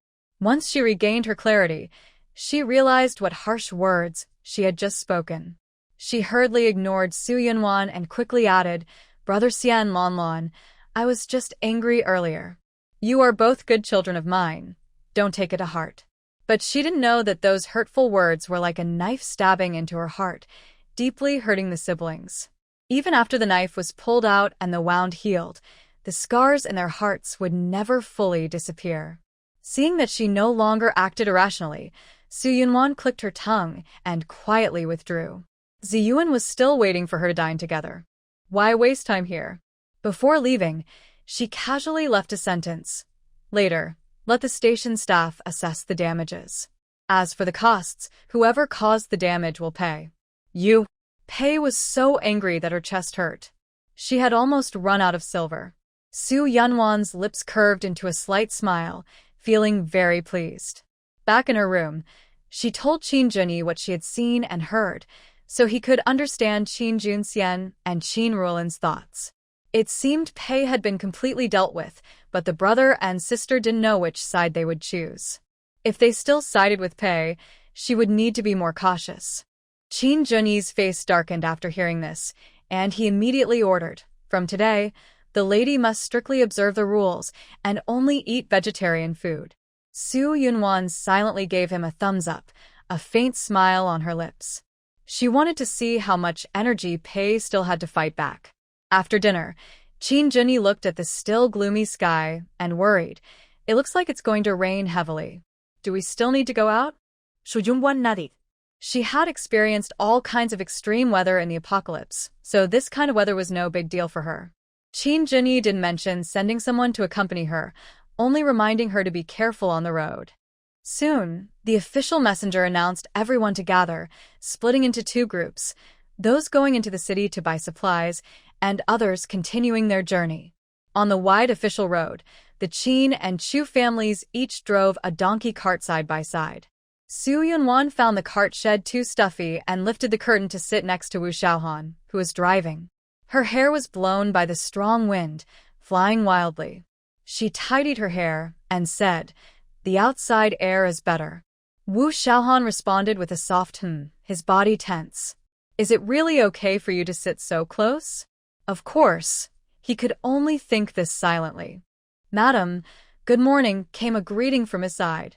Once she regained her clarity, she realized what harsh words she had just spoken. She hurriedly ignored Su Yunwan and quickly added, "Brother Xian Lanlan, I was just angry earlier. You are both good children of mine. Don't take it to heart." But she didn't know that those hurtful words were like a knife stabbing into her heart, deeply hurting the siblings. Even after the knife was pulled out and the wound healed, the scars in their hearts would never fully disappear. Seeing that she no longer acted irrationally, Su Yunwan clicked her tongue and quietly withdrew. Ziyuan was still waiting for her to dine together. Why waste time here? Before leaving, she casually left a sentence. Later, let the station staff assess the damages. As for the costs, whoever caused the damage will pay. You. Pei was so angry that her chest hurt. She had almost run out of silver. Su Yunwan's lips curved into a slight smile, feeling very pleased. Back in her room, she told Qin Junyi what she had seen and heard, so he could understand Qin Junxian and Qin Rulin's thoughts. It seemed Pei had been completely dealt with, but the brother and sister didn't know which side they would choose. If they still sided with Pei, she would need to be more cautious. Qin Junyi's face darkened after hearing this, and he immediately ordered, "From today, the lady must strictly observe the rules and only eat vegetarian food." Su Yunwan silently gave him a thumbs up, a faint smile on her lips. She wanted to see how much energy Pei still had to fight back. After dinner, Qin Junyi looked at the still gloomy sky and worried. "It looks like it's going to rain heavily. Do we still need to go out?" Su Yunwan nodded. She had experienced all kinds of extreme weather in the apocalypse, so this kind of weather was no big deal for her. Qin Junyi didn't mention sending someone to accompany her, only reminding her to be careful on the road. Soon, the official messenger announced everyone to gather, splitting into two groups, those going into the city to buy supplies, and others continuing their journey. On the wide official road, the Qin and Chu families each drove a donkey cart side by side. Su Yunwan found the cart shed too stuffy and lifted the curtain to sit next to Wu Xiaohan, who was driving. Her hair was blown by the strong wind, flying wildly. She tidied her hair and said, "The outside air is better." Wu Xiaohan responded with a soft his body tense. "Is it really okay for you to sit so close?" Of course, he could only think this silently. "Madam, good morning," came a greeting from his side.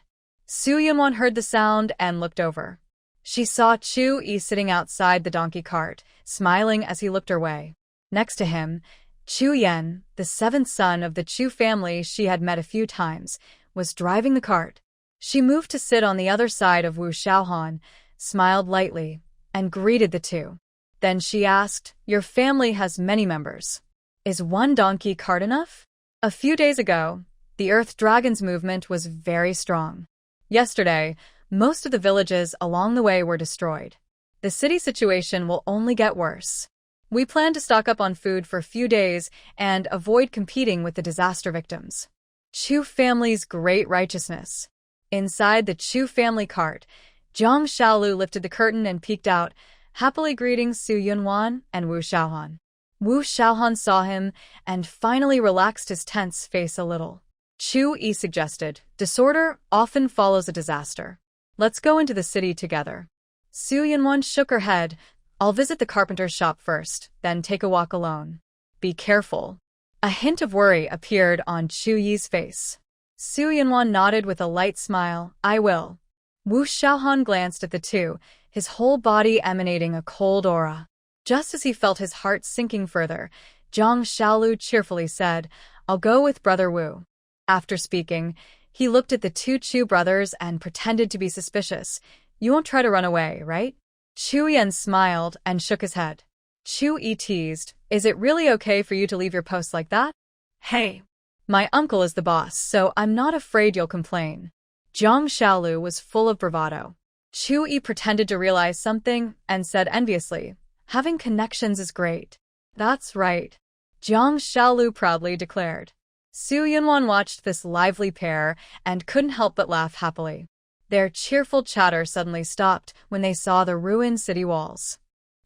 Su Yunwan heard the sound and looked over. She saw Chu Yi sitting outside the donkey cart, smiling as he looked her way. Next to him, Chu Yan, the seventh son of the Chu family she had met a few times, was driving the cart. She moved to sit on the other side of Wu Xiaohan, smiled lightly, and greeted the two. Then she asked, "Your family has many members. Is one donkey cart enough?" A few days ago, the Earth Dragons movement was very strong. Yesterday, most of the villages along the way were destroyed. The city situation will only get worse. We plan to stock up on food for a few days and avoid competing with the disaster victims. Chu family's great righteousness. Inside the Chu family cart, Zhang Xiaolu lifted the curtain and peeked out, happily greeting Su Yunwan and Wu Xiaohan. Wu Xiaohan saw him and finally relaxed his tense face a little. Chu Yi suggested, "Disorder often follows a disaster. Let's go into the city together." Su Yunwan shook her head. "I'll visit the carpenter's shop first, then take a walk alone. Be careful." A hint of worry appeared on Chu Yi's face. Su Yunwan nodded with a light smile. "I will." Wu Xiaohan glanced at the two, his whole body emanating a cold aura. Just as he felt his heart sinking further, Zhang Xiaolu cheerfully said, "I'll go with Brother Wu." After speaking, he looked at the two Chu brothers and pretended to be suspicious. "You won't try to run away, right?" Chu Yan smiled and shook his head. Chu Yi teased, "Is it really okay for you to leave your post like that?" "Hey, my uncle is the boss, so I'm not afraid you'll complain." Zhang Xiaolu was full of bravado. Chu Yi pretended to realize something and said enviously, "Having connections is great." "That's right," Zhang Xiaolu proudly declared. Su Yunwan watched this lively pair and couldn't help but laugh happily. Their cheerful chatter suddenly stopped when they saw the ruined city walls.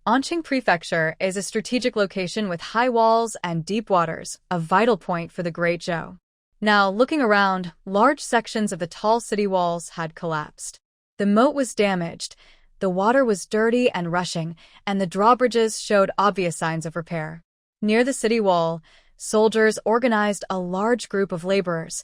Anqing Prefecture is a strategic location with high walls and deep waters, a vital point for the Great Zhou. Now, looking around, large sections of the tall city walls had collapsed. The moat was damaged, the water was dirty and rushing, and the drawbridges showed obvious signs of repair. Near the city wall, soldiers organized a large group of laborers,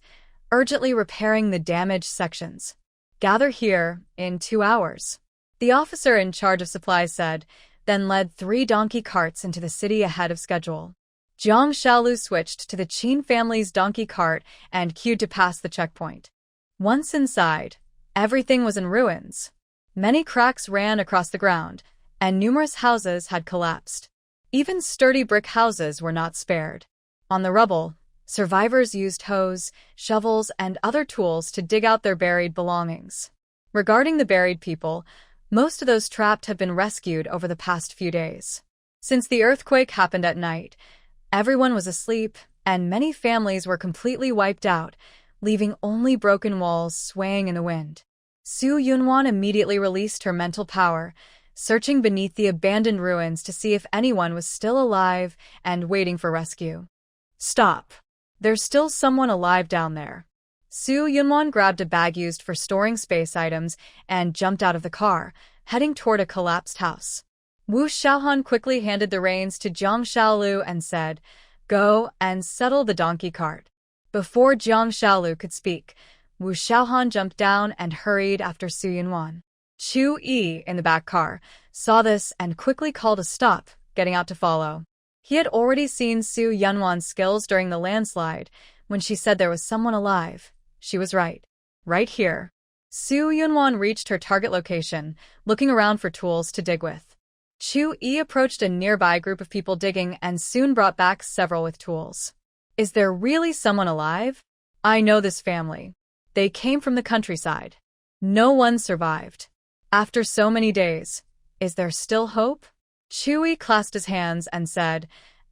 urgently repairing the damaged sections. "Gather here in 2 hours," the officer in charge of supplies said, then led 3 donkey carts into the city ahead of schedule. Zhang Xiaolu switched to the Qin family's donkey cart and queued to pass the checkpoint. Once inside, everything was in ruins. Many cracks ran across the ground, and numerous houses had collapsed. Even sturdy brick houses were not spared. On the rubble, survivors used hoes, shovels, and other tools to dig out their buried belongings. Regarding the buried people, most of those trapped have been rescued over the past few days. Since the earthquake happened at night, everyone was asleep, and many families were completely wiped out, leaving only broken walls swaying in the wind. Su Yunwan immediately released her mental power, searching beneath the abandoned ruins to see if anyone was still alive and waiting for rescue. "Stop. There's still someone alive down there." Su Yunwan grabbed a bag used for storing space items and jumped out of the car, heading toward a collapsed house. Wu Xiaohan quickly handed the reins to Jiang Xiaolu and said, "Go and settle the donkey cart." Before Jiang Xiaolu could speak, Wu Xiaohan jumped down and hurried after Su Yunwan. Chu Yi, in the back car, saw this and quickly called a stop, getting out to follow. He had already seen Su Yunwan's skills during the landslide. When she said there was someone alive, she was right. Right here. Su Yunwan reached her target location, looking around for tools to dig with. Chu Yi approached a nearby group of people digging and soon brought back several with tools. Is there really someone alive? I know this family. They came from the countryside. No one survived. After so many days, is there still hope? Chu Yi clasped his hands and said,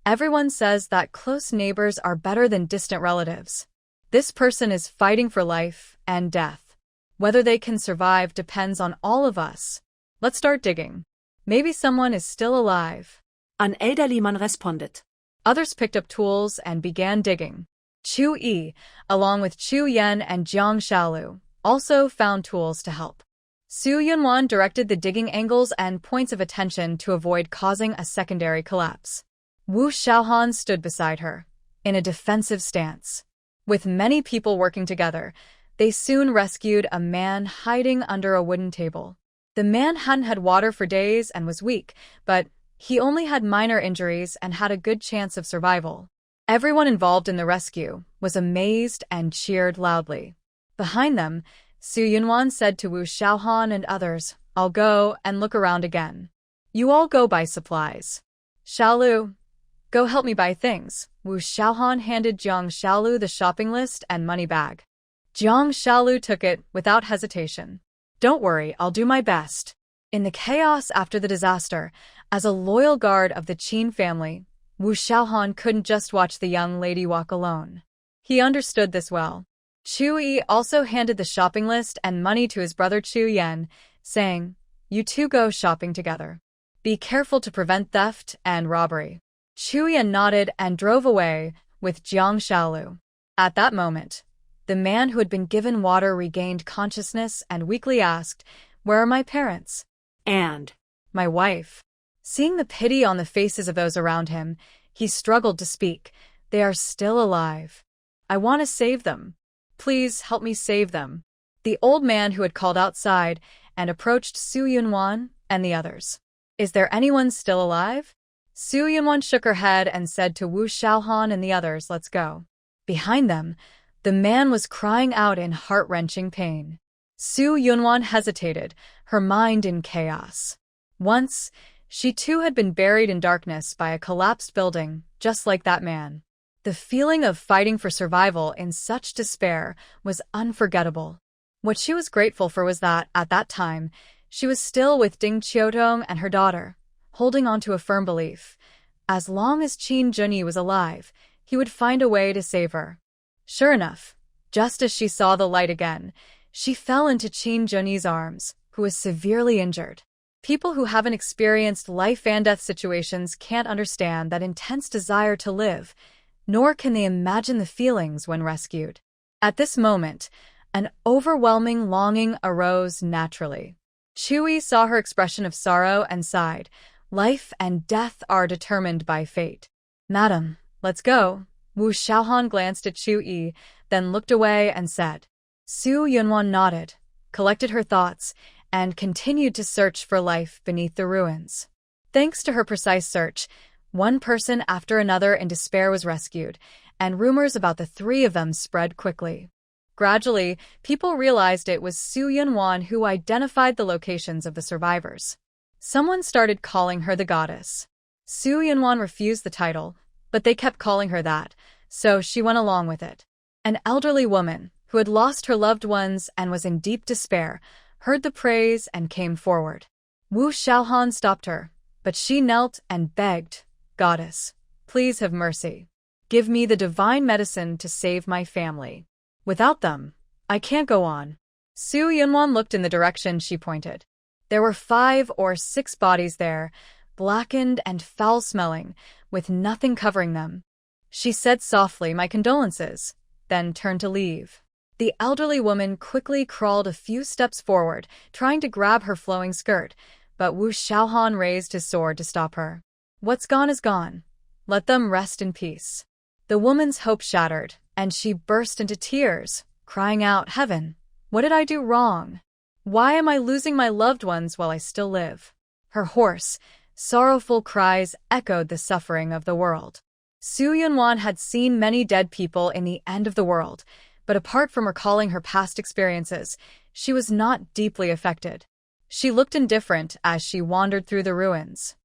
"Everyone says that close neighbors are better than distant relatives. This person is fighting for life and death. Whether they can survive depends on all of us. Let's start digging. Maybe someone is still alive." An elderly man responded. Others picked up tools and began digging. Chu Yi, along with Chu Yan and Jiang Xiaolu, also found tools to help. Su Yunwan directed the digging angles and points of attention to avoid causing a secondary collapse. Wu Xiaohan stood beside her, in a defensive stance. With many people working together, they soon rescued a man hiding under a wooden table. The man hadn't had water for days and was weak, but he only had minor injuries and had a good chance of survival. Everyone involved in the rescue was amazed and cheered loudly. Behind them, Su Yunwan said to Wu Xiaohan and others, "I'll go and look around again. You all go buy supplies. Xiaolu, go help me buy things." Wu Xiaohan handed Jiang Xiaolu the shopping list and money bag. Jiang Xiaolu took it without hesitation. "Don't worry, I'll do my best." In the chaos after the disaster, as a loyal guard of the Qin family, Wu Xiaohan couldn't just watch the young lady walk alone. He understood this well. Chu Yi also handed the shopping list and money to his brother Chu Yan, saying, "You two go shopping together. Be careful to prevent theft and robbery." Chu Yan nodded and drove away with Jiang Xiaolu. At that moment, the man who had been given water regained consciousness and weakly asked, "Where are my parents?" And "My wife." Seeing the pity on the faces of those around him, he struggled to speak. "They are still alive. I want to save them. Please help me save them." The old man who had called outside and approached Su Yunwan and the others. "Is there anyone still alive?" Su Yunwan shook her head and said to Wu Xiaohan and the others, "Let's go." Behind them, the man was crying out in heart-wrenching pain. Su Yunwan hesitated, her mind in chaos. Once, she too had been buried in darkness by a collapsed building, just like that man. The feeling of fighting for survival in such despair was unforgettable. What she was grateful for was that, at that time, she was still with Ding Qiutong and her daughter, holding on to a firm belief. As long as Qin Junyi was alive, he would find a way to save her. Sure enough, just as she saw the light again, she fell into Qin Junyi's arms, who was severely injured. People who haven't experienced life and death situations can't understand that intense desire to live, nor can they imagine the feelings when rescued. At this moment, an overwhelming longing arose naturally. Chu Yi saw her expression of sorrow and sighed. "Life and death are determined by fate." "Madam, let's go." Wu Xiaohan glanced at Chu Yi, then looked away and said. Su Yunwan nodded, collected her thoughts, and continued to search for life beneath the ruins. Thanks to her precise search, one person after another in despair was rescued, and rumors about the three of them spread quickly. Gradually, people realized it was Su Yunwan who identified the locations of the survivors. Someone started calling her the goddess. Su Yunwan refused the title, but they kept calling her that, so she went along with it. An elderly woman, who had lost her loved ones and was in deep despair, heard the praise and came forward. Wu Xiaohan stopped her, but she knelt and begged, "Goddess, please have mercy. Give me the divine medicine to save my family. Without them, I can't go on." Su Yunwan looked in the direction she pointed. There were 5 or 6 bodies there, blackened and foul-smelling, with nothing covering them. She said softly, "My condolences," then turned to leave. The elderly woman quickly crawled a few steps forward, trying to grab her flowing skirt, but Wu Xiaohan raised his sword to stop her. What's gone is gone. Let them rest in peace. The woman's hope shattered, and she burst into tears, crying out, Heaven, what did I do wrong? Why am I losing my loved ones while I still live? Her hoarse, sorrowful cries echoed the suffering of the world. Su Yunwan had seen many dead people in the end of the world, but apart from recalling her past experiences, she was not deeply affected. She looked indifferent as she wandered through the ruins.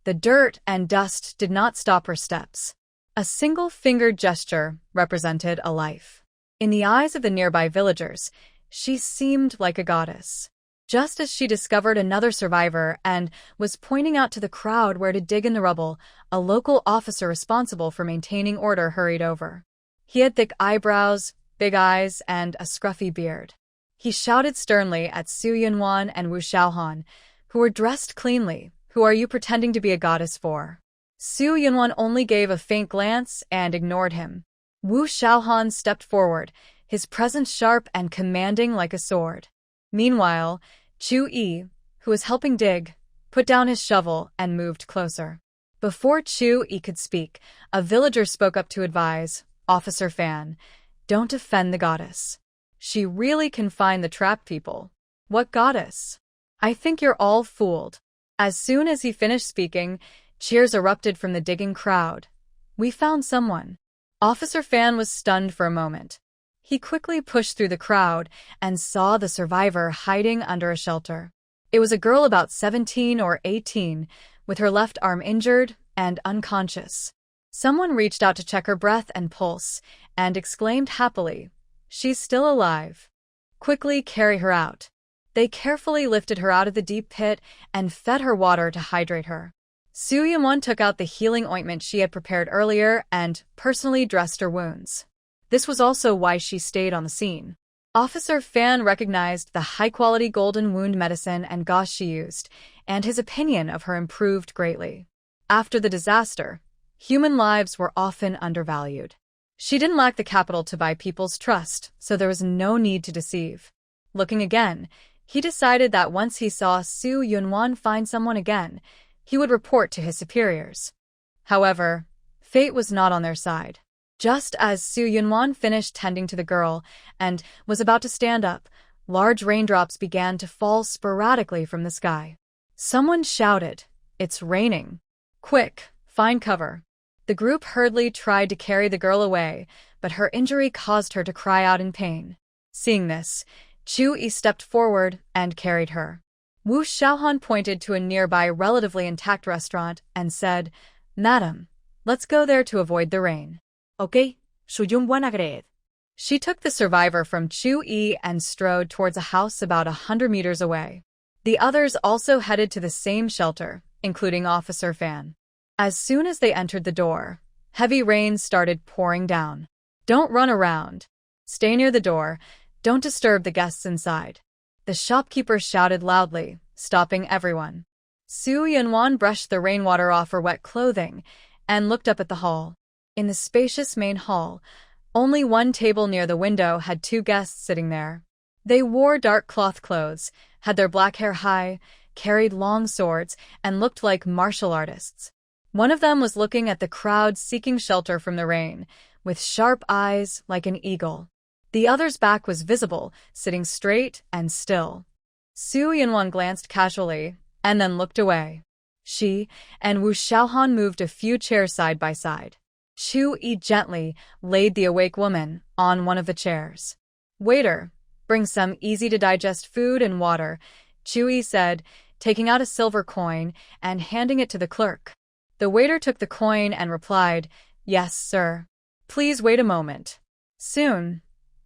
The dirt and dust did not stop her steps. A single-fingered gesture represented a life. In the eyes of the nearby villagers, she seemed like a goddess. Just as she discovered another survivor and was pointing out to the crowd where to dig in the rubble, a local officer responsible for maintaining order hurried over. He had thick eyebrows, big eyes, and a scruffy beard. He shouted sternly at Su Yunwan and Wu Xiaohan, who were dressed cleanly. Who are you pretending to be a goddess for? Su Yunwan only gave a faint glance and ignored him. Wu Xiaohan stepped forward, his presence sharp and commanding like a sword. Meanwhile, Chu Yi, who was helping dig, put down his shovel and moved closer. Before Chu Yi could speak, a villager spoke up to advise, Officer Fan, don't offend the goddess. She really can find the trapped people. What goddess? I think you're all fooled. As soon as he finished speaking, cheers erupted from the digging crowd. We found someone. Officer Fan was stunned for a moment. He quickly pushed through the crowd and saw the survivor hiding under a shelter. It was a girl about 17 or 18, with her left arm injured and unconscious. Someone reached out to check her breath and pulse, and exclaimed happily, She's still alive. Quickly carry her out. They carefully lifted her out of the deep pit and fed her water to hydrate her. Su Yunwan took out the healing ointment she had prepared earlier and personally dressed her wounds. This was also why she stayed on the scene. Officer Fan recognized the high-quality golden wound medicine and gauze she used, and his opinion of her improved greatly. After the disaster, human lives were often undervalued. She didn't lack the capital to buy people's trust, so there was no need to deceive. Looking again, he decided that once he saw Su Yunwan find someone again, he would report to his superiors. However, fate was not on their side. Just as Su Yunwan finished tending to the girl and was about to stand up, large raindrops began to fall sporadically from the sky. Someone shouted, It's raining. Quick, find cover. The group hurriedly tried to carry the girl away, but her injury caused her to cry out in pain. Seeing this, Chu Yi stepped forward and carried her. Wu Xiaohan pointed to a nearby relatively intact restaurant and said, Madam, let's go there to avoid the rain. Okay, Su Yunwan agreed. She took the survivor from Chu Yi and strode towards a house about 100 meters away. The others also headed to the same shelter, including Officer Fan. As soon as they entered the door, heavy rain started pouring down. Don't run around. Stay near the door. Don't disturb the guests inside. The shopkeeper shouted loudly, stopping everyone. Su Yunwan brushed the rainwater off her wet clothing and looked up at the hall. In the spacious main hall, only one table near the window had two guests sitting there. They wore dark cloth clothes, had their black hair high, carried long swords, and looked like martial artists. One of them was looking at the crowd seeking shelter from the rain, with sharp eyes like an eagle. The other's back was visible, sitting straight and still. Su Yunwan glanced casually, and then looked away. She and Wu Xiaohan moved a few chairs side by side. Chu Yi gently laid the awake woman on one of the chairs. Waiter, bring some easy-to-digest food and water, Chu Yi said, taking out a silver coin and handing it to the clerk. The waiter took the coin and replied, Yes, sir. Please wait a moment. Soon,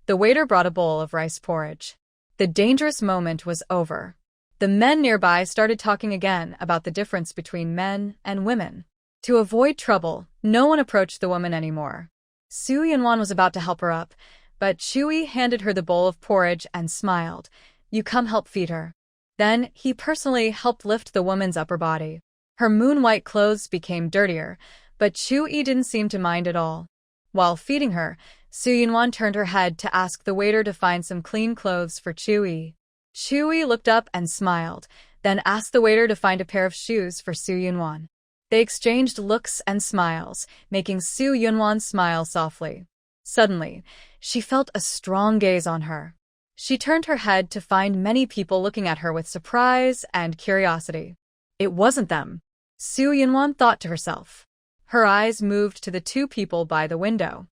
the waiter brought a bowl of rice porridge. The dangerous moment was over. The men nearby started talking again about the difference between men and women. To avoid trouble, no one approached the woman anymore. Su Yunwan was about to help her up, but Chu Yi handed her the bowl of porridge and smiled. You come help feed her. Then he personally helped lift the woman's upper body. Her moon-white clothes became dirtier, but Chu Yi didn't seem to mind at all. While feeding her, Su Yunwan turned her head to ask the waiter to find some clean clothes for Chui. Chui looked up and smiled, then asked the waiter to find a pair of shoes for Su Yunwan. They exchanged looks and smiles, making Su Yunwan smile softly. Suddenly, she felt a strong gaze on her. She turned her head to find many people looking at her with surprise and curiosity. It wasn't them, Su Yunwan thought to herself. Her eyes moved to the two people by the window.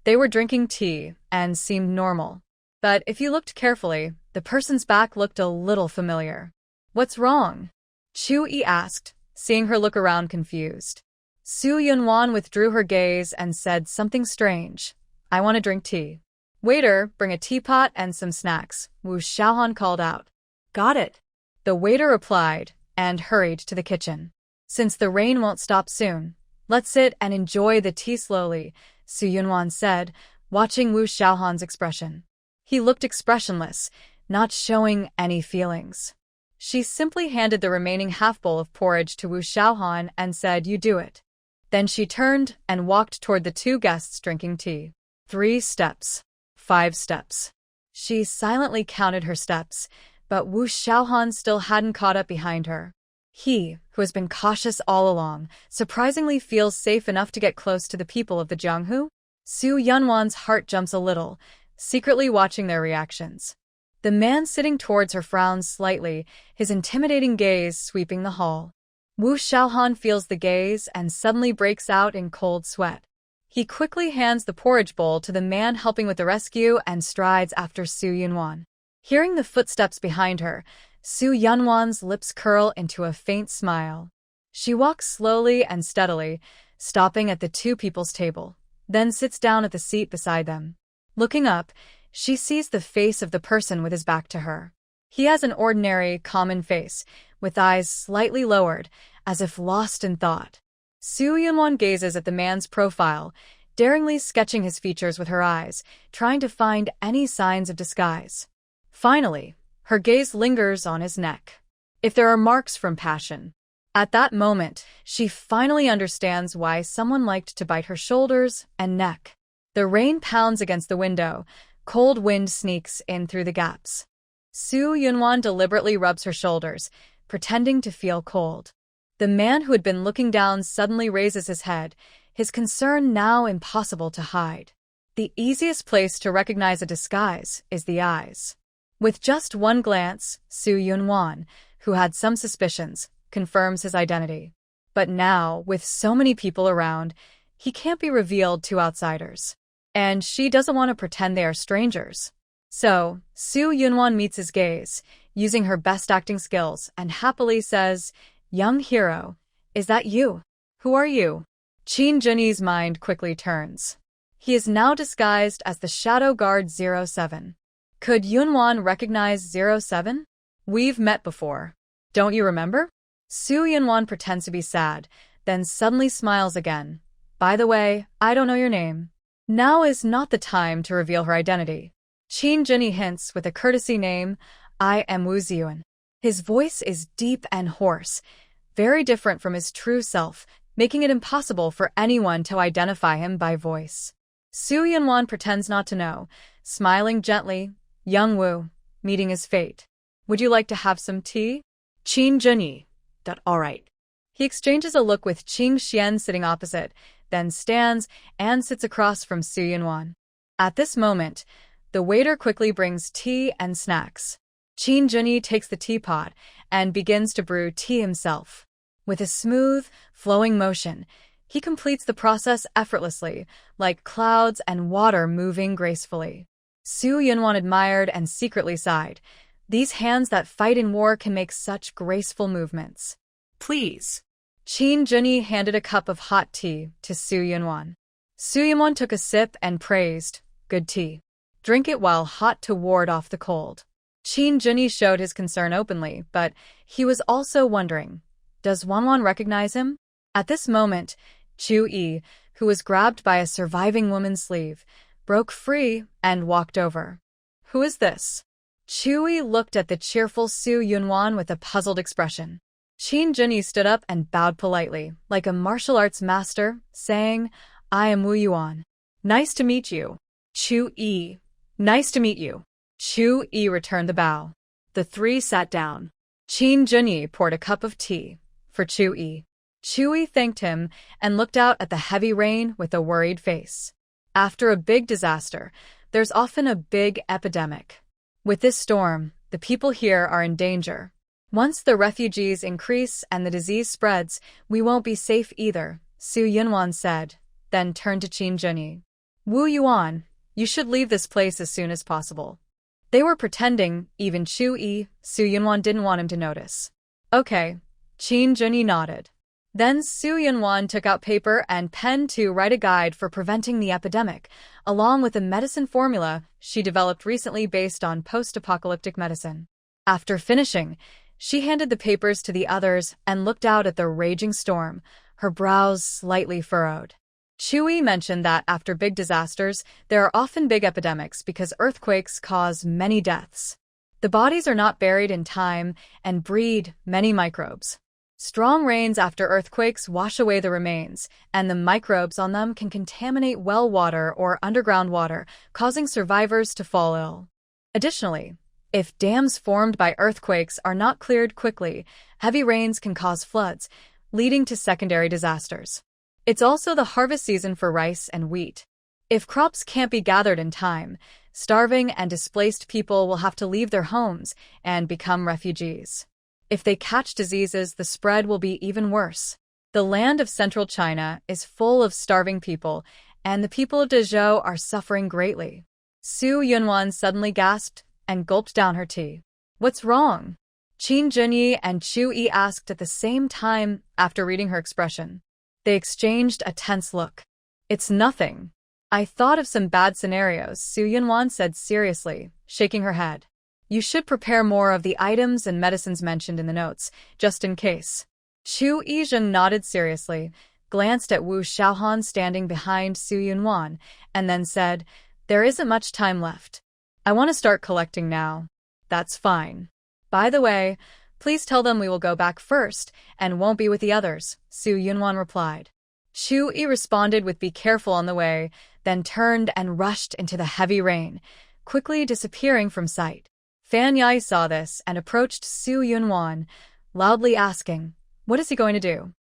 They were drinking tea and seemed normal. But if you looked carefully, the person's back looked a little familiar. What's wrong? Chui asked, seeing her look around confused. Su Yunwan withdrew her gaze and said something strange. I want to drink tea. Waiter, bring a teapot and some snacks, Wu Xiaohan called out. Got it. The waiter replied and hurried to the kitchen. Since the rain won't stop soon, let's sit and enjoy the tea slowly, Su Yunwan said, watching Wu Xiaohan's expression. He looked expressionless, not showing any feelings. She simply handed the remaining half-bowl of porridge to Wu Xiaohan and said, You do it. Then she turned and walked toward the two guests drinking tea. 3 steps. 5 steps. She silently counted her steps, but Wu Xiaohan still hadn't caught up behind her. He, who has been cautious all along, surprisingly feels safe enough to get close to the people of the Jianghu. Su Yunwan's heart jumps a little, secretly watching their reactions. The man sitting towards her frowns slightly, his intimidating gaze sweeping the hall. Wu Xiaohan feels the gaze and suddenly breaks out in cold sweat. He quickly hands the porridge bowl to the man helping with the rescue and strides after Su Yunwan. Hearing the footsteps behind her, Su Yunwan's lips curl into a faint smile. She walks slowly and steadily, stopping at the two people's table, then sits down at the seat beside them. Looking up, she sees the face of the person with his back to her. He has an ordinary, common face, with eyes slightly lowered, as if lost in thought. Su Yunwan gazes at the man's profile, daringly sketching his features with her eyes, trying to find any signs of disguise. Finally, her gaze lingers on his neck. If there are marks from passion. At that moment, she finally understands why someone liked to bite her shoulders and neck. The rain pounds against the window. Cold wind sneaks in through the gaps. Su Yunwan deliberately rubs her shoulders, pretending to feel cold. The man who had been looking down suddenly raises his head, his concern now impossible to hide. The easiest place to recognize a disguise is the eyes. With just one glance, Su Yunwan, who had some suspicions, confirms his identity. But now, with so many people around, he can't be revealed to outsiders. And she doesn't want to pretend they are strangers. So, Su Yunwan meets his gaze, using her best acting skills, and happily says, Young hero, is that you? Who are you? Qin Junyi's mind quickly turns. He is now disguised as the Shadow Guard 07. Could Yunwan recognize 07? We've met before. Don't you remember? Su Yunwan pretends to be sad, then suddenly smiles again. By the way, I don't know your name. Now is not the time to reveal her identity. Qin Junyi hints with a courtesy name, I am Wu Ziyuan. His voice is deep and hoarse, very different from his true self, making it impossible for anyone to identify him by voice. Su Yunwan pretends not to know, smiling gently, Young Wu, meeting his fate. Would you like to have some tea? Qin Junyi. All right. He exchanges a look with Qing Xian sitting opposite, then stands and sits across from Su Yunwan. At this moment, the waiter quickly brings tea and snacks. Qin Junyi takes the teapot and begins to brew tea himself. With a smooth, flowing motion, he completes the process effortlessly, like clouds and water moving gracefully. Su Yunwan admired and secretly sighed. These hands that fight in war can make such graceful movements. Please. Qin Junyi handed a cup of hot tea to Su Yunwan. Su Yunwan took a sip and praised, Good tea. Drink it while hot to ward off the cold. Qin Junyi showed his concern openly, but he was also wondering, does Wanwan recognize him? At this moment, Chu Yi, who was grabbed by a surviving woman's sleeve, broke free and walked over. Who is this? Chu Yi looked at the cheerful Su Yunwan with a puzzled expression. Qin Junyi stood up and bowed politely, like a martial arts master, saying, I am Wu Yuan. Nice to meet you. Chu-yi. Nice to meet you. Chu-yi returned the bow. The three sat down. Qin Junyi poured a cup of tea for Chu-yi. Chu-yi thanked him and looked out at the heavy rain with a worried face. After a big disaster, there's often a big epidemic. With this storm, the people here are in danger. Once the refugees increase and the disease spreads, we won't be safe either, Su Yunwan said, then turned to Qin Junyi. Wu Yuan, you should leave this place as soon as possible. They were pretending, even Chu-yi, Su Yunwan didn't want him to notice. Okay, Qin Junyi nodded. Then Su Yunwan took out paper and pen to write a guide for preventing the epidemic, along with a medicine formula she developed recently based on post-apocalyptic medicine. After finishing, she handed the papers to the others and looked out at the raging storm, her brows slightly furrowed. Chu-yi mentioned that after big disasters, there are often big epidemics because earthquakes cause many deaths. The bodies are not buried in time and breed many microbes. Strong rains after earthquakes wash away the remains, and the microbes on them can contaminate well water or underground water, causing survivors to fall ill. Additionally, if dams formed by earthquakes are not cleared quickly, heavy rains can cause floods, leading to secondary disasters. It's also the harvest season for rice and wheat. If crops can't be gathered in time, starving and displaced people will have to leave their homes and become refugees. If they catch diseases, the spread will be even worse. The land of central China is full of starving people, and the people of Dezhou are suffering greatly. Su Yunwan suddenly gasped and gulped down her tea. What's wrong? Qin Junyi and Chu-yi asked at the same time after reading her expression. They exchanged a tense look. It's nothing. I thought of some bad scenarios, Su Yunwan said seriously, shaking her head. You should prepare more of the items and medicines mentioned in the notes, just in case. Chu-yi nodded seriously, glanced at Wu Xiaohan standing behind Su Yunwan, and then said, There isn't much time left. I want to start collecting now. That's fine. By the way, please tell them we will go back first and won't be with the others, Su Yunwan replied. Chu-yi responded with be careful on the way, then turned and rushed into the heavy rain, quickly disappearing from sight. Fan Yi saw this and approached Su Yunwan, loudly asking, What is he going to do?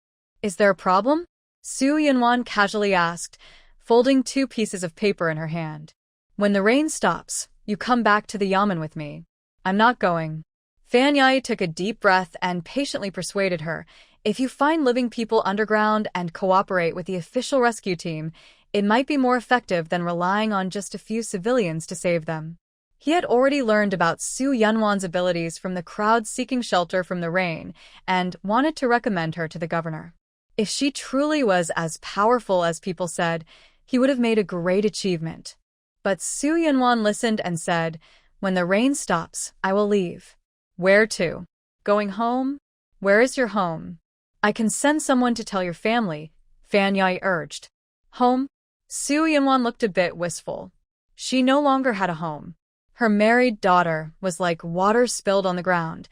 Is there a problem? Su Yunwan casually asked, folding 2 pieces of paper in her hand. When the rain stops, you come back to the yamen with me. I'm not going. Fan Yi took a deep breath and patiently persuaded her, if you find living people underground and cooperate with the official rescue team, it might be more effective than relying on just a few civilians to save them. He had already learned about Su Yunwan's abilities from the crowd seeking shelter from the rain and wanted to recommend her to the governor. If she truly was as powerful as people said, he would have made a great achievement. But Su Yunwan listened and said, When the rain stops, I will leave. Where to? Going home? Where is your home? I can send someone to tell your family, Fan Yi urged. Home? Su Yunwan looked a bit wistful. She no longer had a home. Her married daughter was like water spilled on the ground.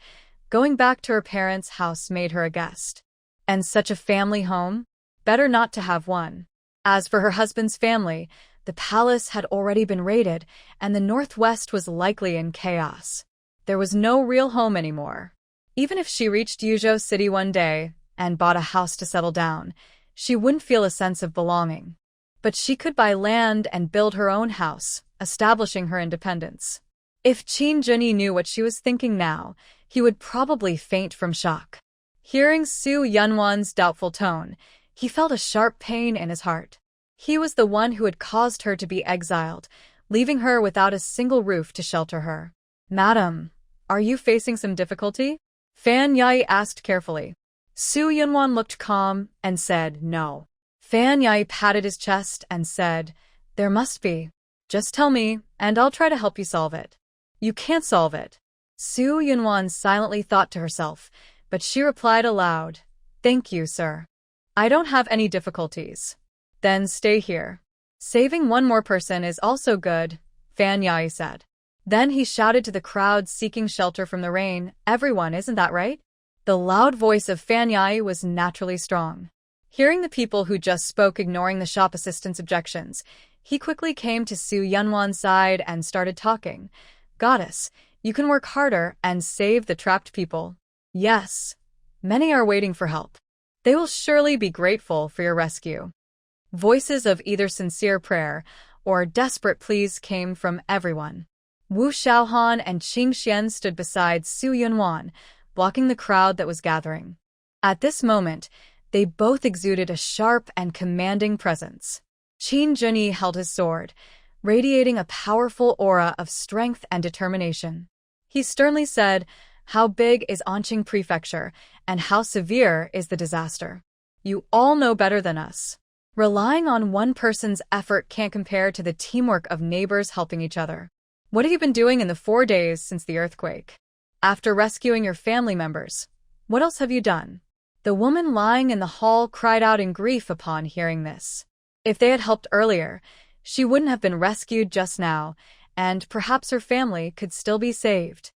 Going back to her parents' house made her a guest. And such a family home? Better not to have one. As for her husband's family, the palace had already been raided, and the northwest was likely in chaos. There was no real home anymore. Even if she reached Yuzhou City one day and bought a house to settle down, she wouldn't feel a sense of belonging. But she could buy land and build her own house, establishing her independence. If Qin Junyi knew what she was thinking now, he would probably faint from shock. Hearing Su Yunwan's doubtful tone, he felt a sharp pain in his heart. He was the one who had caused her to be exiled, leaving her without a single roof to shelter her. Madam, are you facing some difficulty? Fan Yi asked carefully. Su Yunwan looked calm and said no. Fan Yi patted his chest and said, There must be. Just tell me, and I'll try to help you solve it. You can't solve it. Su Yunwan silently thought to herself, but she replied aloud, Thank you, sir. I don't have any difficulties. Then stay here. Saving one more person is also good, Fan Yi said. Then he shouted to the crowd seeking shelter from the rain, Everyone, isn't that right? The loud voice of Fan Yi was naturally strong. Hearing the people who just spoke ignoring the shop assistant's objections, he quickly came to Su Yunwan's side and started talking. Goddess, you can work harder and save the trapped people. Yes, many are waiting for help. They will surely be grateful for your rescue. Voices of either sincere prayer or desperate pleas came from everyone. Wu Xiaohan and Qing Xian stood beside Su Yunwan, blocking the crowd that was gathering. At this moment, they both exuded a sharp and commanding presence. Qin Junyi held his sword, radiating a powerful aura of strength and determination. He sternly said, "How big is Anqing Prefecture, and how severe is the disaster? You all know better than us. Relying on one person's effort can't compare to the teamwork of neighbors helping each other. What have you been doing in the 4 days since the earthquake? After rescuing your family members, what else have you done?" The woman lying in the hall cried out in grief upon hearing this. If they had helped earlier, she wouldn't have been rescued just now, and perhaps her family could still be saved.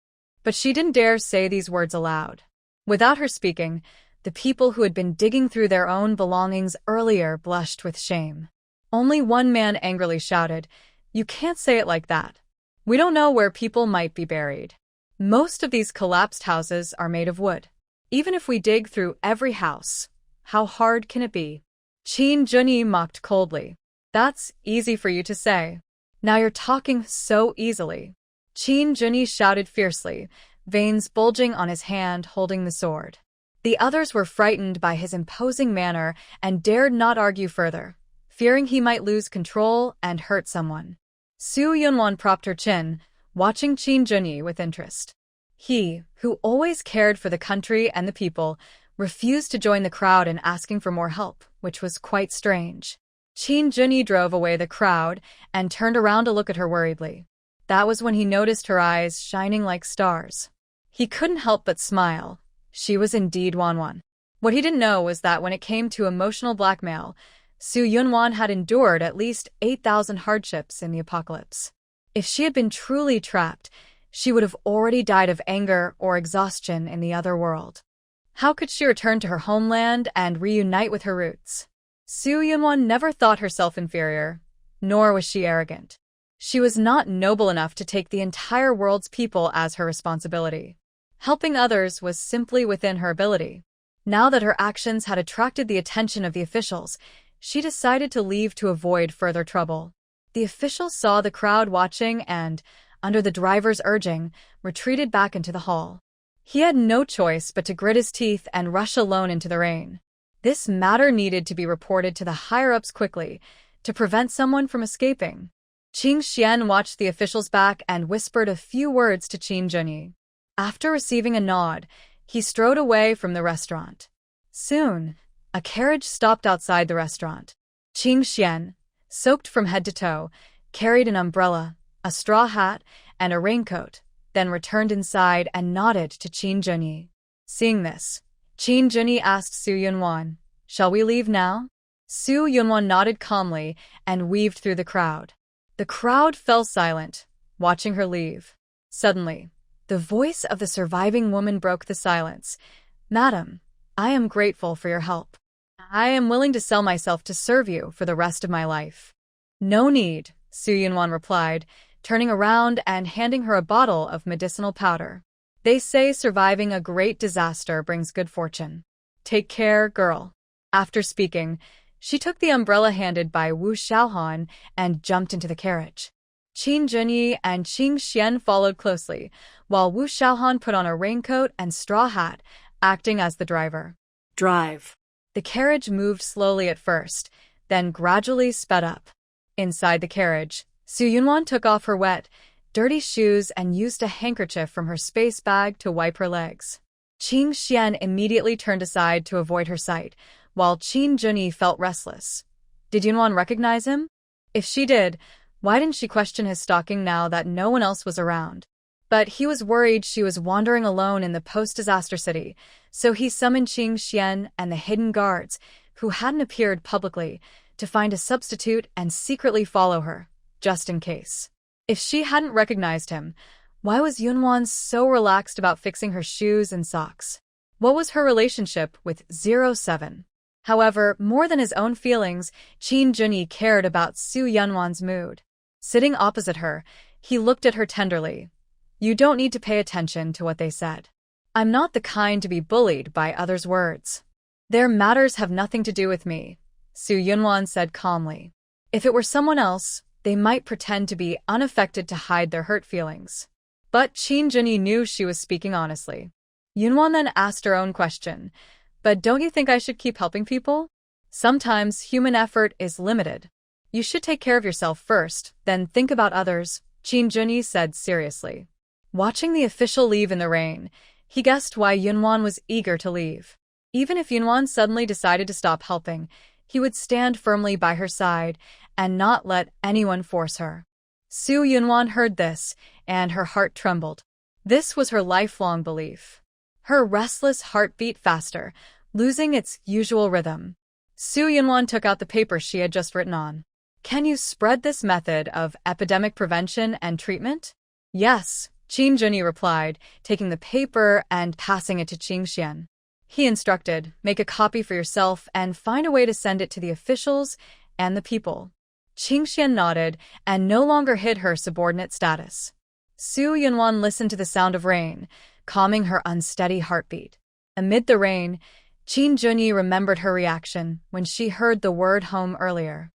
But she didn't dare say these words aloud. Without her speaking, the people who had been digging through their own belongings earlier blushed with shame. Only one man angrily shouted, "You can't say it like that. We don't know where people might be buried. Most of these collapsed houses are made of wood. Even if we dig through every house, how hard can it be?" Qin Junyi mocked coldly. "That's easy for you to say. Now you're talking so easily." Qin Junyi shouted fiercely, veins bulging on his hand holding the sword. The others were frightened by his imposing manner and dared not argue further, fearing he might lose control and hurt someone. Su Yunwan propped her chin, watching Qin Junyi with interest. He, who always cared for the country and the people, refused to join the crowd in asking for more help, which was quite strange. Qin Junyi drove away the crowd and turned around to look at her worriedly. That was when he noticed her eyes shining like stars. He couldn't help but smile. She was indeed Wanwan. What he didn't know was that when it came to emotional blackmail, Su Yunwan had endured at least 8,000 hardships in the apocalypse. If she had been truly trapped, she would have already died of anger or exhaustion in the other world. How could she return to her homeland and reunite with her roots? Su Yunwan never thought herself inferior, nor was she arrogant. She was not noble enough to take the entire world's people as her responsibility. Helping others was simply within her ability. Now that her actions had attracted the attention of the officials, she decided to leave to avoid further trouble. The officials saw the crowd watching and, under the driver's urging, retreated back into the hall. He had no choice but to grit his teeth and rush alone into the rain. This matter needed to be reported to the higher-ups quickly, to prevent someone from escaping. Qing Xian watched the officials back and whispered a few words to Qin Junyi. After receiving a nod, he strode away from the restaurant. Soon, a carriage stopped outside the restaurant. Qing Xian, soaked from head to toe, carried an umbrella, a straw hat, and a raincoat, then returned inside and nodded to Qin Junyi. Seeing this, Qin Junyi asked Su Yunwan, "Shall we leave now?" Su Yunwan nodded calmly and weaved through the crowd. The crowd fell silent, watching her leave. Suddenly, the voice of the surviving woman broke the silence. "Madam, I am grateful for your help. I am willing to sell myself to serve you for the rest of my life." "No need," Su Yunwan replied, turning around and handing her a bottle of medicinal powder. "They say surviving a great disaster brings good fortune. Take care, girl." After speaking, she took the umbrella handed by Wu Xiaohan and jumped into the carriage. Qin Junyi and Qing Xian followed closely, while Wu Xiaohan put on a raincoat and straw hat, acting as the driver. Drive. The carriage moved slowly at first, then gradually sped up. Inside the carriage, Su Yunwan took off her wet, dirty shoes and used a handkerchief from her space bag to wipe her legs. Qing Xian immediately turned aside to avoid her sight, while Qin Junyi felt restless. Did Yunwan recognize him? If she did, why didn't she question his stalking now that no one else was around? But he was worried she was wandering alone in the post-disaster city, so he summoned Qing Xian and the hidden guards, who hadn't appeared publicly, to find a substitute and secretly follow her, just in case. If she hadn't recognized him, why was Yunwan so relaxed about fixing her shoes and socks? What was her relationship with 07? However, more than his own feelings, Qin Junyi cared about Su Yunwan's mood. Sitting opposite her, he looked at her tenderly. You don't need to pay attention to what they said. I'm not the kind to be bullied by others' words. Their matters have nothing to do with me, Su Yunwan said calmly. If it were someone else, they might pretend to be unaffected to hide their hurt feelings. But Qin Junyi knew she was speaking honestly. Yunwan then asked her own question. But don't you think I should keep helping people? Sometimes human effort is limited. You should take care of yourself first, then think about others, Qin Junyi said seriously. Watching the official leave in the rain, he guessed why Yunwan was eager to leave. Even if Yunwan suddenly decided to stop helping, he would stand firmly by her side and not let anyone force her. Su Yunwan heard this, and her heart trembled. This was her lifelong belief. Her restless heart beat faster, losing its usual rhythm. Su Yunwan took out the paper she had just written on. Can you spread this method of epidemic prevention and treatment? Yes, Qin Junyi replied, taking the paper and passing it to Qing Xian. He instructed, make a copy for yourself and find a way to send it to the officials and the people. Qing Xian nodded and no longer hid her subordinate status. Su Yunwan listened to the sound of rain, calming her unsteady heartbeat. Amid the rain, Qin Junyi remembered her reaction when she heard the word home earlier.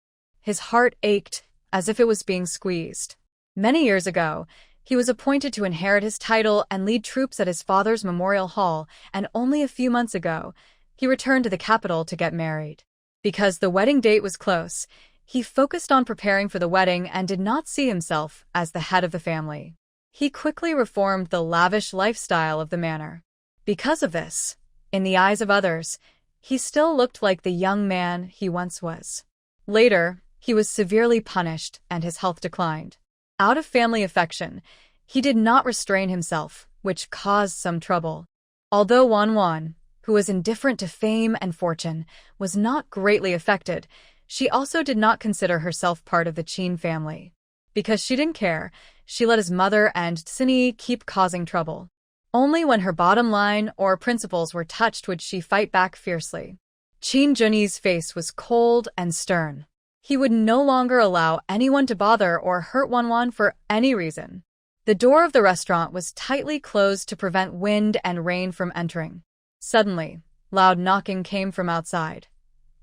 His heart ached as if it was being squeezed. Many years ago, he was appointed to inherit his title and lead troops at his father's memorial hall, and only a few months ago, he returned to the capital to get married. Because the wedding date was close, he focused on preparing for the wedding and did not see himself as the head of the family. He quickly reformed the lavish lifestyle of the manor. Because of this, in the eyes of others, he still looked like the young man he once was. Later, he was severely punished and his health declined. Out of family affection, he did not restrain himself, which caused some trouble. Although Wan, who was indifferent to fame and fortune, was not greatly affected, she also did not consider herself part of the Qin family. Because she didn't care, she let his mother and Cini keep causing trouble. Only when her bottom line or principles were touched would she fight back fiercely. Qin Junyi's face was cold and stern. He would no longer allow anyone to bother or hurt Wan for any reason. The door of the restaurant was tightly closed to prevent wind and rain from entering. Suddenly, loud knocking came from outside.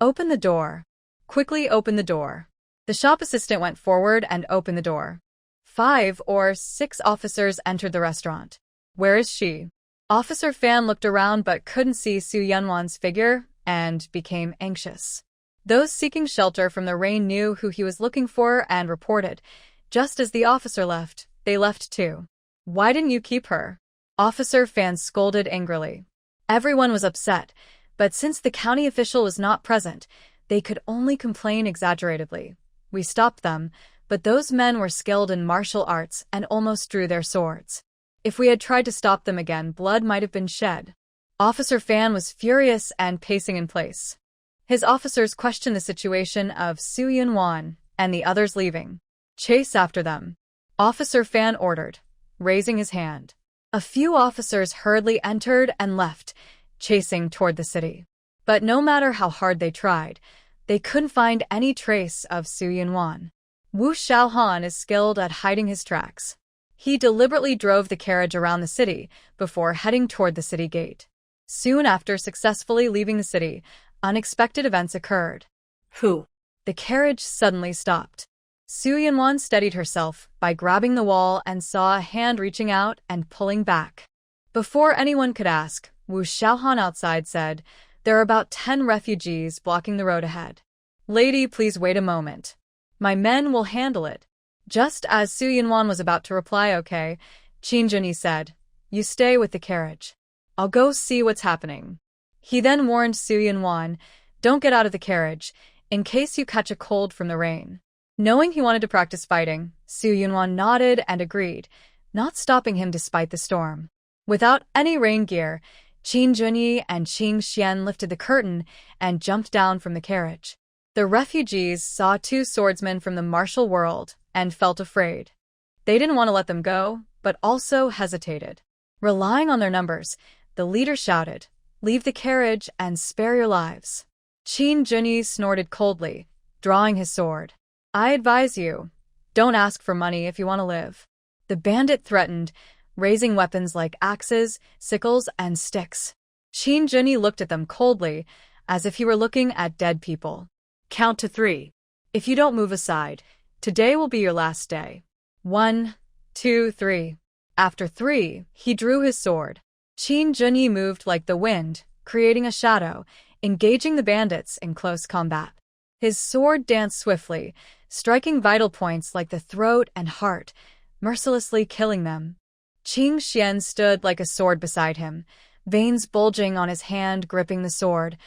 Open the door. Quickly open the door. The shop assistant went forward and opened the door. 5 or 6 officers entered the restaurant. Where is she? Officer Fan looked around but couldn't see Su Yunwan's figure and became anxious. Those seeking shelter from the rain knew who he was looking for and reported. Just as the officer left, they left too. Why didn't you keep her? Officer Fan scolded angrily. Everyone was upset, but since the county official was not present, they could only complain exaggeratedly. We stopped them, but those men were skilled in martial arts and almost drew their swords. If we had tried to stop them again, blood might have been shed. Officer Fan was furious and pacing in place. His officers questioned the situation of Su Yunwan and the others leaving. Chase after them. Officer Fan ordered, raising his hand. A few officers hurriedly entered and left, chasing toward the city. But no matter how hard they tried, they couldn't find any trace of Su Yunwan. Wu Xiaohan is skilled at hiding his tracks. He deliberately drove the carriage around the city before heading toward the city gate. Soon after successfully leaving the city, unexpected events occurred. Who? The carriage suddenly stopped. Su Yunwan steadied herself by grabbing the wall and saw a hand reaching out and pulling back. Before anyone could ask, Wu Xiaohan outside said, "There are about 10 refugees blocking the road ahead. Lady, please wait a moment. My men will handle it." Just as Su Yunwan was about to reply, "Okay," Qin Junyi said, "You stay with the carriage. I'll go see what's happening." He then warned Su Yunwan, "Don't get out of the carriage, in case you catch a cold from the rain." Knowing he wanted to practice fighting, Su Yunwan nodded and agreed, not stopping him despite the storm. Without any rain gear, Qin Junyi and Qing Xian lifted the curtain and jumped down from the carriage. The refugees saw 2 swordsmen from the martial world and felt afraid. They didn't want to let them go, but also hesitated. Relying on their numbers, the leader shouted, "Leave the carriage and spare your lives." Qin Junyi snorted coldly, drawing his sword. I advise you, don't ask for money if you want to live. The bandit threatened, raising weapons like axes, sickles, and sticks. Qin Junyi looked at them coldly, as if he were looking at dead people. Count to 3. If you don't move aside, today will be your last day. 1, 2, 3. After 3, he drew his sword. Qin Junyi moved like the wind, creating a shadow, engaging the bandits in close combat. His sword danced swiftly, striking vital points like the throat and heart, mercilessly killing them. Qing Xian stood like a sword beside him, veins bulging on his hand gripping the sword,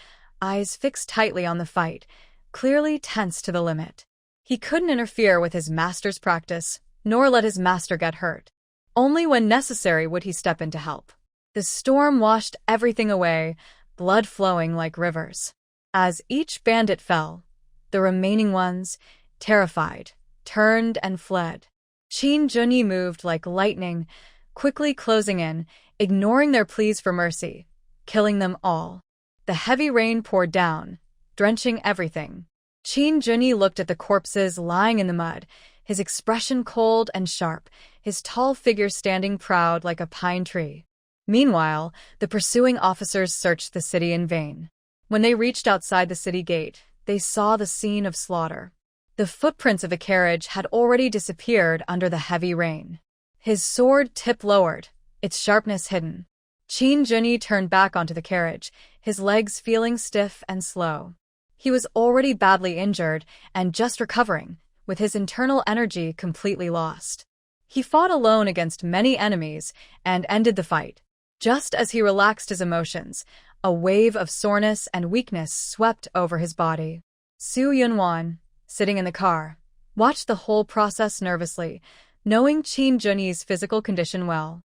eyes fixed tightly on the fight, clearly tense to the limit. He couldn't interfere with his master's practice, nor let his master get hurt. Only when necessary would he step in to help. The storm washed everything away, blood flowing like rivers. As each bandit fell, the remaining ones, terrified, turned and fled. Qin Junyi moved like lightning, quickly closing in, ignoring their pleas for mercy, killing them all. The heavy rain poured down, drenching everything. Qin Junyi looked at the corpses lying in the mud, his expression cold and sharp, his tall figure standing proud like a pine tree. Meanwhile, the pursuing officers searched the city in vain. When they reached outside the city gate, they saw the scene of slaughter. The footprints of the carriage had already disappeared under the heavy rain. His sword tip lowered, its sharpness hidden. Qin Junyi turned back onto the carriage, his legs feeling stiff and slow. He was already badly injured and just recovering, with his internal energy completely lost. He fought alone against many enemies and ended the fight. Just as he relaxed his emotions, a wave of soreness and weakness swept over his body. Su Yunwan, sitting in the car, watched the whole process nervously, knowing Qin Junyi's physical condition well.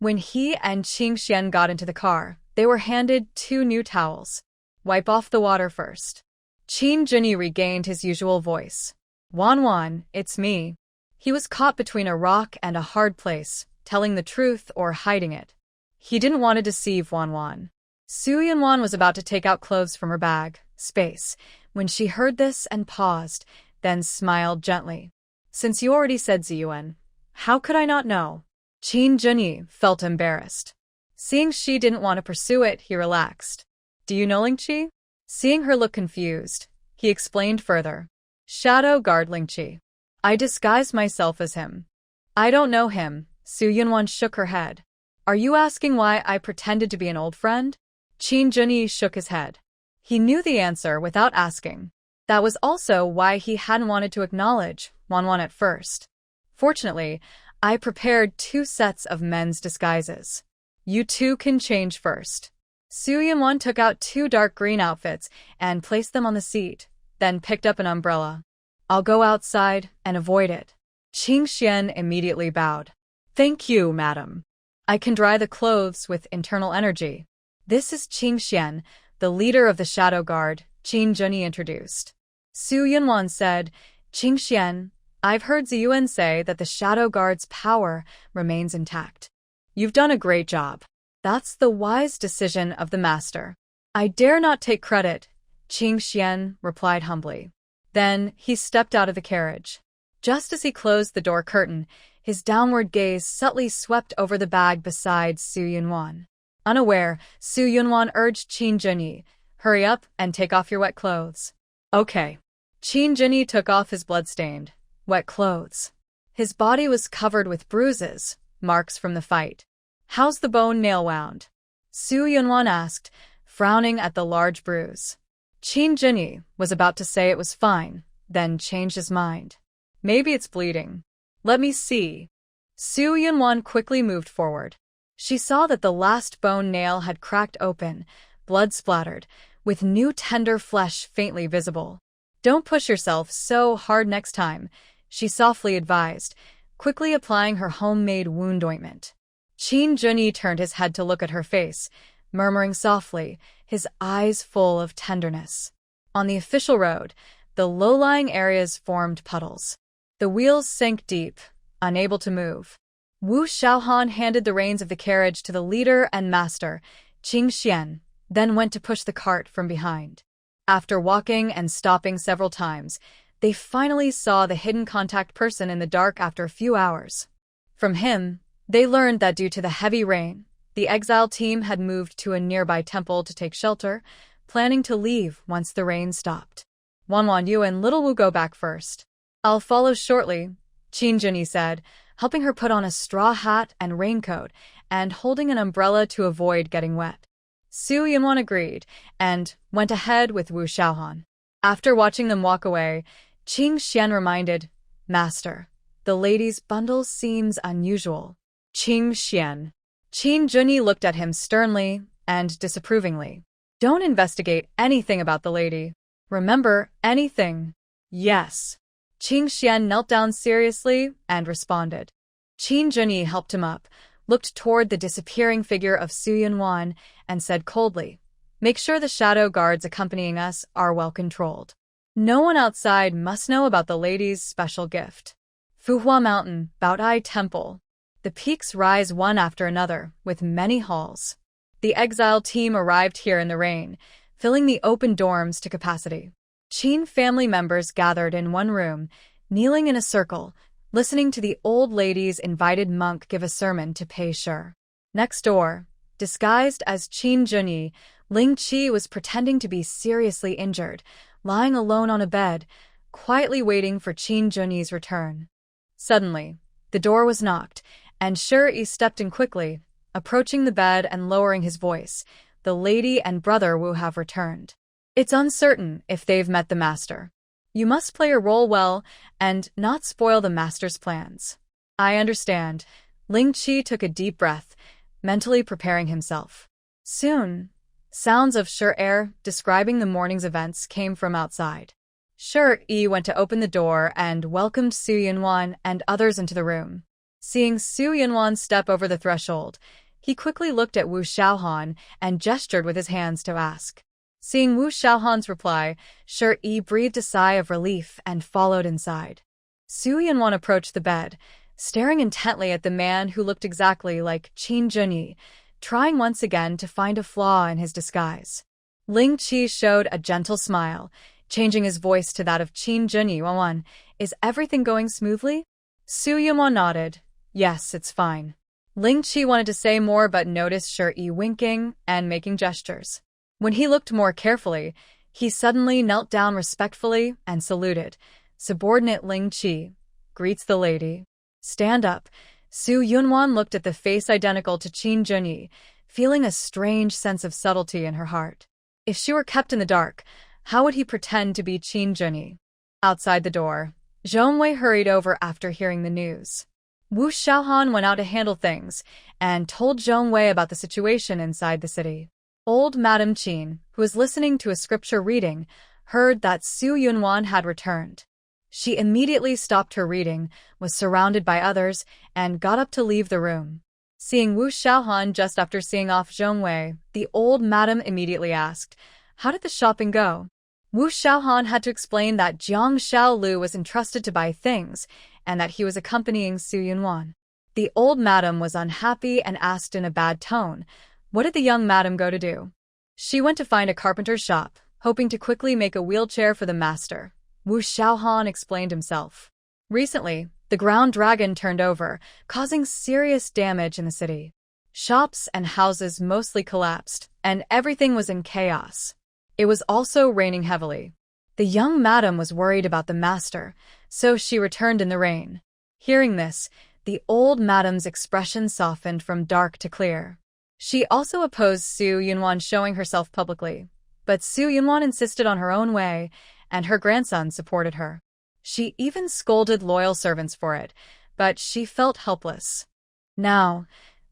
When he and Qing Xian got into the car, they were handed 2 new towels. Wipe off the water first. Qin Junyi regained his usual voice. Wan, it's me. He was caught between a rock and a hard place, telling the truth or hiding it. He didn't want to deceive Wan. Su Yunwan was about to take out clothes from her bag, space, when she heard this and paused, then smiled gently. Since you already said Ziyuan, how could I not know? Qin Junyi felt embarrassed. Seeing she didn't want to pursue it, he relaxed. Do you know Lingqi? Seeing her look confused, he explained further. Shadow Guard Lingqi. I disguised myself as him. I don't know him, Su Yunwan shook her head. Are you asking why I pretended to be an old friend? Qin Junyi shook his head. He knew the answer without asking. That was also why he hadn't wanted to acknowledge Wan at first. Fortunately, I prepared 2 sets of men's disguises. You 2 can change first. Su Yunwan took out 2 dark green outfits and placed them on the seat, then picked up an umbrella. I'll go outside and avoid it. Qing Xian immediately bowed. Thank you, madam. I can dry the clothes with internal energy. This is Qing Xian, the leader of the Shadow Guard, Qin Junyi introduced. Su Yunwan said, Qing Xian, I've heard Ziyuan say that the Shadow Guard's power remains intact. You've done a great job. That's the wise decision of the master. I dare not take credit, Qing Xian replied humbly. Then he stepped out of the carriage. Just as he closed the door curtain, his downward gaze subtly swept over the bag beside Su Yunwan. Unaware, Su Yunwan urged Qin Junyi, hurry up and take off your wet clothes. Okay. Qin Junyi took off his blood-stained, wet clothes. His body was covered with bruises, marks from the fight. How's the bone nail wound? Su Yunwan asked, frowning at the large bruise. Qin Junyi was about to say it was fine, then changed his mind. Maybe it's bleeding. Let me see. Su Yunwan quickly moved forward. She saw that the last bone nail had cracked open, blood splattered, with new tender flesh faintly visible. Don't push yourself so hard next time, she softly advised, quickly applying her homemade wound ointment. Qin Junyi turned his head to look at her face, murmuring softly, his eyes full of tenderness. On the official road, the low-lying areas formed puddles. The wheels sank deep, unable to move. Wu Xiaohan handed the reins of the carriage to the leader and master, Qing Xian, then went to push the cart from behind. After walking and stopping several times, they finally saw the hidden contact person in the dark after a few hours. From him, they learned that due to the heavy rain, the exile team had moved to a nearby temple to take shelter, planning to leave once the rain stopped. Wanwan Yu and Little Wu go back first. I'll follow shortly, Qin Junyi said, helping her put on a straw hat and raincoat and holding an umbrella to avoid getting wet. Su Yunwan agreed and went ahead with Wu Xiaohan. After watching them walk away, Qing Xian reminded, Master, the lady's bundle seems unusual. Qing Xian. Qin Junyi looked at him sternly and disapprovingly. Don't investigate anything about the lady. Remember anything? Yes. Qing Xian knelt down seriously and responded. Qin Junyi helped him up, looked toward the disappearing figure of Su Yunwan, and said coldly, Make sure the shadow guards accompanying us are well controlled. No one outside must know about the lady's special gift. Fuhua Mountain, Baotai Temple. The peaks rise one after another, with many halls. The exile team arrived here in the rain, filling the open dorms to capacity. Qin family members gathered in one room, kneeling in a circle, listening to the old lady's invited monk give a sermon to Pei Shi. Next door, disguised as Qin Junyi, Ling Qi was pretending to be seriously injured, lying alone on a bed, quietly waiting for Qin Junyi's return. Suddenly, the door was knocked, and Shi stepped in quickly, approaching the bed and lowering his voice. The lady and brother Wu have returned. It's uncertain if they've met the master. You must play your role well and not spoil the master's plans. I understand. Ling Qi took a deep breath, mentally preparing himself. Soon, sounds of Shi air describing the morning's events came from outside. Shi went to open the door and welcomed Su Yunwan and others into the room. Seeing Su Yunwan step over the threshold, he quickly looked at Wu Xiaohan and gestured with his hands to ask. Seeing Wu Xiaohan's reply, Shi breathed a sigh of relief and followed inside. Su Yunwan approached the bed, staring intently at the man who looked exactly like Qin Junyi, trying once again to find a flaw in his disguise. Ling Qi showed a gentle smile, changing his voice to that of Qin Junyi. Wanwan, is everything going smoothly? Su Yunwan nodded. Yes, it's fine. Ling Qi wanted to say more but noticed Shi winking and making gestures. When he looked more carefully, he suddenly knelt down respectfully and saluted. Subordinate Ling Qi greets the lady. Stand up. Su Yunwan looked at the face identical to Qin Junyi, feeling a strange sense of subtlety in her heart. If she were kept in the dark, how would he pretend to be Qin Junyi? Outside the door, Zhongwei hurried over after hearing the news. Wu Xiaohan went out to handle things and told Zhongwei about the situation inside the city. Old Madame Qin, who was listening to a scripture reading, heard that Su Yunwan had returned. She immediately stopped her reading, was surrounded by others, and got up to leave the room. Seeing Wu Xiaohan just after seeing off Zhongwei, the old madam immediately asked, How did the shopping go? Wu Xiaohan had to explain that Jiang Xiaolu was entrusted to buy things, and that he was accompanying Su Yunwan. The old madam was unhappy and asked in a bad tone, What did the young madam go to do? She went to find a carpenter's shop, hoping to quickly make a wheelchair for the master. Wu Xiaohan explained himself. Recently, the ground dragon turned over, causing serious damage in the city. Shops and houses mostly collapsed, and everything was in chaos. It was also raining heavily. The young madam was worried about the master, so she returned in the rain. Hearing this, the old madam's expression softened from dark to clear. She also opposed Su Yunwan showing herself publicly, but Su Yunwan insisted on her own way, and her grandson supported her. She even scolded loyal servants for it, but she felt helpless. Now,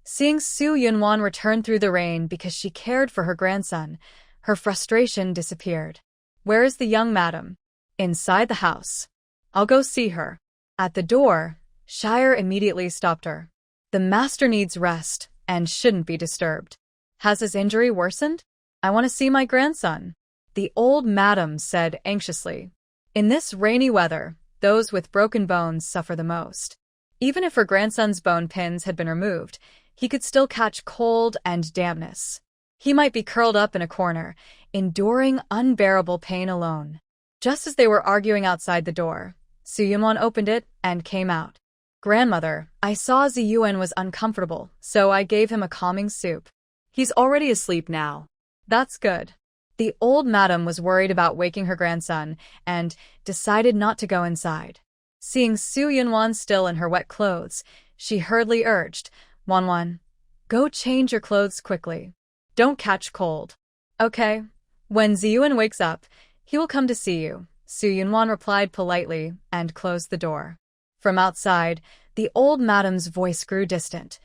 seeing Su Yunwan return through the rain because she cared for her grandson, her frustration disappeared. Where is the young madam? Inside the house. I'll go see her. At the door, Shire immediately stopped her. The master needs rest and shouldn't be disturbed. Has his injury worsened? I want to see my grandson, the old madam said anxiously. In this rainy weather, those with broken bones suffer the most. Even if her grandson's bone pins had been removed, he could still catch cold and dampness. He might be curled up in a corner, enduring unbearable pain alone. Just as they were arguing outside the door, Suyunwan opened it and came out. Grandmother, I saw Ziyuan was uncomfortable, so I gave him a calming soup. He's already asleep now. That's good. The old madam was worried about waking her grandson and decided not to go inside. Seeing Su Yunwan still in her wet clothes, she hurriedly urged, Wanwan, go change your clothes quickly. Don't catch cold. Okay. When Ziyuan wakes up, he will come to see you, Su Yunwan replied politely and closed the door. From outside, the old madam's voice grew distant.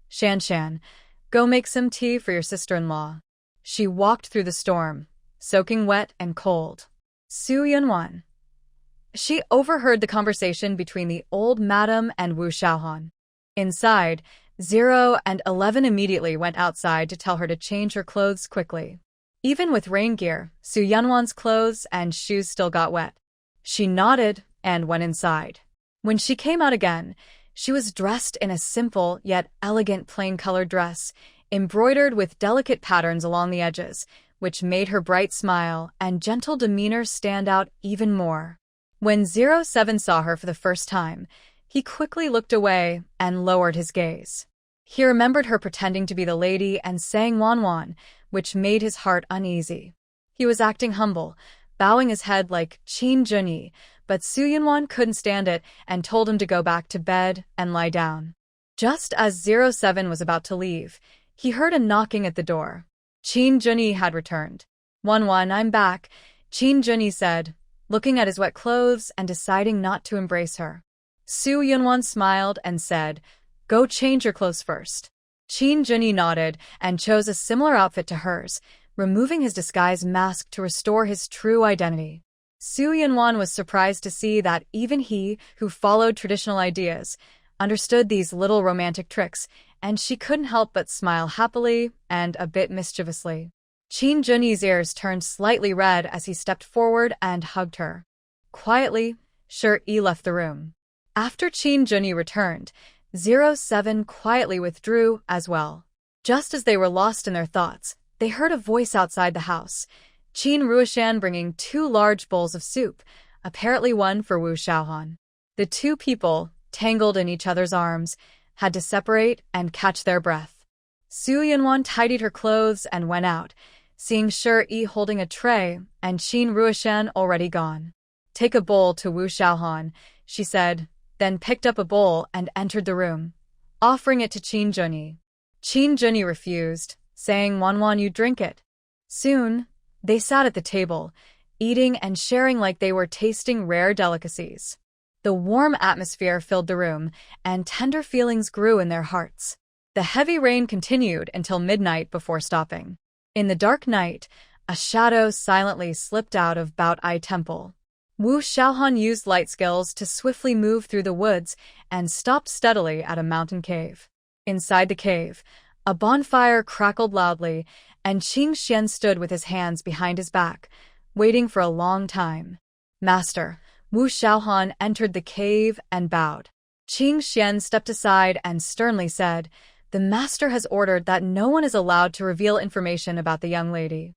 Shan, go make some tea for your sister-in-law. She walked through the storm, soaking wet and cold. Su Yunwan. She overheard the conversation between the old madam and Wu Xiaohan. Inside, 0 and 11 immediately went outside to tell her to change her clothes quickly. Even with rain gear, Su Yunwan's clothes and shoes still got wet. She nodded and went inside. When she came out again, she was dressed in a simple yet elegant plain-colored dress, embroidered with delicate patterns along the edges, which made her bright smile and gentle demeanor stand out even more. When 07 saw her for the first time, he quickly looked away and lowered his gaze. He remembered her pretending to be the lady and saying Wanwan, which made his heart uneasy. He was acting humble, bowing his head like Qin Junyi, but Su Yunwan couldn't stand it and told him to go back to bed and lie down. Just as 07 was about to leave, he heard a knocking at the door. Qin Junyi had returned. Wanwan, I'm back, Qin Junyi said, looking at his wet clothes and deciding not to embrace her. Su Yunwan smiled and said, go change your clothes first. Qin Junyi nodded and chose a similar outfit to hers, removing his disguise mask to restore his true identity. Su Yunwan was surprised to see that even he, who followed traditional ideas, understood these little romantic tricks, and she couldn't help but smile happily and a bit mischievously. Qin Junyi's ears turned slightly red as he stepped forward and hugged her. Quietly, Shi left the room. After Qin Junyi returned, 07 quietly withdrew as well. Just as they were lost in their thoughts, they heard a voice outside the house, Qin Ruishan bringing 2 large bowls of soup, apparently one for Wu Xiaohan. The 2 people, tangled in each other's arms, had to separate and catch their breath. Su Yunwan tidied her clothes and went out, seeing Shi holding a tray and Qin Ruishan already gone. Take a bowl to Wu Xiaohan, she said, then picked up a bowl and entered the room, offering it to Qin Junyi. Qin Junyi refused, saying, Wanwan, you drink it. Soon, they sat at the table, eating and sharing like they were tasting rare delicacies. The warm atmosphere filled the room, and tender feelings grew in their hearts. The heavy rain continued until midnight before stopping. In the dark night, a shadow silently slipped out of Bao'ai Temple. Wu Xiaohan used light skills to swiftly move through the woods and stopped steadily at a mountain cave. Inside the cave, a bonfire crackled loudly, and Qing Xian stood with his hands behind his back, waiting for a long time. Master, Wu Xiaohan entered the cave and bowed. Qing Xian stepped aside and sternly said, the master has ordered that no one is allowed to reveal information about the young lady.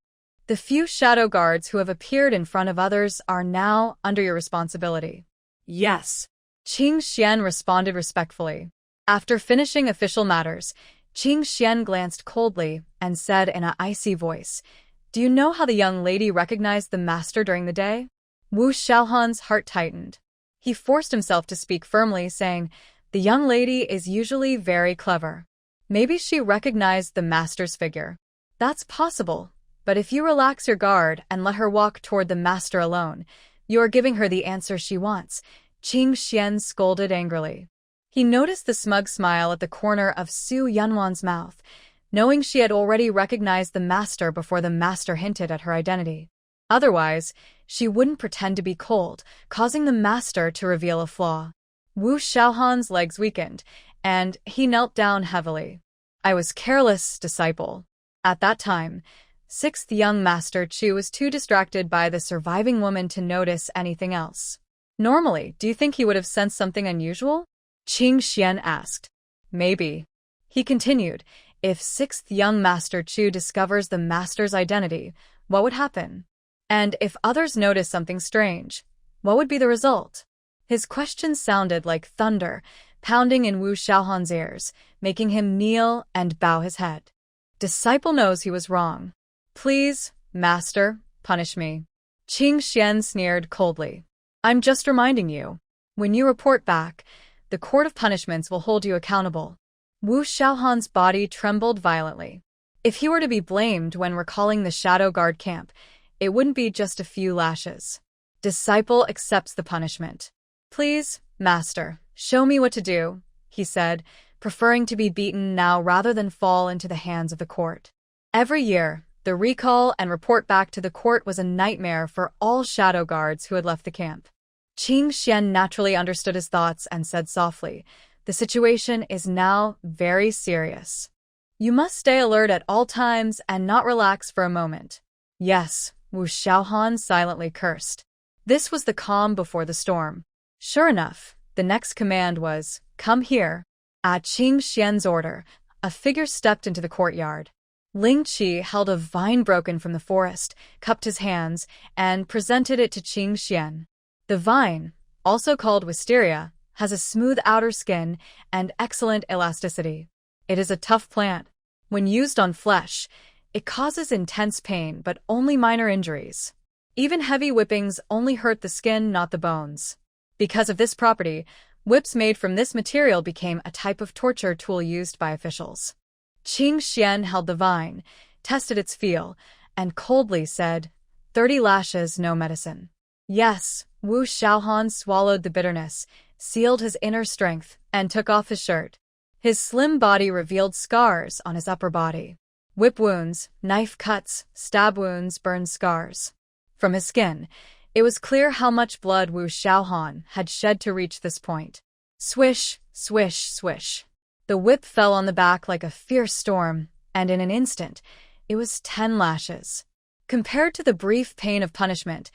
The few shadow guards who have appeared in front of others are now under your responsibility. Yes. Qing Xian responded respectfully. After finishing official matters, Qing Xian glanced coldly and said in an icy voice, do you know how the young lady recognized the master during the day? Wu Xiaohan's heart tightened. He forced himself to speak firmly, saying, the young lady is usually very clever. Maybe she recognized the master's figure. That's possible, but if you relax your guard and let her walk toward the master alone, you are giving her the answer she wants, Qing Xian scolded angrily. He noticed the smug smile at the corner of Su Yunwan's mouth, knowing she had already recognized the master before the master hinted at her identity. Otherwise, she wouldn't pretend to be cold, causing the master to reveal a flaw. Wu Xiaohan's legs weakened, and he knelt down heavily. I was careless, disciple. At that time, 6th young Master Chu was too distracted by the surviving woman to notice anything else. Normally, do you think he would have sensed something unusual? Qing Xian asked. Maybe. He continued, If 6th young Master Chu discovers the master's identity, what would happen? And if others notice something strange, what would be the result? His questions sounded like thunder, pounding in Wu Xiaohan's ears, making him kneel and bow his head. Disciple knows he was wrong. Please, Master, punish me. Qing Xian sneered coldly. I'm just reminding you. When you report back, the Court of Punishments will hold you accountable. Wu Xiaohan's body trembled violently. If he were to be blamed when recalling the Shadow Guard camp, it wouldn't be just a few lashes. Disciple accepts the punishment. Please, Master, show me what to do, he said, preferring to be beaten now rather than fall into the hands of the court. Every year, the recall and report back to the court was a nightmare for all Shadow Guards who had left the camp. Qing Xian naturally understood his thoughts and said softly, "The situation is now very serious. You must stay alert at all times and not relax for a moment." Yes, Wu Xiaohan silently cursed. This was the calm before the storm. Sure enough, the next command was, "Come here." At Qing Xian's order, a figure stepped into the courtyard. Ling Qi held a vine broken from the forest, cupped his hands, and presented it to Qing Xian. The vine, also called wisteria, has a smooth outer skin and excellent elasticity. It is a tough plant. When used on flesh, it causes intense pain but only minor injuries. Even heavy whippings only hurt the skin, not the bones. Because of this property, whips made from this material became a type of torture tool used by officials. Qing Xian held the vine, tested its feel, and coldly said, 30 lashes, no medicine." Yes, Wu Xiaohan swallowed the bitterness, sealed his inner strength, and took off his shirt. His slim body revealed scars on his upper body. Whip wounds, knife cuts, stab wounds, burned scars. From his skin, it was clear how much blood Wu Xiaohan had shed to reach this point. Swish, swish, swish. The whip fell on the back like a fierce storm, and in an instant, it was 10 lashes. Compared to the brief pain of punishment,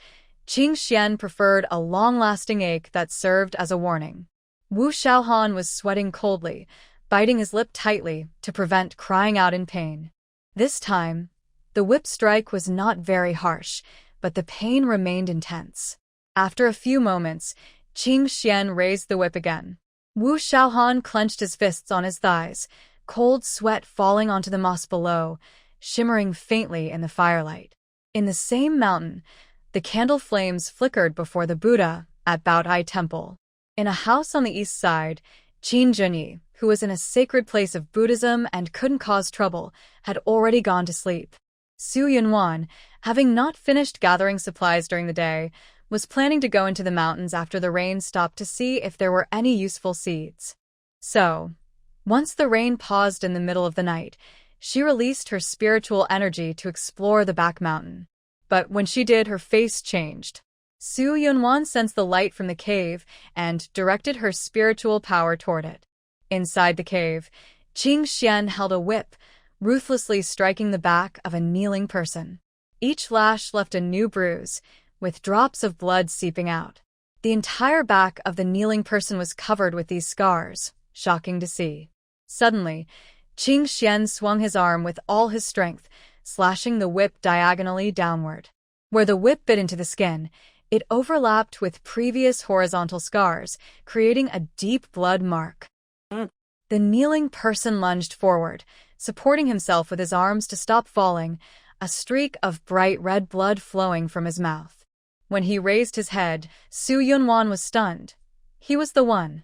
Qing Xian preferred a long-lasting ache that served as a warning. Wu Xiaohan was sweating coldly, biting his lip tightly to prevent crying out in pain. This time, the whip strike was not very harsh, but the pain remained intense. After a few moments, Qing Xian raised the whip again. Wu Xiaohan clenched his fists on his thighs, cold sweat falling onto the moss below, shimmering faintly in the firelight. In the same mountain, the candle flames flickered before the Buddha at Baotai Temple. In a house on the east side, Qin Junyi, who was in a sacred place of Buddhism and couldn't cause trouble, had already gone to sleep. Su Yunwan, having not finished gathering supplies during the day, was planning to go into the mountains after the rain stopped to see if there were any useful seeds. So, once the rain paused in the middle of the night, she released her spiritual energy to explore the back mountain. But when she did, her face changed. Su Yunwan sensed the light from the cave and directed her spiritual power toward it. Inside the cave, Qing Xian held a whip, ruthlessly striking the back of a kneeling person. Each lash left a new bruise, with drops of blood seeping out. The entire back of the kneeling person was covered with these scars, shocking to see. Suddenly, Qing Xian swung his arm with all his strength, slashing the whip diagonally downward. Where the whip bit into the skin, it overlapped with previous horizontal scars, creating a deep blood mark. The kneeling person lunged forward, supporting himself with his arms to stop falling, a streak of bright red blood flowing from his mouth. When he raised his head, Su Yunwan was stunned. He was the one.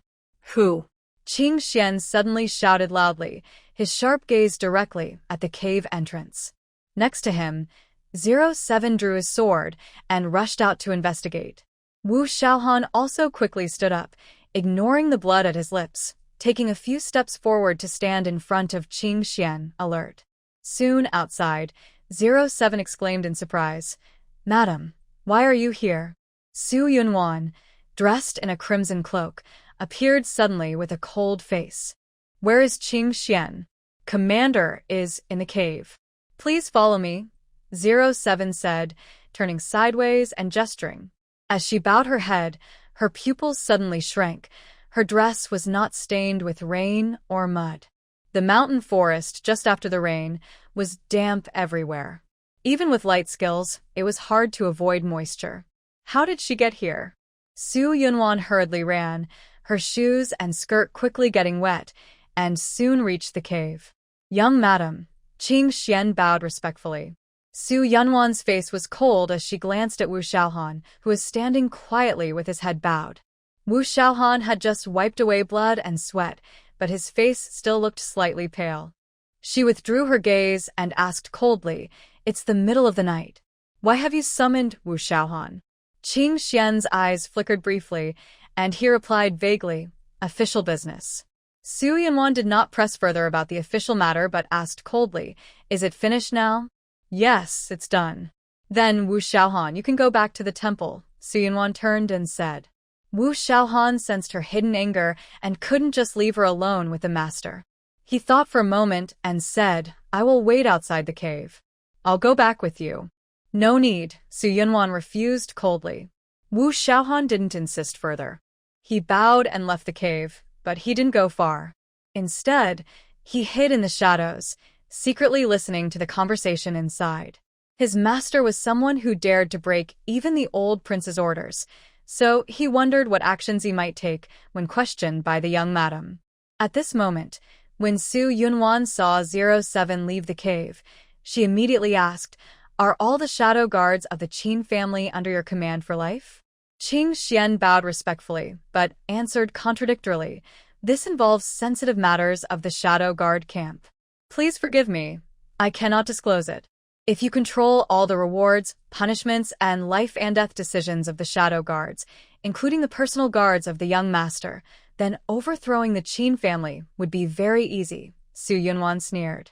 Who? Qing Xian suddenly shouted loudly, his sharp gaze directly at the cave entrance. Next to him, 07 drew his sword and rushed out to investigate. Wu Xiaohan also quickly stood up, ignoring the blood at his lips, taking a few steps forward to stand in front of Qing Xian, alert. Soon outside, 07 exclaimed in surprise, "Madam, why are you here?" Su Yunwan, dressed in a crimson cloak, appeared suddenly with a cold face. "Where is Qing Xian?" "Commander is in the cave." "Please follow me," 07 said, turning sideways and gesturing. As she bowed her head, her pupils suddenly shrank. Her dress was not stained with rain or mud. The mountain forest, just after the rain, was damp everywhere. Even with light skills, it was hard to avoid moisture. How did she get here? Su Yunwan hurriedly ran, her shoes and skirt quickly getting wet, and soon reached the cave. Young madam, Qing Xian bowed respectfully. Su Yunwan's face was cold as she glanced at Wu Xiaohan, who was standing quietly with his head bowed. Wu Xiaohan had just wiped away blood and sweat, but his face still looked slightly pale. She withdrew her gaze and asked coldly, "It's the middle of the night. Why have you summoned Wu Xiaohan?" Qing Xian's eyes flickered briefly, and he replied vaguely, "Official business." Su Yunwan did not press further about the official matter but asked coldly, "Is it finished now?" "Yes, it's done." "Then, Wu Xiaohan, you can go back to the temple," Su Yunwan turned and said. Wu Xiaohan sensed her hidden anger and couldn't just leave her alone with the master. He thought for a moment and said, "I will wait outside the cave. I'll go back with you." "No need," Su Yunwan refused coldly. Wu Xiaohan didn't insist further. He bowed and left the cave, but he didn't go far. Instead, he hid in the shadows, secretly listening to the conversation inside. His master was someone who dared to break even the old prince's orders, so he wondered what actions he might take when questioned by the young madam. At this moment, when Su Yunwan saw 07 leave the cave, she immediately asked, "Are all the shadow guards of the Qin family under your command for life?" Qing Xian bowed respectfully, but answered contradictorily, "This involves sensitive matters of the shadow guard camp. Please forgive me, I cannot disclose it. If you control all the rewards, punishments, and life and death decisions of the shadow guards, including the personal guards of the young master, then overthrowing the Qin family would be very easy," Su Yunwan sneered.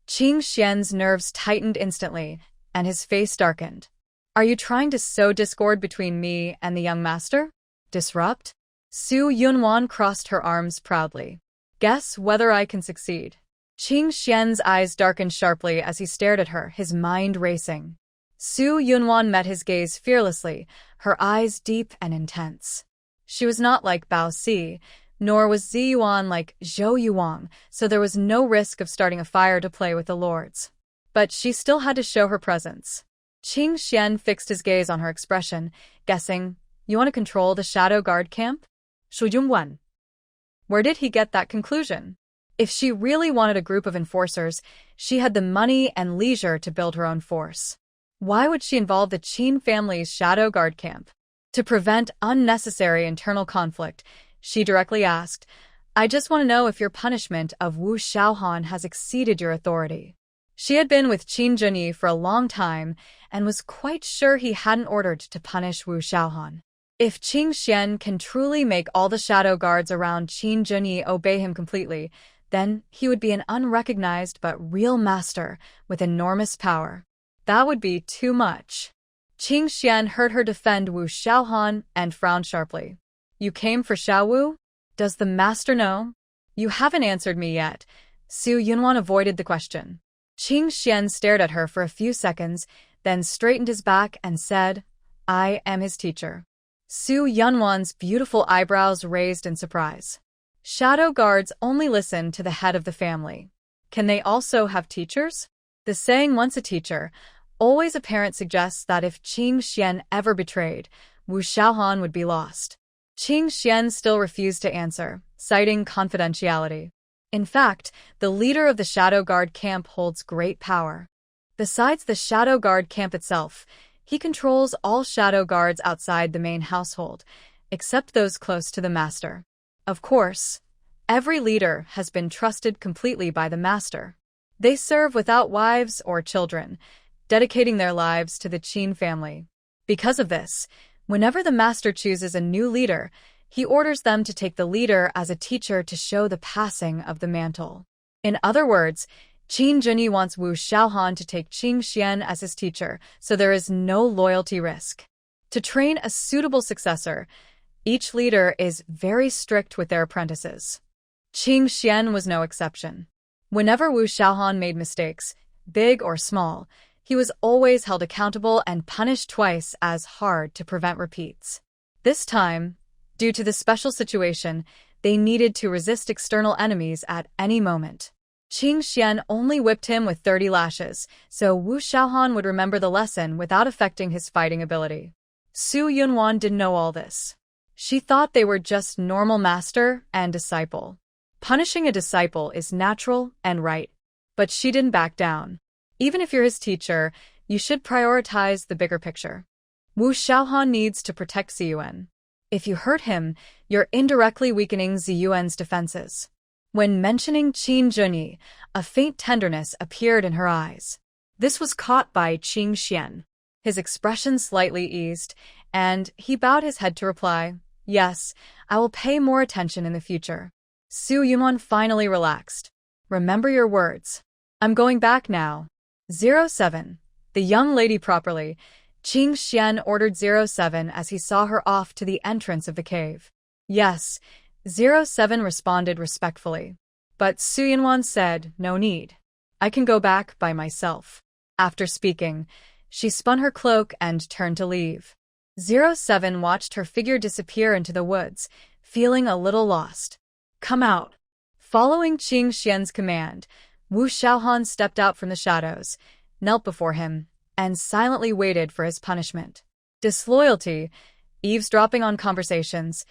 Qing Xian's nerves tightened instantly, and his face darkened. "Are you trying to sow discord between me and the young master? Disrupt?" Su Yunwan crossed her arms proudly. "Guess whether I can succeed." Qing Xian's eyes darkened sharply as he stared at her, his mind racing. Su Yunwan met his gaze fearlessly, her eyes deep and intense. She was not like Bao Si, nor was Zi Yuan like Zhou Yuang, so there was no risk of starting a fire to play with the lords. But she still had to show her presence. Qing Xian fixed his gaze on her expression, guessing, "You want to control the shadow guard camp?" Shu Yunwan. Where did he get that conclusion? If she really wanted a group of enforcers, she had the money and leisure to build her own force. Why would she involve the Qin family's shadow guard camp? To prevent unnecessary internal conflict, she directly asked, "I just want to know if your punishment of Wu Xiaohan has exceeded your authority." She had been with Qin Junyi for a long time and was quite sure he hadn't ordered to punish Wu Xiaohan. If Qing Xian can truly make all the shadow guards around Qin Junyi obey him completely, then he would be an unrecognized but real master with enormous power. That would be too much. Qing Xian heard her defend Wu Xiaohan and frowned sharply. "You came for Xiao Wu? Does the master know?" "You haven't answered me yet." Su Yunwan avoided the question. Qing Xian stared at her for a few seconds, then straightened his back and said, "I am his teacher." Su Yunwan's beautiful eyebrows raised in surprise. Shadow guards only listen to the head of the family. Can they also have teachers? The saying "once a teacher, always a parent" suggests that if Qing Xian ever betrayed, Wu Xiaohan would be lost. Qing Xian still refused to answer, citing confidentiality. In fact, the leader of the Shadow Guard camp holds great power. Besides the Shadow Guard camp itself, he controls all shadow guards outside the main household, except those close to the master. Of course, every leader has been trusted completely by the master. They serve without wives or children, dedicating their lives to the Qin family. Because of this, whenever the master chooses a new leader, he orders them to take the leader as a teacher to show the passing of the mantle. In other words, Qin Junyi wants Wu Xiaohan to take Qing Xian as his teacher, so there is no loyalty risk. To train a suitable successor, each leader is very strict with their apprentices. Qing Xian was no exception. Whenever Wu Xiaohan made mistakes, big or small, he was always held accountable and punished twice as hard to prevent repeats. This time, due to the special situation, they needed to resist external enemies at any moment. Qing Xian only whipped him with 30 lashes, so Wu Xiaohan would remember the lesson without affecting his fighting ability. Su Yunwan didn't know all this. She thought they were just normal master and disciple. Punishing a disciple is natural and right. But she didn't back down. Even if you're his teacher, you should prioritize the bigger picture. Wu Xiaohan needs to protect Ziyuan. If you hurt him, you're indirectly weakening Ziyuan's defenses. When mentioning Qin Junyi, a faint tenderness appeared in her eyes. This was caught by Qing Xian. His expression slightly eased, and he bowed his head to reply, "Yes, I will pay more attention in the future." Su Yunwan finally relaxed. "Remember your words. I'm going back now." 07. The young lady properly. Qing Xian ordered 07 as he saw her off to the entrance of the cave. "Yes," 07 responded respectfully. But Su Yunwan said, "No need. I can go back by myself." After speaking, she spun her cloak and turned to leave. 07 watched her figure disappear into the woods, feeling a little lost. "Come out." Following Qing Xian's command, Wu Xiaohan stepped out from the shadows, knelt before him, and silently waited for his punishment. Disloyalty, eavesdropping on conversations,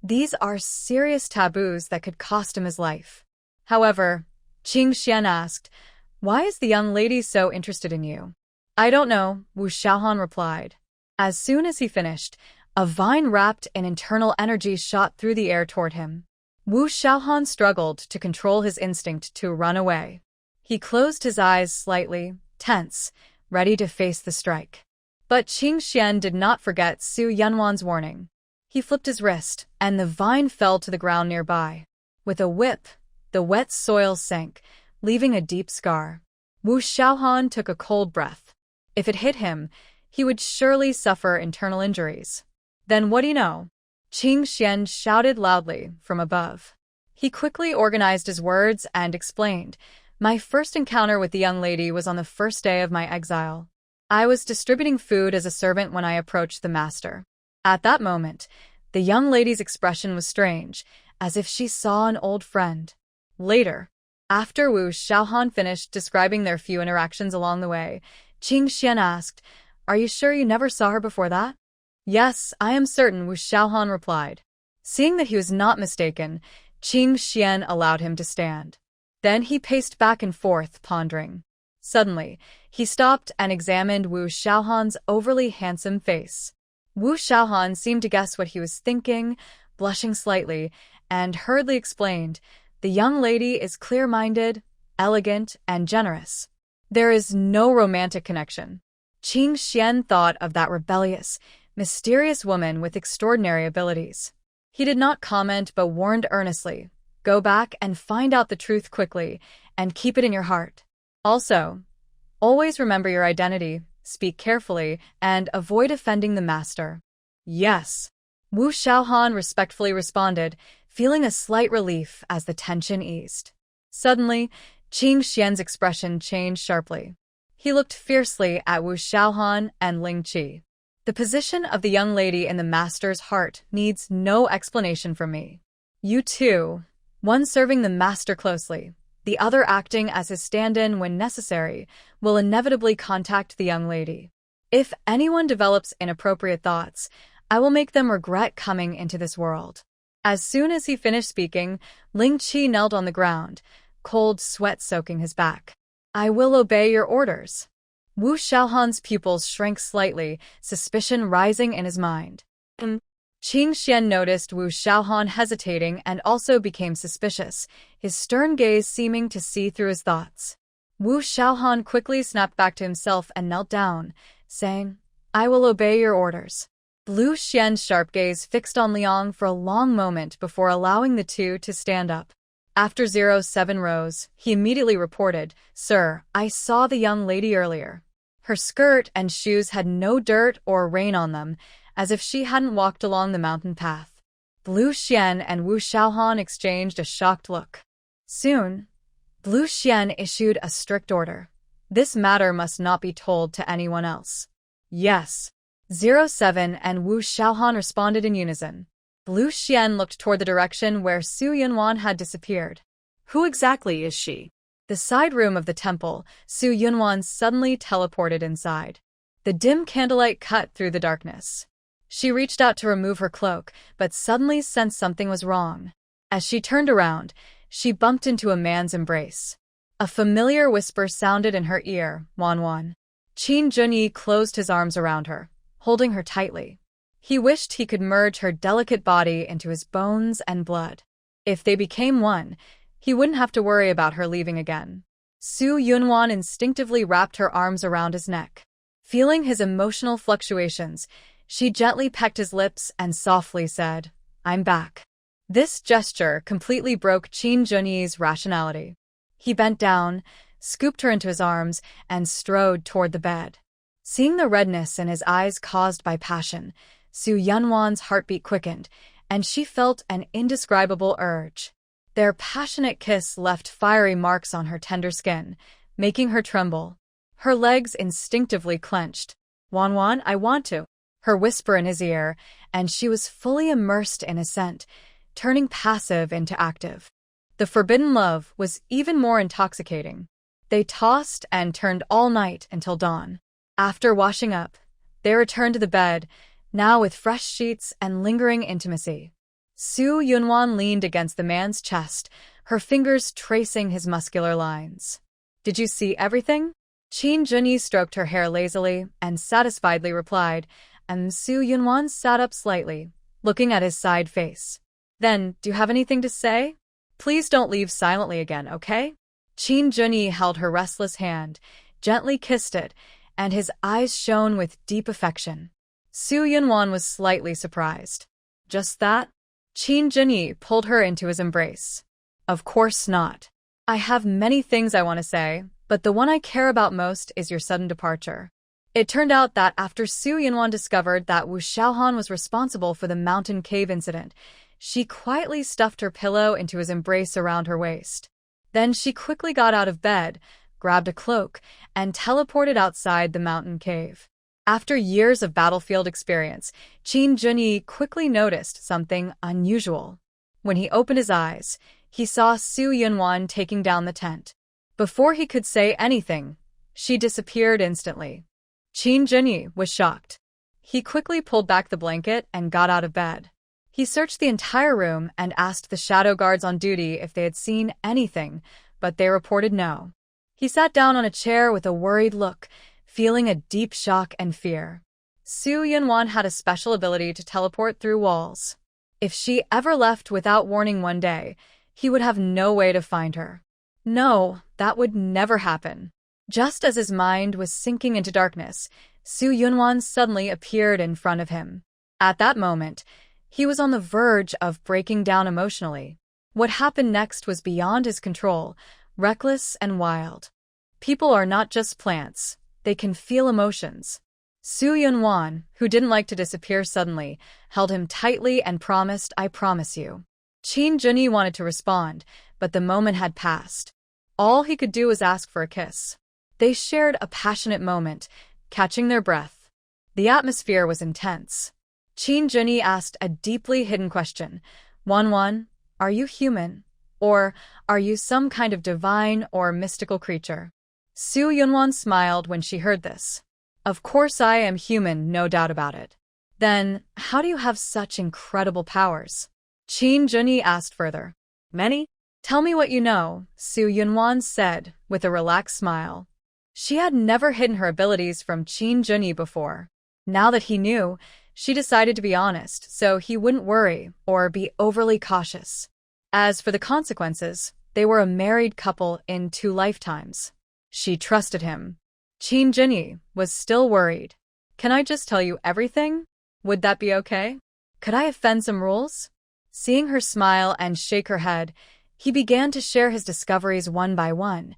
these are serious taboos that could cost him his life. However, Qing Xian asked, "Why is the young lady so interested in you?" "I don't know," Wu Xiaohan replied. As soon as he finished, a vine wrapped in internal energy shot through the air toward him. Wu Xiaohan struggled to control his instinct to run away. He closed his eyes slightly, tense, ready to face the strike. But Qing Xian did not forget Su Yunwan's warning. He flipped his wrist, and the vine fell to the ground nearby. With a whip, the wet soil sank, leaving a deep scar. Wu Xiaohan took a cold breath. If it hit him, he would surely suffer internal injuries. Then what do you know? Qing Xian shouted loudly from above. He quickly organized his words and explained, "My first encounter with the young lady was on the first day of my exile. I was distributing food as a servant when I approached the master. At that moment, the young lady's expression was strange, as if she saw an old friend." Later, after Wu Xiaohan finished describing their few interactions along the way, Qing Xian asked, "Are you sure you never saw her before that?" "Yes, I am certain," Wu Xiaohan replied. Seeing that he was not mistaken, Qing Xian allowed him to stand. Then he paced back and forth, pondering. Suddenly, he stopped and examined Wu Xiaohan's overly handsome face. Wu Xiaohan seemed to guess what he was thinking, blushing slightly, and hurriedly explained, "The young lady is clear-minded, elegant, and generous. There is no romantic connection." Qing Xian thought of that rebellious, mysterious woman with extraordinary abilities. He did not comment but warned earnestly, "Go back and find out the truth quickly, and keep it in your heart. Also, always remember your identity, speak carefully, and avoid offending the master." "Yes," Wu Xiaohan respectfully responded, feeling a slight relief as the tension eased. Suddenly, Qing Xian's expression changed sharply. He looked fiercely at Wu Xiaohan and Ling Qi. "The position of the young lady in the master's heart needs no explanation from me. You two, one serving the master closely, the other acting as his stand-in when necessary, will inevitably contact the young lady. If anyone develops inappropriate thoughts, I will make them regret coming into this world." As soon as he finished speaking, Ling Qi knelt on the ground, cold sweat soaking his back. "I will obey your orders." Wu Xiaohan's pupils shrank slightly, suspicion rising in his mind. Qing Xian noticed Wu Xiaohan hesitating and also became suspicious, his stern gaze seeming to see through his thoughts. Wu Xiaohan quickly snapped back to himself and knelt down, saying, "I will obey your orders." Lu Xian's sharp gaze fixed on Liang for a long moment before allowing the two to stand up. After 07 rose, he immediately reported, "Sir, I saw the young lady earlier. Her skirt and shoes had no dirt or rain on them, as if she hadn't walked along the mountain path." Lu Xian and Wu Xiaohan exchanged a shocked look. Soon, Lu Xian issued a strict order. "This matter must not be told to anyone else." "Yes." 07 and Wu Xiaohan responded in unison. Lu Xian looked toward the direction where Su Yunwan had disappeared. "Who exactly is she?" The side room of the temple, Su Yunwan suddenly teleported inside. The dim candlelight cut through the darkness. She reached out to remove her cloak, but suddenly sensed something was wrong. As she turned around, she bumped into a man's embrace. A familiar whisper sounded in her ear, Wanwan. Qin Junyi closed his arms around her, holding her tightly. He wished he could merge her delicate body into his bones and blood. If they became one, he wouldn't have to worry about her leaving again. Su Yunwan instinctively wrapped her arms around his neck. Feeling his emotional fluctuations, she gently pecked his lips and softly said, "I'm back." This gesture completely broke Qin Junyi's rationality. He bent down, scooped her into his arms, and strode toward the bed. Seeing the redness in his eyes caused by passion, Su Yunwan's heartbeat quickened, and she felt an indescribable urge. Their passionate kiss left fiery marks on her tender skin, making her tremble. Her legs instinctively clenched. "Wanwan, I want to," her whisper in his ear, and she was fully immersed in assent, turning passive into active. The forbidden love was even more intoxicating. They tossed and turned all night until dawn. After washing up, they returned to the bed, now with fresh sheets and lingering intimacy. Su Yunwan leaned against the man's chest, her fingers tracing his muscular lines. "Did you see everything?" Qin Junyi stroked her hair lazily and satisfiedly replied, and Su Yunwan sat up slightly, looking at his side face. "Then, do you have anything to say? Please don't leave silently again, okay?" Qin Junyi held her restless hand, gently kissed it, and his eyes shone with deep affection. Su Yunwan was slightly surprised. "Just that?" Qin Junyi pulled her into his embrace. "Of course not. I have many things I want to say, but the one I care about most is your sudden departure." It turned out that after Su Yunwan discovered that Wu Xiaohan was responsible for the mountain cave incident, she quietly stuffed her pillow into his embrace around her waist. Then she quickly got out of bed, grabbed a cloak, and teleported outside the mountain cave. After years of battlefield experience, Qin Junyi quickly noticed something unusual. When he opened his eyes, he saw Su Yunwan taking down the tent. Before he could say anything, she disappeared instantly. Qin Junyi was shocked. He quickly pulled back the blanket and got out of bed. He searched the entire room and asked the shadow guards on duty if they had seen anything, but they reported no. He sat down on a chair with a worried look, feeling a deep shock and fear. Su Yunwan had a special ability to teleport through walls. If she ever left without warning one day, he would have no way to find her. No, that would never happen. Just as his mind was sinking into darkness, Su Yunwan suddenly appeared in front of him. At that moment, he was on the verge of breaking down emotionally. What happened next was beyond his control, reckless and wild. People are not just plants. They can feel emotions. Su Yunwan, who didn't like to disappear suddenly, held him tightly and promised, "I promise you." Qin Junyi wanted to respond, but the moment had passed. All he could do was ask for a kiss. They shared a passionate moment, catching their breath. The atmosphere was intense. Qin Junyi asked a deeply hidden question. "Wanwan, are you human? Or are you some kind of divine or mystical creature?" Su Yunwan smiled when she heard this. "Of course I am human, no doubt about it." "Then, how do you have such incredible powers?" Qin Junyi asked further. "Many? Tell me what you know," Su Yunwan said, with a relaxed smile. She had never hidden her abilities from Qin Junyi before. Now that he knew, she decided to be honest so he wouldn't worry or be overly cautious. As for the consequences, they were a married couple in 2 lifetimes. She trusted him. Qin Junyi was still worried. "Can I just tell you everything? Would that be okay? Could I offend some rules?" Seeing her smile and shake her head, he began to share his discoveries one by one.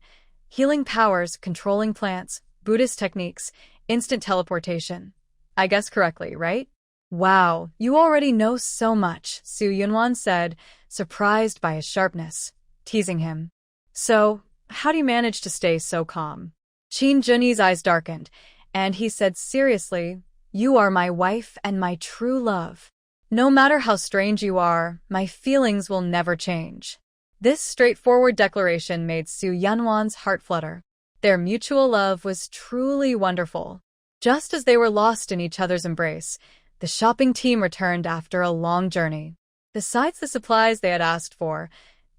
Healing powers, controlling plants, Buddhist techniques, instant teleportation. "I guessed correctly, right?" "Wow, you already know so much," Su Yunwan said, surprised by his sharpness, teasing him. "So, how do you manage to stay so calm?" Qin Junyi's eyes darkened, and he said seriously, "You are my wife and my true love. No matter how strange you are, my feelings will never change." This straightforward declaration made Su Yunwan's heart flutter. Their mutual love was truly wonderful. Just as they were lost in each other's embrace, the shopping team returned after a long journey. Besides the supplies they had asked for,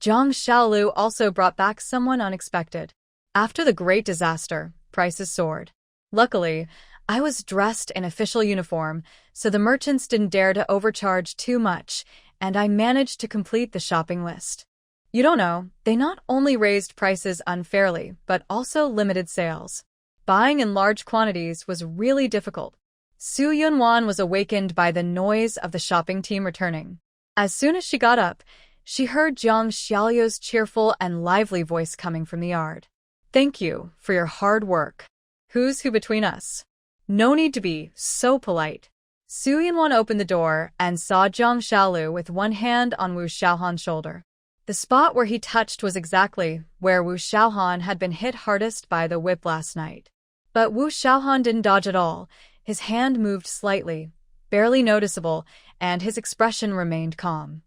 Zhang Xiaolu also brought back someone unexpected. After the great disaster, prices soared. Luckily, I was dressed in official uniform, so the merchants didn't dare to overcharge too much, and I managed to complete the shopping list. You don't know, they not only raised prices unfairly, but also limited sales. Buying in large quantities was really difficult. Su Yunwan was awakened by the noise of the shopping team returning. As soon as she got up, she heard Zhang Xiaolu's cheerful and lively voice coming from the yard. Thank you for your hard work. Who's who between us? No need to be so polite. Su Yunwan opened the door and saw Zhang Xiaolu with one hand on Wu Xiaohan's shoulder. The spot where he touched was exactly where Wu Xiaohan had been hit hardest by the whip last night. But Wu Xiaohan didn't dodge at all. His hand moved slightly, barely noticeable, and his expression remained calm.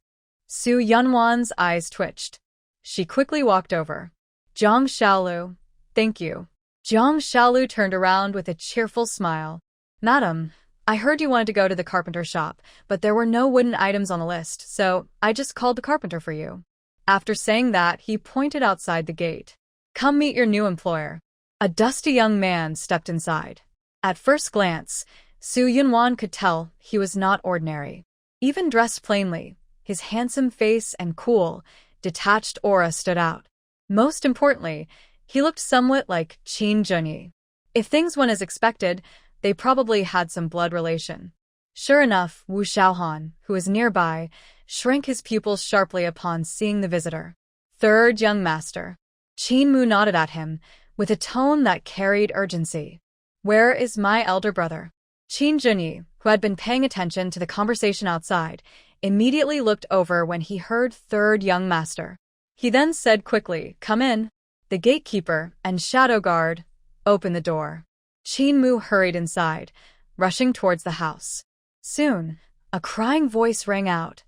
Su Yunwan's eyes twitched. She quickly walked over. Zhang Xiaolu, thank you. Zhang Xiaolu turned around with a cheerful smile. Madam, I heard you wanted to go to the carpenter shop, but there were no wooden items on the list, so I just called the carpenter for you. After saying that, he pointed outside the gate. Come meet your new employer. A dusty young man stepped inside. At first glance, Su Yunwan could tell he was not ordinary. Even dressed plainly, his handsome face and cool, detached aura stood out. Most importantly, he looked somewhat like Qin Zhenyi. If things went as expected, they probably had some blood relation. Sure enough, Wu Xiaohan, who was nearby, shrank his pupils sharply upon seeing the visitor. Third young master. Qin Mu nodded at him, with a tone that carried urgency. Where is my elder brother? Qin Zhenyi, who had been paying attention to the conversation outside, immediately looked over when he heard third young master. He then said quickly, Come in. The gatekeeper and shadow guard opened the door. Qin Mu hurried inside, rushing towards the house. Soon, a crying voice rang out.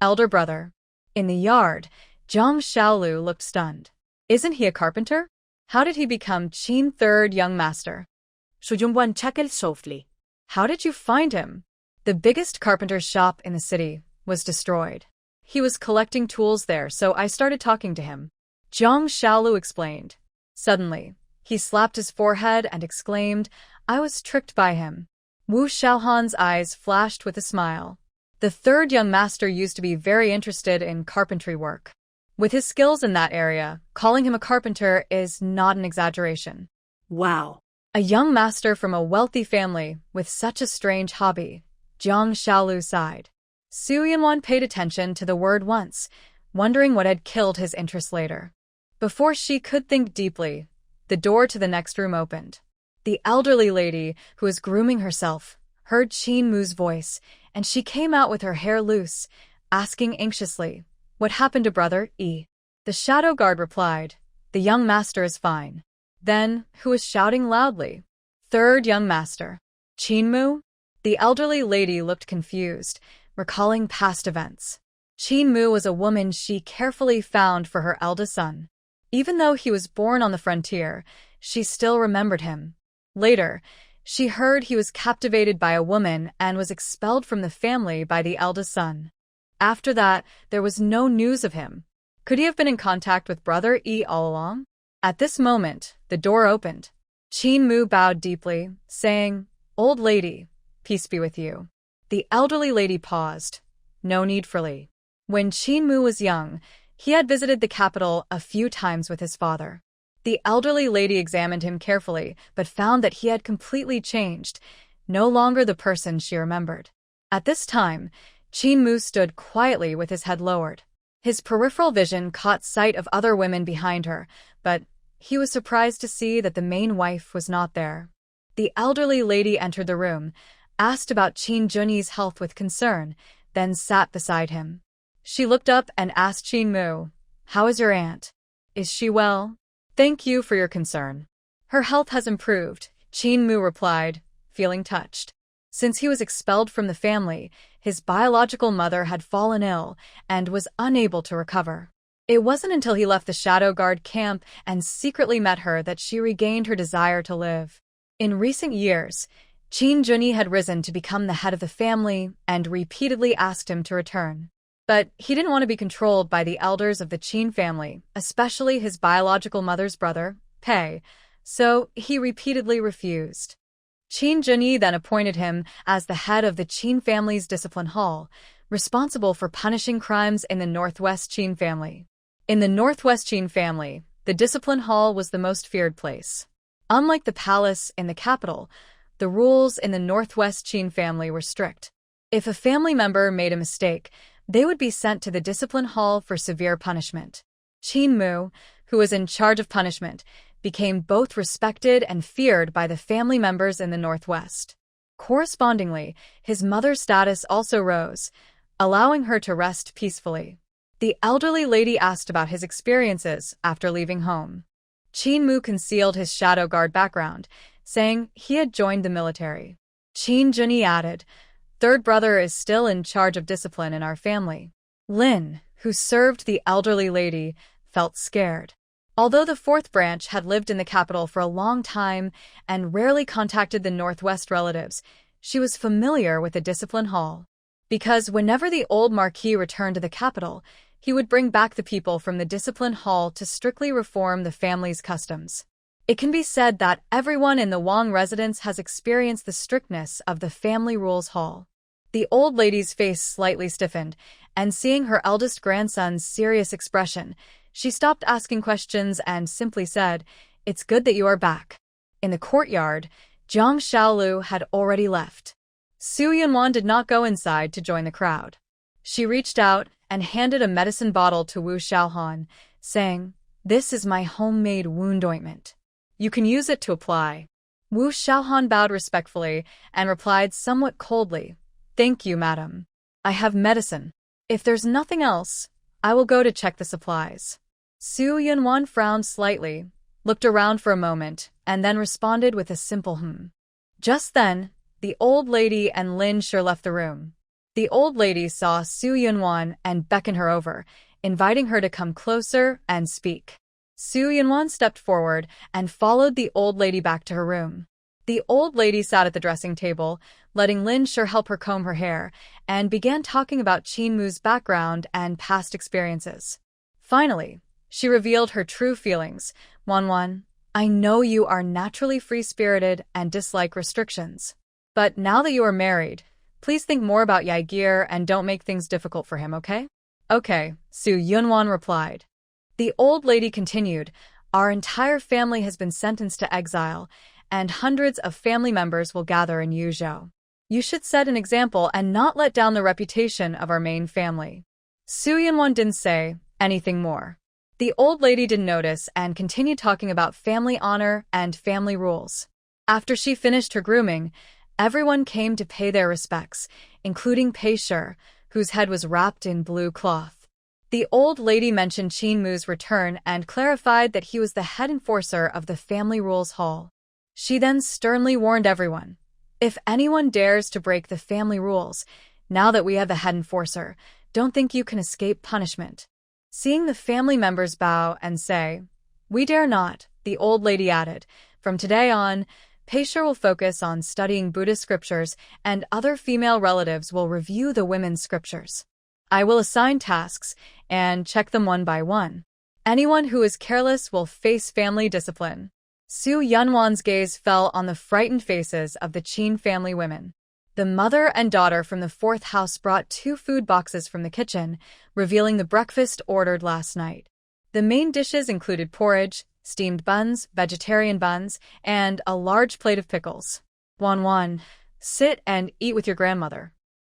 Elder brother. In the yard, Zhang Xiaolu looked stunned. Isn't he a carpenter? How did he become Qin third young master? Su Yunwan chuckled softly. How did you find him? The biggest carpenter's shop in the city was destroyed. He was collecting tools there, so I started talking to him. Zhang Xiaolu explained. Suddenly, he slapped his forehead and exclaimed, I was tricked by him. Wu Xiaohan's eyes flashed with a smile. The third young master used to be very interested in carpentry work. With his skills in that area, calling him a carpenter is not an exaggeration. Wow. A young master from a wealthy family with such a strange hobby, Zhang Xiaolu sighed. Su Yunwan paid attention to the word once, wondering what had killed his interest later. Before she could think deeply, the door to the next room opened. The elderly lady, who was grooming herself, heard Qin Mu's voice, and she came out with her hair loose, asking anxiously, What happened to Brother E? The shadow guard replied, The young master is fine. Then, who was shouting loudly? Third young master. Qin Mu? The elderly lady looked confused, recalling past events. Qin Mu was a woman she carefully found for her eldest son. Even though he was born on the frontier, she still remembered him. Later, she heard he was captivated by a woman and was expelled from the family by the eldest son. After that, there was no news of him. Could he have been in contact with Brother E all along? At this moment, the door opened. Qin Mu bowed deeply, saying, Old lady, peace be with you. The elderly lady paused. No need for Li. When Qin Mu was young, he had visited the capital a few times with his father. The elderly lady examined him carefully, but found that he had completely changed, no longer the person she remembered. At this time, Qin Mu stood quietly with his head lowered. His peripheral vision caught sight of other women behind her, but he was surprised to see that the main wife was not there. The elderly lady entered the room, asked about Qin Zhenyi's health with concern, then sat beside him. She looked up and asked Qin Mu, How is your aunt? Is she well? Thank you for your concern. Her health has improved, Qin Mu replied, feeling touched. Since he was expelled from the family, his biological mother had fallen ill and was unable to recover. It wasn't until he left the Shadow Guard camp and secretly met her that she regained her desire to live. In recent years, Qin Junyi had risen to become the head of the family and repeatedly asked him to return. But he didn't want to be controlled by the elders of the Qin family, especially his biological mother's brother, Pei, so he repeatedly refused. Qin Junyi then appointed him as the head of the Qin family's discipline hall, responsible for punishing crimes in the Northwest Qin family. In the Northwest Qin family, the discipline hall was the most feared place. Unlike the palace in the capital, the rules in the Northwest Qin family were strict. If a family member made a mistake, they would be sent to the discipline hall for severe punishment. Qin Mu, who was in charge of punishment, became both respected and feared by the family members in the Northwest. Correspondingly, his mother's status also rose, allowing her to rest peacefully. The elderly lady asked about his experiences after leaving home. Qin Mu concealed his Shadow Guard background, saying he had joined the military. Qin Junyi added, "Third brother is still in charge of discipline in our family." Lin, who served the elderly lady, felt scared. Although the fourth branch had lived in the capital for a long time and rarely contacted the Northwest relatives, she was familiar with the discipline hall. Because whenever the old marquis returned to the capital, he would bring back the people from the discipline hall to strictly reform the family's customs. It can be said that everyone in the Wang residence has experienced the strictness of the family rules hall. The old lady's face slightly stiffened, and seeing her eldest grandson's serious expression, she stopped asking questions and simply said, "It's good that you are back." In the courtyard, Zhang Xiaolu had already left. Su Yunwan did not go inside to join the crowd. She reached out and handed a medicine bottle to Wu Xiaohan, saying, "This is my homemade wound ointment. You can use it to apply." Wu Xiaohan bowed respectfully and replied somewhat coldly, "Thank you, madam. I have medicine. If there's nothing else, I will go to check the supplies." Su Yunwan frowned slightly, looked around for a moment, and then responded with a simple Just then, the old lady and Lin Shi left the room. The old lady saw Su Yunwan and beckoned her over, inviting her to come closer and speak. Su Yunwan stepped forward and followed the old lady back to her room. The old lady sat at the dressing table, letting Lin Shi help her comb her hair, and began talking about Qin Mu's background and past experiences. Finally, she revealed her true feelings. "Wanwan, I know you are naturally free-spirited and dislike restrictions. But now that you are married, please think more about Yaigir and don't make things difficult for him, okay?" "Okay," Su Yunwan replied. The old lady continued, "Our entire family has been sentenced to exile, and hundreds of family members will gather in Yuzhou. You should set an example and not let down the reputation of our main family." Su Yunwan didn't say anything more. The old lady didn't notice and continued talking about family honor and family rules. After she finished her grooming, everyone came to pay their respects, including Pei Shi, whose head was wrapped in blue cloth. The old lady mentioned Qin Mu's return and clarified that he was the head enforcer of the family rules hall. She then sternly warned everyone, "If anyone dares to break the family rules, now that we have the head enforcer, don't think you can escape punishment." Seeing the family members bow and say, "We dare not," the old lady added, "From today on, Pei Shi will focus on studying Buddhist scriptures and other female relatives will review the women's scriptures. I will assign tasks and check them one by one. Anyone who is careless will face family discipline." Su Yunwan's gaze fell on the frightened faces of the Qin family women. The mother and daughter from the fourth house brought 2 food boxes from the kitchen, revealing the breakfast ordered last night. The main dishes included porridge, steamed buns, vegetarian buns, and a large plate of pickles. "Wanwan, sit and eat with your grandmother.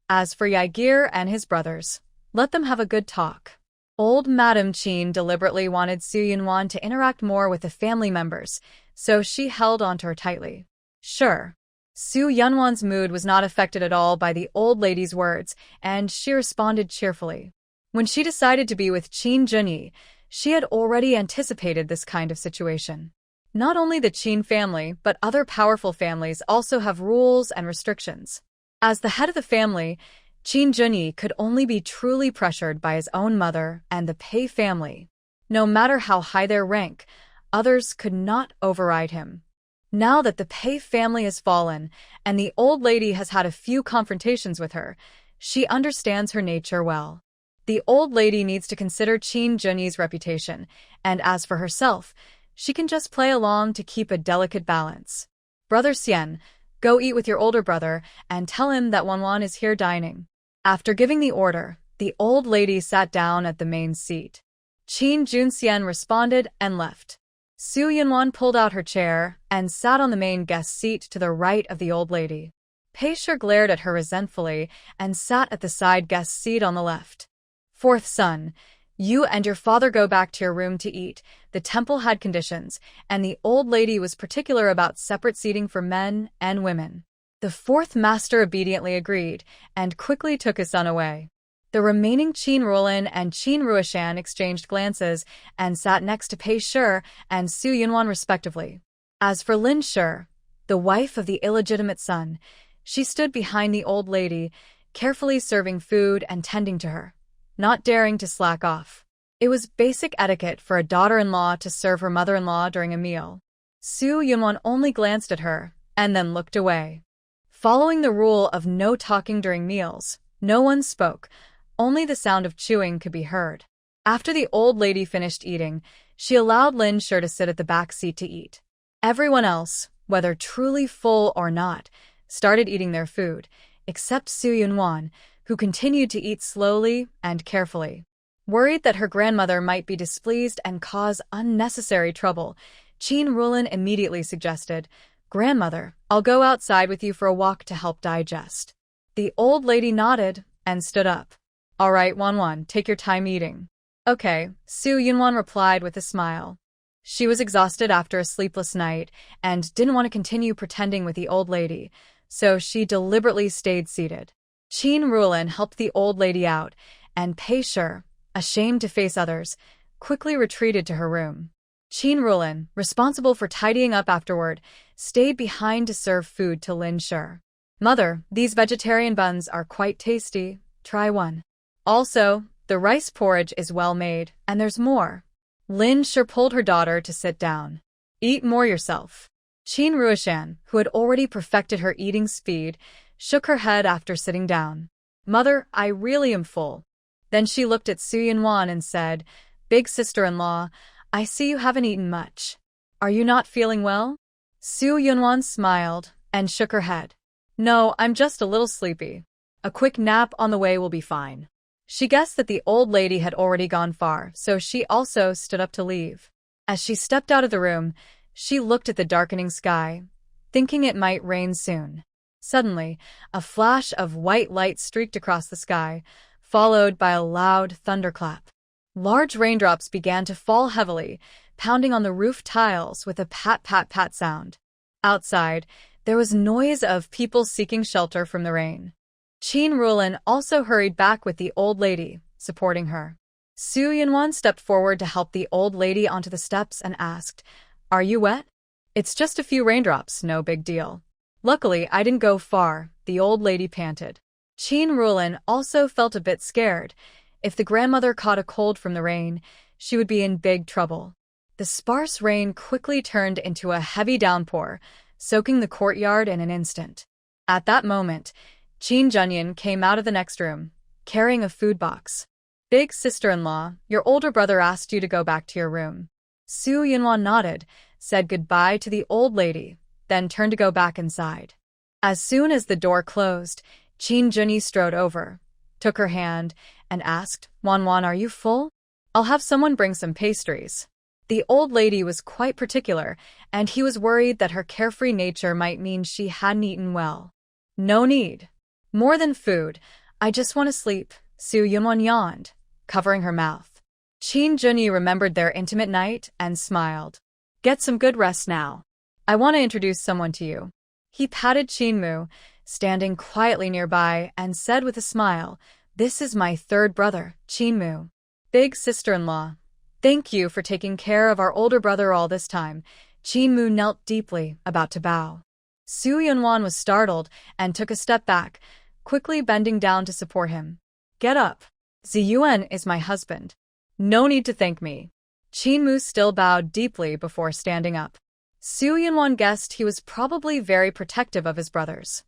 As for Yaigir and his brothers, let them have a good talk." Old Madame Qin deliberately wanted Su Yunwan to interact more with the family members, so she held onto her tightly. "Sure." Su Yunwan's mood was not affected at all by the old lady's words, and she responded cheerfully. When she decided to be with Qin Junyi, she had already anticipated this kind of situation. Not only the Qin family, but other powerful families also have rules and restrictions. As the head of the family, Qin Junyi could only be truly pressured by his own mother and the Pei family. No matter how high their rank, others could not override him. Now that the Pei family has fallen, and the old lady has had a few confrontations with her, she understands her nature well. The old lady needs to consider Qin Junyi's reputation, and as for herself, she can just play along to keep a delicate balance. Brother Xian, go eat with your older brother and tell him that Wanwan is here dining. After giving the order, the old lady sat down at the main seat. Qin Junxian responded and left. Su Yunwan pulled out her chair and sat on the main guest seat to the right of the old lady. Pei Shi glared at her resentfully and sat at the side guest seat on the left. Fourth son, you and your father go back to your room to eat. The temple had conditions, and the old lady was particular about separate seating for men and women. The fourth master obediently agreed, and quickly took his son away. The remaining Qin Ruolin and Qin Ruoshan exchanged glances and sat next to Pei Shi and Su Yunwan respectively. As for Lin Shi, the wife of the illegitimate son, she stood behind the old lady, carefully serving food and tending to her, not daring to slack off. It was basic etiquette for a daughter-in-law to serve her mother-in-law during a meal. Su Yunwan only glanced at her, and then looked away. Following the rule of no talking during meals, no one spoke, only the sound of chewing could be heard. After the old lady finished eating, she allowed Lin Shi to sit at the back seat to eat. Everyone else, whether truly full or not, started eating their food, except Su Yunwan, who continued to eat slowly and carefully. Worried that her grandmother might be displeased and cause unnecessary trouble, Qin Ruolin immediately suggested, "Grandmother, I'll go outside with you for a walk to help digest." The old lady nodded and stood up. "All right, Wanwan, take your time eating." "Okay," Su Yunwan replied with a smile. She was exhausted after a sleepless night and didn't want to continue pretending with the old lady, so she deliberately stayed seated. Qin Ruolin helped the old lady out, and Pei Shi, ashamed to face others, quickly retreated to her room. Qin Ruolin, responsible for tidying up afterward, stayed behind to serve food to Lin Shi. "Mother, these vegetarian buns are quite tasty. Try one. Also, the rice porridge is well made, and there's more." Lin Shi pulled her daughter to sit down. "Eat more yourself." Qin Ruoshan, who had already perfected her eating speed, shook her head after sitting down. "Mother, I really am full." Then she looked at Su Yunwan and said, "Big sister-in-law, I see you haven't eaten much. Are you not feeling well?" Su Yunwan smiled and shook her head. "No, I'm just a little sleepy. A quick nap on the way will be fine." She guessed that the old lady had already gone far, so she also stood up to leave. As she stepped out of the room, she looked at the darkening sky, thinking it might rain soon. Suddenly, a flash of white light streaked across the sky, followed by a loud thunderclap. Large raindrops began to fall heavily, pounding on the roof tiles with a pat-pat-pat sound. Outside, there was noise of people seeking shelter from the rain. Qin Ruolin also hurried back with the old lady, supporting her. Su Yunwan stepped forward to help the old lady onto the steps and asked, "Are you wet?" "It's just a few raindrops, no big deal." "Luckily, I didn't go far," the old lady panted. Qin Ruolin also felt a bit scared. If the grandmother caught a cold from the rain, she would be in big trouble. The sparse rain quickly turned into a heavy downpour, soaking the courtyard in an instant. At that moment, Qin Junyan came out of the next room, carrying a food box. "Big sister-in-law, your older brother asked you to go back to your room." Su Yunwan nodded, said goodbye to the old lady, then turned to go back inside. As soon as the door closed, Qin Junyi strode over, took her hand, and asked, "Wanwan, are you full? I'll have someone bring some pastries." The old lady was quite particular, and he was worried that her carefree nature might mean she hadn't eaten well. "No need. More than food, I just want to sleep," Su Yunwan yawned, covering her mouth. Qin Junyi remembered their intimate night and smiled. "Get some good rest now. I want to introduce someone to you." He patted Qin Mu, standing quietly nearby, and said with a smile, "This is my third brother, Qin Mu. Big sister-in-law. Thank you for taking care of our older brother all this time." Qin Mu knelt deeply, about to bow. Su Yunwan was startled and took a step back, quickly bending down to support him. Get up. Ziyuan is my husband. No need to thank me. Qinmu still bowed deeply before standing up. Su Yunwan guessed he was probably very protective of his brothers.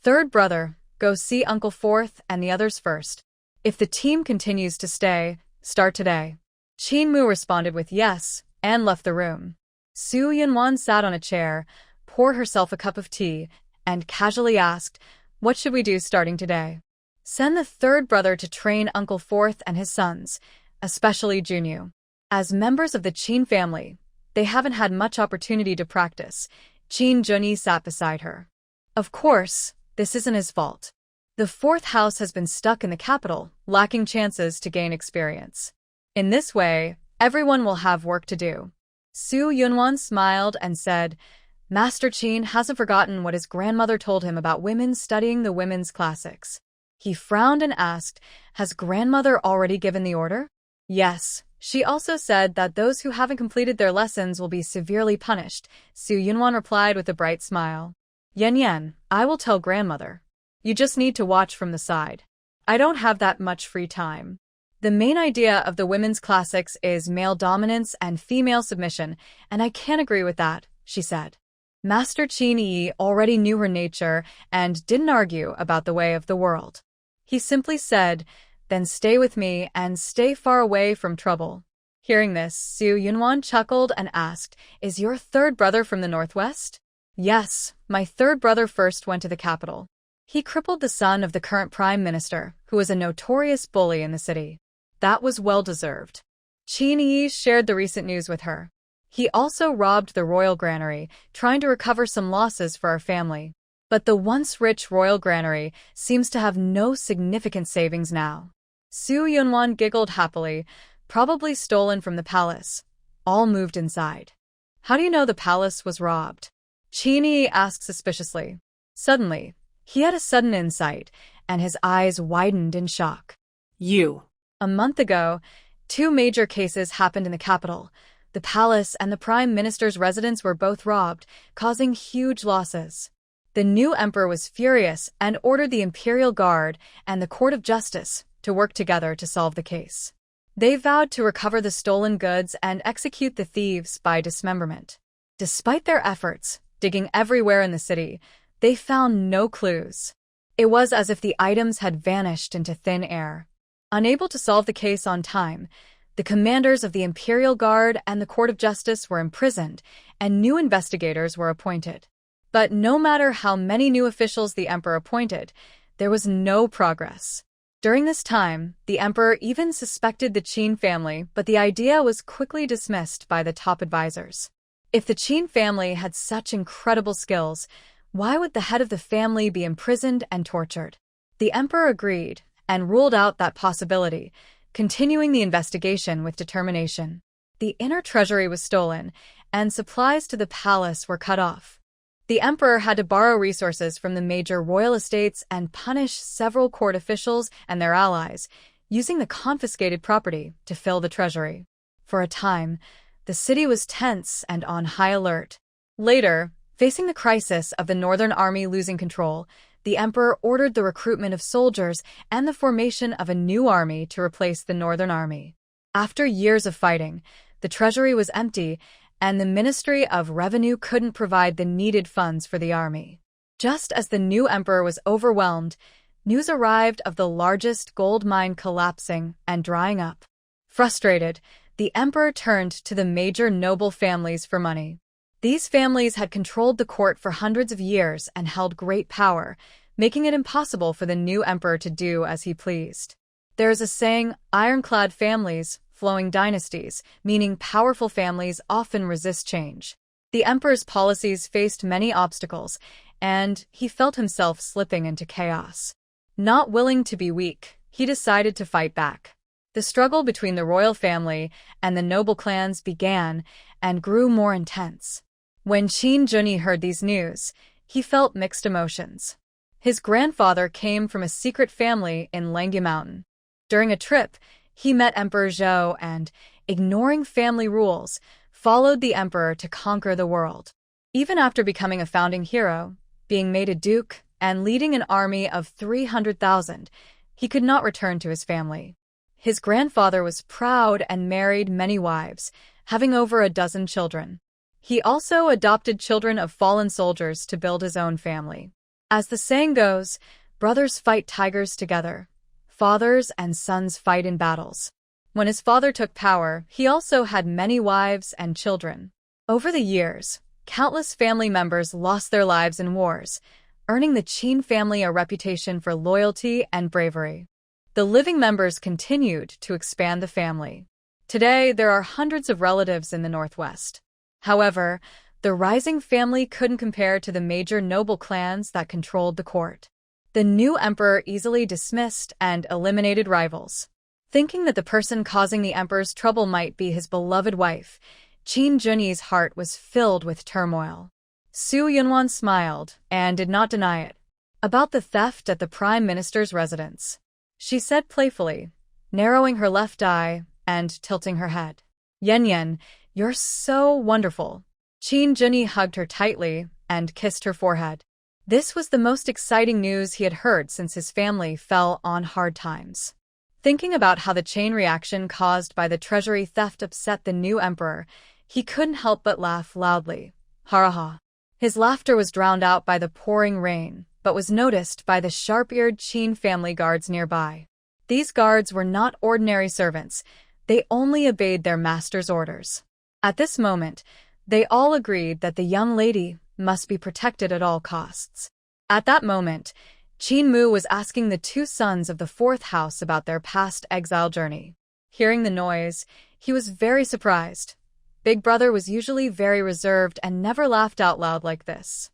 Third brother, go see Uncle Fourth and the others first. If the team continues to stay, start today. Qinmu responded with yes, and left the room. Su Yunwan sat on a chair, poured herself a cup of tea, and casually asked, what should we do starting today? Send the third brother to train Uncle Fourth and his sons, especially Junyu. As members of the Qin family, they haven't had much opportunity to practice. Qin Junyi sat beside her. Of course, this isn't his fault. The fourth house has been stuck in the capital, lacking chances to gain experience. In this way, everyone will have work to do. Su Yunwan smiled and said, Master Qin hasn't forgotten what his grandmother told him about women studying the women's classics. He frowned and asked, has grandmother already given the order? Yes. She also said that those who haven't completed their lessons will be severely punished. Su Yunwan replied with a bright smile. Yan, I will tell grandmother. You just need to watch from the side. I don't have that much free time. The main idea of the women's classics is male dominance and female submission, and I can't agree with that, she said. Master Qin Yi already knew her nature and didn't argue about the way of the world. He simply said, then stay with me and stay far away from trouble. Hearing this, Su Yunwan chuckled and asked, is your third brother from the northwest? Yes, my third brother first went to the capital. He crippled the son of the current prime minister, who was a notorious bully in the city. That was well-deserved. Qin Yi shared the recent news with her. He also robbed the royal granary, trying to recover some losses for our family. But the once-rich royal granary seems to have no significant savings now. Su Yunwan giggled happily, probably stolen from the palace. All moved inside. How do you know the palace was robbed? Qin Yi asked suspiciously. Suddenly, he had a sudden insight, and his eyes widened in shock. A month ago, 2 major cases happened in the capital. The palace and the prime minister's residence were both robbed, causing huge losses. The new emperor was furious and ordered the Imperial Guard and the Court of Justice to work together to solve the case. They vowed to recover the stolen goods and execute the thieves by dismemberment. Despite their efforts, digging everywhere in the city, they found no clues. It was as if the items had vanished into thin air. Unable to solve the case on time, the commanders of the Imperial Guard and the Court of Justice were imprisoned, and new investigators were appointed. But no matter how many new officials the emperor appointed, there was no progress. During this time, the emperor even suspected the Qin family, but the idea was quickly dismissed by the top advisors. If the Qin family had such incredible skills, why would the head of the family be imprisoned and tortured? The emperor agreed and ruled out that possibility, continuing the investigation with determination. The inner treasury was stolen, and supplies to the palace were cut off. The emperor had to borrow resources from the major royal estates and punish several court officials and their allies, using the confiscated property to fill the treasury. For a time, the city was tense and on high alert. Later, facing the crisis of the Northern Army losing control, the emperor ordered the recruitment of soldiers and the formation of a new army to replace the Northern Army. After years of fighting, the treasury was empty, and the Ministry of Revenue couldn't provide the needed funds for the army. Just as the new emperor was overwhelmed, news arrived of the largest gold mine collapsing and drying up. Frustrated, the emperor turned to the major noble families for money. These families had controlled the court for hundreds of years and held great power, making it impossible for the new emperor to do as he pleased. There is a saying, ironclad families, flowing dynasties, meaning powerful families often resist change. The emperor's policies faced many obstacles, and he felt himself slipping into chaos. Not willing to be weak, he decided to fight back. The struggle between the royal family and the noble clans began and grew more intense. When Qin Junyi heard these news, he felt mixed emotions. His grandfather came from a secret family in Langya Mountain. During a trip, he met Emperor Zhou and, ignoring family rules, followed the emperor to conquer the world. Even after becoming a founding hero, being made a duke, and leading an army of 300,000, he could not return to his family. His grandfather was proud and married many wives, having over a dozen children. He also adopted children of fallen soldiers to build his own family. As the saying goes, brothers fight tigers together. Fathers and sons fight in battles. When his father took power, he also had many wives and children. Over the years, countless family members lost their lives in wars, earning the Qin family a reputation for loyalty and bravery. The living members continued to expand the family. Today, there are hundreds of relatives in the Northwest. However, the rising family couldn't compare to the major noble clans that controlled the court. The new emperor easily dismissed and eliminated rivals. Thinking that the person causing the emperor's trouble might be his beloved wife, Qin Junyi's heart was filled with turmoil. Su Yunwan smiled and did not deny it. About the theft at the prime minister's residence, she said playfully, narrowing her left eye and tilting her head. Yen, you're so wonderful. Qin Junyi hugged her tightly and kissed her forehead. This was the most exciting news he had heard since his family fell on hard times. Thinking about how the chain reaction caused by the treasury theft upset the new emperor, he couldn't help but laugh loudly. Ha. His laughter was drowned out by the pouring rain, but was noticed by the sharp-eared Qin family guards nearby. These guards were not ordinary servants. They only obeyed their master's orders. At this moment, they all agreed that the young lady must be protected at all costs. At that moment, Qin Mu was asking the two sons of the fourth house about their past exile journey. Hearing the noise, he was very surprised. Big brother was usually very reserved and never laughed out loud like this.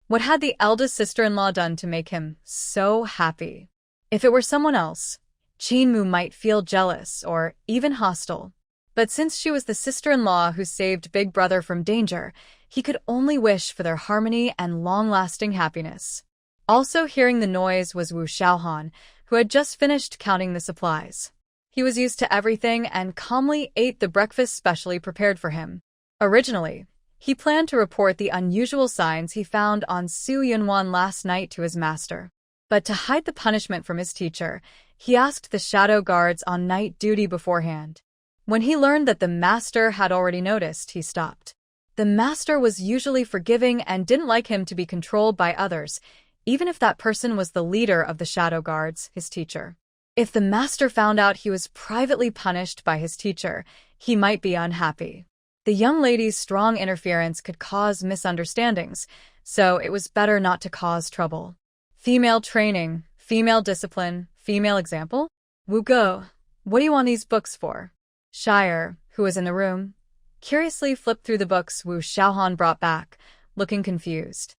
What had the eldest sister-in-law done to make him so happy? If it were someone else, Qin Mu might feel jealous or even hostile. But since she was the sister-in-law who saved Big Brother from danger, he could only wish for their harmony and long-lasting happiness. Also hearing the noise was Wu Xiaohan, who had just finished counting the supplies. He was used to everything and calmly ate the breakfast specially prepared for him. Originally, he planned to report the unusual signs he found on Su Yunwan last night to his master. But to hide the punishment from his teacher, he asked the shadow guards on night duty beforehand. When he learned that the master had already noticed, he stopped. The master was usually forgiving and didn't like him to be controlled by others, even if that person was the leader of the shadow guards, his teacher. If the master found out he was privately punished by his teacher, he might be unhappy. The young lady's strong interference could cause misunderstandings, so it was better not to cause trouble. Female training, female discipline, female example? Wu Go, what do you want these books for? Shire, who was in the room, curiously flipped through the books Wu Xiaohan brought back, looking confused.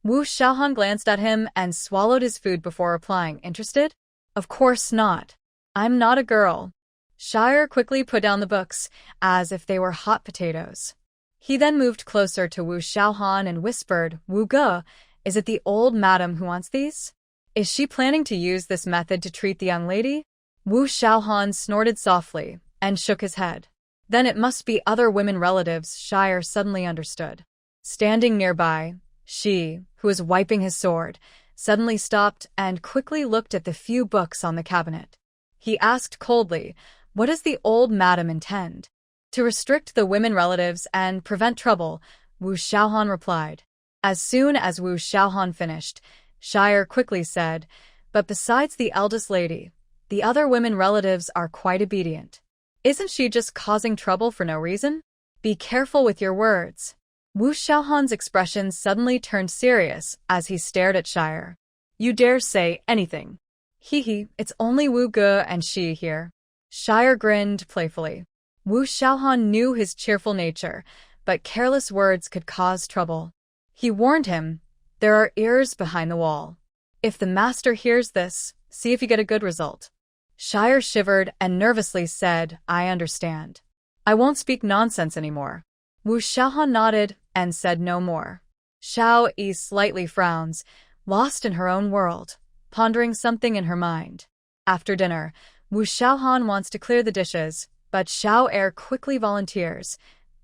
Wu Xiaohan glanced at him and swallowed his food before replying, interested? Of course not. I'm not a girl. Shire quickly put down the books, as if they were hot potatoes. He then moved closer to Wu Xiaohan and whispered, Wu Ge, is it the old madam who wants these? Is she planning to use this method to treat the young lady? Wu Xiaohan snorted softly and shook his head. Then it must be other women relatives, Shire suddenly understood. Standing nearby, she, who was wiping his sword, suddenly stopped and quickly looked at the few books on the cabinet. He asked coldly, what does the old madam intend? To restrict the women relatives and prevent trouble, Wu Xiaohan replied. As soon as Wu Xiaohan finished, Shire quickly said, but besides the eldest lady, the other women relatives are quite obedient. Isn't she just causing trouble for no reason? Be careful with your words. Wu Xiaohan's expression suddenly turned serious as he stared at Shire. You dare say anything. Hee, it's only Wu Ge and she here. Shire grinned playfully. Wu Xiaohan knew his cheerful nature, but careless words could cause trouble. He warned him, there are ears behind the wall. If the master hears this, see if you get a good result. Shire shivered and nervously said, I understand. I won't speak nonsense anymore. Wu Xiaohan nodded and said no more. Xiao Yi slightly frowns, lost in her own world, pondering something in her mind. After dinner, Wu Xiaohan wants to clear the dishes, but Xiao Er quickly volunteers.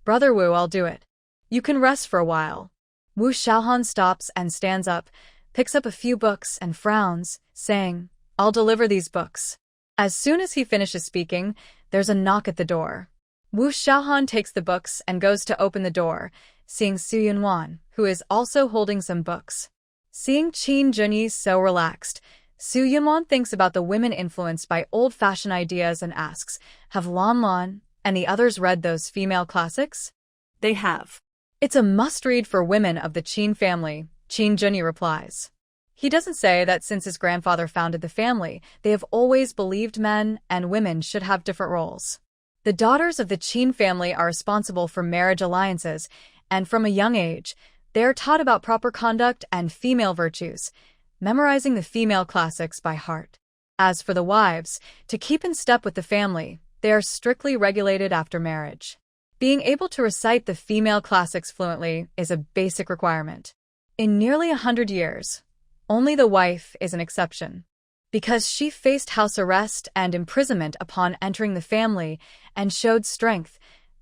Brother Wu, I'll do it. You can rest for a while. Wu Xiaohan stops and stands up, picks up a few books and frowns, saying, "I'll deliver these books." As soon as he finishes speaking, there's a knock at the door. Wu Xiaohan takes the books and goes to open the door, seeing Su Yunwan, who is also holding some books. Seeing Qin Junyi so relaxed, Su Yunwan thinks about the women influenced by old-fashioned ideas and asks, "Have Lan Lan and the others read those female classics?" They have. "It's a must-read for women of the Qin family," Qin Junyi replies. He doesn't say that since his grandfather founded the family, they have always believed men and women should have different roles. The daughters of the Qin family are responsible for marriage alliances, and from a young age, they are taught about proper conduct and female virtues, memorizing the female classics by heart. As for the wives, to keep in step with the family, they are strictly regulated after marriage. Being able to recite the female classics fluently is a basic requirement. In nearly 100 years, only the wife is an exception. Because she faced house arrest and imprisonment upon entering the family and showed strength,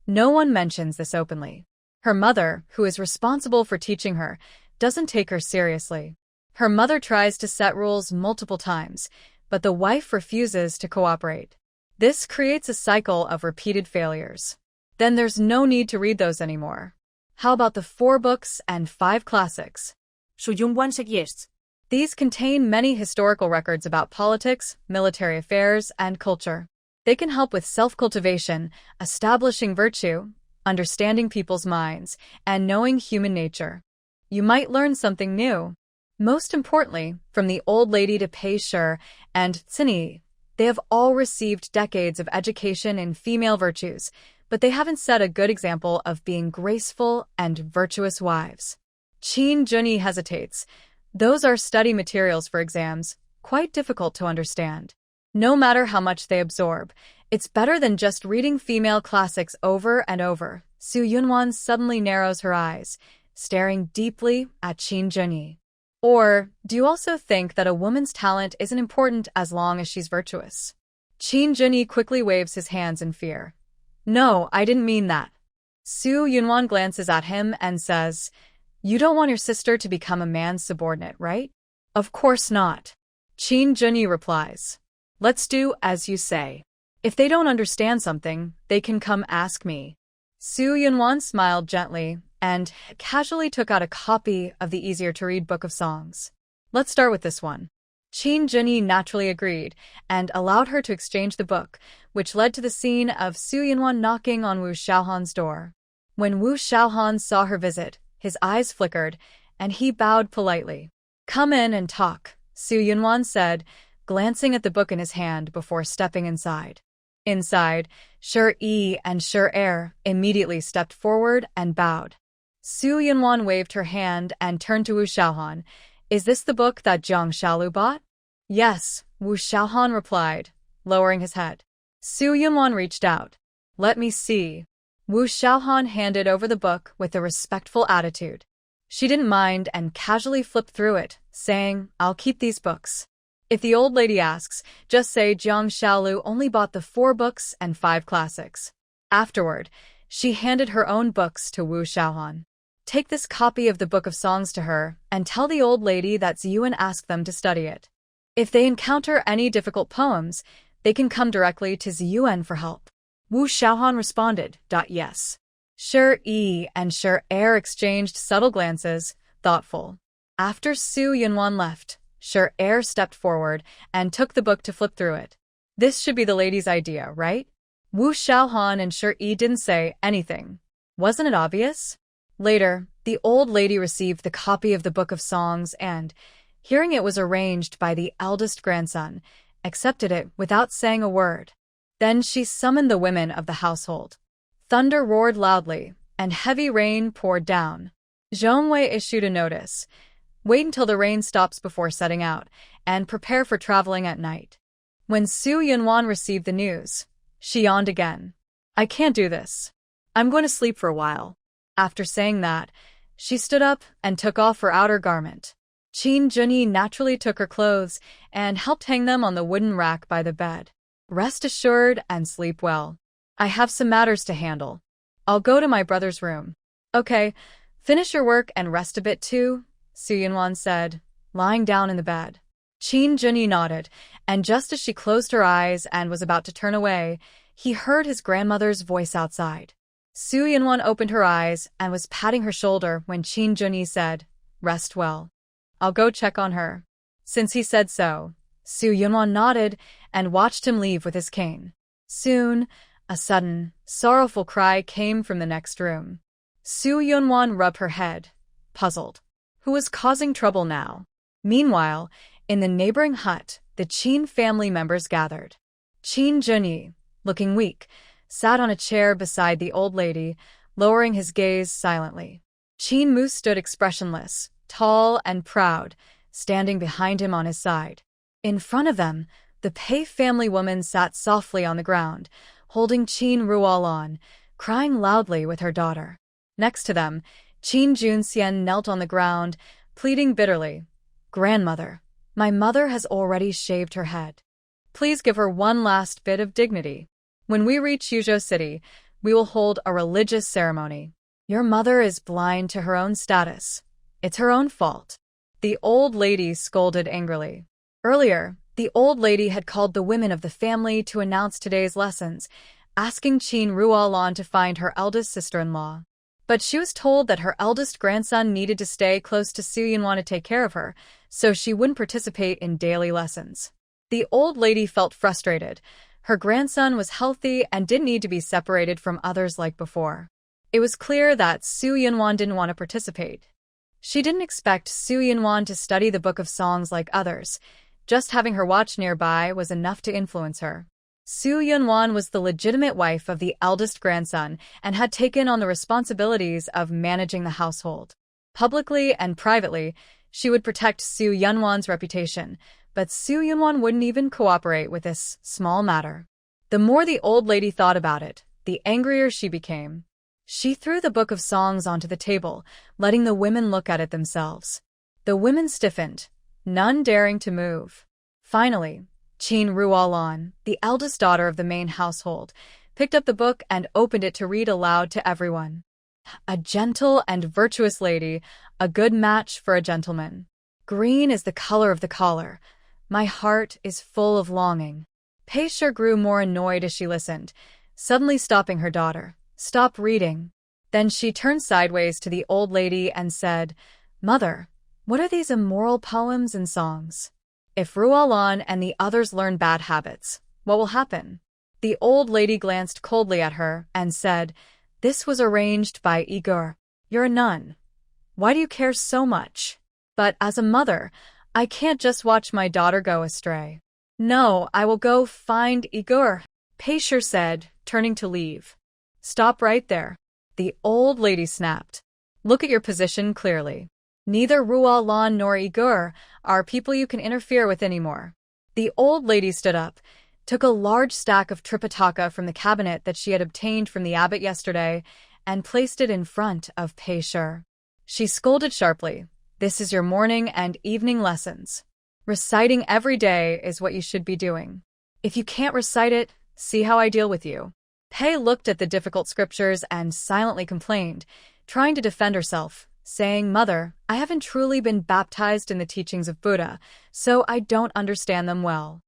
no one mentions this openly. Her mother, who is responsible for teaching her, doesn't take her seriously. Her mother tries to set rules multiple times, but the wife refuses to cooperate. This creates a cycle of repeated failures. Then there's no need to read those anymore. How about the 4 books and 5 classics? Su Yunwan suggests. These contain many historical records about politics, military affairs, and culture. They can help with self-cultivation, establishing virtue, understanding people's minds, and knowing human nature. You might learn something new. Most importantly, from the old lady to Pei Shi and Cini, they have all received decades of education in female virtues, but they haven't set a good example of being graceful and virtuous wives. Qin Junyi hesitates. Those are study materials for exams, quite difficult to understand. No matter how much they absorb, it's better than just reading female classics over and over. Su Yunwan suddenly narrows her eyes, staring deeply at Qin Junyi. Or, do you also think that a woman's talent isn't important as long as she's virtuous? Qin Junyi quickly waves his hands in fear. No, I didn't mean that. Su Yunwan glances at him and says, "You don't want your sister to become a man's subordinate, right?" "Of course not." Qin Junyi replies. "Let's do as you say. If they don't understand something, they can come ask me." Su Yunwan smiled gently and casually took out a copy of the easier-to-read book of songs. "Let's start with this one." Qin Junyi naturally agreed and allowed her to exchange the book, which led to the scene of Su Yunwan knocking on Wu Xiaohan's door. When Wu Xiaohan saw her visit, his eyes flickered, and he bowed politely. "Come in and talk," Su Yunwan said, glancing at the book in his hand before stepping inside. Inside, Shi and Shi immediately stepped forward and bowed. Su Yunwan waved her hand and turned to Wu Xiaohan. "Is this the book that Jiang Shaolu bought?" "Yes," Wu Xiaohan replied, lowering his head. Su Yunwan reached out. "Let me see." Wu Xiaohan handed over the book with a respectful attitude. She didn't mind and casually flipped through it, saying, "I'll keep these books. If the old lady asks, just say Jiang Shaolu only bought the 4 books and 5 classics." Afterward, she handed her own books to Wu Xiaohan. "Take this copy of the Book of Songs to her and tell the old lady that Ziyuan asked them to study it. If they encounter any difficult poems, they can come directly to Ziyuan for help." Wu Xiaohan responded, "Yes." Shi and Shi exchanged subtle glances, thoughtful. After Su Yunwan left, Shi stepped forward and took the book to flip through it. "This should be the lady's idea, right?" Wu Xiaohan and Shi didn't say anything. Wasn't it obvious? Later, the old lady received the copy of the Book of Songs and, hearing it was arranged by the eldest grandson, accepted it without saying a word. Then she summoned the women of the household. Thunder roared loudly, and heavy rain poured down. Zhongwei issued a notice. Wait until the rain stops before setting out, and prepare for traveling at night. When Su Yunwan received the news, she yawned again. "I can't do this. I'm going to sleep for a while." After saying that, she stood up and took off her outer garment. Qin Junyi naturally took her clothes and helped hang them on the wooden rack by the bed. "Rest assured and sleep well. I have some matters to handle. I'll go to my brother's room." "Okay, finish your work and rest a bit too," Su Yunwan said, lying down in the bed. Qin Junyi nodded, and just as she closed her eyes and was about to turn away, he heard his grandmother's voice outside. Su Yunwan opened her eyes and was patting her shoulder when Qin Junyi said, "Rest well. I'll go check on her." Since he said so, Su Yunwan nodded and watched him leave with his cane. Soon, a sudden, sorrowful cry came from the next room. Su Yunwan rubbed her head, puzzled. Who was causing trouble now? Meanwhile, in the neighboring hut, the Qin family members gathered. Qin Junyi, looking weak, sat on a chair beside the old lady, lowering his gaze silently. Qin Mu stood expressionless, tall and proud, standing behind him on his side. In front of them, the Pei family woman sat softly on the ground, holding Qin Ruolan, crying loudly with her daughter. Next to them, Qin Junxian knelt on the ground, pleading bitterly, "Grandmother, my mother has already shaved her head. Please give her one last bit of dignity. When we reach Yuzhou City, we will hold a religious ceremony. Your mother is blind to her own status. It's her own fault." The old lady scolded angrily. Earlier, the old lady had called the women of the family to announce today's lessons, asking Qin Ruolan to find her eldest sister-in-law. But she was told that her eldest grandson needed to stay close to Su Yunwan to take care of her, so she wouldn't participate in daily lessons. The old lady felt frustrated. Her grandson was healthy and didn't need to be separated from others like before. It was clear that Su Yunwan didn't want to participate. She didn't expect Su Yunwan to study the Book of Songs like others. Just having her watch nearby was enough to influence her. Su Yunwan was the legitimate wife of the eldest grandson and had taken on the responsibilities of managing the household. Publicly and privately, she would protect Su Yunwan's reputation, but Su Yunwan wouldn't even cooperate with this small matter. The more the old lady thought about it, the angrier she became. She threw the Book of Songs onto the table, letting the women look at it themselves. The women stiffened, none daring to move. Finally, Qin Ruolan, the eldest daughter of the main household, picked up the book and opened it to read aloud to everyone. "A gentle and virtuous lady, a good match for a gentleman. Green is the color of the collar. My heart is full of longing." Pei Shi grew more annoyed as she listened, suddenly stopping her daughter. "Stop reading." Then she turned sideways to the old lady and said, "Mother, what are these immoral poems and songs? If Ruolan and the others learn bad habits, what will happen?" The old lady glanced coldly at her and said, "This was arranged by Igor. You're a nun. Why do you care so much? But as a mother, I can't just watch my daughter go astray." "No, I will go find Igor," Pei Shi said, turning to leave. "Stop right there," the old lady snapped. "Look at your position clearly. Neither Ruolan nor Igor are people you can interfere with anymore." The old lady stood up, took a large stack of tripitaka from the cabinet that she had obtained from the abbot yesterday, and placed it in front of Pei Shi. She scolded sharply, "This is your morning and evening lessons. Reciting every day is what you should be doing. If you can't recite it, see how I deal with you." Pei looked at the difficult scriptures and silently complained, trying to defend herself, saying, "Mother, I haven't truly been baptized in the teachings of Buddha, so I don't understand them well.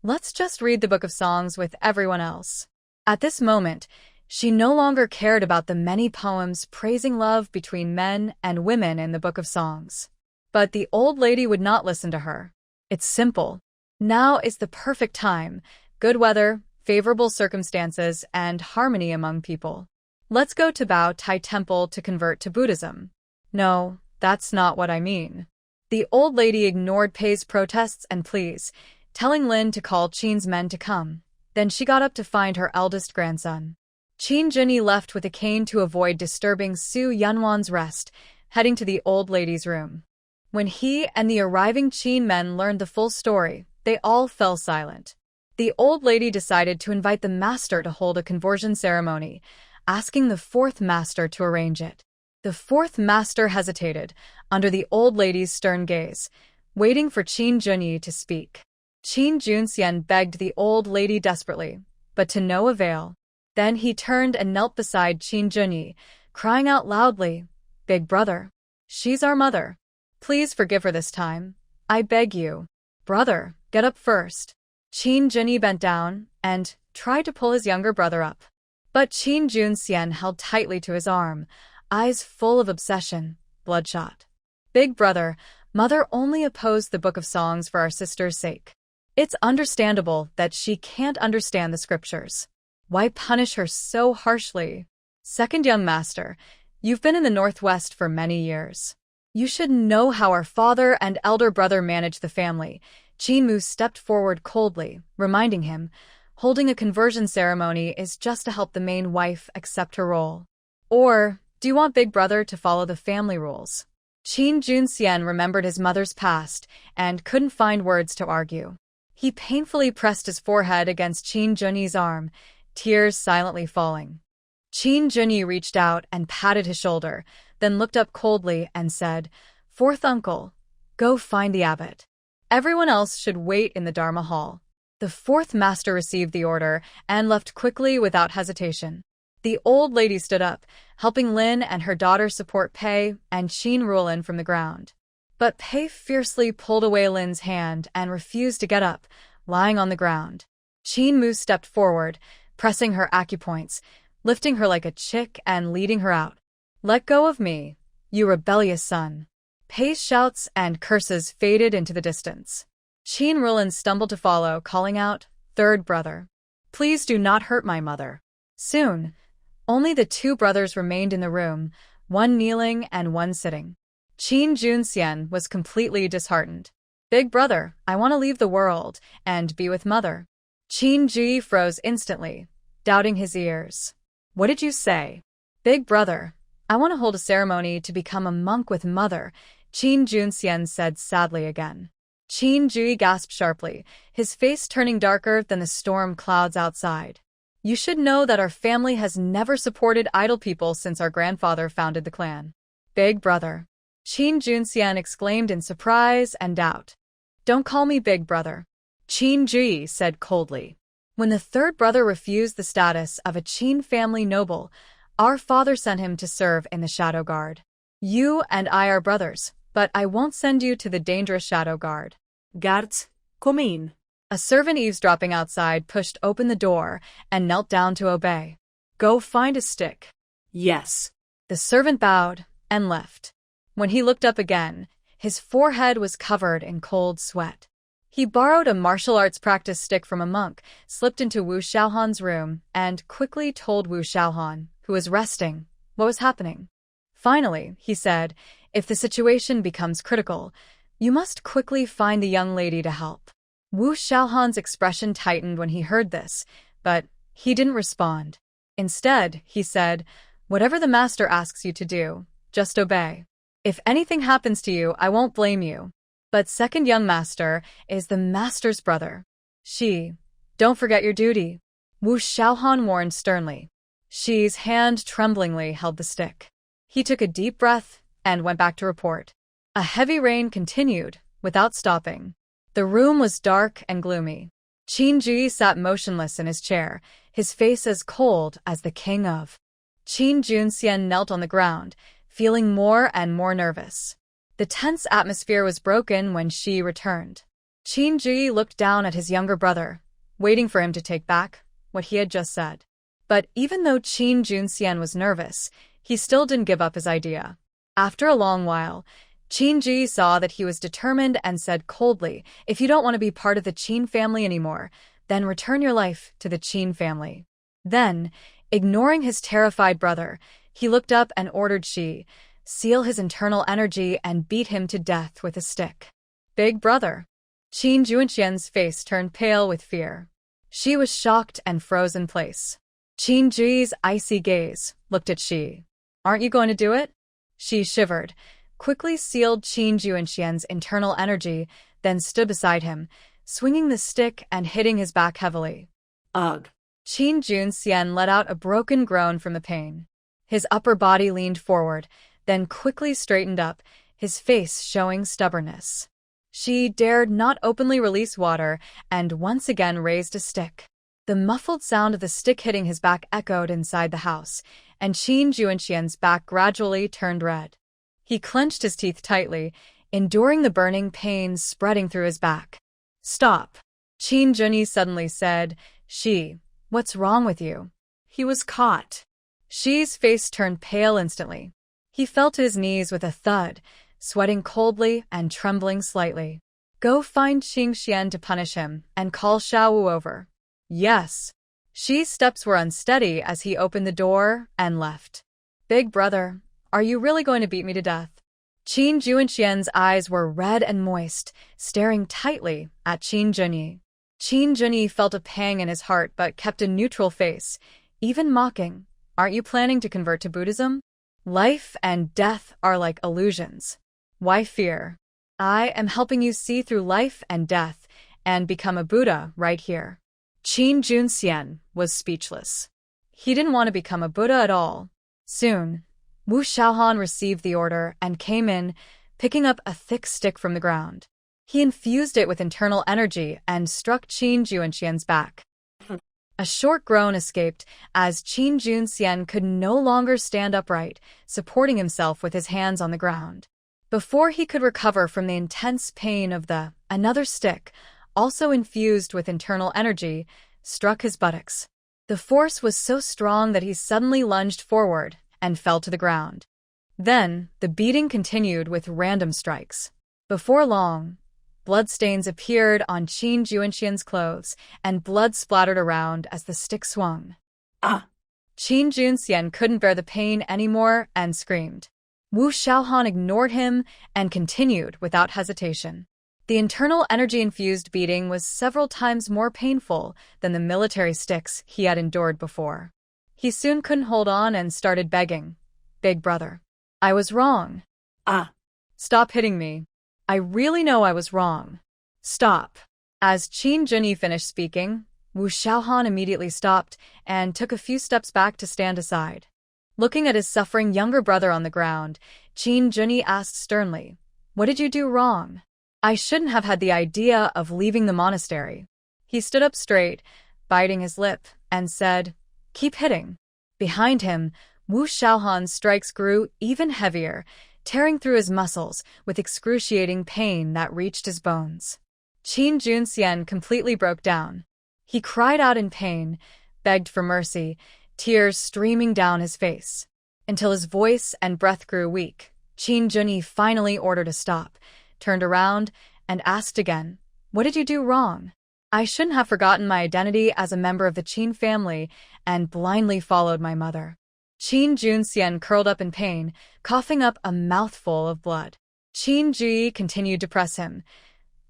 Let's just read the Book of Songs with everyone else." At this moment, she no longer cared about the many poems praising love between men and women in the Book of Songs. But the old lady would not listen to her. "It's simple. Now is the perfect time. Good weather, favorable circumstances, and harmony among people. Let's go to Bao Tai Temple to convert to Buddhism." "No, that's not what I mean." The old lady ignored Pei's protests and pleas, telling Lin to call Qin's men to come. Then she got up to find her eldest grandson. Qin Junyi left with a cane to avoid disturbing Su Yunwan's rest, heading to the old lady's room. When he and the arriving Qin men learned the full story, they all fell silent. The old lady decided to invite the master to hold a conversion ceremony, asking the fourth master to arrange it. The fourth master hesitated, under the old lady's stern gaze, waiting for Qin Junyi to speak. Qin Junxian begged the old lady desperately, but to no avail. Then he turned and knelt beside Qin Junyi, crying out loudly, "Big brother, she's our mother. Please forgive her this time. I beg you. Brother, get up first. Qin Junyi bent down and tried to pull his younger brother up. But Qin Junxian held tightly to his arm, eyes full of obsession, bloodshot. Big brother, mother only opposed the book of songs for our sister's sake. It's understandable that she can't understand the scriptures. Why punish her so harshly? Second young master, you've been in the Northwest for many years. You should know how our father and elder brother manage the family. Qin Mu stepped forward coldly, reminding him, holding a conversion ceremony is just to help the main wife accept her role. Or, do you want big brother to follow the family rules? Qin Junxian remembered his mother's past and couldn't find words to argue. He painfully pressed his forehead against Qin Junyi's arm, tears silently falling. Qin Junyi reached out and patted his shoulder, then looked up coldly and said, "Fourth uncle, go find the abbot. Everyone else should wait in the Dharma hall." The fourth master received the order and left quickly without hesitation. The old lady stood up, helping Lin and her daughter support Pei and Qin Rulin from the ground. But Pei fiercely pulled away Lin's hand and refused to get up, lying on the ground. Qin Mu stepped forward, pressing her acupoints, lifting her like a chick and leading her out. "Let go of me, you rebellious son." Pei's shouts and curses faded into the distance. Qin Rulin stumbled to follow, calling out, "Third brother, please do not hurt my mother." Soon, only the two brothers remained in the room, one kneeling and one sitting. Qin Junxian was completely disheartened. "Big brother, I want to leave the world and be with mother." Qin Ji froze instantly, doubting his ears. "What did you say?" "Big brother, I want to hold a ceremony to become a monk with mother," Qin Junxian said sadly again. Qin Ji gasped sharply, his face turning darker than the storm clouds outside. "You should know that our family has never supported idle people since our grandfather founded the clan." "Big brother," Qin Junxian exclaimed in surprise and doubt. "Don't call me big brother," Qin Ji said coldly. "When the third brother refused the status of a Qin family noble, our father sent him to serve in the Shadow Guard. You and I are brothers, but I won't send you to the dangerous Shadow Guard." "Guards, come in." A servant eavesdropping outside pushed open the door and knelt down to obey. "Go find a stick." "Yes." The servant bowed and left. When he looked up again, his forehead was covered in cold sweat. He borrowed a martial arts practice stick from a monk, slipped into Wu Xiaohan's room, and quickly told Wu Xiaohan, who was resting, what was happening. Finally, he said, "If the situation becomes critical, you must quickly find the young lady to help." Wu Xiaohan's expression tightened when he heard this, but he didn't respond. Instead, he said, "Whatever the master asks you to do, just obey. If anything happens to you, I won't blame you. But second young master is the master's brother. Don't forget your duty." Wu Xiaohan warned sternly. Shi's hand tremblingly held the stick. He took a deep breath and went back to report. A heavy rain continued, without stopping. The room was dark and gloomy. Qin Ji sat motionless in his chair, his face as cold as the king of. Qin Junxian knelt on the ground, feeling more and more nervous. The tense atmosphere was broken when Shi returned. Qin Ji looked down at his younger brother, waiting for him to take back what he had just said. But even though Qin Junxian was nervous, he still didn't give up his idea. After a long while, Qin Ji saw that he was determined and said coldly, "If you don't want to be part of the Qin family anymore, then return your life to the Qin family." Then, ignoring his terrified brother, he looked up and ordered Shi, "Seal his internal energy and beat him to death with a stick." "Big brother." Qin Junxian's face turned pale with fear. Shi was shocked and froze in place. Qin Ji's icy gaze looked at Shi. "Aren't you going to do it?" Shi shivered, quickly sealed Qin Junxian's internal energy, then stood beside him, swinging the stick and hitting his back heavily. "Ugh." Qin Junxian let out a broken groan from the pain. His upper body leaned forward, then quickly straightened up, his face showing stubbornness. She dared not openly release water and once again raised a stick. The muffled sound of the stick hitting his back echoed inside the house, and Qin Junxian's back gradually turned red. He clenched his teeth tightly, enduring the burning pain spreading through his back. "Stop," Qin Junyi suddenly said. What's wrong with you?" He was caught. Shi's face turned pale instantly. He fell to his knees with a thud, sweating coldly and trembling slightly. "Go find Qing Xian to punish him, and call Xiaowu over." "Yes." Shi's steps were unsteady as he opened the door and left. "Big brother, are you really going to beat me to death?" Qin Juanxian's eyes were red and moist, staring tightly at Qin Junyi. Qin Junyi felt a pang in his heart but kept a neutral face, even mocking. "Aren't you planning to convert to Buddhism? Life and death are like illusions. Why fear? I am helping you see through life and death and become a Buddha right here." Qin Junxian was speechless. He didn't want to become a Buddha at all. Soon, Wu Xiaohan received the order and came in, picking up a thick stick from the ground. He infused it with internal energy and struck Qin Juanxian's back. A short groan escaped as Qin Junxian could no longer stand upright, supporting himself with his hands on the ground. Before he could recover from the intense pain of another stick, also infused with internal energy, struck his buttocks. The force was so strong that he suddenly lunged forward and fell to the ground. Then, the beating continued with random strikes. Before long, bloodstains appeared on Qin Juanxian's clothes, and blood splattered around as the stick swung. "Ah!" Qin Junxian couldn't bear the pain anymore and screamed. Wu Xiaohan ignored him and continued without hesitation. The internal energy-infused beating was several times more painful than the military sticks he had endured before. He soon couldn't hold on and started begging. "Big brother, I was wrong. Ah! Stop hitting me. I really know I was wrong. Stop." As Qin Junyi finished speaking, Wu Xiaohan immediately stopped and took a few steps back to stand aside. Looking at his suffering younger brother on the ground, Qin Junyi asked sternly, "What did you do wrong? I shouldn't have had the idea of leaving the monastery." He stood up straight, biting his lip, and said, "Keep hitting." Behind him, Wu Xiaohan's strikes grew even heavier, tearing through his muscles with excruciating pain that reached his bones. Qin Junxian completely broke down. He cried out in pain, begged for mercy, tears streaming down his face. Until his voice and breath grew weak, Qin Junyi finally ordered a stop, turned around, and asked again, "What did you do wrong? I shouldn't have forgotten my identity as a member of the Qin family and blindly followed my mother." Qin Junxian curled up in pain, coughing up a mouthful of blood. Qin Ji continued to press him.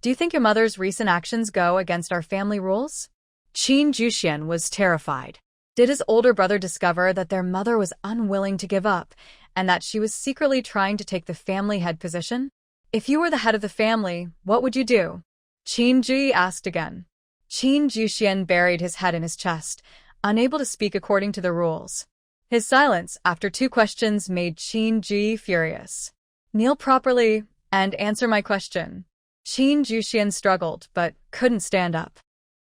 "Do you think your mother's recent actions go against our family rules?" Qin Juxian was terrified. Did his older brother discover that their mother was unwilling to give up and that she was secretly trying to take the family head position? "If you were the head of the family, what would you do?" Qin Ji asked again. Qin Juxian buried his head in his chest, unable to speak according to the rules. His silence after 2 questions made Qin Ji furious. "Kneel properly and answer my question." Qin Juxian struggled but couldn't stand up.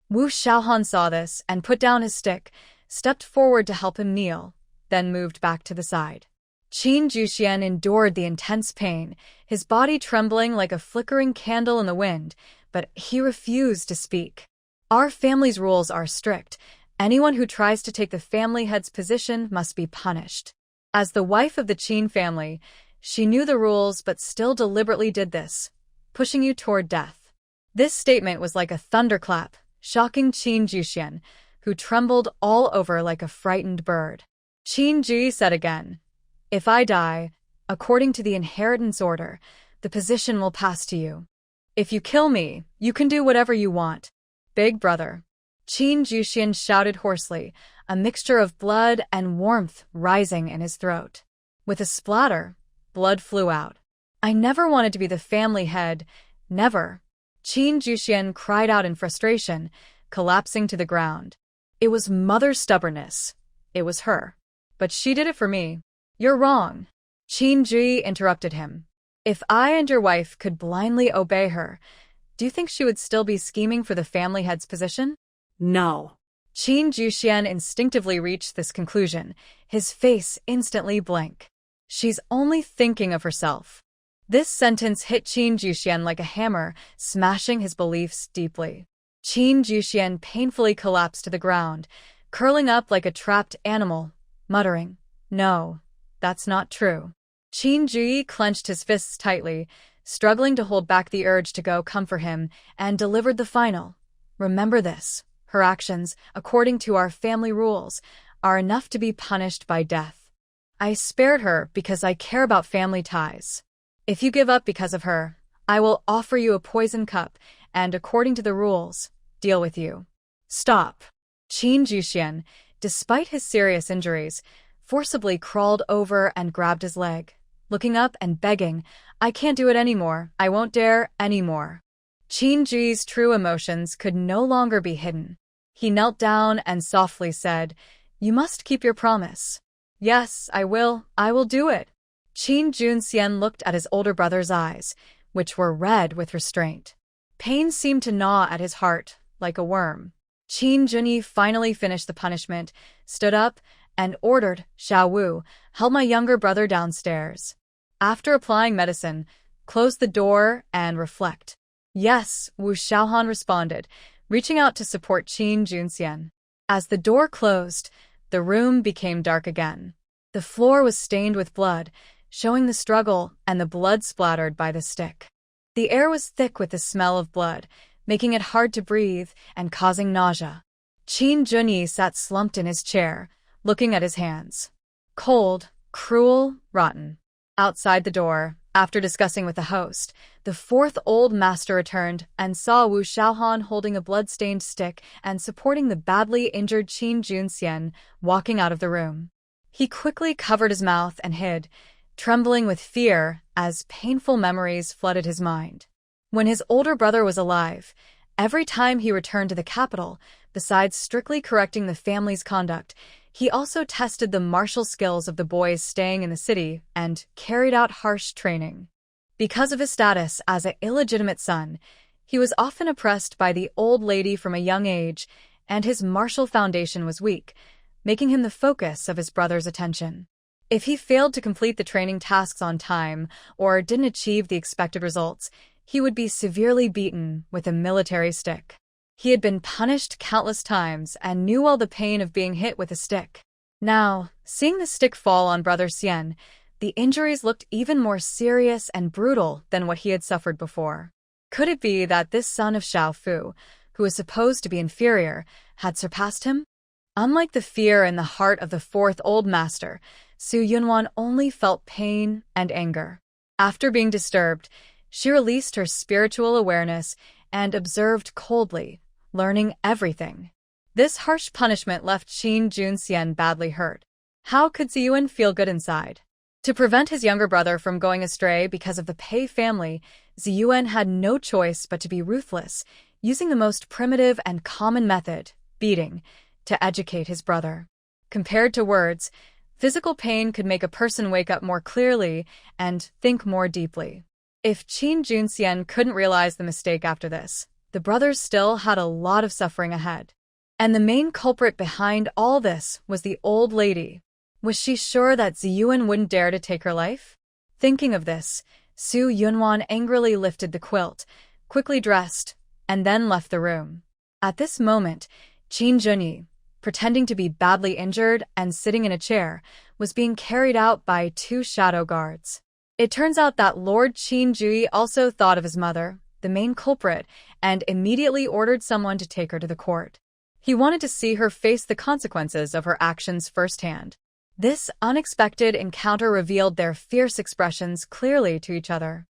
Wu Xiaohan saw this and put down his stick, stepped forward to help him kneel, then moved back to the side. Qin Juxian endured the intense pain, his body trembling like a flickering candle in the wind, but he refused to speak. "Our family's rules are strict. Anyone who tries to take the family head's position must be punished." As the wife of the Qin family, she knew the rules but still deliberately did this, pushing you toward death. This statement was like a thunderclap, shocking Qin Juxian, who trembled all over like a frightened bird. Qin Ji said again, "If I die, according to the inheritance order, the position will pass to you. If you kill me, you can do whatever you want. Big brother." Qin Juxian shouted hoarsely, a mixture of blood and warmth rising in his throat. With a splatter, blood flew out. "I never wanted to be the family head, never." Qin Juxian cried out in frustration, collapsing to the ground. "It was mother's stubbornness. It was her. But she did it for me." "You're wrong." Qin Ji interrupted him. "If I and your wife could blindly obey her, do you think she would still be scheming for the family head's position?" "No." Qin Juxian instinctively reached this conclusion, his face instantly blank. "She's only thinking of herself." This sentence hit Qin Juxian like a hammer, smashing his beliefs deeply. Qin Juxian painfully collapsed to the ground, curling up like a trapped animal, muttering, "No, that's not true." Qin Juyi clenched his fists tightly, struggling to hold back the urge to go comfort him, and delivered the final. "Remember this. Her actions, according to our family rules, are enough to be punished by death. I spared her because I care about family ties. If you give up because of her, I will offer you a poison cup and, according to the rules, deal with you." "Stop." Qin Juxian, despite his serious injuries, forcibly crawled over and grabbed his leg, looking up and begging, "I can't do it anymore. I won't dare anymore." Qin Juyi's true emotions could no longer be hidden. He knelt down and softly said, "You must keep your promise." "Yes, I will do it." Qin Junxian looked at his older brother's eyes, which were red with restraint. Pain seemed to gnaw at his heart, like a worm. Qin Junyi finally finished the punishment, stood up, and ordered, "Xiao Wu, help my younger brother downstairs. After applying medicine, close the door and reflect." "Yes," Wu Xiaohan responded, reaching out to support Qin Junxian. As the door closed, the room became dark again. The floor was stained with blood, showing the struggle and the blood splattered by the stick. The air was thick with the smell of blood, making it hard to breathe and causing nausea. Qin Junyi sat slumped in his chair, looking at his hands. Cold, cruel, rotten. Outside the door, after discussing with the host, the fourth old master returned and saw Wu Xiaohan holding a blood-stained stick and supporting the badly injured Qin Junxian walking out of the room. He quickly covered his mouth and hid, trembling with fear as painful memories flooded his mind. When his older brother was alive, every time he returned to the capital, besides strictly correcting the family's conduct, he also tested the martial skills of the boys staying in the city and carried out harsh training. Because of his status as an illegitimate son, he was often oppressed by the old lady from a young age, and his martial foundation was weak, making him the focus of his brother's attention. If he failed to complete the training tasks on time or didn't achieve the expected results, he would be severely beaten with a military stick. He had been punished countless times and knew all the pain of being hit with a stick. Now, seeing the stick fall on Brother Xian, the injuries looked even more serious and brutal than what he had suffered before. Could it be that this son of Xiao Fu, who was supposed to be inferior, had surpassed him? Unlike the fear in the heart of the fourth old master, Su Yunwan only felt pain and anger. After being disturbed, she released her spiritual awareness and observed coldly, learning everything. This harsh punishment left Qin Junxian badly hurt. How could Ziyuan feel good inside? To prevent his younger brother from going astray because of the Pei family, Ziyuan had no choice but to be ruthless, using the most primitive and common method, beating, to educate his brother. Compared to words, physical pain could make a person wake up more clearly and think more deeply. If Qin Junxian couldn't realize the mistake after this, the brothers still had a lot of suffering ahead. And the main culprit behind all this was the old lady. Was she sure that Ziyuan wouldn't dare to take her life? Thinking of this, Su Yunwan angrily lifted the quilt, quickly dressed, and then left the room. At this moment, Qin Junyi, pretending to be badly injured and sitting in a chair, was being carried out by 2 shadow guards. It turns out that Lord Qin Juyi also thought of his mother, the main culprit, and immediately ordered someone to take her to the court. He wanted to see her face the consequences of her actions firsthand. This unexpected encounter revealed their fierce expressions clearly to each other.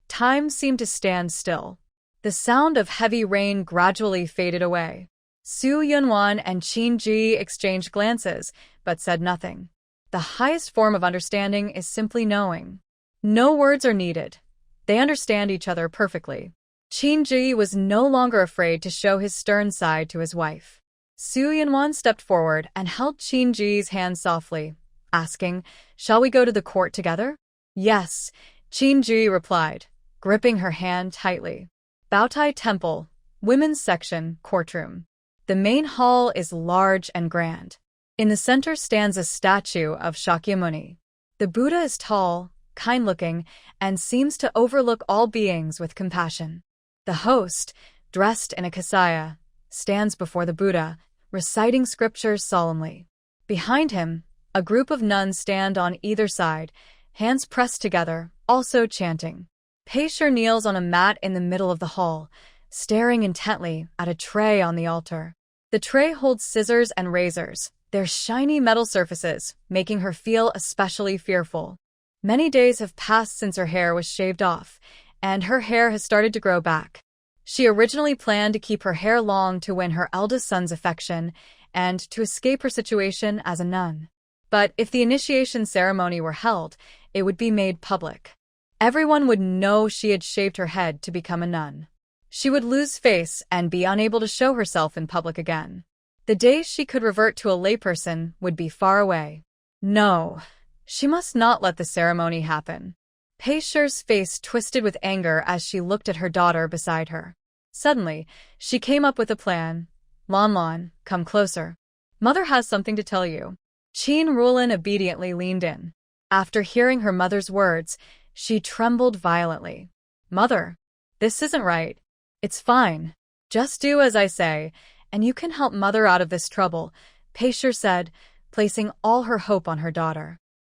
Time seemed to stand still. The sound of heavy rain gradually faded away. Su Yunwan and Qin Juyi exchanged glances, but said nothing. The highest form of understanding is simply knowing. No words are needed. They understand each other perfectly. Qin Juyi was no longer afraid to show his stern side to his wife. Su Yunwan stepped forward and held Qin Juyi's hand softly, asking, "Shall we go to the court together?" "Yes," Qin Juyi replied, gripping her hand tightly. Baotai Temple, Women's Section, Courtroom. The main hall is large and grand. In the center stands a statue of Shakyamuni. The Buddha is tall, kind-looking, and seems to overlook all beings with compassion. The host, dressed in a kasaya, stands before the Buddha, reciting scriptures solemnly. Behind him, a group of nuns stand on either side, hands pressed together, also chanting. Pei-Shi kneels on a mat in the middle of the hall, staring intently at a tray on the altar. The tray holds scissors and razors, their shiny metal surfaces, making her feel especially fearful. Many days have passed since her hair was shaved off, and her hair has started to grow back. She originally planned to keep her hair long to win her eldest son's affection and to escape her situation as a nun. But if the initiation ceremony were held, it would be made public. Everyone would know she had shaved her head to become a nun. She would lose face and be unable to show herself in public again. The day she could revert to a layperson would be far away. No, she must not let the ceremony happen. Pei-Shi's face twisted with anger as she looked at her daughter beside her. Suddenly, she came up with a plan. Lan, come closer. Mother has something to tell you. Qin Rulin obediently leaned in. After hearing her mother's words, she trembled violently. Mother, this isn't right. It's fine. Just do as I say, and you can help Mother out of this trouble, Pei-Shi said, placing all her hope on her daughter.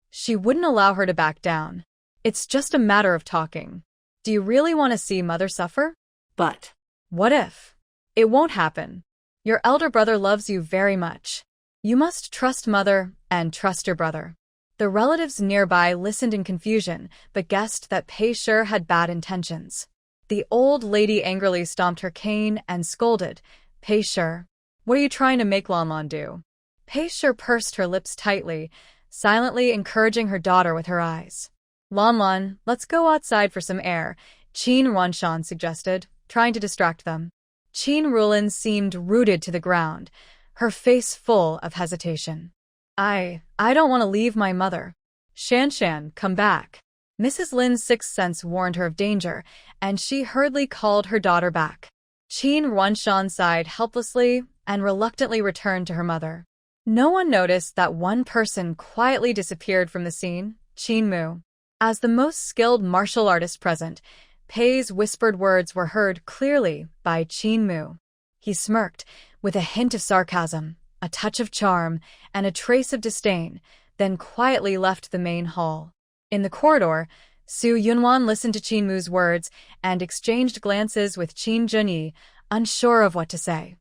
She wouldn't allow her to back down. It's just a matter of talking. Do you really want to see Mother suffer? But what if? It won't happen. Your elder brother loves you very much. You must trust Mother and trust your brother. The relatives nearby listened in confusion, but guessed that Pei-Shi had bad intentions. The old lady angrily stomped her cane and scolded, Pei-Shi, what are you trying to make Lan do? Pei-Shi pursed her lips tightly, silently encouraging her daughter with her eyes. Lan, let's go outside for some air, Qin Ruanshan suggested, trying to distract them. Qin Rulin seemed rooted to the ground, her face full of hesitation. I don't want to leave my mother. Shan, come back. Mrs. Lin's sixth sense warned her of danger, and she hurriedly called her daughter back. Qin Ruanshan sighed helplessly and reluctantly returned to her mother. No one noticed that one person quietly disappeared from the scene, Qin Mu. As the most skilled martial artist present, Pei's whispered words were heard clearly by Qin Mu. He smirked, with a hint of sarcasm, a touch of charm, and a trace of disdain, then quietly left the main hall. In the corridor, Su Yunwan listened to Qin Mu's words and exchanged glances with Qin Junyi, unsure of what to say.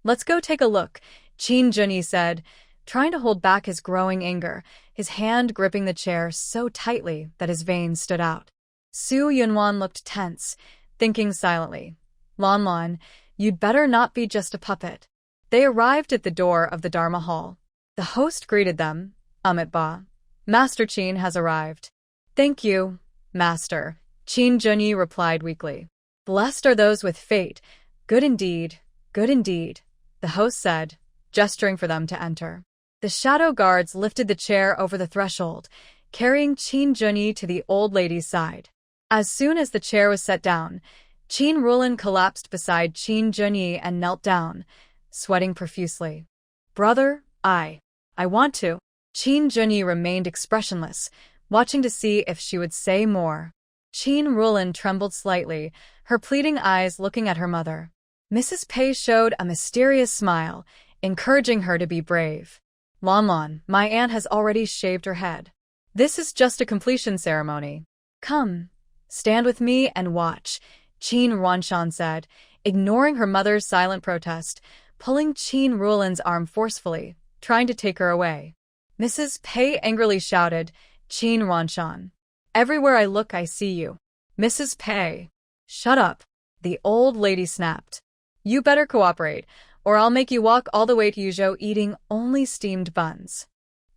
Let's go take a look, Qin Junyi said, trying to hold back his growing anger, his hand gripping the chair so tightly that his veins stood out. Su Yunwan looked tense, thinking silently. Lan, you'd better not be just a puppet. They arrived at the door of the Dharma Hall. The host greeted them, Ba. Master Qin has arrived. Thank you, Master, Qin Junyi replied weakly. Blessed are those with fate. Good indeed, the host said, gesturing for them to enter. The shadow guards lifted the chair over the threshold, carrying Qin Junyi to the old lady's side. As soon as the chair was set down, Qin Rulin collapsed beside Qin Junyi and knelt down, sweating profusely. Brother, I want to. Qin Junyi remained expressionless, watching to see if she would say more. Qin Rulin trembled slightly, her pleading eyes looking at her mother. Mrs. Pei showed a mysterious smile, encouraging her to be brave. Lan, my aunt has already shaved her head. This is just a completion ceremony. Come, stand with me and watch, Qin Ruanshan said, ignoring her mother's silent protest, pulling Qin Rulin's arm forcefully, trying to take her away. Mrs. Pei angrily shouted, Qin Ruanshan. Everywhere I look I see you. Mrs. Pei. Shut up, the old lady snapped. You better cooperate, or I'll make you walk all the way to Yuzhou eating only steamed buns.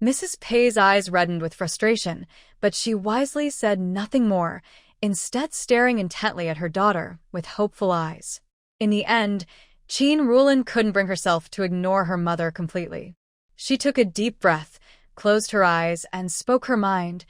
Mrs. Pei's eyes reddened with frustration, but she wisely said nothing more, instead staring intently at her daughter with hopeful eyes. In the end, Qin Rulin couldn't bring herself to ignore her mother completely. She took a deep breath, closed her eyes, and spoke her mind.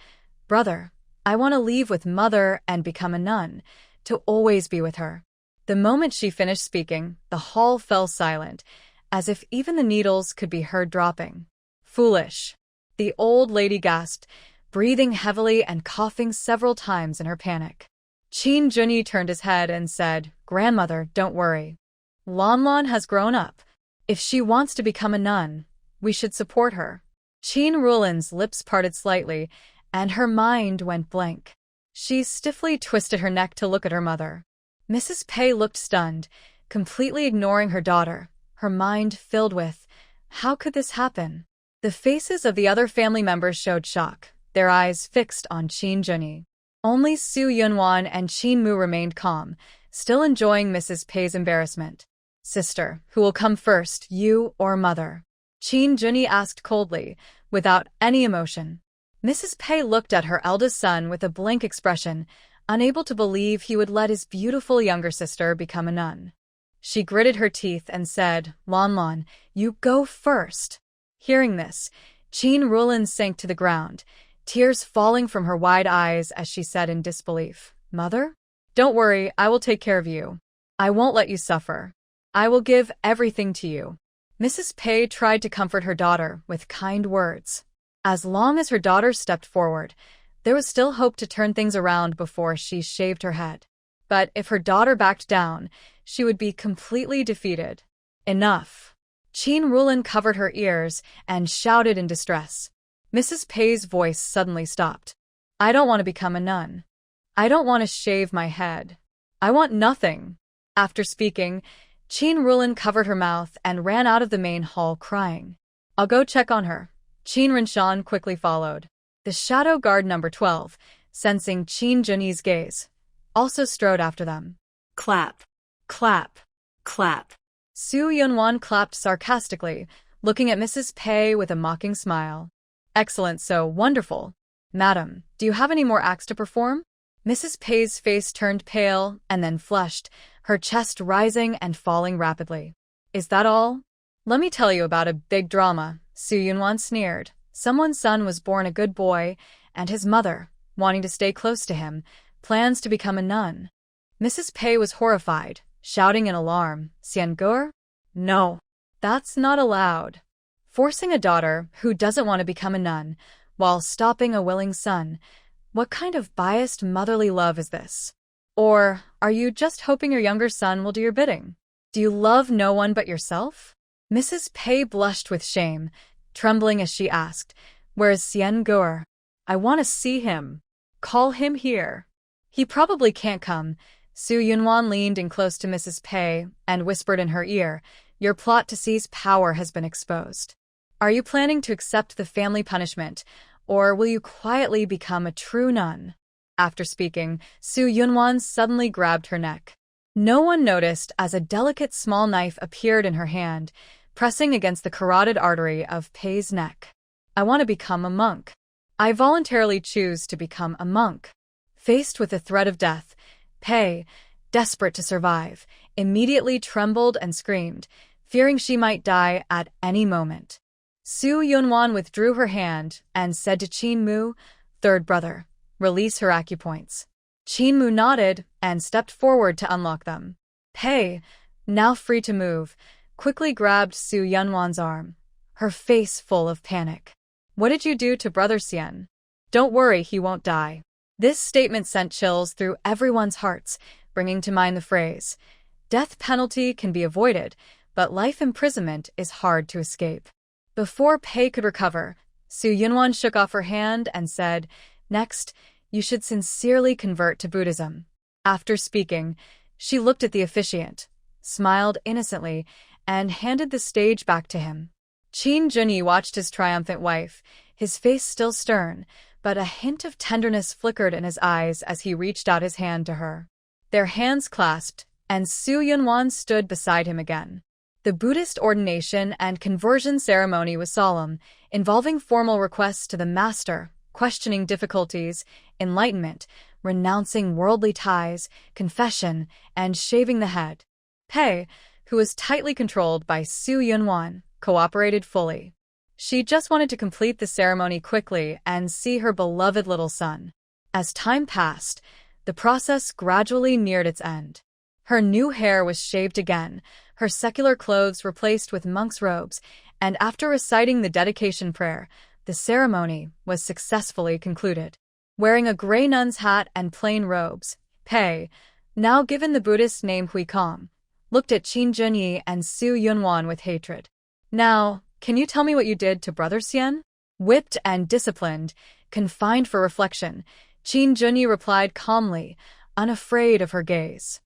Brother, I want to leave with Mother and become a nun, to always be with her. The moment she finished speaking, the hall fell silent, as if even the needles could be heard dropping. Foolish. The old lady gasped, breathing heavily and coughing several times in her panic. Qin Junyi turned his head and said, "Grandmother, don't worry. Lanlan has grown up. If she wants to become a nun, we should support her." Qin Rulan's lips parted slightly, and her mind went blank. She stiffly twisted her neck to look at her mother. Mrs. Pei looked stunned, completely ignoring her daughter, her mind filled with, how could this happen? The faces of the other family members showed shock, their eyes fixed on Qin Junyi. Only Su Yunwan and Qin Mu remained calm, still enjoying Mrs. Pei's embarrassment. "Sister, who will come first, you or mother?" Qin Junyi asked coldly, without any emotion. Mrs. Pei looked at her eldest son with a blank expression, unable to believe he would let his beautiful younger sister become a nun. She gritted her teeth and said, "Lanlan, you go first." Hearing this, Qin Rulan sank to the ground, tears falling from her wide eyes as she said in disbelief, "Mother? Don't worry, I will take care of you. I won't let you suffer. I will give everything to you." Mrs. Pei tried to comfort her daughter with kind words. As long as her daughter stepped forward, there was still hope to turn things around before she shaved her head. But if her daughter backed down, she would be completely defeated. "Enough." Qin Rulan covered her ears and shouted in distress. Mrs. Pei's voice suddenly stopped. "I don't want to become a nun. I don't want to shave my head. I want nothing." After speaking, Qin Rulan covered her mouth and ran out of the main hall crying. "I'll go check on her." Qin Rinshan quickly followed. The shadow guard number 12, sensing Qin Junyi's gaze, also strode after them. Clap. Clap. Clap. Su Yunwan clapped sarcastically, looking at Mrs. Pei with a mocking smile. "Excellent, so wonderful. Madam, do you have any more acts to perform?" Mrs. Pei's face turned pale and then flushed, her chest rising and falling rapidly. "Is that all? Let me tell you about a big drama." Su Yunwan sneered. Someone's son was born a good boy, and his mother, wanting to stay close to him, plans to become a nun. Mrs. Pei was horrified, shouting in alarm, "Xiangur? No, that's not allowed." Forcing a daughter who doesn't want to become a nun, while stopping a willing son, what kind of biased motherly love is this? Or are you just hoping your younger son will do your bidding? Do you love no one but yourself? Mrs. Pei blushed with shame, trembling as she asked, "Where is Xiangur? I want to see him. Call him here." "He probably can't come." Su Yunwan leaned in close to Mrs. Pei and whispered in her ear, "Your plot to seize power has been exposed. Are you planning to accept the family punishment, or will you quietly become a true nun?" After speaking, Su Yunwan suddenly grabbed her neck. No one noticed as a delicate small knife appeared in her hand, pressing against the carotid artery of Pei's neck. "I want to become a monk. I voluntarily choose to become a monk." Faced with the threat of death, Pei, desperate to survive, immediately trembled and screamed, fearing she might die at any moment. Su Yunwan withdrew her hand and said to Qin Mu, "Third brother, release her acupoints." Qin Mu nodded and stepped forward to unlock them. Pei, now free to move, quickly grabbed Su Yunwan's arm, her face full of panic. "What did you do to Brother Xian? Don't worry, he won't die." This statement sent chills through everyone's hearts, bringing to mind the phrase, "Death penalty can be avoided, but life imprisonment is hard to escape." Before Pei could recover, Su Yunwan shook off her hand and said, "Next, you should sincerely convert to Buddhism." After speaking, she looked at the officiant, smiled innocently, and handed the stage back to him. Qin Junyi watched his triumphant wife, his face still stern, but a hint of tenderness flickered in his eyes as he reached out his hand to her. Their hands clasped, and Su Yunwan stood beside him again. The Buddhist ordination and conversion ceremony was solemn, involving formal requests to the master, questioning difficulties, enlightenment, renouncing worldly ties, confession, and shaving the head. Pei, who was tightly controlled by Su Yunwan, cooperated fully. She just wanted to complete the ceremony quickly and see her beloved little son. As time passed, the process gradually neared its end. Her new hair was shaved again, her secular clothes replaced with monk's robes, and after reciting the dedication prayer, the The ceremony was successfully concluded. Wearing a gray nun's hat and plain robes, Pei, now given the Buddhist name Huikong, looked at Qin Junyi and Su Yunwan with hatred. Now, can you tell me what you did to Brother Xian? Whipped and disciplined, confined for reflection, Qin Junyi replied calmly, unafraid of her gaze.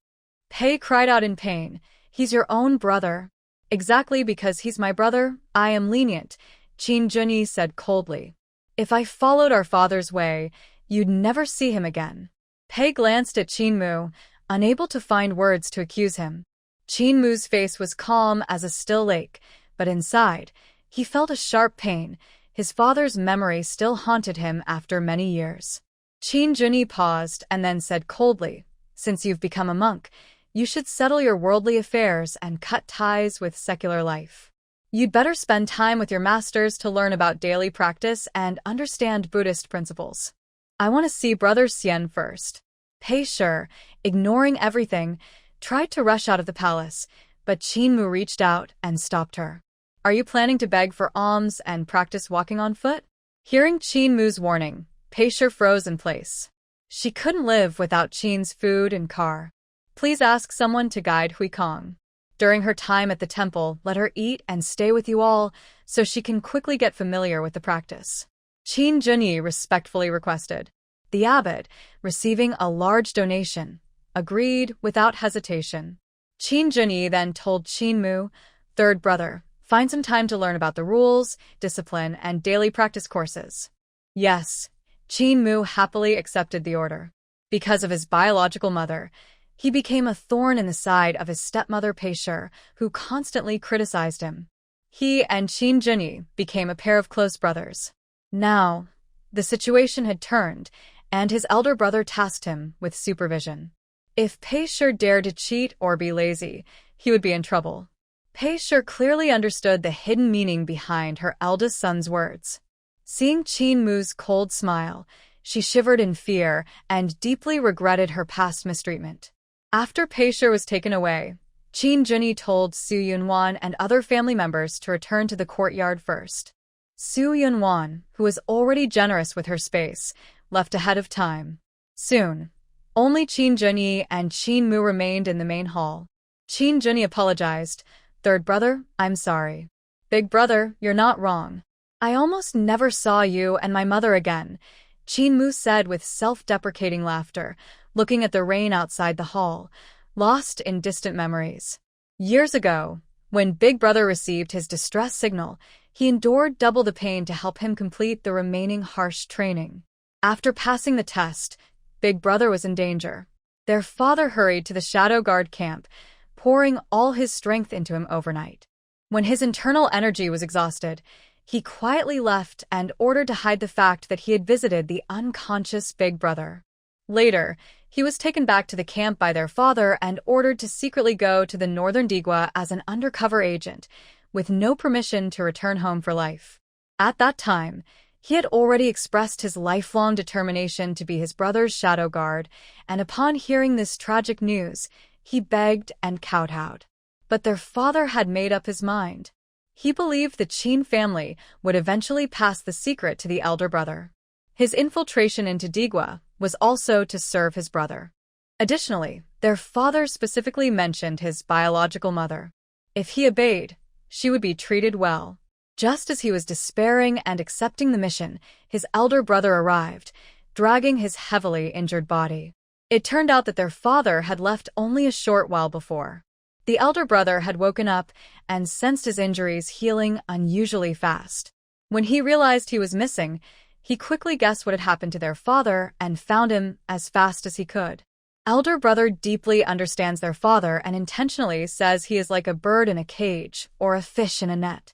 Pei cried out in pain, "He's your own brother." "Exactly because he's my brother, I am lenient," Qin Junyi said coldly. "If I followed our father's way, you'd never see him again." Pei glanced at Qin Mu, unable to find words to accuse him. Qin Mu's face was calm as a still lake, but inside, he felt a sharp pain. His father's memory still haunted him after many years. Qin Junyi paused and then said coldly, "Since you've become a monk, you should settle your worldly affairs and cut ties with secular life. You'd better spend time with your masters to learn about daily practice and understand Buddhist principles. I want to see Brother Xian first." Pei Shi, ignoring everything, tried to rush out of the palace, but Qin Mu reached out and stopped her. "Are you planning to beg for alms and practice walking on foot?" Hearing Qin Mu's warning, Pei Shi froze in place. She couldn't live without Qin's food and car. "Please ask someone to guide Huikong. During her time at the temple, let her eat and stay with you all so she can quickly get familiar with the practice," Qin Junyi respectfully requested. The abbot, receiving a large donation, agreed without hesitation. Qin Junyi then told Qin Mu, "Third brother, find some time to learn about the rules, discipline, and daily practice courses." Yes, Qin Mu happily accepted the order. Because of his biological mother, he became a thorn in the side of his stepmother Pei Shi, who constantly criticized him. He and Qin Junyi became a pair of close brothers. Now, the situation had turned, and his elder brother tasked him with supervision. If Pei Shi dared to cheat or be lazy, he would be in trouble. Pei Shi clearly understood the hidden meaning behind her eldest son's words. Seeing Qin Mu's cold smile, she shivered in fear and deeply regretted her past mistreatment. After Pei Shi was taken away, Qin Junyi told Su Yunwan and other family members to return to the courtyard first. Su Yunwan, who was already generous with her space, left ahead of time. Soon, only Qin Junyi and Qin Mu remained in the main hall. Qin Junyi apologized. "Third brother, I'm sorry." "Big brother, you're not wrong. I almost never saw you and my mother again," Qin Mu said with self-deprecating laughter, looking at the rain outside the hall, lost in distant memories. Years ago, when Big Brother received his distress signal, he endured double the pain to help him complete the remaining harsh training. After passing the test, Big Brother was in danger. Their father hurried to the Shadow Guard camp, pouring all his strength into him overnight. When his internal energy was exhausted, he quietly left and ordered to hide the fact that he had visited the unconscious Big Brother. Later, he was taken back to the camp by their father and ordered to secretly go to the northern Digua as an undercover agent, with no permission to return home for life. At that time, he had already expressed his lifelong determination to be his brother's shadow guard, and upon hearing this tragic news, he begged and kowtowed. But their father had made up his mind. He believed the Qin family would eventually pass the secret to the elder brother. His infiltration into Digua was also to serve his brother. Additionally, their father specifically mentioned his biological mother. If he obeyed, she would be treated well. Just as he was despairing and accepting the mission, his elder brother arrived, dragging his heavily injured body. It turned out that their father had left only a short while before. The elder brother had woken up and sensed his injuries healing unusually fast. When he realized he was missing, he quickly guessed what had happened to their father and found him as fast as he could. Elder brother deeply understands their father and intentionally says he is like a bird in a cage or a fish in a net.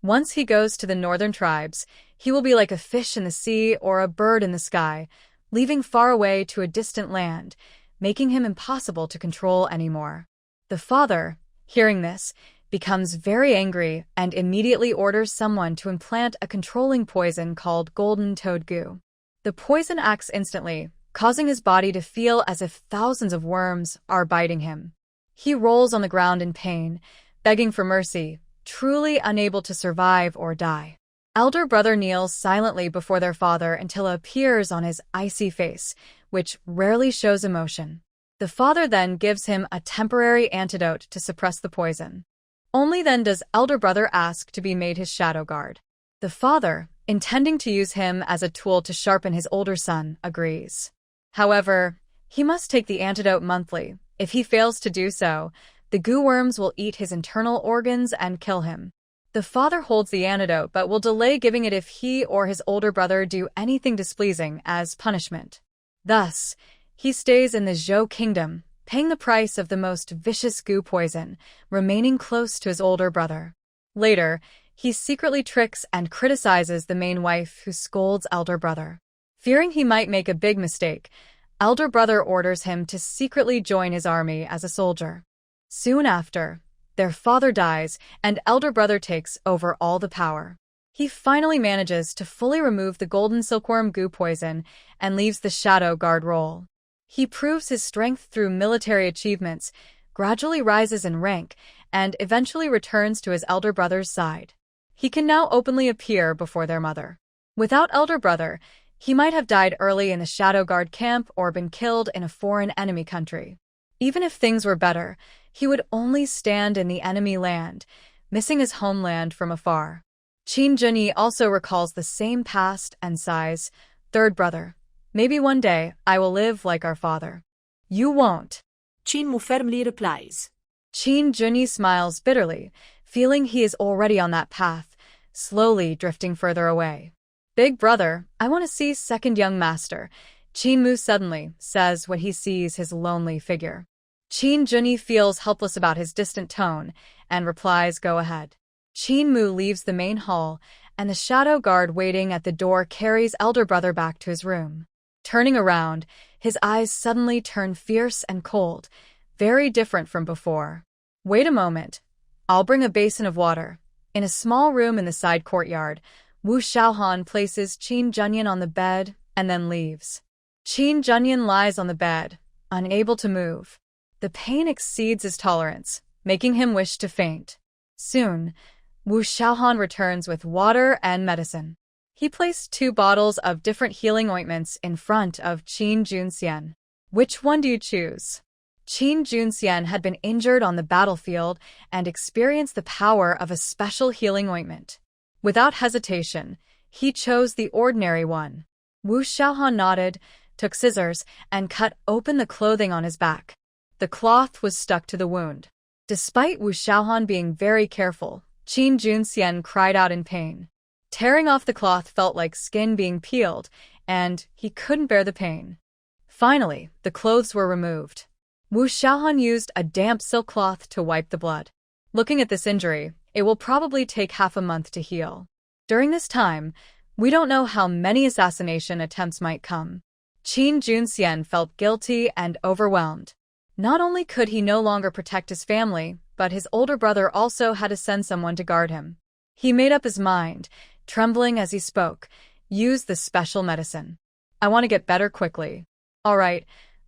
Once he goes to the northern tribes, he will be like a fish in the sea or a bird in the sky, leaving far away to a distant land, making him impossible to control anymore. The father, hearing this, becomes very angry and immediately orders someone to implant a controlling poison called golden toad goo. The poison acts instantly, causing his body to feel as if thousands of worms are biting him. He rolls on the ground in pain, begging for mercy, truly unable to survive or die. Elder brother kneels silently before their father until it appears on his icy face, which rarely shows emotion. The father then gives him a temporary antidote to suppress the poison. Only then does elder brother ask to be made his shadow guard. The father, intending to use him as a tool to sharpen his older son, agrees. However, he must take the antidote monthly. If he fails to do so, the goo worms will eat his internal organs and kill him. The father holds the antidote but will delay giving it if he or his older brother do anything displeasing as punishment. Thus, he stays in the Zhou kingdom, paying the price of the most vicious goo poison, remaining close to his older brother. Later, he secretly tricks and criticizes the main wife who scolds elder brother. Fearing he might make a big mistake, elder brother orders him to secretly join his army as a soldier. Soon after, their father dies and elder brother takes over all the power. He finally manages to fully remove the golden silkworm goo poison and leaves the shadow guard role. He proves his strength through military achievements, gradually rises in rank, and eventually returns to his elder brother's side. He can now openly appear before their mother. Without elder brother, he might have died early in the shadow guard camp or been killed in a foreign enemy country. Even if things were better, he would only stand in the enemy land, missing his homeland from afar. Qin Junyi also recalls the same past and sighs, "Third brother, maybe one day I will live like our father." "You won't," Qin Mu firmly replies. Qin Junyi smiles bitterly, feeling he is already on that path, slowly drifting further away. "Big brother, I want to see second young master," Qin Mu suddenly says when he sees his lonely figure. Qin Junyi feels helpless about his distant tone and replies, "Go ahead." Qin Mu leaves the main hall, and the shadow guard waiting at the door carries elder brother back to his room. Turning around, his eyes suddenly turn fierce and cold, very different from before. "Wait a moment. I'll bring a basin of water." In a small room in the side courtyard, Wu Xiaohan places Qin Junyan on the bed and then leaves. Qin Junyan lies on the bed, unable to move. The pain exceeds his tolerance, making him wish to faint. Soon, Wu Xiaohan returns with water and medicine. He placed 2 bottles of different healing ointments in front of Qin Junxian. "Which one do you choose?" Qin Junxian had been injured on the battlefield and experienced the power of a special healing ointment. Without hesitation, he chose the ordinary one. Wu Xiaohan nodded, took scissors, and cut open the clothing on his back. The cloth was stuck to the wound. Despite Wu Xiaohan being very careful, Qin Junxian cried out in pain. Tearing off the cloth felt like skin being peeled, and he couldn't bear the pain. Finally, the clothes were removed. Wu Xiaohan used a damp silk cloth to wipe the blood. Looking at this injury, it will probably take half a month to heal. During this time, we don't know how many assassination attempts might come. Qin Junxian felt guilty and overwhelmed. Not only could he no longer protect his family, but his older brother also had to send someone to guard him. He made up his mind, trembling as he spoke, "Use the special medicine. I want to get better quickly." "All right,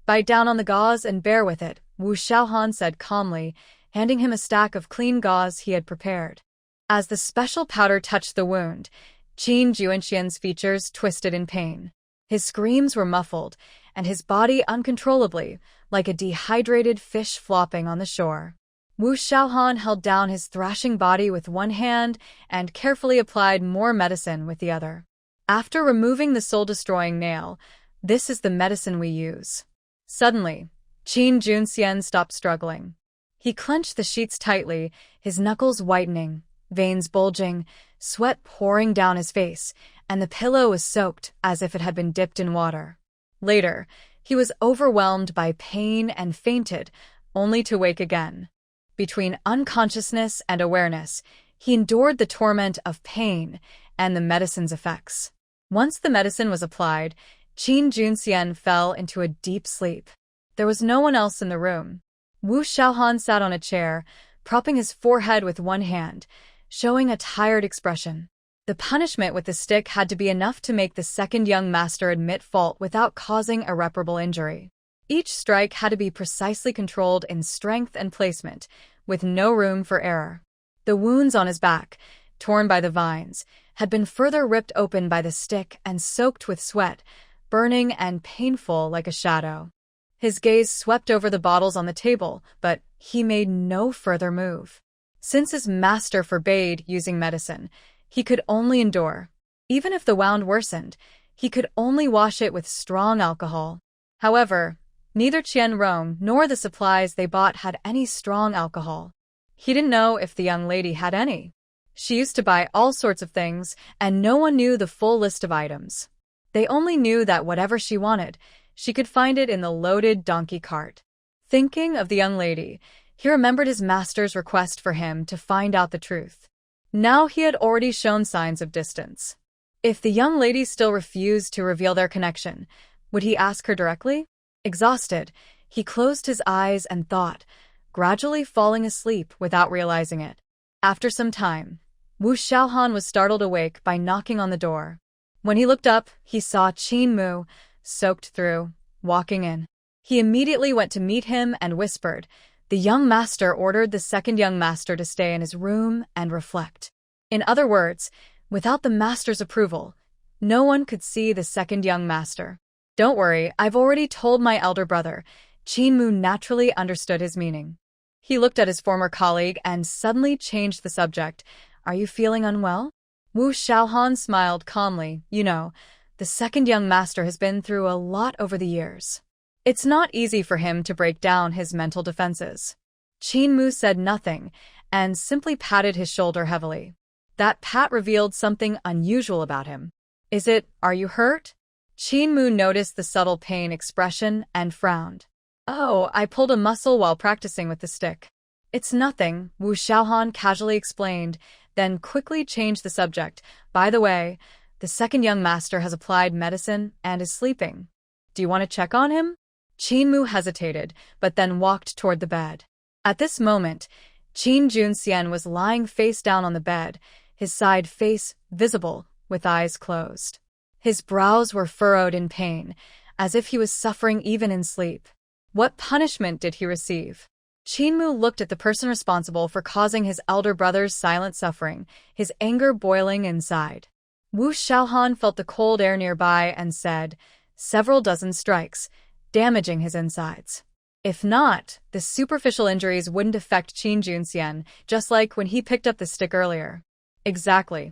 bite down on the gauze and bear with it," Wu Xiaohan said calmly, handing him a stack of clean gauze he had prepared. As the special powder touched the wound, Qin Junxian's features twisted in pain. His screams were muffled, and his body uncontrollably, like a dehydrated fish flopping on the shore. Wu Xiaohan held down his thrashing body with one hand and carefully applied more medicine with the other. After removing the soul-destroying nail, "This is the medicine we use." Suddenly, Qin Junxian stopped struggling. He clenched the sheets tightly, his knuckles whitening, veins bulging, sweat pouring down his face, and the pillow was soaked as if it had been dipped in water. Later, he was overwhelmed by pain and fainted, only to wake again. Between unconsciousness and awareness, he endured the torment of pain and the medicine's effects. Once the medicine was applied, Qin Junxian fell into a deep sleep. There was no one else in the room. Wu Xiaohan sat on a chair, propping his forehead with one hand, showing a tired expression. The punishment with the stick had to be enough to make the second young master admit fault without causing irreparable injury. Each strike had to be precisely controlled in strength and placement, with no room for error. The wounds on his back, torn by the vines, had been further ripped open by the stick and soaked with sweat, burning and painful like a shadow. His gaze swept over the bottles on the table, but he made no further move. Since his master forbade using medicine, he could only endure. Even if the wound worsened, he could only wash it with strong alcohol. However, neither Qian Rong nor the supplies they bought had any strong alcohol. He didn't know if the young lady had any. She used to buy all sorts of things, and no one knew the full list of items. They only knew that whatever she wanted, she could find it in the loaded donkey cart. Thinking of the young lady, he remembered his master's request for him to find out the truth. Now he had already shown signs of distance. If the young lady still refused to reveal their connection, would he ask her directly? Exhausted, he closed his eyes and thought, gradually falling asleep without realizing it. After some time, Wu Xiaohan was startled awake by knocking on the door. When he looked up, he saw Qin Mu, soaked through, walking in. He immediately went to meet him and whispered, "The young master ordered the second young master to stay in his room and reflect." In other words, without the master's approval, no one could see the second young master. "Don't worry, I've already told my elder brother." Qin Mu naturally understood his meaning. He looked at his former colleague and suddenly changed the subject. "Are you feeling unwell?" Wu Xiaohan smiled calmly. "You know, the second young master has been through a lot over the years. It's not easy for him to break down his mental defenses." Qin Mu said nothing and simply patted his shoulder heavily. That pat revealed something unusual about him. Are you hurt?" Qin Mu noticed the subtle pain expression and frowned. "Oh, I pulled a muscle while practicing with the stick." "It's nothing," Wu Xiaohan casually explained, then quickly changed the subject. "By the way, the second young master has applied medicine and is sleeping. Do you want to check on him?" Qin Mu hesitated, but then walked toward the bed. At this moment, Qin Junxian was lying face down on the bed, his side face visible, with eyes closed. His brows were furrowed in pain, as if he was suffering even in sleep. What punishment did he receive? Qin Mu looked at the person responsible for causing his elder brother's silent suffering, his anger boiling inside. Wu Xiaohan felt the cold air nearby and said, "Several dozen strikes, damaging his insides. If not, the superficial injuries wouldn't affect Qin Junxian, just like when he picked up the stick earlier." "Exactly."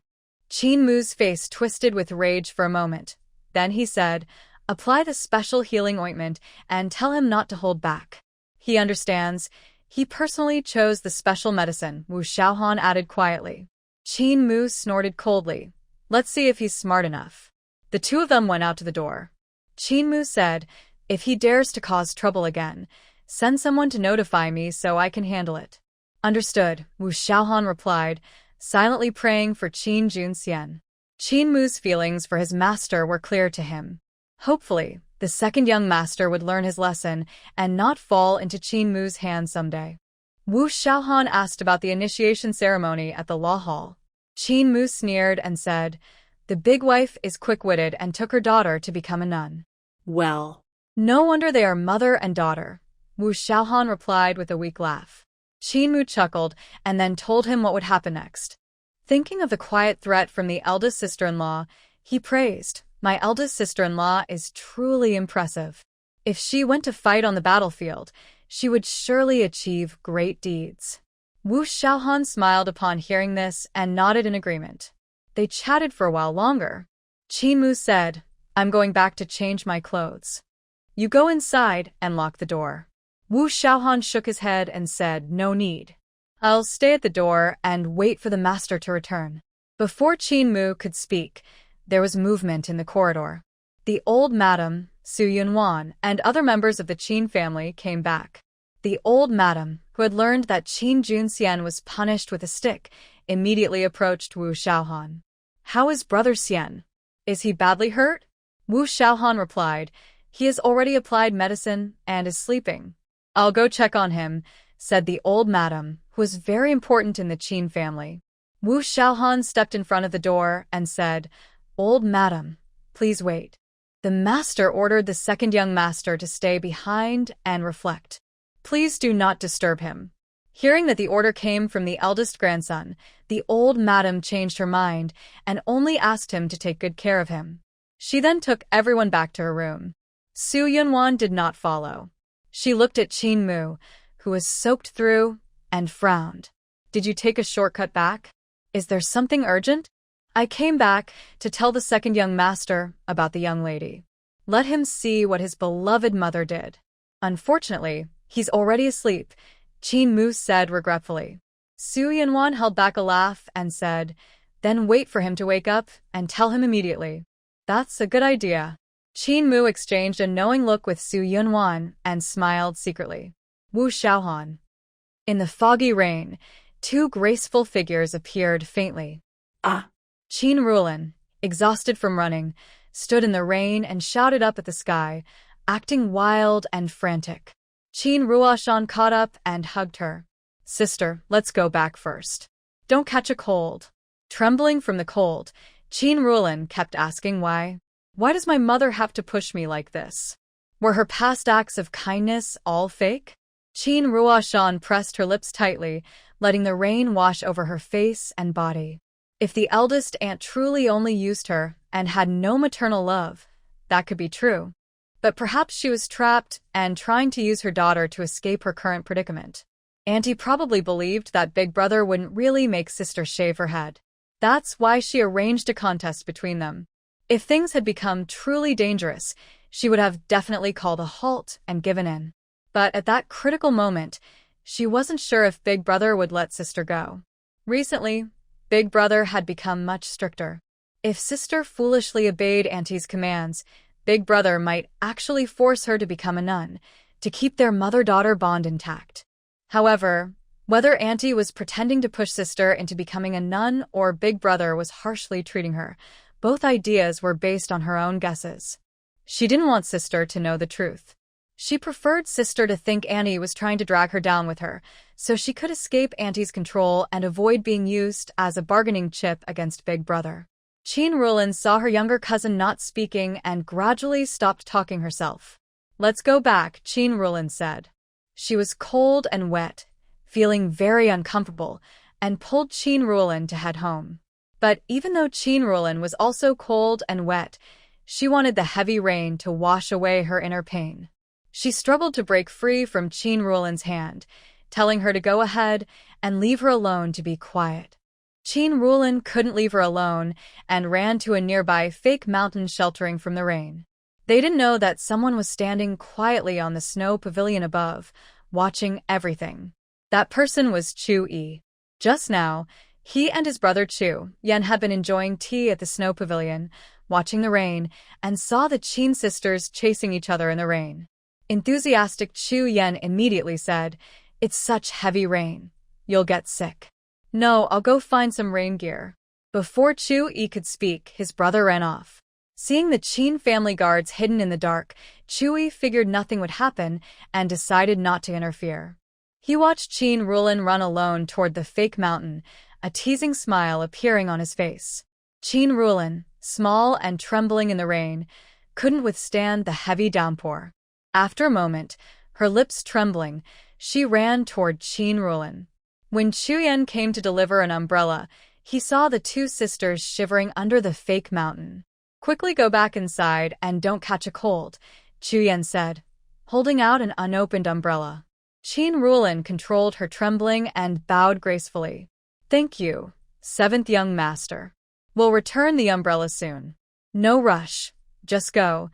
Qin Mu's face twisted with rage for a moment. Then he said, "Apply the special healing ointment and tell him not to hold back. He understands. He personally chose the special medicine," Wu Xiaohan added quietly. Qin Mu snorted coldly. "Let's see if he's smart enough." The two of them went out to the door. Qin Mu said, "If he dares to cause trouble again, send someone to notify me so I can handle it." "Understood," Wu Xiaohan replied, silently praying for Qin Junxian. Qin Mu's feelings for his master were clear to him. Hopefully, the second young master would learn his lesson and not fall into Qin Mu's hands someday. Wu Xiaohan asked about the initiation ceremony at the law hall. Qin Mu sneered and said, "The big wife is quick-witted and took her daughter to become a nun." Well, "No wonder they are mother and daughter," Wu Xiaohan replied with a weak laugh. Qin Mu chuckled and then told him what would happen next. Thinking of the quiet threat from the eldest sister-in-law, he praised, "My eldest sister-in-law is truly impressive. If she went to fight on the battlefield, she would surely achieve great deeds." Wu Xiaohan smiled upon hearing this and nodded in agreement. They chatted for a while longer. Qin Mu said, "I'm going back to change my clothes. You go inside and lock the door." Wu Xiaohan shook his head and said, "No need. I'll stay at the door and wait for the master to return." Before Qin Mu could speak, there was movement in the corridor. The old madam, Su Yunwan, and other members of the Qin family came back. The old madam, who had learned that Qin Junxian was punished with a stick, immediately approached Wu Xiaohan. "How is Brother Xian? Is he badly hurt?" Wu Xiaohan replied, "He has already applied medicine and is sleeping." "I'll go check on him," said the old madam, who was very important in the Qin family. Wu Xiaohan stepped in front of the door and said, "Old madam, please wait." The master ordered the second young master to stay behind and reflect. "Please do not disturb him." Hearing that the order came from the eldest grandson, the old madam changed her mind and only asked him to take good care of him. She then took everyone back to her room. Su Yunwan did not follow. She looked at Qin Mu, who was soaked through, and frowned. Did you take a shortcut back? Is there something urgent? I came back to tell the second young master about the young lady. Let him see what his beloved mother did. Unfortunately, he's already asleep, Qin Mu said regretfully. Su Yunwan held back a laugh and said, then wait for him to wake up and tell him immediately. That's a good idea. Qin Mu exchanged a knowing look with Su Yunwan and smiled secretly. Wu Xiaohan. In the foggy rain, two graceful figures appeared faintly. Ah! Qin Ruolin, exhausted from running, stood in the rain and shouted up at the sky, acting wild and frantic. Qin Ruoshan caught up and hugged her. Sister, let's go back first. Don't catch a cold. Trembling from the cold, Qin Ruolin kept asking why. Why does my mother have to push me like this? Were her past acts of kindness all fake? Qin Ruoshan pressed her lips tightly, letting the rain wash over her face and body. If the eldest aunt truly only used her and had no maternal love, that could be true. But perhaps she was trapped and trying to use her daughter to escape her current predicament. Auntie probably believed that Big Brother wouldn't really make sister shave her head. That's why she arranged a contest between them. If things had become truly dangerous, she would have definitely called a halt and given in. But at that critical moment, she wasn't sure if Big Brother would let sister go. Recently, Big Brother had become much stricter. If sister foolishly obeyed Auntie's commands, Big Brother might actually force her to become a nun, to keep their mother-daughter bond intact. However, whether Auntie was pretending to push sister into becoming a nun or Big Brother was harshly treating her, both ideas were based on her own guesses. She didn't want sister to know the truth. She preferred sister to think Auntie was trying to drag her down with her, so she could escape Auntie's control and avoid being used as a bargaining chip against Big Brother. Qin Ruolin saw her younger cousin not speaking and gradually stopped talking herself. Let's go back, Qin Ruolin said. She was cold and wet, feeling very uncomfortable, and pulled Qin Ruolin to head home. But even though Qin Ruolin was also cold and wet, she wanted the heavy rain to wash away her inner pain. She struggled to break free from Qin Ruolin's hand, telling her to go ahead and leave her alone to be quiet. Qin Ruolin couldn't leave her alone and ran to a nearby fake mountain sheltering from the rain. They didn't know that someone was standing quietly on the snow pavilion above, watching everything. That person was Chu Yi. Just now, he and his brother Chu Yan had been enjoying tea at the snow pavilion, watching the rain, and saw the Qin sisters chasing each other in the rain. Enthusiastic Chu Yan immediately said, "It's such heavy rain. You'll get sick." "No, I'll go find some rain gear." Before Chu Yi could speak, his brother ran off. Seeing the Qin family guards hidden in the dark, Chu Yi figured nothing would happen and decided not to interfere. He watched Qin Ruolin run alone toward the fake mountain, a teasing smile appearing on his face. Qin Ruolin, small and trembling in the rain, couldn't withstand the heavy downpour. After a moment, her lips trembling, she ran toward Qin Ruolin. When Chu Yan came to deliver an umbrella, he saw the two sisters shivering under the fake mountain. "Quickly go back inside and don't catch a cold," Chu Yan said, holding out an unopened umbrella. Qin Ruolin controlled her trembling and bowed gracefully. "Thank you, seventh young master. We'll return the umbrella soon." "No rush. Just go,"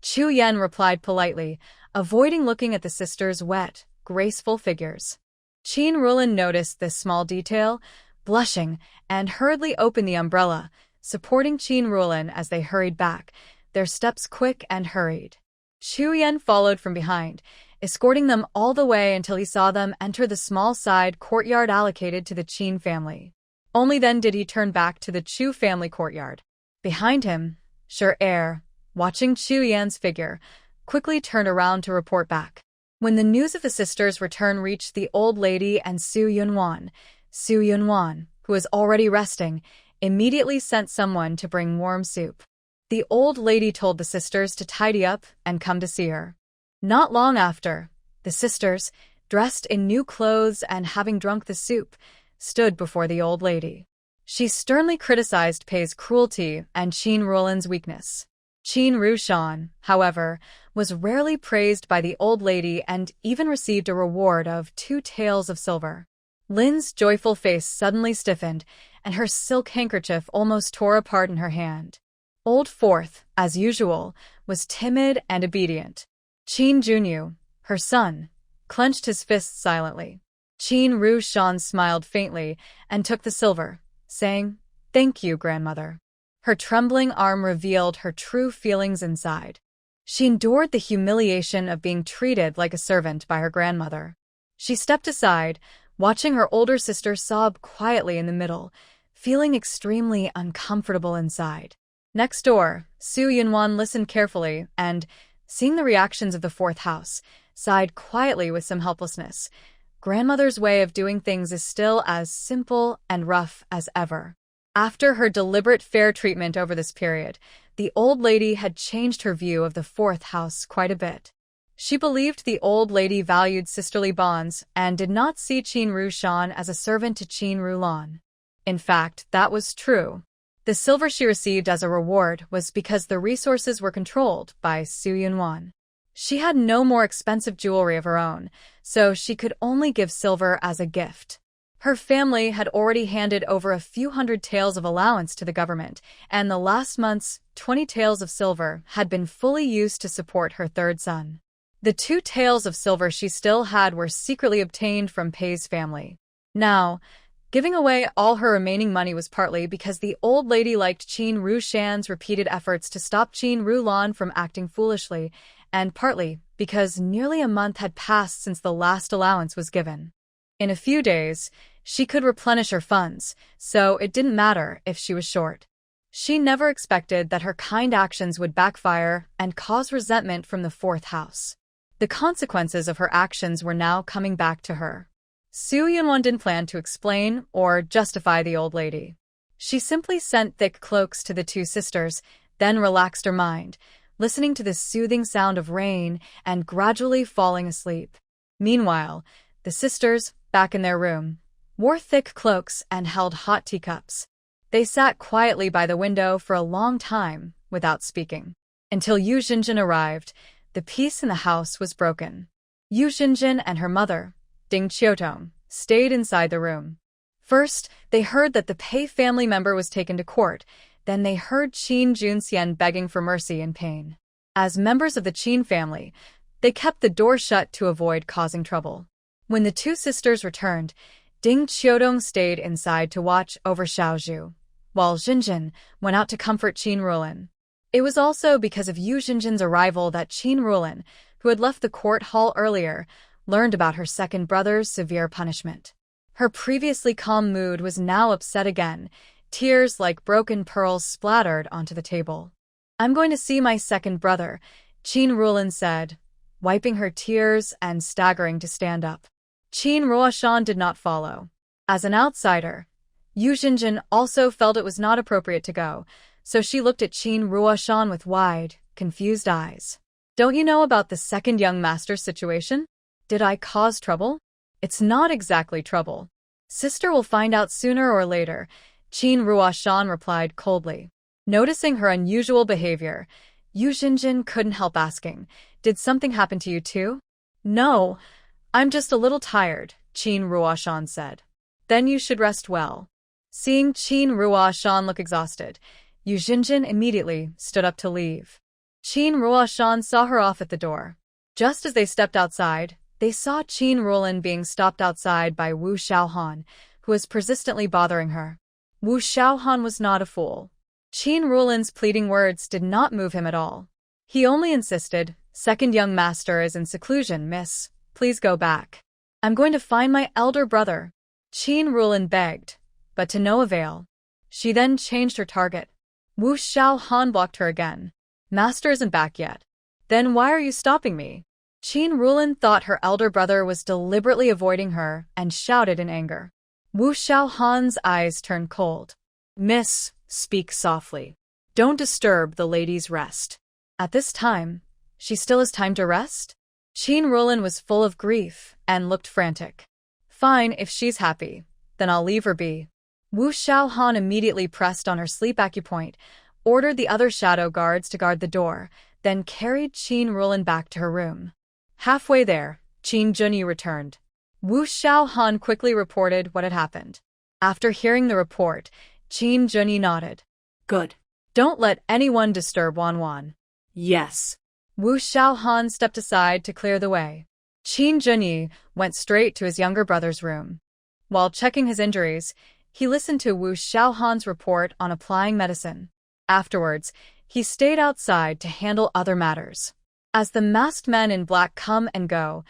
Chu Yan replied politely, avoiding looking at the sisters' wet, graceful figures. Qin Ruolin noticed this small detail, blushing, and hurriedly opened the umbrella, supporting Qin Ruolin as they hurried back, their steps quick and hurried. Chu Yan followed from behind, escorting them all the way until he saw them enter the small side courtyard allocated to the Qin family. Only then did he turn back to the Chu family courtyard. Behind him, Er, watching Chu Yan's figure, quickly turned around to report back. When the news of the sisters' return reached the old lady and Su Yunwan, who was already resting, immediately sent someone to bring warm soup. The old lady told the sisters to tidy up and come to see her. Not long after, the sisters, dressed in new clothes and having drunk the soup, stood before the old lady. She sternly criticized Pei's cruelty and Qin Ruolan's weakness. Qin Rushan, however, was rarely praised by the old lady and even received a reward of 2 taels of silver. Lin's joyful face suddenly stiffened, and her silk handkerchief almost tore apart in her hand. Old Fourth, as usual, was timid and obedient. Qin Junyu, her son, clenched his fists silently. Qin Rushan smiled faintly and took the silver, saying, "Thank you, grandmother." Her trembling arm revealed her true feelings inside. She endured the humiliation of being treated like a servant by her grandmother. She stepped aside, watching her older sister sob quietly in the middle, feeling extremely uncomfortable inside. Next door, Su Yunwan listened carefully and, seeing the reactions of the fourth house, sighed quietly with some helplessness. Grandmother's way of doing things is still as simple and rough as ever. After her deliberate fair treatment over this period, the old lady had changed her view of the fourth house quite a bit. She believed the old lady valued sisterly bonds and did not see Qin Rushan as a servant to Qin Rulan. In fact, that was true. The silver she received as a reward was because the resources were controlled by Su Yunwan. She had no more expensive jewelry of her own, so she could only give silver as a gift. Her family had already handed over a few hundred taels of allowance to the government, and the last month's 20 taels of silver had been fully used to support her third son. The 2 taels of silver she still had were secretly obtained from Pei's family. Now, giving away all her remaining money was partly because the old lady liked Qin Rushan's repeated efforts to stop Qin Rulan from acting foolishly, and partly because nearly a month had passed since the last allowance was given. In a few days, she could replenish her funds, so it didn't matter if she was short. She never expected that her kind actions would backfire and cause resentment from the fourth house. The consequences of her actions were now coming back to her. Su Yunwan didn't plan to explain or justify the old lady. She simply sent thick cloaks to the 2 sisters, then relaxed her mind, listening to the soothing sound of rain and gradually falling asleep. Meanwhile, the sisters, back in their room, wore thick cloaks and held hot teacups. They sat quietly by the window for a long time without speaking. Until Yu Zhenzhen arrived, the peace in the house was broken. Yu Zhenzhen and her mother, Ding Qiutong, stayed inside the room. First, they heard that the Pei family member was taken to court. Then they heard Qin Junxian begging for mercy in pain. As members of the Qin family, they kept the door shut to avoid causing trouble. When the 2 sisters returned, Ding Qiutong stayed inside to watch over Xiaozhu, while Zhenzhen went out to comfort Qin Rulan. It was also because of Yu Zhenzhen's arrival that Qin Rulan, who had left the court hall earlier, learned about her second brother's severe punishment. Her previously calm mood was now upset again. Tears like broken pearls splattered onto the table. "I'm going to see my second brother," Qin Rulan said, wiping her tears and staggering to stand up. Qin Ruoshan did not follow. As an outsider, Yu Zhenzhen also felt it was not appropriate to go, so she looked at Qin Ruoshan with wide, confused eyes. "Don't you know about the second young master's situation? Did I cause trouble?" "It's not exactly trouble. Sister will find out sooner or later," Qin Ruoshan replied coldly. Noticing her unusual behavior, Yu Zhenzhen couldn't help asking, "Did something happen to you too?" "No, I'm just a little tired," Qin Ruoshan said. "Then you should rest well." Seeing Qin Ruoshan look exhausted, Yu Zhenzhen immediately stood up to leave. Qin Ruoshan saw her off at the door. Just as they stepped outside, they saw Qin Rulan being stopped outside by Wu Xiaohan, who was persistently bothering her. Wu Xiaohan was not a fool. Qin Rulan's pleading words did not move him at all. He only insisted, "Second young master is in seclusion, miss. Please go back." "I'm going to find my elder brother," Qin Rulan begged, but to no avail. She then changed her target. Wu Xiaohan blocked her again. "Master isn't back yet." "Then why are you stopping me?" Qin Rulan thought her elder brother was deliberately avoiding her and shouted in anger. Wu Xiaohan's eyes turned cold. "Miss, speak softly. Don't disturb the lady's rest." At this time, she still has time to rest? Qin Rulin was full of grief and looked frantic. Fine, if she's happy, then I'll leave her be. Wu Xiaohan immediately pressed on her sleep acupoint, ordered the other shadow guards to guard the door, then carried Qin Rulin back to her room. Halfway there, Qin Junyi returned. Wu Xiaohan quickly reported what had happened. After hearing the report, Qin Junyi nodded. Good. Don't let anyone disturb Wanwan. Yes. Wu Xiaohan stepped aside to clear the way. Qin Junyi went straight to his younger brother's room. While checking his injuries, he listened to Wu Xiaohan's report on applying medicine. Afterwards, he stayed outside to handle other matters. As the masked men in black come and go,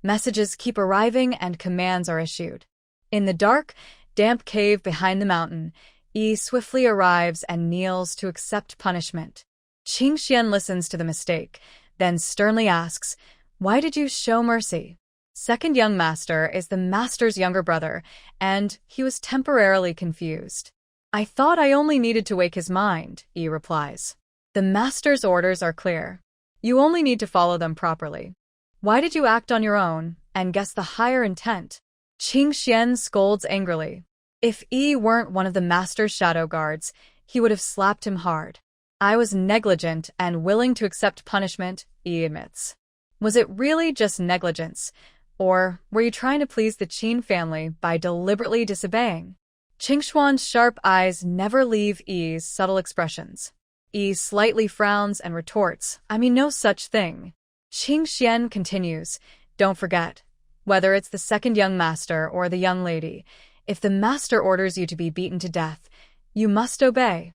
messages keep arriving and commands are issued. In the dark, damp cave behind the mountain, Yi swiftly arrives and kneels to accept punishment. Qing Xian listens to the mistake, then sternly asks, "Why did you show mercy?" Second young master is the master's younger brother, and he was temporarily confused. "I thought I only needed to wake his mind," Yi replies. "The master's orders are clear. You only need to follow them properly. Why did you act on your own and guess the higher intent?" Qing Xian scolds angrily. If Yi weren't one of the master's shadow guards, he would have slapped him hard. "I was negligent and willing to accept punishment," Yi admits. Was it really just negligence, or were you trying to please the Qin family by deliberately disobeying? Qingshuan's sharp eyes never leave Yi's subtle expressions. Yi slightly frowns and retorts, "I mean no such thing." Qing Xian continues, "Don't forget, whether it's the second young master or the young lady, if the master orders you to be beaten to death, you must obey."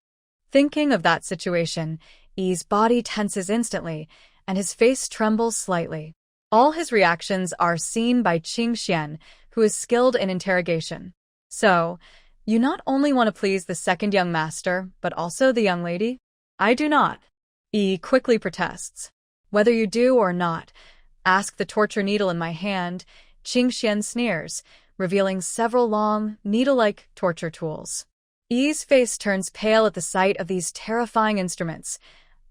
Thinking of that situation, Yi's body tenses instantly, and his face trembles slightly. All his reactions are seen by Qing Xian, who is skilled in interrogation. "So, you not only want to please the second young master, but also the young lady?" "I do not," Yi quickly protests. "Whether you do or not, ask the torture needle in my hand," Qing Xian sneers, revealing several long, needle-like torture tools. Yi's face turns pale at the sight of these terrifying instruments.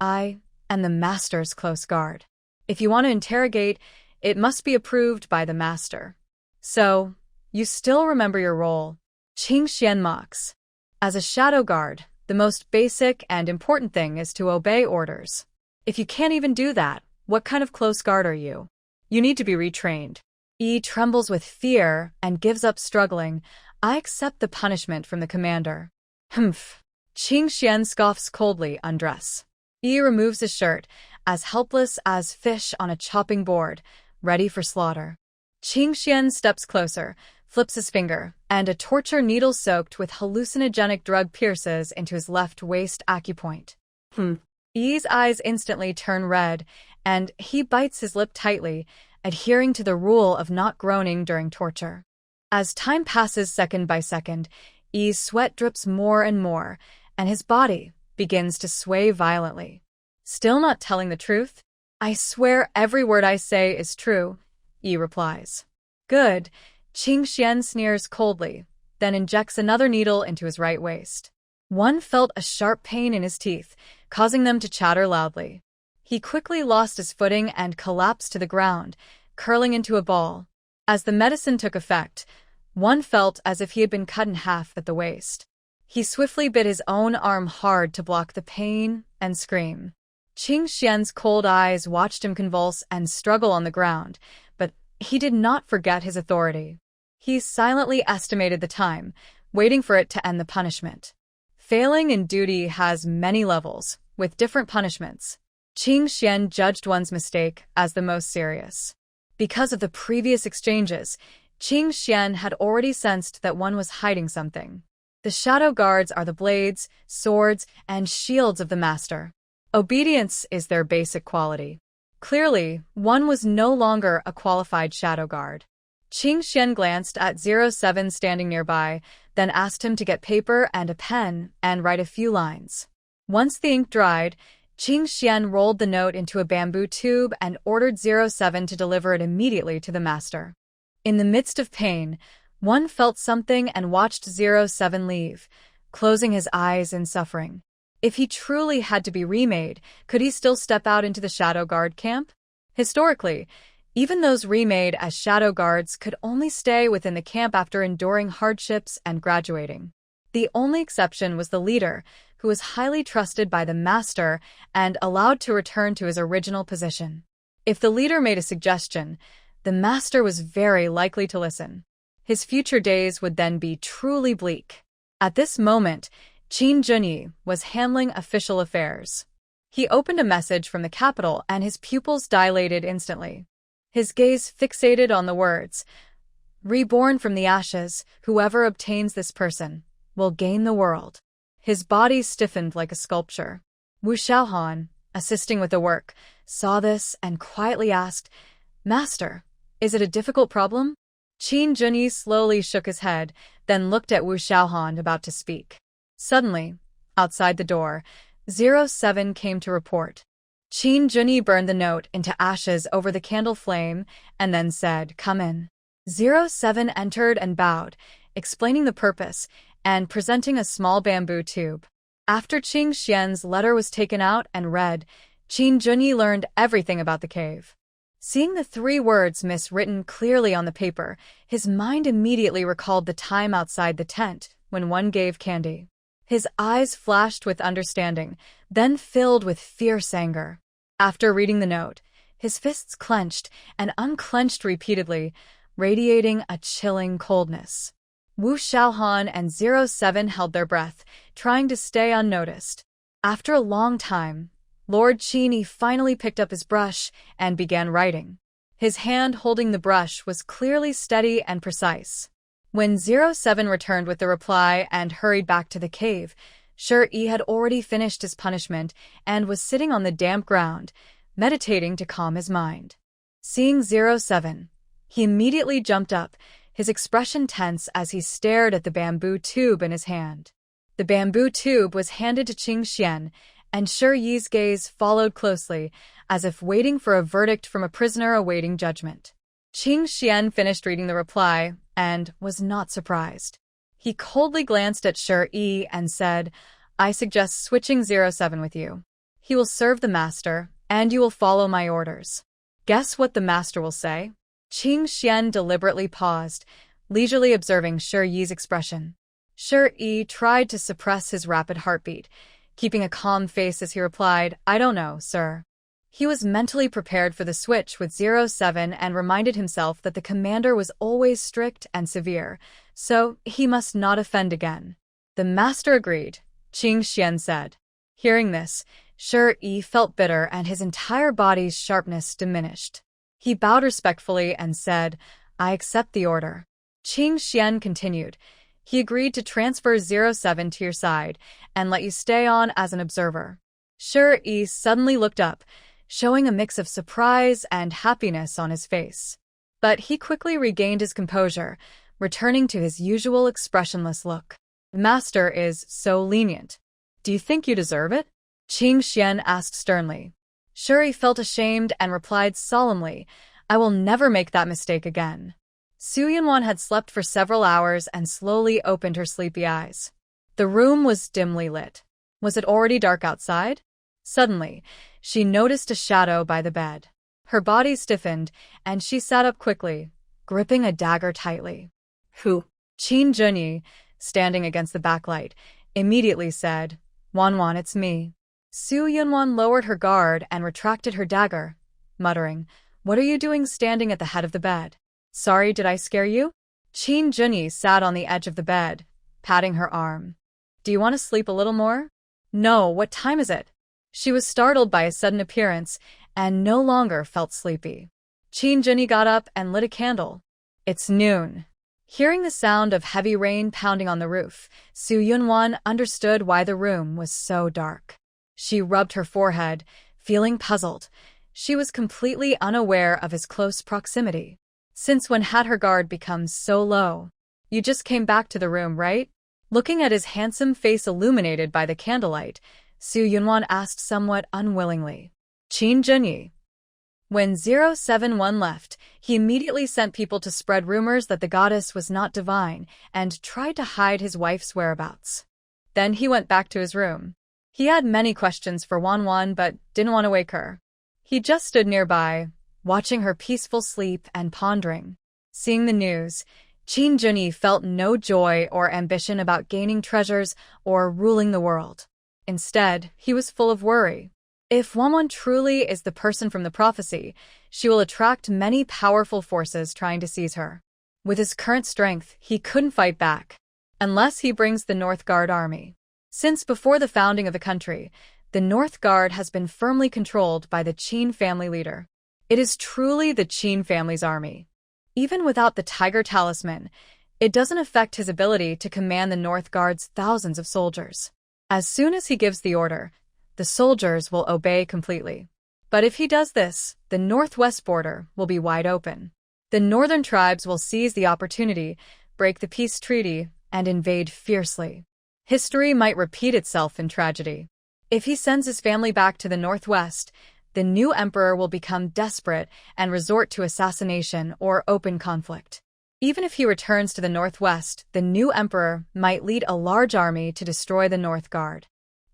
"I am the master's close guard. If you want to interrogate, it must be approved by the master." "So, you still remember your role?" Qing Xian mocks. "As a shadow guard, the most basic and important thing is to obey orders. If you can't even do that, what kind of close guard are you? You need to be retrained." Yi trembles with fear and gives up struggling. "I accept the punishment from the commander." "Humph." Qing Xian scoffs coldly, "Undress." Yi removes his shirt, as helpless as fish on a chopping board, ready for slaughter. Qing Xian steps closer, flips his finger, and a torture needle soaked with hallucinogenic drug pierces into his left waist acupoint. Yi's eyes instantly turn red, and he bites his lip tightly, adhering to the rule of not groaning during torture. As time passes second by second, Yi's sweat drips more and more, and his body begins to sway violently. "Still not telling the truth?" "I swear every word I say is true," Yi replies. "Good." Qing Xian sneers coldly, then injects another needle into his right waist. One felt a sharp pain in his teeth, causing them to chatter loudly. He quickly lost his footing and collapsed to the ground, curling into a ball. As the medicine took effect, one felt as if he had been cut in half at the waist. He swiftly bit his own arm hard to block the pain and scream. Qing Xian's cold eyes watched him convulse and struggle on the ground, but he did not forget his authority. He silently estimated the time, waiting for it to end the punishment. Failing in duty has many levels, with different punishments. Qing Xian judged one's mistake as the most serious. Because of the previous exchanges, Qing Xian had already sensed that one was hiding something. The shadow guards are the blades, swords, and shields of the master. Obedience is their basic quality. Clearly, one was no longer a qualified shadow guard. Qing Xian glanced at 07 standing nearby, then asked him to get paper and a pen and write a few lines. Once the ink dried, Qing Xian rolled the note into a bamboo tube and ordered 07 to deliver it immediately to the master. In the midst of pain, one felt something and watched 07 leave, closing his eyes in suffering. If he truly had to be remade, could he still step out into the shadow guard camp? Historically, Even those remade as shadow guards could only stay within the camp after enduring hardships and graduating. The only exception was the leader, who was highly trusted by the master and allowed to return to his original position. If the leader made a suggestion, the master was very likely to listen. His future days would then be truly bleak. At this moment, Qin Junyi was handling official affairs. He opened a message from the capital and his pupils dilated instantly. His gaze fixated on the words, "Reborn from the ashes, whoever obtains this person will gain the world." His body stiffened like a sculpture. Wu Xiaohan, assisting with the work, saw this and quietly asked, "Master, is it a difficult problem?" Qin Junyi slowly shook his head, then looked at Wu Xiaohan about to speak. Suddenly, outside the door, 07 came to report. Qin Junyi burned the note into ashes over the candle flame and then said, "Come in." 07 entered and bowed, explaining the purpose and presenting a small bamboo tube. After Qing Xian's letter was taken out and read, Qin Junyi learned everything about the cave. Seeing the 3 words miswritten clearly on the paper, his mind immediately recalled the time outside the tent when one gave candy. His eyes flashed with understanding, then filled with fierce anger. After reading the note, his fists clenched and unclenched repeatedly, radiating a chilling coldness. Wu Xiaohan and 07 held their breath, trying to stay unnoticed. After a long time, Lord Qini finally picked up his brush and began writing. His hand holding the brush was clearly steady and precise. When 07 returned with the reply and hurried back to the cave, Shi had already finished his punishment and was sitting on the damp ground, meditating to calm his mind. Seeing 07, he immediately jumped up, his expression tense as he stared at the bamboo tube in his hand. The bamboo tube was handed to Qing Xian, and Shi Yi's gaze followed closely, as if waiting for a verdict from a prisoner awaiting judgment. Qing Xian finished reading the reply and was not surprised. He coldly glanced at Shi Yi and said, "I suggest switching 07 with you. He will serve the master, and you will follow my orders." Guess what the master will say? Qing Xian deliberately paused, leisurely observing Shi Yi's expression. Shi Yi tried to suppress his rapid heartbeat, keeping a calm face as he replied, "I don't know, sir." He was mentally prepared for the switch with 07 and reminded himself that the commander was always strict and severe, so he must not offend again. The master agreed, Qing Xian said. Hearing this, Shi Yi felt bitter and his entire body's sharpness diminished. He bowed respectfully and said, "I accept the order." Qing Xian continued, "He agreed to transfer 07 to your side and let you stay on as an observer." Shi Yi suddenly looked up, showing a mix of surprise and happiness on his face. But he quickly regained his composure, returning to his usual expressionless look. "The master is so lenient. Do you think you deserve it?" Qing Xian asked sternly. Shi felt ashamed and replied solemnly, "I will never make that mistake again." Su Yunwan had slept for several hours and slowly opened her sleepy eyes. The room was dimly lit. Was it already dark outside? Suddenly, she noticed a shadow by the bed. Her body stiffened, and she sat up quickly, gripping a dagger tightly. "Who?" Qin Junyi, standing against the backlight, immediately said, "Wanwan, it's me." Su Yunwan lowered her guard and retracted her dagger, muttering, "What are you doing standing at the head of the bed? Sorry, did I scare you?" Qin Junyi sat on the edge of the bed, patting her arm. "Do you want to sleep a little more?" "No, what time is it?" She was startled by his sudden appearance and no longer felt sleepy. Qin Junyi got up and lit a candle. "It's noon." Hearing the sound of heavy rain pounding on the roof, Su Yunwan understood why the room was so dark. She rubbed her forehead, feeling puzzled. She was completely unaware of his close proximity. Since when had her guard become so low? "You just came back to the room, right?" Looking at his handsome face illuminated by the candlelight, Su Yunwan asked somewhat unwillingly. "Qin Junyi." When 071 left, he immediately sent people to spread rumors that the goddess was not divine and tried to hide his wife's whereabouts. Then he went back to his room. He had many questions for Wanwan but didn't want to wake her. He just stood nearby, watching her peaceful sleep and pondering. Seeing the news, Qin Junyi felt no joy or ambition about gaining treasures or ruling the world. Instead, he was full of worry. If Wanwan truly is the person from the prophecy, she will attract many powerful forces trying to seize her. With his current strength, he couldn't fight back, unless he brings the North Guard army. Since before the founding of the country, the North Guard has been firmly controlled by the Qin family leader. It is truly the Qin family's army. Even without the Tiger Talisman, it doesn't affect his ability to command the North Guard's thousands of soldiers. As soon as he gives the order, the soldiers will obey completely. But if he does this, the northwest border will be wide open. The northern tribes will seize the opportunity, break the peace treaty, and invade fiercely. History might repeat itself in tragedy. If he sends his family back to the northwest, the new emperor will become desperate and resort to assassination or open conflict. Even if he returns to the northwest, the new emperor might lead a large army to destroy the North Guard.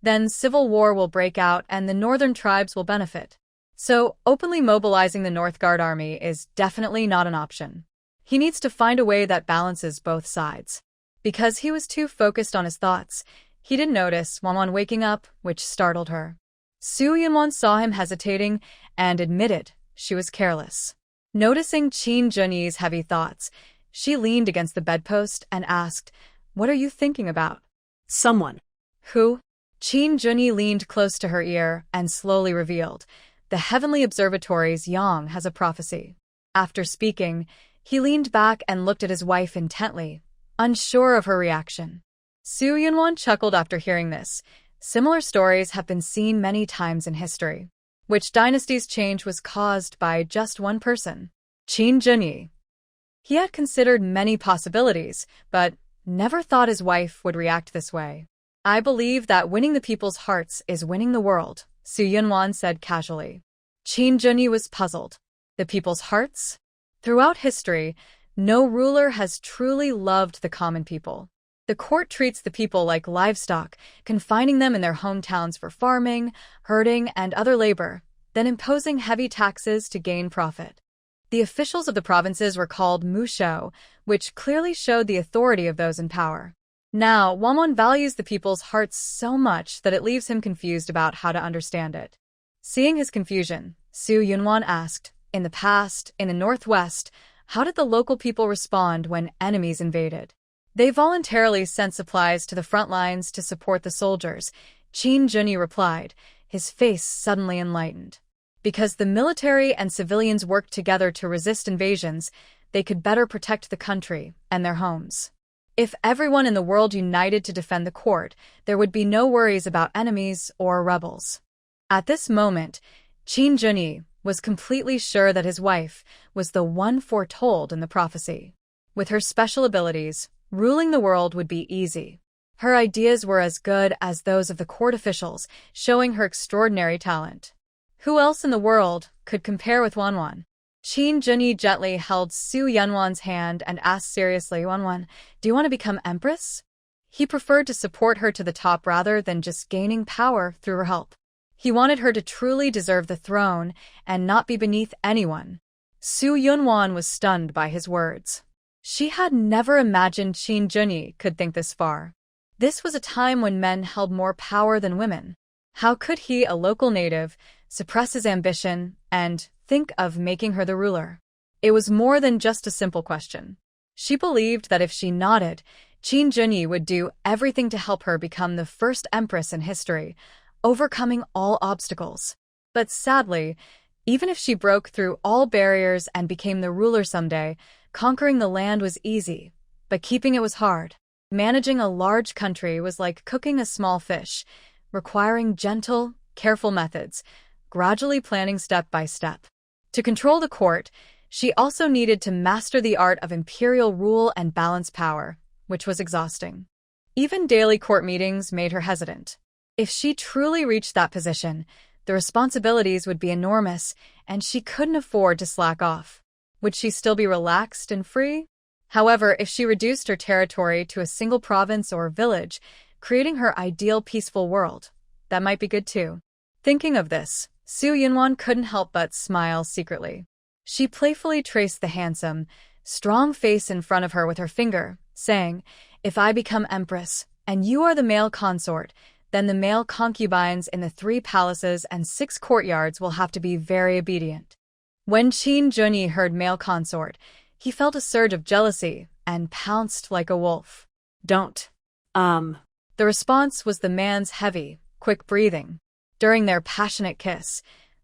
Then civil war will break out and the northern tribes will benefit. So, openly mobilizing the North Guard army is definitely not an option. He needs to find a way that balances both sides. Because he was too focused on his thoughts, he didn't notice Wanwan waking up, which startled her. Su Yunwan saw him hesitating and admitted she was careless. Noticing Qin Junyi's heavy thoughts, she leaned against the bedpost and asked, "What are you thinking about?" Someone. Who? Qin Junyi leaned close to her ear and slowly revealed, "The Heavenly Observatory's Yang has a prophecy." After speaking, he leaned back and looked at his wife intently, unsure of her reaction. Su Yunwan chuckled after hearing this. Similar stories have been seen many times in history. Which dynasty's change was caused by just one person? Qin Junyi. He had considered many possibilities, but never thought his wife would react this way. "I believe that winning the people's hearts is winning the world," Su Yunwan said casually. Qin Junyi was puzzled. The people's hearts? Throughout history, no ruler has truly loved the common people. The court treats the people like livestock, confining them in their hometowns for farming, herding, and other labor, then imposing heavy taxes to gain profit. The officials of the provinces were called Mushou, which clearly showed the authority of those in power. Now, Wanwan values the people's hearts so much that it leaves him confused about how to understand it. Seeing his confusion, Su Yunwan asked, "In the past, in the northwest, how did the local people respond when enemies invaded?" "They voluntarily sent supplies to the front lines to support the soldiers," Qin Junyi replied, his face suddenly enlightened. Because the military and civilians worked together to resist invasions, they could better protect the country and their homes. If everyone in the world united to defend the court, there would be no worries about enemies or rebels. At this moment, Qin Junyi was completely sure that his wife was the one foretold in the prophecy. With her special abilities, ruling the world would be easy. Her ideas were as good as those of the court officials, showing her extraordinary talent. Who else in the world could compare with Wanwan? Qin Junyi gently held Su Yunwan's hand and asked seriously, "Wanwan, do you want to become empress?" He preferred to support her to the top rather than just gaining power through her help. He wanted her to truly deserve the throne and not be beneath anyone. Su Yunwan was stunned by his words. She had never imagined Qin Junyi could think this far. This was a time when men held more power than women. How could he, a local native, suppress his ambition and think of making her the ruler? It was more than just a simple question. She believed that if she nodded, Qin Junyi would do everything to help her become the first empress in history, overcoming all obstacles. But sadly, even if she broke through all barriers and became the ruler someday, conquering the land was easy, but keeping it was hard. Managing a large country was like cooking a small fish, requiring gentle, careful methods, gradually planning step by step. To control the court, she also needed to master the art of imperial rule and balance power, which was exhausting. Even daily court meetings made her hesitant. If she truly reached that position, the responsibilities would be enormous, and she couldn't afford to slack off. Would she still be relaxed and free? However, if she reduced her territory to a single province or village, creating her ideal peaceful world, that might be good too. Thinking of this, Su Yunwan couldn't help but smile secretly. She playfully traced the handsome, strong face in front of her with her finger, saying, "If I become empress, and you are the male consort, then the male concubines in the 3 palaces and 6 courtyards will have to be very obedient." When Qin Junyi heard male consort, he felt a surge of jealousy and pounced like a wolf. "Don't." The response was the man's heavy, quick breathing. During their passionate kiss,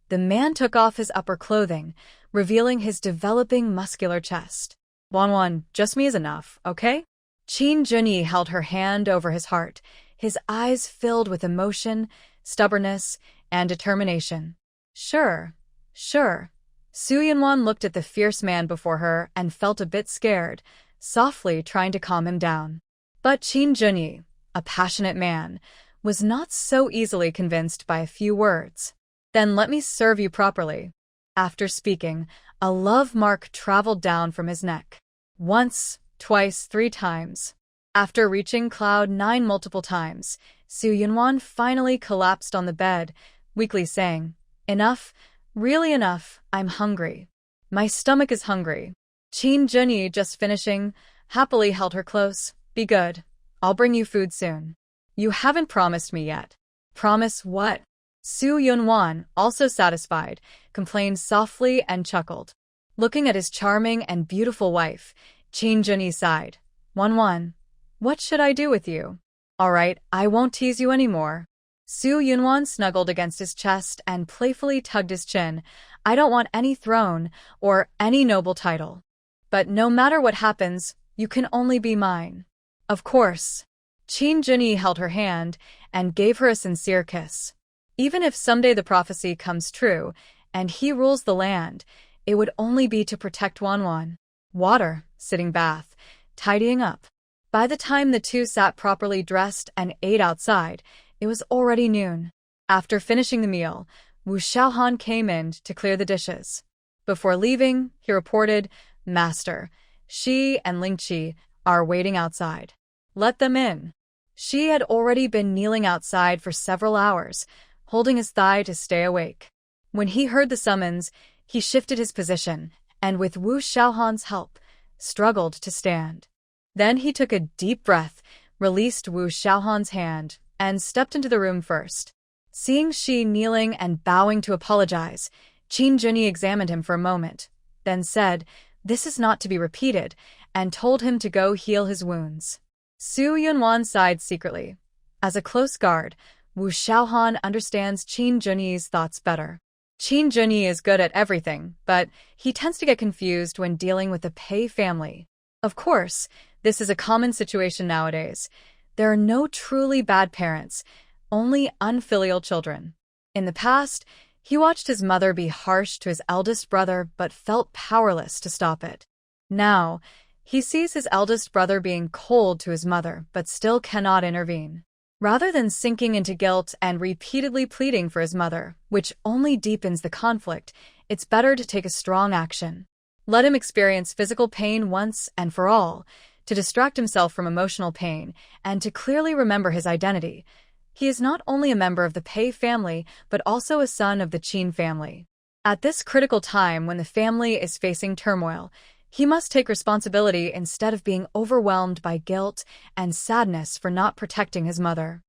the man took off his upper clothing, revealing his developing muscular chest. "Wanwan, just me is enough, okay?" Qin Junyi held her hand over his heart, his eyes filled with emotion, stubbornness, and determination. "Sure, sure." Su Yunwan looked at the fierce man before her and felt a bit scared, softly trying to calm him down. But Qin Junyi, a passionate man, was not so easily convinced by a few words. "Then let me serve you properly." After speaking, a love mark traveled down from his neck. Once, twice, 3 times. After reaching cloud 9 multiple times, Su Yunwan finally collapsed on the bed, weakly saying, "Enough, really enough, I'm hungry. My stomach is hungry." Qin Junyi, just finishing, happily held her close. "Be good. I'll bring you food soon." "You haven't promised me yet." "Promise what?" Su Yunwan, also satisfied, complained softly and chuckled. Looking at his charming and beautiful wife, Qin Junyi sighed. "Wanwan, what should I do with you?" "All right, I won't tease you anymore." Su Yunwan snuggled against his chest and playfully tugged his chin. "I don't want any throne or any noble title. But no matter what happens, you can only be mine." "Of course." Qin Junyi held her hand and gave her a sincere kiss. Even if someday the prophecy comes true and he rules the land, it would only be to protect Wanwan. Water, sitting bath, tidying up. By the time the two sat properly dressed and ate outside, it was already noon. After finishing the meal, Wu Xiaohan came in to clear the dishes. Before leaving, he reported, "Master, Shi and Lingqi are waiting outside. Let them in." Shi had already been kneeling outside for several hours, holding his thigh to stay awake. When he heard the summons, he shifted his position, and with Wu Xiaohan's help, struggled to stand. Then he took a deep breath, released Wu Xiaohan's hand, and stepped into the room first. Seeing Shi kneeling and bowing to apologize, Qin Junyi examined him for a moment, then said, "This is not to be repeated," and told him to go heal his wounds. Su Yunwan sighed secretly. As a close guard, Wu Xiaohan understands Qin Junyi's thoughts better. Qin Junyi is good at everything, but he tends to get confused when dealing with the Pei family. Of course, this is a common situation nowadays. There are no truly bad parents, only unfilial children. In the past, he watched his mother be harsh to his eldest brother but felt powerless to stop it. Now, he sees his eldest brother being cold to his mother but still cannot intervene. Rather than sinking into guilt and repeatedly pleading for his mother, which only deepens the conflict, it's better to take a strong action. Let him experience physical pain once and for all, to distract himself from emotional pain, and to clearly remember his identity. He is not only a member of the Pei family, but also a son of the Qin family. At this critical time when the family is facing turmoil, he must take responsibility instead of being overwhelmed by guilt and sadness for not protecting his mother.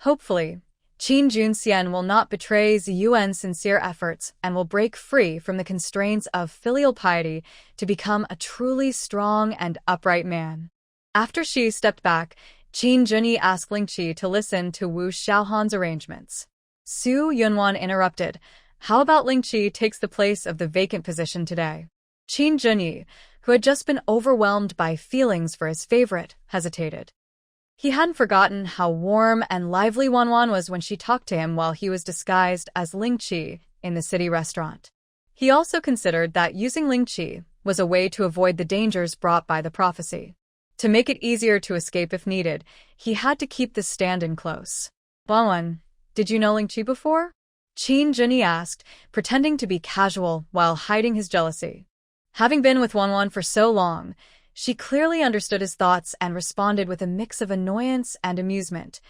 Hopefully, Qin Junxian will not betray Ziyuan's sincere efforts and will break free from the constraints of filial piety to become a truly strong and upright man. After Shi stepped back, Qin Junyi asked Lingqi to listen to Wu Xiaohan's arrangements. Su Yunwan interrupted. "How about Lingqi takes the place of the vacant position today?" Qin Junyi, who had just been overwhelmed by feelings for his favorite, hesitated. He hadn't forgotten how warm and lively Wanwan was when she talked to him while he was disguised as Lingqi in the city restaurant. He also considered that using Lingqi was a way to avoid the dangers brought by the prophecy. To make it easier to escape if needed, he had to keep the stand-in close. "Wanwan, did you know Lingqi before?" Qin Junyi asked, pretending to be casual while hiding his jealousy. Having been with Wanwan for so long, she clearly understood his thoughts and responded with a mix of annoyance and amusement.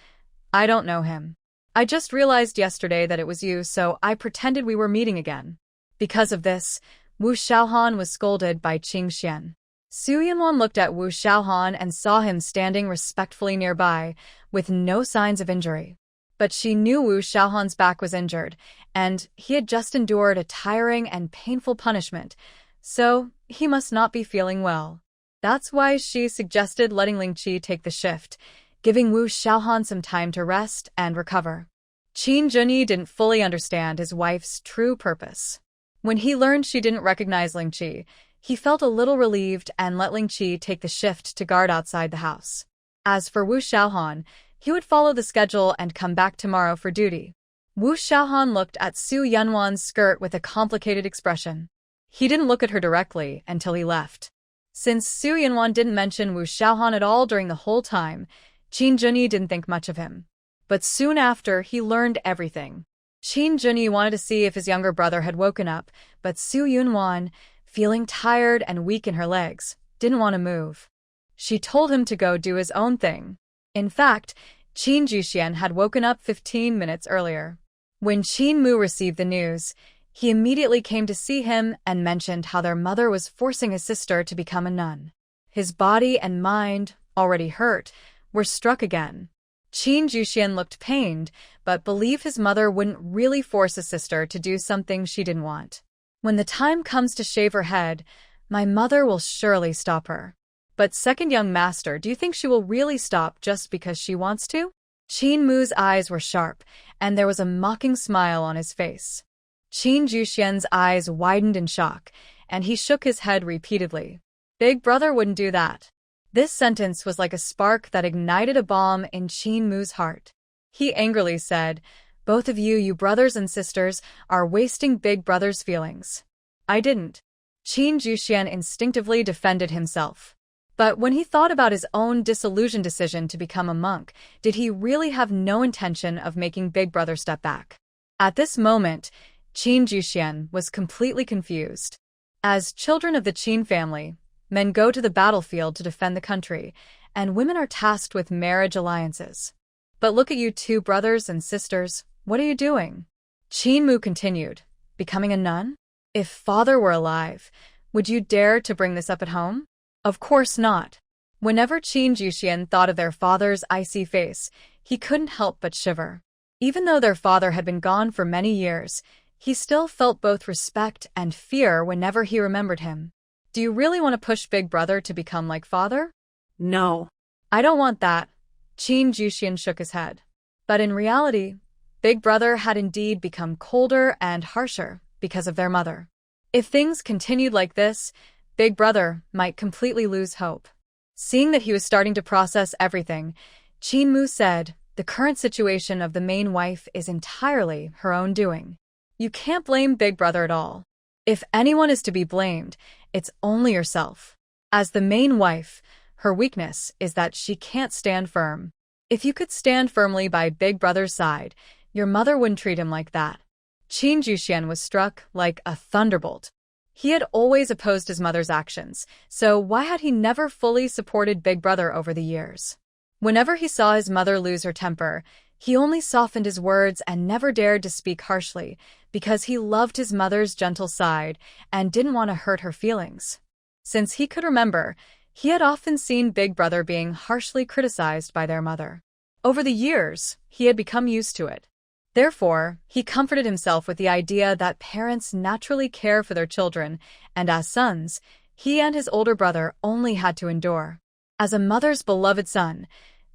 "I don't know him. I just realized yesterday that it was you, so I pretended we were meeting again." Because of this, Wu Xiaohan was scolded by Qing Xian. Su Yunwan looked at Wu Xiaohan and saw him standing respectfully nearby, with no signs of injury. But she knew Wu Xiaohan's back was injured, and he had just endured a tiring and painful punishment, so he must not be feeling well. That's why she suggested letting Ling Qi take the shift, giving Wu Xiaohan some time to rest and recover. Qin Junyi didn't fully understand his wife's true purpose. When he learned she didn't recognize Ling Qi, he felt a little relieved and let Ling Qi take the shift to guard outside the house. As for Wu Xiaohan, he would follow the schedule and come back tomorrow for duty. Wu Xiaohan looked at Su Yunwan's skirt with a complicated expression. He didn't look at her directly until he left. Since Su Yunwan didn't mention Wu Xiaohan at all during the whole time, Qin Junyi didn't think much of him. But soon after, he learned everything. Qin Junyi wanted to see if his younger brother had woken up, but Su Yunwan, feeling tired and weak in her legs, didn't want to move. She told him to go do his own thing. In fact, Qin Juxian had woken up 15 minutes earlier. When Qin Mu received the news, he immediately came to see him and mentioned how their mother was forcing his sister to become a nun. His body and mind, already hurt, were struck again. Qin Juxian looked pained, but believed his mother wouldn't really force a sister to do something she didn't want. When the time comes to shave her head, my mother will surely stop her. But second young master, do you think she will really stop just because she wants to? Qin Mu's eyes were sharp, and there was a mocking smile on his face. Qin Juxian's eyes widened in shock, and he shook his head repeatedly. Big brother wouldn't do that. This sentence was like a spark that ignited a bomb in Qin Mu's heart. He angrily said, "Both of you, you brothers and sisters, are wasting big brother's feelings." I didn't. Qin Juxian instinctively defended himself. But when he thought about his own disillusioned decision to become a monk, did he really have no intention of making big brother step back? At this moment, Qin Juxian was completely confused. As children of the Qin family, men go to the battlefield to defend the country, and women are tasked with marriage alliances. But look at you two brothers and sisters, what are you doing? Qin Mu continued, becoming a nun? If father were alive, would you dare to bring this up at home? Of course not. Whenever Qin Juxian thought of their father's icy face, he couldn't help but shiver. Even though their father had been gone for many years, he still felt both respect and fear whenever he remembered him. Do you really want to push big brother to become like father? No. I don't want that. Qin Juxian shook his head. But in reality, big brother had indeed become colder and harsher because of their mother. If things continued like this, big brother might completely lose hope. Seeing that he was starting to process everything, Qin Mu said, "The current situation of the main wife is entirely her own doing. You can't blame big brother at all. If anyone is to be blamed, it's only yourself. As the main wife, her weakness is that she can't stand firm. If you could stand firmly by big brother's side, your mother wouldn't treat him like that." Qin Juxian was struck like a thunderbolt. He had always opposed his mother's actions, so why had he never fully supported big brother over the years? Whenever he saw his mother lose her temper, he only softened his words and never dared to speak harshly, because he loved his mother's gentle side and didn't want to hurt her feelings. Since he could remember, he had often seen big brother being harshly criticized by their mother. Over the years, he had become used to it. Therefore, he comforted himself with the idea that parents naturally care for their children, and as sons, he and his older brother only had to endure. As a mother's beloved son,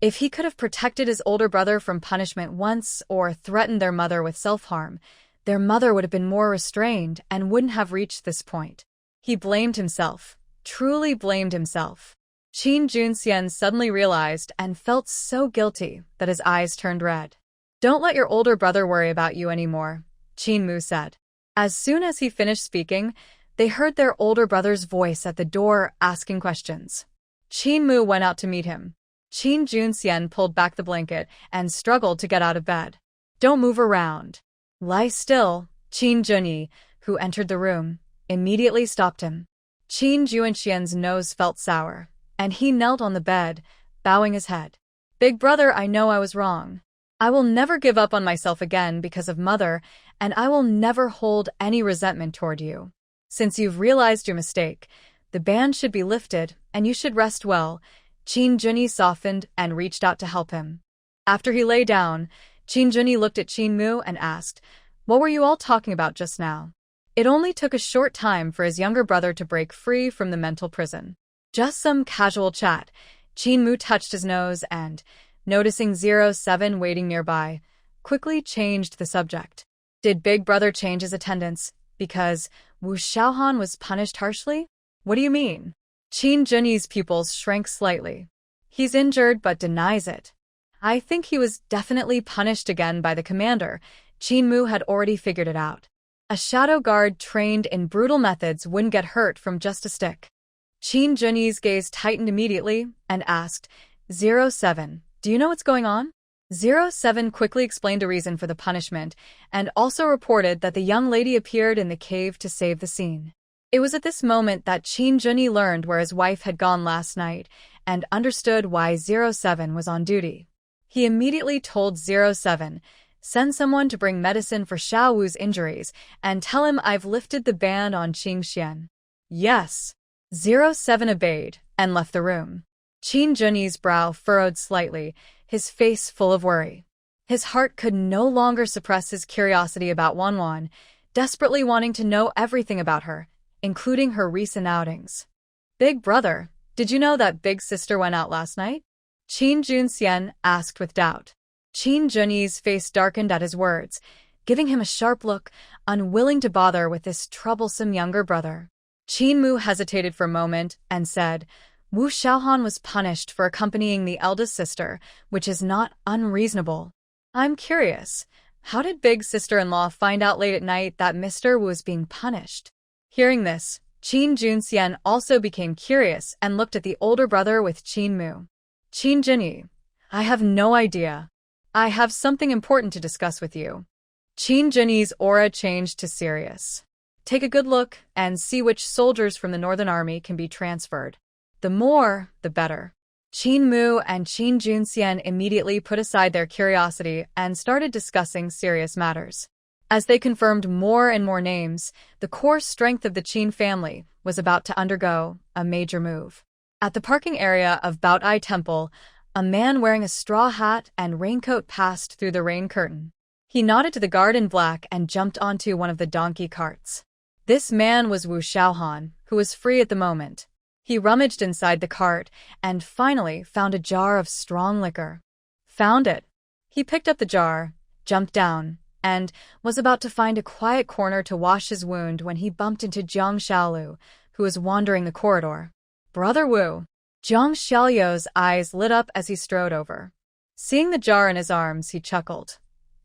if he could have protected his older brother from punishment once or threatened their mother with self-harm, their mother would have been more restrained and wouldn't have reached this point. He blamed himself, truly blamed himself. Qin Junxian suddenly realized and felt so guilty that his eyes turned red. "Don't let your older brother worry about you anymore," Qin Mu said. As soon as he finished speaking, they heard their older brother's voice at the door asking questions. Qin Mu went out to meet him. Qin Junxian pulled back the blanket and struggled to get out of bed. "Don't move around. Lie still," Qin Junyi, who entered the room, immediately stopped him. Qin Junxian's nose felt sour, and he knelt on the bed, bowing his head. "Big brother, I know I was wrong. I will never give up on myself again because of mother, and I will never hold any resentment toward you. Since you've realized your mistake, the ban should be lifted, and you should rest well. Qin Junyi softened and reached out to help him. After he lay down, Qin Junyi looked at Qin Mu and asked, "What were you all talking about just now?" It only took a short time for his younger brother to break free from the mental prison. Just some casual chat. Qin Mu touched his nose and, noticing 07 waiting nearby, quickly changed the subject. Did Big Brother change his attendance because Wu Xiaohan was punished harshly? What do you mean? Qin Junyi's pupils shrank slightly. He's injured but denies it. I think he was definitely punished again by the commander. Qin Mu had already figured it out. A shadow guard trained in brutal methods wouldn't get hurt from just a stick. Qin Junyi's gaze tightened immediately and asked, 07, do you know what's going on? 07 quickly explained a reason for the punishment and also reported that the young lady appeared in the cave to save the scene. It was at this moment that Qin Junyi learned where his wife had gone last night and understood why 07 was on duty. He immediately told 07, "Send someone to bring medicine for Xiao Wu's injuries and tell him I've lifted the ban on Qing Xian." Yes. 07 obeyed and left the room. Qin Junyi's brow furrowed slightly, his face full of worry. His heart could no longer suppress his curiosity about Wanwan, desperately wanting to know everything about her, including her recent outings. "Big brother, did you know that big sister went out last night?" Qin Junxian asked with doubt. Qin Junyi's face darkened at his words, giving him a sharp look, unwilling to bother with this troublesome younger brother. Qin Mu hesitated for a moment and said, "Wu Xiaohan was punished for accompanying the eldest sister, which is not unreasonable. I'm curious, how did big sister-in-law find out late at night that Mr. Wu was being punished?" Hearing this, Qin Junxian also became curious and looked at the older brother with Qin Mu. "Qin Junyi, I have no idea. I have something important to discuss with you." Qin Junyi's aura changed to serious. "Take a good look and see which soldiers from the Northern Army can be transferred. The more, the better." Qin Mu and Qin Junxian immediately put aside their curiosity and started discussing serious matters. As they confirmed more and more names, the core strength of the Qin family was about to undergo a major move. At the parking area of Baotai Temple, a man wearing a straw hat and raincoat passed through the rain curtain. He nodded to the guard in black and jumped onto one of the donkey carts. This man was Wu Xiaohan, who was free at the moment. He rummaged inside the cart and finally found a jar of strong liquor. Found it. He picked up the jar, jumped down, and was about to find a quiet corner to wash his wound when he bumped into Jiang Xiaolu, who was wandering the corridor. "Brother Wu." Jiang Xiaoyou's eyes lit up as he strode over. Seeing the jar in his arms, he chuckled.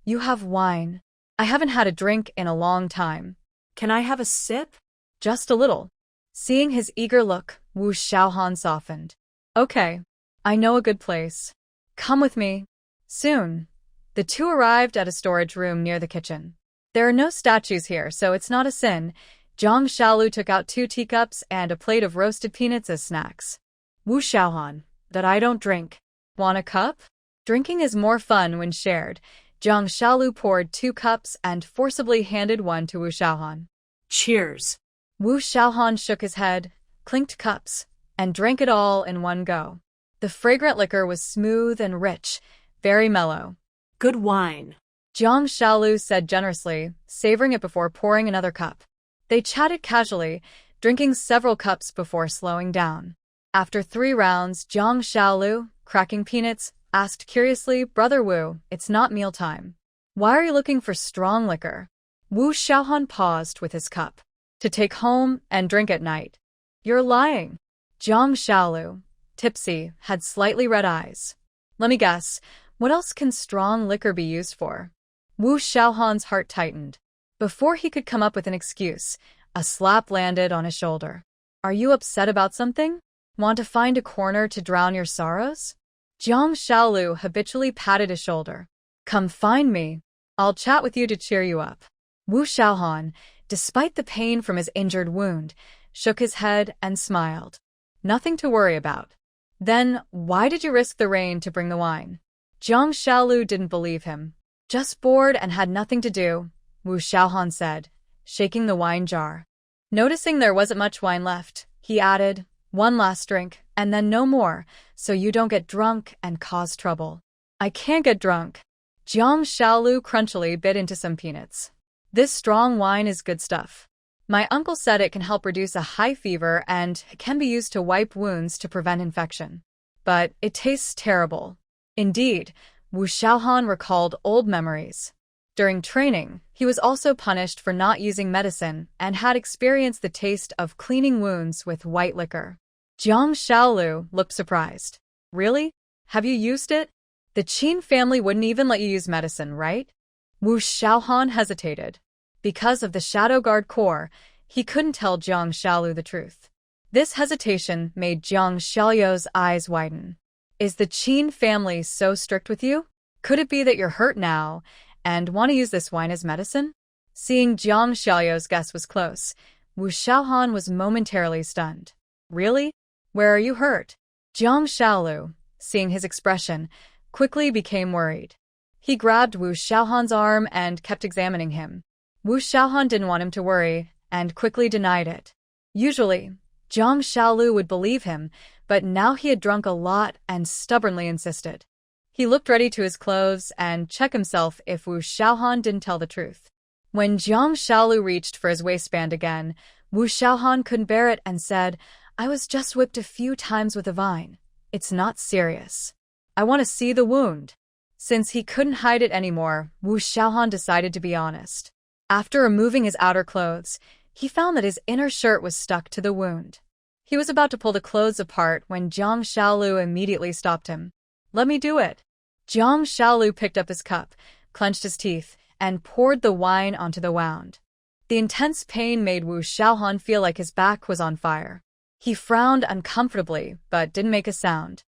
"You have wine. I haven't had a drink in a long time." Can I have a sip? "Just a little." Seeing his eager look, Wu Xiaohan softened. "Okay, I know a good place. Come with me." Soon, the two arrived at a storage room near the kitchen. There are no statues here, so it's not a sin. Jiang Xiaolu took out 2 teacups and a plate of roasted peanuts as snacks. "Wu Xiaohan, that I don't drink. Want a cup?" Drinking is more fun when shared. Jiang Xiaolu poured 2 cups and forcibly handed one to Wu Xiaohan. Cheers. Wu Xiaohan shook his head, clinked cups, and drank it all in one go. The fragrant liquor was smooth and rich, very mellow. Good wine. Jiang Xiaolu said generously, savoring it before pouring another cup. They chatted casually, drinking several cups before slowing down. After 3 rounds, Jiang Xiaolu, cracking peanuts, asked curiously, "Brother Wu, it's not mealtime. Why are you looking for strong liquor?" Wu Xiaohan paused with his cup. "To take home and drink at night." "You're lying." Jiang Xiaolu, tipsy, had slightly red eyes. "Let me guess, what else can strong liquor be used for?" Wu Xiaohan's heart tightened. Before he could come up with an excuse, a slap landed on his shoulder. "Are you upset about something? Want to find a corner to drown your sorrows?" Jiang Xiaolu habitually patted his shoulder. "Come find me. I'll chat with you to cheer you up." Wu Xiaohan, despite the pain from his injured wound, shook his head and smiled. "Nothing to worry about." "Then why did you risk the rain to bring the wine?" Jiang Xiaolu didn't believe him. "Just bored and had nothing to do," Wu Xiaohan said, shaking the wine jar. Noticing there wasn't much wine left, he added, "One last drink, and then no more, so you don't get drunk and cause trouble." "I can't get drunk." Jiang Xiaolu crunchily bit into some peanuts. "This strong wine is good stuff. My uncle said it can help reduce a high fever and it can be used to wipe wounds to prevent infection. But it tastes terrible." Indeed, Wu Xiaohan recalled old memories. During training, he was also punished for not using medicine and had experienced the taste of cleaning wounds with white liquor. Jiang Xiaolu looked surprised. "Really? Have you used it? The Qin family wouldn't even let you use medicine, right?" Wu Xiaohan hesitated. Because of the Shadow Guard Corps, he couldn't tell Jiang Xiaolu the truth. This hesitation made Jiang Xiaoyu's eyes widen. "Is the Qin family so strict with you? Could it be that you're hurt now and want to use this wine as medicine?" Seeing Jiang Xiaoyu's guess was close, Wu Xiaohan was momentarily stunned. "Really? Where are you hurt?" Jiang Xiaolu, seeing his expression, quickly became worried. He grabbed Wu Xiaohan's arm and kept examining him. Wu Xiaohan didn't want him to worry and quickly denied it. Usually, Jiang Xiaolu would believe him, but now he had drunk a lot and stubbornly insisted. He looked ready to his clothes and checked himself if Wu Xiaohan didn't tell the truth. When Jiang Xiaolu reached for his waistband again, Wu Xiaohan couldn't bear it and said, "I was just whipped a few times with a vine. It's not serious. I want to see the wound." Since he couldn't hide it anymore, Wu Xiaohan decided to be honest. After removing his outer clothes, he found that his inner shirt was stuck to the wound. He was about to pull the clothes apart when Jiang Xiaolu immediately stopped him. "Let me do it." Jiang Xiaolu picked up his cup, clenched his teeth, and poured the wine onto the wound. The intense pain made Wu Xiaohan feel like his back was on fire. He frowned uncomfortably, but didn't make a sound.